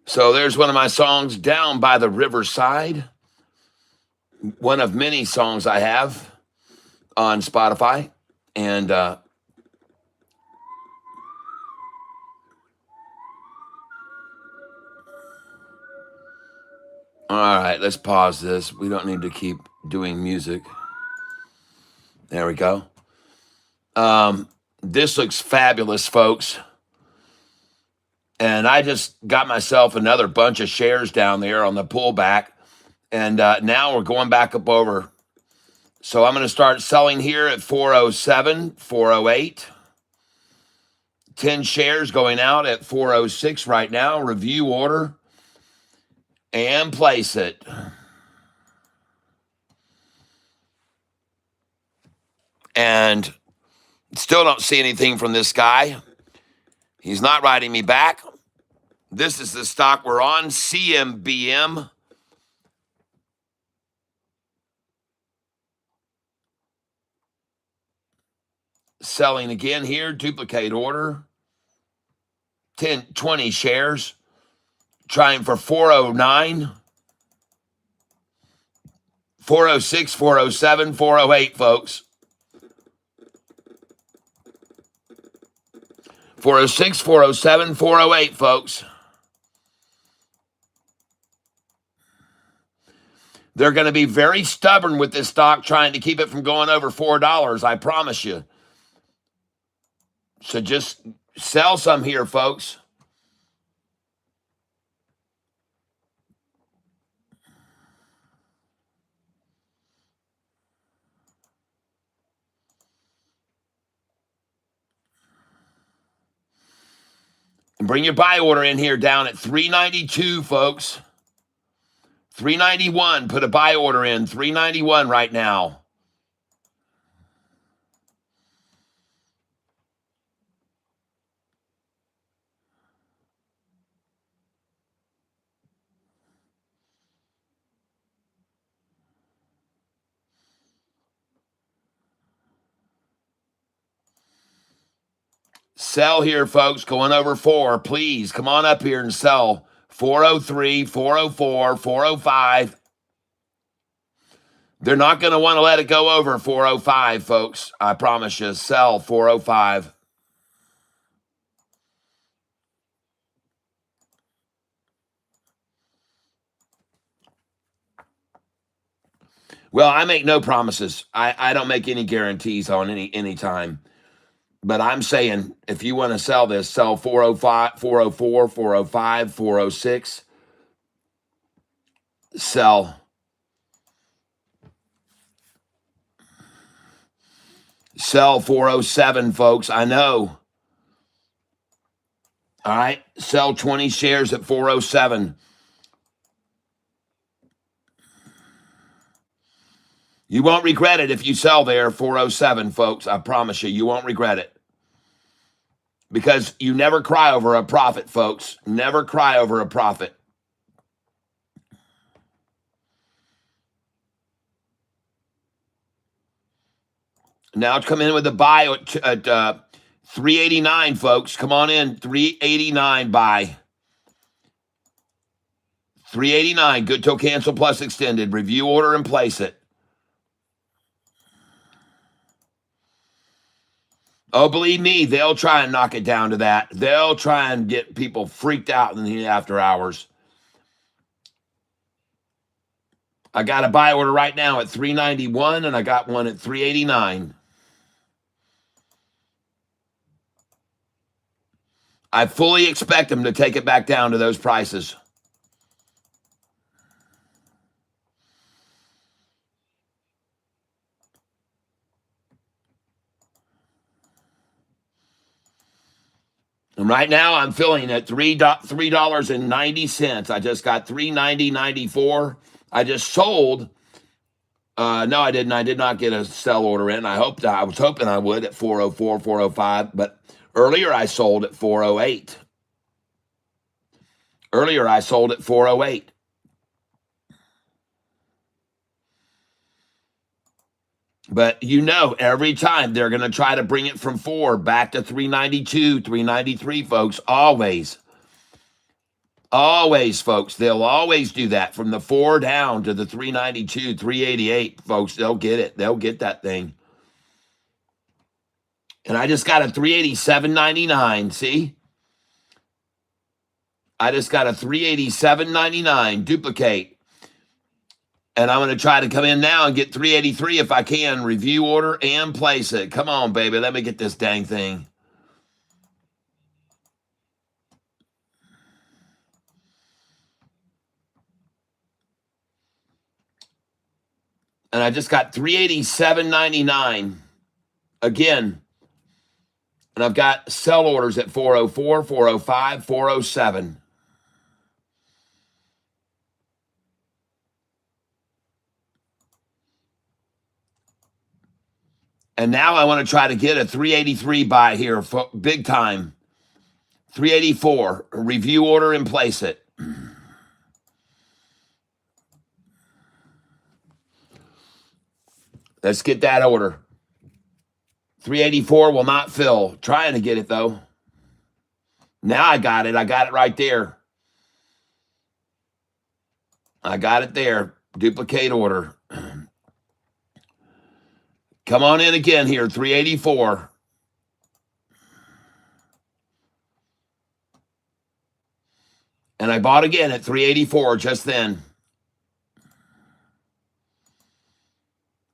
S1: So there's one of my songs, Down by the Riverside. One of many songs I have on Spotify. And all right, let's pause this. We don't need to keep doing music. There we go. This looks fabulous, folks. And I just got myself another bunch of shares down there on the pullback. And now we're going back up over. So I'm going to start selling here at 407, 408. 10 shares going out at 406 right now. Review order and place it. And still don't see anything from this guy. He's not writing me back. This is the stock we're on, CMBM. Selling again here, duplicate order. 20 shares. Trying for 409. 406, 407, 408, folks. 406, 407, 408, folks. They're going to be very stubborn with this stock, trying to keep it from going over $4, I promise you. So just sell some here, folks. And bring your buy order in here down at 392, folks. 391, put a buy order in. 391 right now. Sell here, folks, going over 4. Please, come on up here and sell. 403, 404, 405. They're not going to want to let it go over 405, folks. I promise you. Sell 405. Well, I make no promises. I don't make any guarantees on any time. But I'm saying, if you want to sell this, sell 405, 404, 405, 406. Sell. Sell 407, folks. I know. All right. Sell 20 shares at 407. You won't regret it if you sell there, 407, folks. I promise you, you won't regret it. Because you never cry over a profit, folks. Never cry over a profit. Now it's come in with a buy at 389, folks. Come on in, 389 buy. 389, good till cancel plus extended. Review order and place it. Oh, believe me, they'll try and knock it down to that. They'll try and get people freaked out in the after hours. I got a buy order right now at 391, and I got one at 389. I fully expect them to take it back down to those prices. And right now, I'm filling at $3.90. I just got $3.90.94. I just sold No, I didn't. I did not get a sell order in. I was hoping I would at 404, 405, but earlier I sold at 408. Earlier I sold at 408. But you know, every time they're going to try to bring it from 4 back to 392, 393, folks. Always. Always, folks. They'll always do that from the 4 down to the 392, 388, folks. They'll get it. They'll get that thing. And I just got a 387.99. See? I just got a 387.99 duplicate. And I'm going to try to come in now and get 383 if I can. Review order and place it. Come on, baby. Let me get this dang thing. And I just got 387.99 again. And I've got sell orders at 404, 405, 407. And now I want to try to get a 383 buy here, big time. 384, review order and place it. Let's get that order. 384 will not fill. Trying to get it, though. Now I got it. I got it right there. I got it there. Duplicate order. Come on in again here, 384. And I bought again at 384 just then.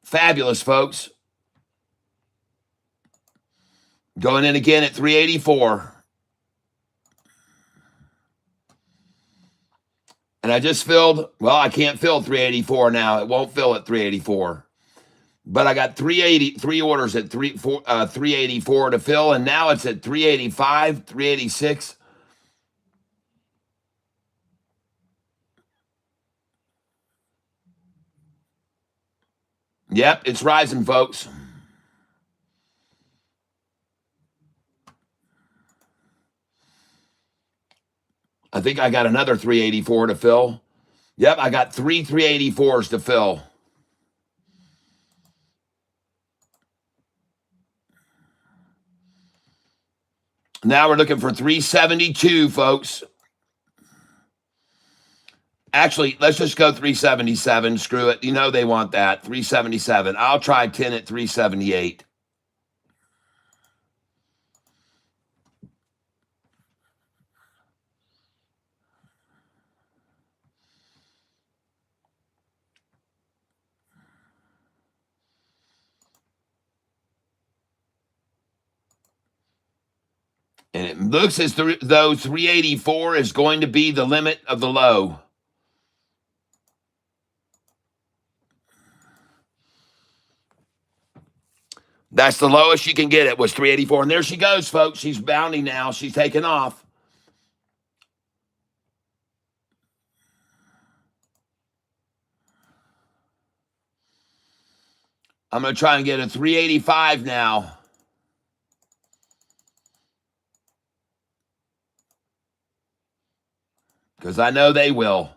S1: Fabulous, folks. Going in again at 384. And I just filled, well, I can't fill 384 now. It won't fill at 384. But I got 3 orders at 384 to fill, and now it's at 385, 386. Yep, it's rising, folks. I think I got another 384 to fill. Yep, I got 3 384s to fill. Now we're looking for 372, folks. Actually, let's just go 377. Screw it. You know they want that. 377. I'll try 10 at 378. And it looks as though 384 is going to be the limit of the low. That's the lowest you can get it, was 384. And there she goes, folks. She's bounding now. She's taking off. I'm going to try and get a 385 now. Because I know they will.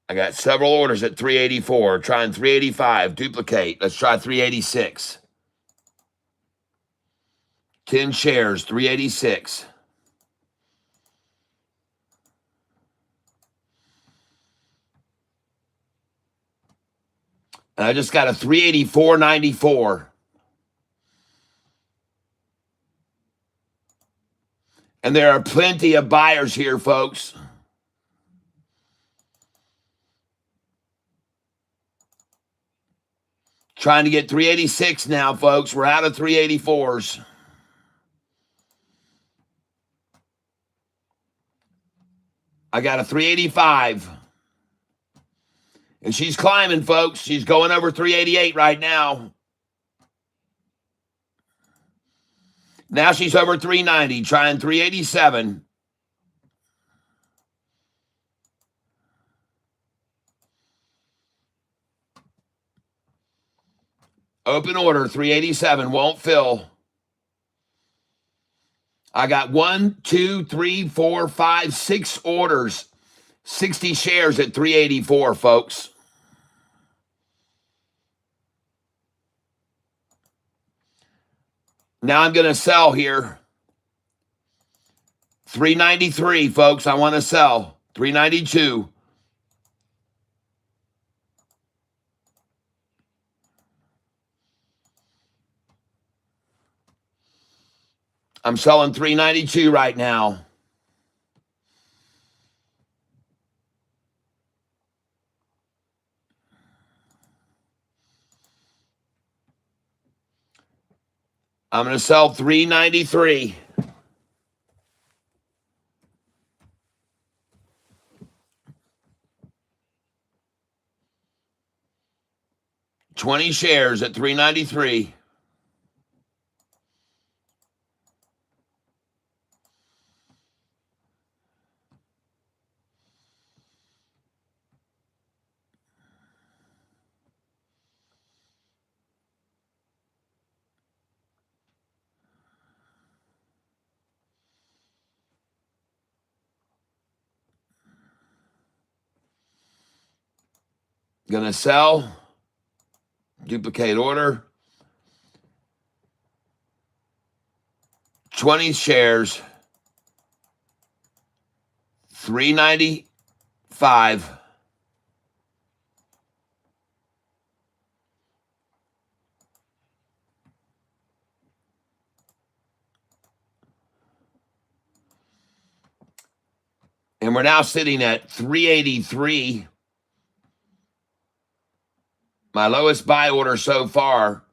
S1: I got several orders at 384. Trying 385. Duplicate. Let's try 386. 10 shares, 386. And I just got a 384.94. And there are plenty of buyers here, folks. Trying to get 386 now, folks. We're out of 384s. I got a 385. And she's climbing, folks. She's going over 388 right now. Now she's over 390, trying 387. Open order, 387, won't fill. I got 1, 2, 3, 4, 5, 6 orders. 60 shares at 384, folks. Now I'm going to sell here. 393, folks. I want to sell. 392. I'm selling 392 right now. I'm going to sell 393. $20 shares at 393. Going to sell. Duplicate order. 20 shares. 395. And we're now sitting at 383. My lowest buy order so far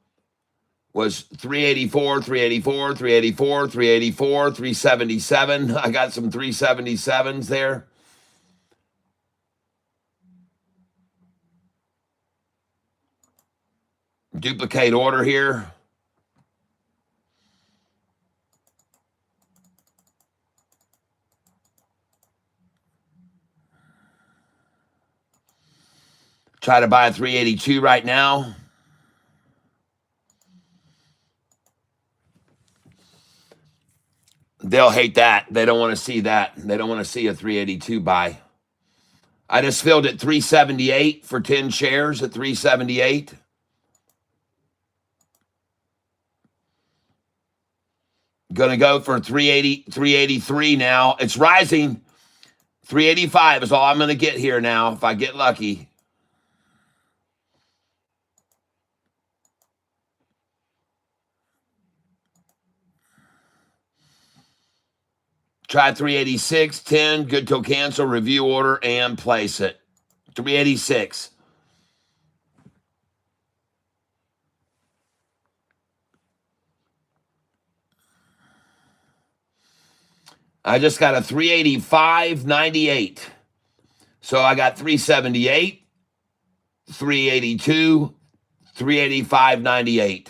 S1: was 384, 384, 384, 384, 377. I got some 377s there. Duplicate order here. Try to buy 382 right now. They'll hate that. They don't want to see that. They don't want to see a 382 buy. I just filled at 378 for 10 shares at 378. Going to go for 380, 383 now. It's rising. 385 is all I'm going to get here now if I get lucky. Try 386, 10, good till cancel, review order, and place it. 386. I just got a 385.98. So I got 378, 382, 385.98.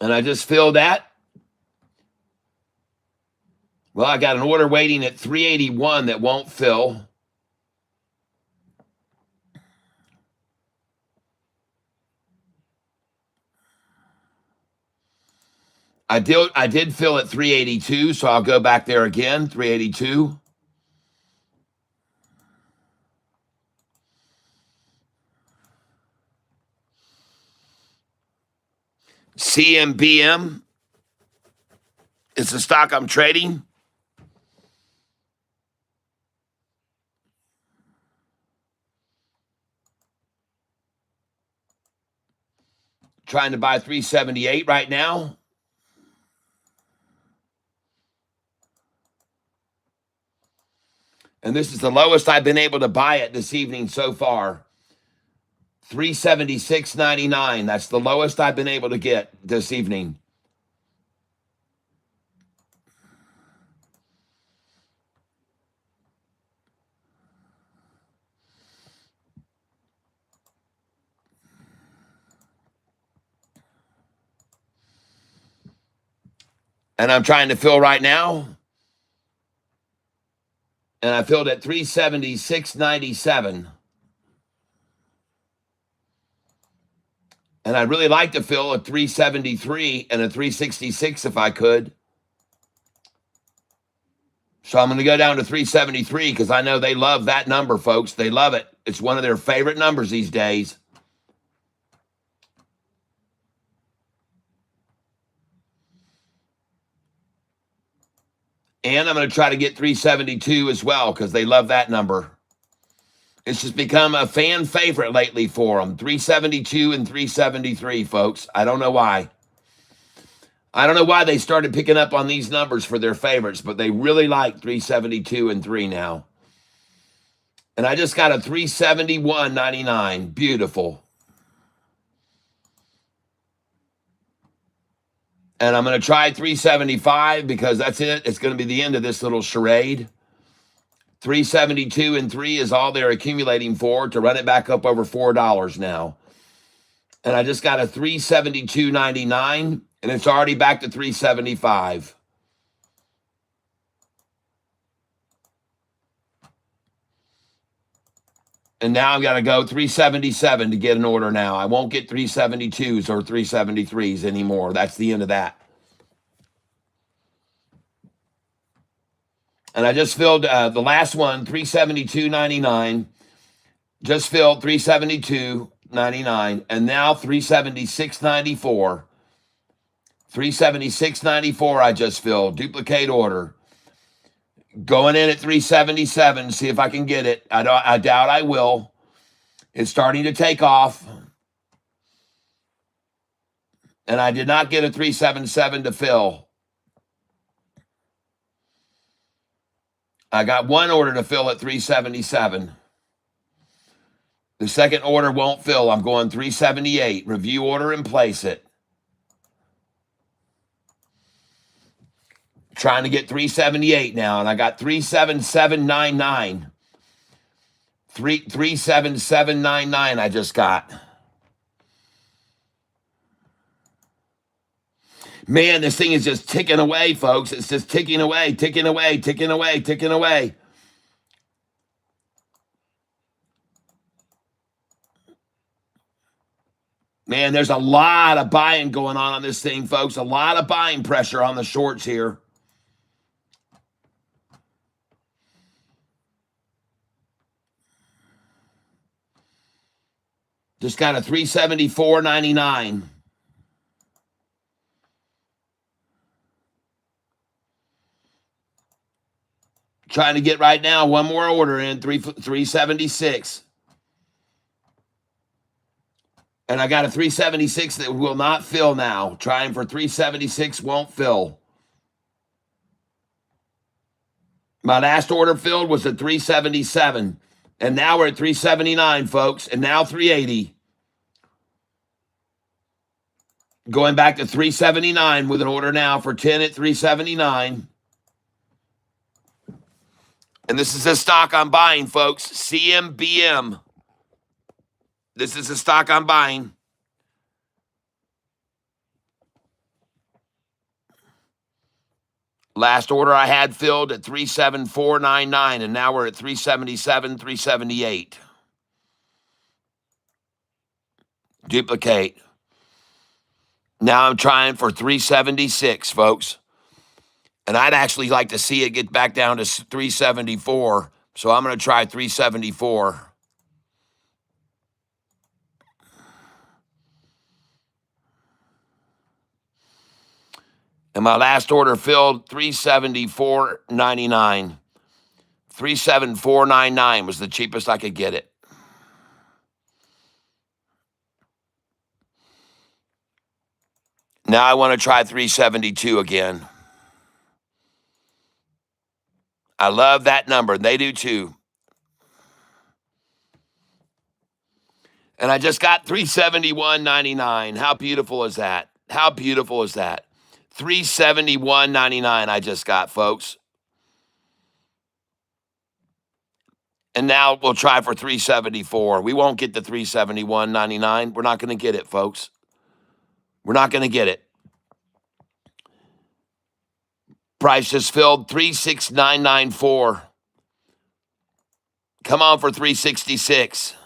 S1: And I just filled that. Well, I got an order waiting at 381 that won't fill. I did fill at 382, so I'll go back there again, 382. CMBM is the stock I'm trading. Trying to buy 378 right now. And this is the lowest I've been able to buy it this evening so far. 376.99. That's the lowest I've been able to get this evening. And I'm trying to fill right now. And I filled at 376.97. And I'd really like to fill a 373 and a 366 if I could. So I'm going to go down to 373 because I know they love that number, folks. They love it. It's one of their favorite numbers these days. And I'm going to try to get 372 as well because they love that number. It's just become a fan favorite lately for them. 372 and 373, folks. I don't know why. I don't know why they started picking up on these numbers for their favorites, but they really like 372 and 3 now. And I just got a 371.99. Beautiful. And I'm going to try 375 because that's it. It's going to be the end of this little charade. 372 and 3 is all they're accumulating for to run it back up over $4 now. And I just got a 372.99 and it's already back to 375. And now I've got to go 377 to get an order now. I won't get 372s or 373s anymore. That's the end of that. And I just filled the last one, 372.99. Just filled 372.99. And now 376.94. 376.94 I just filled. Duplicate order. Going in at 377, see if I can get it. I doubt I will. It's starting to take off. And I did not get a 377 to fill. I got one order to fill at 377. The second order won't fill. I'm going 378. Review order and place it. Trying to get 378 now, and I got 377.99. 377.99 I just got. Man, this thing is just ticking away, folks. It's just ticking away, ticking away, ticking away, ticking away. Man, there's a lot of buying going on this thing, folks. A lot of buying pressure on the shorts here. Just got a 374.99. Trying to get right now one more order in, 376. And I got a 376 that will not fill now. Trying for 376 won't fill. My last order filled was at 377. And now we're at 379, folks. And now 380. Going back to 379 with an order now for 10 at 379. And this is the stock I'm buying, folks. CMBM. This is the stock I'm buying. Last order I had filled at 374.99, and now we're at 377, 378. Duplicate. Now I'm trying for 376, folks. And I'd actually like to see it get back down to 374. So I'm going to try 374. And my last order filled 374.99. 374.99 was the cheapest I could get it. Now I want to try 372 again. I love that number. They do too. And I just got 371.99. How beautiful is that? How beautiful is that? 371.99 I just got, folks. And now we'll try for 374. We won't get the 371.99. We're not going to get it, folks. We're not going to get it. price just filled 36994. Come on for 366.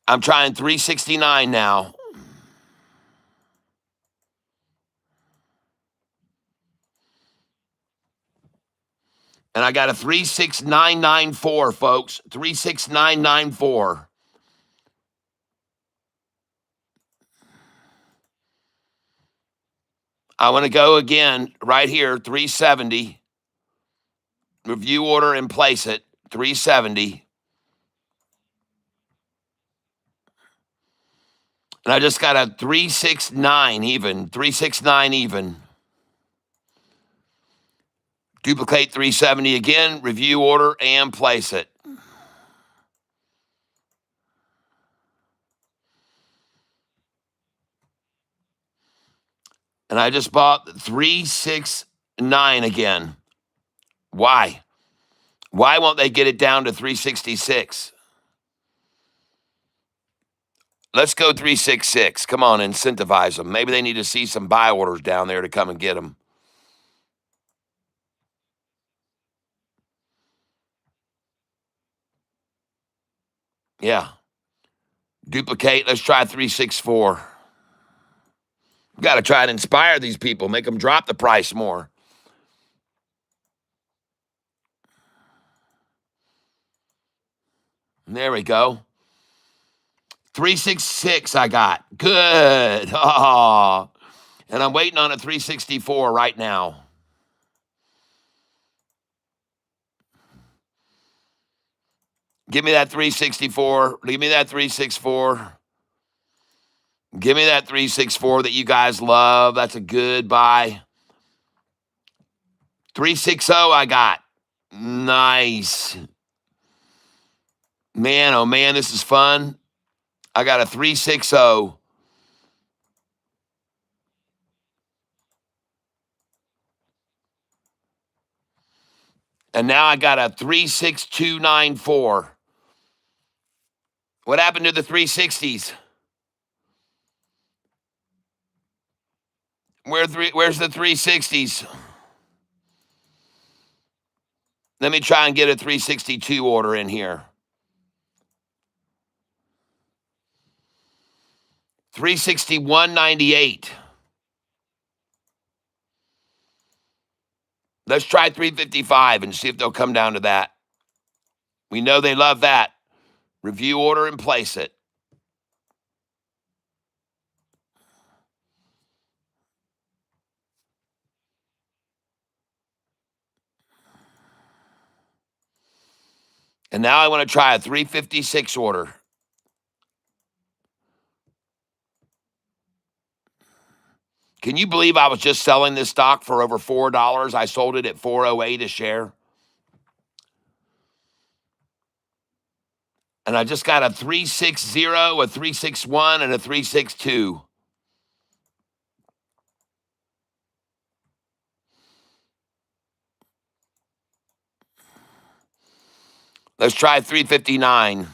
S1: I'm trying 369 now. And I got a 36994, folks. 36994. I want to go again right here, 370. Review order and place it, 370. And I just got a 369 even, 369 even. Duplicate 370 again, review order and place it. And I just bought 369 again. Why? Why won't they get it down to 366? Let's go 366. Come on, incentivize them. Maybe they need to see some buy orders down there to come and get them. Yeah. Duplicate. Let's try 364. We've got to try and inspire these people, make them drop the price more. There we go. 366 I got. Good. Oh. And I'm waiting on a 364 right now. Give me that 364. Give me that 364. Give me that 364 that you guys love. That's a good buy. 360 I got. Nice. Man, oh man, this is fun. I got a 360. And now I got a 36294. What happened to the 360s? Where's the 360s? Let me try and get a 362 order in here. 361.98. Let's try 355 and see if they'll come down to that. We know they love that. Review order and place it. And now I want to try a 356 order. Can you believe I was just selling this stock for over $4? I sold it at $4.08 a share. And I just got a 360, a 361, and a 362. Let's try 359.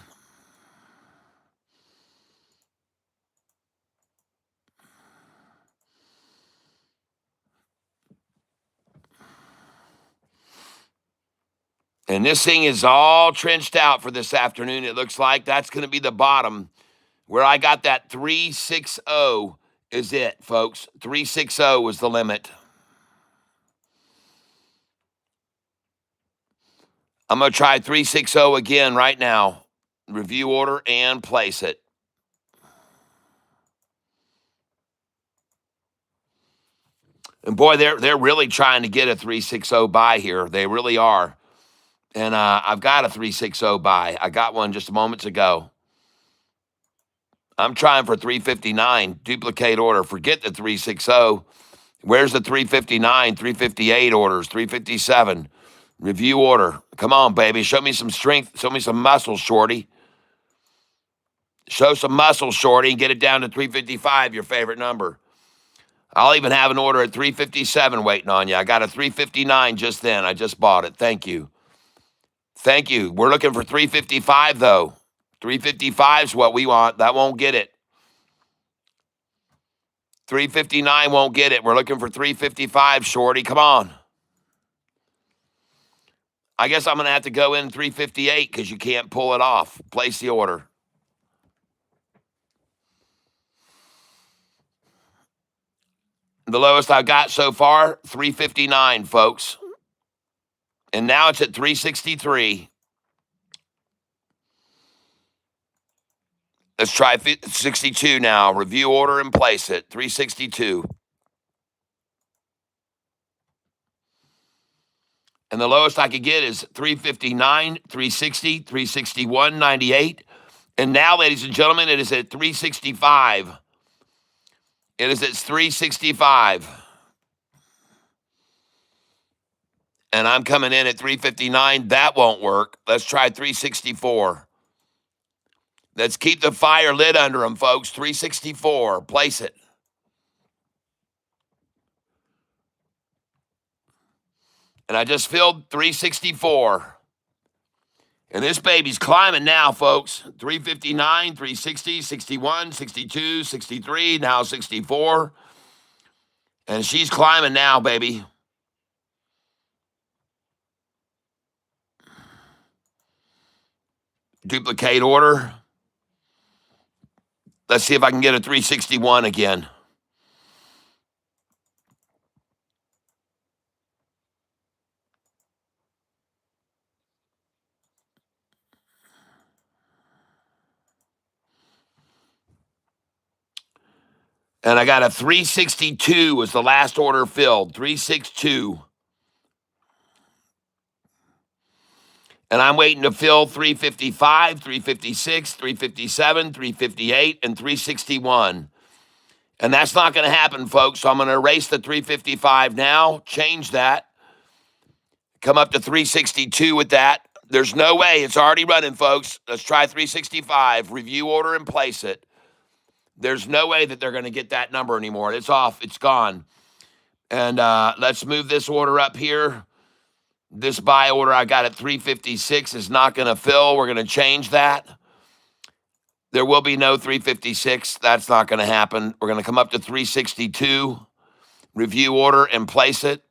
S1: And this thing is all trenched out for this afternoon. It looks like that's going to be the bottom. Where I got that 360 is it, folks. 360 was the limit. I'm going to try 360 again right now. Review order and place it. And boy, they're really trying to get a 360 buy here. They really are. And I've got a 360 buy. I got one just moments ago. I'm trying for 359. Duplicate order. Forget the 360. Where's the 359, 358 orders, 357? Review order. Come on, baby. Show me some strength. Show me some muscle, shorty. Show some muscle, shorty, and get it down to 355, your favorite number. I'll even have an order at 357 waiting on you. I got a 359 just then. I just bought it. Thank you. Thank you. We're looking for 355, though. 355 is what we want. That won't get it. 359 won't get it. We're looking for 355, shorty. Come on. I guess I'm going to have to go in 358 because you can't pull it off. Place the order. The lowest I've got so far, 359, folks. And now it's at 363. Let's try 62 now. Review order and place it. 362. And the lowest I could get is 359, 360, 361.98. And now, ladies and gentlemen, it is at 365. It is at 365. And I'm coming in at 359. That won't work. Let's try 364. Let's keep the fire lit under them, folks. 364. Place it. And I just filled 364. And this baby's climbing now, folks. 359, 360, 61, 62, 63, now 64. And she's climbing now, baby. Duplicate order. Let's see if I can get a 361 again. And I got a 362 was the last order filled. 362. And I'm waiting to fill 355, 356, 357, 358, and 361. And that's not going to happen, folks. So I'm going to erase the 355 now, change that, come up to 362 with that. There's no way. It's already running, folks. Let's try 365. Review order and place it. There's no way that they're going to get that number anymore. It's off. It's gone. And let's move this order up here. This buy order I got at 356 is not going to fill. We're going to change that. There will be no 356. That's not going to happen. We're going to come up to 362. Review order and place it.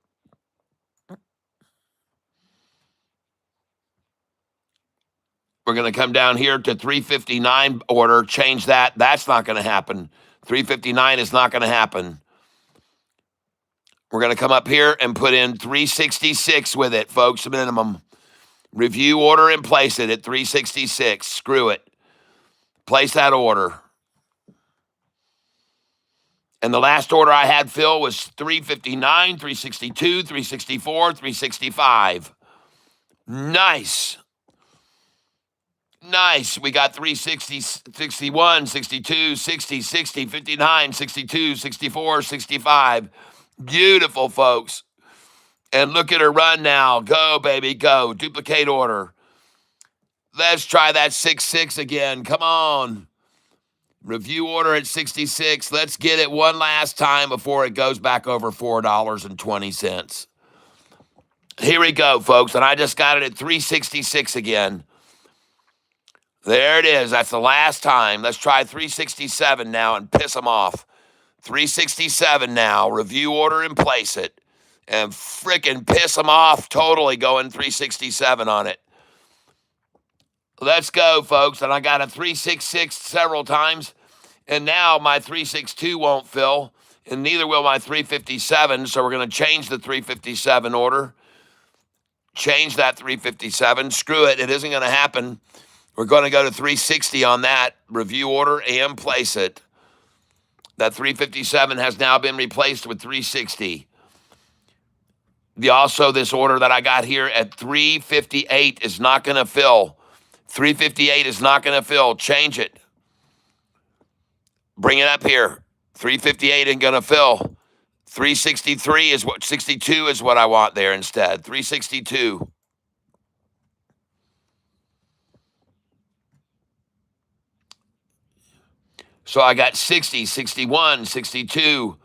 S1: We're going to come down here to 359 order, change that. That's not going to happen. 359 is not going to happen. We're going to come up here and put in 366 with it, folks, minimum. Review order and place it at 366. Screw it. Place that order. And the last order I had, Phil, was 359, 362, 364, 365. Nice. Nice. We got 360, 61, 62, 60, 60, 59, 62, 64, 65. Beautiful, folks. And look at her run now. Go, baby, go. Duplicate order. Let's try that 66 again. Come on. Review order at 66. Let's get it one last time before it goes back over $4.20. Here we go, folks. And I just got it at 366 again. There it is. That's the last time. Let's try 367 now and piss them off. 367 now. Review order and place it. And frickin' piss them off totally going 367 on it. Let's go, folks. And I got a 366 several times. And now my 362 won't fill. And neither will my 357. So we're going to change the 357 order. Change that 357. Screw it. It isn't going to happen. We're going to go to 360 on that. Review order and place it. That 357 has now been replaced with 360. Also, this order that I got here at 358 is not going to fill. 358 is not going to fill. Change it. Bring it up here. 358 ain't going to fill. 363 is what, 62 is what I want there instead. 362. So I got 60, 61, 62.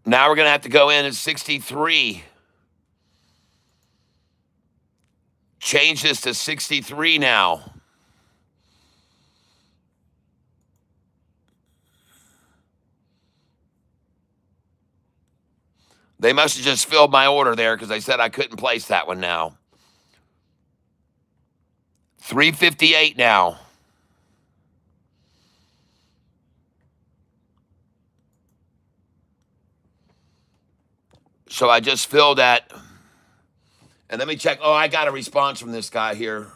S1: Now we're going to have to go in at 63. Change this to 63 now. They must have just filled my order there because they said I couldn't place that one now. 358 now. So I just filled that. And let me check. Oh, I got a response from this guy here.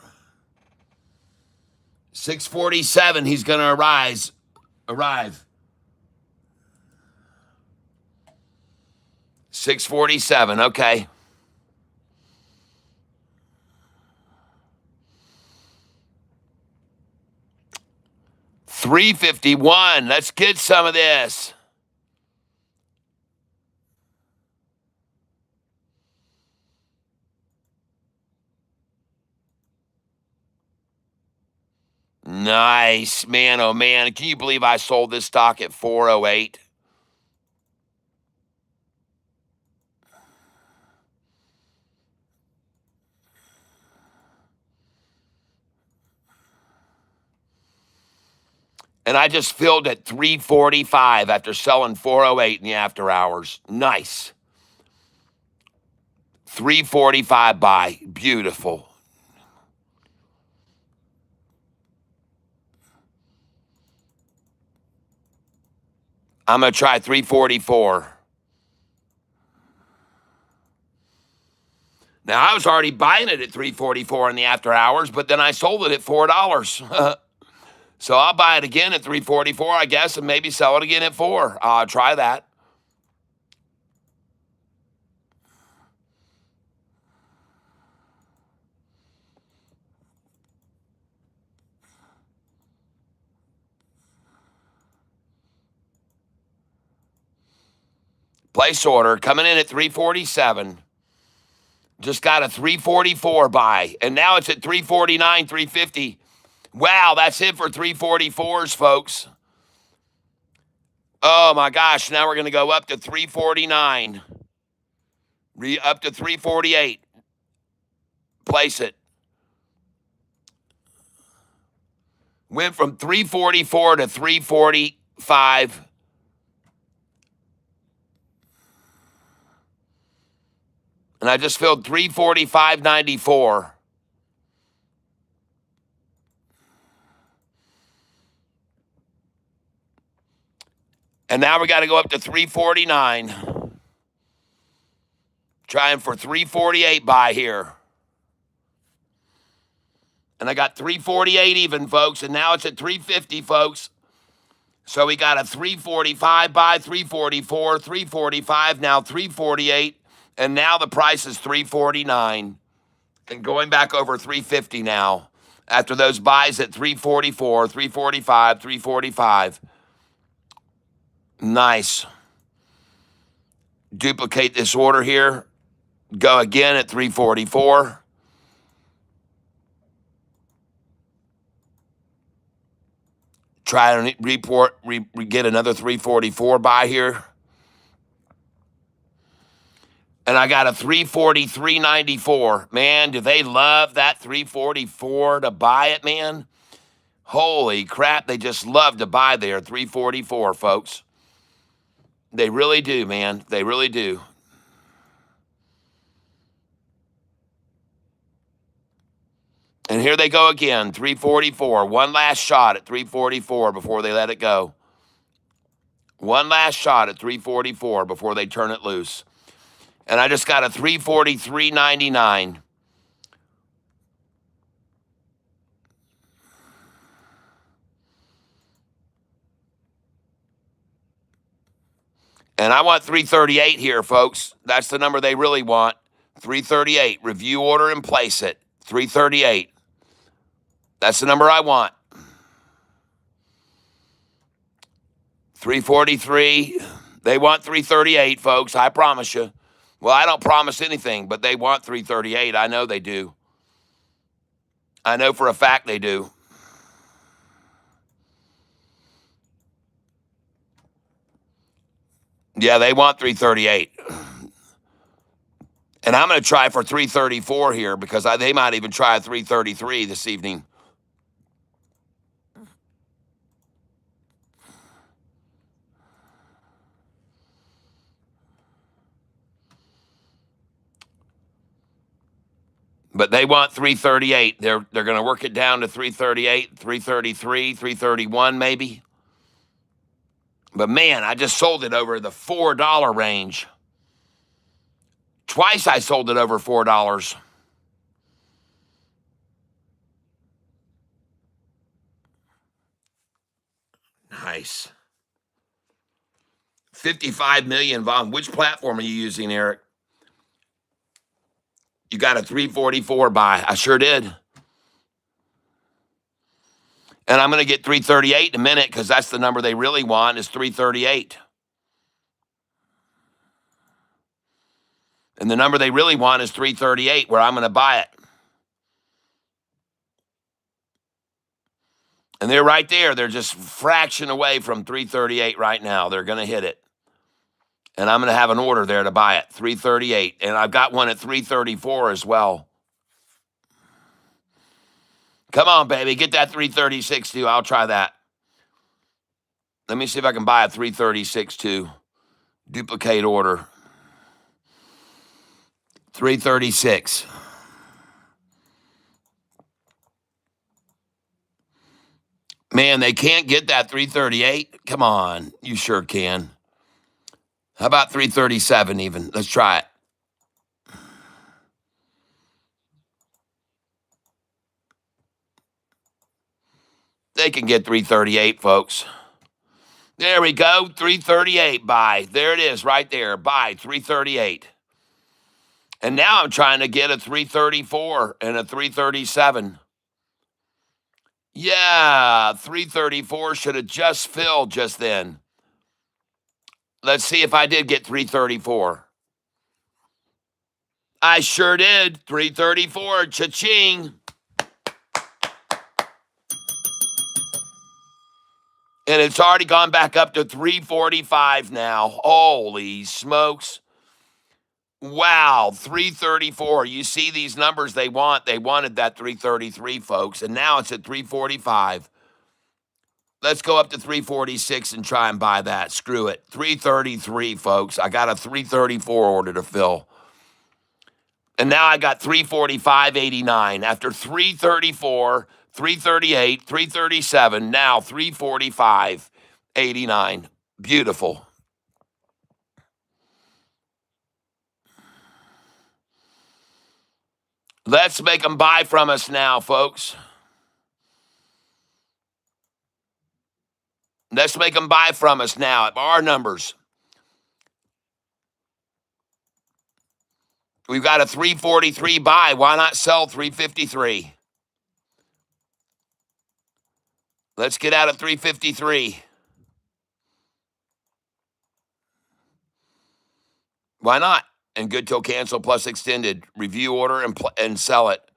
S1: 647, he's going to arrive. 647, okay. $351. Let's get some of this. Nice, man. Oh man, can you believe I sold this stock at 408? And I just filled at 345 after selling 408 in the after hours. Nice. 345 buy. Beautiful. I'm going to try 344. Now, I was already buying it at 344 in the after hours, but then I sold it at $4. So I'll buy it again at 344, I guess, and maybe sell it again at 4. I'll try that. Place order coming in at 347. Just got a 344 buy, and now it's at 349, 350. Wow, that's it for 344s, folks. Oh my gosh, now we're going to go up to 349. Up to 348. Place it. Went from 344 to 345. And I just filled 345.94. And now we got to go up to 349. Trying for 348 buy here. And I got 348 even, folks. And now it's at 350, folks. So we got a 345 buy, 344, 345, now 348. And now the price is 349. And going back over 350 now. After those buys at 344, 345, 345. Nice. Duplicate this order here. Go again at 344. Try and get another 344 buy here. And I got a 343.94. Man, do they love that 344 to buy it, man? Holy crap, they just love to buy there, 344, folks. They really do, man. They really do. And here they go again, 344. One last shot at 344 before they let it go. One last shot at 344 before they turn it loose. And I just got a 343.99. And I want 338 here, folks. That's the number they really want. 338. Review order and place it. 338. That's the number I want. 343. They want 338, folks. I promise you. Well, I don't promise anything, but they want 338. I know they do. I know for a fact they do. Yeah, they want 338. And I'm going to try for 334 here because they might even try a 333 this evening. But they want 338. They're going to work it down to 338, 333, 331 maybe. But man, I just sold it over the $4 range. Twice I sold it over $4. Nice. 55 million, Vaughn. Which platform are you using, Eric? You got a 344 buy. I sure did. And I'm going to get 338 in a minute because that's the number they really want is 338. And the number they really want is 338 where I'm going to buy it. And they're right there. They're just fraction away from 338 right now. They're going to hit it. And I'm going to have an order there to buy it, 338. And I've got one at 334 as well. Come on, baby. Get that 336 too. I'll try that. Let me see if I can buy a 336 too. Duplicate order. 336. Man, they can't get that 338. Come on. You sure can. How about 337 even? Let's try it. They can get 338, folks. There we go. 338 buy. There it is right there. Buy 338. And now I'm trying to get a 334 and a 337. Yeah, 334 should have just filled just then. Let's see if I did get 334. I sure did. 334. Cha-ching. And it's already gone back up to 345 now. Holy smokes. Wow, 334. You see these numbers they want. They wanted that 333, folks. And now it's at 345. Let's go up to 346 and try and buy that. Screw it. 333, folks. I got a 334 order to fill. And now I got 345.89. After 334, 338, 337, now 345.89. Beautiful. Let's make them buy from us now, folks. Let's make them buy from us now at our numbers. We've got a 343 buy. Why not sell 353? Let's get out at 353. Why not? And good till cancel plus extended. Review order and sell it.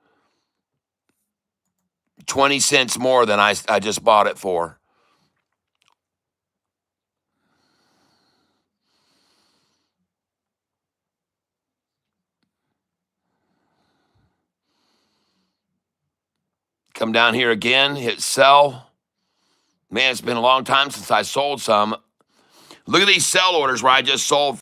S1: 20 cents more than I just bought it for. Come down here again, hit sell. Man, it's been a long time since I sold some. Look at these sell orders where I just sold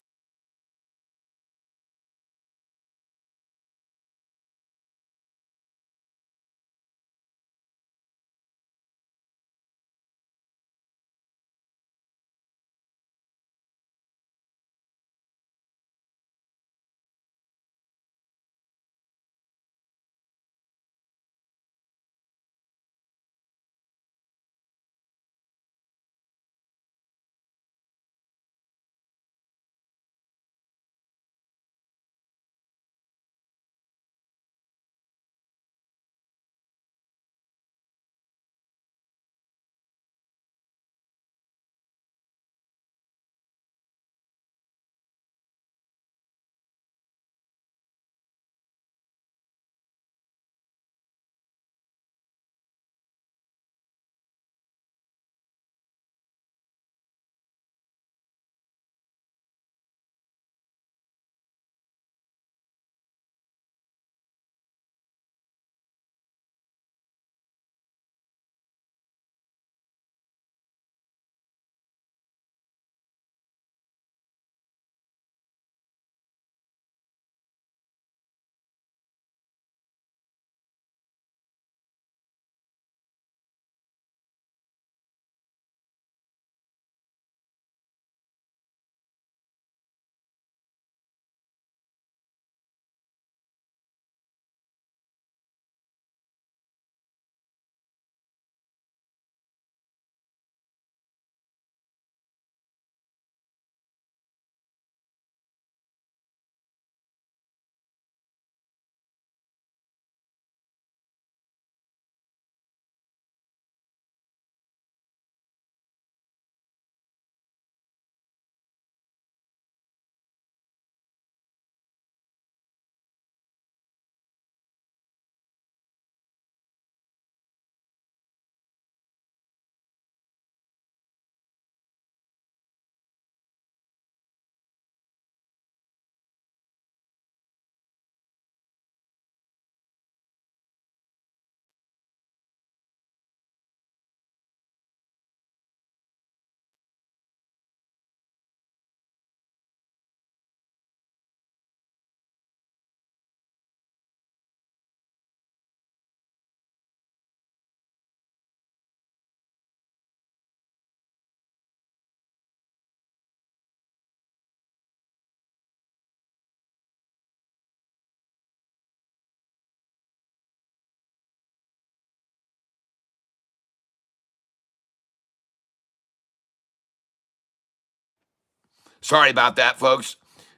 S1: Sorry about that, folks.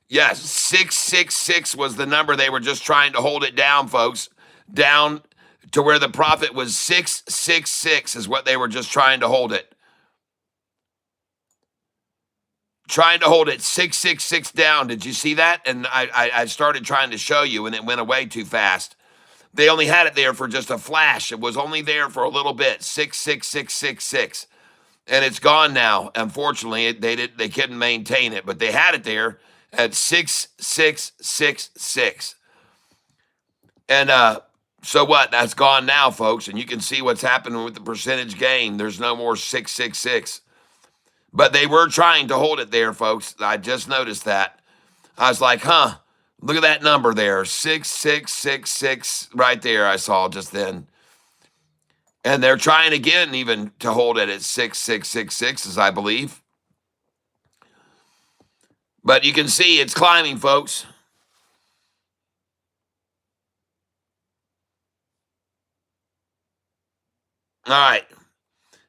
S1: Yes, 666 was the number. They were just trying to hold it down, folks. Down to where the profit was 666 is what they were just trying to hold it. Trying to hold it 666 down. Did you see that? And I started trying to show you, and it went away too fast. They only had it there for just a flash. It was only there for a little bit. 66666. And it's gone now. Unfortunately, they couldn't maintain it, but they had it there at 6666. And so what? That's gone now, folks. And you can see what's happening with the percentage gain. There's no more 666. But they were trying to hold it there, folks. I just noticed that. I was like, huh, look at that number there. 6666 right there, I saw just then. And they're trying again even to hold it at 6666, as I believe. But you can see it's climbing, folks. All right.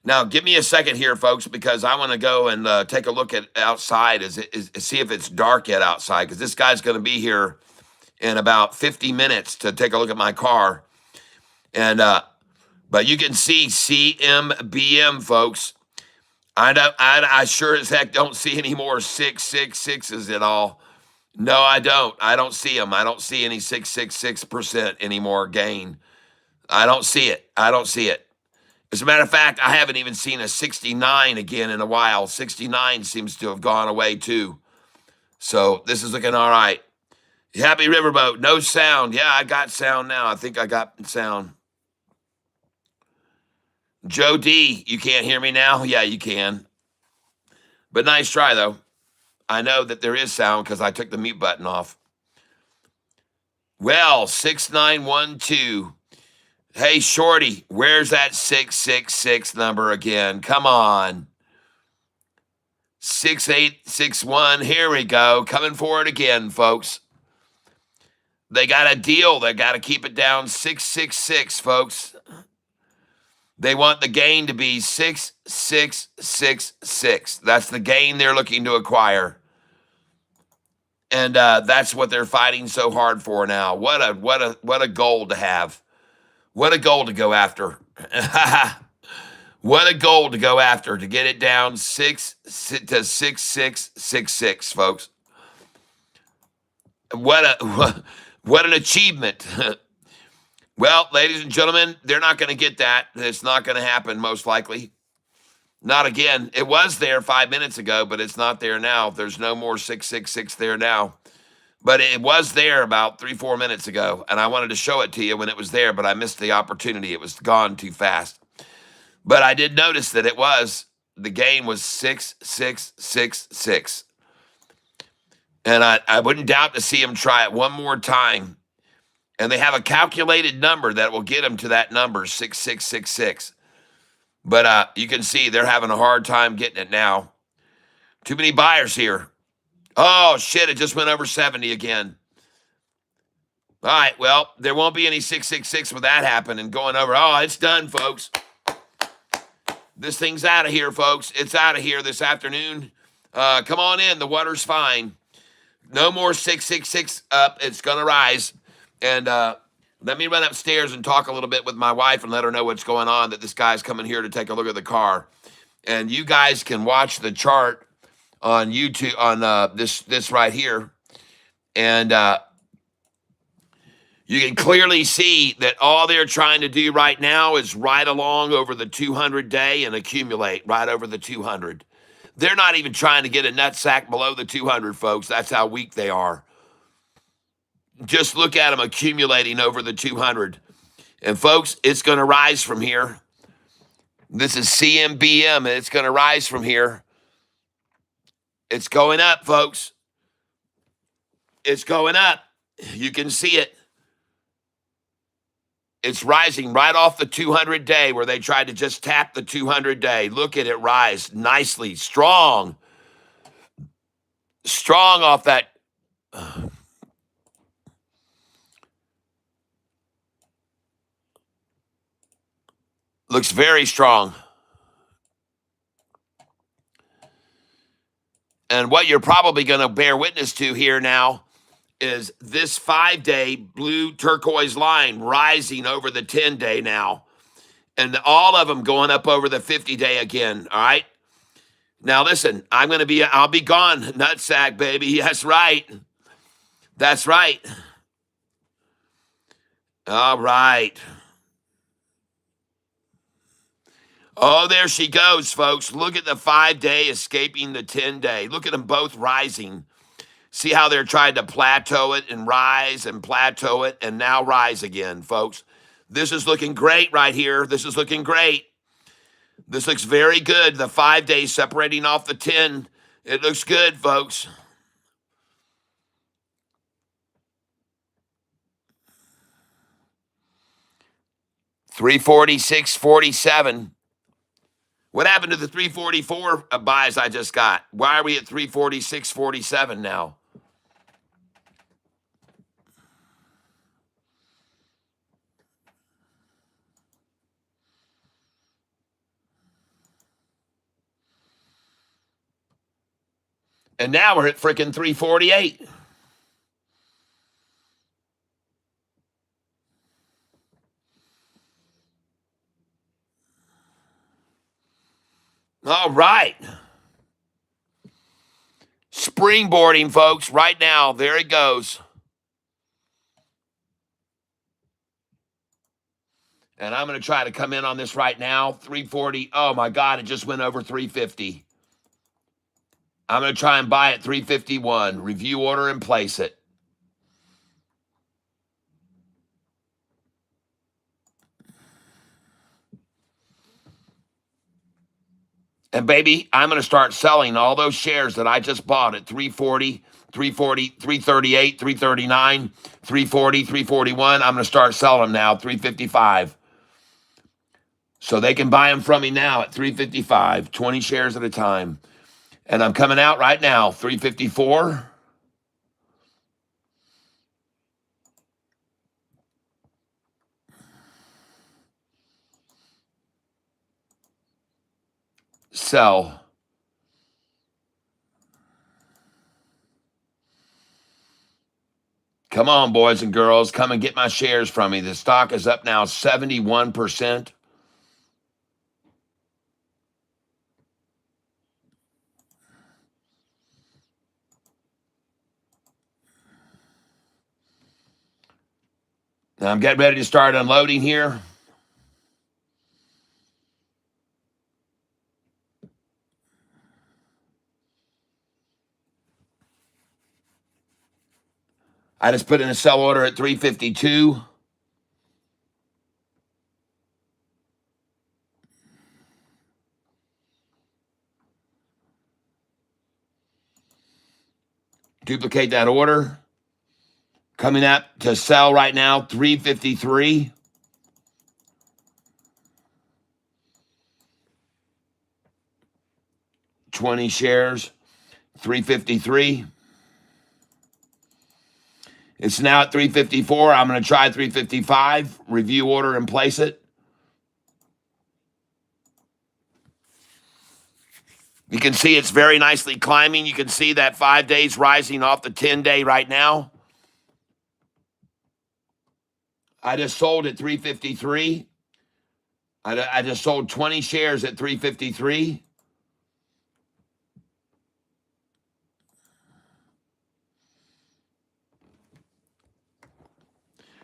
S1: Now, give me a second here, folks, because I want to go and take a look at outside, see if it's dark yet outside, because this guy's going to be here in about 50 minutes to take a look at my car. And but you can see CMBM, folks. I sure as heck don't see any more 666s at all. No, I don't. I don't see them. I don't see any 666% anymore gain. I don't see it. I don't see it. As a matter of fact, I haven't even seen a 69 again in a while. 69 seems to have gone away too. So this is looking all right. Happy Riverboat, no sound. Yeah, I got sound now. I think I got sound. Joe D, you can't hear me now? Yeah, you can. But nice try, though. I know that there is sound because I took the mute button off. Well, 6912. Hey, Shorty, where's that 666 number again? Come on. 6861. Here we go. Coming for it again, folks. They got a deal. They got to keep it down 666, folks. They want the gain to be 6666. That's the gain they're looking to acquire. And that's what they're fighting so hard for now. What a goal to have. What a goal to go after. What a goal to go after, to get it down to 6666, folks. What an achievement. Well, ladies and gentlemen, they're not going to get that. It's not going to happen, most likely. Not again. It was there 5 minutes ago, but it's not there now. There's no more 666 there now. But it was there about 3-4 minutes ago, and I wanted to show it to you when it was there, but I missed the opportunity. It was gone too fast. But I did notice that the gain was 6666. And I wouldn't doubt to see them try it one more time. And they have a calculated number that will get them to that number, 6666. But you can see they're having a hard time getting it now. Too many buyers here. Oh, shit, it just went over 70 again. All right, well, there won't be any 666 with that happening going over. Oh, it's done, folks. This thing's out of here, folks. It's out of here this afternoon. Come on in. The water's fine. No more 666 up. It's going to rise. And let me run upstairs and talk a little bit with my wife and let her know what's going on, that this guy's coming here to take a look at the car. And you guys can watch the chart on YouTube, on this right here. And you can clearly see that all they're trying to do right now is ride along over the 200-day and accumulate right over the 200. They're not even trying to get a nutsack below the 200, folks. That's how weak they are. Just look at them accumulating over the 200. And, folks, it's going to rise from here. This is CMBM, and it's going to rise from here. It's going up, folks. It's going up. You can see it. It's rising right off the 200-day where they tried to just tap the 200-day. Look at it rise nicely, strong. Strong off that. Looks very strong. And what you're probably going to bear witness to here now is this 5-day blue turquoise line rising over the 10-day now. And all of them going up over the 50-day again, all right? Now, listen, I'll be gone, nutsack, baby. That's right. That's right. All right. Oh, there she goes, folks. Look at the 5-day escaping the 10-day. Look at them both rising. See how they're trying to plateau it and plateau it and now rise again, folks. This is looking great right here. This is looking great. This looks very good. The 5-day separating off the 10. It looks good, folks. $346.47. What happened to the 344 buys I just got? Why are we at 346.47 now? And now we're at freaking 348. All right. Springboarding, folks, right now. There it goes. And I'm going to try to come in on this right now. 340. Oh, my God, it just went over 350. I'm going to try and buy at 351. Review order and place it. And baby, I'm going to start selling all those shares that I just bought at 340, 338, 339, 340, 341. I'm going to start selling them now, 355. So they can buy them from me now at 355, 20 shares at a time. And I'm coming out right now, 354. Sell. Come on, boys and girls. Come and get my shares from me. The stock is up now 71%. Now I'm getting ready to start unloading here. I just put in a sell order at 352. Duplicate that order. Coming up to sell right now, 353. $20 shares, 353. It's now at 354. I'm going to try 355. Review order and place it. You can see it's very nicely climbing. You can see that 5 days rising off the 10-day right now. I just sold at 353. I just sold 20 shares at 353.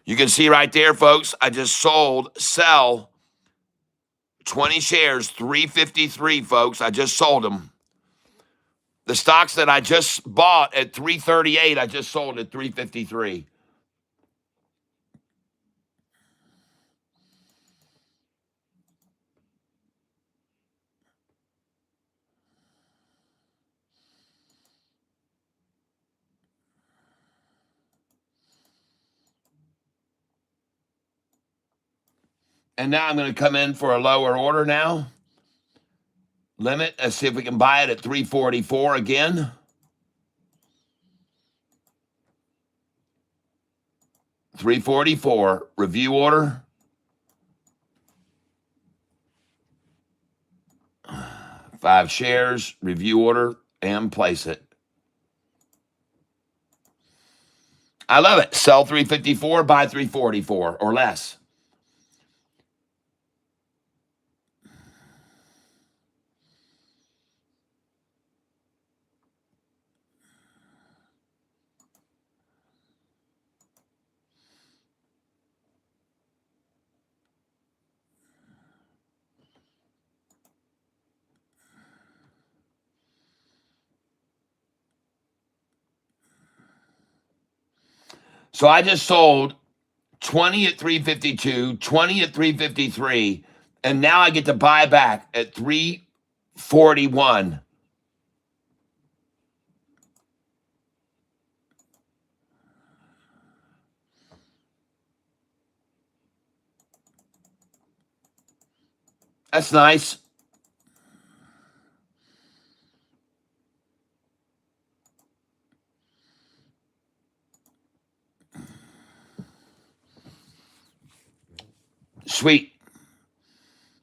S1: You can see right there, folks, I just sell 20 shares, 353, folks. I just sold them. The stocks that I just bought at 338, I just sold at 353. And now I'm going to come in for a lower order now. Limit. Let's see if we can buy it at 344 again. $344. Review order. 5 shares. Review order and place it. I love it. Sell 354, buy 344 or less. So I just sold 20 at 352, 20 at 353, and now I get to buy back at 341. That's nice. Sweet.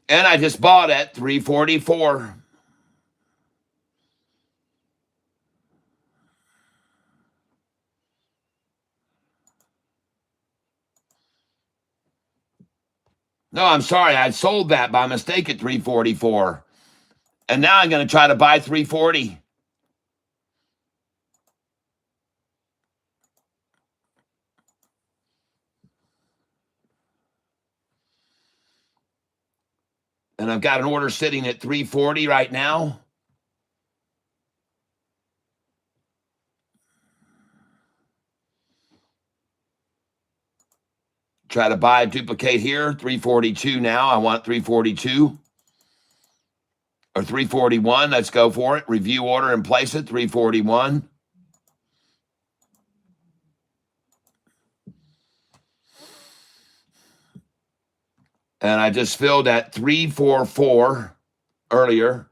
S1: And I just bought at 344. No, I'm sorry. I sold that by mistake at 344. And now I'm going to try to buy 340. And I've got an order sitting at 340 right now. Try to buy a duplicate here, 342 now. I want 342 or 341. Let's go for it. Review order and place it, 341. And I just filled at 344 earlier.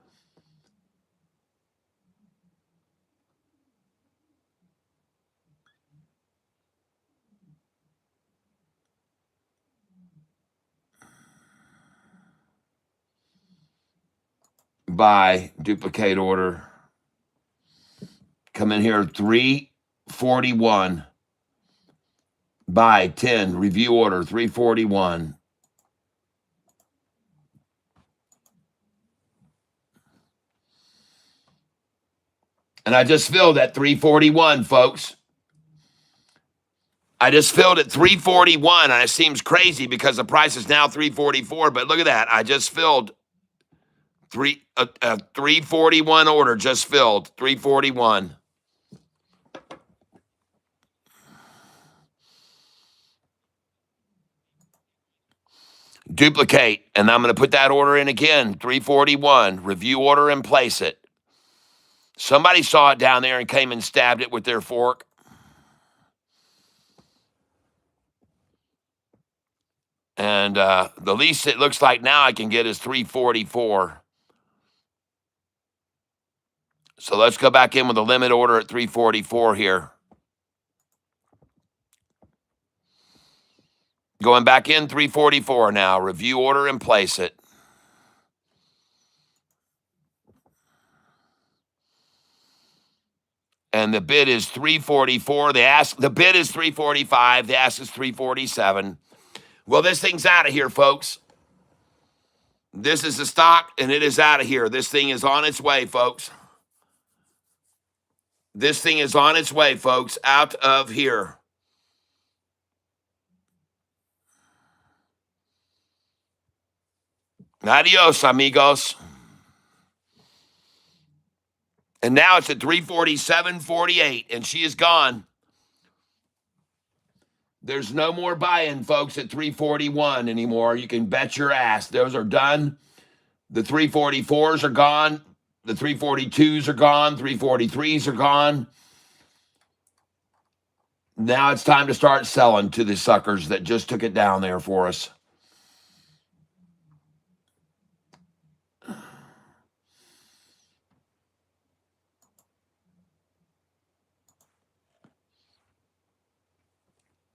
S1: Buy, duplicate order. Come in here, 341. Buy, 10, review order, 341. And I just filled at 341, folks. I just filled at 341, and it seems crazy because the price is now 344, but look at that. I just filled 341 order, just filled, 341. Duplicate, and I'm going to put that order in again, 341. Review order and place it. Somebody saw it down there and came and stabbed it with their fork. And the least it looks like now I can get is 344. So let's go back in with a limit order at 344 here. Going back in 344 now. Review order and place it. And the bid is 344. The bid is 345. The ask is 347. Well, this thing's out of here, folks. This is the stock, and it is out of here. This thing is on its way, folks. This thing is on its way, folks, out of here. Adios, amigos. And now it's at 347.48, and she is gone. There's no more buy-in, folks, at 341 anymore. You can bet your ass. Those are done. The 344s are gone. The 342s are gone. 343s are gone. Now it's time to start selling to the suckers that just took it down there for us.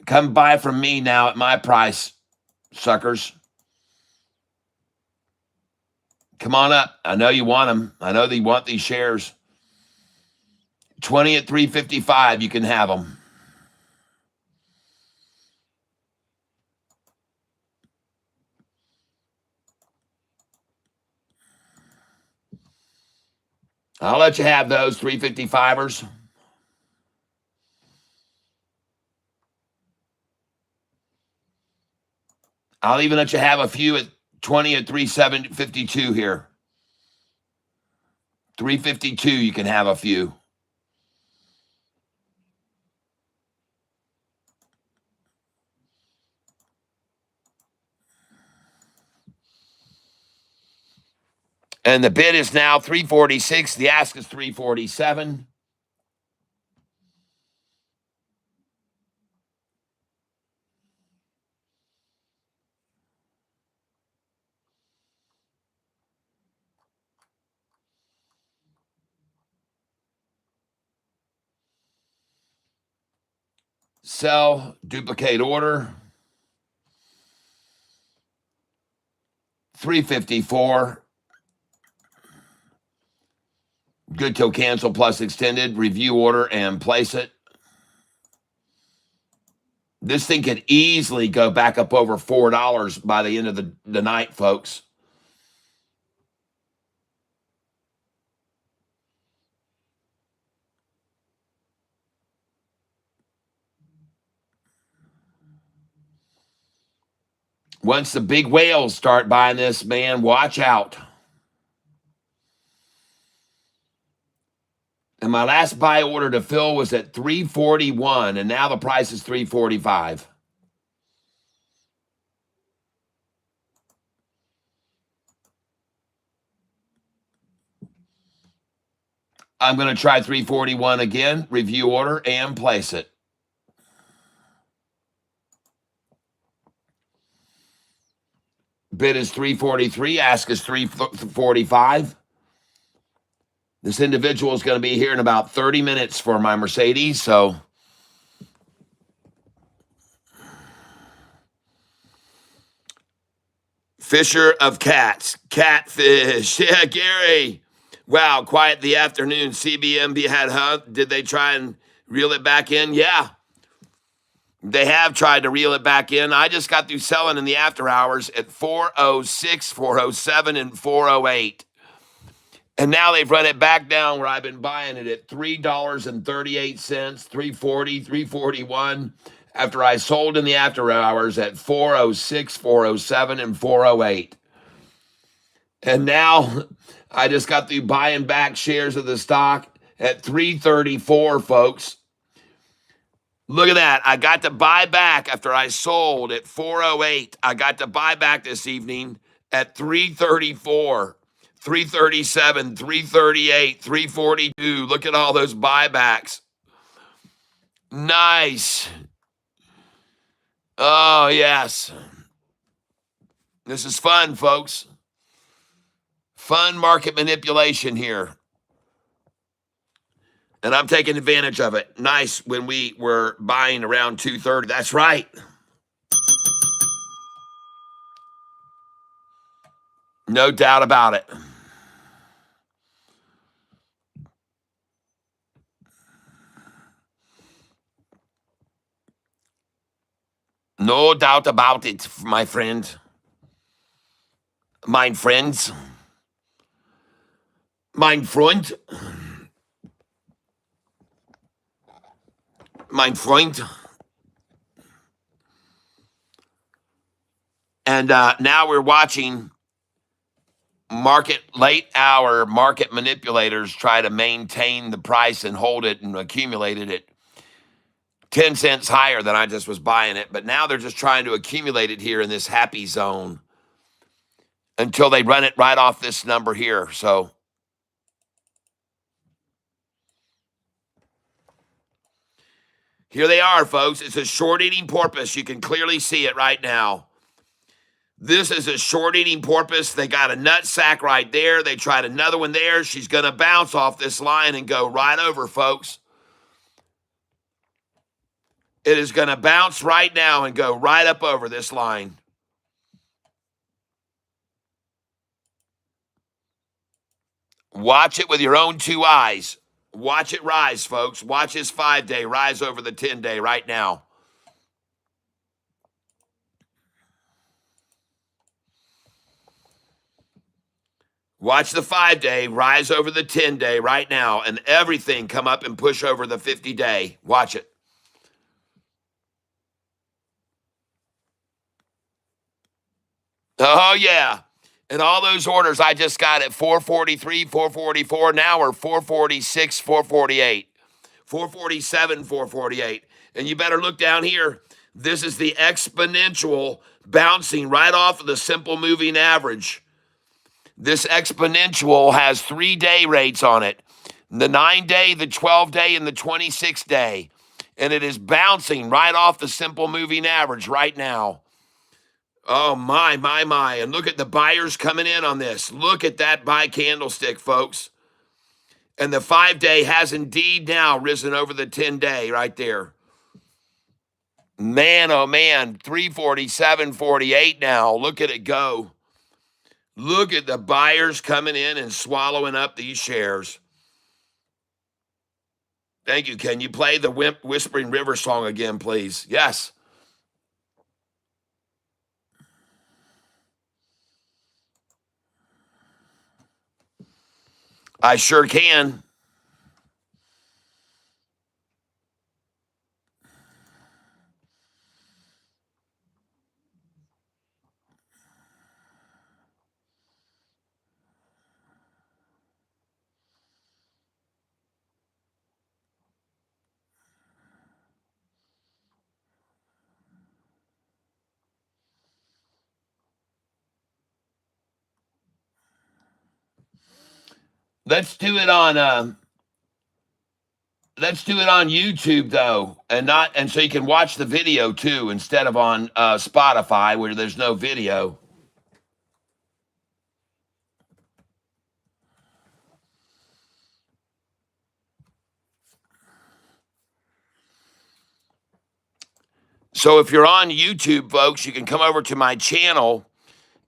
S1: Come buy from me now at my price, suckers. Come on up. I know you want them. I know that you want these shares. 20 at 355, you can have them. I'll let you have those 355ers. I'll even let you have a few at 20 at 352 here. 352, you can have a few. And the bid is now 346. The ask is 347. Sell, duplicate order. 354. Good till cancel plus extended. Review order and place it. This thing could easily go back up over $4 by the end of the night, folks. Once the big whales start buying this, man, watch out. And my last buy order to fill was at 341, and now the price is 345. I'm going to try 341 again, review order, and place it. Bid is 343, ask is 345. This individual is going to be here in about 30 minutes for my Mercedes, so Fisher of Cats, Catfish. Yeah, Gary. Wow, quiet the afternoon. CBMB had hunt. Did they try and reel it back in? Yeah. They have tried to reel it back in. I just got through selling in the after hours at 406, 407, and 408. And now they've run it back down where I've been buying it at $3.38, 340, 341, after I sold in the after hours at 406, 407, and 408. And now I just got through buying back shares of the stock at 334, folks. Look at that. I got to buy back after I sold at 408. I got to buy back this evening at 334. 337, 338, 342. Look at all those buybacks. Nice. Oh, yes. This is fun, folks. Fun market manipulation here. And I'm taking advantage of it. Nice when we were buying around 230. That's right. No doubt about it. No doubt about it, my friend. Mein friends. Mein Freund. Mein Freund. And now we're watching late hour market manipulators try to maintain the price and hold it and accumulate it at 10 cents higher than I just was buying it. But now they're just trying to accumulate it here in this happy zone until they run it right off this number here. So here they are, folks. It's a short-eating porpoise. You can clearly see it right now. This is a short-eating porpoise. They got a nut sack right there. They tried another one there. She's going to bounce off this line and go right over, folks. It is going to bounce right now and go right up over this line. Watch it with your own two eyes. Watch it rise, folks. Watch his 5-day rise over the 10-day right now. Watch the 5-day rise over the 10-day right now, and everything come up and push over the 50-day. Watch it. Oh, yeah. And all those orders I just got at 443, 444, now are 446, 448, 447, 448. And you better look down here. This is the exponential bouncing right off of the simple moving average. This exponential has 3-day rates on it, the 9-day, the 12-day, and the 26-day. And it is bouncing right off the simple moving average right now. Oh, my. And look at the buyers coming in on this. Look at that buy candlestick, folks. And the 5-day has indeed now risen over the 10-day right there. Man, oh, man, 347.48 now. Look at it go. Look at the buyers coming in and swallowing up these shares. Thank you. Can you play the Whispering River song again, please? Yes. I sure can. Let's do it on YouTube though, and so you can watch the video too instead of on Spotify where there's no video. So if you're on YouTube, folks, you can come over to my channel,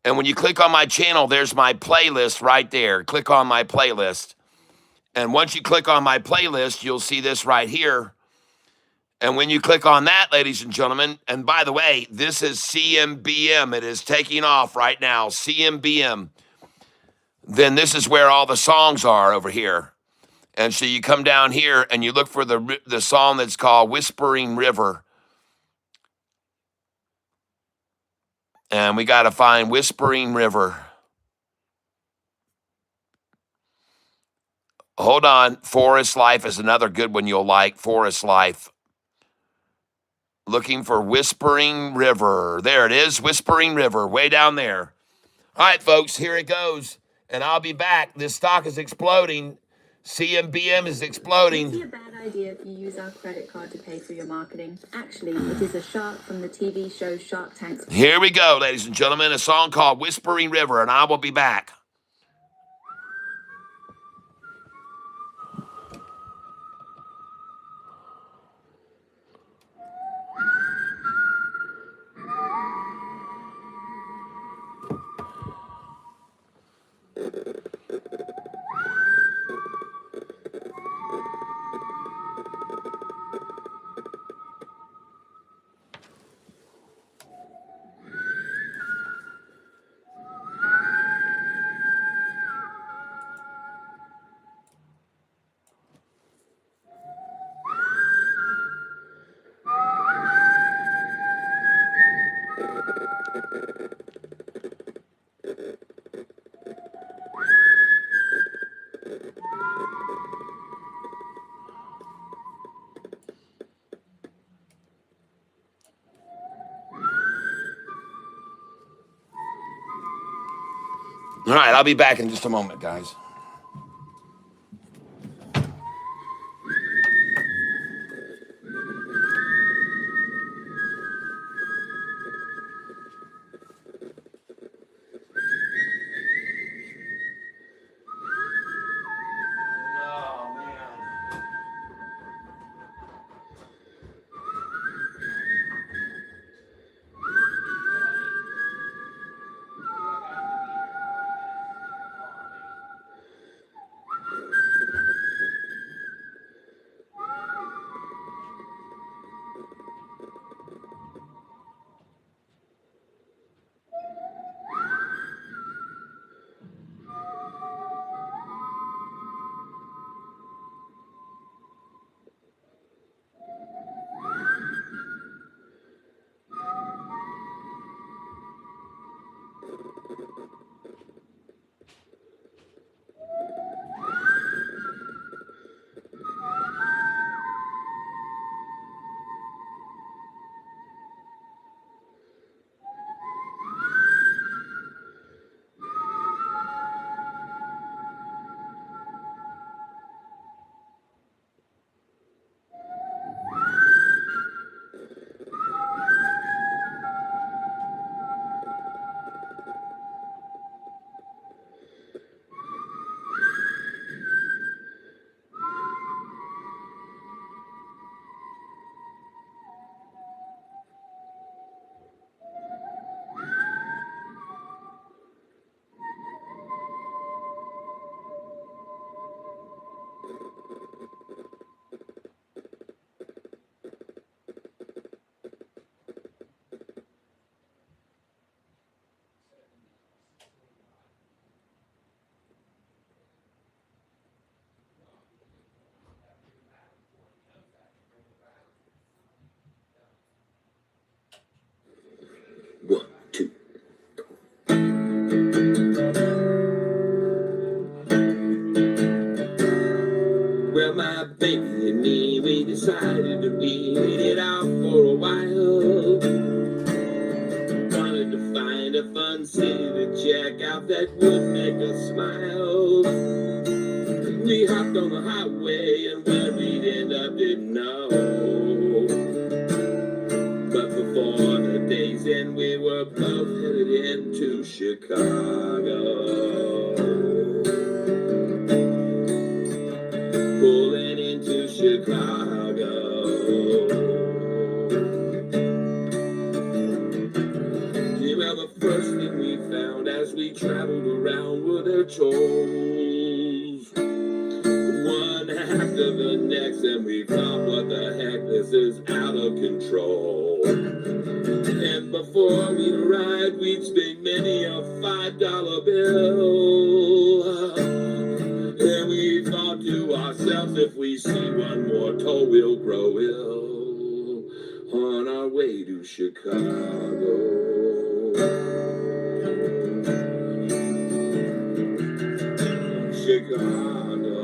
S1: and when you click on my channel, there's my playlist right there. Click on my playlist. And once you click on my playlist, you'll see this right here. And when you click on that, ladies and gentlemen, and by the way, this is CMBM. It is taking off right now, CMBM. Then this is where all the songs are over here. And so you come down here and you look for the song that's called Whispering River. And we got to find Whispering River. Hold on. Forest Life is another good one you'll like. Forest Life. Looking for Whispering River. There it is. Whispering River. Way down there. All right, folks. Here it goes. And I'll be back. This stock is exploding. CMBM is exploding.
S9: It's a bad idea if you use our credit card to pay for your marketing. Actually, it is a shark from the TV show Shark Tank.
S1: Here we go, ladies and gentlemen. A song called Whispering River, and I will be back. All right, I'll be back in just a moment, guys.
S2: decided to beat it out for a while. Wanted to find a fun city to check out that would make us smile. We hopped on the highway and where we'd end up didn't know. But before the day's end, we were both headed into Chicago. Pulling into Chicago. Yeah, well, the first thing we found as we traveled around were their trolls. One after the next, and we thought, what the heck, this is out of control. And before we arrived, we'd spent many a $5 bill. And we thought to ourselves, if we see one more toll, we'll grow ill. On our way to Chicago. Chicago.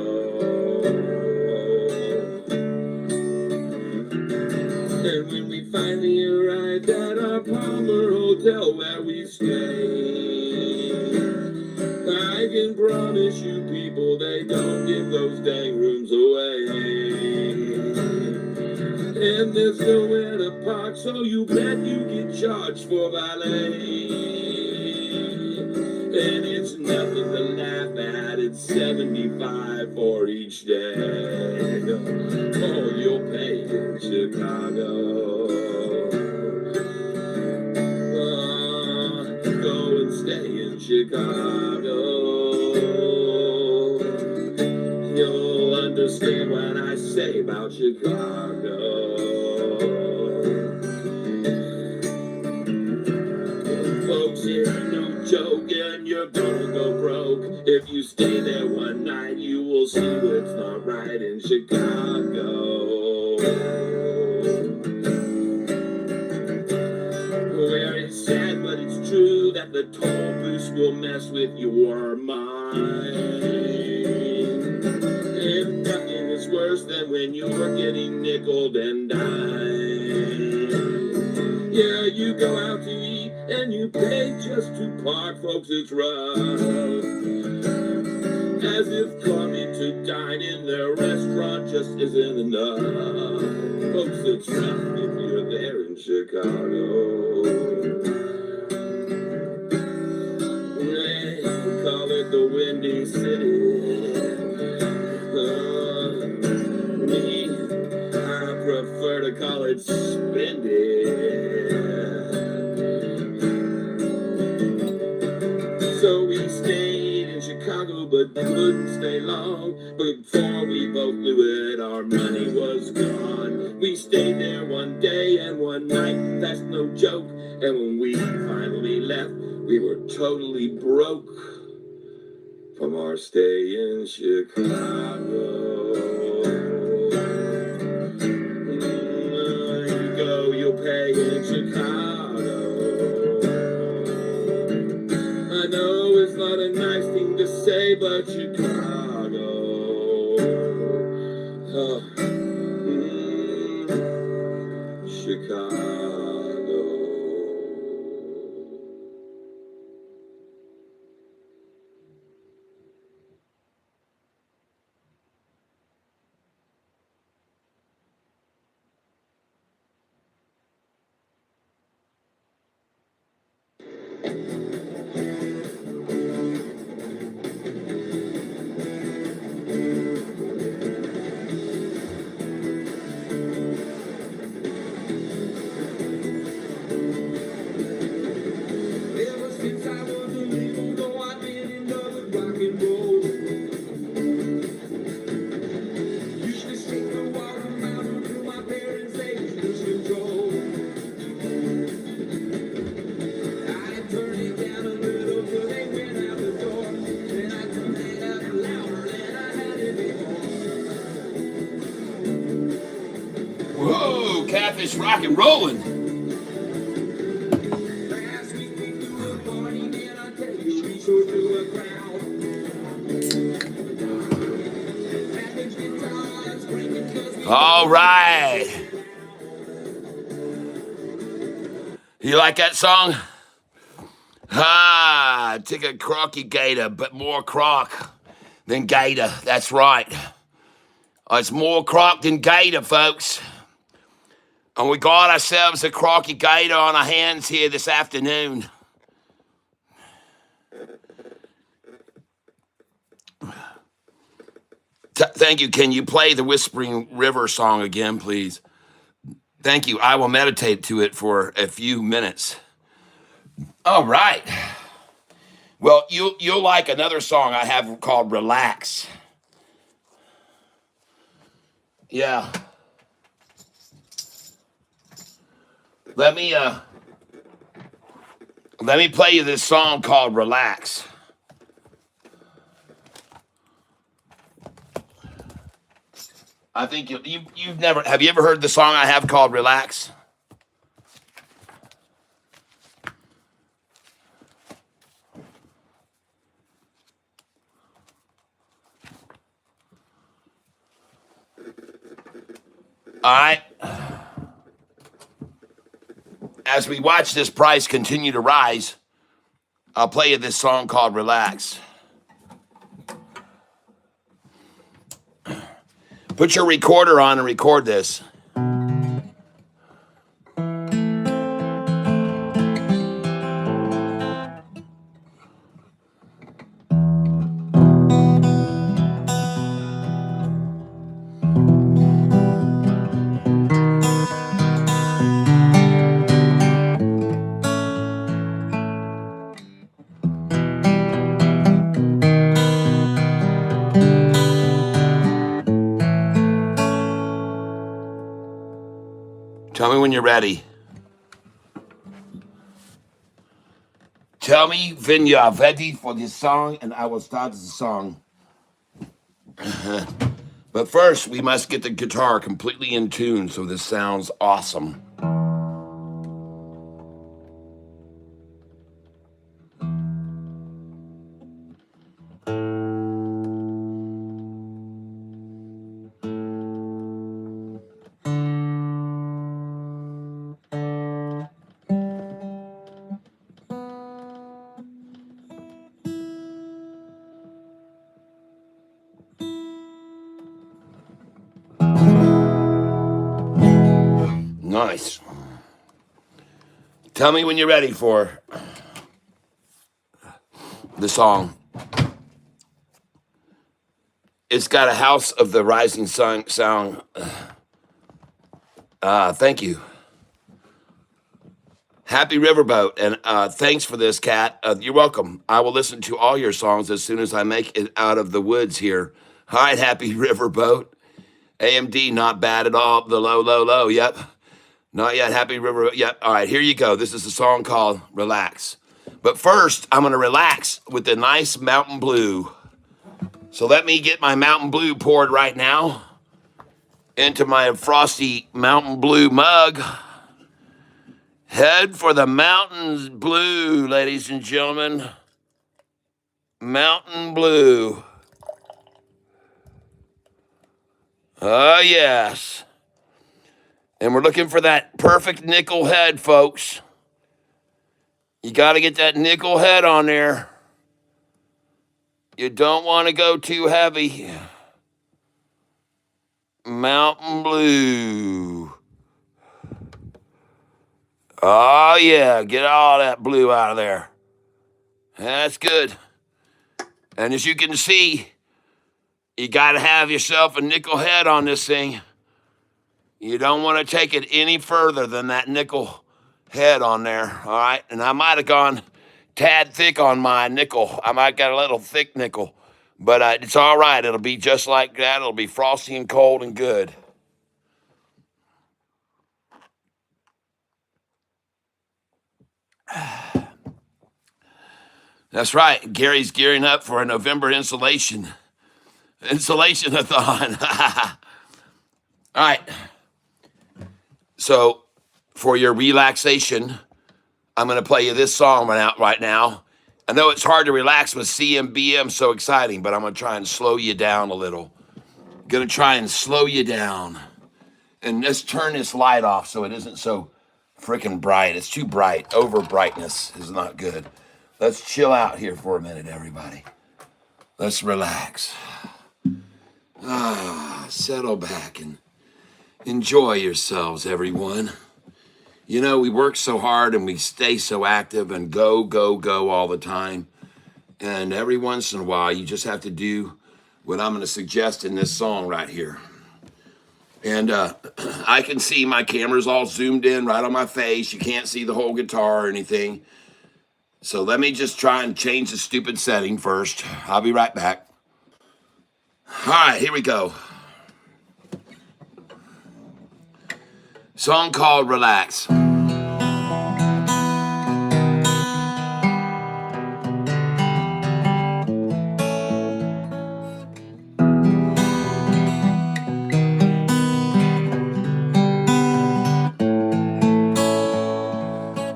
S2: And when we finally arrived at our Palmer Hotel where we stayed, I can promise you people, they don't give those dang rooms away. And there's nowhere to park, so you bet you get charged for valet. And it's nothing to laugh at, it's $75 for each day. Oh, you'll pay in Chicago. Go and stay in Chicago. You'll understand what I say about Chicago. Folks, it ain't no joke, and you're gonna go broke. If you stay there one night, you will see what's not right in Chicago. Where it's sad, but it's true that the toll booths will mess with your mind. And nothing is worse than when you're getting nickeled and dimed. Yeah, you go out to eat and you pay just to park, folks, it's rough. As if coming to dine in their restaurant just isn't enough. Folks, it's rough if you're there in Chicago. They call it the Windy City. Me, I prefer to call it Spendy. So we stayed in Chicago, but couldn't stay long. Before we both knew it, our money was gone. We stayed there one day and one night, that's no joke. And when we finally left, we were totally broke from our stay in Chicago. You go, you'll pay in Chicago. I know it's not a nice thing to say, but Chicago. Chicago. Ever since I was a little boy, I've been in love with rock and roll. Used to shake the water mountain through my parents' age, lose control. I turned it down a little till they went out the door. Then I turned it up louder than I had it before.
S1: Whoa, Catfish rock and rolling.
S2: Last week we threw a party, man, I tell you, we sure threw a crowd. Package guitars, breaking 'cause we
S1: All right. You like that song? Ah, take a crocky gator, but more croc than gator. That's right. It's more croc than gator, folks. And we got ourselves a crocky gator on our hands here this afternoon. Thank you. Can you play the Whispering River song again, please? Thank you. I will meditate to it for a few minutes. All right. Well, you'll like another song I have called Relax. Yeah. Let me play you this song called Relax. I think you've never, have you ever heard the song I have called Relax? All right. As we watch this price continue to rise, I'll play you this song called Relax. Put your recorder on and record this. Tell me when you're ready. Tell me when you are ready for this song, and I will start the song. But first, we must get the guitar completely in tune so this sounds awesome. Nice. Tell me when you're ready for the song. It's got a House of the Rising Sun sound. Thank you. Happy Riverboat, and thanks for this, Kat. You're welcome. I will listen to all your songs as soon as I make it out of the woods here. Hi, Happy Riverboat. AMD, not bad at all. The low, low, low. Yep. Not yet. Happy Riverboat. Yep. All right, here you go. This is a song called Relax. But first, I'm going to relax with the nice Mountain Blue. So let me get my Mountain Blue poured right now into my frosty Mountain Blue mug. Head for the mountains blue, ladies and gentlemen. Mountain Blue. Oh, yes. And we're looking for that perfect nickel head, folks. You got to get that nickel head on there. You don't want to go too heavy. Mountain Blue. Oh, yeah. Get all that blue out of there. That's good. And as you can see, you got to have yourself a nickel head on this thing. You don't want to take it any further than that nickel head on there, all right? And I might have gone tad thick on my nickel. I might got a little thick nickel, but it's all right. It'll be just like that. It'll be frosty and cold and good. That's right. Gary's gearing up for a November insulation-a-thon. All right. So for your relaxation, I'm going to play you this song right now. I know it's hard to relax with CMBM, so exciting, but I'm going to try and slow you down a little. Going to try and slow you down. And let's turn this light off so it isn't so freaking bright. It's too bright. Over brightness is not good. Let's chill out here for a minute, everybody. Let's relax. Settle back and enjoy yourselves, everyone. You know, we work so hard and we stay so active and go, go, go all the time. And every once in a while, you just have to do what I'm going to suggest in this song right here. And I can see my camera's all zoomed in right on my face. You can't see the whole guitar or anything. So let me just try and change the stupid setting first. I'll be right back. All right, here we go. Song called Relax.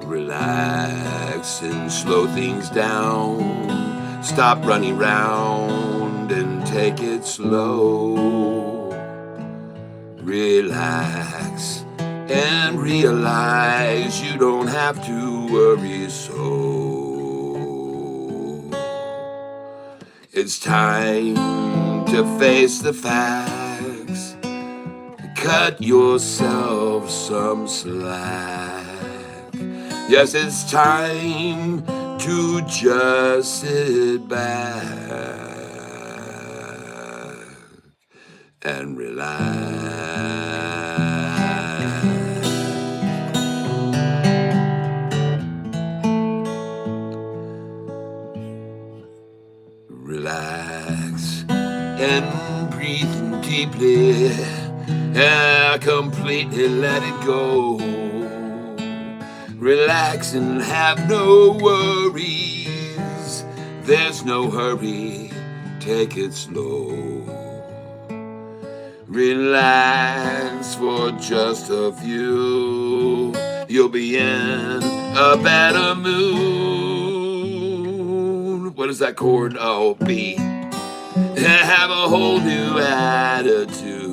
S1: Relax and slow things down. Stop running round and take it slow. Relax and realize you don't have to worry so. It's time to face the facts. Cut yourself some slack. Yes, it's time to just sit back and relax. Relax and breathe deeply and completely let it go. Relax and have no worries. There's no hurry, take it slow. Relax for just a few. You'll be in a better mood. What is that chord? Oh, B. Have a whole new attitude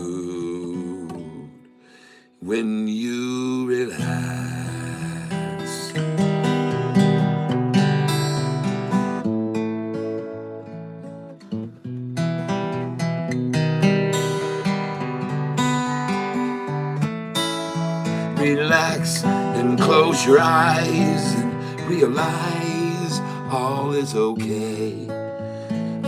S1: when you relax. Relax and close your eyes and realize all is okay.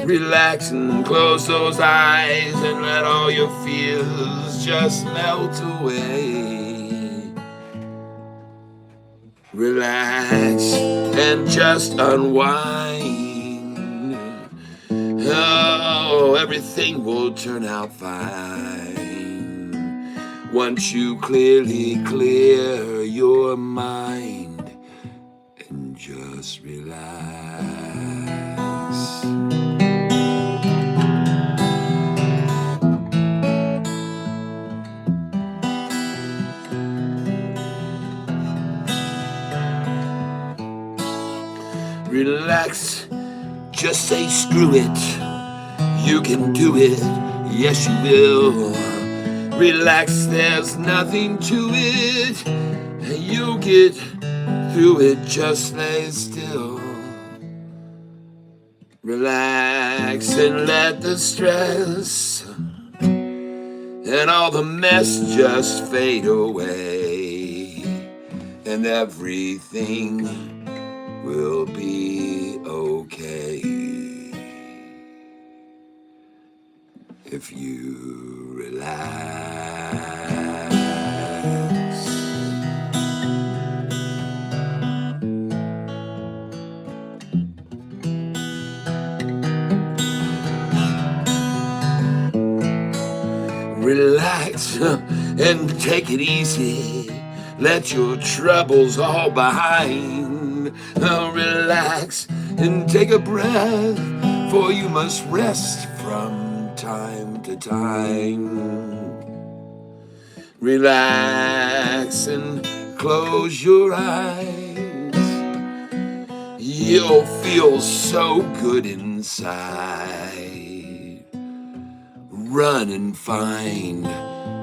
S1: Relax and close those eyes and let all your fears just melt away. Relax and just unwind. Oh, everything will turn out fine once you clearly clear your mind and just relax. Relax, just say screw it. You can do it, yes you will. Relax, there's nothing to it. You'll get through it, just lay still. Relax and let the stress and all the mess just fade away. And everything will be okay if you relax. Relax and take it easy. Let your troubles all behind. Relax and take a breath, for you must rest from time to time. Relax and close your eyes. You'll feel so good inside. Run and find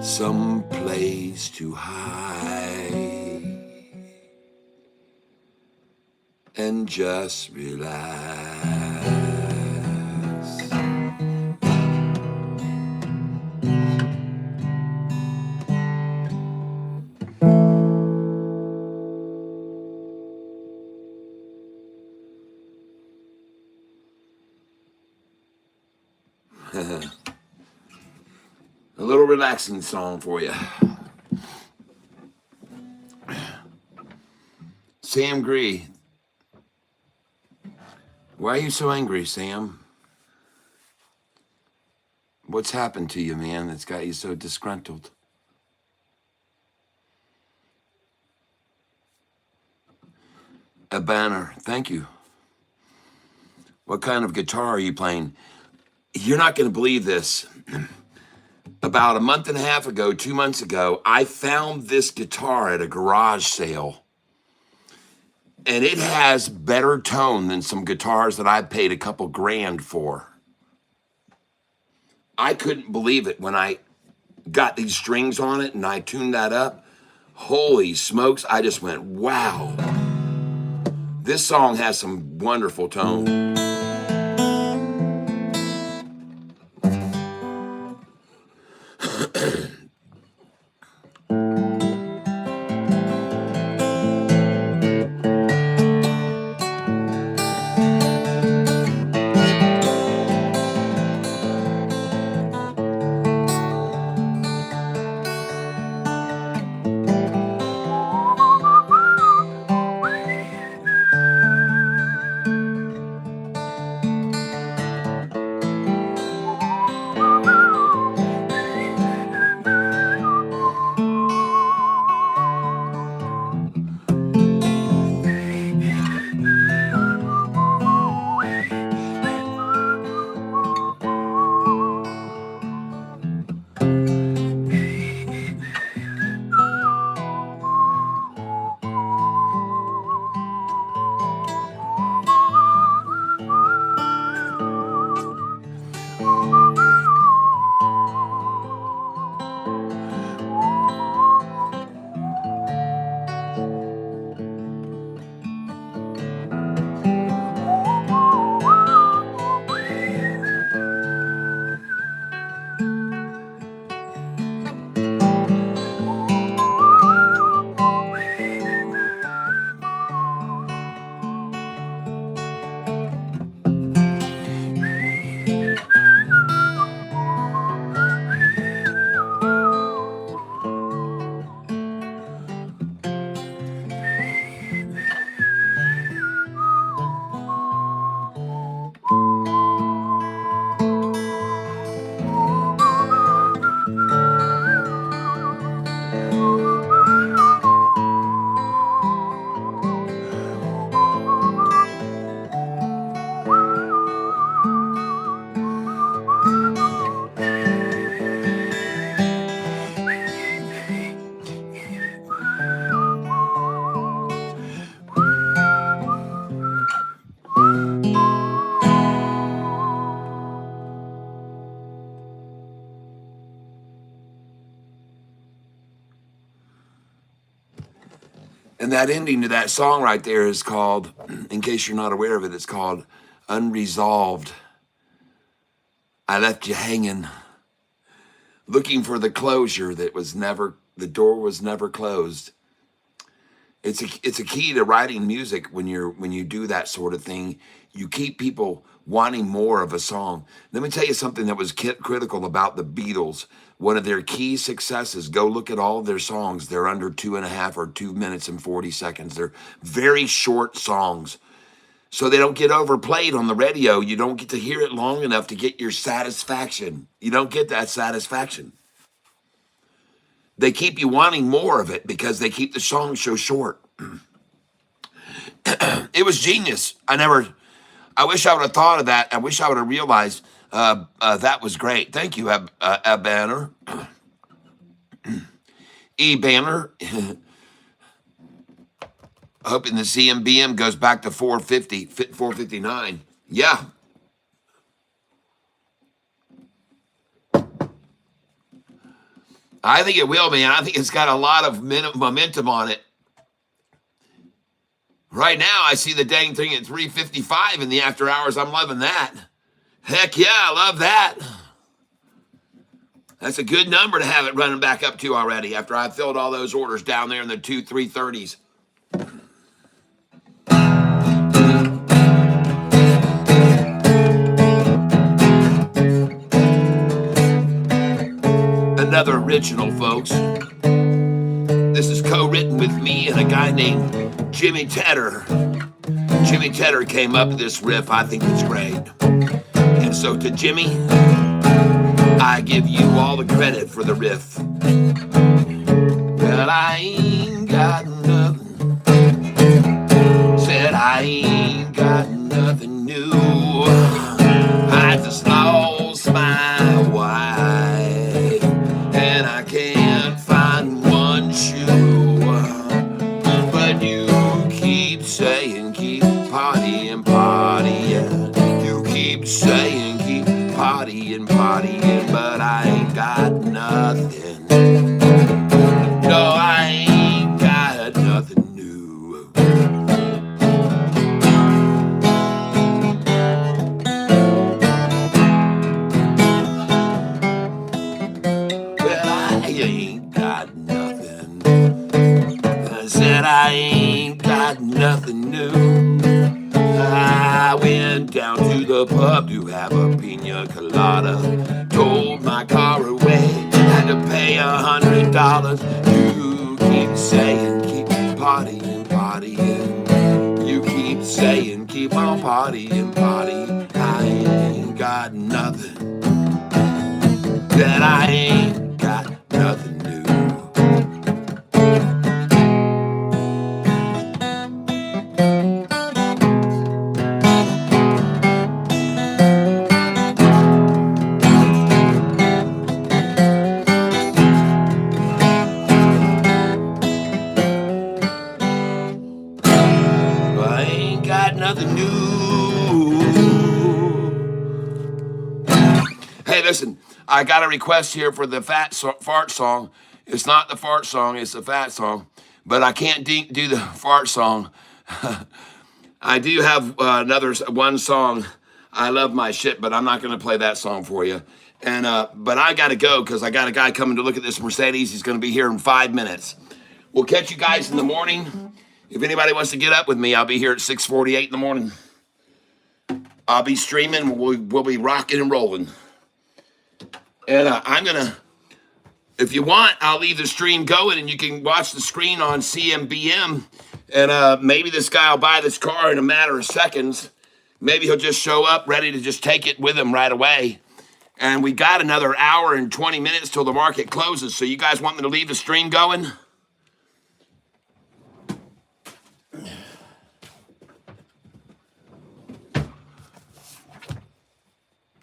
S1: some place to hide and just relax. A little relaxing song for you. Sam Gree. Why are you so angry, Sam? What's happened to you, man, that's got you so disgruntled? A banner. Thank you. What kind of guitar are you playing? You're not going to believe this. About a month and a half ago, 2 months ago, I found this guitar at a garage sale. And it has better tone than some guitars that I paid a couple grand for. I couldn't believe it when I got these strings on it and I tuned that up. Holy smokes, I just went, wow. This song has some wonderful tone. And that ending to that song right there is called, in case you're not aware of it, it's called Unresolved. I left you hanging, looking for the closure that was never, the door was never closed. It's a key to writing music when you do that sort of thing. You keep people wanting more of a song. Let me tell you something that was critical about the Beatles. One of their key successes, go look at all their songs. They're under 2.5 or 2 minutes and 40 seconds. They're very short songs. So they don't get overplayed on the radio. You don't get to hear it long enough to get your satisfaction. You don't get that satisfaction. They keep you wanting more of it because they keep the song so short. It was genius. I wish I would have thought of that. I wish I would have realized that was great. Thank you, Banner. Banner. Hoping the CMBM goes back to 450, 459. Yeah. I think it will, man. I think it's got a lot of momentum on it. Right now, I see the dang thing at 355 in the after hours. I'm loving that. Heck yeah, I love that. That's a good number to have it running back up to already after I filled all those orders down there in the 330s. Another original, folks. This is co-written with me and a guy named Jimmy Tedder. Jimmy Tedder came up with this riff. I think it's great. And so to Jimmy, I give you all the credit for the riff. Well, I ain't got nothing. Said I ain't got nothing new. I just lost my wife, and I can't find one shoe. But you keep saying, keep partying, partying. You keep saying, keep partying, partying. But I ain't got nothing. No, I ain't got nothing new. Well, I ain't got nothing. I said I ain't got nothing new. I went down to the pub to have a pina colada. Told my car away, had to pay $100. You keep saying, keep partying, partying. You keep saying, keep on partying, partying. I ain't got nothing. That I ain't got nothing new. I ain't got nothing new. Hey, listen, I got a request here for the fart song. It's not the fart song, it's the fat song. But I can't do the fart song. I do have another one song. I love my shit, but I'm not going to play that song for you. And but I got to go because I got a guy coming to look at this Mercedes. He's going to be here in 5 minutes. We'll catch you guys in the morning. If anybody wants to get up with me, I'll be here at 6:48 in the morning. I'll be streaming. We'll be rocking and rolling. And I'm going to, if you want, I'll leave the stream going and you can watch the screen on CMBM. And maybe this guy will buy this car in a matter of seconds. Maybe he'll just show up ready to just take it with him right away. And we got another hour and 20 minutes till the market closes. So you guys want me to leave the stream going?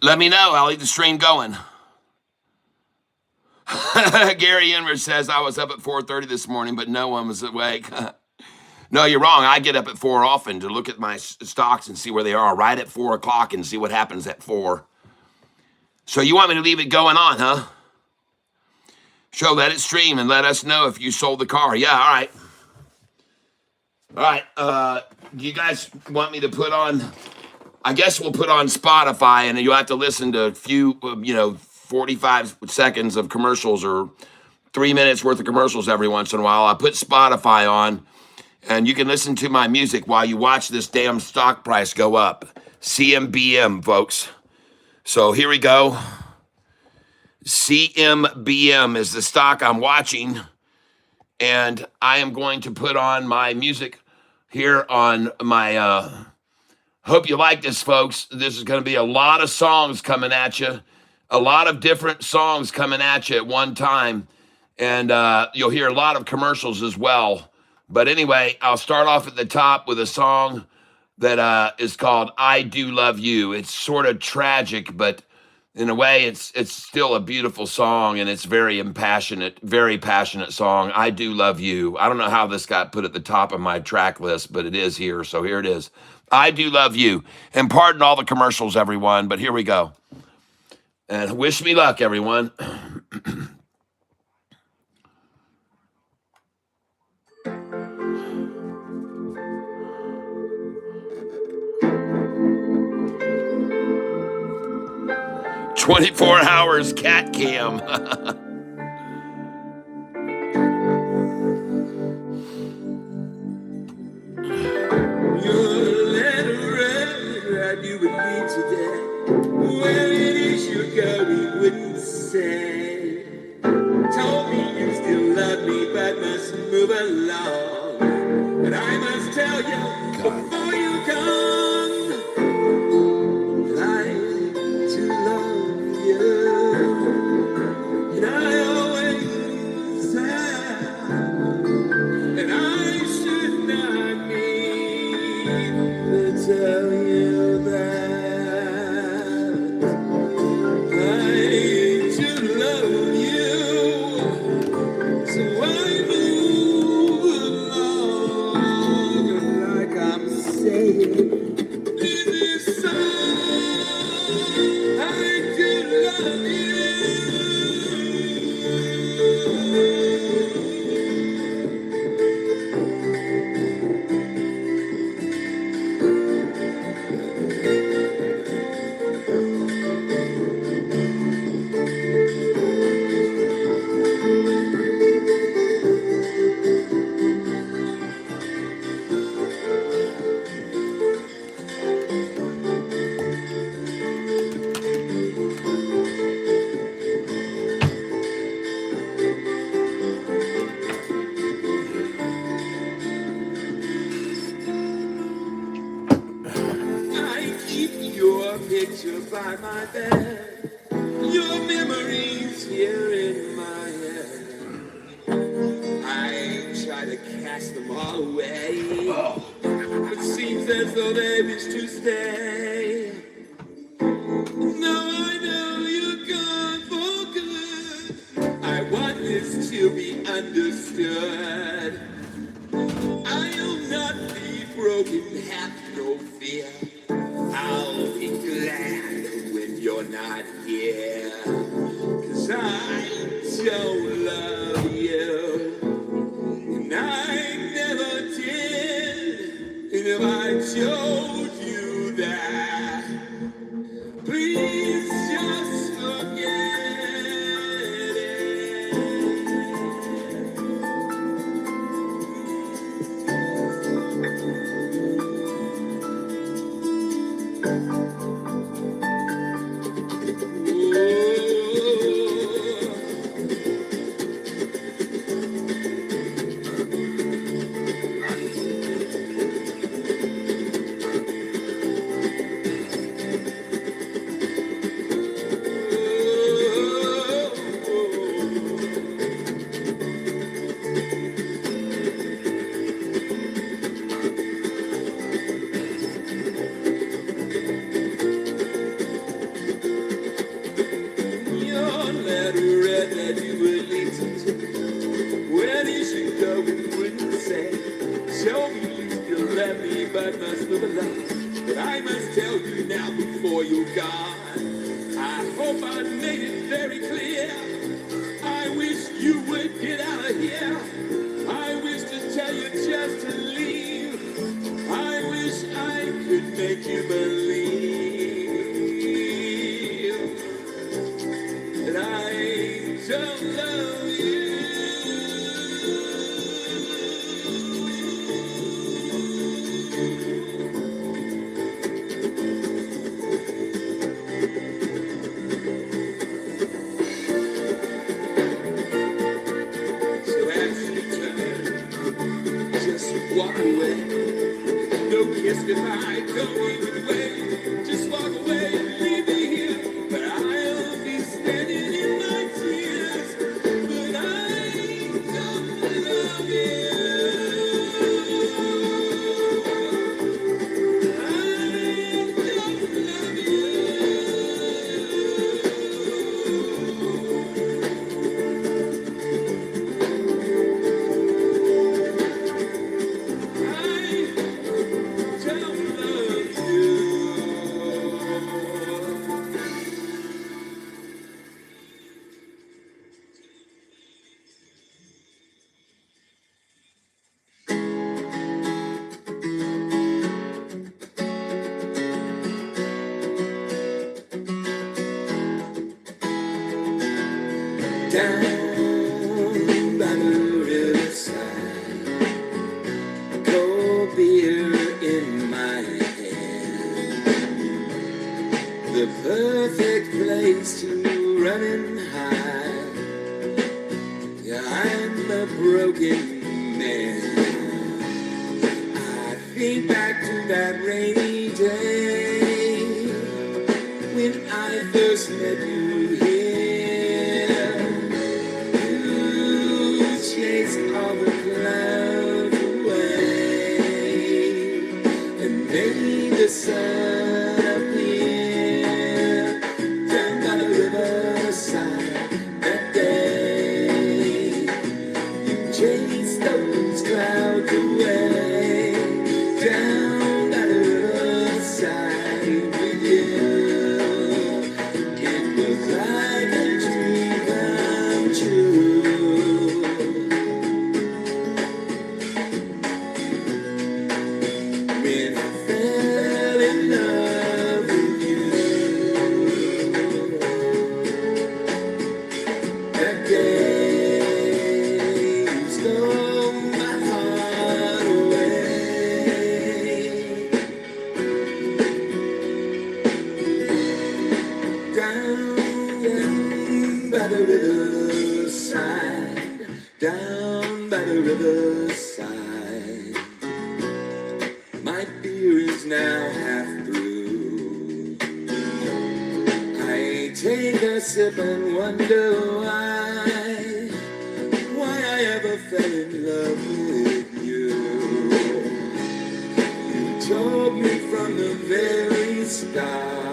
S1: Let me know. I'll leave the stream going. Gary Enrich says, I was up at 4:30 this morning, but no one was awake. No, you're wrong. I get up at 4 often to look at my stocks and see where they are right at 4 o'clock and see what happens at 4. So you want me to leave it going on, huh? So let it stream and let us know if you sold the car. Yeah, all right. All right. You guys want me to put on, I guess we'll put on Spotify and you'll have to listen to a few, 45 seconds of commercials or 3 minutes worth of commercials every once in a while. I put Spotify on and you can listen to my music while you watch this damn stock price go up. CMBM, folks. So here we go. CMBM is the stock I'm watching. And I am going to put on my music here on my, hope you like this, folks. This is going to be a lot of songs coming at you. A lot of different songs coming at you at one time. And you'll hear a lot of commercials as well. But anyway, I'll start off at the top with a song that is called I Do Love You. It's sort of tragic, but in a way, it's still a beautiful song, and it's very passionate song. I Do Love You. I don't know how this got put at the top of my track list, but it is here, so here it is. I Do Love You. And pardon all the commercials, everyone, but here we go. And wish me luck, everyone. 24 hours cat cam.
S2: Your letter that you would read today. Where it is you're going wouldn't say. Told me you still love me but must move along. And I must tell you before you come, I do love you. And I always have. And I should not need to tell you that I do love you. So I move along like I'm saying, this is song. I do love you. I keep your picture by my bed, your memories here in my head. I try to cast them all away, but seems as though they wish to stay. Now I know you're gone for good. I want this to be understood. I'll not be broken, have no fear. I'll be glad when you're not here. 'Cause I don't love you, and I never did. And if I told you that, please just forget it. Your letter read that you were late to where did you go? You wouldn't say. Show me you still love me, but must move along. But I must tell you now before you're gone. I hope I made it very clear. I wish you would get out of here. I wish to tell you just to leave. I wish I could make you believe that I don't love you. So as you turn, just walk away. No kiss goodbye, don't even wait. Just walk away and leave me here. But I'll be standing in my tears. But I don't love you. I don't love you. I don't love you. down by the riverside, cold beer in my hand, the perfect place to run and hide. Yeah, I'm a broken man. I think back to that rainy day when I first met you here. You chased all the clouds away and made the sun appear down by the riverside that day. You chased those clouds away down by the riverside with you. It was like a dream come true. When I fell in love with you, that day you stole my heart away. Down by the riverside, down by the riverside. My beer is now half through. I take a sip and wonder why I ever fell in love with you. You told me from the very start